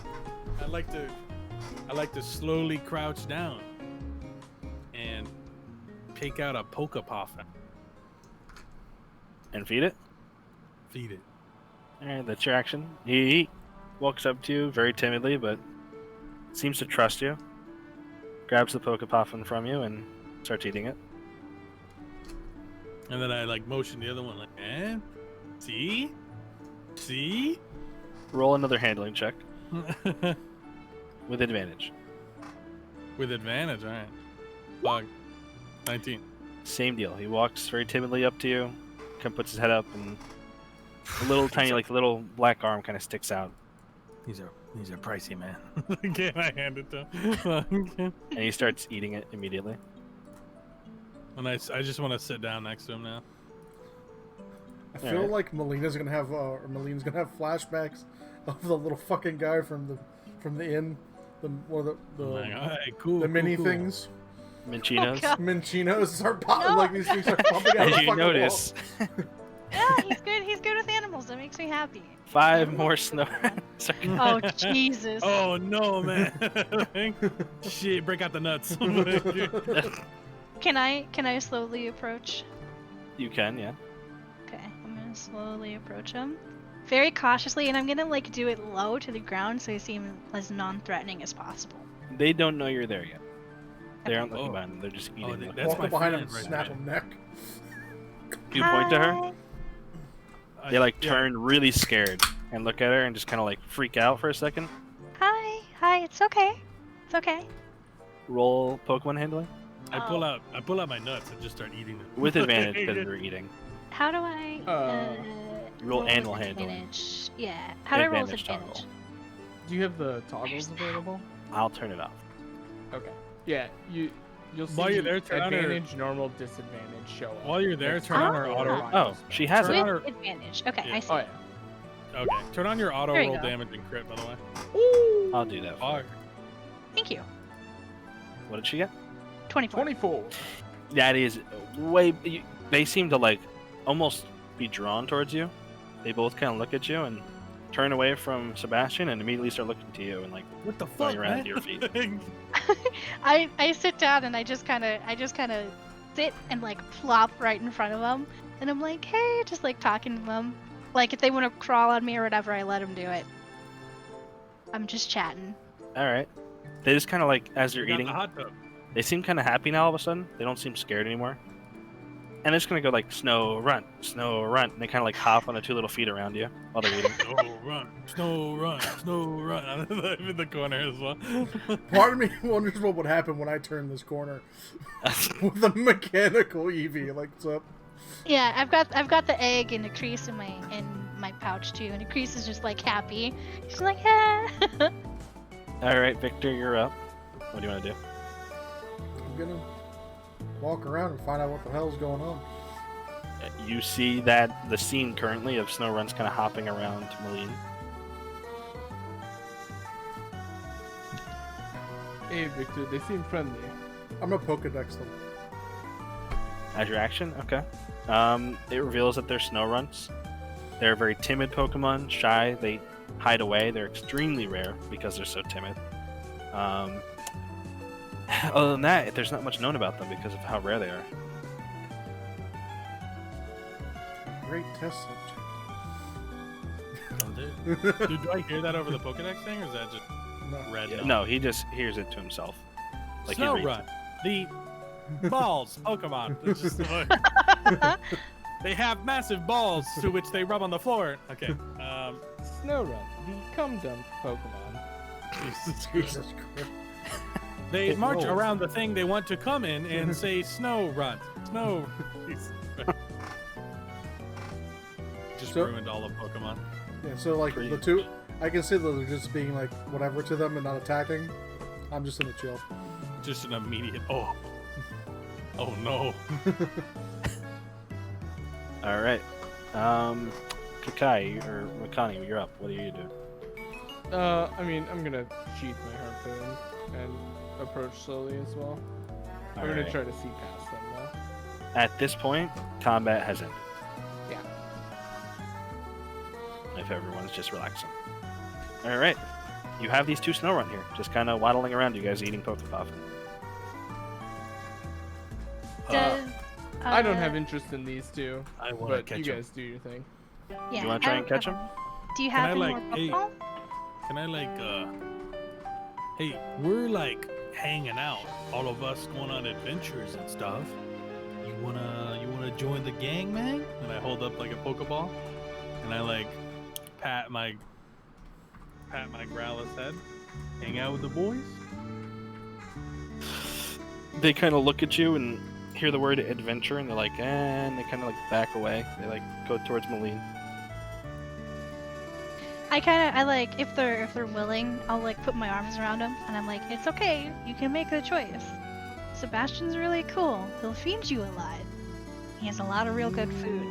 I like to slowly crouch down and take out a Pokepuffin. And feed it. Feed it. Alright, that's your action. He walks up to you very timidly, but seems to trust you. Grabs the Pokepuffin from you and starts eating it. And then I like motion the other one like, man, see? Roll another handling check with advantage. With advantage, all right. Bug. 19. Same deal. He walks very timidly up to you, kind of puts his head up and A little tiny, like the little black arm kind of sticks out, These are pricey, man. Can I hand it to him? and he starts eating it immediately. And I just want to sit down next to him now. I feel Alright. like Melina's gonna have flashbacks of the little fucking guy from the inn, one of the I'm like, all right, cool. the mini cool. things. Minchinos. God. Minchinos start popping No. like these things are pumping out of As the you fucking notice, Yeah, he's good. He's good with animals. That makes me happy. 5 more snow. Sorry. Oh Jesus. Oh no, man! Shit, break out the nuts. Can I slowly approach? You can, yeah. Okay, I'm gonna slowly approach him, very cautiously, and I'm gonna like do it low to the ground so he seems as non-threatening as possible. They don't know you're there yet. They aren't looking Oh. behind them. They're just eating. them. That's Walk my up behind him, friend right snap there. him neck. You point to her. Hi. They like Yeah. turn really scared and look at her and just kind of like freak out for a second. Hi. It's okay. It's okay. Roll Pokemon handling I pull out my nuts and just start eating them. with advantage because you're eating. How do I? Roll with animal handling. advantage? Yeah. How do I roll with Advantage toggle. advantage? Do you have the toggles available? I'll turn it off. Okay. Yeah, you'll see While you're the there, turn on her- advantage, normal, disadvantage show up. While you're there, Next turn to on the her roll auto- on Oh, your spell. she has Turn it. on With her- advantage. Okay, Yeah. I see. Oh yeah. Okay, turn on your auto There you roll go. damage and crit, by the way. I'll do that. Fire. Thank you. What did she get? 24. 24. That is way. They seem to like almost be drawn towards you. They both kind of look at you and turn away from Sebastian and immediately start looking to you and like What the throwing fuck, you around man? to your feet. I sit down and I just kind of sit and like flop right in front of them, and I'm like, hey, just like talking to them. Like if they want to crawl on me or whatever, I let them do it. I'm just chatting. All right. They just kind of like as you're You got eating, the hot tub. they seem kind of happy now all of a sudden. They don't seem scared anymore. And they're just gonna go like snow run, and they kind of like hop on the 2 little feet around you while they're eating. Snow run. I'm in the corner as well. Part of me wonders what would happen when I turn this corner with a mechanical Eevee. Like, what's up? Yeah, I've got the egg and a crease in my pouch too, and a crease is just like happy. She's like, ah. All right, Victor, you're up. What do you want to do? I'm gonna walk around and find out what the hell's going on. You see that the scene currently of Snowrun's kind of hopping around Moline. Hey Victor, they seem friendly. I'm gonna Pokedex them. As your action, okay. It reveals that they're Snowruns. They're very timid Pokemon, shy. They hide away. They're extremely rare because they're so timid. Other than that, there's not much known about them because of how rare they are. Great test subject. Dude, do I hear that over the Pokedex thing, or is that just No. red? Yeah, no, he just hears it to himself. Like he Snow reads Run. The balls Pokemon. It's just like, they have massive balls to which they rub on the floor. Okay. Snowrun, the cum dump Pokemon. Jesus Christ. Jesus Christ. They It march rolls. around the thing they want to come in and say Snow Run. Snow. Jesus Christ. Just So- ruined all of Pokemon. Yeah, so like Pretty the two, I can see that they're just being like whatever to them and not attacking. I'm just gonna chill. Just an immediate. Oh. Oh no. All right. Kakai or Makani, you're up. What do you do? I mean, I'm gonna sheath my harpoon and approach slowly as well. I'm All gonna right. try to see past them though. At this point, combat has ended. Yeah. If everyone's just relaxing. All right. You have these 2 Snowrun here, just kind of waddling around. You guys eating Pokepuff. Does, I don't have interest in these two, I want to but catch you them. guys do your thing. Yeah, You wanna try I and don't catch have 'em? any. Do you Can have I, any like, more hey, Pokeball? Can I like hey, we're like hanging out, all of us going on adventures and stuff. You wanna join the gang, man? And I hold up like a Pokeball and I like pat my Growlithe head. Hang out with the boys? They kind of look at you and hear the word adventure, and they're like, and they kind of like back away. They like go towards Moline. I like if they're willing, I'll like put my arms around them and I'm like, it's okay, you can make the choice. Sebastian's really cool. He'll feed you a lot. He has a lot of real good food.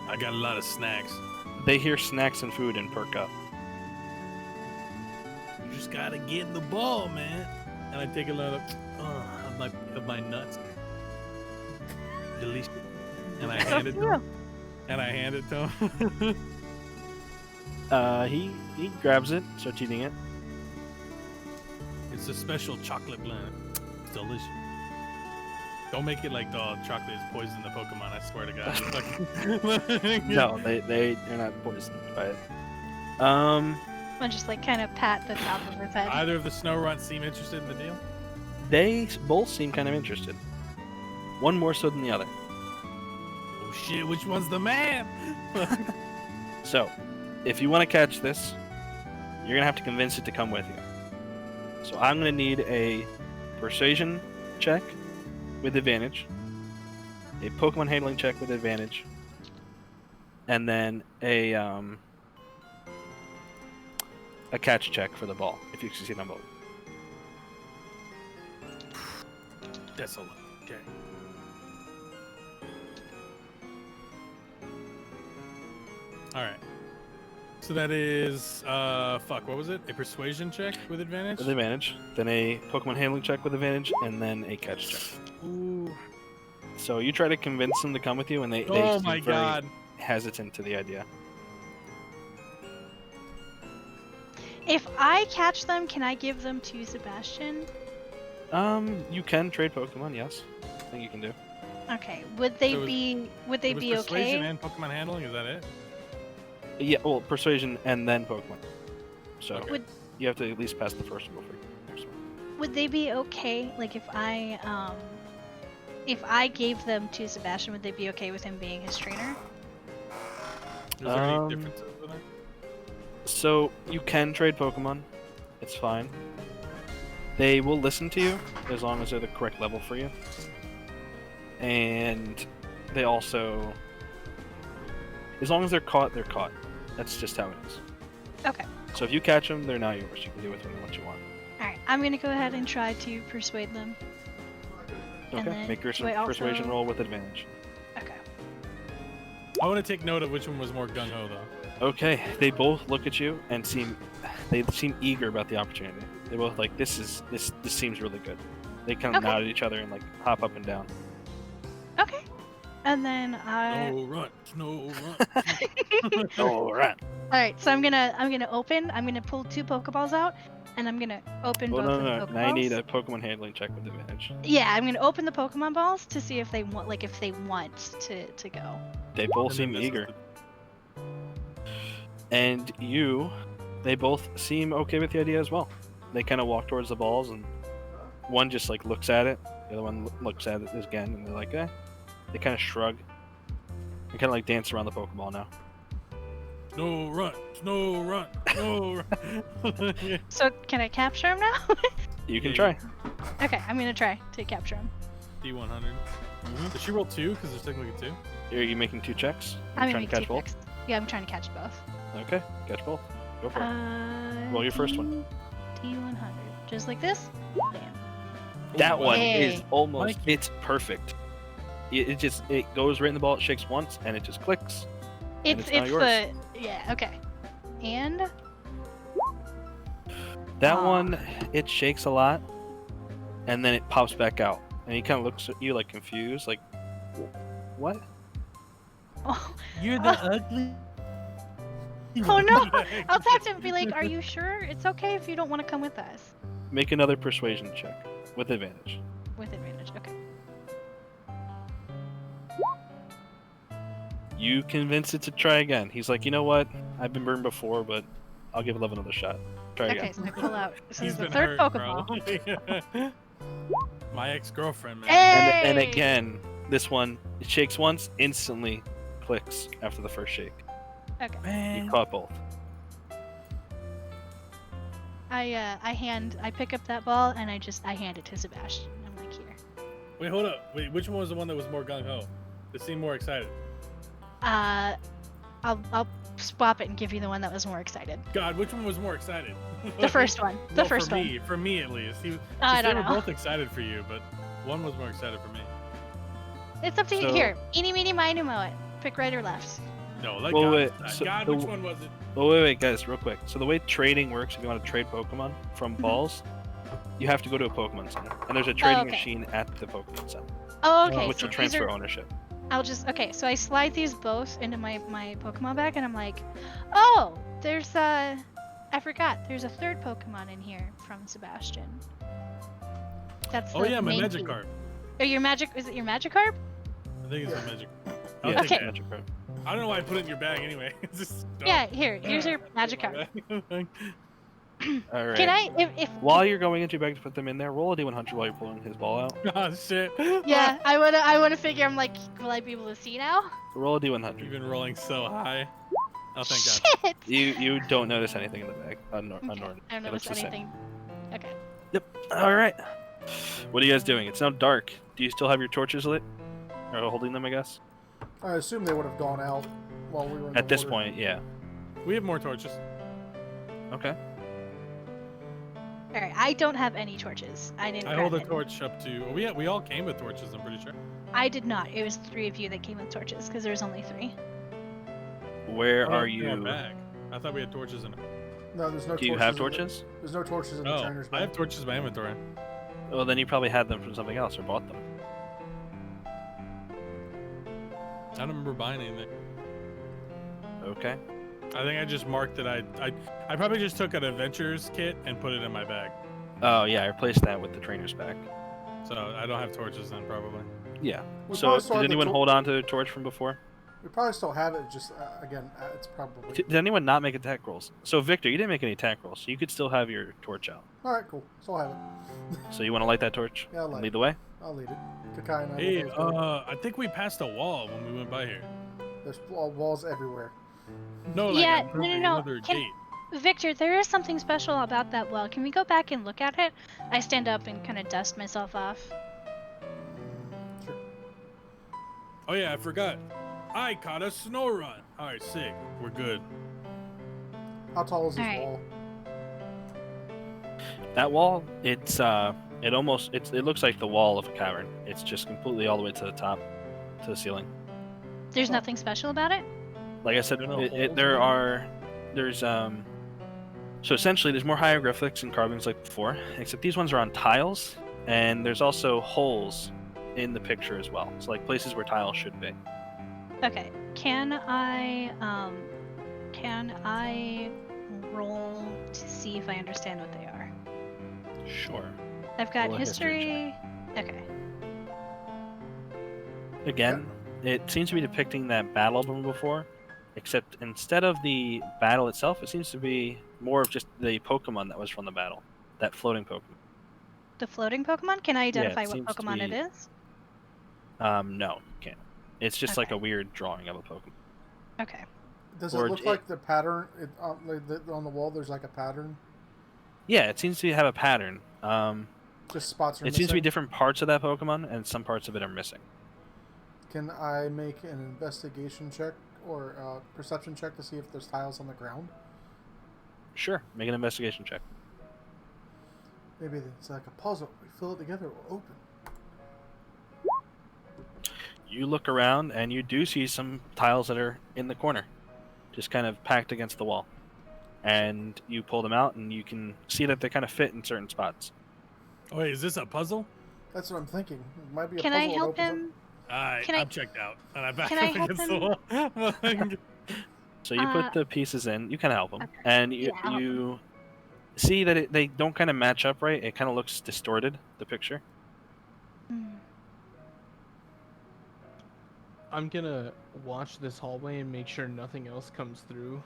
I got a lot of snacks. They hear snacks and food and perk up. You just gotta get in the ball, man. And I take a lot of my nuts. Delicious. And I hand it to him. And I hand it to him. He grabs it, starts eating it. It's a special chocolate blend. It's delicious. Don't make it like the chocolate is poison to Pokemon. I swear to God. No, they're not poisoned by it. I'll just like kind of pat the top of his head. Either of the snow runts seem interested in the deal? They both seem kind of interested. One more so than the other. Oh shit, which one's the man? So, if you want to catch this, you're gonna have to convince it to come with you. So I'm gonna need a persuasion check with advantage, a Pokemon handling check with advantage, and then a catch check for the ball if you succeed on both. That's a lot. Okay. Alright. So that is, fuck, what was it? A persuasion check with advantage? With advantage, then a Pokemon handling check with advantage, and then a catch check. Ooh. So you try to convince them to come with you, and they Oh seem my very god. hesitant to the idea. If I catch them, can I give them to Sebastian? You can trade Pokemon, yes. I think you can do. Okay. Would they So be It was okay? persuasion and Pokemon handling, is that it? Yeah, well, persuasion and then Pokemon. So Okay. Would you have to at least pass the first one before the next one. would they be okay? Like if I gave them to Sebastian, would they be okay with him being his trainer? Is there any differences with it? So you can trade Pokemon. It's fine. They will listen to you as long as they're the correct level for you. And they also, as long as they're caught, they're caught. That's just how it is. Okay. So if you catch them, they're now yours. You can do with them what you want. All right. I'm gonna go ahead and try to persuade them. And Okay. then Make your do I persuasion also- roll with advantage. Okay. I want to take note of which one was more gung-ho, though. Okay. They both look at you and seem eager about the opportunity. They both like this seems really good. They kind of Okay. nod at each other and like hop up and down. Okay. And then I. No run, no run. All right. All right. So I'm gonna pull 2 Pokeballs out, and I'm gonna open Well, both no, of the no. Pokeballs. Now you need a Pokemon handling check with advantage. Yeah, I'm gonna open the Pokemon balls to see if they want, to go. They both And seem then this is eager. And they both seem okay with the idea as well. They kind of walk towards the balls, and one just like looks at it. The other one looks at it again, and they're like, eh. They kind of shrug. They kind of like dance around the Pokeball now. No run, no run, no run. Yeah. So can I capture him now? You can Yeah, try. Okay, I'm gonna try to capture him. D100. Did she roll 2? Because there's technically 2. Are you making 2 checks? You're I'm trying gonna to make catch 2 both? picks. Yeah, I'm trying to catch both. Okay, catch both. Go for it. Roll your first one. D100, just like this. Bam. That one Hey. is almost. It's perfect. It goes right in the ball. It shakes once, and it just clicks. And It's now yours. yeah, okay. And That Aw. one, it shakes a lot, and then it pops back out, and he kind of looks at you like confused, like, what? oh, You're the ugly. oh no! I'll talk to him and be like, "Are you sure? It's okay if you don't want to come with us." Make another persuasion check with advantage. With advantage, okay. You convince it to try again. He's like, you know what? I've been burned before, but I'll give love another shot. Try Okay, again. so I pull out. This He's is the been third hurt, Pokeball. bro. My ex-girlfriend, man. Hey! And again, this one, it shakes once, instantly clicks after the first shake. Okay. You caught both. I pick up that ball and I hand it to Sebastian. I'm like, here. Wait, hold up. Wait, which one was the one that was more gung-ho? That seemed more excited. I'll swap it and give you the one that was more excited. God, which one was more excited? The first one. The Well, first for one. me, for me at least. I They don't were know. both excited for you, but one was more excited for me. It's up to you. So- Here, eeny, meeny, miny, moe it. Pick right or left. No, let Well, God wait, decide. so God, the- which one was it? Oh, wait, guys, real quick. So the way trading works, if you want to trade Pokemon from balls, you have to go to a Pokemon Center, and there's a trading okay. machine at the Pokemon Center, Oh, okay. which so will these transfer are, ownership. I'll just so I slide these both into my Pokemon bag, and I'm like, oh, there's I forgot. There's a third Pokemon in here from Sebastian. That's Oh the yeah, my main magic key. card. Oh, your magic? Is it your Magikarp? I think it's a magic. Yeah, I'll it's take a that. magic card. I don't know why I put it in your bag anyway. It's just dumb. Yeah. Here's your Magikarp. All right. Can I, if While you're going into your bag to put them in there, roll a d100 while you're pulling his ball out. Oh shit. yeah, I wanna figure. I'm like, will I be able to see now? Roll a d100. You've been rolling so high. Oh, thank God. Shit. You don't notice anything in the bag. Okay, I don't It looks notice the same. anything. Okay. Yep. All right. What are you guys doing? It's now dark. Do you still have your torches lit? Or holding them, I guess? I assume they would have gone out while we were in At the this water. point, yeah. We have more torches. Okay. All right. I don't have any torches. I didn't. I grab hold a any. torch up to. Well, we all came with torches. I'm pretty sure. I did not. It was 3 of you that came with torches because there was only 3. Where Oh, are in our you? bag. I thought we had torches in. No, there's no Do you torches. have in torches? There's no torches in the Oh, trainer's I bag. have torches in my inventory. Well, then you probably had them from something else or bought them. I don't remember buying anything. Okay. I think I just marked that I probably just took an adventures kit and put it in my bag. Oh, yeah, I replaced that with the trainer's bag. So I don't have torches then probably. Yeah. We So, probably still did have the anyone tor- hold on to the torch from before? We probably still have it. Just again, it's probably. Did anyone not make attack rolls? So, Victor, you didn't make any attack rolls, so you could still have your torch out. All right, cool. Still have it. So, you want to light that torch? Yeah, I'll and light lead it. the way? I'll lead it. Kakai and I. Hey, will both go. I think we passed a wall when we went by here. There's walls everywhere. No, like Yeah, a, no, another can- gate. Victor, there is something special about that well. Can we go back and look at it? I stand up and kind of dust myself off. Sure. Oh yeah, I forgot. I caught a snow run. All right, sick. We're good. How tall is this All right. wall? That wall, it looks like the wall of a cavern. It's just completely all the way to the top, to the ceiling. There's nothing special about it? Like I said, There are no holes in so essentially there's more hieroglyphics and carvings like before, except these ones are on tiles, and there's also holes in the picture as well. So like places where tiles should be. Okay. Can I roll to see if I understand what they are? Sure. I've got Roll a history history. Okay. Again, it seems to be depicting that battle from before, except instead of the battle itself, it seems to be more of just the Pokemon that was from the battle. That floating Pokemon. The floating Pokemon? Can I identify what seems to Pokemon it be- is? No, you can't. It's just like Okay. a weird drawing of a Pokemon. Okay. Does Or it look it- like the pattern on the wall? There's like a pattern. Yeah, it seems to have a pattern. Just spots are It seems to be missing. different parts of that Pokemon, and some parts of it are missing. Can I make an investigation check or perception check to see if there's tiles on the ground? Sure, make an investigation check. Maybe it's like a puzzle. We fill it together, it will open. You look around, and you do see some tiles that are in the corner, just kind of packed against the wall. And you pull them out, and you can see that they kind of fit in certain spots. Oh wait, is this a puzzle? That's what I'm thinking. It might be a Can puzzle. I that help opens up- him? Alright, Can I- I'm checked out. And I back can I up help against the wall. So you put the pieces in. You kind of help them, Okay. and you, Yeah, I'll help you see that they don't kind of match up right. It kind of looks distorted. The picture. Hmm. I'm gonna watch this hallway and make sure nothing else comes through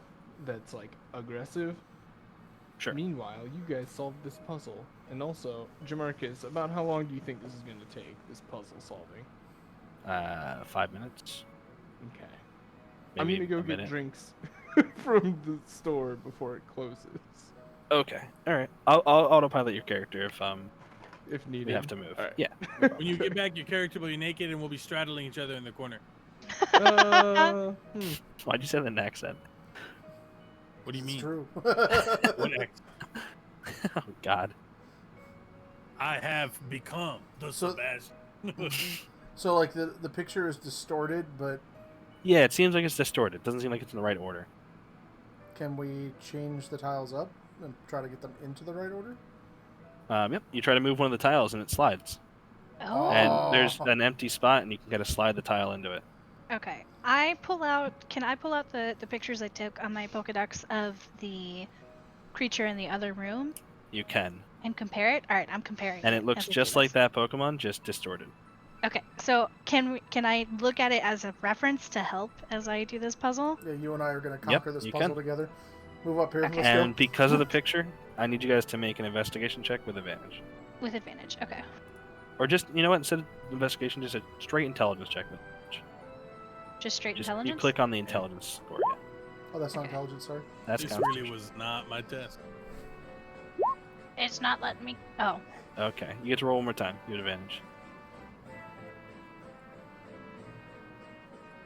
that's like aggressive. Sure. Meanwhile, you guys solve this puzzle. And also, Jamarcus, about how long do you think this is gonna take, this puzzle solving? 5 minutes. Okay. I'm Maybe gonna go a get minute. drinks from the store before it closes. Okay. All right. I'll autopilot your character if If needed. we have to move. All right. Yeah. When you get back, your character will be naked and we'll be straddling each other in the corner. Why'd you say that in an accent? What do you It's mean? true. What ex- Oh God. I have become the So- Sebastian. So like the picture is distorted, but Yeah, it seems like it's distorted. Doesn't seem like it's in the right order. can we change the tiles up and try to get them into the right order? Yep. You try to move one of the tiles and it slides. Oh. And there's Oh. an empty spot and you can kind of slide the tile into it. Okay. Can I pull out the pictures I took on my Pokedex of the creature in the other room You can. and compare it? All right, I'm comparing. And it looks as we just do like this. that Pokemon, just distorted. Okay, so can I look at it as a reference to help as I do this puzzle? Yeah, you and I are gonna Yep, conquer this you puzzle can. together. Move up here. Okay. Let's And go. because of the picture, I need you guys to make an investigation check with advantage. With advantage. Okay. Or just, you know what, instead of investigation, just a straight intelligence check with advantage. Just straight Just intelligence? you click on the intelligence score, yeah. Oh, that's not Okay. intelligence, sorry. That's This Constitution. really was not my test. It's not letting me. Oh. Okay, you get to roll one more time. You have advantage.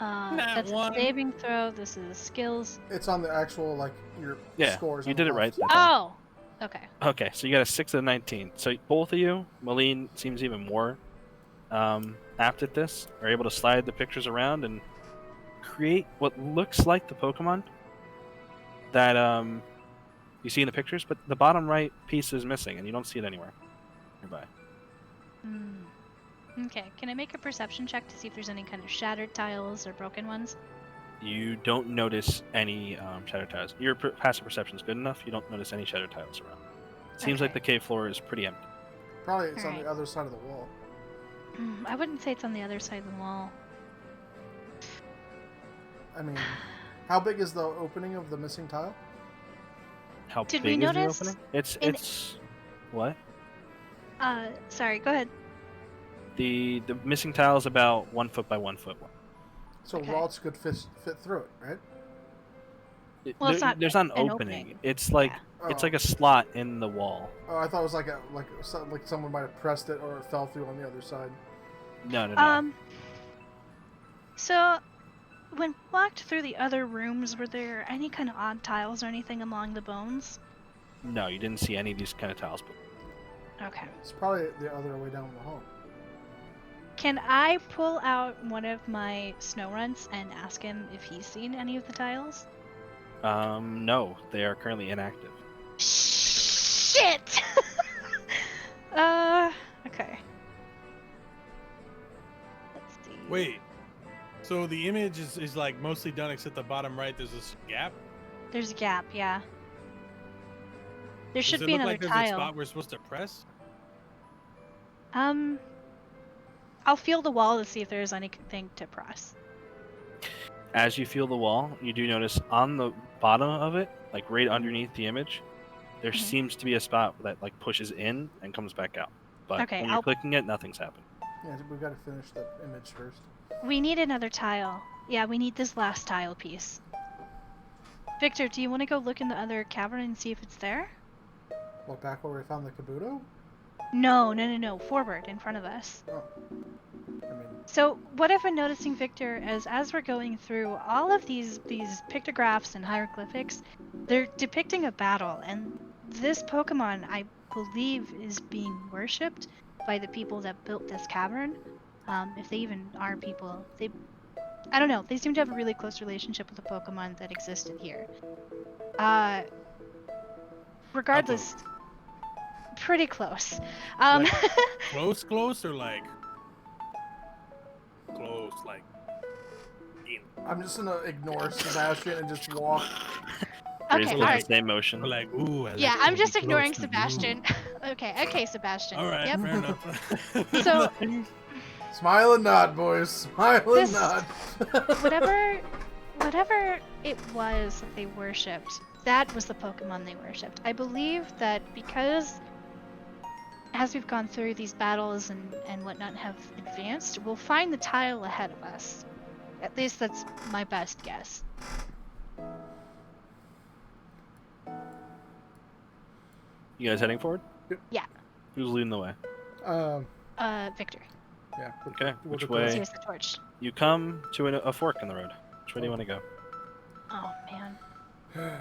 Nat That's one. a saving throw. This is skills. It's on the actual like your Yeah, scores. you on the did it right. left. That's all. Oh. Okay. Okay, so you got a 6 out of 19. So both of you, Malene seems even more apt at this, are able to slide the pictures around and create what looks like the Pokemon that you see in the pictures, but the bottom right piece is missing and you don't see it anywhere nearby. Hmm. Okay. Can I make a perception check to see if there's any kind of shattered tiles or broken ones? You don't notice any shadow tiles. Your passive perception is good enough. You don't notice any shadow tiles around. Seems like Okay. the cave floor is pretty empty. Probably it's on Alright. the other side of the wall. I wouldn't say it's on the other side of the wall. I mean, how big is the opening of the missing tile? How Did we big is the notice opening? in- It's what? Sorry. Go ahead. The missing tile is about 1 foot by 1 foot. So Okay. Waltz could fit through it, right? Well, it's not there's not an an opening. opening. It's like Yeah. it's like a slot in the wall. Oh, I thought it was like someone might have pressed it or it fell through on the other side. No. So, when we walked through the other rooms, were there any kind of odd tiles or anything along the bones? No, you didn't see any of these kind of tiles. But Okay. It's probably the other way down the hall. Can I pull out one of my snow runts and ask him if he's seen any of the tiles? no, they are currently inactive. Shit! Okay. Let's see. Wait. So the image is like mostly done except the bottom right. There's this gap. There's a gap, yeah. There should Does it be look another like there's a tile. spot we're supposed to press? I'll feel the wall to see if there's anything to press. As you feel the wall, you do notice on the bottom of it, like right underneath the image, there Mhm. seems to be a spot that like pushes in and comes back out. But Okay, when you're I'll- clicking it, nothing's happened. Yeah, we got to finish the image first. We need another tile. Yeah, we need this last tile piece. Victor, do you want to go look in the other cavern and see if it's there? What, back where we found the Kabuto? No. Forward, in front of us. Oh. I mean, So what I've been noticing, Victor, is as we're going through all of these pictographs and hieroglyphics, they're depicting a battle, and this Pokemon, I believe, is being worshipped by the people that built this cavern. If they even are people, I don't know. They seem to have a really close relationship with the Pokemon that existed here. Regardless, pretty close. Close, or like close, like. I'm just gonna ignore Sebastian and just walk. Raise Okay, the alright. same motion. Or like, ooh. I Yeah, like I'm to just be ignoring close to Sebastian. Okay, Sebastian. You. All right, Yep. fair enough. So Smile and nod, boys. Smile and This- nod. whatever it was that they worshipped, that was the Pokemon they worshipped. I believe that because as we've gone through these battles and whatnot have advanced, we'll find the tile ahead of us. At least that's my best guess. You guys heading forward? Yep. Yeah. Who's leading the way? Victor. Yeah. Okay, which go- way? Here's the torch. You come to a fork in the road. Which way do you want to go? Oh man.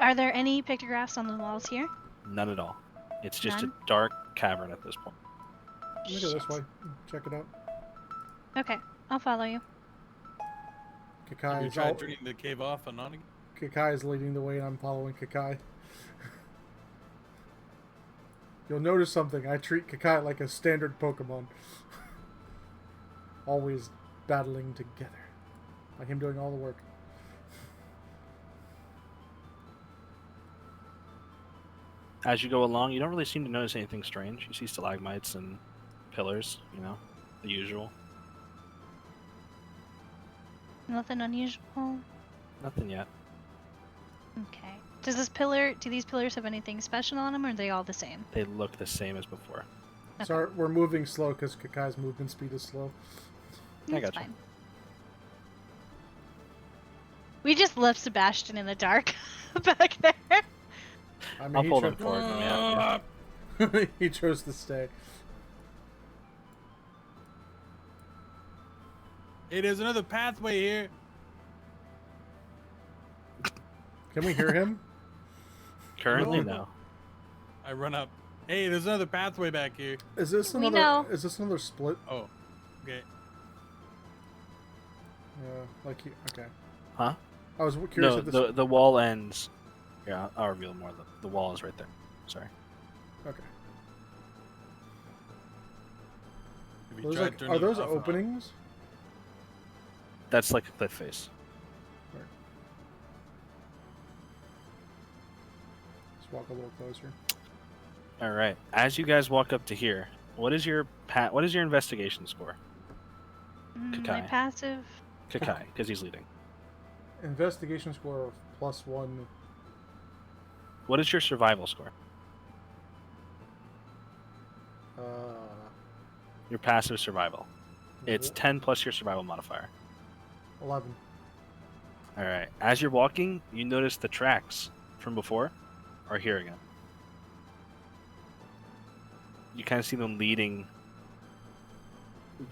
Are there any pictographs on the walls here? None at all. It's just None? a dark cavern at this point. Let me go this way. Check it out. Okay, I'll follow you. Kakai Have you is tried turning the cave off and on again? Kakai is leading the way, and I'm following Kakai. You'll notice something. I treat Kakai like a standard Pokemon. Always battling together. Like him doing all the work. As you go along, you don't really seem to notice anything strange. You see stalagmites and pillars, you know, the usual. Nothing unusual. Nothing yet. Okay. Do these pillars have anything special on them, or are they all the same? They look the same as before. Okay. Sorry, we're moving slow because Kakai's movement speed is slow. I That's gotcha. fine. We just left Sebastian in the dark back there. I mean, I'll he pull cho- them forward when we have to. he chose to stay. Hey, there's another pathway here. Can we hear him? Currently, No. no. I run up. Hey, there's another pathway back here. Is this We another? know. Is this another split? Oh, okay. Okay. Huh? I was curious No, if this. the wall ends. Yeah, I'll reveal more. The wall is right there. Sorry. Okay. Have you Those tried turning are it those off and on? openings? That's like a cliff face. Let's walk a little closer. All right. As you guys walk up to here, what is your investigation score? My Kakai. passive. Kakai, because he's leading. Investigation score of +1. What is your survival score? Uh, Your passive survival. It's wh- 10 plus your survival modifier. 11. All right. As you're walking, you notice the tracks from before are here again. You kind of see them leading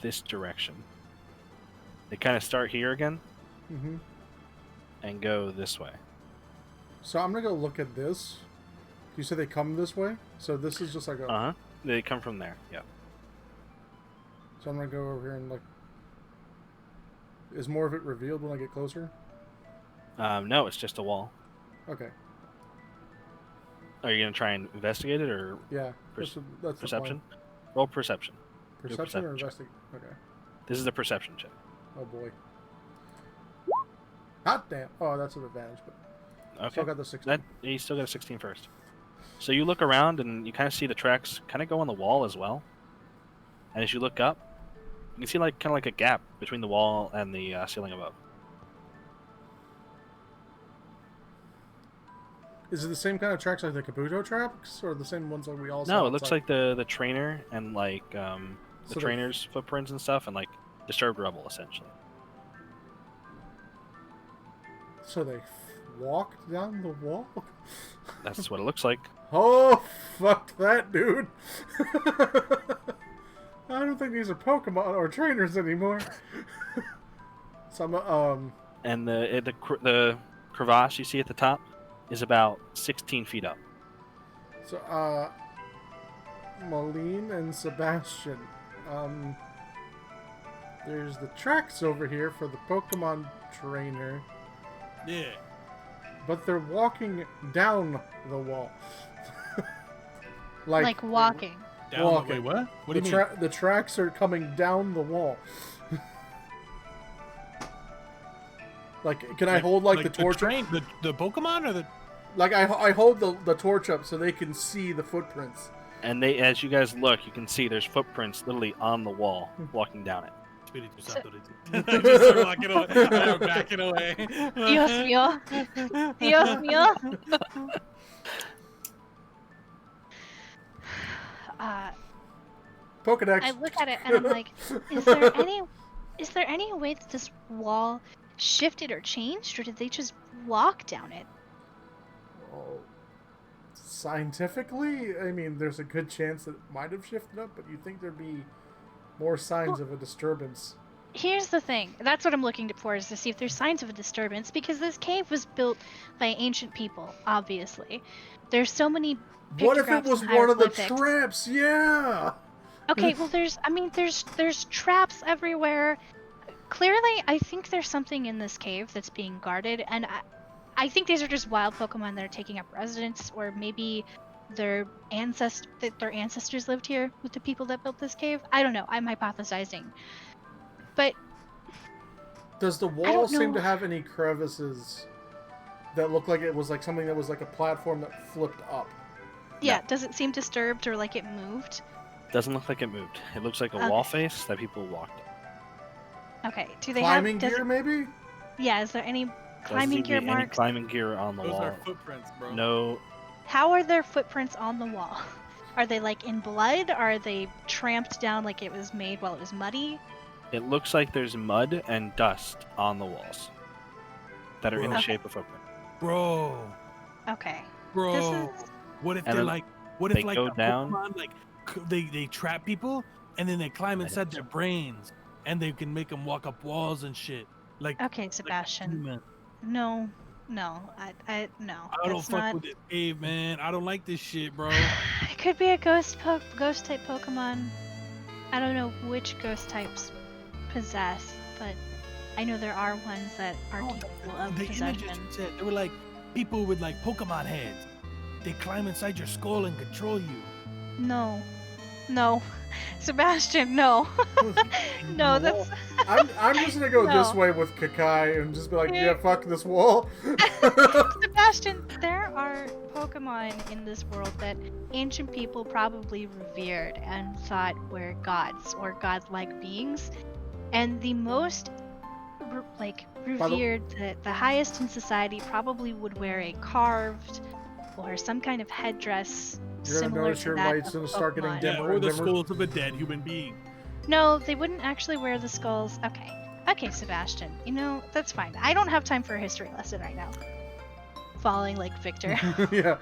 this direction. They kind of start here again Mm-hmm. and go this way. So I'm gonna go look at this. You said they come this way, so this is just like a. Uh huh. They come from there. Yeah. So I'm gonna go over here and look. Is more of it revealed when I get closer? No, it's just a wall. Okay. Are you gonna try and investigate it or Yeah. Perce- That's the perception? plan. Roll perception. Perception or perception check. investigate? Okay. This is a perception check. Oh boy. Hot damn. Oh, that's an advantage, but Okay. still got the 16. That you still got a 16 first. So you look around and you kind of see the tracks kind of go on the wall as well. And as you look up, you can see like kind of like a gap between the wall and the ceiling above. Is it the same kind of tracks like the Kabuto tracks, or the same ones like we all saw? No, it looks outside? like the trainer and like the So they- trainer's footprints and stuff, and like disturbed rubble essentially. So they walked down the wall? That's what it looks like. Oh, fuck that, dude. I don't think these are Pokemon or trainers anymore. So I'm, And the crevasse you see at the top is about 16 feet up. so, Moline and Sebastian, there's the tracks over here for the Pokemon trainer, Yeah. but they're walking down the wall. Like walking. Down Walking. the way. What? What do you mean? The tracks are coming down the wall. Like, can I hold like the torch? train, the Pokemon or the? Like I hold the torch up so they can see the footprints. And they, as you guys look, you can see there's footprints literally on the wall walking down it. Just start walking away. I'm backing away. Dios mío. Dios mío. Pokedex. I look at it and I'm like, is there any way that this wall shifted or changed, or did they just walk down it? Well, scientifically, I mean, there's a good chance that it might have shifted up, but you think there'd be More signs of a disturbance. Here's the thing. That's what I'm looking for, is to see if there's signs of a disturbance, because this cave was built by ancient people, obviously. There's so many What if it pictographs was and one of the hieroglyphics. traps? Yeah. Okay, well there's traps everywhere. Clearly, I think there's something in this cave that's being guarded, and I think these are just wild Pokemon that are taking up residence, or maybe their ancestors lived here with the people that built this cave. I don't know. I'm hypothesizing. But Does the I wall don't seem know. to have any crevices that look like it was like something that was like a platform that flipped up? Yeah, does it seem disturbed or like it moved? Doesn't look like it moved. It looks like a Okay. wall face that people walked. Okay. Do they Climbing have gear, maybe? Yeah, is there any Doesn't climbing seem to gear be any marks? climbing gear on the Those wall. are footprints, bro. No, How are there footprints on the wall? Are they like in blood? Are they tramped down like it was made while it was muddy? it looks like there's mud and dust on the walls that are in the Okay. shape of footprint. Bro, Okay. bro. This is What if And they're then like? What if they like go the down. Pokemon, like they trap people and then they climb inside their brains and they can make them walk up walls and shit. Like okay, Sebastian. human. No, no, no. I don't That's fuck not. with this cave, man. I don't like this shit, bro. It could be a ghost type Pokemon. I don't know which ghost types possess, but I know there are ones that are capable of The images possession. you said, they were like people with like Pokemon heads. They climb inside your skull and control you. No, no, Sebastian, no, no. That's I'm just gonna go this No. way with Kakai and just be like, yeah, fuck this wall. Sebastian. There are Pokemon in this world that ancient people probably revered and thought were gods or godlike beings, and the most revered, the highest in society, probably would wear a carved or some kind of headdress You're gonna similar notice to your that lights of gonna start getting Pokemon. dim. Yeah, Dimmer or and the dimmer. skulls of a dead human being. No, they wouldn't actually wear the skulls. Okay, Sebastian. You know, that's fine. I don't have time for a history lesson right now. Falling like Victor. Yeah.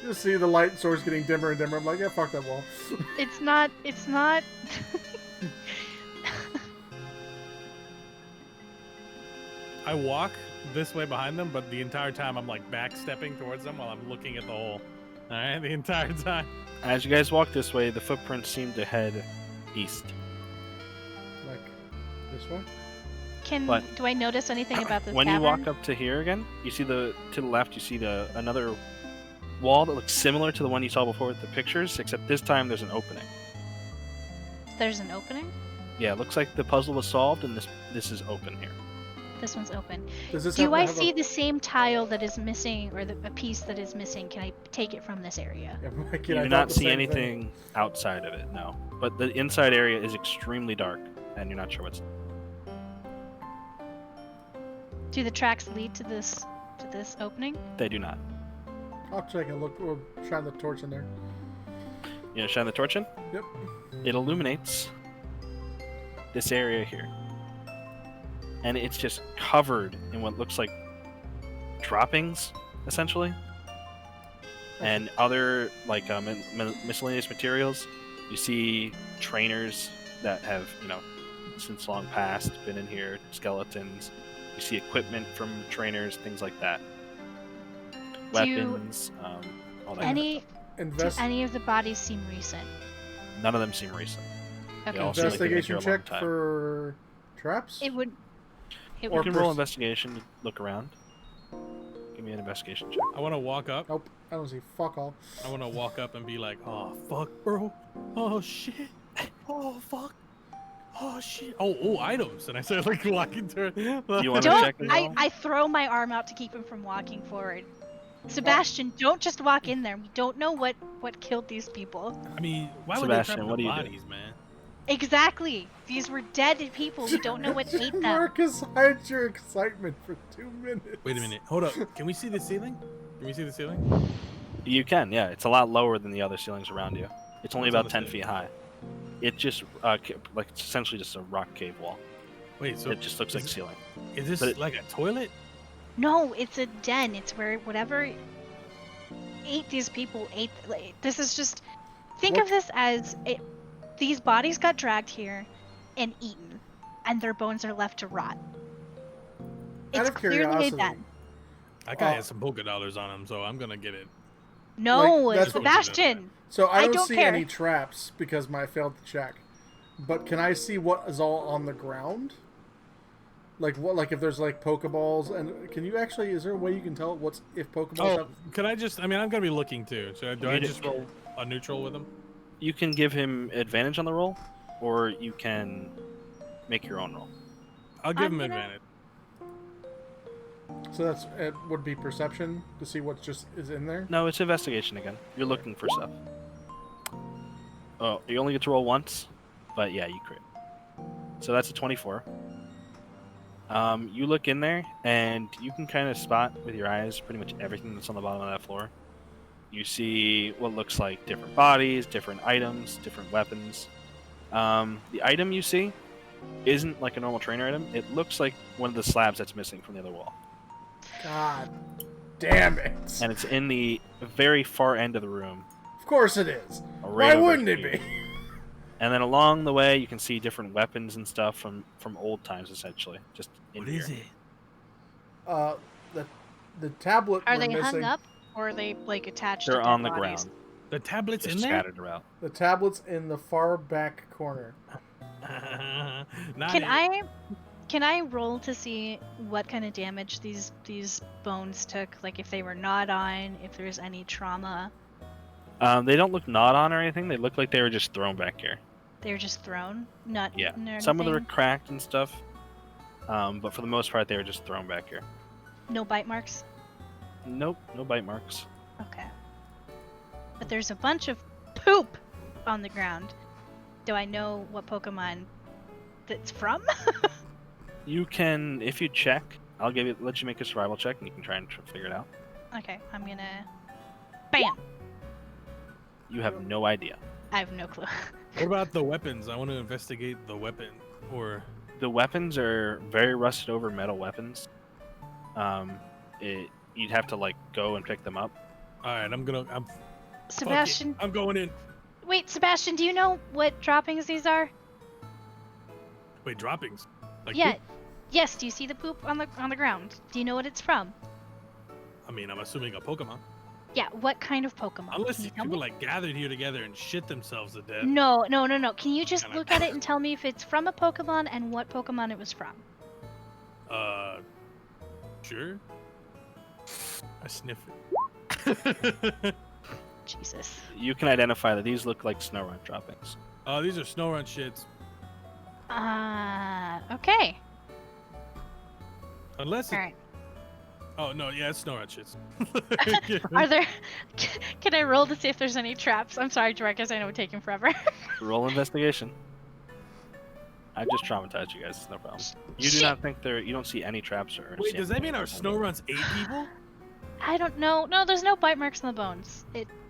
You see the light source getting dimmer and dimmer. I'm like, yeah, fuck that wall. It's not. I walk this way behind them, but the entire time I'm like backstepping towards them while I'm looking at the hole. All right, the entire time. As you guys walk this way, the footprints seem to head east. Like, this way? But- Do I notice anything about this When cavern? you walk up to here again, you see to the left, you see another wall that looks similar to the one you saw before with the pictures, except this time there's an opening. There's an opening. Yeah, it looks like the puzzle was solved, and this is open here. This one's open. Does this Do happen to I have see a... the same tile that is missing, or a piece that is missing? Can I take it from this area? Yeah, Mike, You I do thought not the see same anything thing. outside of it, no. But the inside area is extremely dark, and you're not sure what's. Do the tracks lead to this opening? They do not. I'll take a look. We'll shine the torch in there. You know, shine the torch in. Yep. It illuminates this area here, and it's just covered in what looks like droppings, essentially, and other like miscellaneous materials. You see trainers that have, since long past been in here, skeletons. You see equipment from trainers, things like that. Do you- Weapons, all that. Do Invest any of the bodies seem recent? None of them seem recent. Okay. all seem like they've been investigation here a long check time. for traps. It would. It You Or would. can roll pers- investigation, look around. Give me an investigation check. I want to walk up. Nope, I don't see fuck all. I want to walk up and be like, "Oh fuck, bro. Oh shit. Oh fuck. Oh shit. Oh items." And I start like walking through. Do you want to Don't. check as well? I throw my arm out to keep him from walking forward. Sebastian, don't just walk in there. We don't know what killed these people. I mean, why would Sebastian, they trap what the do you do? bodies, man? Exactly. These were dead people. We don't know what ate them. Marcus, hide your excitement for 2 minutes. Wait a minute. Hold up. Can we see the ceiling? Can we see the ceiling? You can, yeah. It's a lot lower than the other ceilings around you. It's only What's on about the 10 feet high. It just, it's essentially just a rock cave wall. Wait, so It just looks like ceiling. is this but it- like a toilet? No, it's a den. It's where whatever ate these people ate. Like, this is just. Think What- of this as these bodies got dragged here and eaten, and their bones are left to rot. Out It's of clearly a curiosity, den. That guy has some polka dollars on him, so I'm gonna get it. No, that's what- Sebastian. so I don't, don't see care. any traps because I failed to check. But can I see what is all on the ground? Like what? Like if there's like Pokeballs, and can you actually? Is there a way you can tell what's if Pokeballs? Oh, have... could I just? I mean, I'm gonna be looking too. So do I You just roll a neutral with him? You can give him advantage on the roll, or you can make your own roll. I'll give I'm him gonna- advantage. So that's it would be perception to see what just is in there. No, it's investigation again. You're looking for stuff. Oh, you only get to roll once, but yeah, you crit. So that's a 24. You look in there, and you can kind of spot with your eyes pretty much everything that's on the bottom of that floor. You see what looks like different bodies, different items, different weapons. The item you see isn't like a normal trainer item. It looks like one of the slabs that's missing from the other wall. God damn it! And it's in the very far end of the room. Of course it is. right Why over wouldn't it here. be? And then along the way, you can see different weapons and stuff from old times, essentially. Just in What here. is it? The tablet Are we're they missing. hung up or are they like attached to They're dead on the bodies? ground, The tablet's just in there. scattered around. The tablet's in the far back corner. Not Can it. can I roll to see what kind of damage these bones took? Like if they were gnawed on, if there's any trauma. They don't look gnawed on or anything. They look like they were just thrown back here. They were just thrown, not Yeah. eaten or Some of them are anything? cracked and stuff. But for the most part, they were just thrown back here. No bite marks. Nope, no bite marks. Okay. But there's a bunch of poop on the ground. Do I know what Pokemon that's from? You can, if you check, let you make a survival check, and you can try and figure it out. Okay, I'm gonna. Bam! You have no idea. I have no clue. What about the weapons? I want to investigate the weapon. Or The weapons are very rusted over metal weapons. You'd have to like go and pick them up. all right, I'm fuck it. Sebastian, I'm going in. wait, Sebastian, do you know what droppings these are? Wait, droppings. Like Yeah. poop? Yes. Do you see the poop on the ground? Do you know what it's from? I mean, I'm assuming a Pokemon. Yeah. What kind of Pokemon? Unless Can you these tell people me? like gathered here together and shit themselves to death. No. Can you just Kinda- look at it and tell me if it's from a Pokemon and what Pokemon it was from? Sure. I sniff it. Jesus. You can identify that these look like Snorunt droppings. Oh, these are Snorunt shits. Okay. Unless All it... right. Oh, no, yeah, it's Snorunt shits. Are there? Can I roll to see if there's any traps? I'm sorry, Drakus. I know it's taking forever. Roll investigation. I just traumatized you guys. It's no problem. You do Shit. not think you don't see any traps or. Wait, see does that anything. mean our Snowrunts ate people? I don't know. No, there's no bite marks on the bones.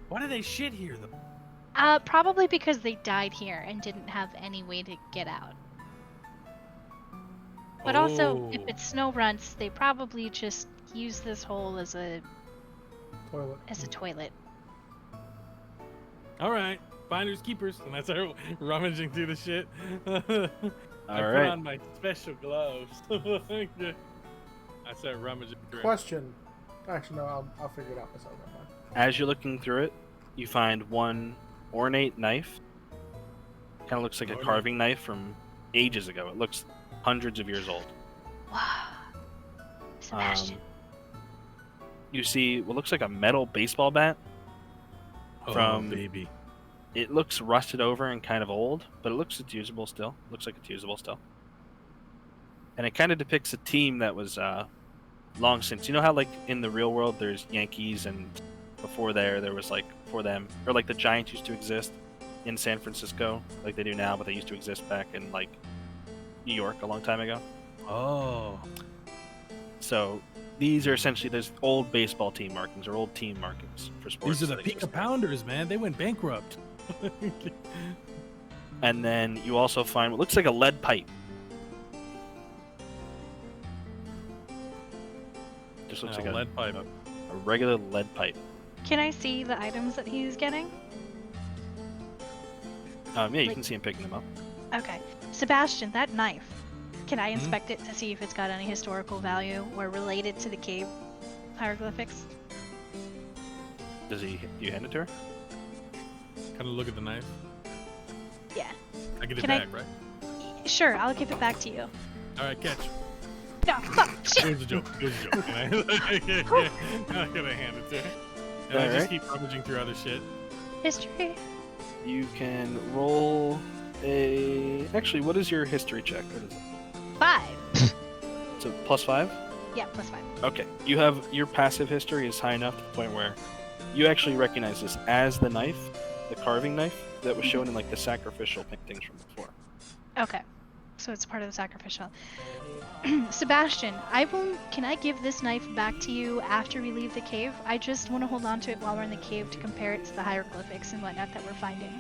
Why do they shit here, though? Probably because they died here and didn't have any way to get out. But also, if Oh. it's snow runts, they probably just use this hole as a Toilet. toilet. All right, finders keepers, and I start rummaging through the shit. I put right. on my special gloves. I start rummaging through. it. Question. Actually, no. I'll figure it out myself. Never mind. As you're looking through it, you find one ornate knife. Kind of looks like a Ornate. carving knife from ages ago. It looks hundreds of years old. Wow. Sebastian. You see what looks like a metal baseball bat. Oh, from- baby. It looks rusted over and kind of old, but it looks it's usable still. Looks like it's usable still. And it kind of depicts a team that was long since. You know how like in the real world there's Yankees, and before there was like before them, or like the Giants used to exist in San Francisco like they do now, but they used to exist back in like New York a long time ago. Oh. So these are essentially those old baseball team markings or old team markings for sports. These are the that Pika exist. Pounders, man. They went bankrupt. And then you also find what looks like a lead pipe. Just looks like a lead pipe. a regular lead pipe. Can I see the items that he's getting? Yeah, you Like- can see him picking them up. Okay. Sebastian, that knife. Can I inspect it to see if it's got any historical value or related to the cave hieroglyphics? Do you hand it to her? Kind of look at the knife. Yeah. I get it Can I- back, right? Sure, I'll give it back to you. All right, catch. No, fuck, shit. It was a joke. It was a joke. I'm not gonna hand it to her. And I just Alright. keep rummaging through other shit. History. You can roll a. Actually, what is your history check? What is it? 5. So +5. Yeah, +5. Okay. You have your passive history is high enough to the point where you actually recognize this as the knife, the carving knife that was shown in like the sacrificial paintings from before. Okay. So it's part of the sacrificial. Sebastian, can I give this knife back to you after we leave the cave? I just want to hold on to it while we're in the cave to compare it to the hieroglyphics and whatnot that we're finding.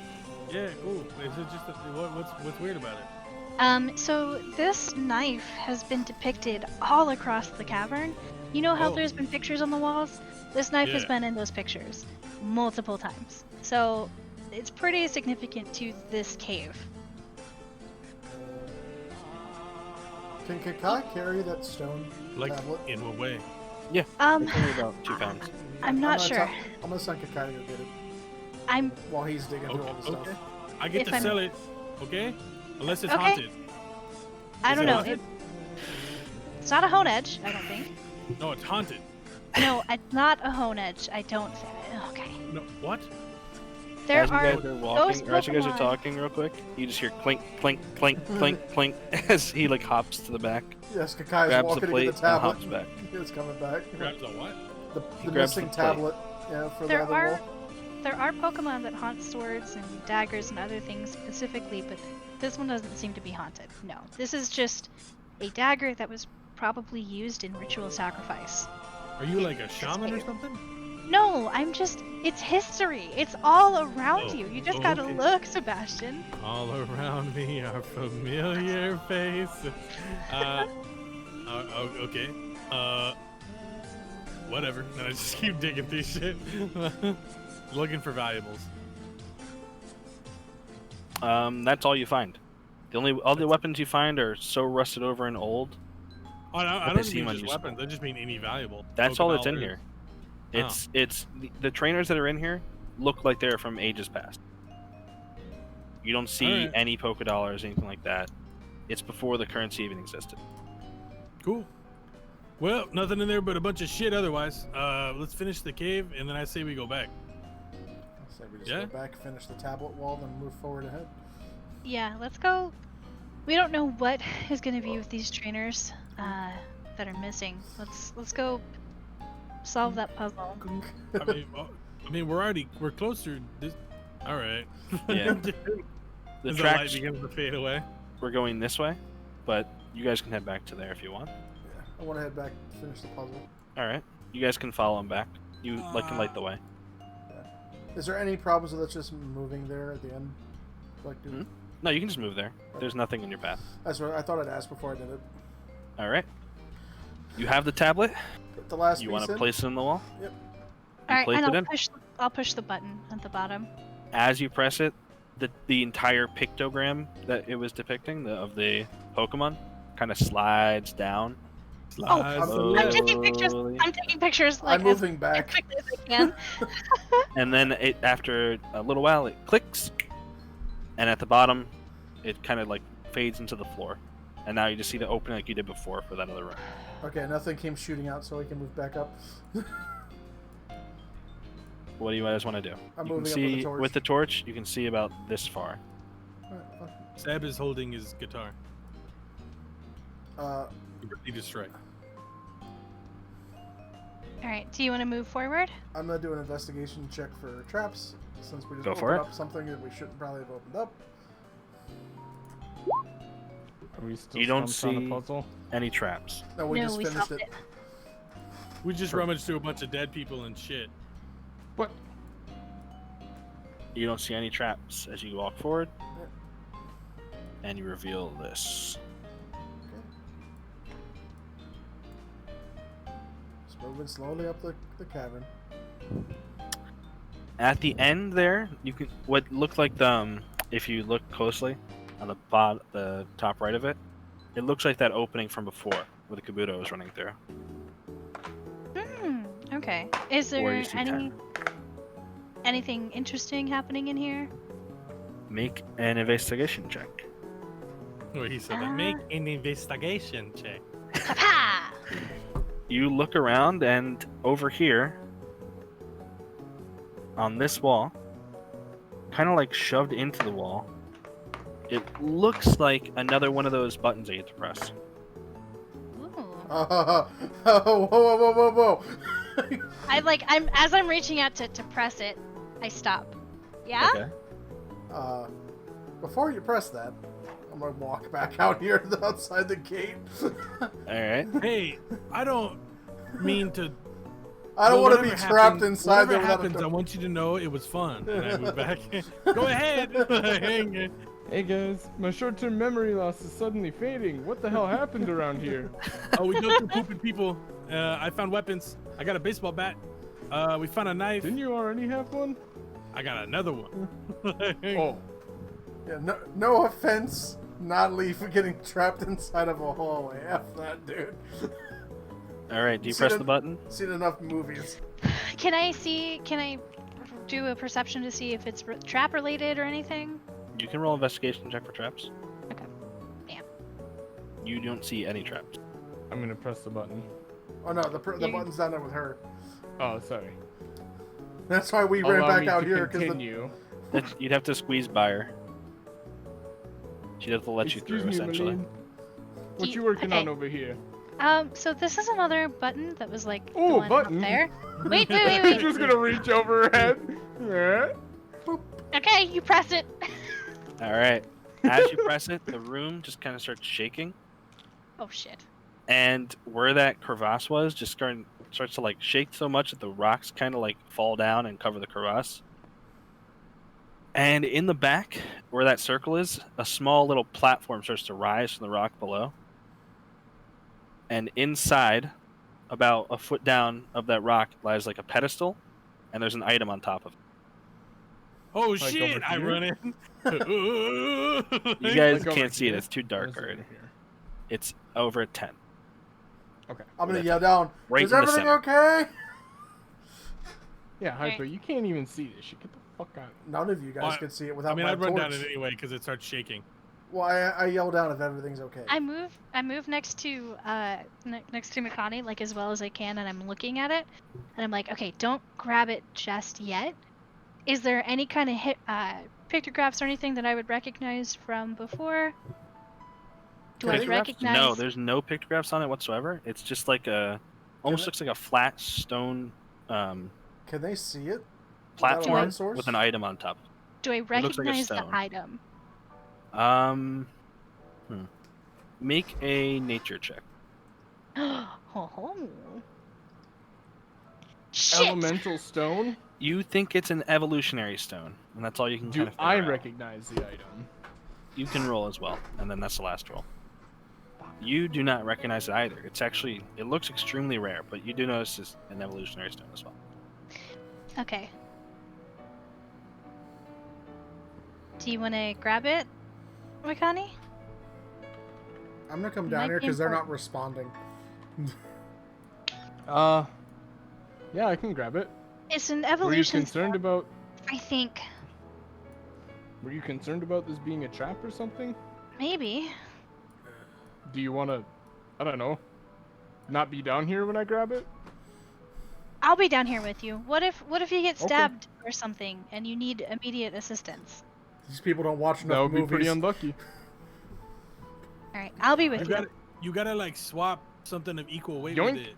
Yeah, cool. Is it just what's weird about it? So this knife has been depicted all across the cavern. You know how Oh. there's been pictures on the walls? This knife has Yeah. been in those pictures multiple times. So it's pretty significant to this cave. Can Kakai carry that stone Like tablet? in what way? It's only about 2 pounds. I'm not gonna sure. tell- I'm gonna send Kakai to go get it I'm while he's digging through all the Okay. stuff. I get If to I'm- sell it, okay? Unless it's Okay. haunted. I Is don't it know. haunted? It's not a hone edge, I don't think. No, it's haunted. No, it's not a hone edge. I don't think. Okay. No, what? There as you are guys are walking, or as you guys are Pokemon- talking real quick, you just hear clink, clink, clink, clink, clink as he like hops to the back, Yes, Kakai is grabs walking the to plate, get the and tablet. hops back. It's coming back. Grabs a what? The grabs the missing plate. tablet. Yeah, for There the other are wall. there are Pokemon that haunt swords and daggers and other things specifically, but this one doesn't seem to be haunted. No, this is just a dagger that was probably used in ritual sacrifice. Are you like a shaman or something? No, it's history. It's all around Oh, you. You just gotta okay. look, Sebastian. All around me are familiar faces. Okay. Whatever. And I just keep digging through shit. Looking for valuables. That's all you find. All the weapons you find are so rusted over and old. Oh, no, I they don't seem mean just unusable. weapons. I just mean any valuable. That's all that's in $12. here. Oh. It's the trainers that are in here look like they're from ages past. You don't see Alright. any Poké Dollars, anything like that. It's before the currency even existed. Cool. Well, nothing in there but a bunch of shit otherwise. Let's finish the cave, and then I say we go back. I say we just Yeah? go back, finish the tablet wall, then move forward ahead. Yeah, let's go. We don't know what is gonna be with these trainers that are missing. Let's go solve that puzzle. I mean, we're closer. All right. Yeah. The As the light tracks begins to fade away. we're going this way, but you guys can head back to there if you want. Yeah, I want to head back, finish the puzzle. All right, you guys can follow him back. You can light the way. Is there any problems with us just moving there at the end? Like, do No, you can just move there. There's nothing in your path. That's what I thought I'd ask before I did it. All right. You have the tablet. Put the last You piece want to in. place it in the wall? Yep. You Alright, place and it in. I'll push the button at the bottom. As you press it, the entire pictogram that it was depicting of the Pokemon kind of slides down. Slides I'm- I'm taking pictures. slowly. I'm taking pictures like I'm moving as back. quickly as I can. And then after a little while, it clicks, and at the bottom, it kind of like fades into the floor. And now you just see the opening like you did before for that other room. Okay, nothing came shooting out, so we can move back up. What do you guys want to do? I'm You can moving up with see the torch. with the torch, you can see about this far. Alright, fine. Seb is holding his guitar. Ready to strike. Alright, do you want to move forward? I'm gonna do an investigation check for traps, since we just Go opened for it. up something that we shouldn't probably have opened up. Are we still You don't stumped on see- the puzzle? Any traps? No, we no, just we finished solved it. it. We just rummaged through a bunch of dead people and shit. What? You don't see any traps as you walk forward, and you reveal this. Just moving slowly up the cavern. At the end there, you can what looked like if you look closely on the top right of it, it looks like that opening from before where the Kabuto was running through. Okay. Is Or there you see 10. anything interesting happening in here? Make an investigation check. Well, he said that. Make an investigation check. Ha! You look around, and over here, on this wall, kind of like shoved into the wall, it looks like another one of those buttons that you have to press. Ooh. Whoa, whoa, whoa, whoa, I'm as I'm reaching out to press it, I stop. Yeah? Okay. Before you press that, I'm gonna walk back out here outside the gate. Alright. Hey, I don't mean to. I don't want to be whatever trapped happens- inside whatever there without happens, a I door. want you to know it was fun. And I move back. Go ahead. Hey guys, my short-term memory loss is suddenly fading. What the hell happened around here? Oh, we go through pooping people. I found weapons. I got a baseball bat. We found a knife. Didn't you already have one? I got another one. Oh, Yeah, no offense, not Leaf getting trapped inside of a hallway. F that, dude. Alright, do you See press the- the button? Seen enough movies. Can I do a perception to see if it's trap related or anything? You can roll investigation check for traps. Okay. Damn. You don't see any traps. I'm gonna press the button. Oh no, the button's down there with her. Oh, sorry. That's why we ran Allow back me out to here, because continue. You'd have to squeeze by her. She'd have to let you Excuse through, me, essentially. Malene. What Do you you- working on okay. over here? So this is another button that was like the Ooh, one button. up there. Wait. You're just gonna reach over her head. Yeah. Okay, you press it. Alright. As you press it, the room just kind of starts shaking. Oh shit. And where that crevasse was just starts to like shake so much that the rocks kind of like fall down and cover the crevasse. And in the back, where that circle is, a small little platform starts to rise from the rock below. And inside, about a foot down of that rock, lies like a pedestal, and there's an item on top of it. Oh Like shit! over I here? run in. You guys Like over can't see it; here? it's too Or dark is it over already. here? It's over at 10. Okay. I'm gonna That's yell down. right Is in the everything center. okay? Yeah, Hyper, you can't even see this shit. Get the fuck out. None of you guys Well, can see it without I mean, my I'd run torch. down it anyway because it starts shaking. Well, I yell down if everything's okay. I move next to next to Mikani like as well as I can, and I'm looking at it, and I'm like, okay, don't grab it just yet. Is there any kind of pictographs or anything that I would recognize from before? Do I Pictographs? recognize? No, there's no pictographs on it whatsoever. It's just like almost it- looks like a flat stone Can they see it? platform light source? with an item on top. Do I looks like a recognize the stone. item? Make a nature check. Oh. Shit. Elemental stone? You think it's an evolutionary stone, and that's all you can Do kind of I figure out. recognize the item? You can roll as well, and then that's the last roll. You do not recognize it either. It looks extremely rare, but you do notice it's an evolutionary stone as well. Okay. Do you want to grab it, Mikani? I'm gonna come Might down here be because they're not important. responding. Yeah, I can grab it. It's an Were you evolution. concerned about? I think Were you concerned about this being a trap or something? maybe. Do you want to, I don't know, not be down here when I grab it? I'll be down here with you. What if you get Okay. stabbed or something and you need immediate assistance? These people don't watch That enough would be movies. pretty unlucky. All right, I'll be with you. You gotta like swap something of equal weight Yoink. with it.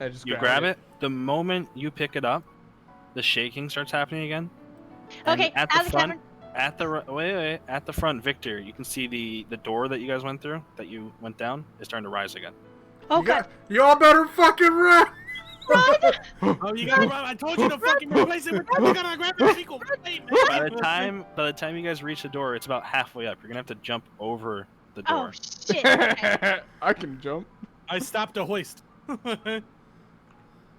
I just You grab it. The moment you pick it up, the shaking starts happening again. And Okay, at out the of the front, camera. wait, at the front, Victor, you can see the door that you guys went through, that you went down, is starting to rise again. Oh You god. got- y'all better fucking run! Oh, you gotta run! I told you to fucking replace it with that. You gotta grab the equal weight, By man. the time you guys reach the door, it's about halfway up. You're gonna have to jump over the Oh door. shit. Okay. I can jump. I stopped to hoist.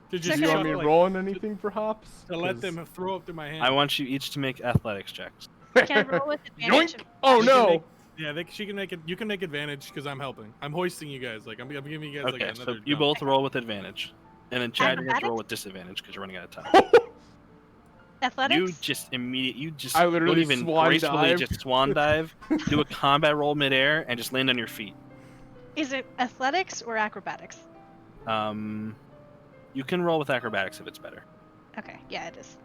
To Do just you want me like, rolling anything for hops? to let 'Cause- them throw up to my hand. I want you each to make athletics checks. Can I roll with advantage? Yoink! Oh You can no! make- Yeah, she can make it. You can make advantage because I'm helping. I'm hoisting you guys. Like I'm giving you guys Okay, like so another. you jump. both roll with advantage, and then Chad, you're gonna have to roll Acrobatics? with disadvantage because you're running out of time. Athletics? You just I don't literally even swan gracefully dive. just swan dive, do a combat roll midair, and just land on your feet. Is it athletics or acrobatics? You can roll with acrobatics if it's better. Okay, yeah, it is.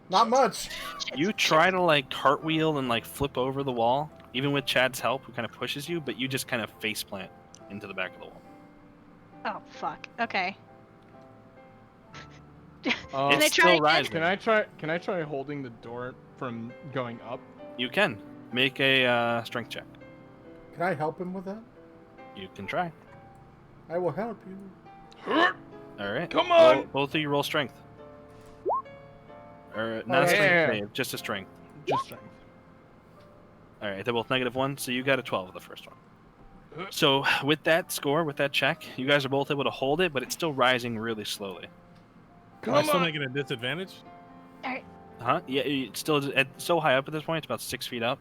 Not much. Shit. You try to like cartwheel and like flip over the wall, even with Chad's help, who kind of pushes you, but you just kind of face plant into the back of the wall. Oh fuck. Okay. Uh, Can I It's try still again? rising. Can I try holding the door from going up? You can make a strength check. Can I help him with that? You can try. I will help you. All right. Come Roll- on! both of you roll strength. Or not a Yeah. strength save, just a strength. Just strength. All right, they're both -1, so you got a 12 with the first one. So with that score, with that check, you guys are both able to hold it, but it's still rising really slowly. Am I Come still on! making a disadvantage? Huh? Yeah, it's still so high up at this point. It's about 6 feet up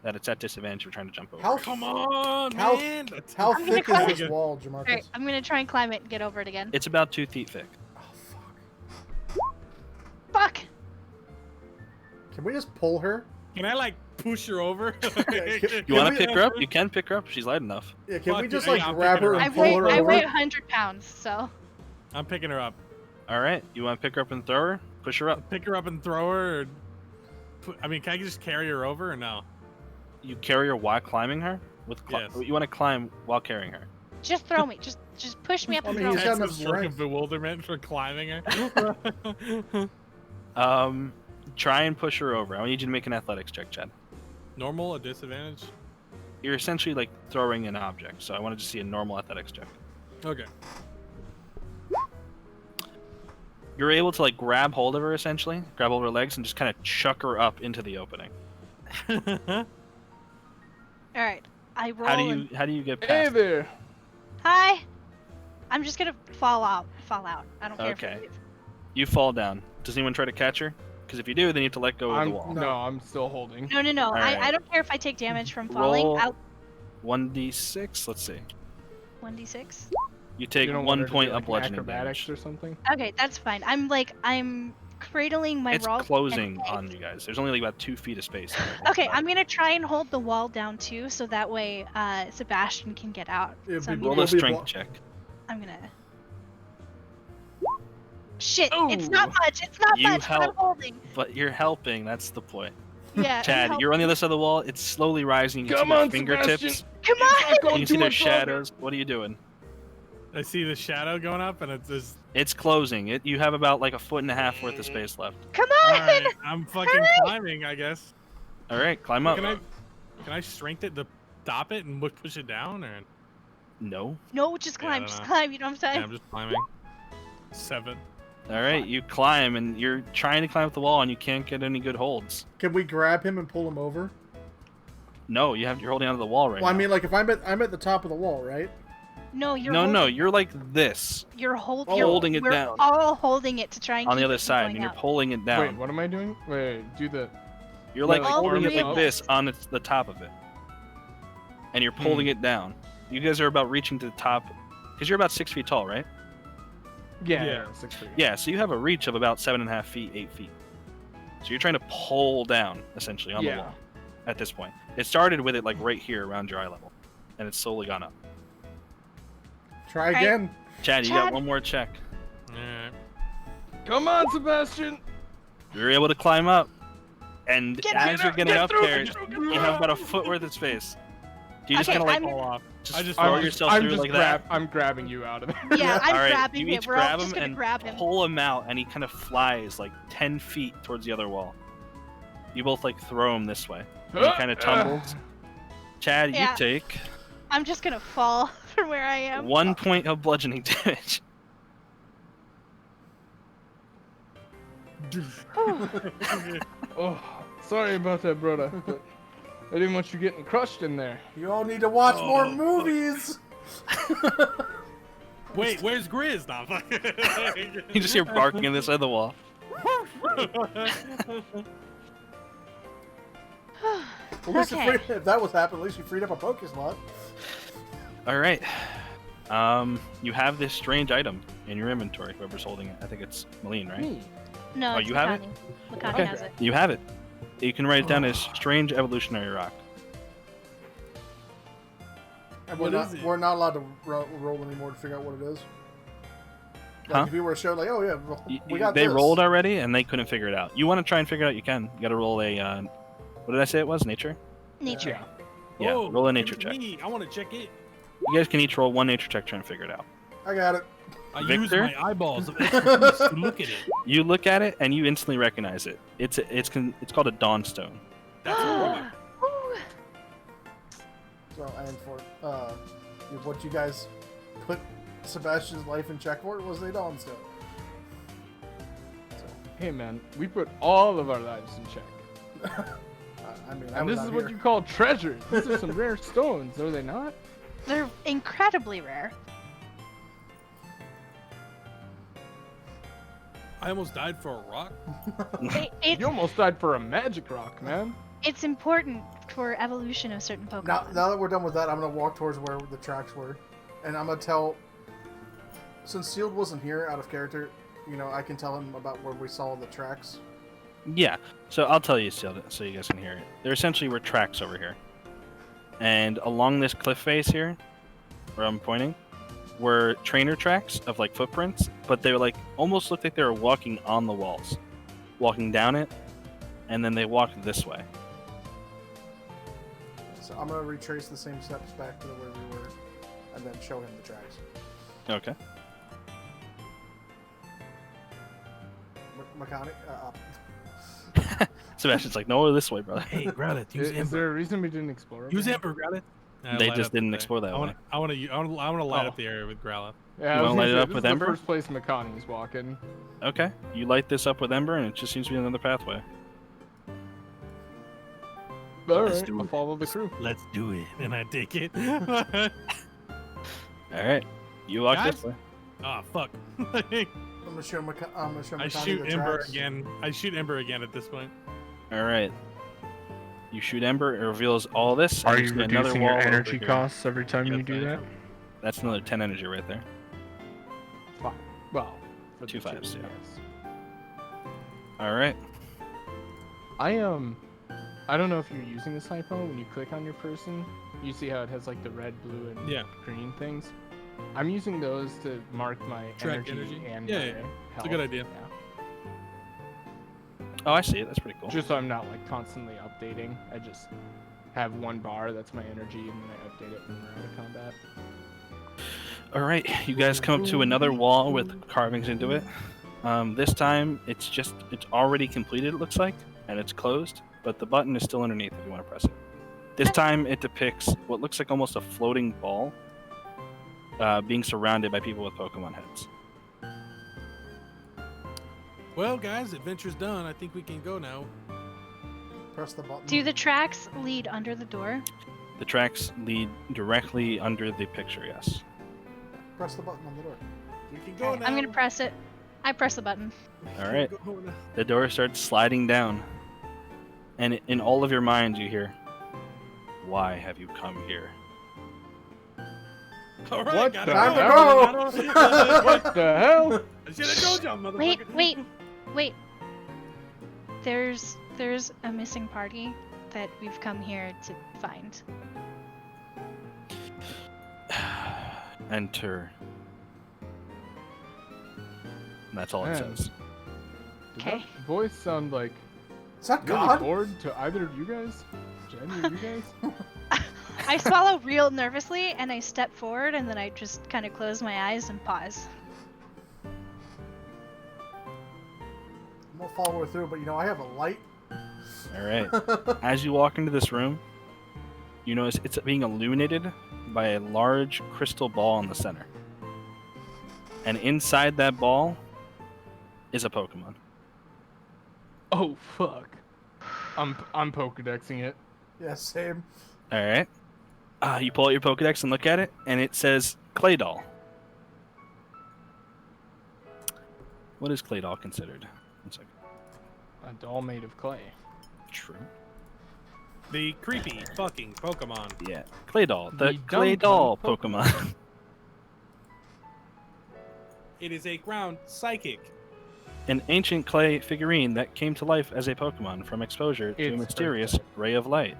that it's at disadvantage. You're trying to jump over. How Come on, How- man. How I'm gonna thick climb is this it. wall, Alright, Jamarcus? I'm gonna try and climb it and get over it again. It's about 2 feet thick. Oh fuck! Fuck! Can we just pull her? Can I like push her over? You want to pick her up? You can pick her up. She's light enough. Yeah, can Fuck we it, just yeah, like I'm grab picking her her and up. pull her I over? weigh 100 pounds, so. I'm picking her up. All right. You want to pick her up and throw her? Push her up. Pick her up and throw her. Or I mean, can I just carry her over or no? You carry her while climbing her. Yes. You want to climb while carrying her. Just throw me. Just push me up I and mean, throw he's me. got That's enough a look of strength. bewilderment for climbing her. Try and push her over. I need you to make an athletics check, Chad. Normal, a disadvantage. You're essentially like throwing an object, so I wanted to see a normal athletics check. Okay. You're able to like grab hold of her essentially, grab hold of her legs, and just kind of chuck her up into the opening. Alright, I roll. How do you get Hey past? there! Hi! I'm just gonna fall out. I don't care if I Okay. leave. You fall down. Does anyone try to catch her? Because if you do, then you have to let go of the wall. No, I'm still holding. No. Alright. I don't care if I take damage from falling. Roll I'll 1d6. Let's see. 1d6. You take You don't 1 want her to point do, of like, bludgeoning acrobatics damage. or something. Okay, that's fine. I'm cradling my It's roll. closing on you guys. There's only like about 2 feet of space. there. Okay, I'm gonna try and hold the wall down too, so that way Sebastian can get out. It'd So I'm be- Roll gonna, a It'll be strength blo- check. I'm gonna. Shit! Oh. It's not much. It's not You much. But I'm help. holding. But you're helping. That's the point. Yeah. I'm Chad, helping. you're on the other side of the wall. It's slowly rising. You can Come see their on, fingertips. Sebastian! Come It's on! not going You can see too their much longer. shadows. What are you doing? I see the shadow going up, and it's just. It's closing. You have about like 1.5 feet worth of space left. Come All on! right, I'm fucking Hurry! climbing, I guess. All right, climb up. Can I strength it to stop it and push it down, or? No. No, just Yeah, I climb. don't Just know. climb. You know what I'm Yeah, saying? I'm just climbing. 7. All right, you climb and you're trying to climb up the wall and you can't get any good holds. Can we grab him and pull him over? No, you're holding onto the wall right Well, I now. mean, like if I'm at the top of the wall, right? No, you're. no, holding, you're like this You're holding. holding it we're down. all holding it to try and on the keep other it from side, going and you're up. pulling it down. Wait, what am I doing? Wait, do the. You're like like, holding it arms like up? this on the top of it, and you're pulling it down. You guys are about reaching to the top, because you're about 6 feet tall, right? Yeah, Yeah. 6 feet. Yeah, so you have a reach of about 7.5 feet, 8 feet. So you're trying to pull down essentially on the Yeah. wall at this point. It started with it like right here around your eye level, and it's slowly gone up. Try Right. again. Chad, you got Chad. one more check. Alright. Come on, Sebastian! You're able to climb up, and Get as up, you're getting get up through, there, get through, you get have through. about a foot worth of space. Do you just Okay, kind of like I'm- Fall off. just I just throw I'm yourself I'm through just like that? I'm grabbing you out of there. Yeah, I'm All right, grabbing you him. each We're all grab just him gonna and grab him. pull him out, and he kind of flies like 10 feet towards the other wall. You both like throw him this way. And he kind of tumbles. Chad, Yeah. you take I'm just gonna fall from where I am. 1 point of bludgeoning damage. Oh, sorry about that, brother. But I didn't want you getting crushed in there. You all need to watch more Oh, fuck. movies. Wait, where's Grizz? Nah, fuck. You just hear barking on this side of the wall. At least Okay. if that was happening, at least you freed up a Poke slot. All right. You have this strange item in your inventory. Whoever's holding it, I think it's Malene, right? Me. No, Oh, it's you have it? Makani. Makani Okay. has it. You have it. You can write it down as strange evolutionary rock. And What is it? we're not allowed to roll anymore to figure out what it is. Like Huh? if you were to show, like, oh yeah, we got They this. rolled already and they couldn't figure it out. You want to try and figure it out? You can. You got to roll a. What did I say it was? Nature. Nature. Yeah. Oh, roll a give nature it check. me. I want to check it. You guys can each roll one nature check trying to figure it out. I got it. I use Victor? my eyeballs of expertise to look at it. You look at it and you instantly recognize it. It's called a dawnstone. That's a rock. Ooh. So and for what you guys put Sebastian's life in check for was a Dawnstone. So Hey man, we put all of our lives in check. I mean, I And was this is not what here. you call treasure. These are some rare stones, are they not? They're incredibly rare. I almost died for a rock. It's You almost died for a magic rock, man. it's important for evolution of certain Pokemon. Now that we're done with that, I'm gonna walk towards where the tracks were, and I'm gonna tell. Since Sealed wasn't here, out of character, you know, I can tell him about where we saw the tracks. Yeah. So I'll tell you so you guys can hear it. There essentially were tracks over here, and along this cliff face here, where I'm pointing, were trainer tracks of like footprints, but they were like almost looked like they were walking on the walls, walking down it, and then they walked this way. So I'm gonna retrace the same steps back to where we were, and then show him the tracks. Okay. Mechanic. Sebastian's like, no, this way, brother. Hey, Growlithe, use Is Ember. there a reason we didn't explore? Use man? Ember, Growlithe. They just didn't explore that way. I want to light Oh. up the area with Growlithe. Yeah, You I was wanna gonna light it say, up this with is Ember? the first place Makani's walking. Okay. You light this up with Ember, and it just seems to be another pathway. Alright, do I'll it. follow the crew. Let's do it. And I take it. All right. You walk Guys? this way. Ah, fuck. I'm gonna show Mechanic I the shoot Ember tracks. again. I shoot Ember again at this point. All right. You shoot Ember. It reveals all this. and Are you you see another reducing wall your over energy here. costs every time you Yes, do I that? am. That's another 10 energy right there. Well, for Two the fives, yeah. yes. All right. I don't know if you're using this iPhone. When you click on your person, you see how it has like the red, blue, and Yeah. green things. I'm using those to mark my Track energy, energy? and Yeah, my yeah. health. It's a good idea. Yeah. Oh, I see it. That's pretty cool. Just so I'm not like constantly updating. I just have one bar that's my energy, and then I update it when we're out of combat. All right. You guys come up to another wall with carvings into it. This time, it's already completed, it looks like, and it's closed, but the button is still underneath if you want to press it. This time, it depicts what looks like almost a floating ball being surrounded by people with Pokemon heads. Well, guys, adventure's done. I think we can go now. Press the button. Do the tracks lead under the door? The tracks lead directly under the picture, yes. Press the button on the door. We can go now. I'm gonna press it. I press the button. All right. Go now. The door starts sliding down. And in all of your minds, you hear, "Why have you come here?" All right, What got the it. Time to hell? go! What the hell? I should have told y'all, motherfucker. Wait. There's a missing party that we've come here to find. Enter. And that's all it Man. says. Did Okay. that voice sound like Is that really God? bored to either of you guys? To any of you guys? I swallow real nervously and I step forward and then I just kind of close my eyes and pause. I'm gonna follow her through, but you know, I have a light. All right. As you walk into this room, you notice it's being illuminated by a large crystal ball in the center. And inside that ball is a Pokemon. Oh fuck. I'm Pokedexing it. Yeah, same. All right. You pull out your Pokedex and look at it, and it says Claydol. What is Claydol considered? One second. A doll made of clay. True. The creepy fucking Pokemon. Yeah, Claydol, the The dumb Claydol dumb Pokemon. It is a ground psychic. An ancient clay figurine that came to life as a Pokemon from exposure to a It's mysterious Earthquake. ray of light.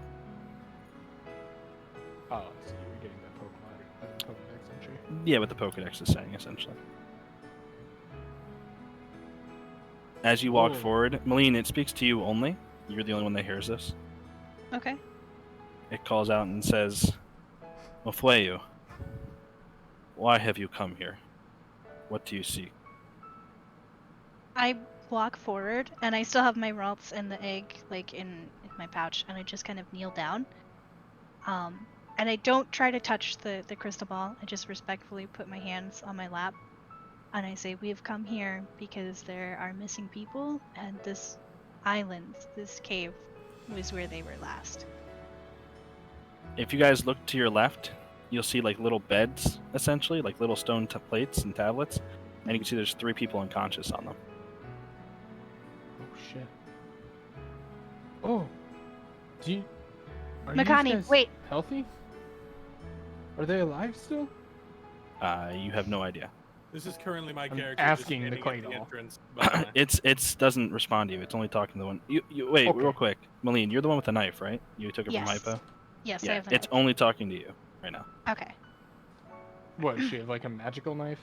Oh, so you were getting that Pokédex entry. Yeah, what the Pokedex is saying, essentially. As you walk Oh. forward, Malene, it speaks to you only. You're the only one that hears this. Okay. It calls out and says, Ofueyu, why have you come here? What do you seek? I walk forward, and I still have my Ralts and the egg like in my pouch, and I just kind of kneel down. And I don't try to touch the crystal ball. I just respectfully put my hands on my lap, and I say, "We have come here because there are missing people, and this island, this cave, was where they were last." If you guys look to your left, you'll see like little beds, essentially, like little stone plates and tablets, and you can see there's 3 people unconscious on them. Oh shit. Oh. Do you? Are you Makani, guys wait. Healthy? Are they alive still? You have no idea. This is currently my I'm character. asking just the standing at Claydol. entrance, by the way. It's doesn't respond to you. It's only talking to the one. You wait, Okay. real quick, Malene, you're the one with the knife, right? You took it Yes. from Hypo. Yes, I Yeah, have it's that. only talking to you right now. Okay. What? Does she have like a magical knife?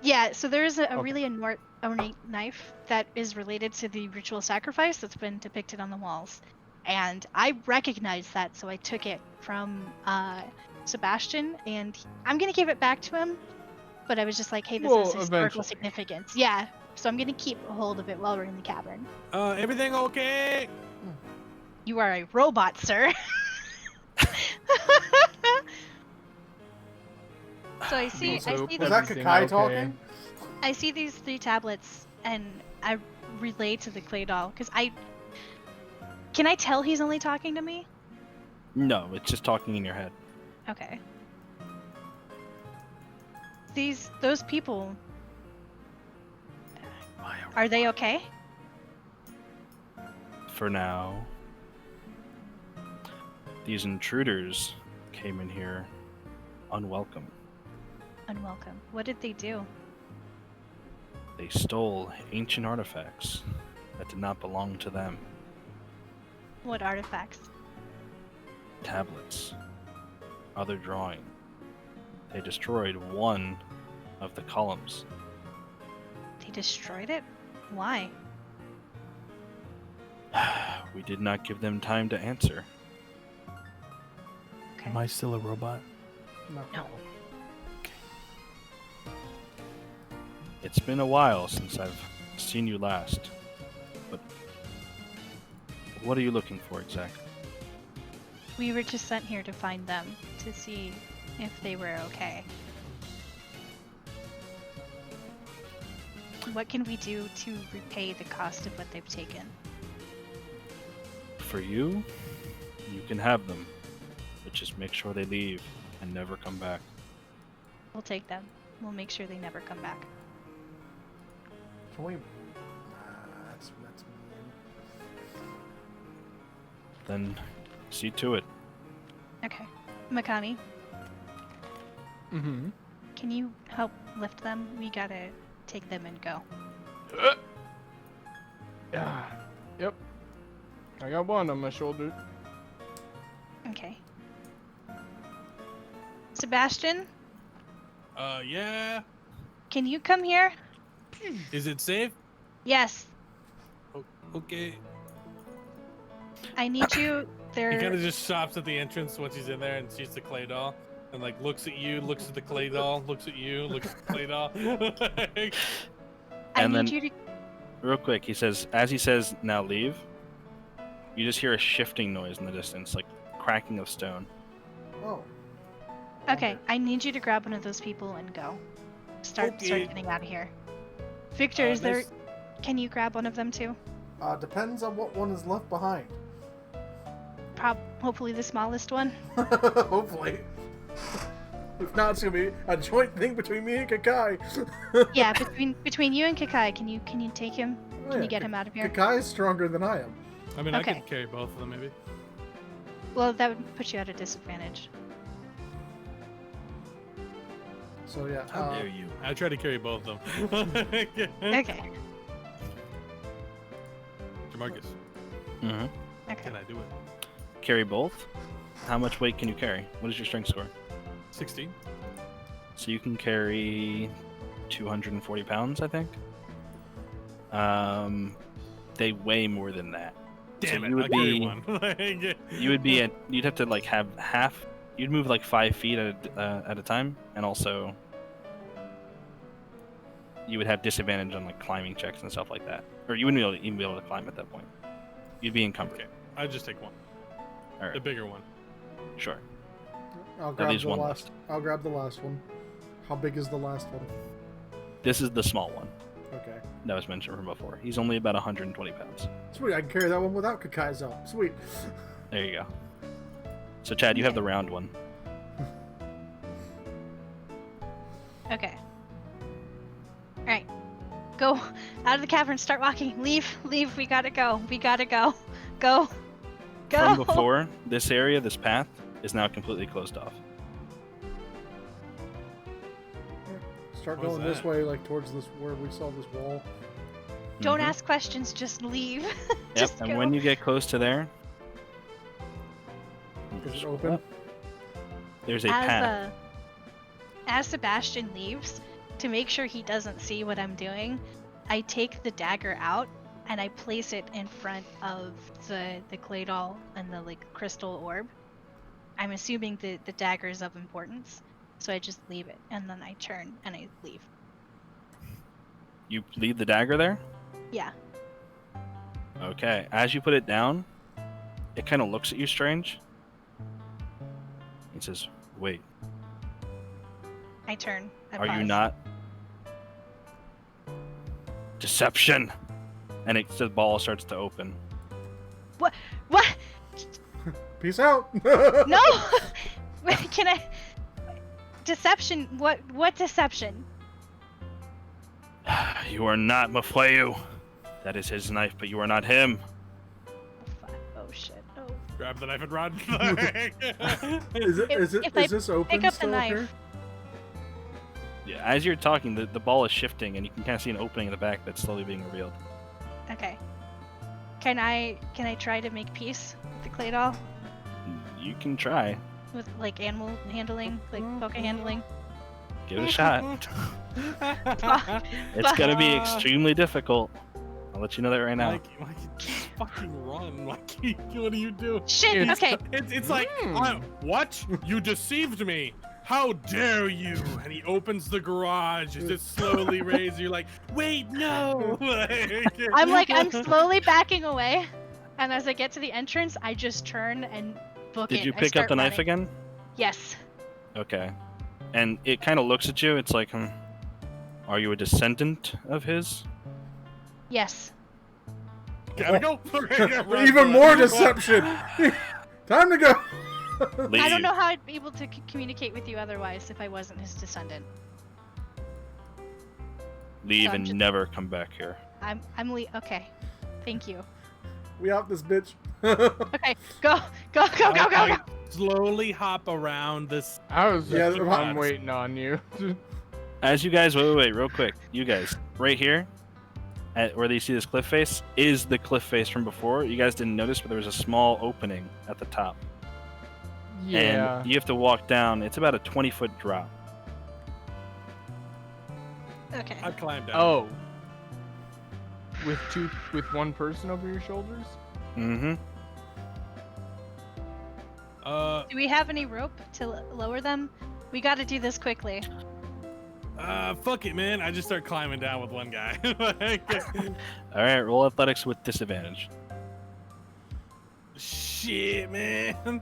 Yeah, so there is a Okay. really ornate knife that is related to the ritual sacrifice that's been depicted on the walls. And I recognized that, so I took it from Sebastian, and I'm going to give it back to him. But I was just like, hey, this Well, is historical eventually. significance. Yeah, so I'm going to keep a hold of it while we're in the cavern. Everything okay? You are a robot, sir. So I see, So, I see, Was these, that everything Kakai okay? talking? I see these 3 tablets, and I relay to the clay doll because can I tell he's only talking to me? No, it's just talking in your head. Okay. Those people, are they okay? For now, these intruders came in here unwelcome. Unwelcome. What did they do? They stole ancient artifacts that did not belong to them. What artifacts? Tablets, other drawing. They destroyed one of the columns. They destroyed it? Why? We did not give them time to answer. Okay. Am I still a robot? No. It's been a while since I've seen you last, but what are you looking for exactly? We were just sent here to find them, to see if they were okay. What can we do to repay the cost of what they've taken? For you, you can have them, but just make sure they leave and never come back. We'll take them. We'll make sure they never come back. Can we? That's mean. Then see to it. Okay. Makani, Mm-hmm. can you help lift them? We gotta take them and go. Yeah. Yep. I got one on my shoulder. Okay. Sebastian, Yeah. can you come here? Is it safe? Yes. Okay. I need you. He kind There. of just stops at the entrance once he's in there and sees the clay doll, and like looks at you, looks at the clay doll, looks at you, looks at the clay doll. I and need then- you to. Real quick, he says, as he says, now leave, you just hear a shifting noise in the distance, like cracking of stone. Oh. Okay, I need you to grab one of those people and go. Start Okay. getting out of here. Victor, is there? Can you grab one of them too? Depends on what one is left behind. Hopefully the smallest one. Hopefully. If not, it's gonna be a joint thing between me and Kakai. Yeah, between you and Kakai, can you take him? Oh, Can yeah, you get him out of here? Kakai is stronger than I am. I mean, Okay. I could carry both of them maybe. Well, that would put you at a disadvantage. So yeah. How dare you? I try to carry both of them. Okay. Jamarcus, Mm-hmm. Okay. can I do it? Carry both. How much weight can you carry? What is your strength score? 16. So you can carry 240 pounds, I think. They weigh more than that. Damn So it! you I would carry be- one. You would be at. You'd have to like have half. You'd move like 5 feet at a time, and also you would have disadvantage on like climbing checks and stuff like that, or you wouldn't even be able to climb at that point. You'd be encumbered. Okay, I just take one, All right, the bigger one. sure. I'll That grab leaves the one last. left. I'll grab the last one. How big is the last one? This is the small one Okay. that was mentioned from before. He's only about 120 pounds. Sweet. I can carry that one without Kakai's help. Sweet. There you go. So Chad, you have the round one. Okay. Alright. Go out of the cavern, start walking. Leave, we gotta go. We gotta go. Go. Go. From before, this area, this path, is now completely closed off. Start What was going this that? way, like towards this where we saw this wall. Don't Mhm. ask questions, just leave. Yep, Just and go. when you get close to there, Is it open? there's a path. As Sebastian leaves, to make sure he doesn't see what I'm doing, I take the dagger out and I place it in front of the clay doll and the like crystal orb. I'm assuming the dagger is of importance, so I just leave it and then I turn and I leave. You leave the dagger there? Yeah. Okay. As you put it down, it kind of looks at you strange. It says, "Wait, I turn. I are you pause. not?" Deception! And the ball starts to open. What? Peace out. No! Wait, can I? Deception? What deception? You are not Mafleu. That is his knife, but you are not him. Oh, fuck. Oh shit. Oh. Grab the knife and run. Is it? If I Is this open pick up the still knife. here? Yeah, as you're talking, the ball is shifting, and you can kind of see an opening in the back that's slowly being revealed. Okay. Can I try to make peace with the clay doll? You can try. With like animal handling, like poke handling? Give it a shot. Fuck. It's gonna be extremely difficult. I'll let you know that right now. Like, just fucking run. Like, what do you do? Shit, okay. It's like, what? You deceived me. How dare you? And he opens the garage as it slowly raises. You're like, wait, no. I'm slowly backing away, and as I get to the entrance, I just turn and book it. Did you I pick up start the knife running. again? Yes. Okay. And it kind of looks at you. It's like, are you a descendant of his? Yes. Gotta go. Even more deception. Time to go. Leave. I don't know how I'd be able to communicate with you otherwise if I wasn't his descendant. Leave So I'm and just- never come back here. Okay. Thank you. We out this bitch. Okay. Go. I slowly hop around this. I was Yeah, just, the- I'm waiting on you. As you guys, wait, real quick. You guys, right here, at where you see this cliff face, is the cliff face from before. You guys didn't notice, but there was a small opening at the top. Yeah. And you have to walk down. It's about a 20-foot drop. Okay. I climbed down. Oh. With one person over your shoulders? Mm-hmm. Do we have any rope to lower them? We got to do this quickly. Fuck it, man. I just start climbing down with one guy. All right, roll athletics with disadvantage. Shit, man.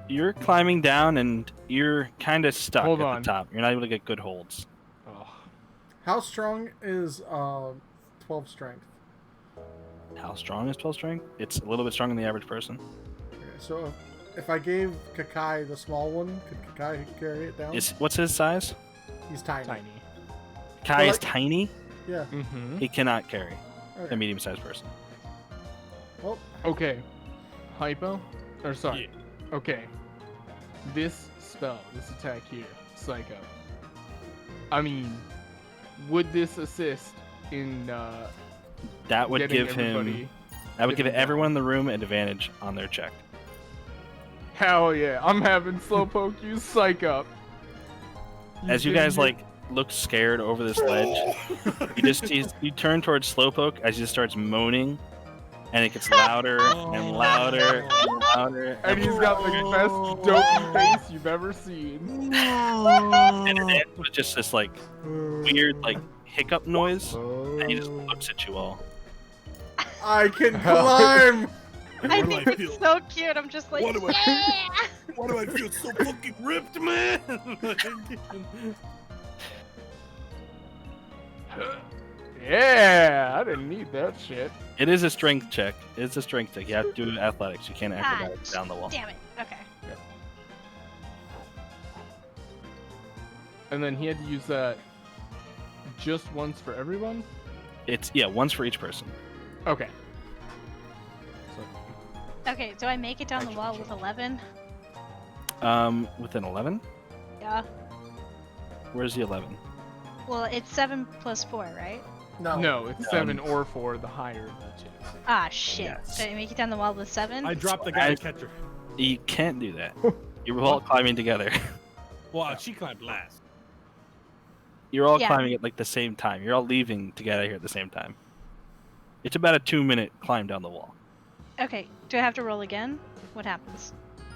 You're climbing down, and you're kind of stuck Hold at on. the top. You're not able to get good holds. Oh. How strong is 12 strength? How strong is 12 strength? It's a little bit stronger than the average person. Okay, so if I gave Kakai the small one, could Kakai carry it down? What's his size? He's tiny. Tiny. Kai is like- tiny. Yeah. Mm-hmm. He cannot carry a Okay. medium-sized person. Well, Okay. Hypo? Or sorry. Okay. This spell, this attack here, Psycho. I mean, would this assist in That would getting give him. everybody? That would give getting everyone in down? the room an advantage on their check. Hell yeah! I'm having Slowpoke use Psych Up. As you guys like look scared over this ledge, you turn towards Slowpoke as he starts moaning, and it gets louder and louder and louder. And he's got the best dopey face you've ever seen. And it ends with just this like weird like hiccup noise, and he just looks at you all. I can climb. I What do think I it's feel? so cute. I'm just like, What do I- yeah! Why do I feel so fucking ripped, man? Yeah, I didn't need that shit. It is a strength check. It's a strength check. You have to do athletics. You can't acrobatics down the wall. Damn it. Okay. And then he had to use that just once for everyone? It's once for each person. Okay. Okay, do I make it down the wall with 11? With an 11? Yeah. Where's the 11? Well, it's 7 plus 4, right? No, it's 7 or 4, the higher of the two. Ah, shit. Yes. Did I make it down the wall with 7? I dropped the guy catcher. You can't do that. You're all climbing together. Well, she climbed last. You're all Yeah. climbing at like the same time. You're all leaving together here at the same time. It's about a 2-minute climb down the wall. Okay, do I have to roll again? What happens?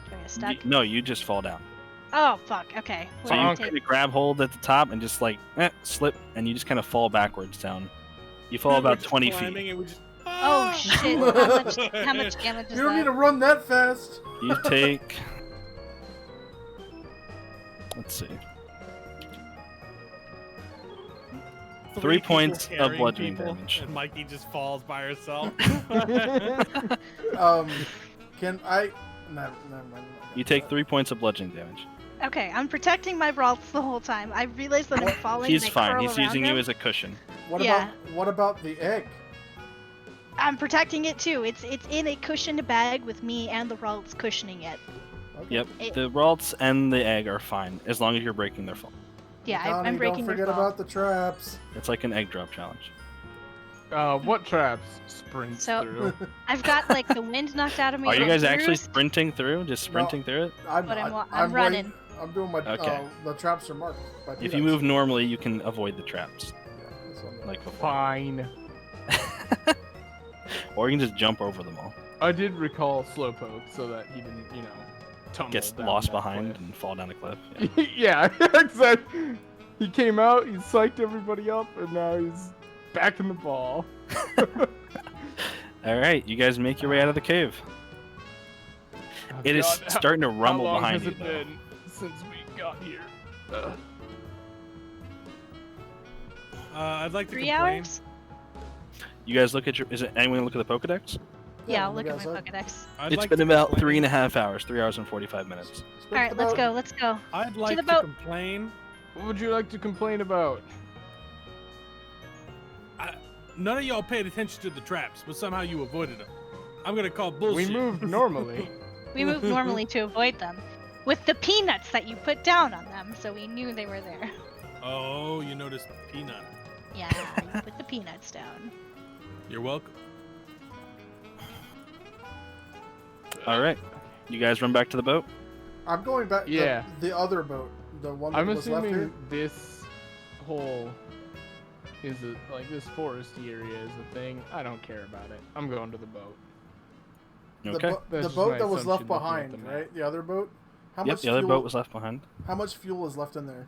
Do I get stuck? No, you just fall down. Oh, fuck. Okay. What So do you I kind take? of grab hold at the top and just like slip, and you just kind of fall backwards down. You fall about 20 feet. And we just, Oh, shit. How much damage is You don't need to that? run that fast. You take. Let's see. 3 people points of carrying bludgeoning people, damage. And Mikey just falls by herself. Can I? Never mind. You take 3 points of bludgeoning damage. Okay, I'm protecting my Ralts the whole time. I realize that I'm falling He's and I fine. curl He's around using him. you as a cushion. Yeah. What about the egg? I'm protecting it too. It's in a cushioned bag with me and the Ralts cushioning it. Okay. Yep. It- The Ralts and the egg are fine as long as you're breaking their fall. Yeah, Connie, I'm breaking don't their forget fall. about the traps. It's like an egg drop challenge. What traps? Sprint So- through. I've got like the wind knocked out of me. Are you I'm guys actually bruised. sprinting through? Just sprinting through it? But I'm running. I'm doing my. Okay. The traps are marked. By If you peanuts. move normally, you can avoid the traps. Yeah, that's what I'm- Like before. Fine. Or you can just jump over them all. I did recall Slowpoke so that he didn't, tumble Gets down lost that behind cliff. and fall down a cliff. Yeah. Yeah, exactly. He came out, he psyched everybody up, and now he's back in the ball. All right, you guys make your way out of the cave. Oh, It is God, starting to how rumble long behind has you. it Though. been since we got here? I'd like to 3 complain. hours? You guys look at your. Is it anyone look at the Pokedex? Yeah, I'll we look at got my some. Pokedex. I'd It's like been to about complain. 3.5 hours, 3 hours and 45 minutes. All right, let's go. Let's go. I'd like the to boat. complain. What would you like to complain about? None of y'all paid attention to the traps, but somehow you avoided them. I'm gonna call bullshit. We moved normally. We move normally to avoid them. With the peanuts that you put down on them, so we knew they were there. Oh, you noticed the peanut. Yeah, you put the peanuts down. You're welcome. All right, you guys run back to the boat. I'm going back. Yeah. The other boat, the one that I'm was left here. assuming this whole is like this foresty area is a thing. I don't care about it. I'm going to the boat. Okay. The That's just boat my that was left assumption looking at behind, the map. right? The other boat. How Yep, much the other fuel, boat was left behind. How much fuel is left in there?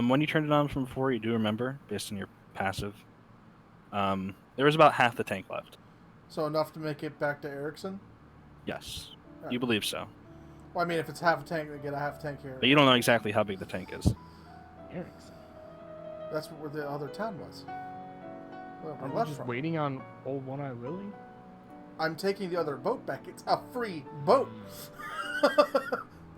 When you turned it on from before, you do remember, based on your passive. There was about half the tank left. So enough to make it back to Erickson. Yes, Alright. you believe so. Well, I mean, if it's half a tank, they get a half tank here. But you don't know exactly how big the tank is. Erickson. That's where the other town was. Where Are we we left just from. waiting on old One-Eye Willie? I'm taking the other boat back. It's a free boat.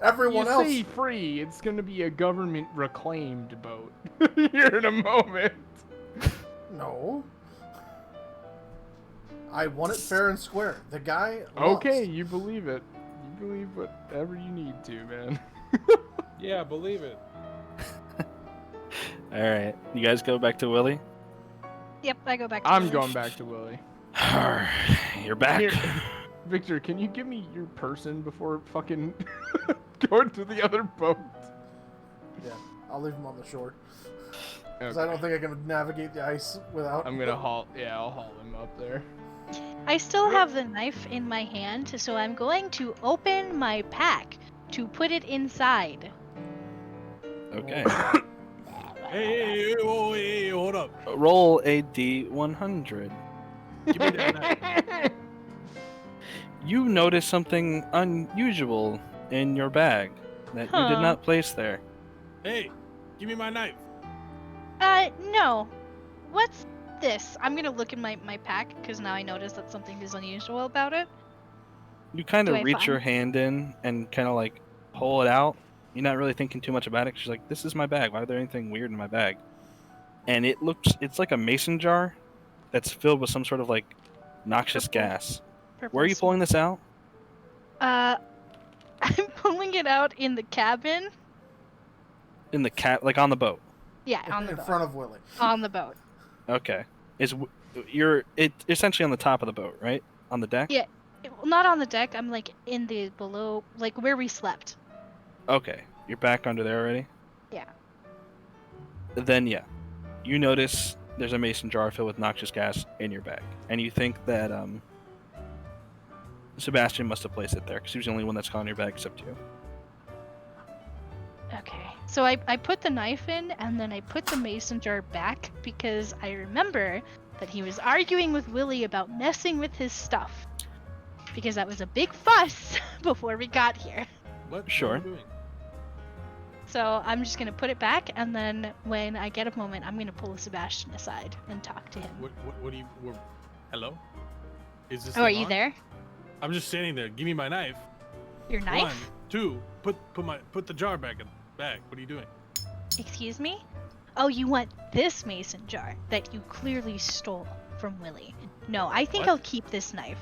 Everyone you else. say free, it's gonna be a government reclaimed boat here in a moment. No. I won it fair and square. The guy. Lost. Okay, you believe it. You believe whatever you need to, man. Yeah, believe it. All right, you guys go back to Willie. Yep, I go back to I'm Willy. going back to Willie. You're back. Here, Victor, can you give me your person before fucking going to the other boat? Yeah, I'll leave him on the shore. Because Okay. I don't think I can navigate the ice without. I'm gonna haul. Yeah, I'll haul him up there. I still have the knife in my hand, so I'm going to open my pack to put it inside. Okay. Hey, oh, hey, hold up. Roll a d100. Give me that knife. You notice something unusual in your bag that you did Huh. not place there. Hey, give me my knife. No. What's this? I'm gonna look in my pack, because now I notice that something is unusual about it. You kind Do of I reach your find- hand in and kind of like pull it out. You're not really thinking too much about it. 'Cause you're like, this is my bag. Why is there anything weird in my bag? And it's like a mason jar that's filled with some sort of like noxious Purple. gas. Purple Where are you pulling smoke. this out? I'm pulling it out in the cabin. In the like on the boat. Yeah, on the in boat. front of Willie. On the boat. Okay. You're essentially on the top of the boat, right? On the deck? Yeah. Well, not on the deck. I'm like in the below, like where we slept. Okay. You're back under there already? Yeah. Then yeah. You notice there's a mason jar filled with noxious gas in your bag. And you think that Sebastian must have placed it there because he was the only one that's gone in your bag except you. Okay. So I put the knife in and then I put the mason jar back because I remember that he was arguing with Willie about messing with his stuff. Because that was a big fuss before we got here. What? Sure. What are you doing? So I'm just gonna put it back and then when I get a moment I'm gonna pull Sebastian aside and talk to him. What do you? Hello? Is this? Oh, are thing you on? there? I'm just standing there. Give me my knife. Your One, knife? two. Put the jar back in the bag. What are you doing? Excuse me? Oh, you want this mason jar that you clearly stole from Willie. No, I think What? I'll keep this knife.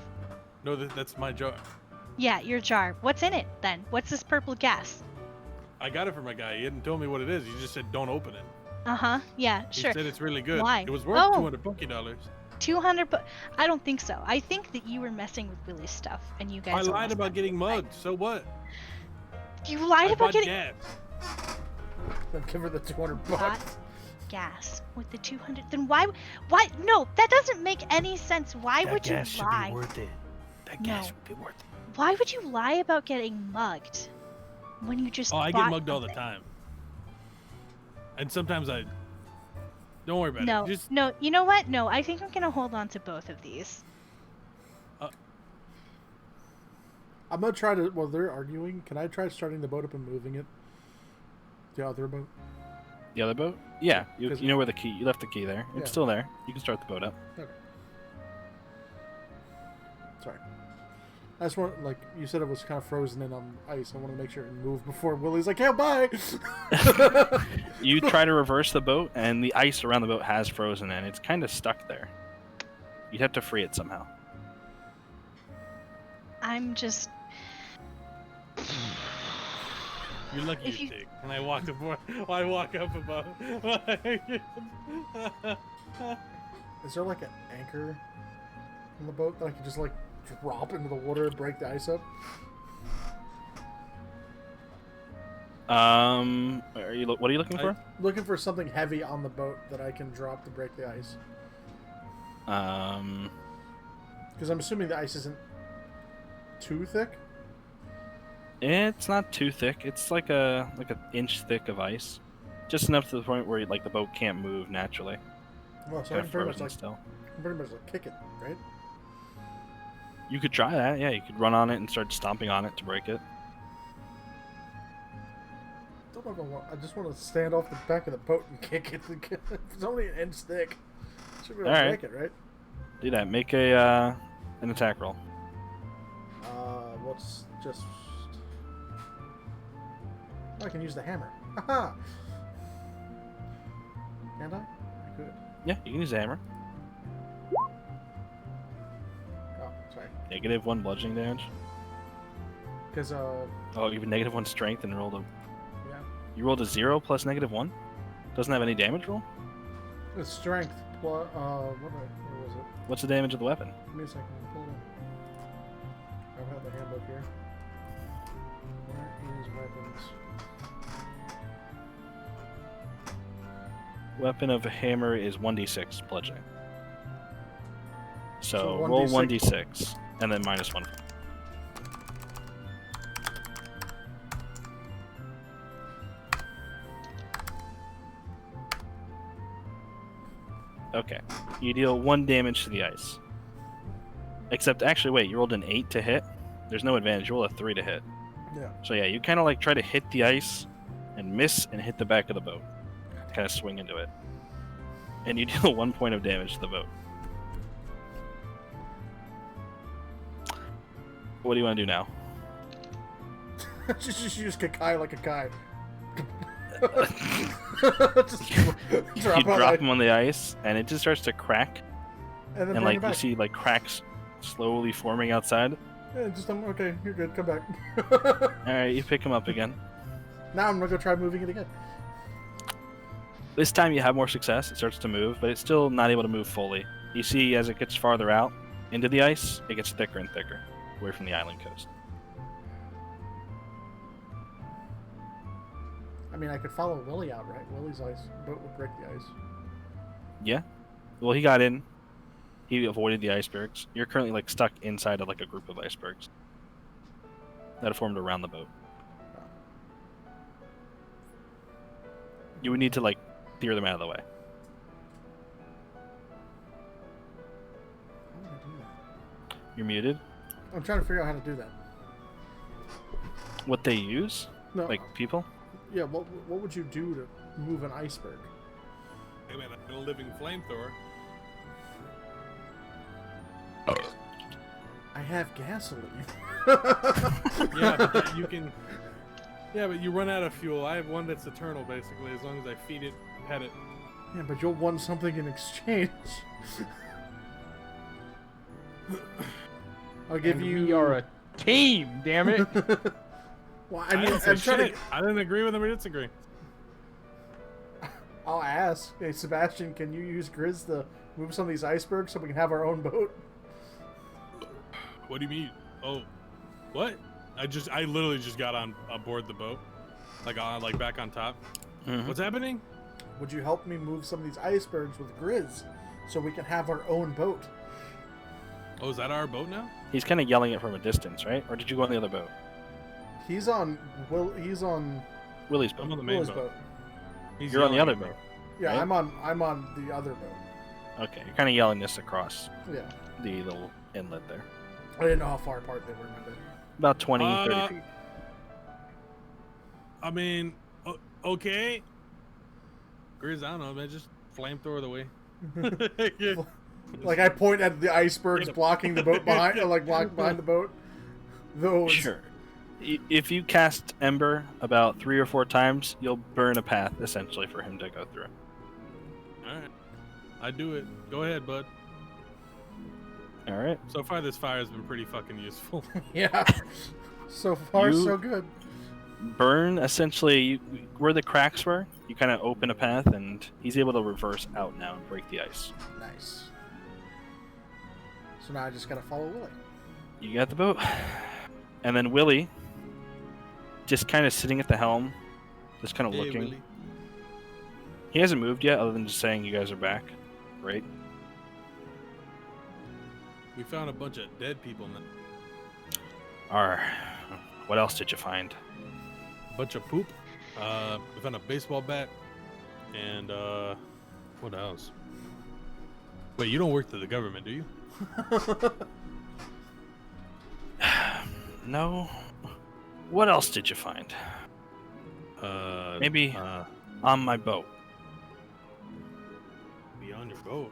No, that's my jar. Yeah, your jar. What's in it then? What's this purple gas? I got it from a guy. He didn't tell me what it is. He just said don't open it. Uh-huh. Yeah, He sure. said it's really good. Why? It was worth Oh. 200 $200. 200 but I don't think so. I think that you were messing with Willie's stuff and you guys I lied almost about got getting into a fight. mugged. So what? You lied I about bought getting gas. Then give her the 200 bought bucks. gas with the 200. Then why no, that doesn't make any sense. Why would you lie? it. That No. should be worth it. Why would you lie about getting mugged when you just Oh, I get bought mugged all the something? time. And sometimes I. Don't worry about No, it. Just no, you know what? No, I think I'm gonna hold on to both of these. I'm gonna try to. While they're arguing, can I try starting the boat up and moving it? The other boat. The other boat? Yeah. You 'Cause- know where the key? You left the key there. Yeah. It's still there. You can start the boat up. Okay. Sorry. I just want, like you said, it was kind of frozen in on ice. I want to make sure it moved before Willie's like, "Yeah, bye." You try to reverse the boat, and the ice around the boat has frozen, and it's kind of stuck there. You'd have to free it somehow. I'm just you're lucky If you you- take. And I walked aboard. I walk up above. Is there like an anchor on the boat that I can just like drop into the water and break the ice up? What are you looking for? Looking for something heavy on the boat that I can drop to break the ice. Because I'm assuming the ice isn't too thick. It's not too thick. It's like an inch thick of ice, just enough to the point where like the boat can't move naturally. Well, so Kind I of can pretty much frozen like still. kick it, right? You could try that. Yeah, you could run on it and start stomping on it to break it. Don't know if I want. I just want to stand off the back of the boat and kick it. It's only an inch thick. Should be able to Alright. break it, right? Do that. Make an attack roll. What's just? Oh, I can use the hammer. Haha. Can I? I could. Yeah, you can use a hammer. Oh, sorry. -1 bludgeoning damage. Because Oh, you have a -1 strength and rolled a. yeah, You rolled a 0 plus -1. Doesn't have any damage roll. it's strength plus where was it? What's the damage of the weapon? Give me a second. I'll pull it up. I have the handbook here. Where is weapons? Weapon of a hammer is 1d6 bludgeoning. So So roll 1d6. 1d6 and then -1. Okay. You deal 1 damage to the ice. Except, actually, wait, you rolled an 8 to hit? There's no advantage. You roll a 3 to hit. Yeah. So, yeah, you kind of like try to hit the ice and miss and hit the back of the boat. Kind of swing into it. And you deal 1 point of damage to the boat. What do you want to do now? just use Kakai like a Kai. Just You drop drop him on the ice, and it just starts to crack. and then And, bring like, it you back. see, like, cracks slowly forming outside. Yeah, just okay, you're good. Come back. Alright, you pick him up again. Now I'm gonna go try moving it again. This time you have more success. It starts to move, but it's still not able to move fully. You see, as it gets farther out into the ice, it gets thicker and thicker, away from the island coast. I mean, I could follow Willie out, right? Willie's boat would break the ice. Yeah. Well, he got in. He avoided the icebergs. You're currently like stuck inside of like a group of icebergs that have formed around the boat. You would need to like clear them out of the way. How would I do that? You're muted. I'm trying to figure out how to do that. What they use, No, like people. yeah. What would you do to move an iceberg? Hey man, I got a living flamethrower. I have gasoline. Yeah, but you can. Yeah, but you run out of fuel. I have one that's eternal, basically, as long as I feed it, pet it. Yeah, but you'll want something in exchange. I'll give And you. we are a team, damn it. Well, I I mean, didn't say I'm trying shit. I didn't agree with him or disagree. I'll ask. Hey, Sebastian, can you use Grizz to move some of these icebergs so we can have our own boat? What do you mean? Oh, what? I literally just got on board the boat, like back on top. Mhm. What's happening? Would you help me move some of these icebergs with Grizz so we can have our own boat? Oh, is that our boat now? He's kind of yelling it from a distance, right? Or did you go on the other boat? He's on Willie's Willie's boat. I'm on the main boat. boat. He's You're on the yelling other at me. boat. Yeah, Right? I'm on the other boat. Okay, you're kind of yelling this across Yeah. the little inlet there. I didn't know how far apart they were. My bad. About 20, 30 feet. I mean, okay. Grizz, I don't know, man. Just flamethrower the way. Yeah. Like I point at the icebergs blocking the boat behind, behind the boat. Those. Sure. If you cast Ember about 3 or 4 times, you'll burn a path, essentially, for him to go through. Alright. I do it. Go ahead, bud. Alright. So far, this fire has been pretty fucking useful. Yeah. So far, You- so good. Burn, essentially, where the cracks were, you kind of open a path, and he's able to reverse out now and break the ice. Nice. So now I just gotta follow Willie. You got the boat. And then Willie, just kind of sitting at the helm, just kind of Hey, looking. Willie. He hasn't moved yet, other than just saying you guys are back. Right? We found a bunch of dead people, man. What else did you find? Bunch of poop. We found a baseball bat. And, what else? Wait, you don't work for the government, do you? No. What else did you find? Maybe on my boat. Be on your boat.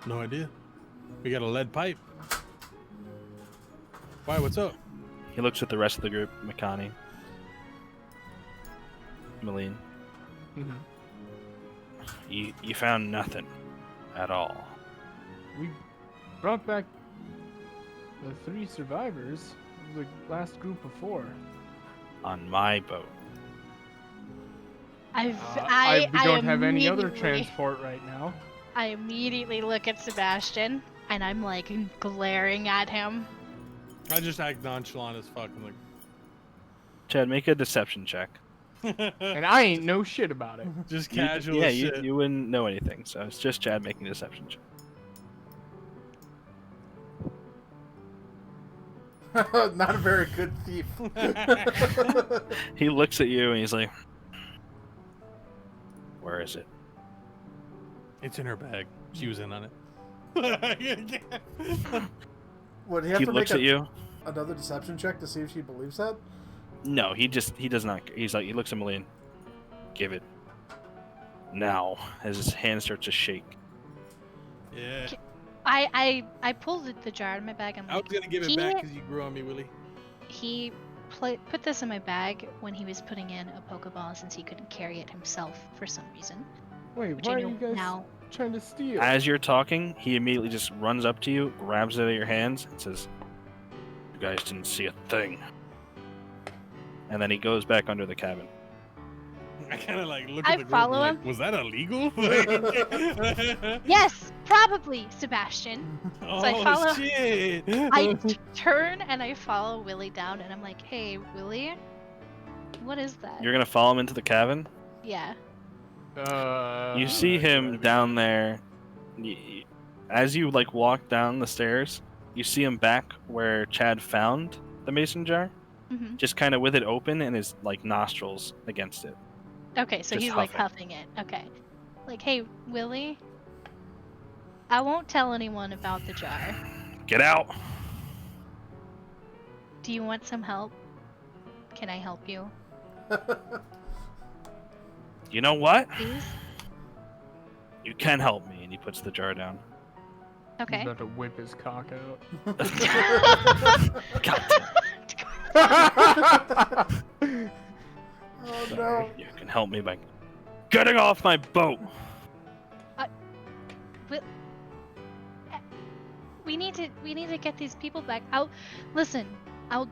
No idea. We got a lead pipe. Why, what's up? He looks at the rest of the group, Makani, Malene. Mhm. You found nothing at all. We brought back The 3 survivors, the last group of 4. On my boat. We don't have any other immediately- transport right now. I immediately look at Sebastian and I'm like glaring at him. I just act nonchalant as fuck. I'm Chad, make a deception check. like, And I ain't know shit about it. just You- casual yeah, as shit. you wouldn't know anything, so it's just Chad making a deception check. Not a very good thief. He looks at you and he's like, "Where is it?" It's in her bag. She was in on it. Would he have He to looks make at you. another deception check to see if she believes that? No, he does not. He's like, he looks at Malian. Give it now, as his hand starts to shake. Yeah. I pulled the jar out of my bag. I'm I was like, gonna give it he, back because you grew on me, Willie. he put this in my bag when he was putting in a Pokeball since he couldn't carry it himself for some reason. Wait, Which why I are know you guys now. trying to steal? As you're talking, he immediately just runs up to you, grabs it out of your hands, and says, "You guys didn't see a thing." And then he goes back under the cabin. I kind of like look I at the group follow and him. like, was that illegal? Yes, probably, Sebastian. oh I follow- shit! I turn and I follow Willie down, and I'm like, "Hey, Willie, what is that?" You're gonna follow him into the cabin. Yeah. You see him down there. As you like walk down the stairs, you see him back where Chad found the mason jar, hmm just kind of with it open and his like nostrils against it. Okay, so Just he's like huffing. huffing it. Okay. Like, hey, Willie, I won't tell anyone about the jar. Get out! Do you want some help? Can I help you, You know what? please? You can help me. And he puts the jar down. He's Okay. about to whip his cock out. God, Oh no. sorry. You can help me by getting off my boat. We need to get these people back. Listen. I'll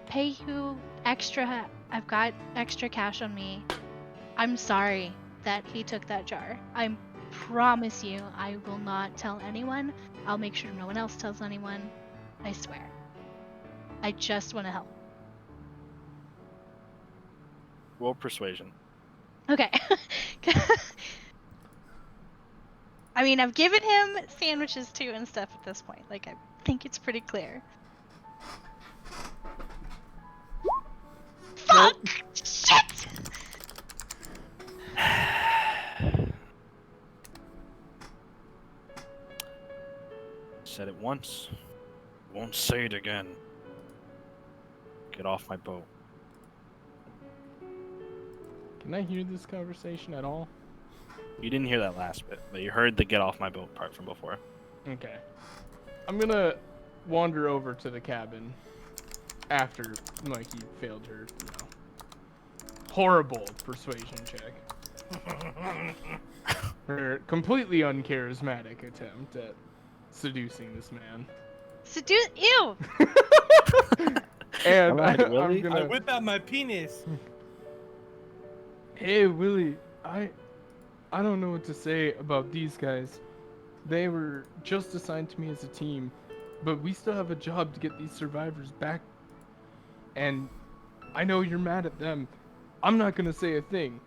pay you extra. I've got extra cash on me. I'm sorry that he took that jar. I promise you, I will not tell anyone. I'll make sure no one else tells anyone. I swear. I just want to help. Roll persuasion. Okay. I mean, I've given him sandwiches too and stuff at this point. Like, I think it's pretty clear. Fuck! Shit! Said it once. Won't say it again. Get off my boat. Can I hear this conversation at all? You didn't hear that last bit, but you heard the get off my boat part from before. Okay. I'm gonna wander over to the cabin after Mikey failed her, horrible persuasion check. Her completely uncharismatic attempt at seducing this man. Ew! And Alright, I'm Willie. I gonna. whip out my penis. Hey Willie, I don't know what to say about these guys. They were just assigned to me as a team, but we still have a job to get these survivors back. And I know you're mad at them. I'm not gonna say a thing.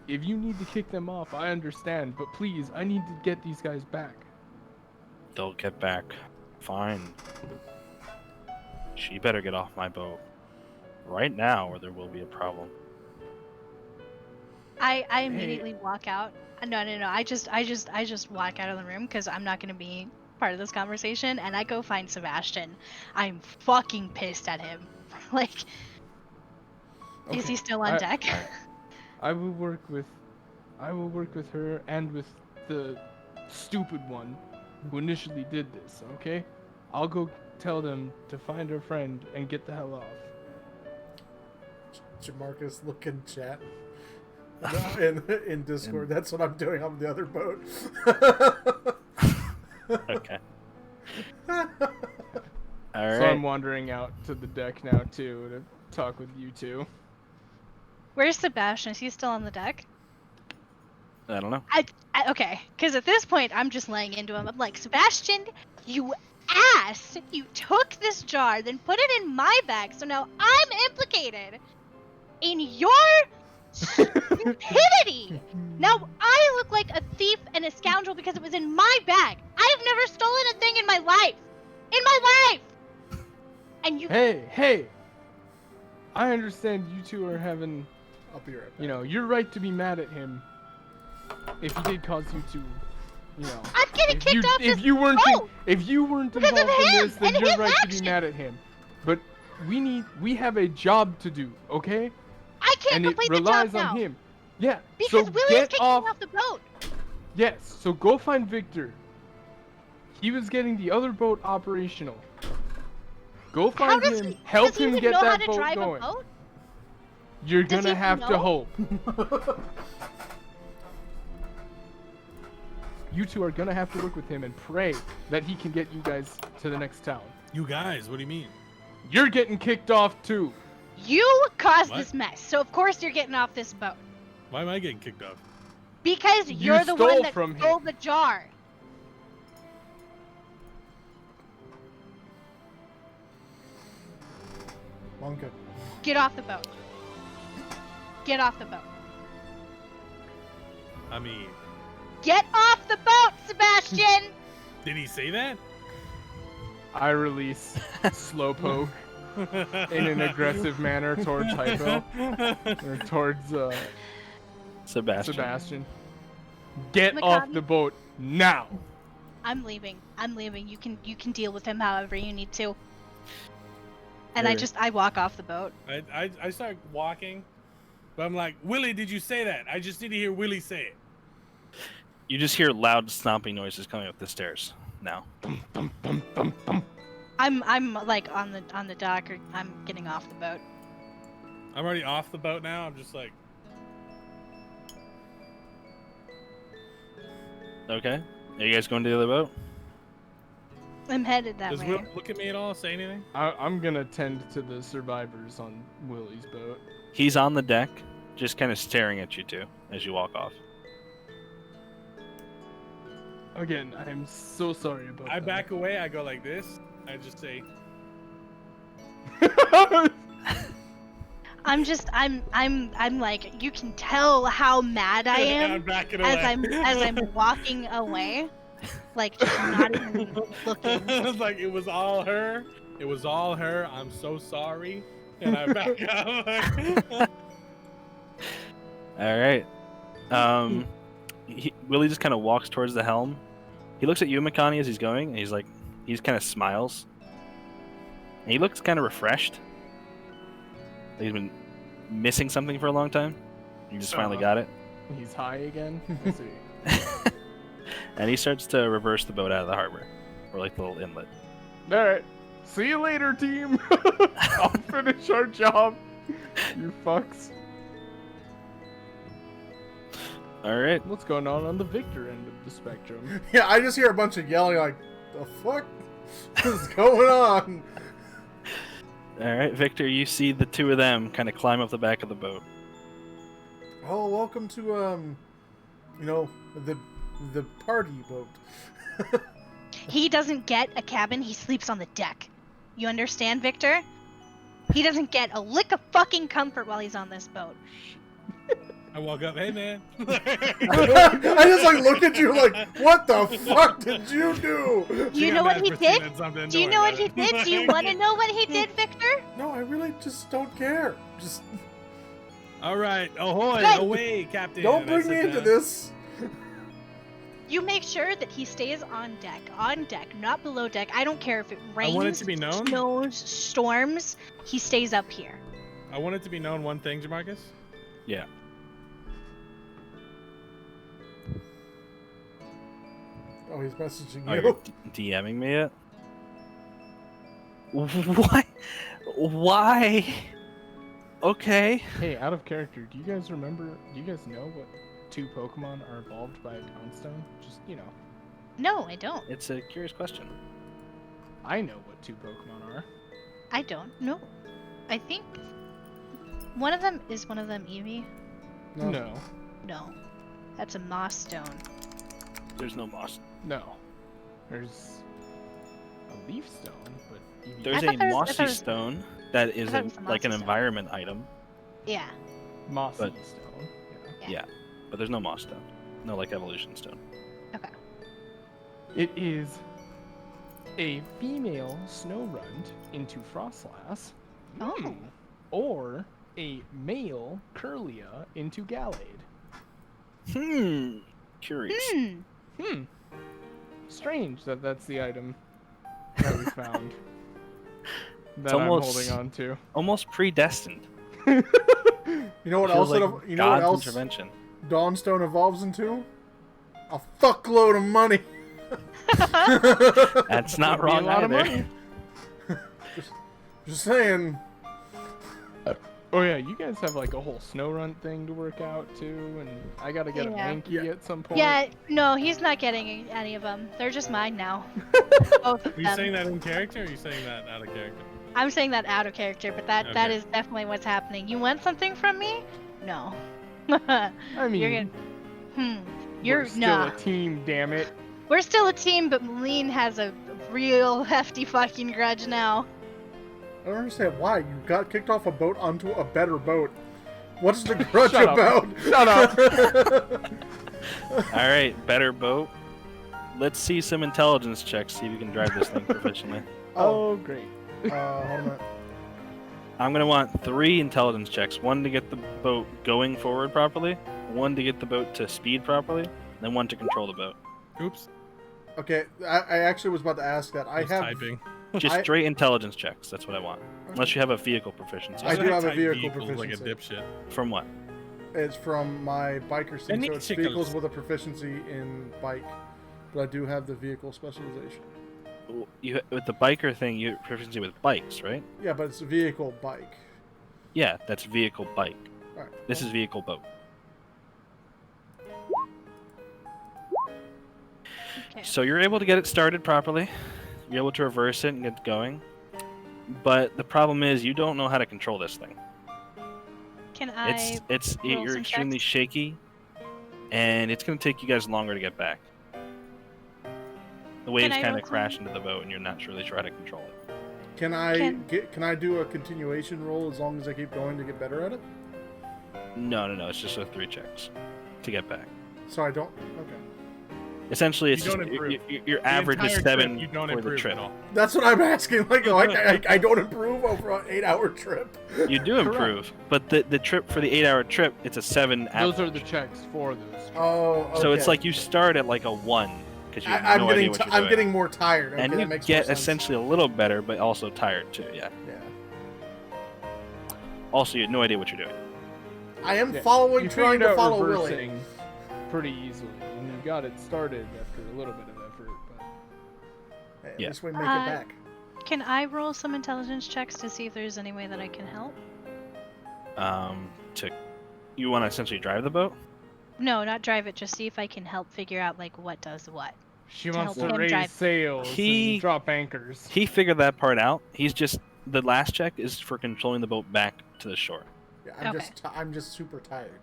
If you need to kick them off, I understand, but please, I need to get these guys back. They'll get back. Fine. She better get off my boat. Right now, or there will be a problem. I immediately walk out. No. I just walk out of the room because I'm not gonna be part of this conversation, and I go find Sebastian. I'm fucking pissed at him. Like, is he still on deck? I will work with her and with the stupid one who initially did this, okay? I'll go tell them to find our friend and get the hell off. Jamarcus, look in chat. In Discord. That's what I'm doing on the other boat. Okay. All So right. I'm wandering out to the deck now too to talk with you two. Where's Sebastian? Is he still on the deck? I don't know. Okay, because at this point I'm just laying into him. I'm like, Sebastian, you ass! You took this jar, then put it in my bag, so now I'm implicated in your stupidity. Now I look like a thief and a scoundrel because it was in my bag. I've never stolen a thing in my life. In my life. And you. Hey! I understand you two are having, I'll be right back. you know, you're right to be mad at him. If he did cause you to, you know. I'm getting kicked off this if you weren't boat if you weren't because of involved in him this, then and you're his right to be action. mad at him. But we have a job to do, okay? I can't And it complete the relies job now on him. Yeah. because so Willie's get kicking off. me off the boat. Yes. So go find Victor. He was getting the other boat operational. Go How find does him. he? Help Does he him even get know how that to boat drive going. a boat? You're Does gonna he have to know? hope. You two are gonna have to work with him and pray that he can get you guys to the next town. You guys, what do you mean? You're getting kicked off too. You caused What? this mess, so of course you're getting off this boat. Why am I getting kicked off? Because You you're the one stole that from stole him. the jar. Monka. Get off the boat. Get off the boat. I mean, Get off the boat, Sebastian! did he say that? I release Slowpoke in an aggressive manner towards Hypo or towards Sebastian. Get off Mikami? the boat now. I'm leaving. I'm leaving. You can deal with him however you need to. And Sure. I walk off the boat. I start walking, but I'm like, Willie, did you say that? I just need to hear Willie say it. You just hear loud stomping noises coming up the stairs now. I'm like on the dock, or I'm getting off the boat. I'm already off the boat now. I'm just like, Okay. Are you guys going to the other boat? I'm headed that does way. Will look at me at all? Say anything? I'm gonna tend to the survivors on Willie's boat. He's on the deck, just kind of staring at you two as you walk off. Again, I'm so sorry about I that. back away. I go like this. I just say, I'm like, you can tell how mad I I'm am backing as away. I'm walking away, like just not even looking. It's like it was all her. It was all her. I'm so sorry. And I back up. All right. Willie just kind of walks towards the helm. He looks at you, Makani, as he's going, and he's kind of smiles. And he looks kind of refreshed. Like he's been missing something for a long time. You just finally got it. He's high again. Let's see. And he starts to reverse the boat out of the harbor, or like the little inlet. All right. See you later, team. I'll finish our job. You fucks. All right. What's going on the Victor end of the spectrum? Yeah, I just hear a bunch of yelling like, the fuck is going on? All right, Victor, you see the two of them kind of climb up the back of the boat. Oh, welcome to, you know, the party boat. He doesn't get a cabin. He sleeps on the deck. You understand, Victor? He doesn't get a lick of fucking comfort while he's on this boat. I walk up. Hey, man. I just like look at you like, what the fuck did you do? Do you know what he did? Do you know what he did? Do you want to know what he did, Victor? No, I really just don't care. Just All right, ahoy, Good. away, Captain. don't And I bring sit me into down. this. You make sure that he stays on deck, not below deck. I don't care if it rains, I want it to be known. snows, storms. He stays up here. I want it to be known one thing, Jamarcus. Yeah. Oh, he's messaging Oh, you. you're DMing me it? What? Why? Okay. Hey, out of character, do you guys remember? Do you guys know what 2 Pokemon are evolved by a Poundstone? Just, you know. No, I don't. It's a curious question. I know what 2 Pokemon are. I don't know. I think one of them is one of them Eevee. No. No, that's a Moss Stone. There's no moss. No. There's a Leaf Stone, but Eevee. There's I thought a there was- I mossy thought it was- stone that is thought it was a like an mossy stone. environment item, Yeah. Mossy but- Stone. Yeah. Yeah. but there's no moss stone. No, like evolution stone. Okay. It is a female Snorunt into Frostlass. Oh. Or a male Curlia into Gallade. Curious. Strange that that's the item that we found. That almost- I'm holding on to. Almost predestined. You know what Feels else? like You know what God's else? intervention. Dawnstone evolves into a fuckload of money. That's not Would be a wrong lot of either. money. Just saying. Oh yeah, you guys have like a whole Snorunt thing to work out too, and I gotta get a Yeah. Mankey Yeah. at some point. Yeah, no, he's not getting any of them. They're just mine now. Both of Are you them. saying that in character or are you saying that out of character? I'm saying that out of character, but that Okay. is definitely what's happening. You want something from me? No. I mean, You're gonna. You're we're still nah. a team, damn it. We're still a team, but Moline has a real hefty fucking grudge now. I don't understand why you got kicked off a boat onto a better boat. What's the grudge Shut up. about? Shut up. All right, better boat. Let's see some intelligence checks. See if you can drive this thing proficiently. Oh, great. Hold on a minute. I'm gonna want 3 intelligence checks. 1 to get the boat going forward properly, 1 to get the boat to speed properly, then 1 to control the boat. Oops. Okay, I actually was about to ask that. I Just have. typing. Just I- straight intelligence checks. That's what I want. Unless you have a vehicle proficiency. I do have a type vehicle vehicles like a proficiency. dipshit. From what? It's from my biker scene, so Any it's tickles. vehicles with a proficiency in bike. But I do have the vehicle specialization. You with the biker thing, you have proficiency with bikes, right? Yeah, but it's a vehicle bike. Yeah, that's vehicle bike. Alright. This is vehicle boat. Okay. So you're able to get it started properly. You're able to reverse it and get it going. But the problem is you don't know how to control this thing. Can I? You're some extremely checks? shaky, and it's going to take you guys longer to get back. The waves I kind roll of crash into the boat, and you're not really sure how to control it. Can I Can- can I do a continuation roll as long as I keep going to get better at it? No. It's just 3 checks to get back. So I don't. Okay. Essentially, it's You just don't improve. your average is entire 7 trip, you don't for the improve trip. at all. That's what I'm asking. Like, I don't improve over an 8-hour trip. You do improve, but the trip for the 8-hour trip, it's a 7 Those average. are the checks for those. Oh. Okay. So it's like you start at like a 1 because you have I'm no getting idea what you're I'm doing. getting more tired. Okay, and that you makes get more sense. essentially a little better, but also tired too. Yeah. Yeah. Also, you have no idea what you're doing. I am Yeah, following, you trying figured to out follow Willie. reversing pretty easily, and you got it started after a little bit of effort. But Hey, at Yeah. least we make it Uh, back. Can I roll some intelligence checks to see if there's any way that I can help? You want to essentially drive the boat? No, not drive it. Just see if I can help figure out like what does what. she To wants help to him raise drive. sails He- and drop anchors. He figured that part out. He's just the last check is for controlling the boat back to the shore. Yeah, I'm okay. I'm just super tired.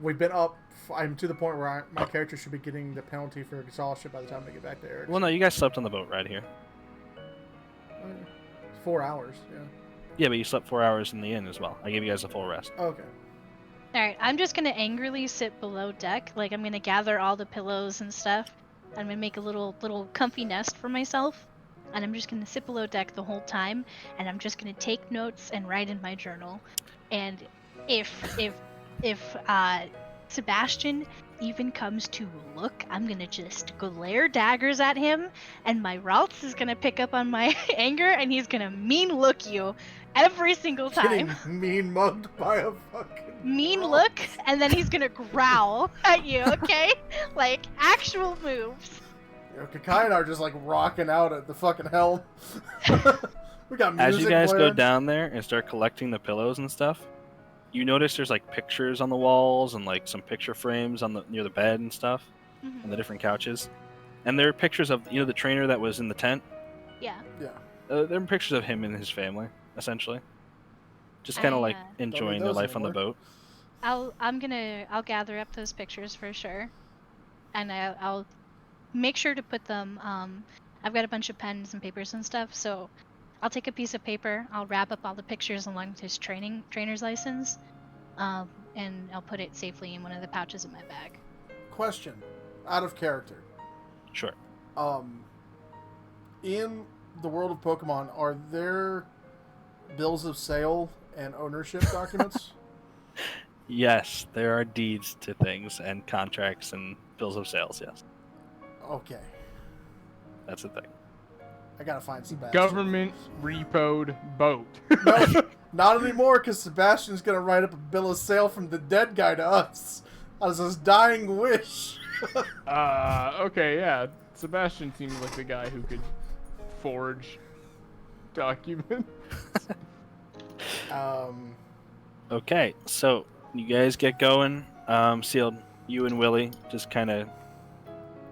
We've been up. I'm to the point where my character should be getting the penalty for exhaustion by the time we get back to Eric. Well, no, you guys slept on the boat right here. 4 hours. Yeah. Yeah, but you slept 4 hours in the inn as well. I gave you guys a full rest. Okay. All right, I'm just gonna angrily sit below deck. Like I'm gonna gather all the pillows and stuff. I'm gonna make a little comfy nest for myself, and I'm just gonna sit below deck the whole time. And I'm just gonna take notes and write in my journal. And if Sebastian even comes to look, I'm gonna just glare daggers at him, and my Ralts is gonna pick up on my anger, and he's gonna mean look you every single time. Getting mean mugged by a fucking. Mean rock. look, and then he's gonna growl at you, okay? Like actual moves. You know, Kakai and I are just like rocking out at the fucking helm. We got music As you guys go playing. down there and start collecting the pillows and stuff, you notice there's like pictures on the walls and like some picture frames on the near the bed and stuff, Mhm. and the different couches. And there are pictures of the trainer that was in the tent. Yeah. Yeah. They're pictures of him and his family, essentially. Just kind of like enjoying their those life on the anymore. boat. I'll gather up those pictures for sure, and I'll make sure to put them. I've got a bunch of pens and papers and stuff, so I'll take a piece of paper. I'll wrap up all the pictures along with his trainer's license, and I'll put it safely in one of the pouches in my bag. Question, out of character. Sure. In the world of Pokemon, are there bills of sale and ownership documents? Yes, there are deeds to things and contracts and bills of sales. Yes, Okay. that's the thing. I gotta find Sebastian. Government repoed boat. No, not anymore, because Sebastian's gonna write up a bill of sale from the dead guy to us as his dying wish. Okay, yeah. Sebastian seems like the guy who could forge documents. Okay, so you guys get going. Sealed, you and Willie just kind of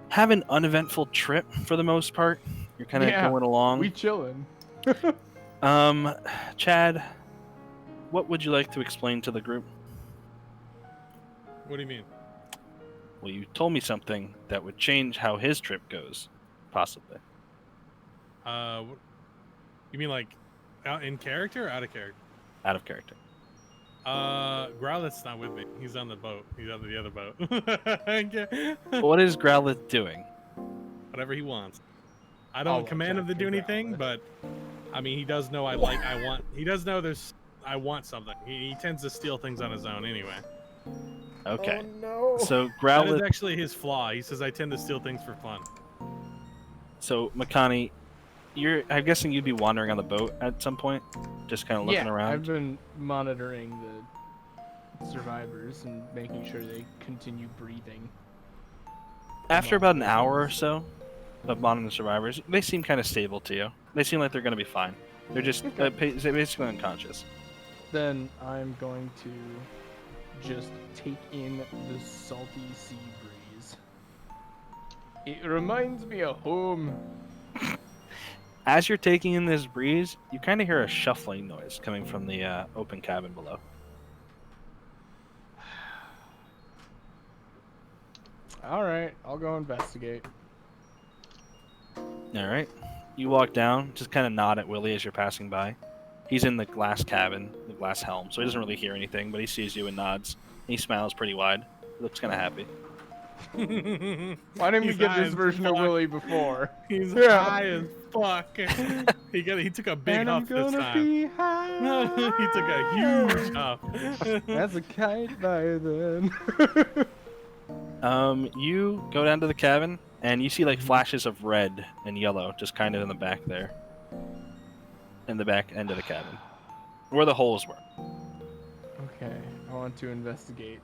have an uneventful trip for the most part. You're kind of going along. We chillin'. Chad, what would you like to explain to the group? What do you mean? Well, you told me something that would change how his trip goes, possibly. You mean like out in character or out of character? Out of character. Growlithe's not with me. He's on the boat. He's on the other boat. What is Growlithe doing? Whatever he wants. I don't command him to do anything, but I mean, he does know I want. He does know I want something. He tends to steal things on his own anyway. Okay. Oh, no. So That is Growlithe. actually his flaw. He says I tend to steal things for fun. So Makani, I'm guessing you'd be wandering on the boat at some point, just kind of looking I've around. been monitoring the survivors and making sure they continue breathing. After about an hour or so of monitoring the survivors, they seem kind of stable to you. They seem like they're going to be fine. They're just basically unconscious. Then I'm going to just take in the salty sea breeze. It reminds me of home. As you're taking in this breeze, you kind of hear a shuffling noise coming from the open cabin below. All right, I'll go investigate. All right. You walk down, just kind of nod at Willie as you're passing by. He's in the glass cabin, the glass helm, so he doesn't really hear anything, but he sees you and nods. He smiles pretty wide. He looks kind of happy. Why didn't we get this version of Willie before? He's high as fuck. He took a big And I'm huff this gonna time. be high. He took a huge huff. That's a kite by then. You go down to the cabin, and you see like flashes of red and yellow just kind of in the back there. In the back end of the cabin. Where the holes were. Okay, I want to investigate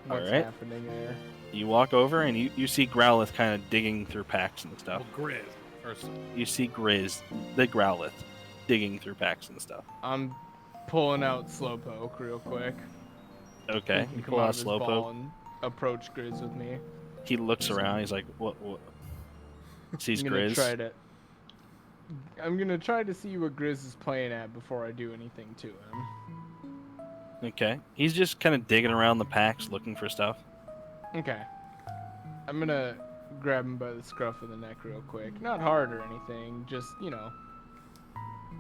what's Alright. happening there. You walk over, and you see Growlithe kind of digging through packs and stuff. Well, Grizz first. You see Grizz, the Growlithe, digging through packs and stuff. I'm pulling out Slowpoke real quick. Okay, He can you come pull out out of his ball Slowpoke. and approach Grizz with me. He looks around. He's like, "What?" Sees Grizz. I'm gonna try to see what Grizz is playing at before I do anything to him. Okay, he's just kind of digging around the packs, looking for stuff. Okay. I'm gonna grab him by the scruff of the neck real quick. Not hard or anything, just,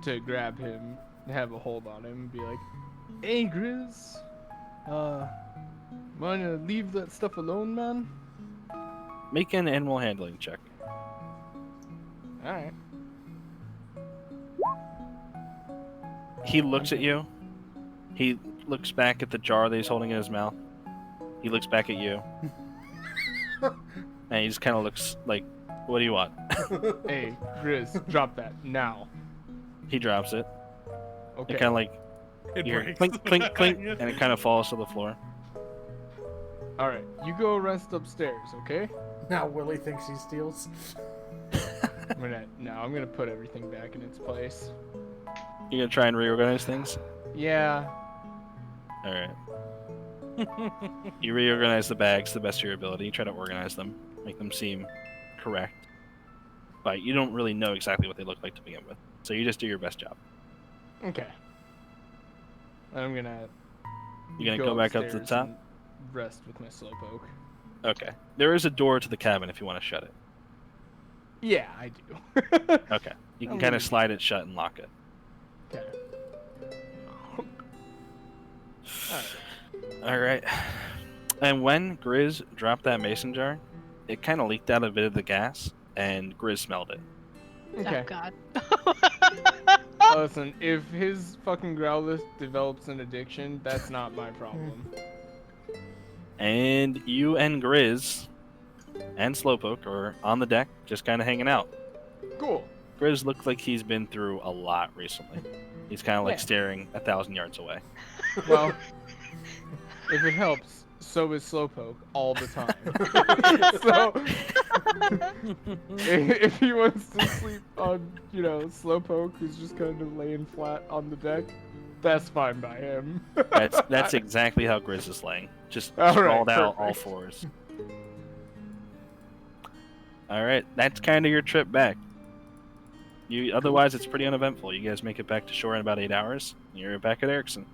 to grab him, have a hold on him, and be like, "Hey, Grizz, wanna leave that stuff alone, man?" Make an animal handling check. Alright. He looks at you. He looks back at the jar that he's holding in his mouth. He looks back at you. And he just kind of looks like, "What do you want?" Hey, Grizz, drop that now. He drops it. Okay. It kind of like, It you hear breaks. clink, clink, clink, and it kind of falls to the floor. Alright, you go rest upstairs, okay? Now Willie thinks he steals. I'm gonna put everything back in its place. You gonna try and reorganize things? Yeah. All right. You reorganize the bags to the best of your ability. You try to organize them, make them seem correct. but you don't really know exactly what they look like to begin with. So you just do your best job. Okay. I'm gonna. You're gonna go back up to the upstairs top? and rest with my slowpoke. Okay. There is a door to the cabin if you want to shut it. Yeah, I do. Okay. You can I'm kind gonna of slide it shut and lock it. Okay. All right. And when Grizz dropped that mason jar, it kind of leaked out a bit of the gas, and Grizz smelled it. Okay. Oh God. Listen, if his fucking Growlithe develops an addiction, that's not my problem. And you and Grizz and Slowpoke are on the deck, just kind of hanging out. Cool. Grizz looks like he's been through a lot recently. He's kind of like Yeah. staring 1,000 yards away. Well, if it helps, so is Slowpoke all the time. So, if he wants to sleep on, Slowpoke, who's just kind of laying flat on the deck, that's fine by him. That's exactly how Grizz is laying. Just All right, sprawled out, all perfect. fours. All right, that's kind of your trip back. Otherwise, it's pretty uneventful. You guys make it back to shore in about 8 hours. You're back at Erickson.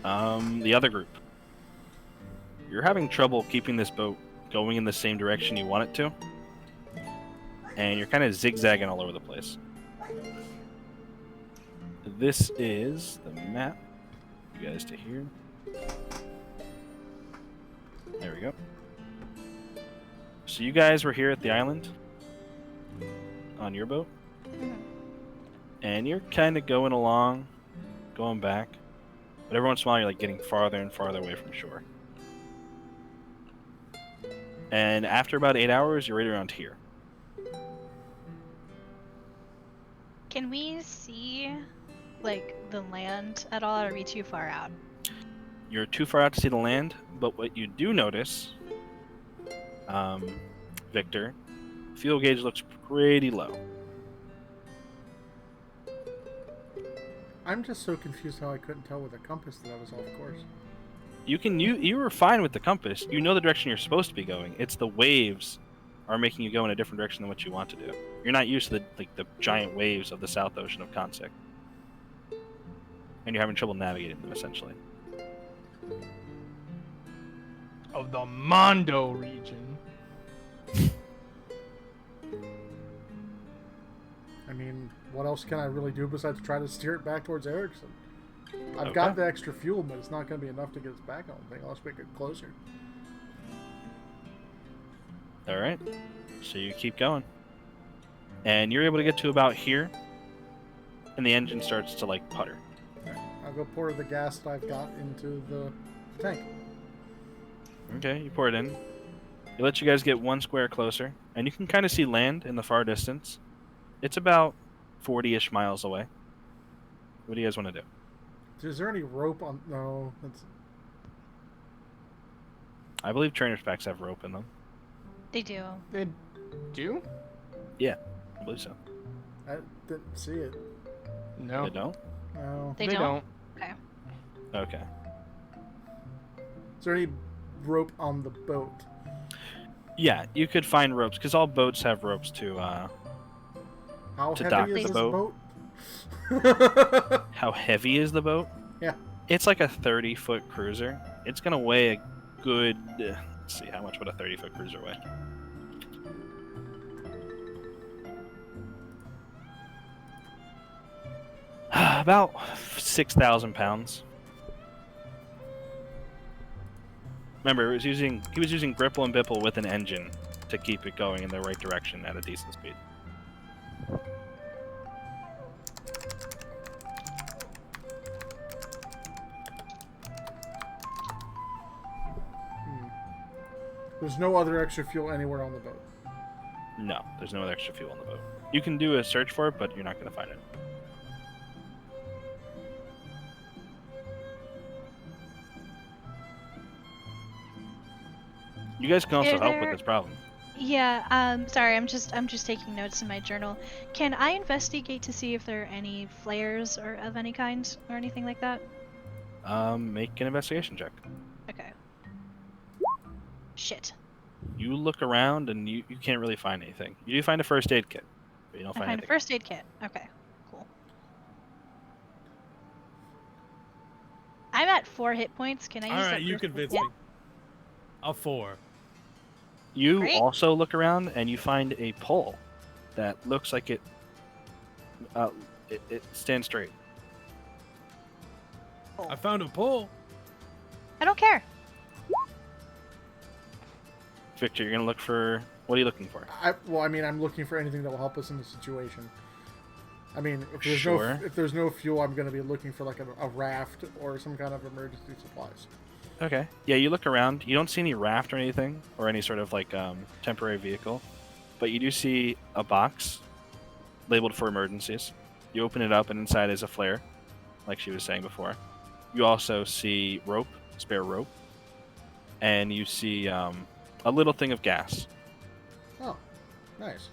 The other group. You're having trouble keeping this boat going in the same direction you want it to. And you're kind of zigzagging all over the place. This is the map. You guys to here. There we go. So you guys were here at the island on your boat. And you're kind of going along, going back. But every once in a while, you're like getting farther and farther away from shore. And after about 8 hours, you're right around here. Can we see, like, the land at all? Or are we too far out? You're too far out to see the land, but what you do notice, Victor, fuel gauge looks pretty low. I'm just so confused how I couldn't tell with a compass that I was off course. You were fine with the compass. You know the direction you're supposed to be going. It's the waves are making you go in a different direction than what you want to do. You're not used to the giant waves of the South Ocean of Consec. And you're having trouble navigating them, essentially. Of the Mondo region. I mean, what else can I really do besides try to steer it back towards Erickson? I've Okay. got the extra fuel, but it's not going to be enough to get us back, I don't think, unless we get closer. All right. So you keep going. And you're able to get to about here. And the engine starts to, like, putter. Okay. I'll go pour the gas that I've got into the tank. Okay, you pour it in. It lets you guys get one square closer. And you can kind of see land in the far distance. It's about 40-ish miles away. What do you guys want to do? Is there any rope on... No, that's... I believe trainer's packs have rope in them. They do. They do? I believe so. I didn't see it. No. They don't? No. They They don't? don't. Okay. Okay. Is there any rope on the boat? Yeah, you could find ropes, because all boats have ropes to, How To dock heavy is the this boat? boat? How heavy is the boat? Yeah. It's like a 30-foot cruiser. It's going to weigh a good... let's see, how much would a 30-foot cruiser weigh? About 6,000 pounds. Remember, he was using Gripple and Bipple with an engine to keep it going in the right direction at a decent speed. There's no other extra fuel anywhere on the boat. No, there's no extra fuel on the boat. You can do a search for it, but you're not going to find it. You guys can also Is help with there- this problem. Yeah, sorry, I'm just taking notes in my journal. Can I investigate to see if there are any flares or of any kind or anything like that? Make an investigation check. Okay. Shit. You look around and you can't really find anything. You do find a first aid kit, but you don't I find find a anything. first aid kit. Okay, cool. I'm at 4 hit points. Can I use All that right, you first aid convinced kit? me. A 4. You Great. also look around and you find a pole that looks like it stands straight. I found a pole. I don't care. Victor, you're gonna look for what are you looking for? I'm looking for anything that will help us in the situation. I mean, Sure. if there's no fuel, I'm going to be looking for like a raft or some kind of emergency supplies. Okay. Yeah, you look around. You don't see any raft or anything, or any sort of like temporary vehicle, but you do see a box labeled for emergencies. You open it up, and inside is a flare, like she was saying before. You also see rope, spare rope, and you see a little thing of gas. Oh, nice.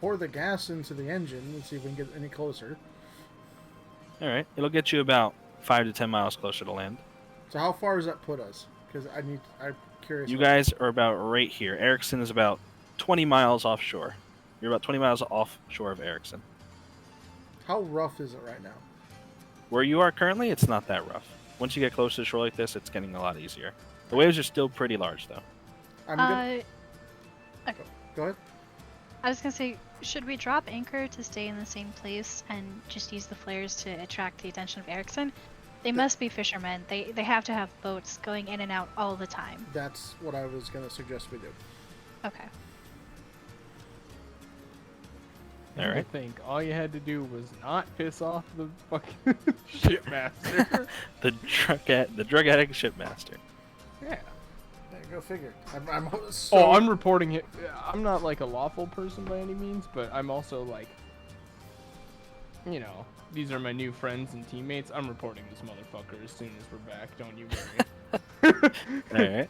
Pour the gas into the engine and see if we can get any closer. All right. It'll get you about 5 to 10 miles closer to land. So how far does that put us? Because I'm curious. You guys are about right here. Erickson is about 20 miles offshore. You're about 20 miles offshore of Erickson. How rough is it right now? Where you are currently, it's not that rough. Once you get close to the shore like this, it's getting a lot easier. The waves are still pretty large, though. Go ahead. I was gonna say, should we drop anchor to stay in the same place and just use the flares to attract the attention of Erickson? They must be fishermen. They have to have boats going in and out all the time. That's what I was going to suggest we do. Okay. All right. I think all you had to do was not piss off the fucking shipmaster. The drug addict shipmaster. Yeah. Yeah, go figure. I'm so... Oh, I'm reporting it. I'm not like a lawful person by any means, but I'm also like, you know, these are my new friends and teammates. I'm reporting this motherfucker as soon as we're back. Don't you worry. All right.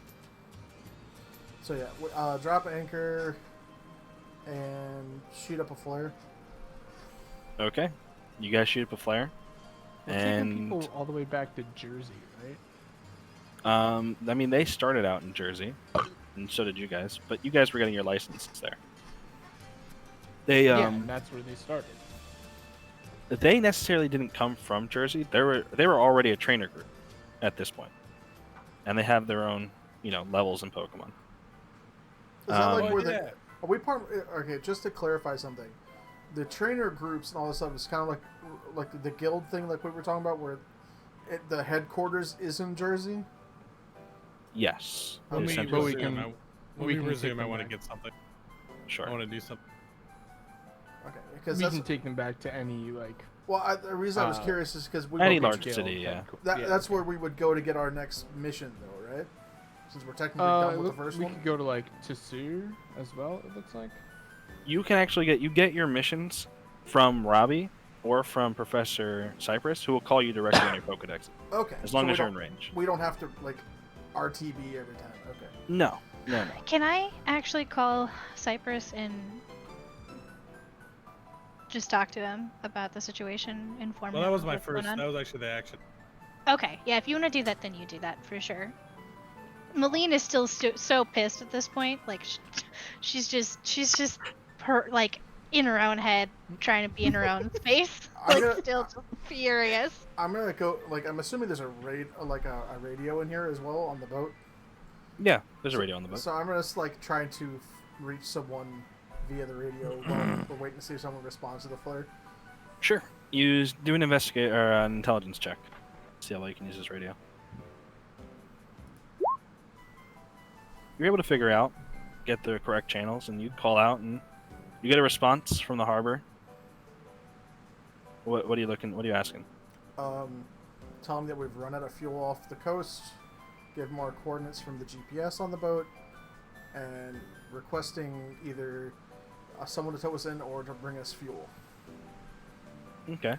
So yeah, drop anchor and shoot up a flare. Okay. You guys shoot up a flare. We're taking people all the way back to Jersey, right? I mean, they started out in Jersey, and so did you guys. But you guys were getting your licenses there. They Yeah, and that's where they started. they necessarily didn't come from Jersey. They were already a trainer group at this point, and they have their own levels in Pokemon. Is that like where yeah. are we part? Okay, just to clarify something, the trainer groups and all this stuff is kind of like the guild thing, like we were talking about, where the headquarters is in Jersey. Yes. When we Essentially. resume, I want to back. get something. Sure. I want to do something. Okay, because We that's can take them back to any the reason I was curious is because Any Focus large guild city, yeah. that's where we would go to get our next mission, though, right? Since we're technically done with the first we one. could go to like Tessir as well. It looks like. You can actually get your missions from Robbie or from Professor Cypress, who will call you directly on your Pokedex, Okay. as long so as you're in range. we don't have to RTB every time. Okay. No. Can I actually call Cypress and just talk to him about the situation, inform Well, him that was of my what's going first. on? That was actually the action. Okay, yeah, if you want to do that, then you do that for sure. Maline is still so pissed at this point. Like, she's just in her own head, trying to be in her own space. Still just furious. I'm gonna go. I'm assuming there's a radio in here as well on the boat. Yeah, there's a radio on the boat. So I'm just trying to reach someone via the radio while we're waiting to see if someone responds to the flare. Sure. Do an investigate or an intelligence check. See how well you can use this radio. You're able to figure out, get the correct channels, and you call out, and you get a response from the harbor. What are you looking? What are you asking? Tell them that we've run out of fuel off the coast. Give more coordinates from the GPS on the boat, and requesting either someone to tow us in or to bring us fuel. Okay.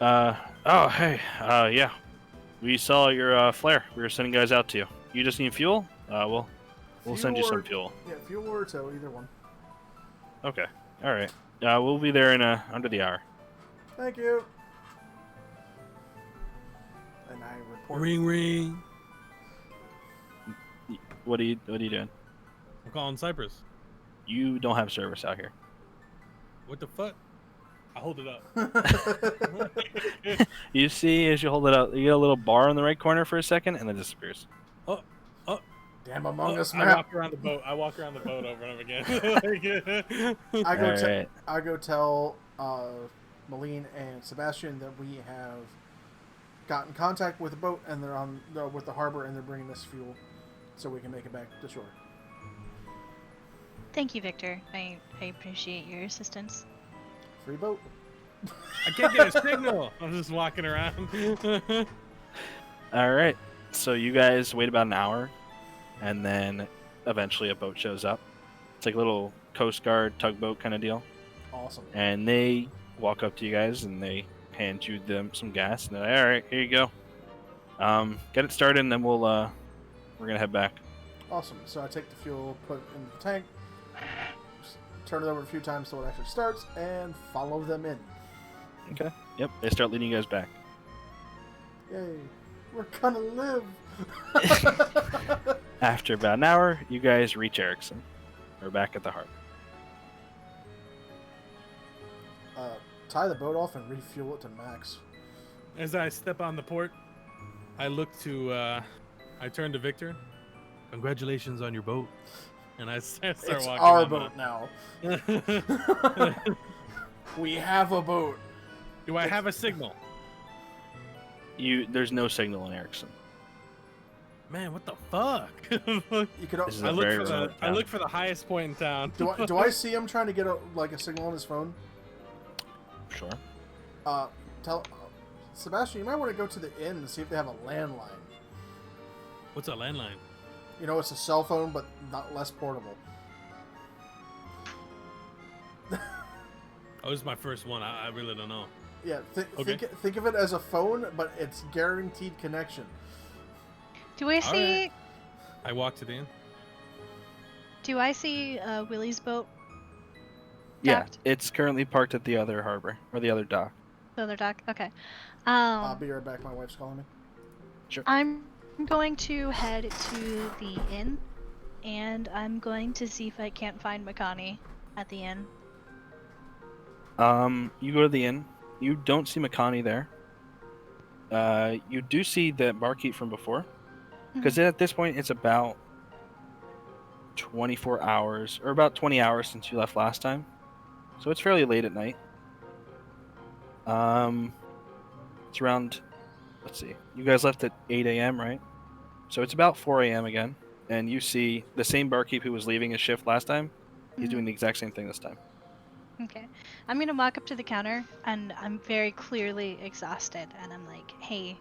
Oh, hey. Yeah. We saw your flare. We were sending guys out to you. You just need fuel? We'll send you some fuel. Yeah, fuel or tow, either one. Okay. All right. We'll be there in under the hour. Thank you. And I report. Ring ring. What are you doing? I'm calling Cypress. You don't have service out here. What the fuck? I hold it up. You see, as you hold it out, you get a little bar in the right corner for a second, and then it disappears. Oh, oh, Damn Among Us I map. walk around the boat. I walk around the boat over and over again. I go Alright. I go tell Malene and Sebastian that we have got in contact with the boat and they're with the harbor and they're bringing us fuel so we can make it back to shore. Thank you, Victor. I appreciate your assistance. Free boat. I can't get a signal. I'm just walking around. All right. So you guys wait about an hour, and then eventually a boat shows up. It's like a little Coast Guard tugboat kind of deal. Awesome. And they walk up to you guys and they hand you some gas, and they're like, "All right, here you go. Get it started, and then we're gonna head back." Awesome. So I take the fuel, put it in the tank, turn it over a few times so it actually starts, and follow them in. Okay. Yep. They start leading you guys back. Yay. We're gonna live. After about an hour, you guys reach Erickson. We're back at the harbor. Tie the boat off and refuel it to max. As I step on the port, I look to, I turn to Victor. Congratulations on your boat. And I start It's walking our on boat now. the... We have a boat. Do I have a signal? There's no signal in Erickson. Man, what the fuck? You could. This is I a look, very for the, remote I town. look for the highest point in town. Do I see him trying to get a signal on his phone? Sure. Tell Sebastian, you might want to go to the inn and see if they have a landline. What's a landline? You know, it's a cell phone, but not less portable. Oh, this is my first one. I really don't know. Yeah, Okay. think of it as a phone, but it's guaranteed connection. Do I see? right. I walk to the inn. Do I see Willie's boat? Yeah, Docked? it's currently parked at the other harbor or the other dock. The other dock. Okay. I'll be right back. My wife's calling me. I'm going to head to the inn, and I'm going to see if I can't find Makani at the inn. You go to the inn. You don't see Makani there. You do see the barkeep from before, because at this point it's about 24 hours or about 20 hours since you left last time, so it's fairly late at night. It's around. Let's see. You guys left at 8 a.m., right? So it's about 4 a.m. again, and you see the same barkeep who was leaving his shift last time. He's doing the exact same thing this time. Okay. I'm gonna walk up to the counter, and I'm very clearly exhausted, and I'm like, hey,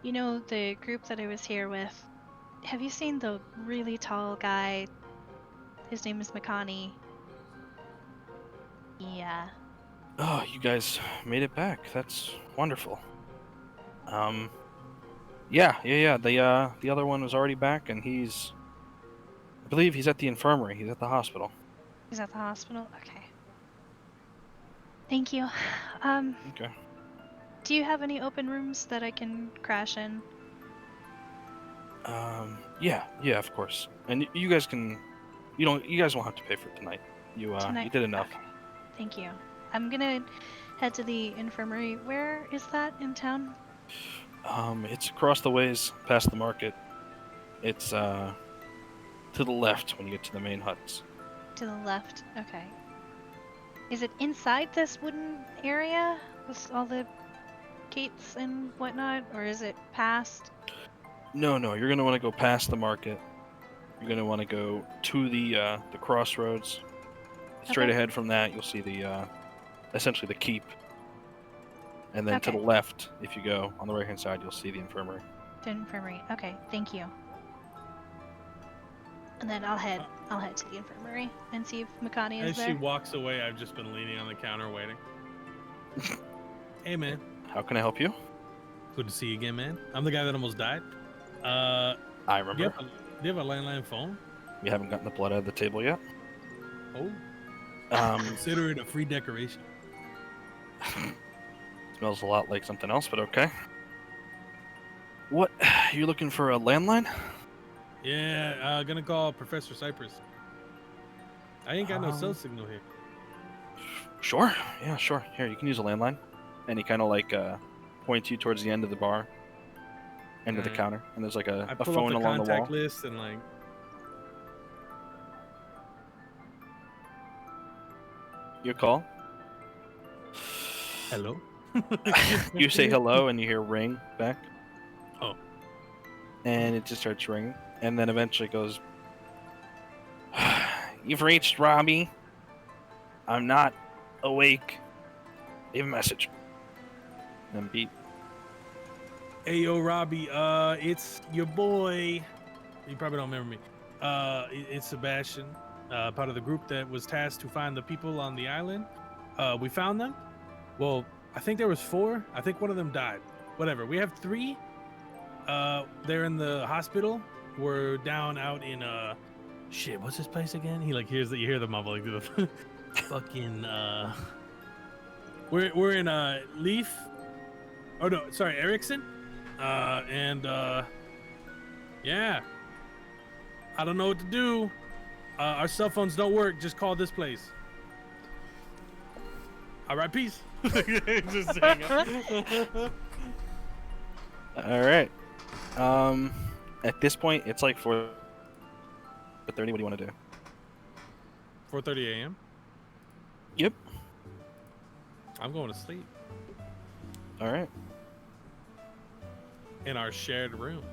you know the group that I was here with? Have you seen the really tall guy? His name is Makani. Yeah. Oh, you guys made it back. That's wonderful. Yeah. The other one was already back, and I believe he's at the infirmary. He's at the hospital. He's at the hospital? Okay. Thank you. Okay. Do you have any open rooms that I can crash in? Yeah, of course. And you guys can, you guys won't have to pay for it tonight. You did enough. Okay. Thank you. I'm gonna head to the infirmary. Where is that in town? It's across the ways past the market. It's to the left when you get to the main huts. To the left. Okay. Is it inside this wooden area with all the gates and whatnot, or is it past? No, you're gonna want to go past the market. You're gonna want to go to the crossroads. Straight Okay. ahead from that, you'll see the essentially the keep. And then to Okay. the left, if you go on the right hand side, you'll see the infirmary. The infirmary. Okay, thank you. And then I'll head to the infirmary and see if Makani is As she there. walks away, I've just been leaning on the counter waiting. Hey, man. How can I help you? Good to see you again, man. I'm the guy that almost died. I Do remember. you have a landline phone? We haven't gotten the blood out of the table yet. Oh, consider it a free decoration. Smells a lot like something else, but okay. What? You looking for a landline? Yeah, gonna call Professor Cypress. I ain't got no cell signal here. Sure. Yeah, sure. Here, you can use a landline. And he kind of like points you towards the end of the bar, end of the Alright. counter, and there's like I a pull phone up the along the wall. contact list and like. You call. Hello. You say hello, and you hear ring back. Oh. And it just starts ringing, and then eventually goes. You've reached Robbie. I'm not awake. Leave a message. And beep. Hey yo, Robbie. It's your boy. You probably don't remember me. It's Sebastian. Part of the group that was tasked to find the people on the island. We found them. Well, I think there was 4. I think one of them died. Whatever. We have 3. They're in the hospital. We're down out in shit. What's this place again? He like hears that you hear the mumbling through the fucking. We're in Leaf. Oh no, sorry, Erickson. Yeah. I don't know what to do. Our cell phones don't work. Just call this place. All right, peace. Just hang up. All right. At this point, it's like 4:30. What do you want to do? 4:30 a.m. Yep. I'm going to sleep All right. in our shared room.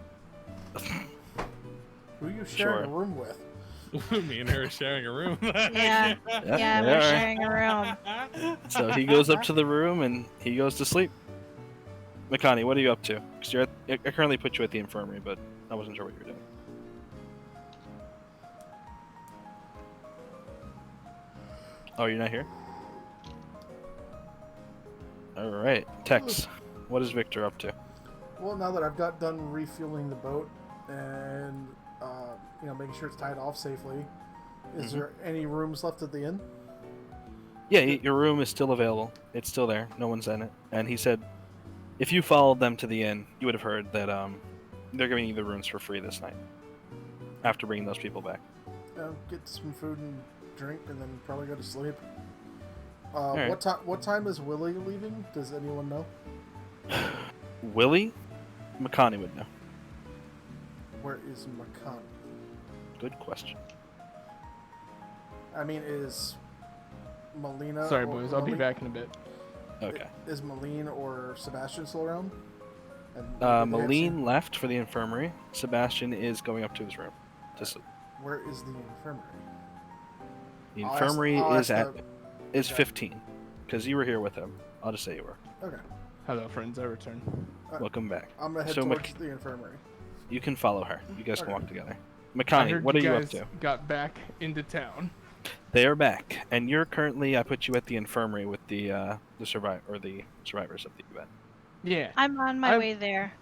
Who are you sharing Sure. a room with? Me and her are sharing a room. Yeah, Yeah, we're all right. sharing a room. So he goes up to the room and he goes to sleep. Makani, what are you up to? Because I currently put you at the infirmary, but I wasn't sure what you were doing. Oh, you're not here? All right. Tex, what is Victor up to? Well, now that I've got done refueling the boat and making sure it's tied off safely, is there any rooms left at the inn? Yeah, your room is still available. It's still there. No one's in it. And he said, if you followed them to the inn, you would have heard that they're giving you the rooms for free this night. After bringing those people back. Get some food and drink, and then probably go to sleep. right. What time is Willie leaving? Does anyone know? Willie? Makani would know. Where is Makani? Good question. I mean, is Melina? Sorry, or- boys. I'll be Meli- back in a bit. Okay. Is Malene or Sebastian still around? And did they have Malene left for the infirmary. Sebastian is going up to his room to sleep. Where is the infirmary? The I'll infirmary ask is okay. 15, because you were here with him. I'll just say you were. Okay, Hello, friends. I return. Welcome back. I'm gonna head So towards the infirmary. You can follow her. You guys can Okay. walk together. I Makani, heard what are you up guys to? got back into town. They are back, and you're currently. I put you at the infirmary with the survivors of the event. Yeah. I'm on my I'm- way there.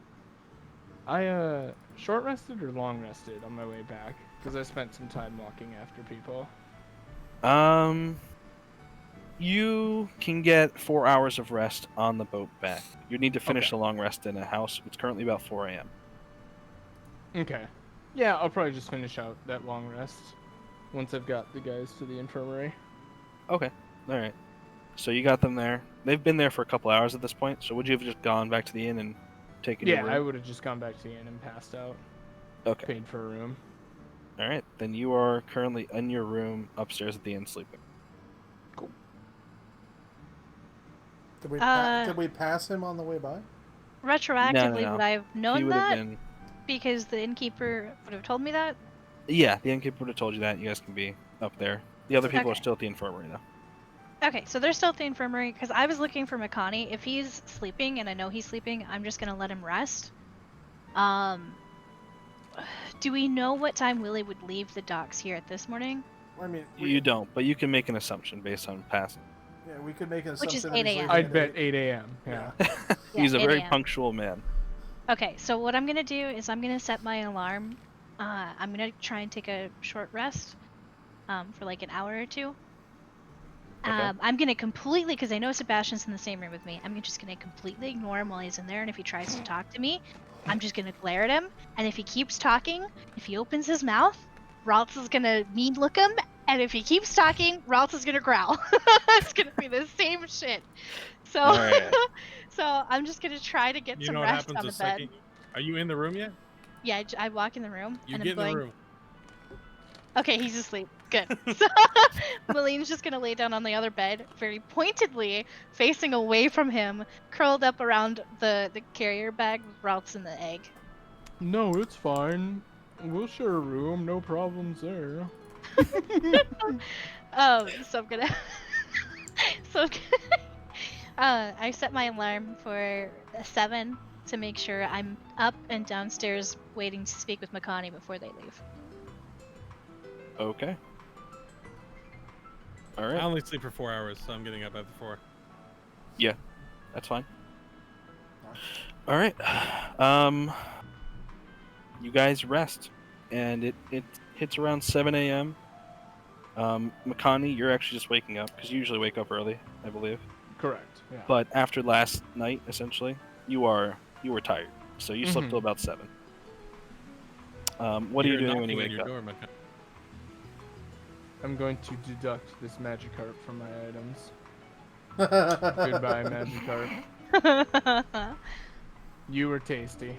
I short rested or long rested on my way back because I spent some time walking after people. You can get 4 hours of rest on the boat back. You need to finish Okay. the long rest in a house. It's currently about 4 a.m. Okay. Yeah, I'll probably just finish out that long rest once I've got the guys to the infirmary. Okay. All right. So you got them there. They've been there for a couple hours at this point. So would you have just gone back to the inn and taken Yeah, your room? I would have just gone back to the inn and passed out, Okay. paid for a room. All right. Then you are currently in your room upstairs at the inn sleeping. Did we Uh, did we pass him on the way by? Retroactively, no. would I have He known would have that been. because the innkeeper would have told me that? Yeah, the innkeeper would have told you that. You guys can be up there. The other people are Okay. still at the infirmary though. Okay, so they're still at the infirmary because I was looking for Makani. If he's sleeping and I know he's sleeping, I'm just gonna let him rest. Do we know what time Willie would leave the docks here at this morning? I mean, You don't, but you can make an assumption based on past. Yeah, we could make an Which is assumption. that 8 he's a.m. leaving I'd at bet 8. 8 a.m. Yeah. He's a 8 very a.m. punctual man. Okay, so what I'm gonna do is I'm gonna set my alarm. I'm gonna try and take a short rest, for like an hour or two. Okay. I'm gonna completely, because I know Sebastian's in the same room with me. I'm just gonna completely ignore him while he's in there, and if he tries to talk to me, I'm just gonna glare at him, and if he keeps talking, if he opens his mouth, Ralts is gonna mean look him, and if he keeps talking, Ralts is gonna growl. It's gonna be the same shit. So, Alright. so I'm just gonna try to get You some know what rest happens on the the bed. second? Are you in the room yet? Yeah, I walk in the room, You and get I'm in the going. room. Okay, he's asleep. Good. So Maline's just gonna lay down on the other bed, very pointedly, facing away from him, curled up around the carrier bag with Ralts and the egg. No, it's fine. We'll share a room, no problems there. So I'm gonna. so I'm I set my alarm for 7 to make sure I'm up and downstairs waiting to speak with Makani before they leave. Okay. I Alright. only sleep for 4 hours, so I'm getting up after 4. Yeah, that's fine. Alright. You guys rest. And it hits around 7 a.m. Makani, you're actually just waking up, because you usually wake up early, I believe. Correct. Yeah. But after last night, essentially, you were tired. So you slept till about 7. What are you You're doing when you knocking on wake your up? door, Makani. I'm going to deduct this Magikarp from my items. Goodbye, Magikarp. You were tasty.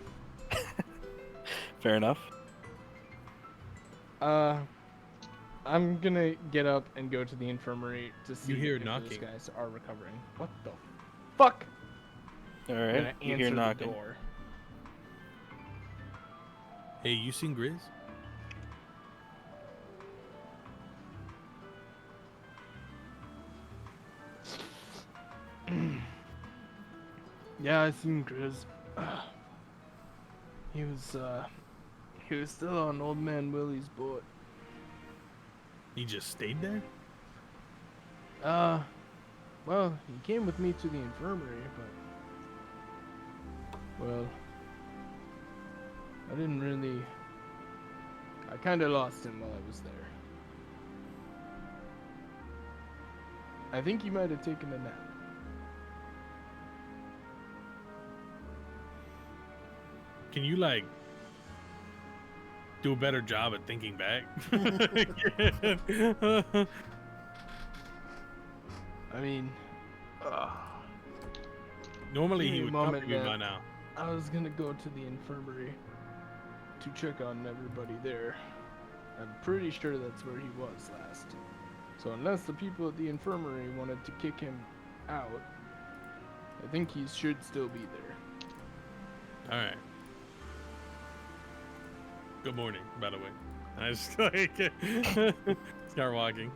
Fair enough. I'm gonna get up and go to the infirmary to see hear if those knocking. guys are recovering. What the fuck? I'm Alright, gonna you answer hear the knocking. door. Hey, you seen Grizz? Yeah, I seen Grizz. He was still on Old Man Willie's boat. He just stayed there? Well, he came with me to the infirmary, but... Well... I didn't really... I kinda lost him while I was there. I think he might have taken a nap. Can you, like, do a better job at thinking back? I mean... Normally Give me he a would moment, comfort you by man. now. I was gonna go to the infirmary to check on everybody there. I'm pretty sure that's where he was last. So unless the people at the infirmary wanted to kick him out, I think he should still be there. Alright. Good morning, by the way. I just like start walking.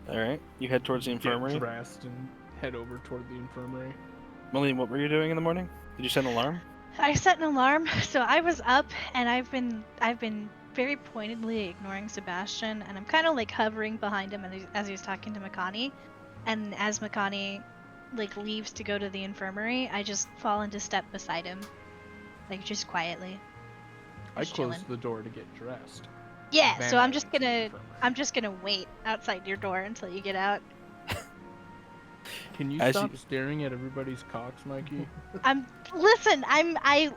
Alright, you head towards the infirmary. Get dressed and head over toward the infirmary. Maline, what were you doing in the morning? Did you set an alarm? I set an alarm, so I was up, and I've been very pointedly ignoring Sebastian, and I'm kind of like hovering behind him as he's talking to Makani, and as Makani like leaves to go to the infirmary, I just fall into step beside him, like just quietly. I Just closed chilling. the door to get dressed. Yeah, Then so I I'm went just to the gonna infirmary. wait outside your door until you get out. Can you As stop you- staring at everybody's cocks, Mikey?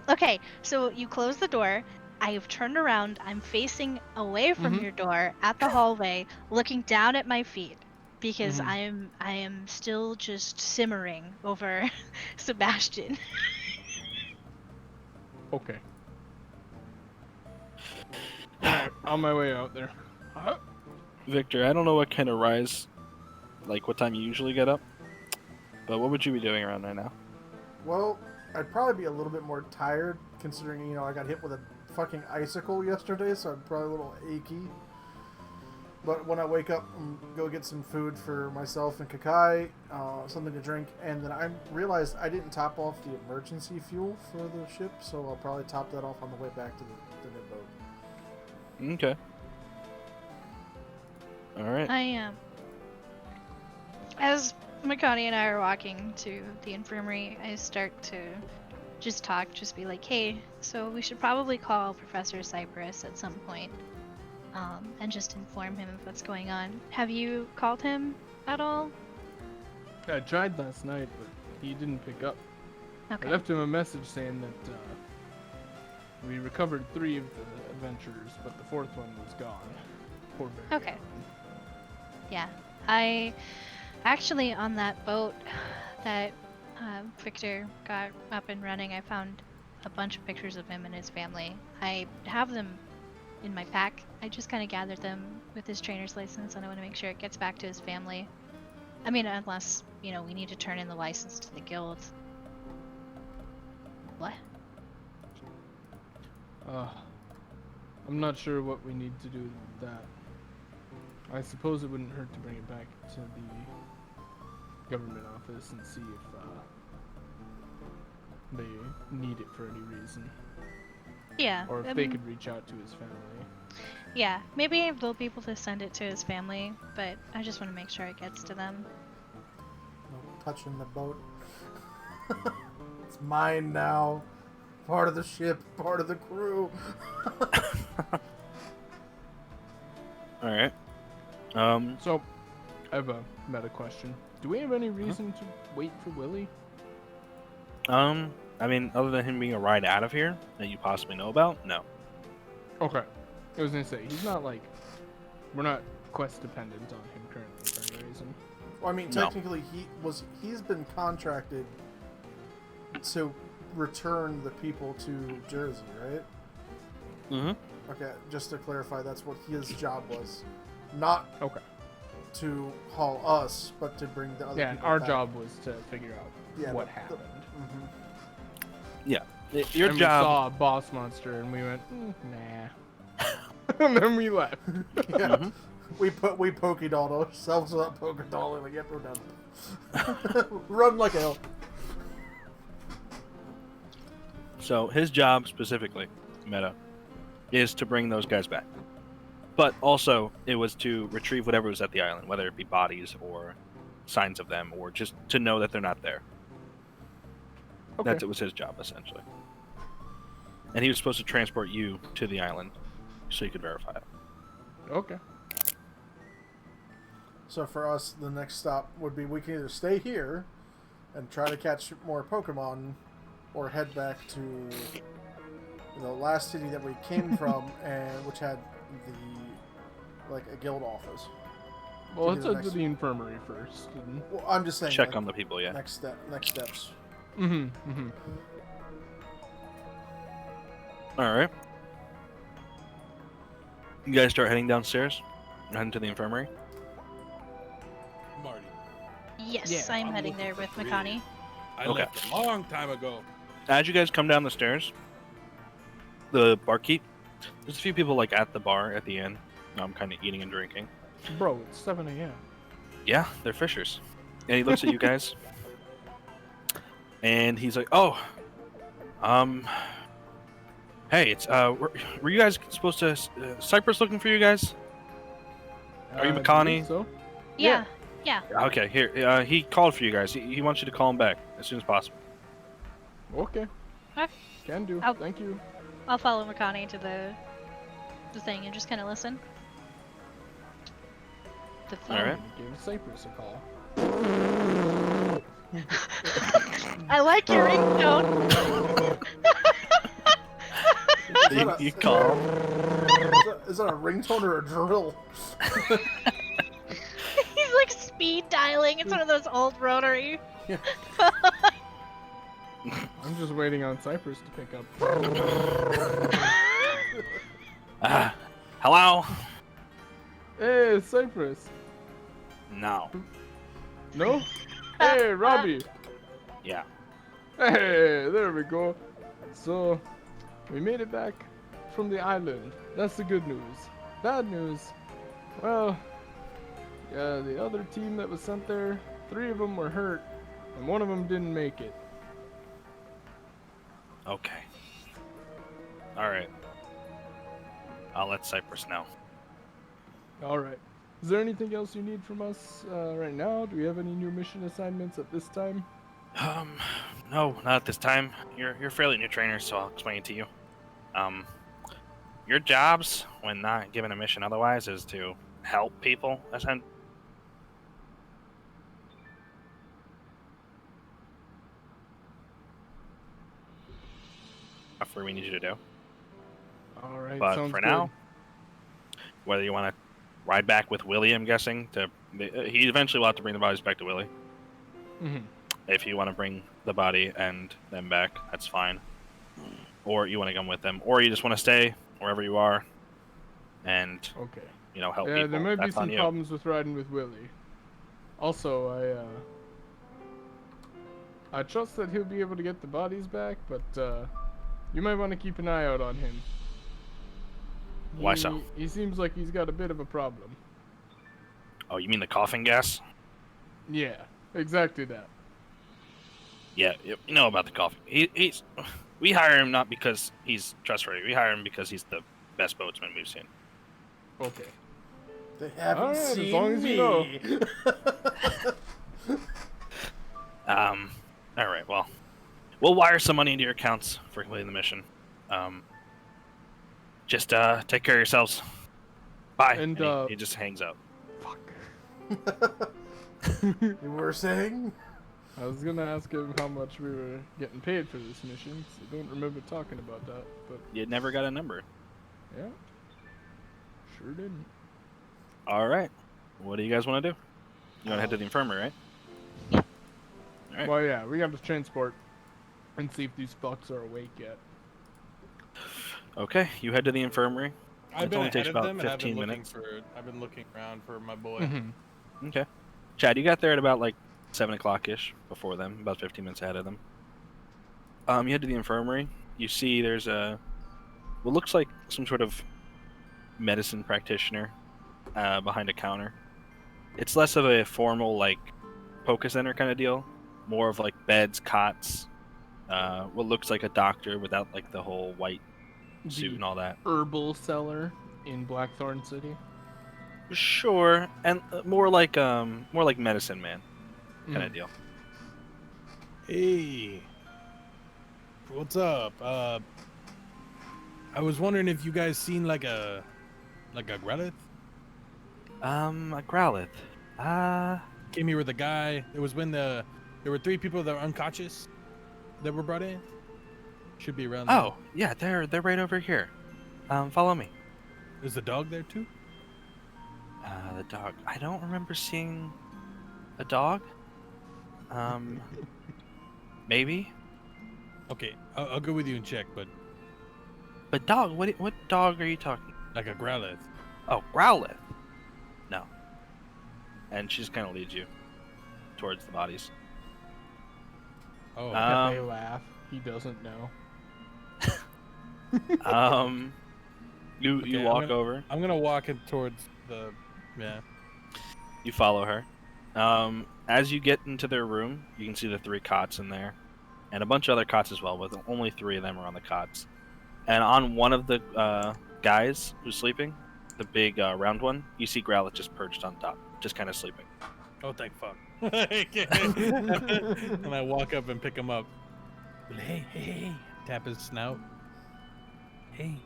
Okay, so you close the door. I have turned around. I'm facing away from Mhm. your door at the hallway, looking down at my feet because Mhm. I am still just simmering over Sebastian. Okay. Alright, on my way out there. Victor, I don't know what kind of rise, like what time you usually get up, but what would you be doing around right now? Well, I'd probably be a little bit more tired, considering, you know, I got hit with a fucking icicle yesterday, so I'm probably a little achy. But when I wake up, I'm go get some food for myself and Kakai, something to drink, and then I realized I didn't top off the emergency fuel for the ship, so I'll probably top that off on the way back to the new boat. Okay. Alright. As Makani and I are walking to the infirmary, I start to just talk, just be like, hey, so we should probably call Professor Cypress at some point, and just inform him of what's going on. Have you called him at all? I tried last night, but he didn't pick up. Okay. I left him a message saying that we recovered 3 of the adventurers, but the 4th one was gone. Poor Barry Okay. Allen. Yeah. I actually on that boat that Victor got up and running, I found a bunch of pictures of him and his family. I have them in my pack. I just kind of gathered them with his trainer's license, and I want to make sure it gets back to his family. I mean, unless, you know, we need to turn in the license to the guild. What? I'm not sure what we need to do with that. I suppose it wouldn't hurt to bring it back to the government office and see if they need it for any reason. Yeah. Or if they could reach out to his family. Yeah, maybe they'll be able to send it to his family, but I just want to make sure it gets to them. No touching the boat. It's mine now. Part of the ship, part of the crew. All right. So, I have a meta question. Do we have any reason to wait for Willie? I mean, other than him being a ride out of here that you possibly know about, no. Okay. I was gonna say, he's not like... We're not quest dependent on him currently for any reason. Well, I mean, No. technically, he's been contracted to return the people to Jersey, right? Mm-hmm. Okay, just to clarify, that's what his job was. Not Okay. to haul us, but to bring the other Yeah, people our back. job was to figure out Yeah, what the- happened. Mhm. Your and job. we saw a boss monster and we went, nah. And then we left. Yeah. Mhm. We polka dolled ourselves without polka dolling. Like, yep, we're done. Run like hell. So his job specifically, Meta, is to bring those guys back. But also, it was to retrieve whatever was at the island, whether it be bodies or signs of them, or just to know that they're not there. Okay. It was his job, essentially. And he was supposed to transport you to the island so you could verify it. Okay. So for us, the next stop would be we can either stay here and try to catch more Pokemon, or head back to the last city that we came from, and which had a guild office. Well, To let's do the head to next- the infirmary first. Well, I'm just saying. Check like, on the people, yeah. Next steps. Mm-hmm. All right. You guys start heading downstairs, heading to the infirmary. Marty. Yes, Yeah, I'm I'm heading looking there with for Makani. I Okay. left a long time ago. As you guys come down the stairs, the barkeep, there's a few people like at the bar at the inn, kind of eating and drinking. Bro, it's 7 a.m. Yeah, they're fishers. And he looks at you guys, and he's like, "Oh, hey, it's were you guys supposed to Cypress looking for you guys? Are you I Makani? believe So? Yeah. Okay, here, he called for you guys. He wants you to call him back as soon as possible." Okay. Okay. Can do. I'll- Thank you. I'll follow Makani to the thing and just kind of listen. The phone. All right. Give Cypress a call. I like your ringtone. You call. Is that a ringtone or a drill? He's like speed dialing. It's one of those old rotary. I'm just waiting on Cypress to pick up. Hello? Hey, Cypress. No. No? Hey, Robbie. Yeah. Hey, there we go. So, we made it back from the island. That's the good news. Bad news. Well, yeah, the other team that was sent there, 3 of them were hurt, and 1 of them didn't make it. Okay. All right. I'll let Cypress know. Alright. Is there anything else you need from us right now? Do we have any new mission assignments at this time? No, not at this time. You're a fairly new trainer, so I'll explain it to you. Your jobs, when not given a mission otherwise, is to help people. whatever we need you to do. All right, But sounds for good. now, whether you want to ride back with Willie, I'm guessing, he eventually will have to bring the bodies back to Willie. Mhm. If you want to bring the body and them back, that's fine. Or you want to come with them, or you just want to stay wherever you are and Okay. help Yeah, people. there might be That's on some you. problems with riding with Willie. Also, I trust that he'll be able to get the bodies back, but you might want to keep an eye out on him. Why so? He seems like he's got a bit of a problem. Oh, you mean the coughing gas? Yeah, exactly that. Yeah, you know about the coughing. We hire him not because he's trustworthy. We hire him because he's the best boatsman we've seen. Okay. They haven't Alright, as seen long as me. you know. All right. Well, we'll wire some money into your accounts for completing the mission. Just take care of yourselves. Bye. And, he just hangs up. Fuck. You were saying? I was gonna ask him how much we were getting paid for this mission, 'cause I don't remember talking about that, but You never got a number. yeah. Sure didn't. All right. What do you guys want to do? You want to head to the infirmary, right? Alright. Well, yeah, we got to transport and see if these fucks are awake yet. Okay. You head to the infirmary. I've It been only ahead takes of about them, and 15 minutes. I've been looking around for my boy. Mm-hmm. Okay. Chad, you got there at about like 7 o'clock ish before them, about 15 minutes ahead of them. You head to the infirmary. You see there's what looks like some sort of medicine practitioner behind a counter. It's less of a formal like Poke Center kind of deal, more of like beds, cots, what looks like a doctor without like the whole white suit and all that. Herbal seller in Blackthorn City. Sure, and more like medicine man kind of deal. Hey, what's up? I was wondering if you guys seen like a Grelith? A Growlithe. Came here with a guy. It was when there were 3 people that were unconscious that were brought in. Should be around. Oh, yeah, they're right over here. Follow me. there. Is the dog there too? The dog. I don't remember seeing a dog. Maybe. Okay, I'll go with you and check, but But dog? What dog are you talking? like a Growlithe. Oh, Growlithe. No. And she just kind of leads you towards the bodies. Oh, They laugh. He doesn't know. You Okay, walk over. I'm gonna walk it towards the. Yeah. You follow her. As you get into their room, you can see the 3 cots in there, and a bunch of other cots as well. But only 3 of them are on the cots. And on one of the guys who's sleeping, the big round one, you see Growlithe just perched on top, just kind of sleeping. Oh, thank fuck. And I walk up and pick him up. Hey. Tap his snout. Hey.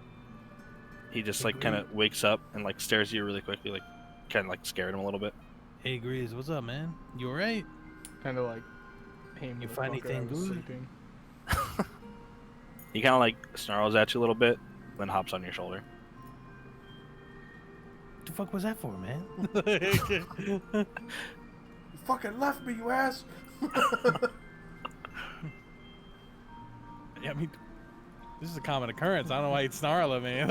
He just like kind of wakes up and like stares at you really quickly, like kind of like scared him a little bit. Hey, Grease, what's up, man? You alright? Kind of like, hey, You find motherfucker, anything I was good? sleeping. He kind of like snarls at you a little bit, then hops on your shoulder. What the fuck was that for, man? You fucking left me, you ass! Yeah, I mean, this is a common occurrence. I don't know why he'd snarl at me.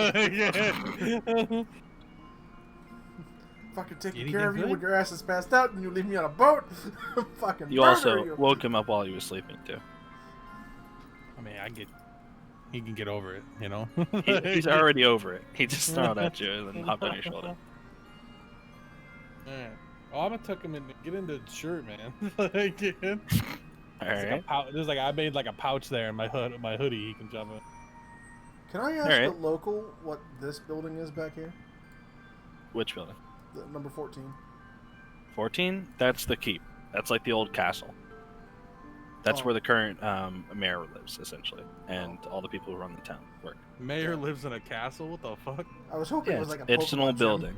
Fucking taking Anything care of you good? when your ass is passed out and you leave me on a boat. Fucking You murder also you. woke him up while he was sleeping too. I mean, he can get over it, you know? He's already over it. He just snarled at you and then hopped on your shoulder. Yeah. Oh, I'm gonna tuck him in, get into the shirt, man. Like, yeah. All It's right. like there's like I made like a pouch there in my hoodie. He can jump in. Can I ask Alright. the local what this building is back here? Which building? The number 14. 14? That's the keep. That's like the old castle. That's Oh. where the current mayor lives, essentially, and all the people who run the town work. Mayor lives in a castle. What the fuck? I was hoping Yeah, it was like a it's an Pokemon old gym. building.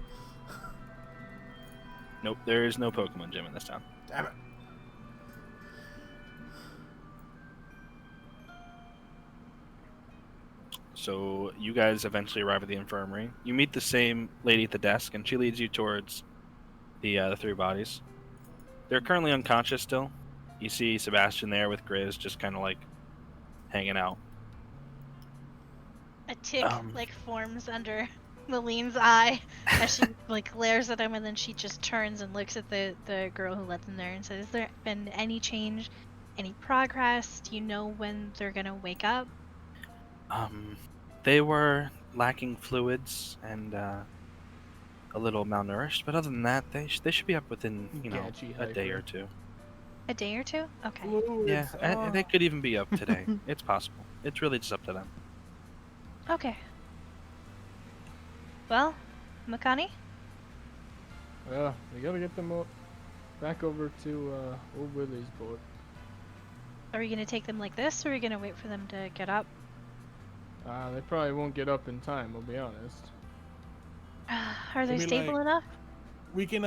Nope, there is no Pokemon gym in this town. Damn it. So you guys eventually arrive at the infirmary. You meet the same lady at the desk, and she leads you towards the three bodies. They're currently unconscious still. You see Sebastian there with Grizz just kind of like hanging out. A tick Um. like forms under Maline's eye as she like glares at him, and then she just turns and looks at the girl who let them there and says, "Has there been any change, any progress? Do you know when they're gonna wake up?" They were lacking fluids and a little malnourished, but other than that, they should be up within Gadgy a day hyper. or two. A day or two? Okay. Yeah, and they could even be up today. It's possible. It's really just up to them. Okay. Well, Makani? Yeah, we gotta get them back over to old Willie's boat. Are we gonna take them like this, or are we gonna wait for them to get up? They probably won't get up in time, I'll be honest. Are they mean, stable like- enough? We can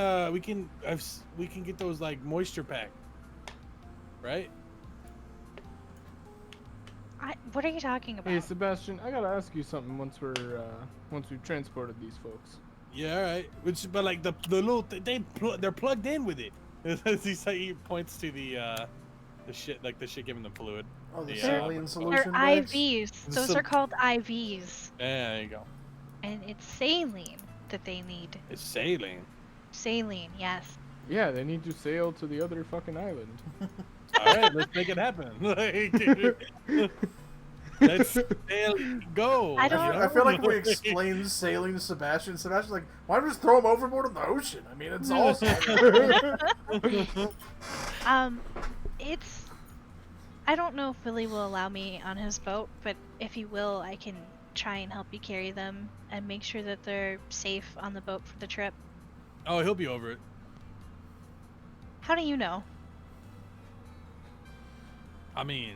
get those like moisture pack, right? What are you talking about? Hey Sebastian, I gotta ask you something once we've transported these folks. Yeah, all right. But like the little they're plugged in with it. He points to the shit giving them fluid. Oh, the Yeah. saline They're solution bags? IVs. Those Some- are called IVs. Yeah, there you go. And it's saline that they need. It's saline. Saline, yes. Yeah, they need to sail to the other fucking island. All right, let's make it happen. Let's sail, go. I don't- I feel like if we explain sailing to Sebastian, Sebastian's like, why don't we just throw him overboard in the ocean? I mean, it's awesome. It's... I don't know if Billy will allow me on his boat, but if he will, I can try and help you carry them and make sure that they're safe on the boat for the trip. Oh, he'll be over it. How do you know? I mean,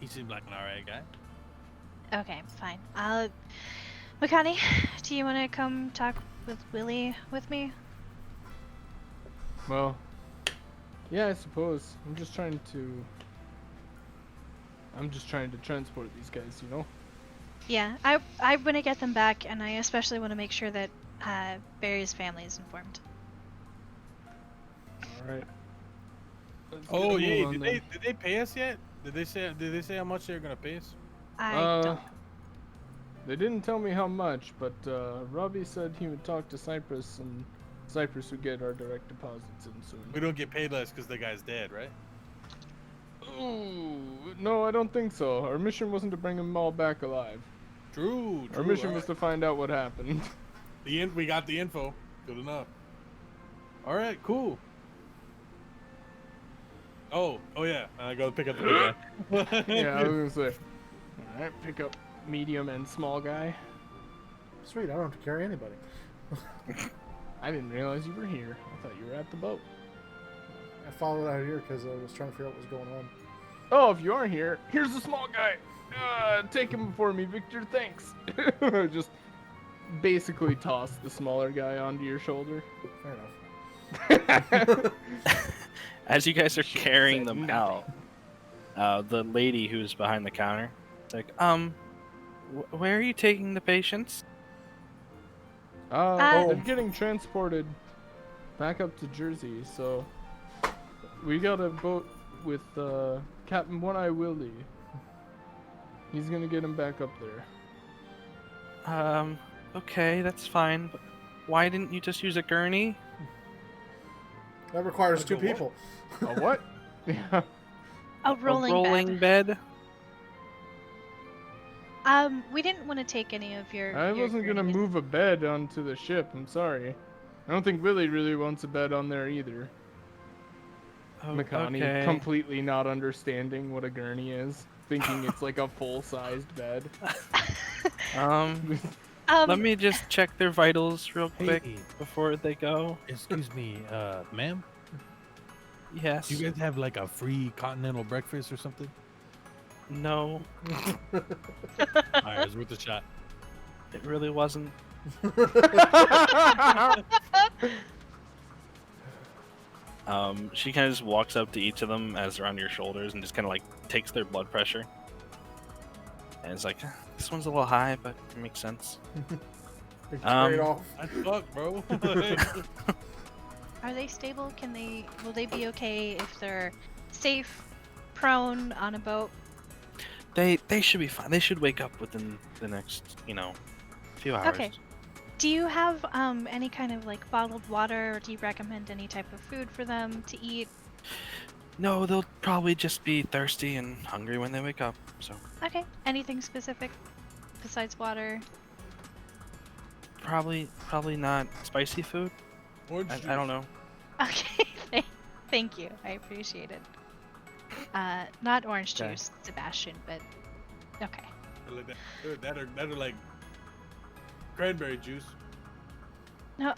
he seemed like an alright guy. Okay, fine. Makani, do you want to come talk with Willie with me? Well, yeah, I suppose. I'm just trying to transport these guys, you know? Yeah, I want to get them back, and I especially want to make sure that Barry's family is informed. Alright. Oh yeah, did they pay us yet? Did they say how much they're gonna pay us? I don't. They didn't tell me how much, but Robbie said he would talk to Cypress, and Cypress would get our direct deposits in soon. We don't get paid less because the guy's dead, right? Ooh, no, I don't think so. Our mission wasn't to bring them all back alive. True. Our mission was to find out what happened. We got the info. Good enough. All right, cool. Oh yeah. I go pick up the big guy. Yeah, I was gonna say. Alright, pick up medium and small guy. Sweet, I don't have to carry anybody. I didn't realize you were here. I thought you were at the boat. I followed out here because I was trying to figure out what was going on. Oh, if you are here, here's the small guy. Take him for me, Victor. Thanks. Just basically toss the smaller guy onto your shoulder. Fair enough. As you guys are Shit carrying said them nothing. out, the lady who's behind the counter, is like, where are you taking the patients? They're getting transported back up to Jersey, so we got a boat with Captain One-Eye Willie. He's gonna get him back up there. Okay, that's fine, but why didn't you just use a gurney? That requires Like two a what? people. A what? Yeah. A rolling, a rolling bed. bed? We didn't want to take any of your. I your wasn't gonna grenades. move a bed onto the ship. I'm sorry. I don't think Willie really wants a bed on there either. Oh, Makani okay. completely not understanding what a gurney is, thinking it's like a full-sized bed. Let me just check their vitals real quick Hey. before they go. Excuse me, ma'am? Yes. Do you guys have like a free continental breakfast or something? No, Alright, it's worth a shot. it really wasn't. She kind of just walks up to each of them as they're on your shoulders and just kind of like takes their blood pressure. And it's like, this one's a little high, but it makes sense. Big trade off. That's fuck, bro. Are they stable? Will they be okay if they're safe, prone on a boat? They should be fine. They should wake up within the next, few hours. Okay. Do you have any kind of like bottled water, or do you recommend any type of food for them to eat? No, they'll probably just be thirsty and hungry when they wake up. So Okay. Anything specific besides water? probably not spicy food. Orange I don't know. Okay. Thank you. I appreciate it. Not orange Okay. juice, Sebastian, but okay. Like that are like cranberry juice. No,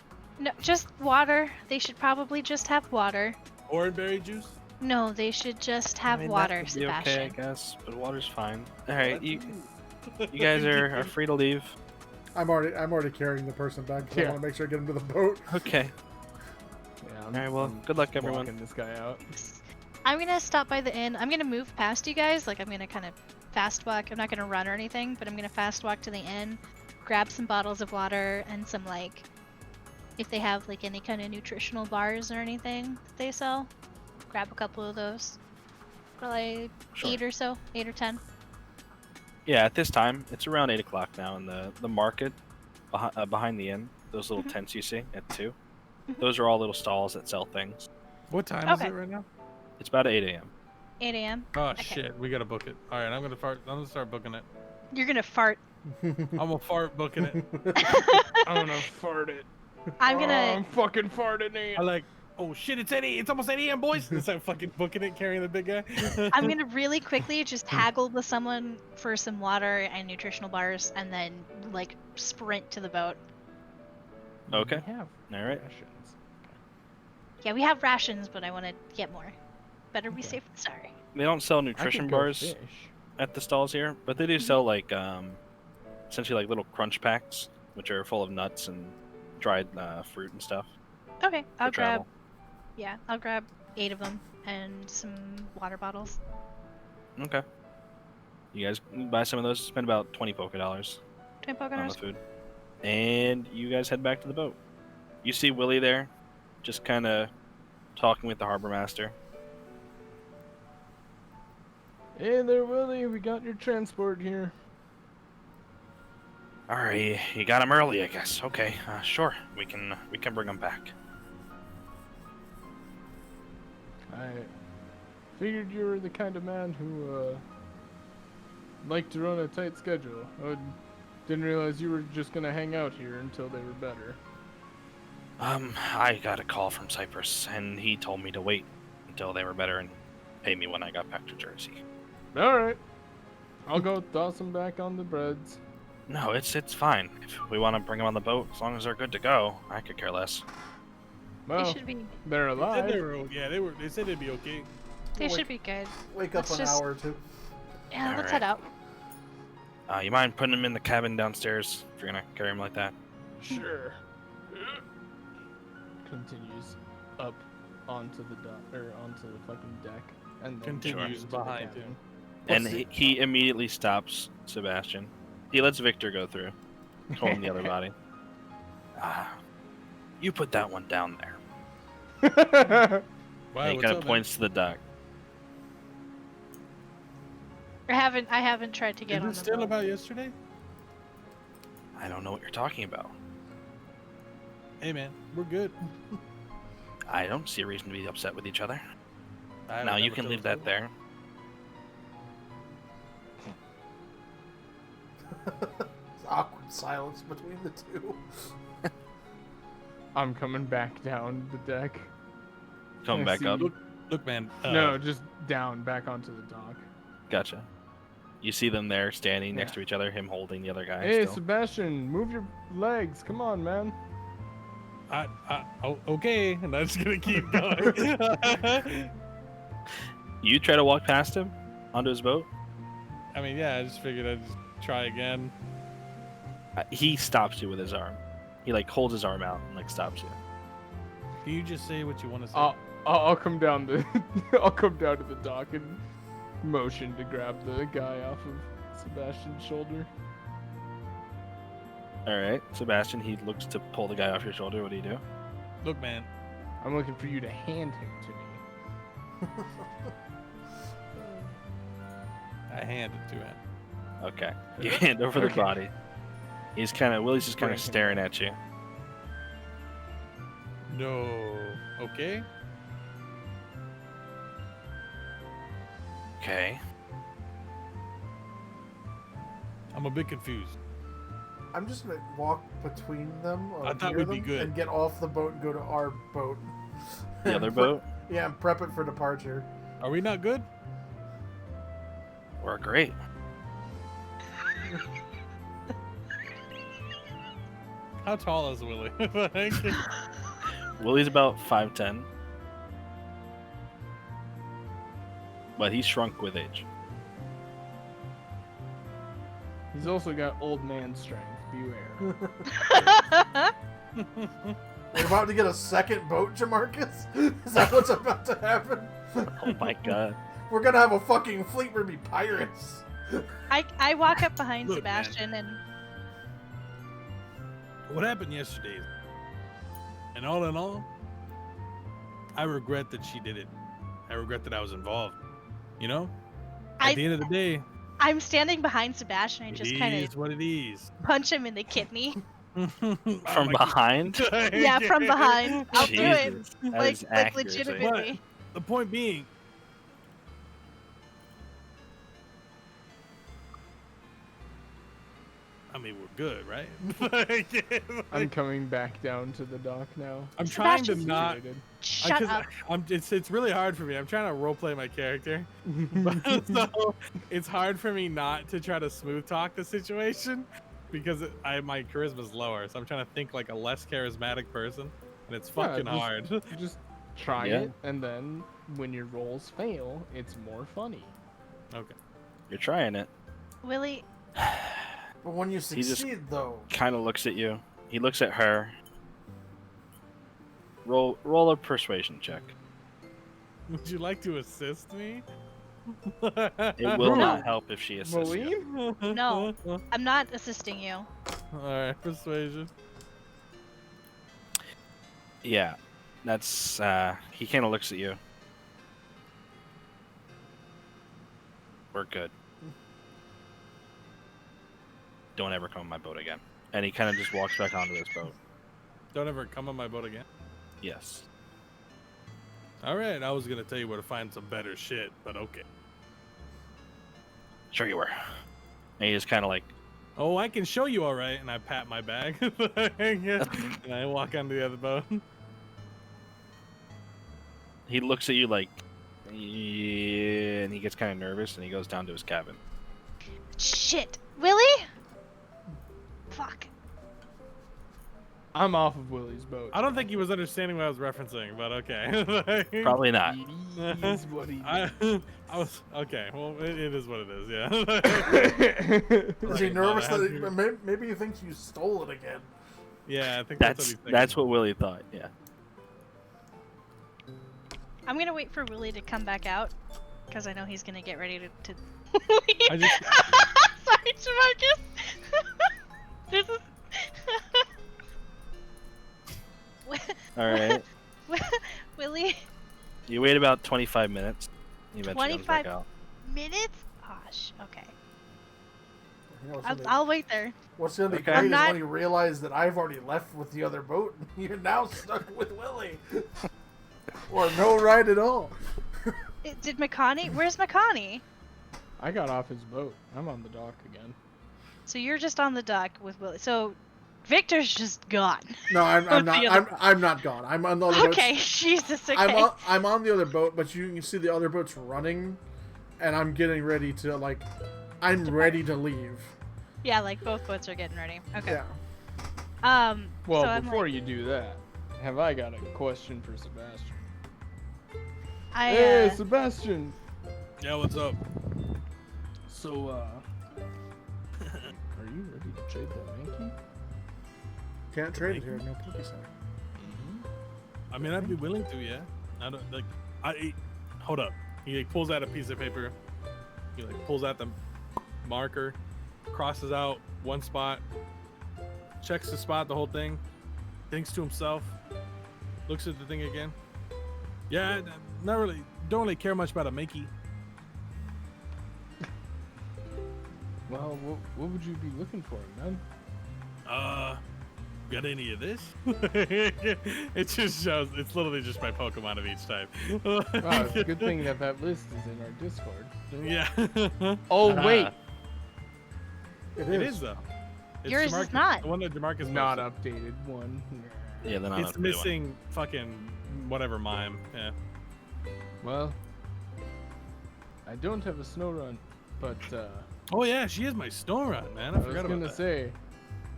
just water. They should probably just have water. Orangeberry juice. No, they should just have I mean, water, that would be okay, I Sebastian. guess, but water's fine. All right, you guys are free to leave. I'm already carrying the person back because I Yeah. want to make sure I get him to the boat. Okay. Yeah, Alright, well, good luck, everyone. walking this guy out. I'm gonna stop by the inn. I'm gonna move past you guys. Like, I'm gonna kind of fast walk. I'm not gonna run or anything, but I'm gonna fast walk to the inn, grab some bottles of water and some, like, if they have, like, any kind of nutritional bars or anything that they sell, grab a couple of those. Probably Sure. 8 or so, 8 or 10. Yeah, at this time, it's around 8 o'clock now, and the market behind the inn, those little Mhm. tents you see at 2, Mhm. those are all little stalls that sell things. What time is Okay. it right now? It's about 8 a.m. 8 a.m. Oh Okay. shit, we gotta book it. All right, I'm gonna start booking it. You're gonna fart. I'm gonna fart booking it. I'm gonna fart it. I'm Oh, gonna. I'm fucking farting it. I like. Oh shit, it's almost 8 a.m. boys. And start fucking booking it, carrying the big guy. I'm gonna really quickly just haggle with someone for some water and nutritional bars, and then like sprint to the boat. Okay. We have All right. rations. Yeah, we have rations, but I want to get more. Better be Okay. safe than sorry. They don't sell I nutrition could go bars fish. at the stalls here, but they do sell like essentially like little crunch packs, which are full of nuts and dried fruit and stuff Okay, for I'll grab. travel. Yeah, I'll grab 8 of them and some water bottles. Okay. You guys buy some of those. Spend about 20 polka dollars 20 on the Pokémon's. food, and you guys head back to the boat. You see Willie there, just kind of talking with the harbor master. Hey there, Willie. We got your transport here. All right, you got him early, I guess. Okay, sure. We can bring him back. I figured you were the kind of man who liked to run a tight schedule. I didn't realize you were just gonna hang out here until they were better. I got a call from Cyprus, and he told me to wait until they were better and pay me when I got back to Jersey. All right. I'll go toss them back on the breads. No, it's fine. If we want to bring them on the boat, as long as they're good to go, I could care less. They Well, should be. they're They said alive. they were. Yeah, they said it'd be okay. They Wait. should be good. Wake up Let's an just- hour or two. Yeah, let's Alright. head out. You mind putting him in the cabin downstairs if you're gonna carry him like that? Sure. Continues up onto the dock or onto the fucking deck, and then Continues into the behind cabin. him. And What's he immediately stops Sebastian. He lets Victor go through, holding the other body. You put that one down there. Wow, And he what's kind of up, man? points to the dock. I haven't tried to get Is on it the still boat. about yesterday? I don't know what you're talking about. Hey man, we're good. I don't see a reason to be upset with each other. I would Now you never can feel leave so. that there. Awkward silence between the two. I'm coming back down the deck. Come I back see. up. Look, man. No, just down, back onto the dock. Gotcha. You see them there standing next Yeah. to each other, him holding the other guy. Hey, still. Sebastian, move your legs. Come on, man. Okay, and I'm just gonna keep going. You try to walk past him onto his boat. I mean, yeah, I just figured I'd just try again. He stops you with his arm. He like holds his arm out and like stops you. Can you just say what you want to say? I'll come down the I'll come down to the dock and motion to grab the guy off of Sebastian's shoulder. All right, Sebastian. He looks to pull the guy off your shoulder. What do you do? Look, man. I'm looking for you to hand him to me. I hand it to him. Okay. You hand over the body. Willie's just kind Bring of him staring at you. No. Okay. Okay. I'm a bit confused. I'm just gonna walk between them or I thought near we'd be them good. and get off the boat and go to our boat. The other boat? Yeah, and prep it for departure. Are we not good? We're great. How tall is Willie? Willie's about 5'10", but he's shrunk with age. He's also got old man strength. Beware. We're about to get a second boat, Jamarcus? Is that what's about to happen? Oh my god. We're gonna have a fucking fleet. We're gonna be pirates. I walk up behind Look, man. Sebastian and What happened yesterday? And all in all, I regret that she did it. I regret that I was involved. You know? At the end of the day, I'm standing behind Sebastian and it just kind is of what it is. punch him in the kidney. From behind? Yeah, from behind. I'll do it. Jesus, that Like is accuracy. legitimately. The point being, I mean, we're good, right? I'm coming back down to the dock now. I'm trying to Sebastian's not. Shut up. It's really hard for me. I'm trying to roleplay my character, so it's hard for me not to try to smooth talk the situation because my charisma's lower. So I'm trying to think like a less charismatic person, and it's fucking hard. Just try Yeah. it, and then when your rolls fail, it's more funny. Okay. You're trying it. Willie, But when you just- succeed, though, Kind of looks at you. He looks at her. Roll a persuasion check. Would you like to assist me? It will No. not help if she assists you. Moline? No. I'm not assisting you. All right, persuasion. Yeah, that's he kind of looks at you. We're good. Don't ever come on my boat again. And he kind of just walks back onto his boat. Don't ever come on my boat again. Yes. All right, I was gonna tell you where to find some better shit, but okay. Sure you were. And he just kind of like, Oh, I can show you all right, and I pat my bag, and I walk onto the other boat. he looks at you like, yeah, and he gets kind of nervous and he goes down to his cabin. Shit. Willie? Fuck. I'm off of Willie's boat. I don't think he was understanding what I was referencing, but okay. Probably not. It is what he I was okay. Well, it is what it is. Yeah. is he Right, nervous but I that have maybe he thinks you stole it again? Yeah, I think that's what That's he's thinking. that's what Willie thought. Yeah. I'm gonna wait for Willie to come back out because I know he's gonna get ready to I just Sorry, Jamarcus. This is. All right. Willie, You wait about 25 minutes. He eventually comes back 25 out. minutes? Gosh, okay. You know, what's gonna- I'll wait there. what's gonna be Okay. great I'm is not- when you realize that I've already left with the other boat, and you're now stuck with Willie, or no ride at all. Did Makani? Where's Makani? I got off his boat. I'm on the dock again. So you're just on the dock with Willie. So Victor's just gone. No, I'm With not. the other I'm not gone. I'm on the other boat. Okay, Jesus. Okay. I'm on the other boat, but you can see the other boat's running, and I'm getting ready to I'm ready to leave. Yeah, like both boats are getting ready. Okay. Yeah. Well, so I'm before like, you do that, have I got a question for Sebastian? I Hey, Sebastian! yeah. What's up? So, are you ready to trade that Mankey? Can't trade it here. No Poke Center. I mean, I'd be willing to. Yeah. I don't like. Hold up. He pulls out a piece of paper. He pulls out the marker, crosses out one spot, checks the spot, the whole thing, thinks to himself, looks at the thing again. Yeah, not really. Don't really care much about a Mankey. Well, what would you be looking for, man? Got any of this? It just shows. It's literally just my Pokemon of each type. Wow, it's a good thing that that list is in our Discord. Yeah. Oh wait, It It is. is though. It's Yours is DeMarcus- not. The one that DeMarcus not posted. updated one. Yeah, they're not It's up to date one. missing fucking whatever mime. Yeah. Well, I don't have a snow run, but Oh yeah, she is my Snorunt, man. I I was forgot gonna about that. say,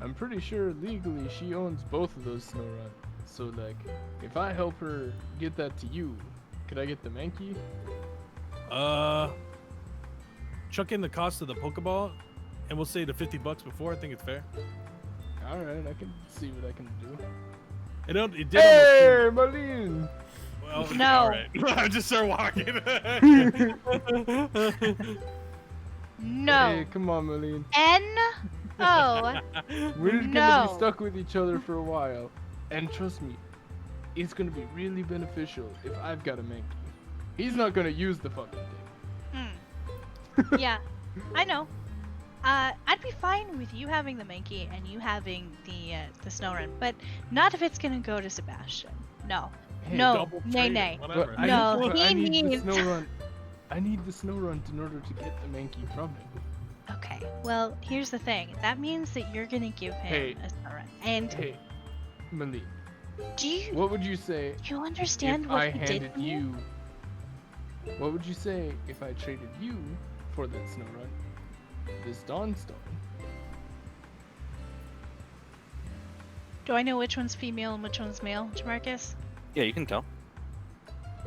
I'm pretty sure legally she owns both of those snow runs. So like, if I help her get that to you, could I get the Mankey? Chuck in the cost of the Pokeball, and we'll say the $50 before. I think it's fair. All right, I can see what I can do. It did. Hey, Marlene! Well, No. All right. I just start walking. No. Hey, come on, Marlene. No. We're gonna No. be stuck with each other for a while, and trust me, it's gonna be really beneficial if I've got a Mankey. He's not gonna use the fucking thing. Yeah, I know. I'd be fine with you having the Mankey and you having the snow run, but not if it's gonna go to Sebastian. No. Hey, No. Double Nay, trade, nay. Whatever. But No, but I he need needs- the snow run. I need the snow run in order to get the Mankey from him. Okay. Well, here's the thing. That means that you're gonna give him Hey. a snow run. And Hey, Marlene, do you what would you say understand if what I he did handed to me? you? What would you say if I traded you for that snow run? This Dawnstone. Do I know which one's female and which one's male, Jamarcus? Yeah, you can tell.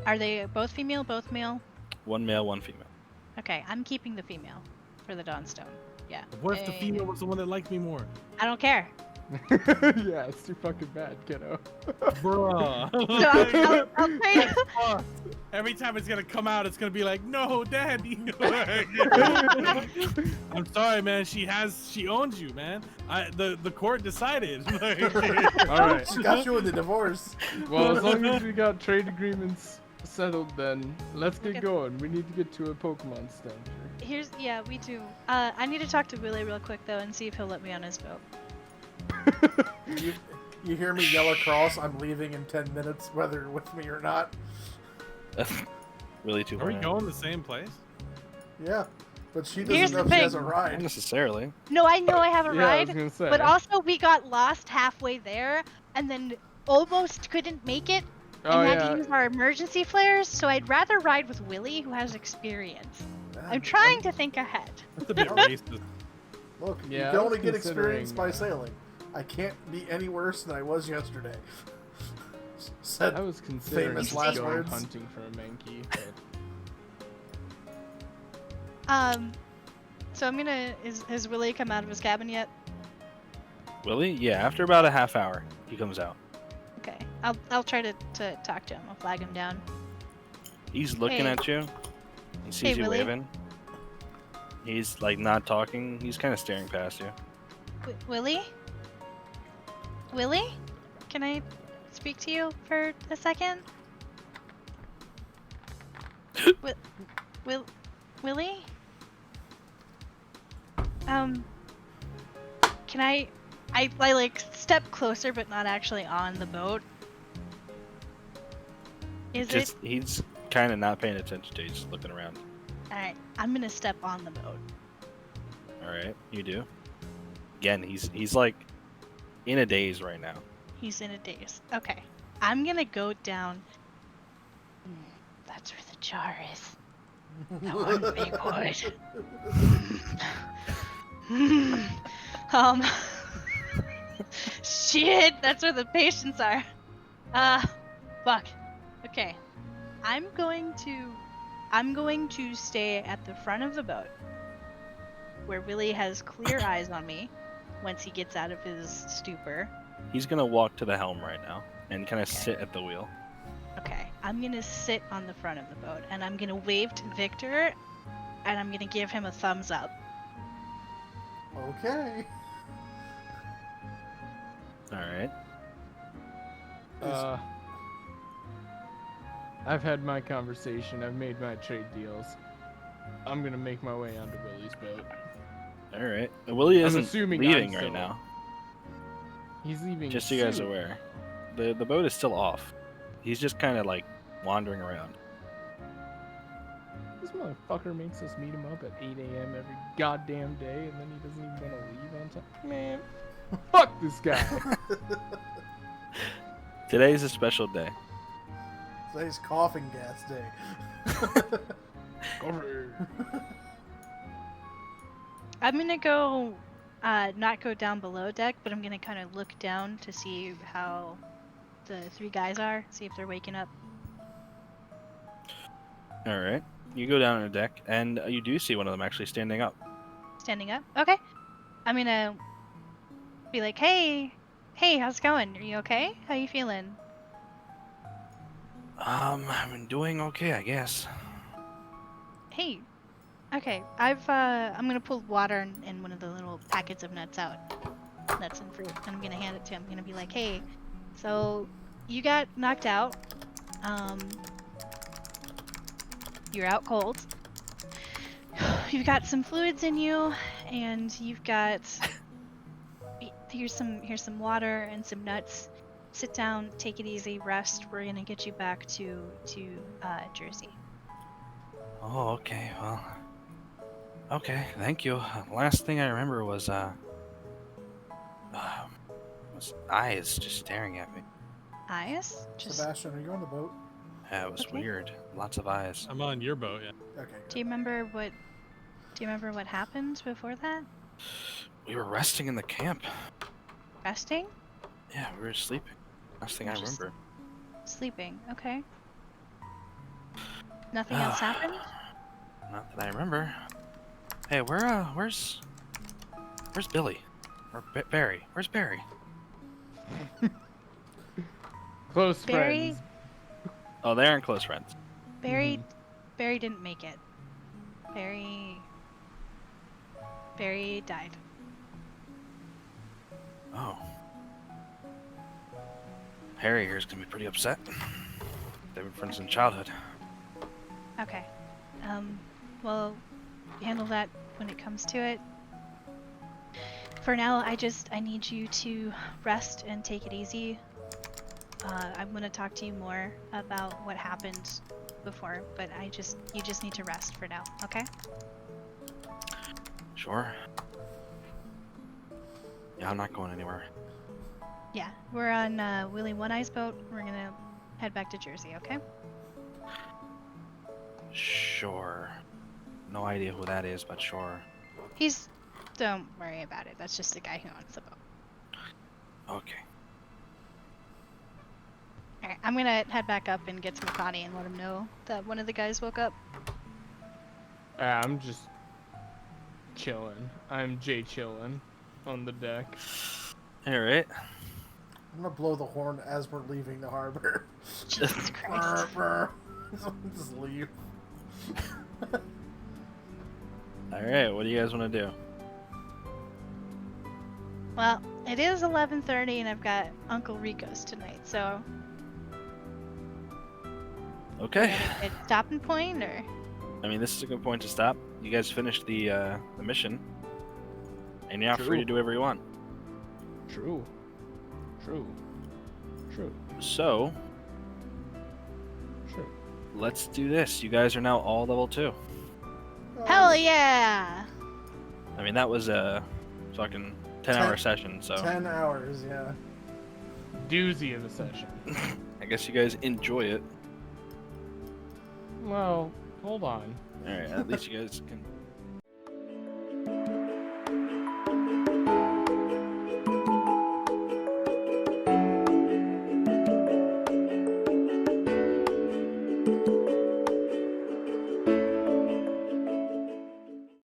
Are they both female, both male? One male, one female. Okay, I'm keeping the female for the Dawnstone. Yeah. What if the Eh, female was the one that liked me more? I don't care. Yeah, it's too fucking bad, kiddo. Bruh. So I'll trade. Fuck. Every time it's gonna come out, it's gonna be like, no, daddy. I'm sorry, man. She owns you, man. The court decided. Alright. She got you in the divorce. Well, as long as we got trade agreements settled, then let's get Okay. going. We need to get to a Pokemon stand here. Yeah, we do. I need to talk to Willie real quick though and see if he'll let me on his boat. You hear me yell across, I'm leaving in 10 minutes, whether with me or not. That's really too Are we hard. going the same place? Yeah, but she Here's doesn't know the she has a thing. Not ride. necessarily. No, I know I have a Yeah, I was ride, gonna say. but also we got lost halfway there and then almost couldn't make it and Oh, had yeah. to use our emergency flares. So I'd rather ride with Willie, who has experience. Ah, I'm trying to think ahead. That's a bit racist. Look, Yeah, you I can was only get experience by considering, sailing. I can't be any worse than I was yesterday. Said I was considering famous just last going words. hunting for a Mankey. So I'm gonna. Has Willie come out of his cabin yet? Willie? Yeah, after about a half hour, he comes out. Okay. I'll try to talk to him. I'll flag him down. He's looking Hey. at you. He sees Hey, you Willie. waving. He's like not talking. He's kind of staring past you. Willie? Willie? Can I speak to you for a second? Willie? Can I like step closer but not actually on the boat? He's kind of not paying attention to you. He's just looking around. Alright, I'm gonna step on the boat. All right, you do. Again, he's like in a daze right now. He's in a daze. Okay. I'm gonna go down. That's where the jar is. That one big wood. Shit, that's where the patients are. Fuck. Okay. I'm going to stay at the front of the boat where Willie has clear eyes on me once he gets out of his stupor. He's gonna walk to the helm right now and kind of sit at the wheel. Okay, I'm gonna sit on the front of the boat and I'm gonna wave to Victor and I'm gonna give him a thumbs up. Okay. All right. I've had my conversation. I've made my trade deals. I'm gonna make my way onto Willie's boat. All right. Willie I'm isn't assuming leaving I'm right still- now. He's leaving. Just so you guys soon. are aware, the boat is still off. He's just kind of like wandering around. This motherfucker makes us meet him up at 8 a.m. every goddamn day, and then he doesn't even want to leave on time. Man, fuck this guy. Today's a special day. Today's coughing gas day. I'm gonna go, not go down below deck, but I'm gonna kind of look down to see how the three guys are, see if they're waking up. All right. You go down on the deck, and you do see one of them actually standing up. Standing up? Okay. I'm gonna be like, hey, how's it going? Are you okay? How you feeling? I'm doing okay, I guess. Hey, okay, I'm gonna pull water and one of the little packets of nuts out. Nuts and fruit. I'm gonna hand it to him. I'm gonna be like, hey, so you got knocked out. You're out cold. You've got some fluids in you, and you've got here's some water and some nuts. Sit down, take it easy, rest. We're gonna get you back to Jersey. Oh, okay. Well, okay. Thank you. Last thing I remember was eyes just staring at me. Eyes? Just. Sebastian, are you on the boat? Yeah, it was Okay. weird. Lots of eyes. I'm on your boat, yeah. Okay. Do you remember what happened before that? We were resting in the camp. Resting? Yeah, we were sleeping. Last thing I Just- remember. Sleeping. Okay. Nothing else happened? Not that I remember. Hey, where's Billy? Or Barry? Where's Barry? Close Barry? friends. Oh, they aren't close friends. Barry didn't make it. Barry died. Oh. Harry here's gonna be pretty upset. They've been friends in childhood. Okay. Well, handle that when it comes to it. For now, I need you to rest and take it easy. I'm gonna talk to you more about what happened before, but you just need to rest for now, okay? Sure. Yeah, I'm not going anywhere. Yeah, we're on Willie One Eye's boat. We're gonna head back to Jersey, okay? Sure. No idea who that is, but sure. Don't worry about it. That's just the guy who owns the boat. Okay. Alright, I'm gonna head back up and get to Makani and let him know that one of the guys woke up. I'm just chilling. I'm Jay chilling on the deck. Alright. I'm gonna blow the horn as we're leaving the harbor. Jesus Christ. Just leave. Alright, what do you guys want to do? Well, it is 11:30 and I've got Uncle Rico's tonight, so Okay. a stopping point or I mean, this is a good point to stop. You guys finished the mission. And you're now free to do whatever you want. True. So, Sure. let's do this. You guys are now all level 2. hell yeah! I mean, that was a fucking 10-hour session, so 10 hours, yeah. Doozy of a session. I guess you guys enjoy it. Well, hold on. Alright, at least you guys can